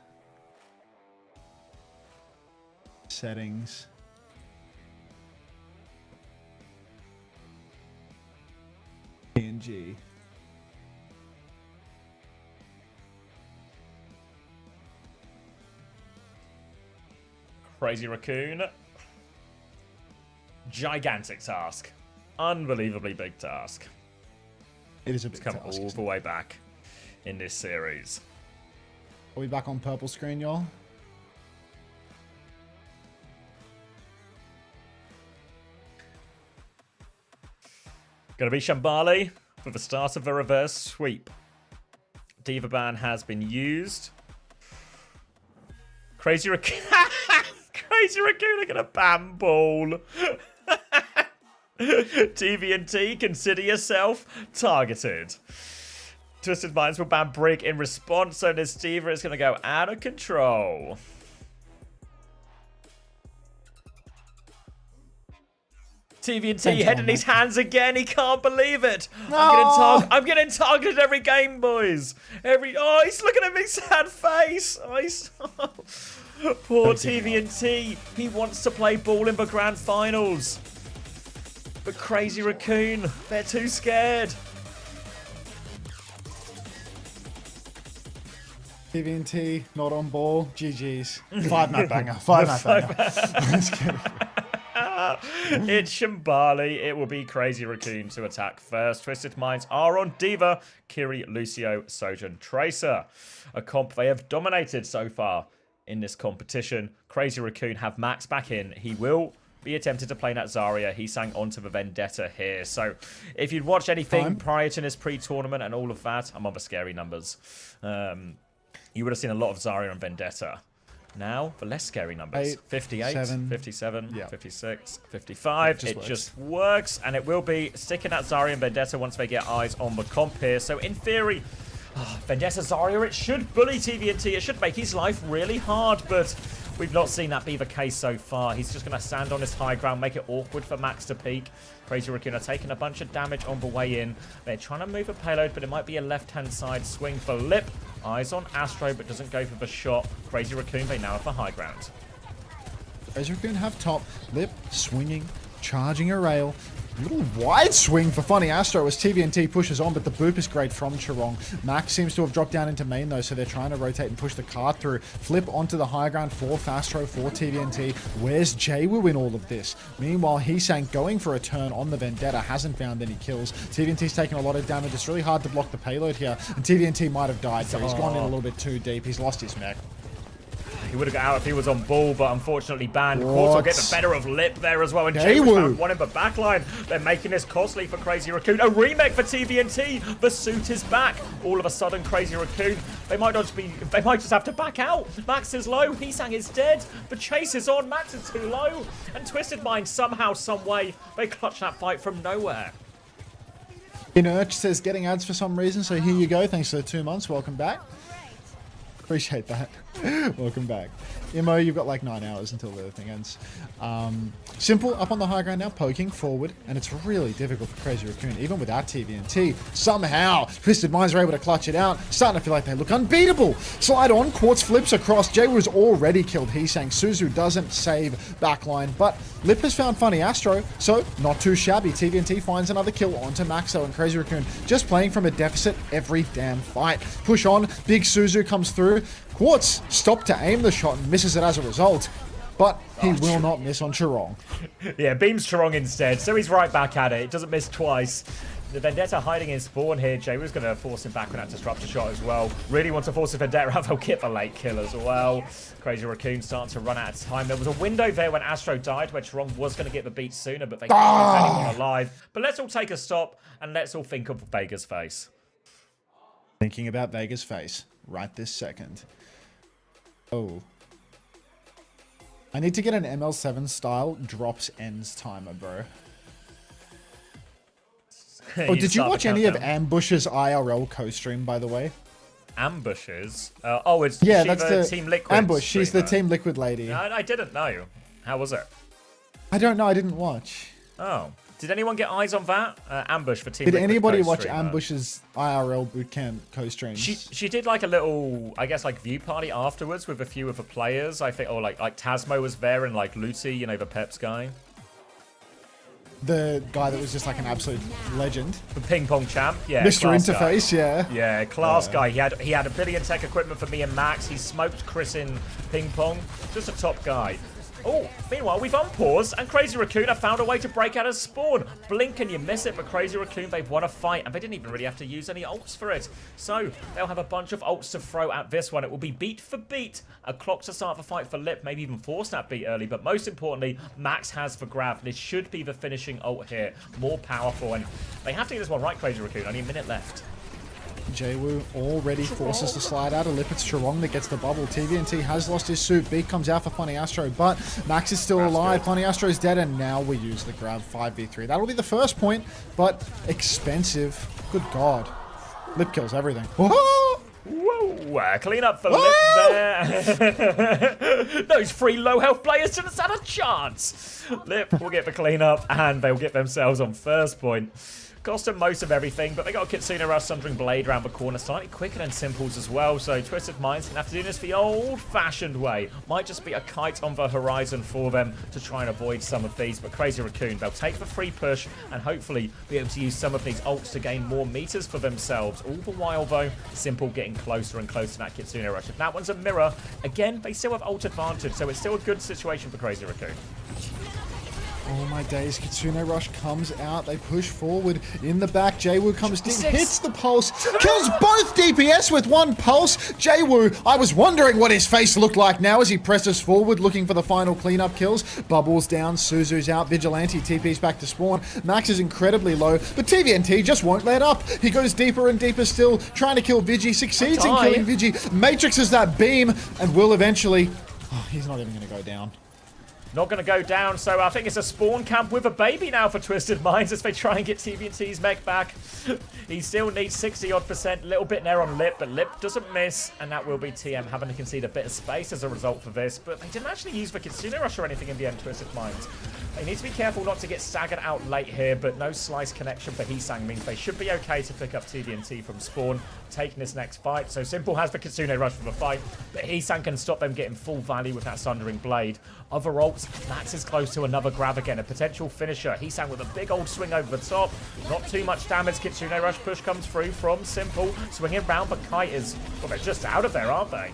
S3: Settings. PNG.
S1: Crazy Raccoon. Gigantic task. Unbelievably big task.
S3: It is a big
S1: It's come
S3: task.
S1: all the way back in this series.
S3: Are we back on purple screen, y'all?
S1: Gonna be Shambali for the start of the reverse sweep. Diva ban has been used. Crazy Raccoon. Crazy Raccoon are gonna ban ball. TV&T, consider yourself targeted. Twisted Minds will ban Brig in response, so this Diva is gonna go out of control. TV&T head in his hands again. He can't believe it.
S3: No.
S1: I'm getting targeted every game, boys. Oh, he's looking at me sad face. Oh, poor TV&T. He wants to play ball in the grand finals. But Crazy Raccoon, they're too scared.
S3: TVNT not on ball. GG's. 5-map banger. 5-map banger. Let's get it.
S1: It's Shambali. It will be Crazy Raccoon to attack first. Twisted Minds are on Diva, Kiri, Lucio, Sojourn, Tracer. A comp they have dominated so far in this competition. Crazy Raccoon have Max back in. He will be attempted to play Nat Zarya. He sang onto the Vendetta here. So if you'd watched anything prior to this pre-tournament and all of that, I'm on the scary numbers. You would have seen a lot of Zarya and Vendetta. Now, the less scary numbers. 58, 57, 56, 55. It just works. And it will be sticking at Zarya and Vendetta once they get eyes on the comp here. So, in theory, Vendetta Zarya, it should bully TVNT. It should make his life really hard. But we've not seen that be the case so far. He's just going to stand on his high ground, make it awkward for Max to peek. Crazy Raccoon are taking a bunch of damage on the way in. They're trying to move a payload, but it might be a left-hand side swing for Lip. Eyes on Astro, but doesn't go for the shot. Crazy Raccoon, they now have the high ground.
S3: Crazy Raccoon have top. Lip swinging, charging a rail. A little wide swing for Funny Astro as TVNT pushes on, but the boop is great from Chirong. Max seems to have dropped down into main though, so they're trying to rotate and push the card through. Flip onto the high ground for Fastro, for TVNT. Where's Jaywu in all of this? Meanwhile, Heesang going for a turn on the Vendetta, hasn't found any kills. TVNT's taken a lot of damage. It's really hard to block the payload here, and TVNT might have died, so he's gone in a little bit too deep. He's lost his mech.
S1: He would have got out if he was on ball, but unfortunately banned. Quartz will get the better of Lip there as well. And Jaywu found one in the backline. They're making this costly for Crazy Raccoon. A remake for TVNT. The suit is back. All of a sudden, Crazy Raccoon, they might just have to back out. Max is low. Heesang is dead. The chase is on. Max is too low. And Twisted Mind, somehow, some way, they clutch that fight from nowhere.
S3: Inurch says getting ads for some reason, so here you go. Thanks for the 2 months. Welcome back. Appreciate that. Welcome back. Imo, you've got like 9 hours until the thing ends. Simple up on the high ground now, poking forward, and it's really difficult for Crazy Raccoon, even without TVNT. Somehow, Twisted Minds are able to clutch it out. Starting to feel like they look unbeatable. Slide on, Quartz flips across. Jaywu's already killed Heesang. Suzu doesn't save backline, but Lip has found Funny Astro, so not too shabby. TVNT finds another kill onto Maxo, and Crazy Raccoon just playing from a deficit every damn fight. Push on, big Suzu comes through. Quartz stopped to aim the shot and misses it as a result, but he will not miss on Chirong.
S1: Yeah, beams Chirong instead, so he's right back at it. It doesn't miss twice. The Vendetta hiding in spawn here. Jaywu's going to force him back on that disruptor shot as well. Really wants to force the Vendetta out. They'll get the late kill as well. Crazy Raccoon starting to run out of time. There was a window there when Astro died where Chirong was going to get the beat sooner, but they couldn't keep anyone alive. But let's all take a stop and let's all think of Vega's face.
S3: Thinking about Vega's face right this second. Oh. I need to get an ML7 style drops ends timer, bro. Oh, did you watch any of Ambush's IRL co-stream, by the way?
S1: Ambushes? Oh, it's
S3: that's the
S1: Team Liquid
S3: Ambush.
S1: streamer.
S3: She's the Team Liquid lady.
S1: No, I didn't know. How was it?
S3: I don't know. I didn't watch.
S1: Oh. Did anyone get eyes on that? Ambush for Team
S3: Did
S1: Liquid
S3: anybody watch
S1: co-streamer.
S3: Ambush's IRL bootcamp co-streams?
S1: She did like a little, I guess, like view party afterwards with a few of the players. I think, or like Tasmo was there and like Lucy, you know, the Peps guy.
S3: The guy that was just like an absolute legend.
S1: The ping pong champ, yeah.
S3: Mr. Interface,
S1: guy.
S3: yeah.
S1: Yeah, class guy. He had a billion tech equipment for me and Max. He smoked Chris in ping pong. Just a top guy. Oh, meanwhile, we've unpaused, and Crazy Raccoon have found a way to break out of spawn. Blink and you miss it, but Crazy Raccoon, they've won a fight, and they didn't even really have to use any ults for it. So, they'll have a bunch of ults to throw at this one. It will be beat for beat, a clock to start the fight for Lip, maybe even force that beat early, but most importantly, Max has the grab. This should be the finishing ult here, more powerful, and they have to get this one right, Crazy Raccoon, only a minute left.
S3: Jaywu already forces the slide out of Lip. It's Chirong that gets the bubble. TVNT has lost his suit. Beat comes out for Funny Astro, but Max is still alive. Funny Astro is dead, and now we use the grab 5v3. That'll be the first point, but expensive. Good God. Lip kills everything. Whoa!
S1: Whoa, clean up for Lip there. Those 3 low health players didn't stand a chance. Lip will get the clean up, and they'll get themselves on first point. Cost him most of everything, but they got a Kitsune Rush Sundering Blade around the corner, slightly quicker than Simples as well, so Twisted Minds gonna have to do this the old-fashioned way. Might just be a kite on the horizon for them to try and avoid some of these, but Crazy Raccoon, they'll take the free push and hopefully be able to use some of these ults to gain more meters for themselves. All the while, though, Simple getting closer and closer to that Kitsune Rush. If that one's a mirror, again, they still have ult advantage, so it's still a good situation for Crazy Raccoon.
S3: Oh my days, Kitsune Rush comes out, they push forward in the back, Jwoo comes deep, hits the pulse, kills both DPS with one pulse. Jwoo, I was wondering what his face looked like now as he presses forward looking for the final cleanup kills. Bubbles down, Suzu's out, Vigilante TP's back to spawn, Max is incredibly low, but TVNT just won't let up. He goes deeper and deeper still, trying to kill Vigi, succeeds in killing Vigi, matrixes that beam, and will eventually... Oh, he's not even going to go down.
S1: Not going to go down, so I think it's a spawn camp with a baby now for Twisted Minds as they try and get TVNT's mech back. He still needs 60-odd%, a little bit there on Lip, but Lip doesn't miss, and that will be TM having to concede a bit of space as a result for this, but they didn't actually use the Kitsune Rush or anything in the end, Twisted Minds. They need to be careful not to get staggered out late here, but no slice connection for Heesang means they should be okay to pick up TVNT from spawn, taking this next fight. So Simple has the Kitsune Rush for the fight, but Heesang can stop them getting full value with that Sundering Blade. Other ults, Max is close to another grab again, a potential finisher. Heesang with a big old swing over the top. Not too much damage. Kitsune Rush push comes through from Simple. Swinging around, but Kite is... Well, they're just out of there, aren't they?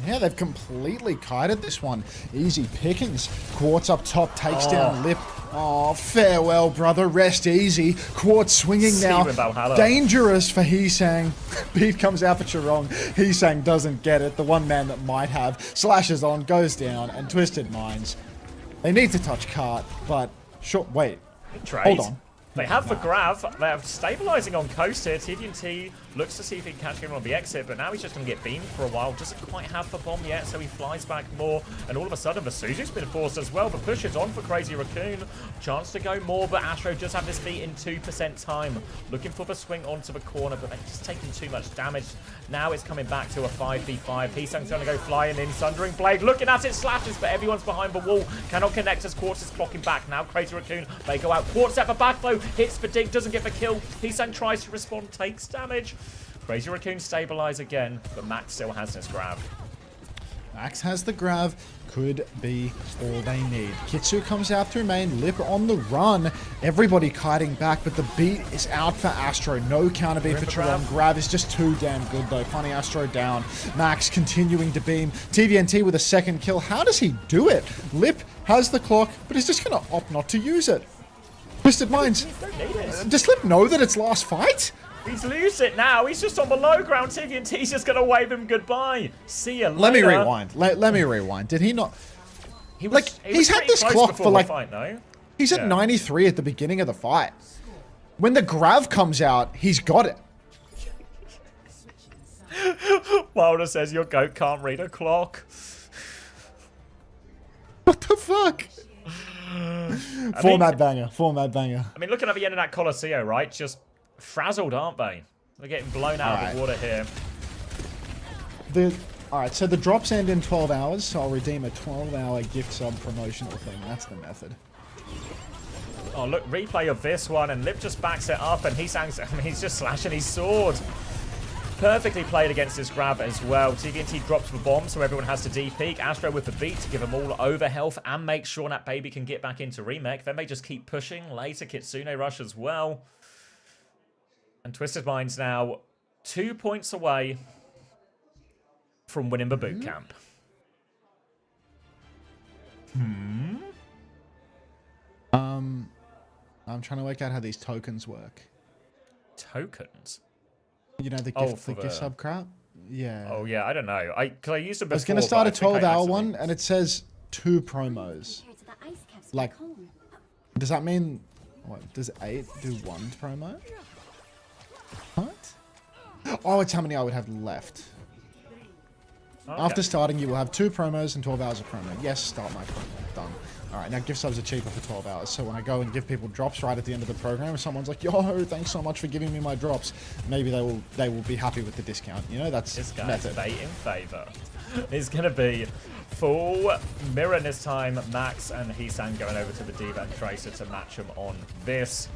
S3: Yeah, they've completely kited this one. Easy pickings. Quartz up top, takes down Lip. Oh, farewell, brother. Rest easy. Quartz swinging now. Dangerous for Heesang. Beat comes out for Chirong. Heesang doesn't get it. The one man that might have. Slashes on, goes down, and Twisted Minds. They need to touch Cart, but... Wait. Hold on.
S1: They have the grab. They're stabilizing on coast here. TVNT looks to see if he can catch him on the exit, but now he's just going to get beamed for a while. Doesn't quite have the bomb yet, so he flies back more. And all of a sudden, the Suzu's been forced as well. But push is on for Crazy Raccoon. Chance to go more, but Astro does have this beat in 2% time. Looking for the swing onto the corner, but they're just taking too much damage. Now it's coming back to a 5v5. Heesang's going to go flying in. Sundering Blade looking at it, slashes, but everyone's behind the wall. Cannot connect as Quartz is clocking back. Now Crazy Raccoon, they go out. Quartz at the back though. Hits the dink, doesn't get the kill. Heesang tries to respond, takes damage. Crazy Raccoon stabilize again, but Max still has this grab.
S3: Max has the grab. Could be all they need. Kitsu comes out through main. Lip on the run. Everybody kiting back, but the beat is out for Astro. No counter beat for Chirong. Grab is just too damn good, though. Funny Astro down. Max continuing to beam. TVNT with a second kill. How does he do it? Lip has the clock, but he's just going to opt not to use it. Twisted Minds. Does Lip know that it's last fight?
S1: He's lose it now. He's just on the low ground. TVNT's just going to wave him goodbye. See you later.
S3: Let me rewind. Let me rewind. Did he not... he's had this clock for like...
S1: Fight, no?
S3: He's at 93 at the beginning of the fight. When the grav comes out, he's got it.
S1: Wilder says your goat can't read a clock.
S3: What the fuck? Format banger.
S1: I mean, looking at the end of that Colosseo, right? Just frazzled, aren't they? They're getting blown out of the water here.
S3: Alright, so the drops end in 12 hours, so I'll redeem a 12-hour gift sub promotional thing. That's the method.
S1: Oh, look, replay of this one, and Lip just backs it up, and he's just slashing his sword. Perfectly played against this grab as well. TVNT drops the bomb, so everyone has to de-peek. Astro with the beat to give them all over health and make sure that baby can get back into remake. Then they just keep pushing. Later, Kitsune Rush as well. And Twisted Minds now 2 points away from winning the Bootcamp.
S3: I'm trying to work out how these tokens work.
S1: Tokens?
S3: You know, the gift sub crap? Yeah.
S1: Oh, yeah, I don't know. I used to before,
S3: I was going to start a 12-hour one, and it says 2 promos. Like, does that mean... What, does 8 do 1 promo? What? Oh, it's how many I would have left. Okay. After starting, you will have 2 promos and 12 hours of promo. Yes, start my promo. Done. Alright, now gift subs are cheaper for 12 hours. So when I go and give people drops right at the end of the program, if someone's like, yo, thanks so much for giving me my drops, maybe they will be happy with the discount. You know, that's
S1: this guy's bait in favor. It's going to be full mirror this time. Max and Heesang going over to the D.Va and Tracer to match him on this.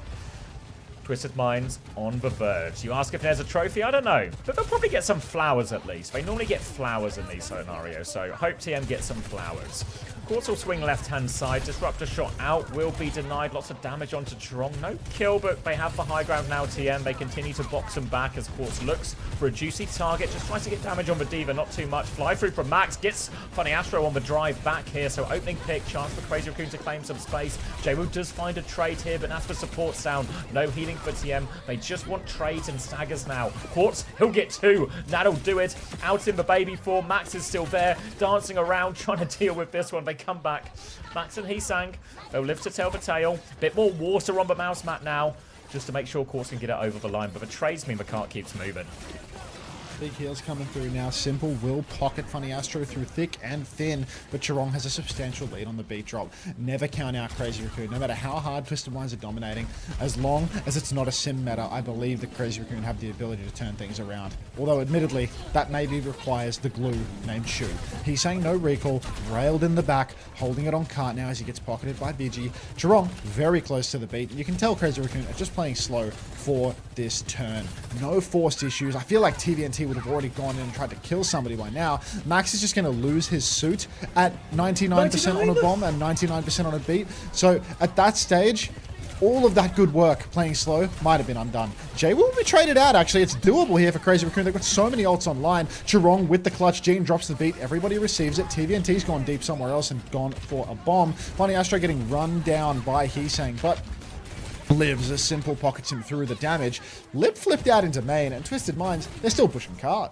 S1: Twisted Minds on the verge. You ask if there's a trophy? I don't know. But they'll probably get some flowers at least. They normally get flowers in these scenarios, so hope TM gets some flowers. Quartz will swing left-hand side. Disruptor shot out will be denied. Lots of damage onto Trong. No kill, but they have the high ground now, TM. They continue to box him back as Quartz looks for a juicy target. Just tries to get damage on the Diva, not too much. Fly through from Max. Gets Funny Astro on the drive back here. So opening pick, chance for Crazy Raccoon to claim some space. Jwoo does find a trade here, but that's for support sound. No healing for TM. They just want trades and staggers now. Quartz, he'll get 2. That'll do it. Out in the baby form. Max is still there, dancing around, trying to deal with this one. They come back. Max and Heesang, they'll live to tell the tale. Bit more water on the mouse mat now, just to make sure Quartz can get it over the line. But the trades mean the cart keeps moving.
S3: Big heals coming through now. Simple will pocket Funny Astro through thick and thin, but Chirong has a substantial lead on the beat drop. Never count out Crazy Raccoon, no matter how hard Twisted Minds are dominating. As long as it's not a sim meta, I believe that Crazy Raccoon have the ability to turn things around. Although, admittedly, that maybe requires the glue named Shu. He's saying no recall, railed in the back, holding it on cart now as he gets pocketed by Vigi. Chirong, very close to the beat. You can tell Crazy Raccoon are just playing slow for this turn. No forced issues. I feel like TVNT would have already gone in and tried to kill somebody by now. Max is just going to lose his suit at 99% on a bomb and 99% on a beat. So at that stage, all of that good work playing slow might have been undone. Jay will be traded out, actually. It's doable here for Crazy Raccoon. They've got so many ults online. Chirong with the clutch. Gene drops the beat. Everybody receives it. TVNT's gone deep somewhere else and gone for a bomb. Funny Astro getting run down by Heesang, but lives as Simple pockets him through the damage. Lip flipped out into main, and Twisted Minds, they're still pushing cart.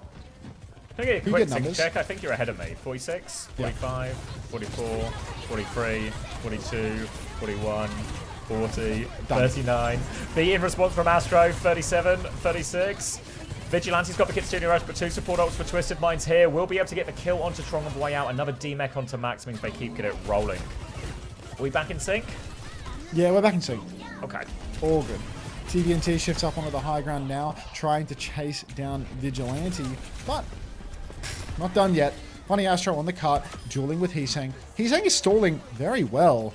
S1: Can I get a quick sync check? I think you're ahead of me. 46, 45, 44, 43, 42, 41, 40, 39. The in response from Astro, 37, 36. Vigilante's got the Kitsune Rush, but 2 support ults for Twisted Minds here. Will be able to get the kill onto Trong on the way out. Another D-Mech onto Max means they keep getting it rolling. Are we back in sync?
S3: Yeah, we're back in sync.
S1: Okay.
S3: All good. TVNT shifts up onto the high ground now, trying to chase down Vigilante, but not done yet. Funny Astro on the cart, dueling with Heesang. Heesang is stalling very well.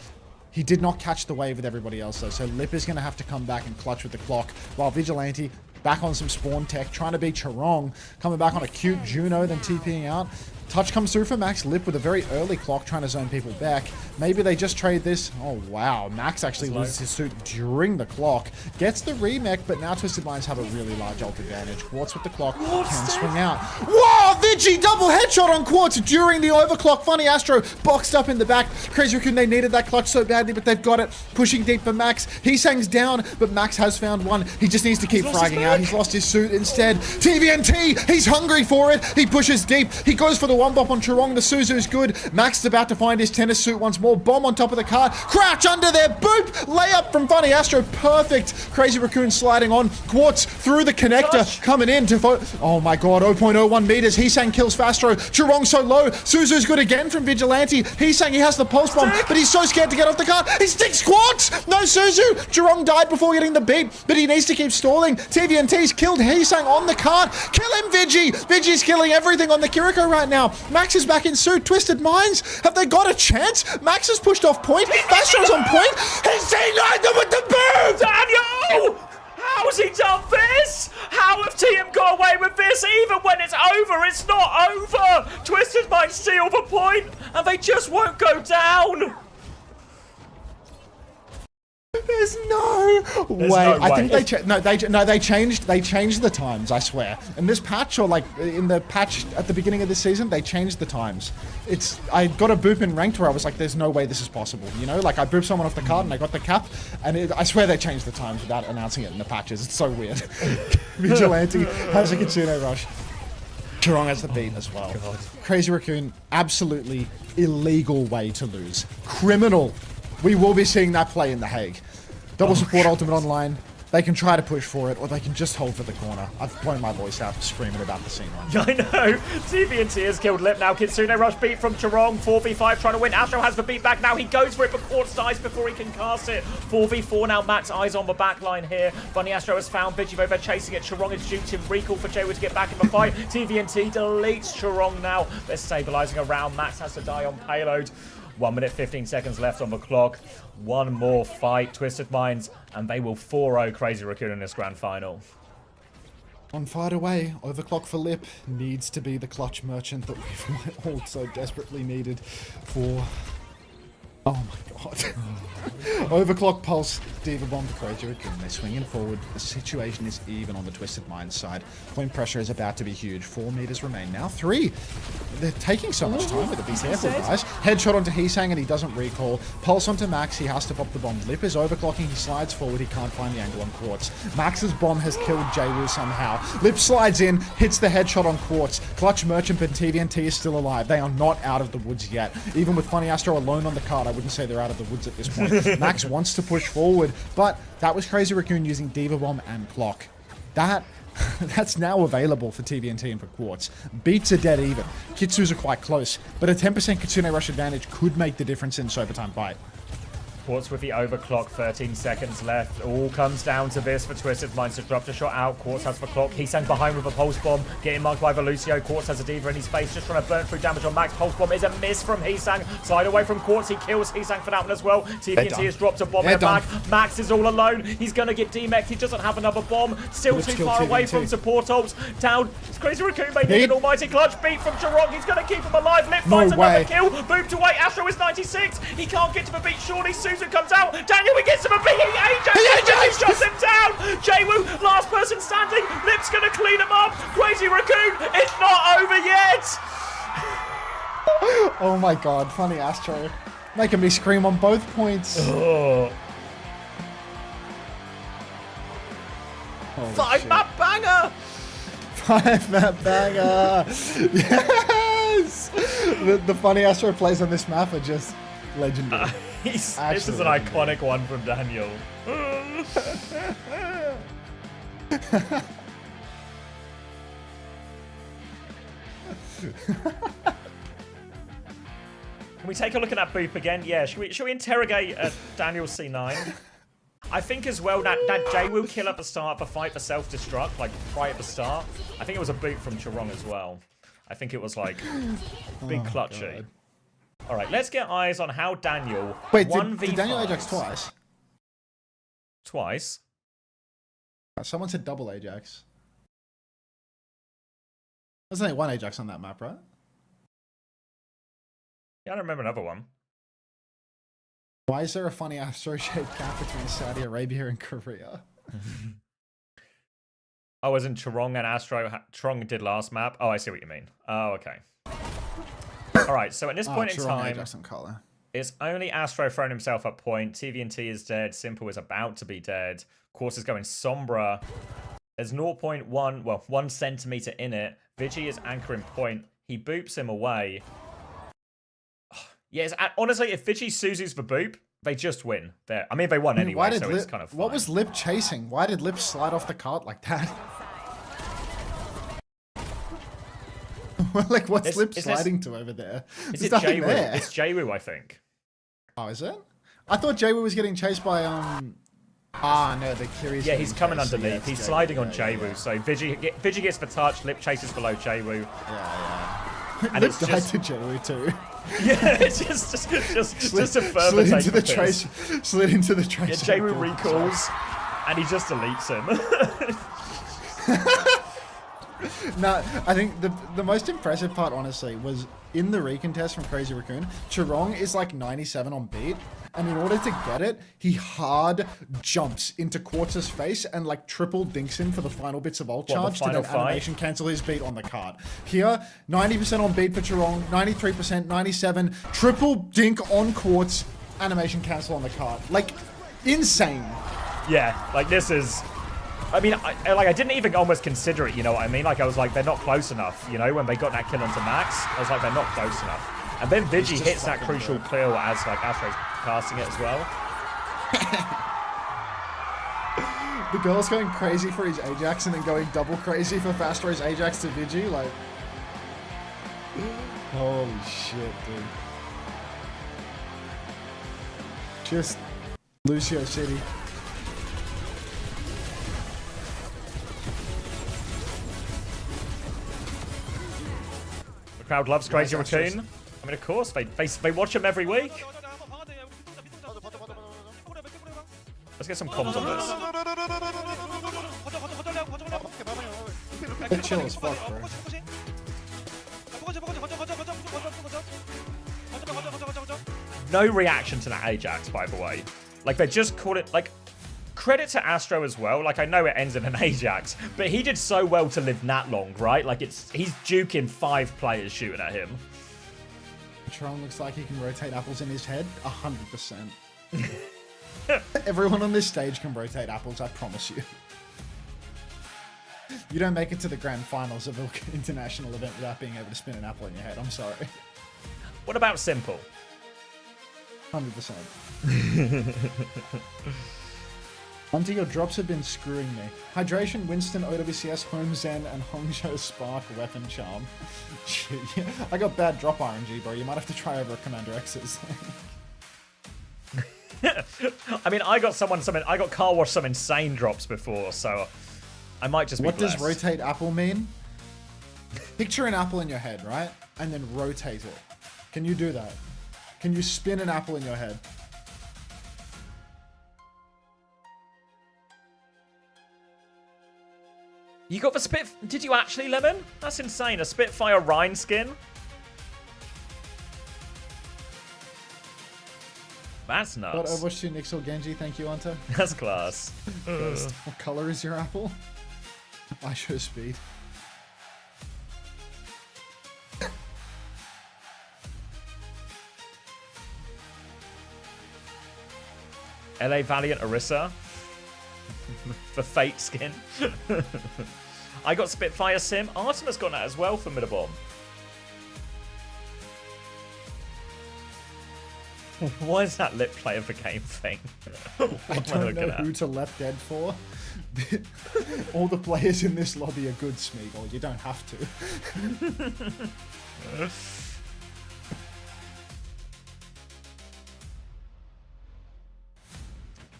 S3: He did not catch the wave with everybody else, though, so Lip is going to have to come back and clutch with the clock, while Vigilante back on some spawn tech, trying to beat Chirong, coming back on a cute Juno, then TPing out. Touch comes through for Max. Lip with a very early clock trying to zone people back. Maybe they just trade this. Oh, wow. Max actually loses his suit during the clock. Gets the remake, but now Twisted Minds have a really large ult advantage. Quartz with the clock can swing out. Whoa! Vigi double headshot on Quartz during the overclock. Funny Astro boxed up in the back. Crazy Raccoon, they needed that clutch so badly, but they've got it. Pushing deep for Max. Heesang's down, but Max has found one. He just needs to keep fragging out. He's lost his suit instead. TVNT, he's hungry for it. He pushes deep. He goes for the one bop on Chirong. The Suzu's good. Max is about to find his tennis suit once more. Bomb on top of the car. Crouch under there. Boop. Layup from Funny Astro. Perfect. Crazy Raccoon sliding on. Quartz through the connector. Coming in to oh my god. 0.01 meters. Heesang kills Fastro. Chirong so low. Suzu's good again from Vigilante. Heesang, he has the pulse bomb, but he's so scared to get off the car. He sticks Quartz. No Suzu. Chirong died before getting the beat, but he needs to keep stalling. TVNT's killed Heesang on the cart. Kill him, Vigi. Vigi's killing everything on the Kiriko right now. Max is back in suit. Twisted Minds, have they got a chance? Max has pushed off point. Fastro's on point. He's denied them with the boom!
S1: Daniel! How's he done this? How have TM got away with this? Even when it's over, it's not over! Twisted Minds steal the point, and they just won't go down!
S3: There's no way. I think they changed the times, I swear. In this patch, or like in the patch at the beginning of this season, they changed the times. I got a boop in ranked where I was like, there's no way this is possible, you know? Like I booped someone off the card and I got the cap, and I swear they changed the times without announcing it in the patches. It's so weird. Vigilante has a Kitsune Rush. Chirong has the beat as well. God. Crazy Raccoon, absolutely illegal way to lose. Criminal. We will be seeing that play in The Hague. Double support ultimate online. They can try to push for it, or they can just hold for the corner. I've blown my voice out screaming about the scene right now.
S1: I know. TVNT has killed Lip now. Kitsune Rush beat from Chirong. 4v5 trying to win. Astro has the beat back now. He goes for it, but Quartz dies before he can cast it. 4v4 now. Max eyes on the back line here. Funny Astro has found Vigivo. They're chasing it. Chirong is duped him. Recall for Jwoo to get back in the fight. TVNT deletes Chirong now. They're stabilizing around. Max has to die on payload. 1 minute 15 seconds left on the clock. One more fight, Twisted Minds, and they will 4-0 Crazy Raccoon in this grand final.
S3: On fight away, overclock for Lip needs to be the clutch merchant that we've all so desperately needed for... Oh my god. Overclock, Pulse, Diva Bomb for Crazy Raccoon. They're swinging forward. The situation is even on the Twisted Minds side. Point pressure is about to be huge. 4 meters remain now. 3. They're taking so much time with it. Be careful, guys. Headshot onto Heesang and he doesn't recall. Pulse onto Max. He has to pop the bomb. Lip is overclocking. He slides forward. He can't find the angle on Quartz. Max's bomb has killed Jaywoo somehow. Lip slides in, hits the headshot on Quartz. Clutch Merchant and TVNT is still alive. They are not out of the woods yet. Even with Funny Astro alone on the card, I wouldn't say they're out of the woods at this point. Max wants to push forward, but that was Crazy Raccoon using Diva Bomb and Clock. That's now available for TVNT and for Quartz. Beats are dead even. Kitsus are quite close, but a 10% Kitsune Rush advantage could make the difference in this overtime fight.
S1: Quartz with the overclock, 13 seconds left. All comes down to this for Twisted Minds to drop the shot out. Quartz has the clock. Heesang behind with a pulse bomb, getting marked by Velucio. Quartz has a Diva in his face, just trying to burn through damage on Max. Pulse bomb is a miss from Heesang. Slide away from Quartz. He kills Heesang for that one as well. TVNT has dropped a bomb in the back. Max is all alone. He's going to get demeched. He doesn't have another bomb. Still too far away from support ults. Down. Crazy Raccoon may need an almighty clutch beat from Chirong. He's going to keep him alive. Lip finds another kill. Moved away. Astro is 96. He can't get to the beat. Surely Susan comes out. Daniel, he gets him a big AJ shuts him down. Jaywoo, last person standing. Lip's going to clean him up. Crazy Raccoon, it's not over yet.
S3: Oh my god, Funny Astro. Making me scream on both points. Oh.
S1: 5-map banger.
S3: 5-map banger. Yes. The Funny Astro plays on this map are just legendary.
S1: This is an iconic one from Daniel. Can we take a look at that boop again? Yeah, should we interrogate Daniel C9? I think as well that Jaywoo kill at the start of the fight for self-destruct, like right at the start. I think it was a boot from Chirong as well. I think it was like big clutchy. God. All right, let's get eyes on how Daniel.
S3: Wait, did Daniel Ajax twice?
S1: Twice?
S3: Someone said double Ajax. There's only one Ajax on that map, right?
S1: Yeah, I don't remember another one.
S3: Why is there a Funny Astro-shaped gap between Saudi Arabia and Korea?
S1: Oh, as in Chirong and Astro. Chirong did last map. Oh, I see what you mean. Oh, okay. All right, so at this point in time, it's only Astro throwing himself up point. TVNT is dead. Simple is about to be dead. Quartz is going Sombra. There's 0.1, well, 1 centimeter in it. Vigi is anchoring point. He boops him away. Yes, honestly, if Vigi Suzu's the boop, they just win. I mean, they won anyway, so it's kind of fine.
S3: What was Lip chasing? Why did Lip slide off the cart like that? Like, what's Lip sliding to over there?
S1: Is it Jaywoo? It's Jaywoo, I think.
S3: Oh, is it? I thought Jaywoo was getting chased by, no, the Kiri's.
S1: Yeah, he's coming underneath. He's sliding on Jaywoo. So Vigi gets the touch, Lip chases below Jaywoo.
S3: Yeah. And Lip died to Jaywoo too.
S1: Yeah, it's just a further
S3: slid into the trace. Slid into the trace.
S1: Yeah, Jaywoo recalls, and he just deletes him.
S3: No, I think the most impressive part, honestly, was in the recontest from Crazy Raccoon. Chirong is like 97 on beat, and in order to get it, he hard jumps into Quartz's face and like triple dinks him for the final bits of ult charge to then animation cancel his beat on the card. Here, 90% on beat for Chirong, 93%, 97, triple dink on Quartz, animation cancel on the card. Like, insane.
S1: Yeah, like this is... I mean, I didn't even almost consider it, you know what I mean? Like, I was like, they're not close enough, you know? When they got that kill onto Max, I was like, they're not close enough. And then Vigi hits that crucial kill as, like, Astro's casting it as well.
S3: The girl's going crazy for his Ajax and then going double crazy for Fastro's Ajax to Vigi, like... Holy shit, dude. Just Lucio City.
S1: Crowd loves Crazy Raccoon. I mean, of course, they watch him every week. Let's get some comms on this.
S3: They're chill as fuck, bro.
S1: No reaction to that Ajax, by the way. Like, they just called it, like, credit to Astro as well. Like, I know it ends in an Ajax, but he did so well to live that long, right? Like, he's duking 5 players shooting at him.
S3: Tron looks like he can rotate apples in his head 100%. Everyone on this stage can rotate apples, I promise you. You don't make it to the grand finals of an international event without being able to spin an apple in your head. I'm sorry.
S1: What about Simple?
S3: 100%. Hunter, your drops have been screwing me. Hydration, Winston, OWCS, Home Zen, and Hongzhou Spark Weapon Charm. Shit, yeah. I got bad drop RNG, bro. You might have to try over a Commander X's.
S1: I mean, I got Car Wash some insane drops before, so I might just be
S3: What
S1: blessed.
S3: does rotate apple mean? Picture an apple in your head, right? And then rotate it. Can you do that? Can you spin an apple in your head?
S1: You got the Spit... Did you actually, Lemon? That's insane. A Spitfire Rhine skin? That's nuts.
S3: Got Overwatch 2 Nixel Genji, thank you, Hunter.
S1: That's class.
S3: What color is your apple? I show speed.
S1: LA Valiant Orisa. For Fate skin. I got Spitfire Sim. Artemis got that as well for Midabomb. Why is that lip play of the game thing?
S3: I don't know who to left dead for. All the players in this lobby are good, Smeagol. You don't have to.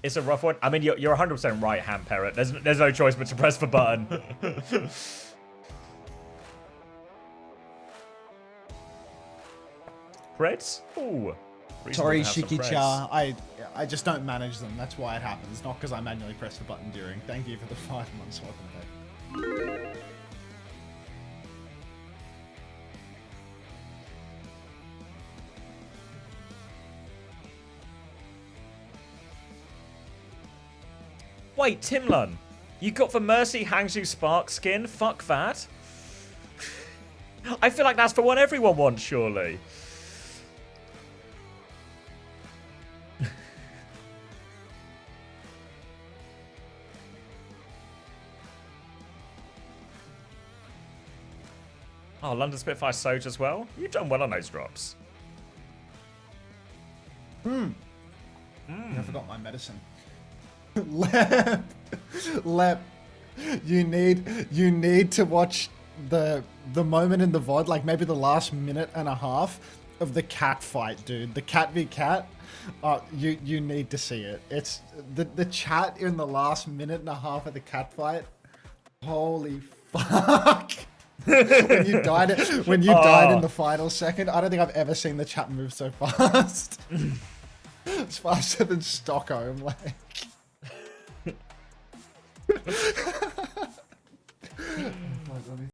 S1: It's a rough one. I mean, you're 100% right, Ham Parrot. There's no choice but to press the button. Creds? Ooh.
S3: Sorry, Shiki-cha. I just don't manage them. That's why it happens. Not because I manually press the button during. Thank you for the 5 months. Welcome back.
S1: Wait, Timlun, you got the Mercy Hangzhou Spark skin? Fuck that. I feel like that's the one everyone wants, surely. Oh, London Spitfire Soj as well? You've done well on those drops.
S3: I forgot my medicine. Lep, you need to watch the moment in the VOD, like maybe the last minute and a half of the cat fight, dude. The cat v cat. You need to see it. It's the chat in the last minute and a half of the cat fight. Holy fuck. when you died in the final second, I don't think I've ever seen the chat move so fast. It's faster than Stockholm, like. Oh my God.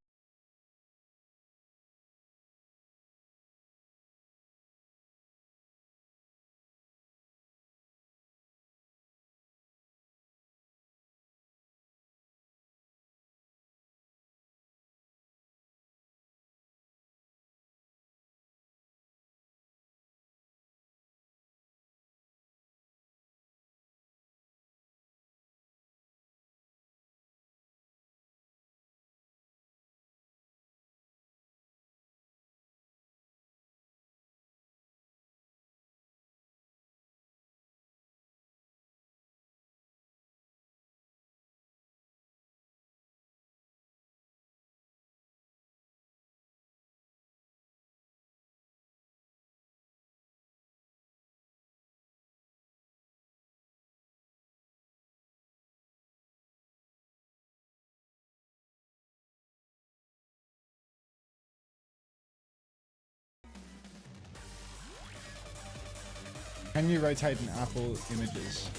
S3: Can you rotate an apple images?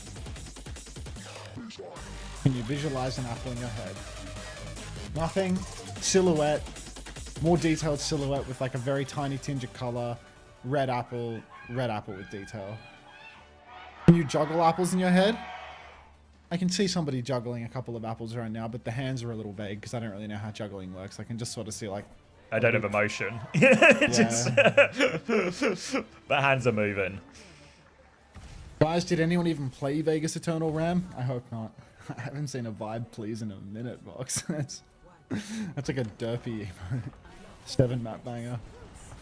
S3: Can you visualize an apple in your head? Nothing. Silhouette. More detailed silhouette with like a very tiny tinge of color. Red apple with detail. Can you juggle apples in your head? I can see somebody juggling a couple of apples right now, but the hands are a little vague because I don't really know how juggling works. I can just sort of see like...
S1: I don't have emotion.
S3: Yeah.
S1: Just the hands are moving.
S3: Guys, did anyone even play Vegas Eternal Ram? I hope not. I haven't seen a vibe please in a minute, Vox. That's like a derpy 7 map banger.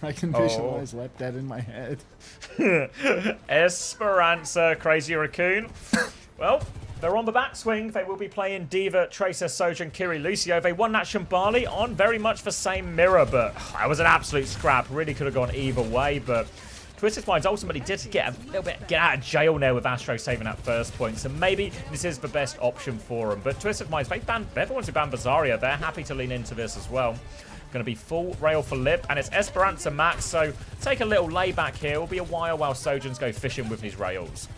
S3: I can visualize Lep dead in my head.
S1: Esperanza, Crazy Raccoon. Well, they're on the backswing. They will be playing Diva, Tracer, Sojourn, Kiri, Lucio. They won that Shambali on very much the same mirror, but that was an absolute scrap. Really could have gone either way, but Twisted Minds ultimately did get a little bit out of jail there with Astro saving that first point, so maybe this is the best option for them. But Twisted Minds, they're the ones who banned Bazaria. They're happy to lean into this as well. Going to be full rail for Lip, and it's Esperanza Max, so take a little layback here. It'll be a while Sojourns go fishing with these rails.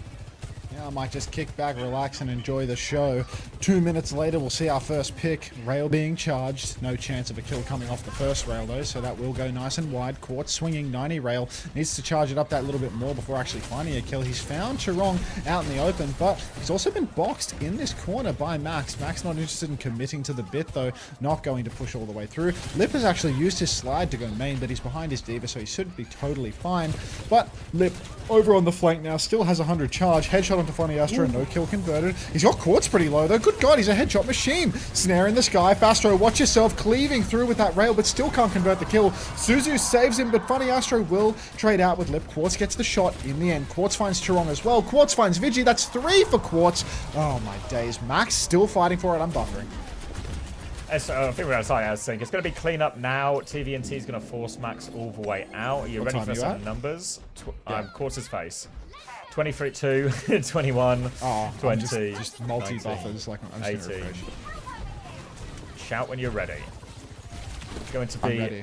S3: Yeah, I might just kick back, relax, and enjoy the show. 2 minutes later, we'll see our first pick. Rail being charged. No chance of a kill coming off the first rail, though, so that will go nice and wide. Quartz swinging 90 rail. Needs to charge it up that little bit more before actually finding a kill. He's found Chirong out in the open, but he's also been boxed in this corner by Max. Max not interested in committing to the bit, though. Not going to push all the way through. Lip has actually used his slide to go main, but he's behind his Diva, so he should be totally fine. But Lip over on the flank now, still has 100 charge. Headshot onto Funny Astro, no kill converted. He's got Quartz pretty low though. Good God, he's a headshot machine. Snare in the sky. Fastro, watch yourself, cleaving through with that rail, but still can't convert the kill. Suzu saves him, but Funny Astro will trade out with Lip. Quartz gets the shot in the end. Quartz finds Chirong as well. Quartz finds Vigi. That's 3 for Quartz. Oh my days. Max still fighting for it. I'm buffering.
S1: I think we're outside. I think it's going to be clean up now. TVNT is going to force Max all the way out. Are you ready for some numbers? Quartz's face. 23, 2, 21, 20,
S3: just multi-buffers. Like I'm
S1: 18. Shout when you're ready. It's going to be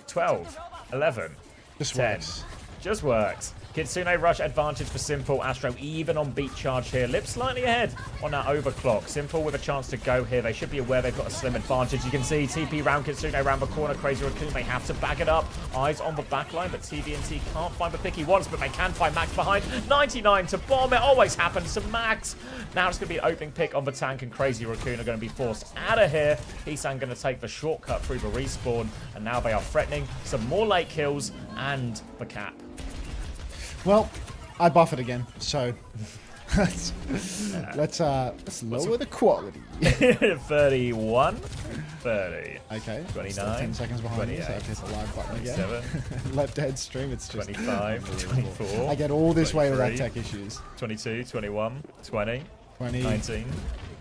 S1: 12, 11,
S3: just
S1: 10.
S3: Works.
S1: Just works. Kitsune rush advantage for Simple. Astro even on beat charge here. Lip slightly ahead on that overclock. Simple with a chance to go here. They should be aware they've got a slim advantage. You can see TP round Kitsune around the corner. Crazy Raccoon, they have to back it up. Eyes on the backline, but TVNT can't find the pick he wants, but they can find Max behind. 99 to bomb. It always happens to Max. Now it's going to be an opening pick on the tank, and Crazy Raccoon are going to be forced out of here. Hesan going to take the shortcut through the respawn, and now they are threatening some more late kills and the cap.
S3: Well, I buff it again, so let's lower the quality.
S1: 31, 30.
S3: Okay.
S1: 29.
S3: 10 seconds behind me, so I hit the live button again.
S1: 27.
S3: Left head stream, it's just
S1: 25, 24.
S3: I get all this way without tech issues.
S1: 22, 21, 20,
S3: 20,
S1: 19,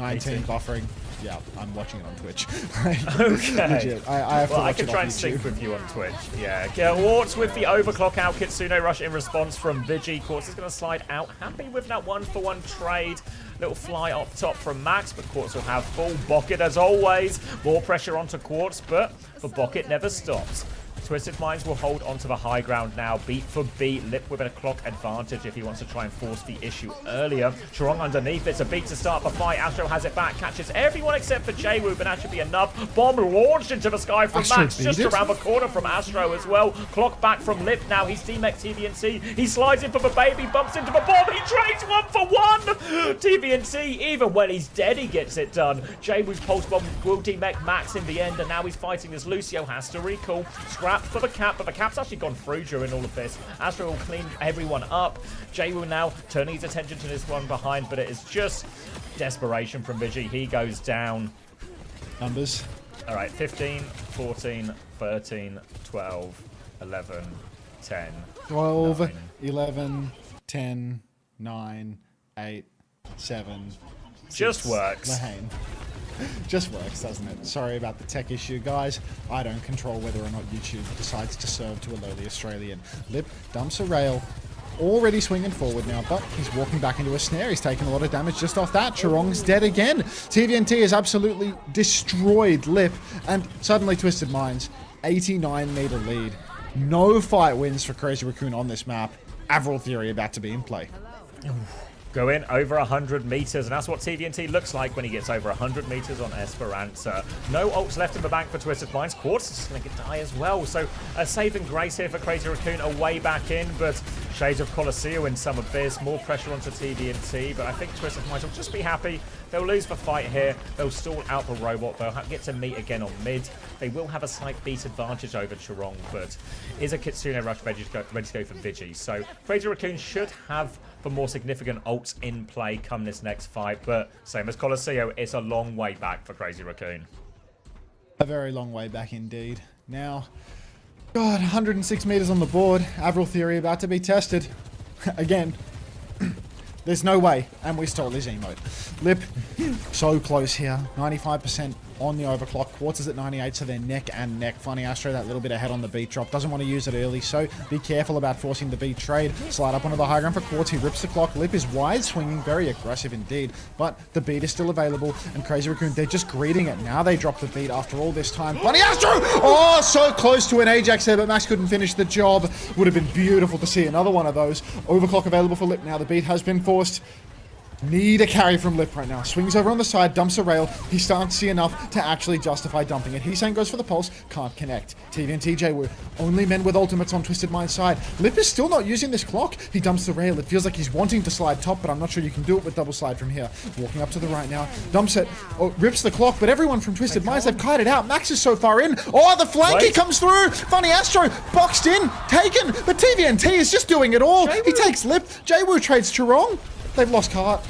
S3: 18 buffering. Yeah, I'm watching it on Twitch.
S1: Okay.
S3: Legit. I have to watch
S1: I can
S3: it
S1: try
S3: on
S1: and
S3: YouTube.
S1: sync with you on Twitch. Yeah. Quartz with the overclock out. Kitsune rush in response from Vigi. Quartz is going to slide out. Happy with that 1-for-1 trade. Little fly up top from Max, but Quartz will have full Bucket as always. More pressure onto Quartz, but the Bucket never stops. Twisted Minds will hold onto the high ground now, beat for beat. Lip with a clock advantage if he wants to try and force the issue earlier. Chirong underneath, it's a beat to start the fight. Astro has it back, catches everyone except for Jwoo, but that should be enough. Bomb launched into the sky from
S3: Astro
S1: Max, just around the corner from Astro as well. Clock back from Lip now, he's DMEC TVNC. He slides in for the baby, bumps into the bomb, he trades 1-for-1! TVNC, even when he's dead, he gets it done. Jwoo's pulse bomb will DMEC Max in the end, and now he's fighting as Lucio has to recall. Scrap for the cap, but the cap's actually gone through during all of this. Astro will clean everyone up. Jwoo now turning his attention to this one behind, but it is just desperation from Vigi. He goes down.
S3: Numbers.
S1: All right, 15, 14, 13, 12, 11, 10,
S3: 12,
S1: 9.
S3: 11, 10, 9, 8, 7.
S1: Just
S3: 6.
S1: works.
S3: Lahane. Just works, doesn't it? Sorry about the tech issue, guys. I don't control whether or not YouTube decides to serve to a lowly Australian. Lip dumps a rail. Already swinging forward now, but he's walking back into a snare. He's taking a lot of damage just off that. Chirong's dead again. TVNT has absolutely destroyed Lip, and suddenly Twisted Minds, 89 meter lead. No fight wins for Crazy Raccoon on this map. Avril Theory about to be in play.
S1: Go in over 100 meters, and that's what TVNT looks like when he gets over 100 meters on Esperanza. No ults left in the bank for Twisted Minds. Quartz is going to die as well, so a saving grace here for Crazy Raccoon, a way back in, but Shades of Colosseo in some of this. More pressure onto TVNT, but I think Twisted Minds will just be happy. They'll lose the fight here. They'll stall out the robot. They'll get to meet again on mid. They will have a slight beat advantage over Chorong, but is a Kitsune Rush ready to go for Vigi. So Crazy Raccoon should have the more significant ults in play come this next fight, but same as Colosseo, it's a long way back for Crazy Raccoon.
S3: A very long way back indeed. Now, God, 106 meters on the board. Avril Theory about to be tested. Again. There's no way. And we stole his emote. Lip, so close here. 95% on the overclock. Quartz is at 98, so they're neck and neck. Funny Astro, that little bit ahead on the beat drop. Doesn't want to use it early, so be careful about forcing the beat trade. Slide up onto the high ground for Quartz. He rips the clock. Lip is wide swinging, very aggressive indeed. But the beat is still available, and Crazy Raccoon, they're just greeting it. Now they drop the beat after all this time. Funny Astro! Oh, so close to an Ajax there, but Max couldn't finish the job. Would have been beautiful to see another one of those. Overclock available for Lip now. The beat has been forced. Need a carry from Lip right now. Swings over on the side, dumps a rail. He's starting to see enough to actually justify dumping it. He's saying goes for the pulse, can't connect. TVNT Jwoo, only men with ultimates on Twisted Mind's side. Lip is still not using this clock. He dumps the rail. It feels like he's wanting to slide top, but I'm not sure you can do it with double slide from here. Walking up to the right now, dumps it, rips the clock, but everyone from Twisted Minds, they've kited out. Max is so far in. Oh, the flanky comes through. Funny Astro, boxed in, taken, but TVNT is just doing it all. He takes Lip. Jwoo trades Chorong. They've lost cart.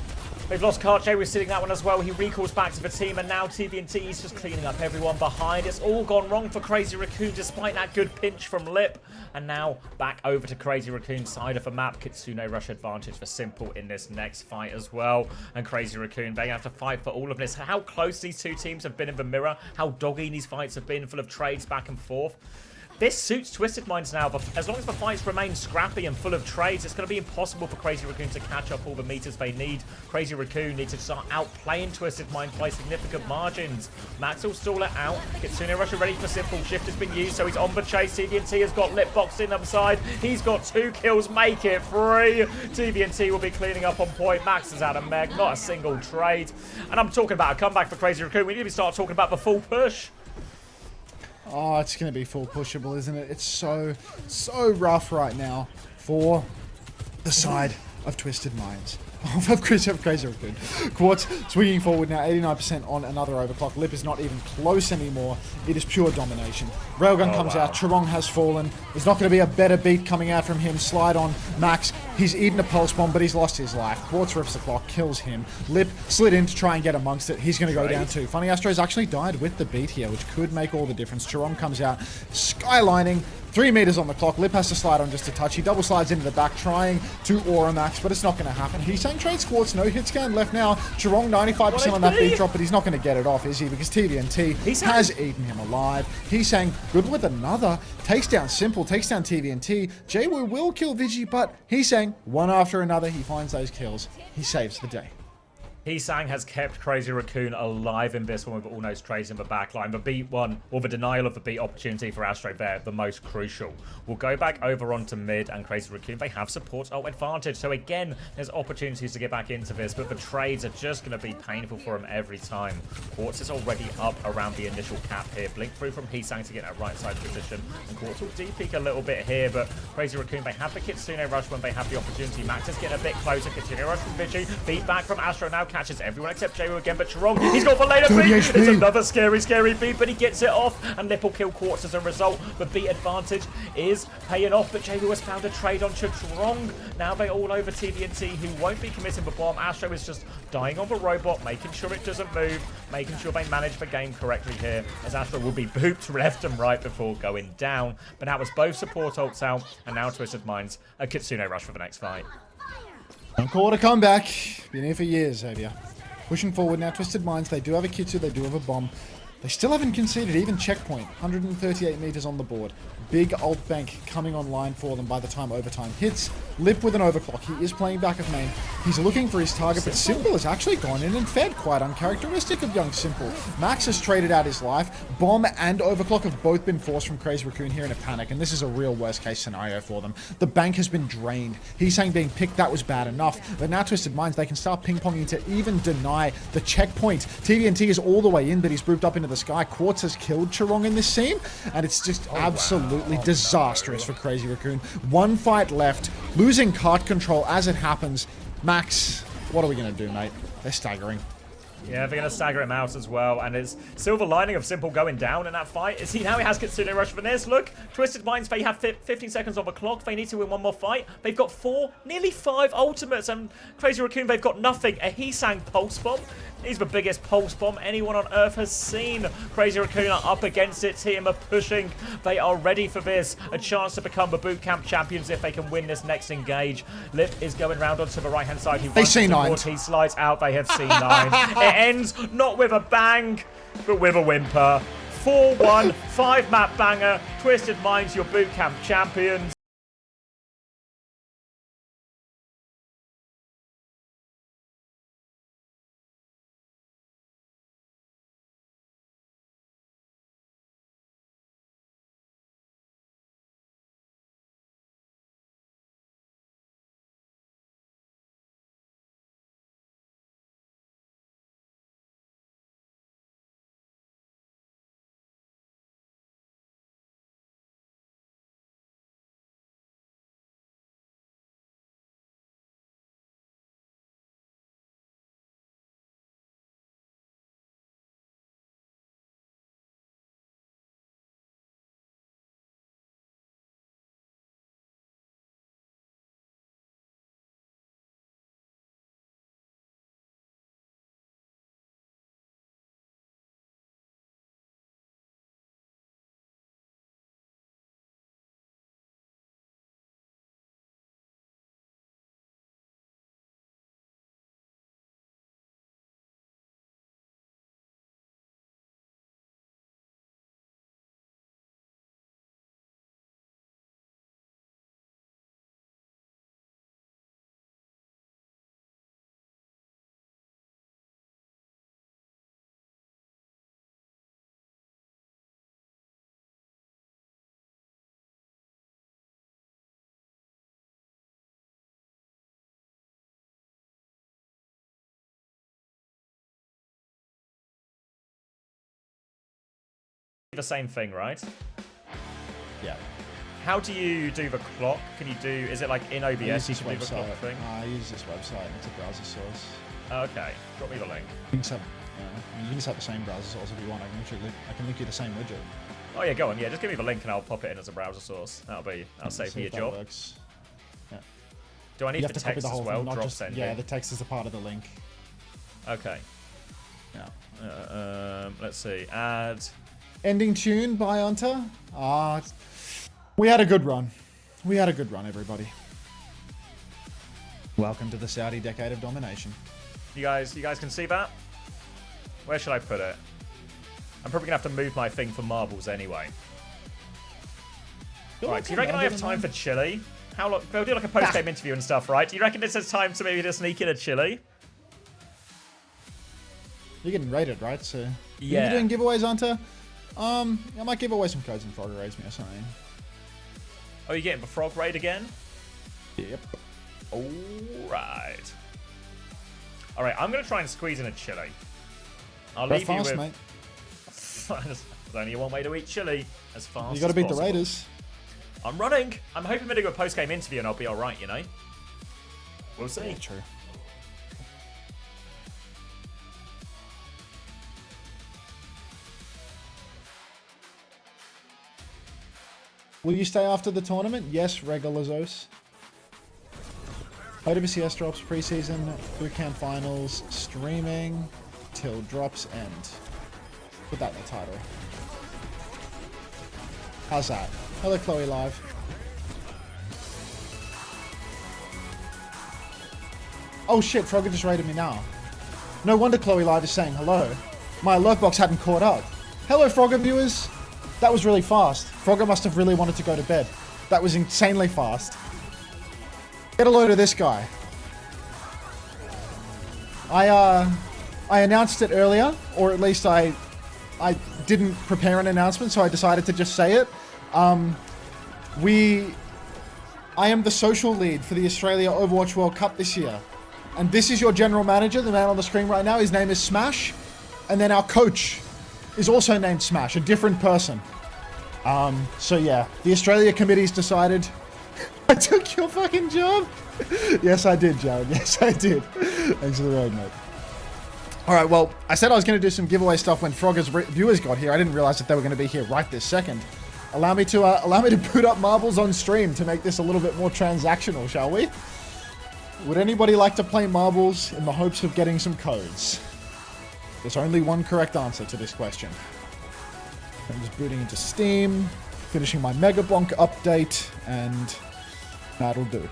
S1: They've lost cart. Jay was sitting that one as well. He recalls back to the team, and now TVNT is just cleaning up everyone behind. It's all gone wrong for Crazy Raccoon despite that good pinch from Lip. And now back over to Crazy Raccoon's side of the map. Kitsune Rush advantage for Simple in this next fight as well. And Crazy Raccoon, they have to fight for all of this. How close these two teams have been in the mirror. How doggy these fights have been, full of trades back and forth. This suits Twisted Minds now, but as long as the fights remain scrappy and full of trades, it's going to be impossible for Crazy Raccoon to catch up all the meters they need. Crazy Raccoon needs to start outplaying Twisted Minds by significant margins. Max will stall it out. Kitsune Rush ready for Simple. Shift has been used, so he's on the chase. TVNT has got Lip boxed in upside. He's got 2 kills, make it 3. TVNT will be cleaning up on point. Max is out of Meg, not a single trade. And I'm talking about a comeback for Crazy Raccoon. We need to start talking about the full push.
S3: Oh, it's going to be full pushable, isn't it? It's so rough right now for the side of Twisted Minds. Of Crazy Raccoon. Quartz swinging forward now, 89% on another overclock. Lip is not even close anymore. It is pure domination. Railgun comes out. Chorong has fallen. There's not going to be a better beat coming out from him. Slide on Max. He's eaten a pulse bomb, but he's lost his life. Quartz rips the clock, kills him. Lip slid in to try and get amongst it. He's going to go down too. Funny Astro's actually died with the beat here, which could make all the difference. Chorong comes out, skylining. 3 meters on the clock. Lip has to slide on just a touch. He double slides into the back, trying to aura Max, but it's not going to happen. He's saying trade Quartz, no hit scan left now. Chorong 95% on that beat drop, but he's not going to get it off, is he? Because TVNT has eaten him alive. He's saying good with another. Takes down Simple, takes down TVNT. Jwoo will kill Vigi, but he's saying one after another. He finds those kills. He saves the day.
S1: Heesang has kept Crazy Raccoon alive in this one with all those trades in the backline. The beat one, or the denial of the beat opportunity for Astro there, the most crucial. We'll go back over onto mid, and Crazy Raccoon, they have support ult advantage. So again, there's opportunities to get back into this, but the trades are just going to be painful for him every time. Quartz is already up around the initial cap here. Blink through from Heesang to get that right side position. And Quartz will deep-peek a little bit here, but Crazy Raccoon, they have the Kitsune Rush when they have the opportunity. Max is getting a bit closer. Kitsune Rush from Vigi. Beat back from Astro now. Catches everyone except Jwoo again, but Chorong, he's got the later beat. It's another scary beat, but he gets it off, and Lip will kill Quartz as a result. The beat advantage is paying off, but Jwoo has found a trade on Chorong. Now they're all over TVNT, who won't be committing the bomb. Astro is just dying on the robot, making sure it doesn't move, making sure they manage the game correctly here, as Astro will be booped left and right before going down. But that was both support ults out, and now Twisted Minds a Kitsune Rush for the next fight.
S3: Don't call it a comeback. Been here for years, Xavier. Pushing forward now, Twisted Minds. They do have a Kitsu, they do have a bomb. They still haven't conceded even checkpoint. 138 meters on the board. Big ult bank coming online for them by the time overtime hits. Lip with an overclock. He is playing back of main. He's looking for his target, but Simple has actually gone in and fed. Quite uncharacteristic of young Simple. Max has traded out his life. Bomb and overclock have both been forced from Crazy Raccoon here in a panic, and this is a real worst case scenario for them. The bank has been drained. He's saying being picked, that was bad enough. But now Twisted Minds, they can start ping-ponging to even deny the checkpoint. TVNT is all the way in, but he's grouped up into the sky. Quartz has killed Chirong in this scene, and it's just absolutely disastrous for Crazy Raccoon. One fight left, losing card control as it happens. Max, what are we going to do, mate? They're staggering.
S1: Yeah, they're going to stagger him out as well. And it's silver lining of Simple going down in that fight. Is he now he has Kitsune Rush for this. Look, Twisted Minds, they have 15 seconds on the clock. They need to win one more fight. They've got 4, nearly 5 ultimates. And Crazy Raccoon, they've got nothing. A Heesang Pulse Bomb. He's the biggest Pulse Bomb anyone on Earth has seen. Crazy Raccoon are up against it. Team are pushing. They are ready for this. A chance to become the Bootcamp champions if they can win this next engage. Lip is going round onto the right-hand side. He runs towards, he slides out. They have C9. It ends not with a bang, but with a whimper. 4-1, 5-map banger. Twisted Minds, your Bootcamp champions. The same thing, right?
S3: Yeah.
S1: How do you do the clock? Can you do, is it like in OBS you can do the clock thing?
S3: I use this website. It's a browser source.
S1: Okay, drop me the link.
S3: You can just have the same browser source if you want. I can link you the same widget.
S1: Oh yeah, go on. Yeah, just give me the link and I'll pop it in as a browser source. That'll save me your job.
S3: Works. Yeah.
S1: Do I need the text as well? Drop sending.
S3: Yeah, the text is a part of the link.
S1: Okay.
S3: Yeah.
S1: Let's see. Add.
S3: Ending tune by Hunter. We had a good run. We had a good run, everybody. Welcome to the Saudi Decade of Domination.
S1: You guys can see that? Where should I put it? I'm probably gonna have to move my thing for marbles anyway. Right, do you reckon I have time for chili? How long? We'll do like a post-game interview and stuff, right? Do you reckon this is time to maybe just sneak in a chili?
S3: You're getting rated, right? So
S1: yeah.
S3: Are you doing giveaways, Hunter? I might give away some codes and Frog Raise me or something.
S1: Oh, you're getting the Frog Raid again?
S3: Yep.
S1: Alright. Alright, I'm going to try and squeeze in a chili. I'll
S3: Go
S1: leave
S3: fast,
S1: you with...
S3: mate.
S1: There's only one way to eat chili. As fast
S3: You got to
S1: as
S3: beat
S1: possible.
S3: the Raiders.
S1: I'm running. I'm hoping to do a post-game interview and I'll be alright, you know? We'll see.
S3: Yeah, true. Will you stay after the tournament? Yes, Regulazos. OWCS drops preseason, bootcamp finals, streaming till drops end. Put that in the title. How's that? Hello, Chloe Live. Oh shit, Frogger just raided me now. No wonder Chloe Live is saying hello. My alert box hadn't caught up. Hello, Frogger viewers. That was really fast. Frogger must have really wanted to go to bed. That was insanely fast. Get a load of this guy. I announced it earlier, or at least I didn't prepare an announcement, so I decided to just say it. I am the social lead for the Australia Overwatch World Cup this year. And this is your general manager, the man on the screen right now. His name is Smash. And then our coach is also named Smash, a different person. So yeah, the Australia committee's decided I took your fucking job. Yes, I did, Jared. Yes, I did. Thanks for the road, mate. All right, well, I said I was going to do some giveaway stuff when Frogger's viewers got here. I didn't realize that they were going to be here right this second. Allow me to boot up marbles on stream to make this a little bit more transactional, shall we? Would anybody like to play marbles in the hopes of getting some codes? There's only one correct answer to this question. I'm just booting into Steam, finishing my Mega Bonk update, and that'll do.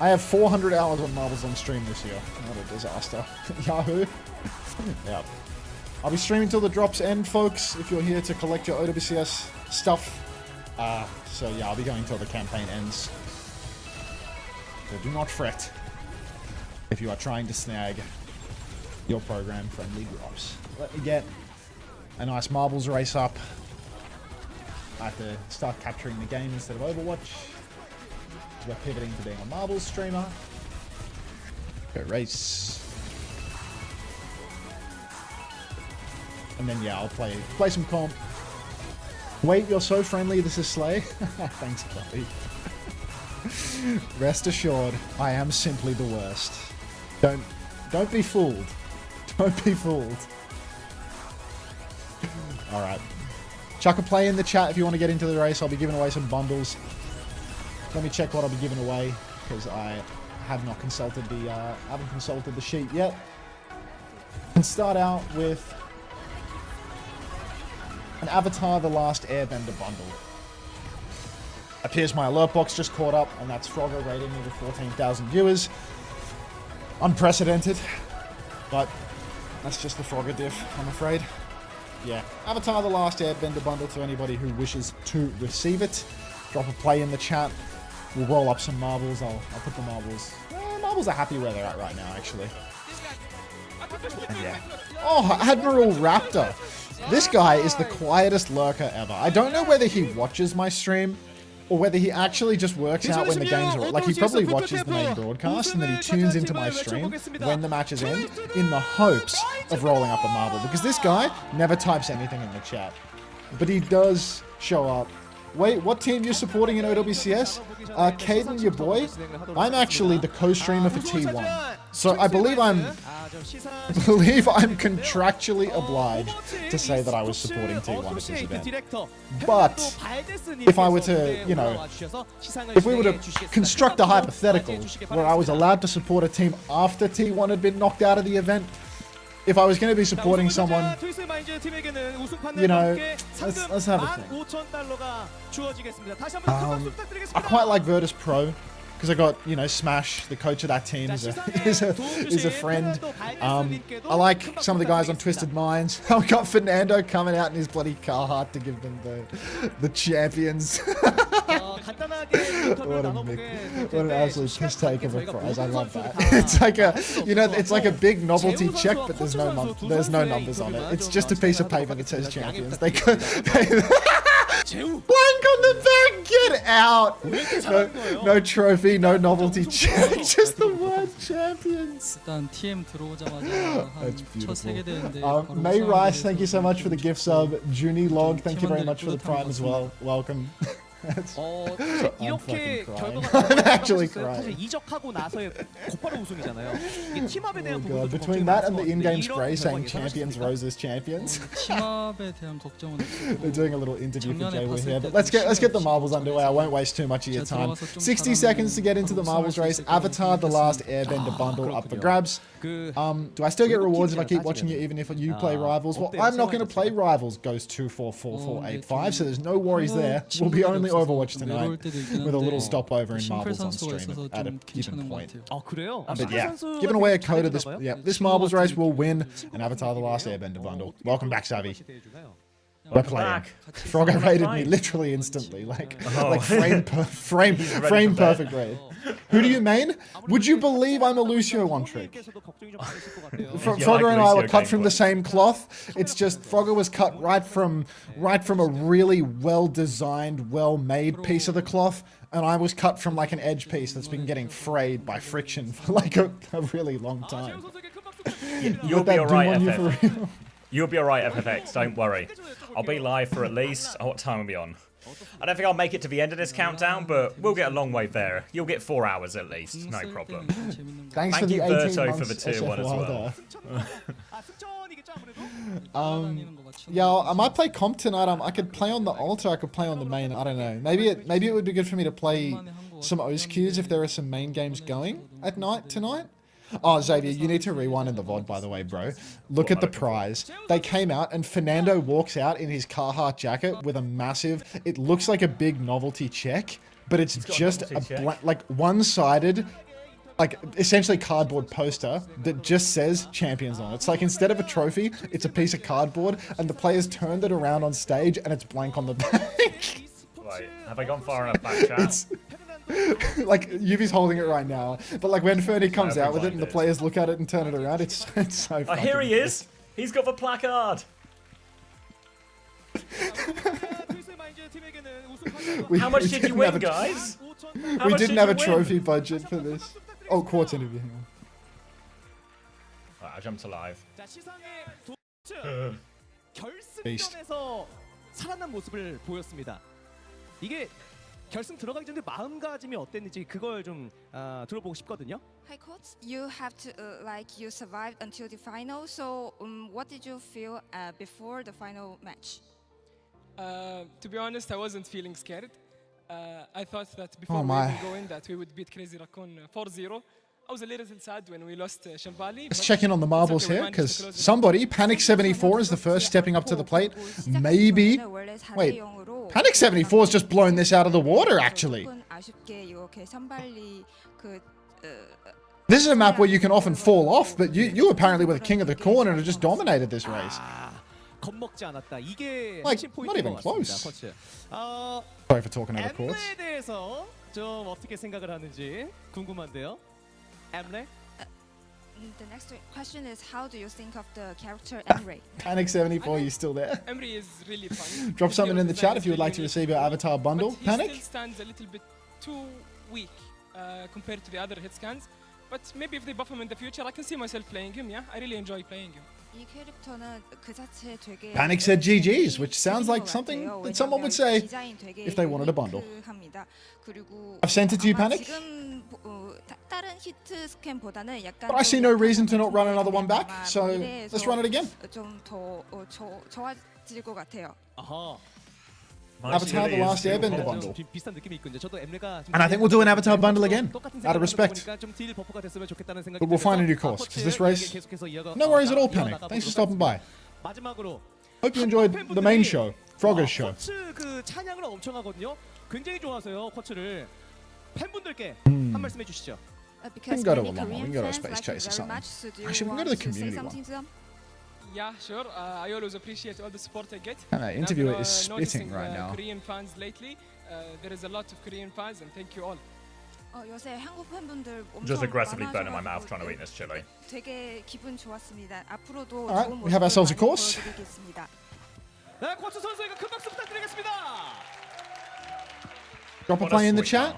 S3: I have 400 hours on marbles on stream this year. What a disaster. Yahoo! Yeah. I'll be streaming till the drops end, folks, if you're here to collect your OWCS stuff. So yeah, I'll be going till the campaign ends. So do not fret if you are trying to snag your program-friendly drops. Let me get a nice marbles race up. I have to start capturing the game instead of Overwatch. We're pivoting to being a marbles streamer. Go race. And then yeah, I'll play some comp. Wait, you're so friendly, this is Slay. Thanks, Chloe. Rest assured, I am simply the worst. Don't be fooled. Don't be fooled. Alright. Chuck a play in the chat if you want to get into the race. I'll be giving away some bundles. Let me check what I'll be giving away, because I have not consulted the sheet yet. And start out with an Avatar The Last Airbender bundle. Appears my alert box just caught up, and that's Frogger rating me with 14,000 viewers. Unprecedented, but that's just the Frogger diff, I'm afraid. Yeah, Avatar The Last Airbender bundle to anybody who wishes to receive it. Drop a play in the chat. We'll roll up some marbles. I'll put the marbles. Marbles are happy where they're at right now, actually. And yeah. Oh, Admiral Raptor. This guy is the quietest lurker ever. I don't know whether he watches my stream or whether he actually just works out when the games are... Like, he probably watches the main broadcast and then he tunes into my stream when the match is in the hopes of rolling up a marble. Because this guy never types anything in the chat. But he does show up. Wait, what team you're supporting in OWCS? Caden, your boy? I'm actually the co-streamer for T1. So I believe I'm contractually obliged to say that I was supporting T1 at this event. But if I were to, you know, if we were to construct a hypothetical where I was allowed to support a team after T1 had been knocked out of the event, if I was going to be supporting someone, you know, let's have a think. I quite like Virtus Pro because I got, you know, Smash, the coach of that team, is a friend. I like some of the guys on Twisted Minds. I got Fernando coming out in his bloody Carhartt to give them the champions. What an absolute piss take of a prize. I love that. It's like a, you know, it's like a big novelty check, but there's no numbers on it. It's just a piece of paper that says champions. They could blank on the back, get out. No trophy, no novelty check, just the word champions. That's beautiful. May Rice, thank you so much for the gift sub. Junie Log, thank you very much for the prime as well. Welcome. I'm fucking crying. I'm actually crying. Oh god, between that and the in-game spray saying champions roses champions. They're doing a little interview for Jay We're here, but let's get the marbles underway. I won't waste too much of your time. 60 seconds to get into the marbles race. Avatar The Last Airbender bundle up for grabs. Do I still get rewards if I keep watching you even if you play Rivals? Well, I'm not going to play Rivals Ghost 244485, so there's no worries there. We'll be only Overwatch tonight with a little stopover in marbles on stream at a given point.
S8: 그래요?
S3: But yeah, giving away a code of this. Yeah, this marbles race will win an Avatar: The Last Airbender bundle. Welcome back, Savvy. We're playing. Frogger raided me literally instantly, like frame perfect raid. Who do you main? Would you believe I'm a Lucio one trick? Frogger and I were cut from the same cloth. It's just Frogger was cut right from a really well-designed, well-made piece of the cloth, and I was cut from like an edge piece that's been getting frayed by friction for like a really long time.
S1: You'll be alright, FF. You'll be alright, FFX, don't worry. I'll be live for at least... Oh, what time are we on? I don't think I'll make it to the end of this countdown, but we'll get a long way there. You'll get 4 hours at least, no problem.
S3: Thanks
S1: Thank
S3: for
S1: you,
S3: the 18
S1: Verto,
S3: months
S1: for the tier 1 as well.
S3: Yeah, I might play comp tonight. I could play on the ult or I could play on the main. I don't know. Maybe it would be good for me to play some O's queues if there are some main games going at night tonight. Oh, Xavier, you need to rewind in the VOD, by the way, bro. Look at the prize. They came out, and Fernando walks out in his Carhartt jacket with a massive... It looks like a big novelty check, but it's just a like one-sided, like essentially cardboard poster that just says champions on it. It's like instead of a trophy, it's a piece of cardboard, and the players turned it around on stage, and it's blank on the back.
S1: Wait, have I gone far enough back, chat?
S3: Like Yuvi's holding it right now, but like when Fernie comes out with it and the players look at it and turn it around, it's so.
S1: Oh, here he is. He's got the placard. How much did you win, guys?
S3: We didn't have a trophy budget for this. Oh, Quartz interview. Hang on.
S1: Right, I jumped to live.
S3: Beast.
S8: 살아난 모습을 보였습니다. 이게 결승 들어가기 전에 마음가짐이 어땠는지 그걸 좀 들어보고 싶거든요.
S12: Hi coach, you have to like you survived until the final. So what did you feel before the final match?
S13: To be honest, I wasn't feeling scared. I thought that before we even go in that we would beat Crazy Raccoon 4-0. I was a little sad when we lost Shalvali.
S3: Let's check in on the marbles here, because somebody, Panic74 is the first stepping up to the plate. Maybe... Wait, Panic74 has just blown this out of the water, actually. This is a map where you can often fall off, but you apparently were the king of the corner and have just dominated this race. Like, not even close. Sorry for talking over courts.
S8: 좀 어떻게 생각을 하는지 궁금한데요. Emre?
S12: The next question is, how do you think of the character Emre?
S3: Panic74, you still there?
S13: Emre is really fun.
S3: Drop something in the chat if you would like to receive your avatar bundle. Panic?
S13: He still stands a little bit too weak compared to the other hit scans. But maybe if they buff him in the future, I can see myself playing him, yeah? I really enjoy playing him.
S3: Panic said GG's, which sounds like something that someone would say if they wanted a bundle. I've sent it to you, Panic. But I see no reason to not run another one back, so let's run it again. Avatar: The Last Airbender bundle. And I think we'll do an Avatar bundle again, out of respect. But we'll find a new course, because this race... No worries at all, Panic. Thanks for stopping by. Hope you enjoyed the main show, Frogger's show. We can go to a long one. We can go to a space chase or something. Actually, we can go to the community one.
S13: Yeah, sure. I always appreciate all the support I get.
S3: And that interviewer is spitting right now.
S13: Korean fans lately. There is a lot of Korean fans, and thank you all.
S1: Just aggressively burning my mouth trying to eat this chili.
S3: Alright, we have ourselves a course. Drop a play in the chat.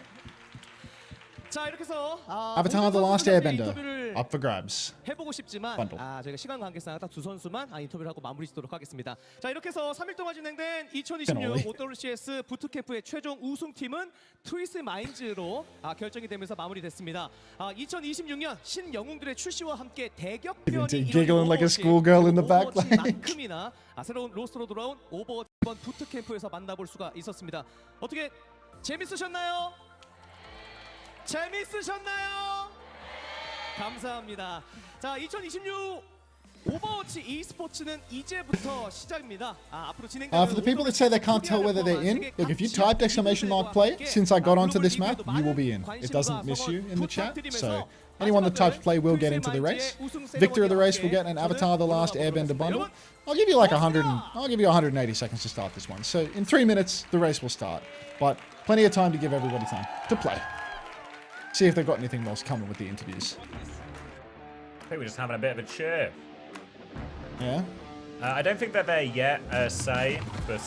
S3: Avatar: The Last Airbender up for grabs.
S8: 해보고 싶지만 저희가 시간 관계상 딱 두 선수만 인터뷰를 하고 마무리 짓도록 하겠습니다. 자, 이렇게 해서 3일 동안 진행된 2026 OWCS 부트캠프의 최종 우승팀은 트위스 마인즈로 결정이 되면서 마무리됐습니다. 2026년 신영웅들의 출시와 함께 대격변이
S3: giggling like a schoolgirl in the back.
S8: 만큼이나 새로운 로스터로 돌아온 오버워치 부트캠프에서 만나볼 수가 있었습니다. 어떻게 재밌으셨나요? 재밌으셨나요? 감사합니다. 자, 2026 오버워치 e스포츠는 이제부터 시작입니다. 앞으로
S3: For the people that say they can't tell whether they're in, look, if you typed !play since I got onto this map, you will be in. It doesn't miss you in the chat, so anyone that types play will get into the race. Victor of the race will get an Avatar: The Last Airbender bundle. I'll give you like 180 seconds to start this one. So in 3 minutes, the race will start, but plenty of time to give everybody time to play. See if they've got anything else coming with the interviews.
S1: I think we're just having a bit of a cheer.
S3: Yeah.
S1: I don't think they're there yet, say, but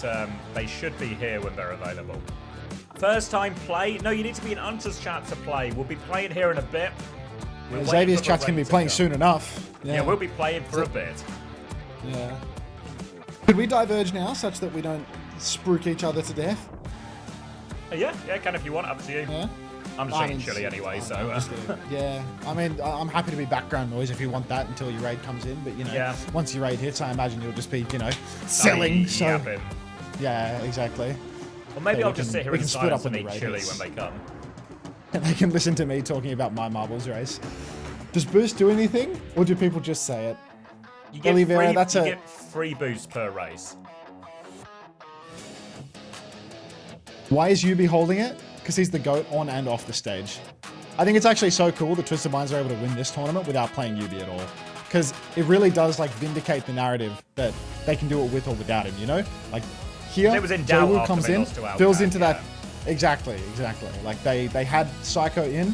S1: they should be here when they're available. First time play? No, you need to be in Hunter's chat to play. We'll be playing here in a bit.
S3: Xavier's chat's going to be playing soon enough.
S1: Yeah, we'll be playing for a bit.
S3: Yeah. Could we diverge now such that we don't spruik each other to death?
S1: Yeah, can if you want, up to you.
S3: Yeah.
S1: I'm just eating chili anyway, so...
S3: yeah, I mean, I'm happy to be background noise if you want that until your raid comes in, but, you know, once your raid hits, I imagine you'll just be, you know, selling, so... Yeah, exactly.
S1: Or maybe I'll just sit here in silence and eat chili when they come.
S3: And they can listen to me talking about my marbles race. Does boost do anything, or do people just say it?
S1: You get, you get free boost per race.
S3: Why is Yubi holding it? Because he's the GOAT on and off the stage. I think it's actually so cool that Twisted Minds are able to win this tournament without playing Yubi at all. Because it really does like vindicate the narrative that they can do it with or without him, you know? Like here, Jaewoo comes in, fills into that. Exactly. Like they had Psycho in,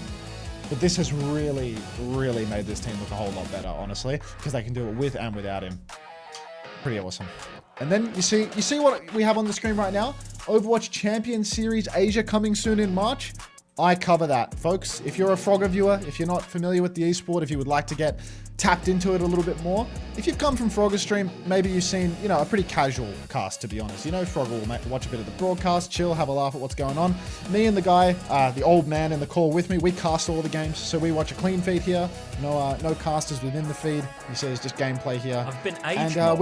S3: but this has really, really made this team look a whole lot better, honestly, because they can do it with and without him. Pretty awesome. And then you see what we have on the screen right now? Overwatch Champion Series Asia coming soon in March. I cover that, folks. If you're a Frogger viewer, if you're not familiar with the esport, if you would like to get tapped into it a little bit more, if you've come from Frogger stream, maybe you've seen, you know, a pretty casual cast, to be honest. You know, Frogger will watch a bit of the broadcast, chill, have a laugh at what's going on. Me and the guy, the old man in the call with me, we cast all the games, so we watch a clean feed here. No casters within the feed. You see, it's just gameplay here.
S1: I've been
S3: and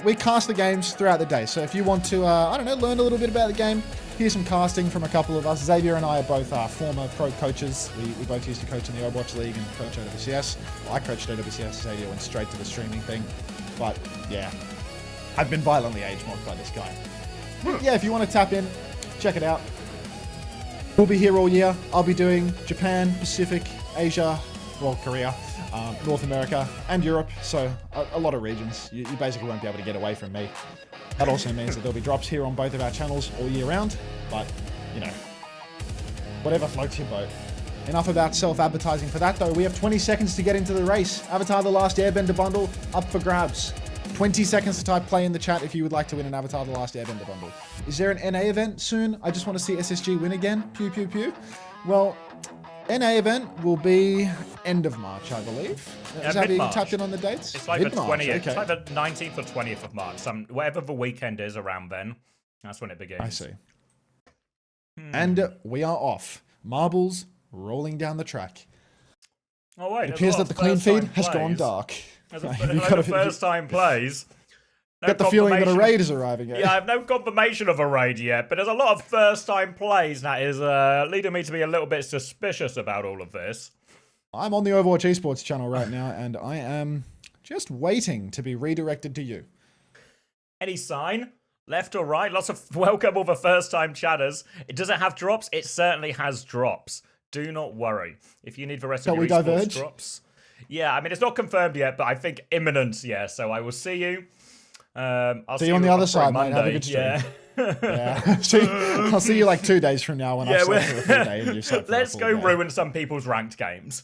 S3: we cast the games throughout the day. So if you want to, I don't know, learn a little bit about the game, here's some casting from a couple of us. Xavier and I are both former pro coaches. We both used to coach in the Overwatch League and coach OWCS. Well, I coached OWCS. Xavier went straight to the streaming thing. But yeah, I've been violently age-mocked by this guy. But yeah, if you want to tap in, check it out. We'll be here all year. I'll be doing Japan, Pacific, Asia, well, Korea, North America, and Europe. So a lot of regions. You basically won't be able to get away from me. That also means that there'll be drops here on both of our channels all year round, but, you know, whatever floats your boat. Enough about self-advertising for that, though. We have 20 seconds to get into the race. Avatar: The Last Airbender bundle up for grabs. 20 seconds to type play in the chat if you would like to win an Avatar: The Last Airbender bundle. Is there an NA event soon? I just want to see SSG win again. Pew, pew, pew. Well, NA event will be end of March, I believe. Have you tapped in on the dates?
S1: It's like the 20th. Okay. It's like the 19th or 20th of March. Whatever the weekend is around then, that's when it begins.
S3: I see. And we are off. Marbles rolling down the track.
S1: Oh wait,
S3: it appears that the clean feed has gone dark.
S1: There's a first time plays.
S3: No got the feeling that a raid is arriving.
S1: Yeah, I have no confirmation of a raid yet, but there's a lot of first-time plays that is leading me to be a little bit suspicious about all of this.
S3: I'm on the Overwatch Esports channel right now, and I am just waiting to be redirected to you.
S1: Any sign? Left or right? Lots of welcome all the first-time chatters. It doesn't have drops. It certainly has drops. Do not worry. If you need the rest of your esports drops. Yeah, I mean, it's not confirmed yet, but I think imminent, yeah. So I will see you. I'll
S3: see you on the other side, mate. Have a good stream. Yeah. I'll see you like 2 days from now when I've slept for a full day and you've slept for
S1: Let's
S3: a
S1: go
S3: full day.
S1: ruin some people's ranked games.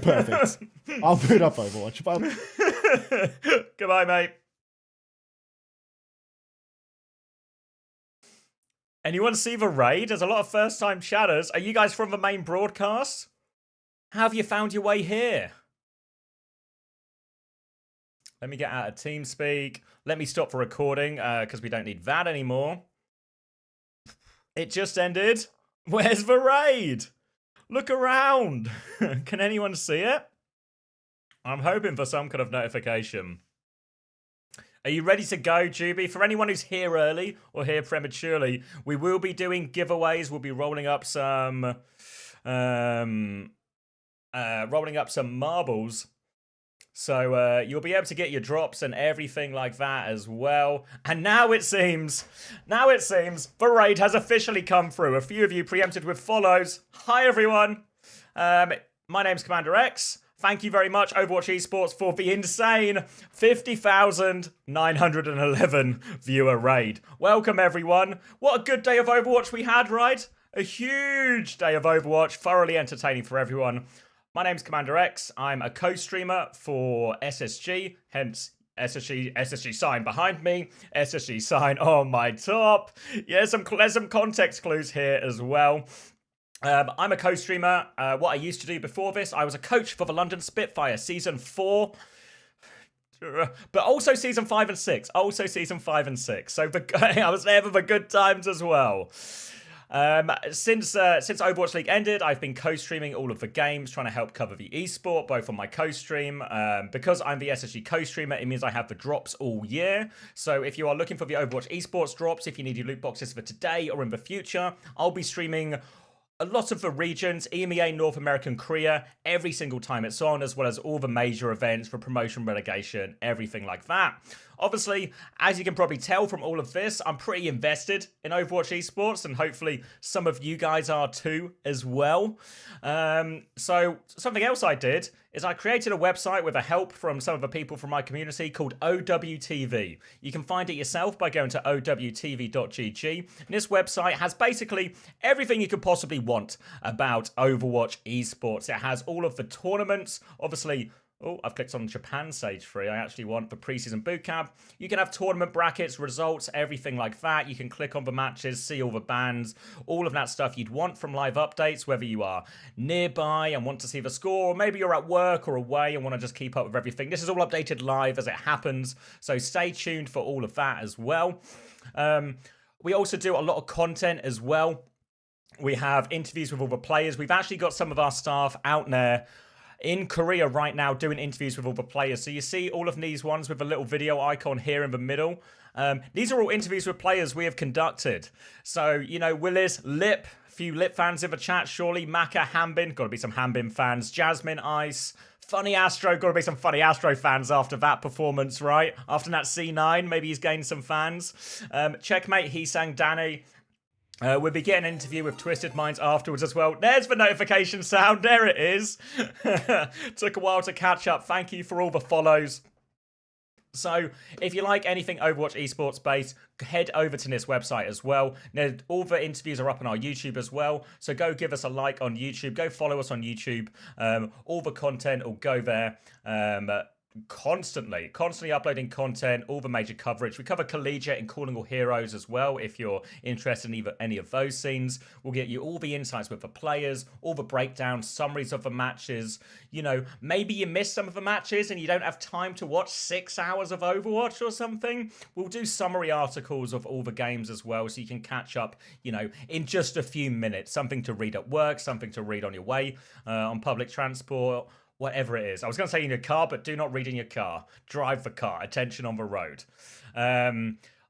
S3: Perfect. I'll boot up Overwatch. Bye.
S1: Goodbye, mate. Anyone see the raid? There's a lot of first-time chatters. Are you guys from the main broadcast? How have you found your way here? Let me get out of TeamSpeak. Let me stop the recording because we don't need that anymore. It just ended. Where's the raid? Look around. Can anyone see it? I'm hoping for some kind of notification. Are you ready to go, Juby? For anyone who's here early or here prematurely, we will be doing giveaways. We'll be rolling up some marbles. So you'll be able to get your drops and everything like that as well. And now it seems the raid has officially come through. A few of you preempted with follows. Hi everyone. My name's Commander X. Thank you very much, Overwatch Esports, for the insane 50,911 viewer raid. Welcome everyone. What a good day of Overwatch we had, right? A huge day of Overwatch, thoroughly entertaining for everyone. My name's Commander X. I'm a co-streamer for SSG, hence SSG sign behind me, SSG sign on my top. Yeah, there's some context clues here as well. I'm a co-streamer. What I used to do before this, I was a coach for the London Spitfire Season 4. But also Season 5 and 6. So I was there for the good times as well. Since Overwatch League ended, I've been co-streaming all of the games, trying to help cover the esport, both on my co-stream. Because I'm the SSG co-streamer, it means I have the drops all year. So if you are looking for the Overwatch esports drops, if you need your loot boxes for today or in the future, I'll be streaming a lot of the regions, EMEA, North America, and Korea, every single time it's on, as well as all the major events for promotion, relegation, everything like that. Obviously, as you can probably tell from all of this, I'm pretty invested in Overwatch esports, and hopefully some of you guys are too as well. So something else I did is I created a website with the help from some of the people from my community called OWTV. You can find it yourself by going to owtv.gg. And this website has basically everything you could possibly want about Overwatch esports. It has all of the tournaments, obviously. Oh, I've clicked on Japan Stage 3. I actually want the Preseason Bootcamp. You can have tournament brackets, results, everything like that. You can click on the matches, see all the bans, all of that stuff you'd want from live updates, whether you are nearby and want to see the score, or maybe you're at work or away and want to just keep up with everything. This is all updated live as it happens, so stay tuned for all of that as well. We also do a lot of content as well. We have interviews with all the players. We've actually got some of our staff out there in Korea right now doing interviews with all the players. So you see all of these ones with a little video icon here in the middle. These are all interviews with players we have conducted. So, you know, Willis, Lip, a few Lip fans in the chat, surely. Maka, Hambin, got to be some Hambin fans. Jasmine, Ice, Funny Astro, got to be some Funny Astro fans after that performance, right? After that C9, maybe he's gained some fans. Checkmate, Heesang, Danny. We'll be getting an interview with Twisted Minds afterwards as well. There's the notification sound. There it is. Took a while to catch up. Thank you for all the follows. So, if you like anything Overwatch esports based, head over to this website as well. Now, all the interviews are up on our YouTube as well. So go give us a like on YouTube. Go follow us on YouTube. All the content will go there. Constantly uploading content, all the major coverage. We cover collegiate and calling all heroes as well. If you're interested in any of those scenes, we'll get you all the insights with the players, all the breakdowns, summaries of the matches. You know, maybe you missed some of the matches and you don't have time to watch 6 hours of Overwatch or something. We'll do summary articles of all the games as well, so you can catch up, you know, in just a few minutes. Something to read at work, something to read on your way, on public transport, whatever it is. I was going to say in your car, but do not read in your car. Drive the car. Attention on the road.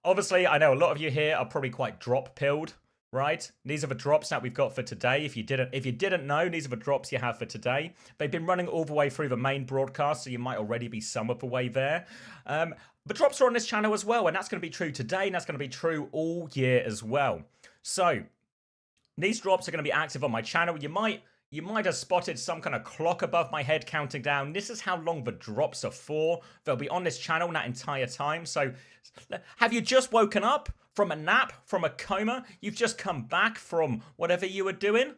S1: Obviously, I know a lot of you here are probably quite drop-pilled, right? These are the drops that we've got for today. If you didn't know, these are the drops you have for today. They've been running all the way through the main broadcast, so you might already be some of the way there. But drops are on this channel as well, and that's going to be true today, and that's going to be true all year as well. So, these drops are going to be active on my channel. You might have spotted some kind of clock above my head counting down. This is how long the drops are for. They'll be on this channel that entire time. So have you just woken up from a nap, from a coma? You've just come back from whatever you were doing?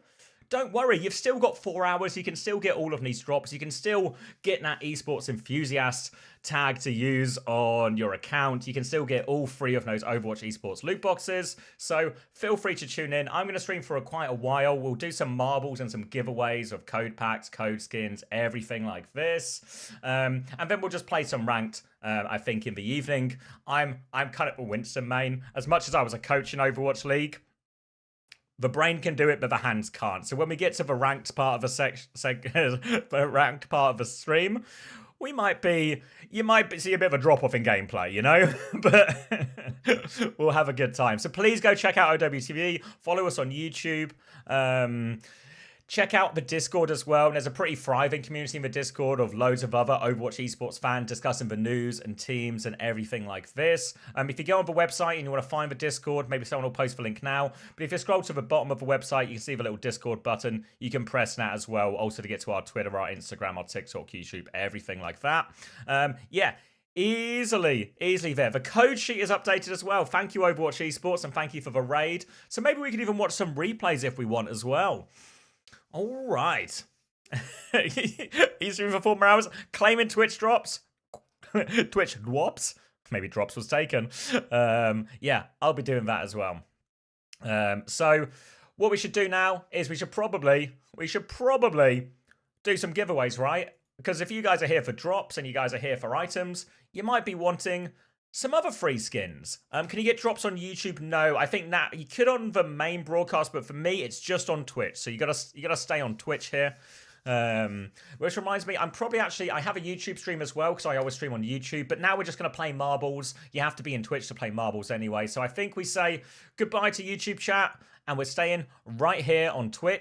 S1: Don't worry, you've still got 4 hours. You can still get all of these drops. You can still get that esports enthusiast tag to use on your account. You can still get all 3 of those Overwatch esports loot boxes. So feel free to tune in. I'm going to stream for quite a while. We'll do some marbles and some giveaways of code packs, code skins, everything like this. And then we'll just play some ranked, I think, in the evening. I'm kind of a Winston main. As much as I was a coach in Overwatch League, the brain can do it, but the hands can't. So when we get to the ranked part of the ranked part of the stream, you might see a bit of a drop off in gameplay, you know, but we'll have a good time. So please go check out OWTV, follow us on YouTube. check out the Discord as well. And there's a pretty thriving community in the Discord of loads of other Overwatch esports fans discussing the news and teams and everything like this. If you go on the website and you want to find the Discord, maybe someone will post the link now. But if you scroll to the bottom of the website, you can see the little Discord button. You can press that as well. Also to get to our Twitter, our Instagram, our TikTok, YouTube, everything like that. Yeah. Easily there. The code sheet is updated as well. Thank you, Overwatch Esports, and thank you for the raid. So maybe we can even watch some replays if we want as well. All right. Easier for 4 more hours. Claiming Twitch drops. Twitch drops. Maybe drops was taken. Yeah, I'll be doing that as well. So what we should do now is we should probably do some giveaways, right? Because if you guys are here for drops and you guys are here for items, you might be wanting some other free skins. Can you get drops on YouTube? No, I think that you could on the main broadcast, but for me, it's just on Twitch. So you gotta stay on Twitch here. Which reminds me, I have a YouTube stream as well because I always stream on YouTube. But now we're just gonna play marbles. You have to be in Twitch to play marbles anyway. So I think we say goodbye to YouTube chat and we're staying right here on Twitch.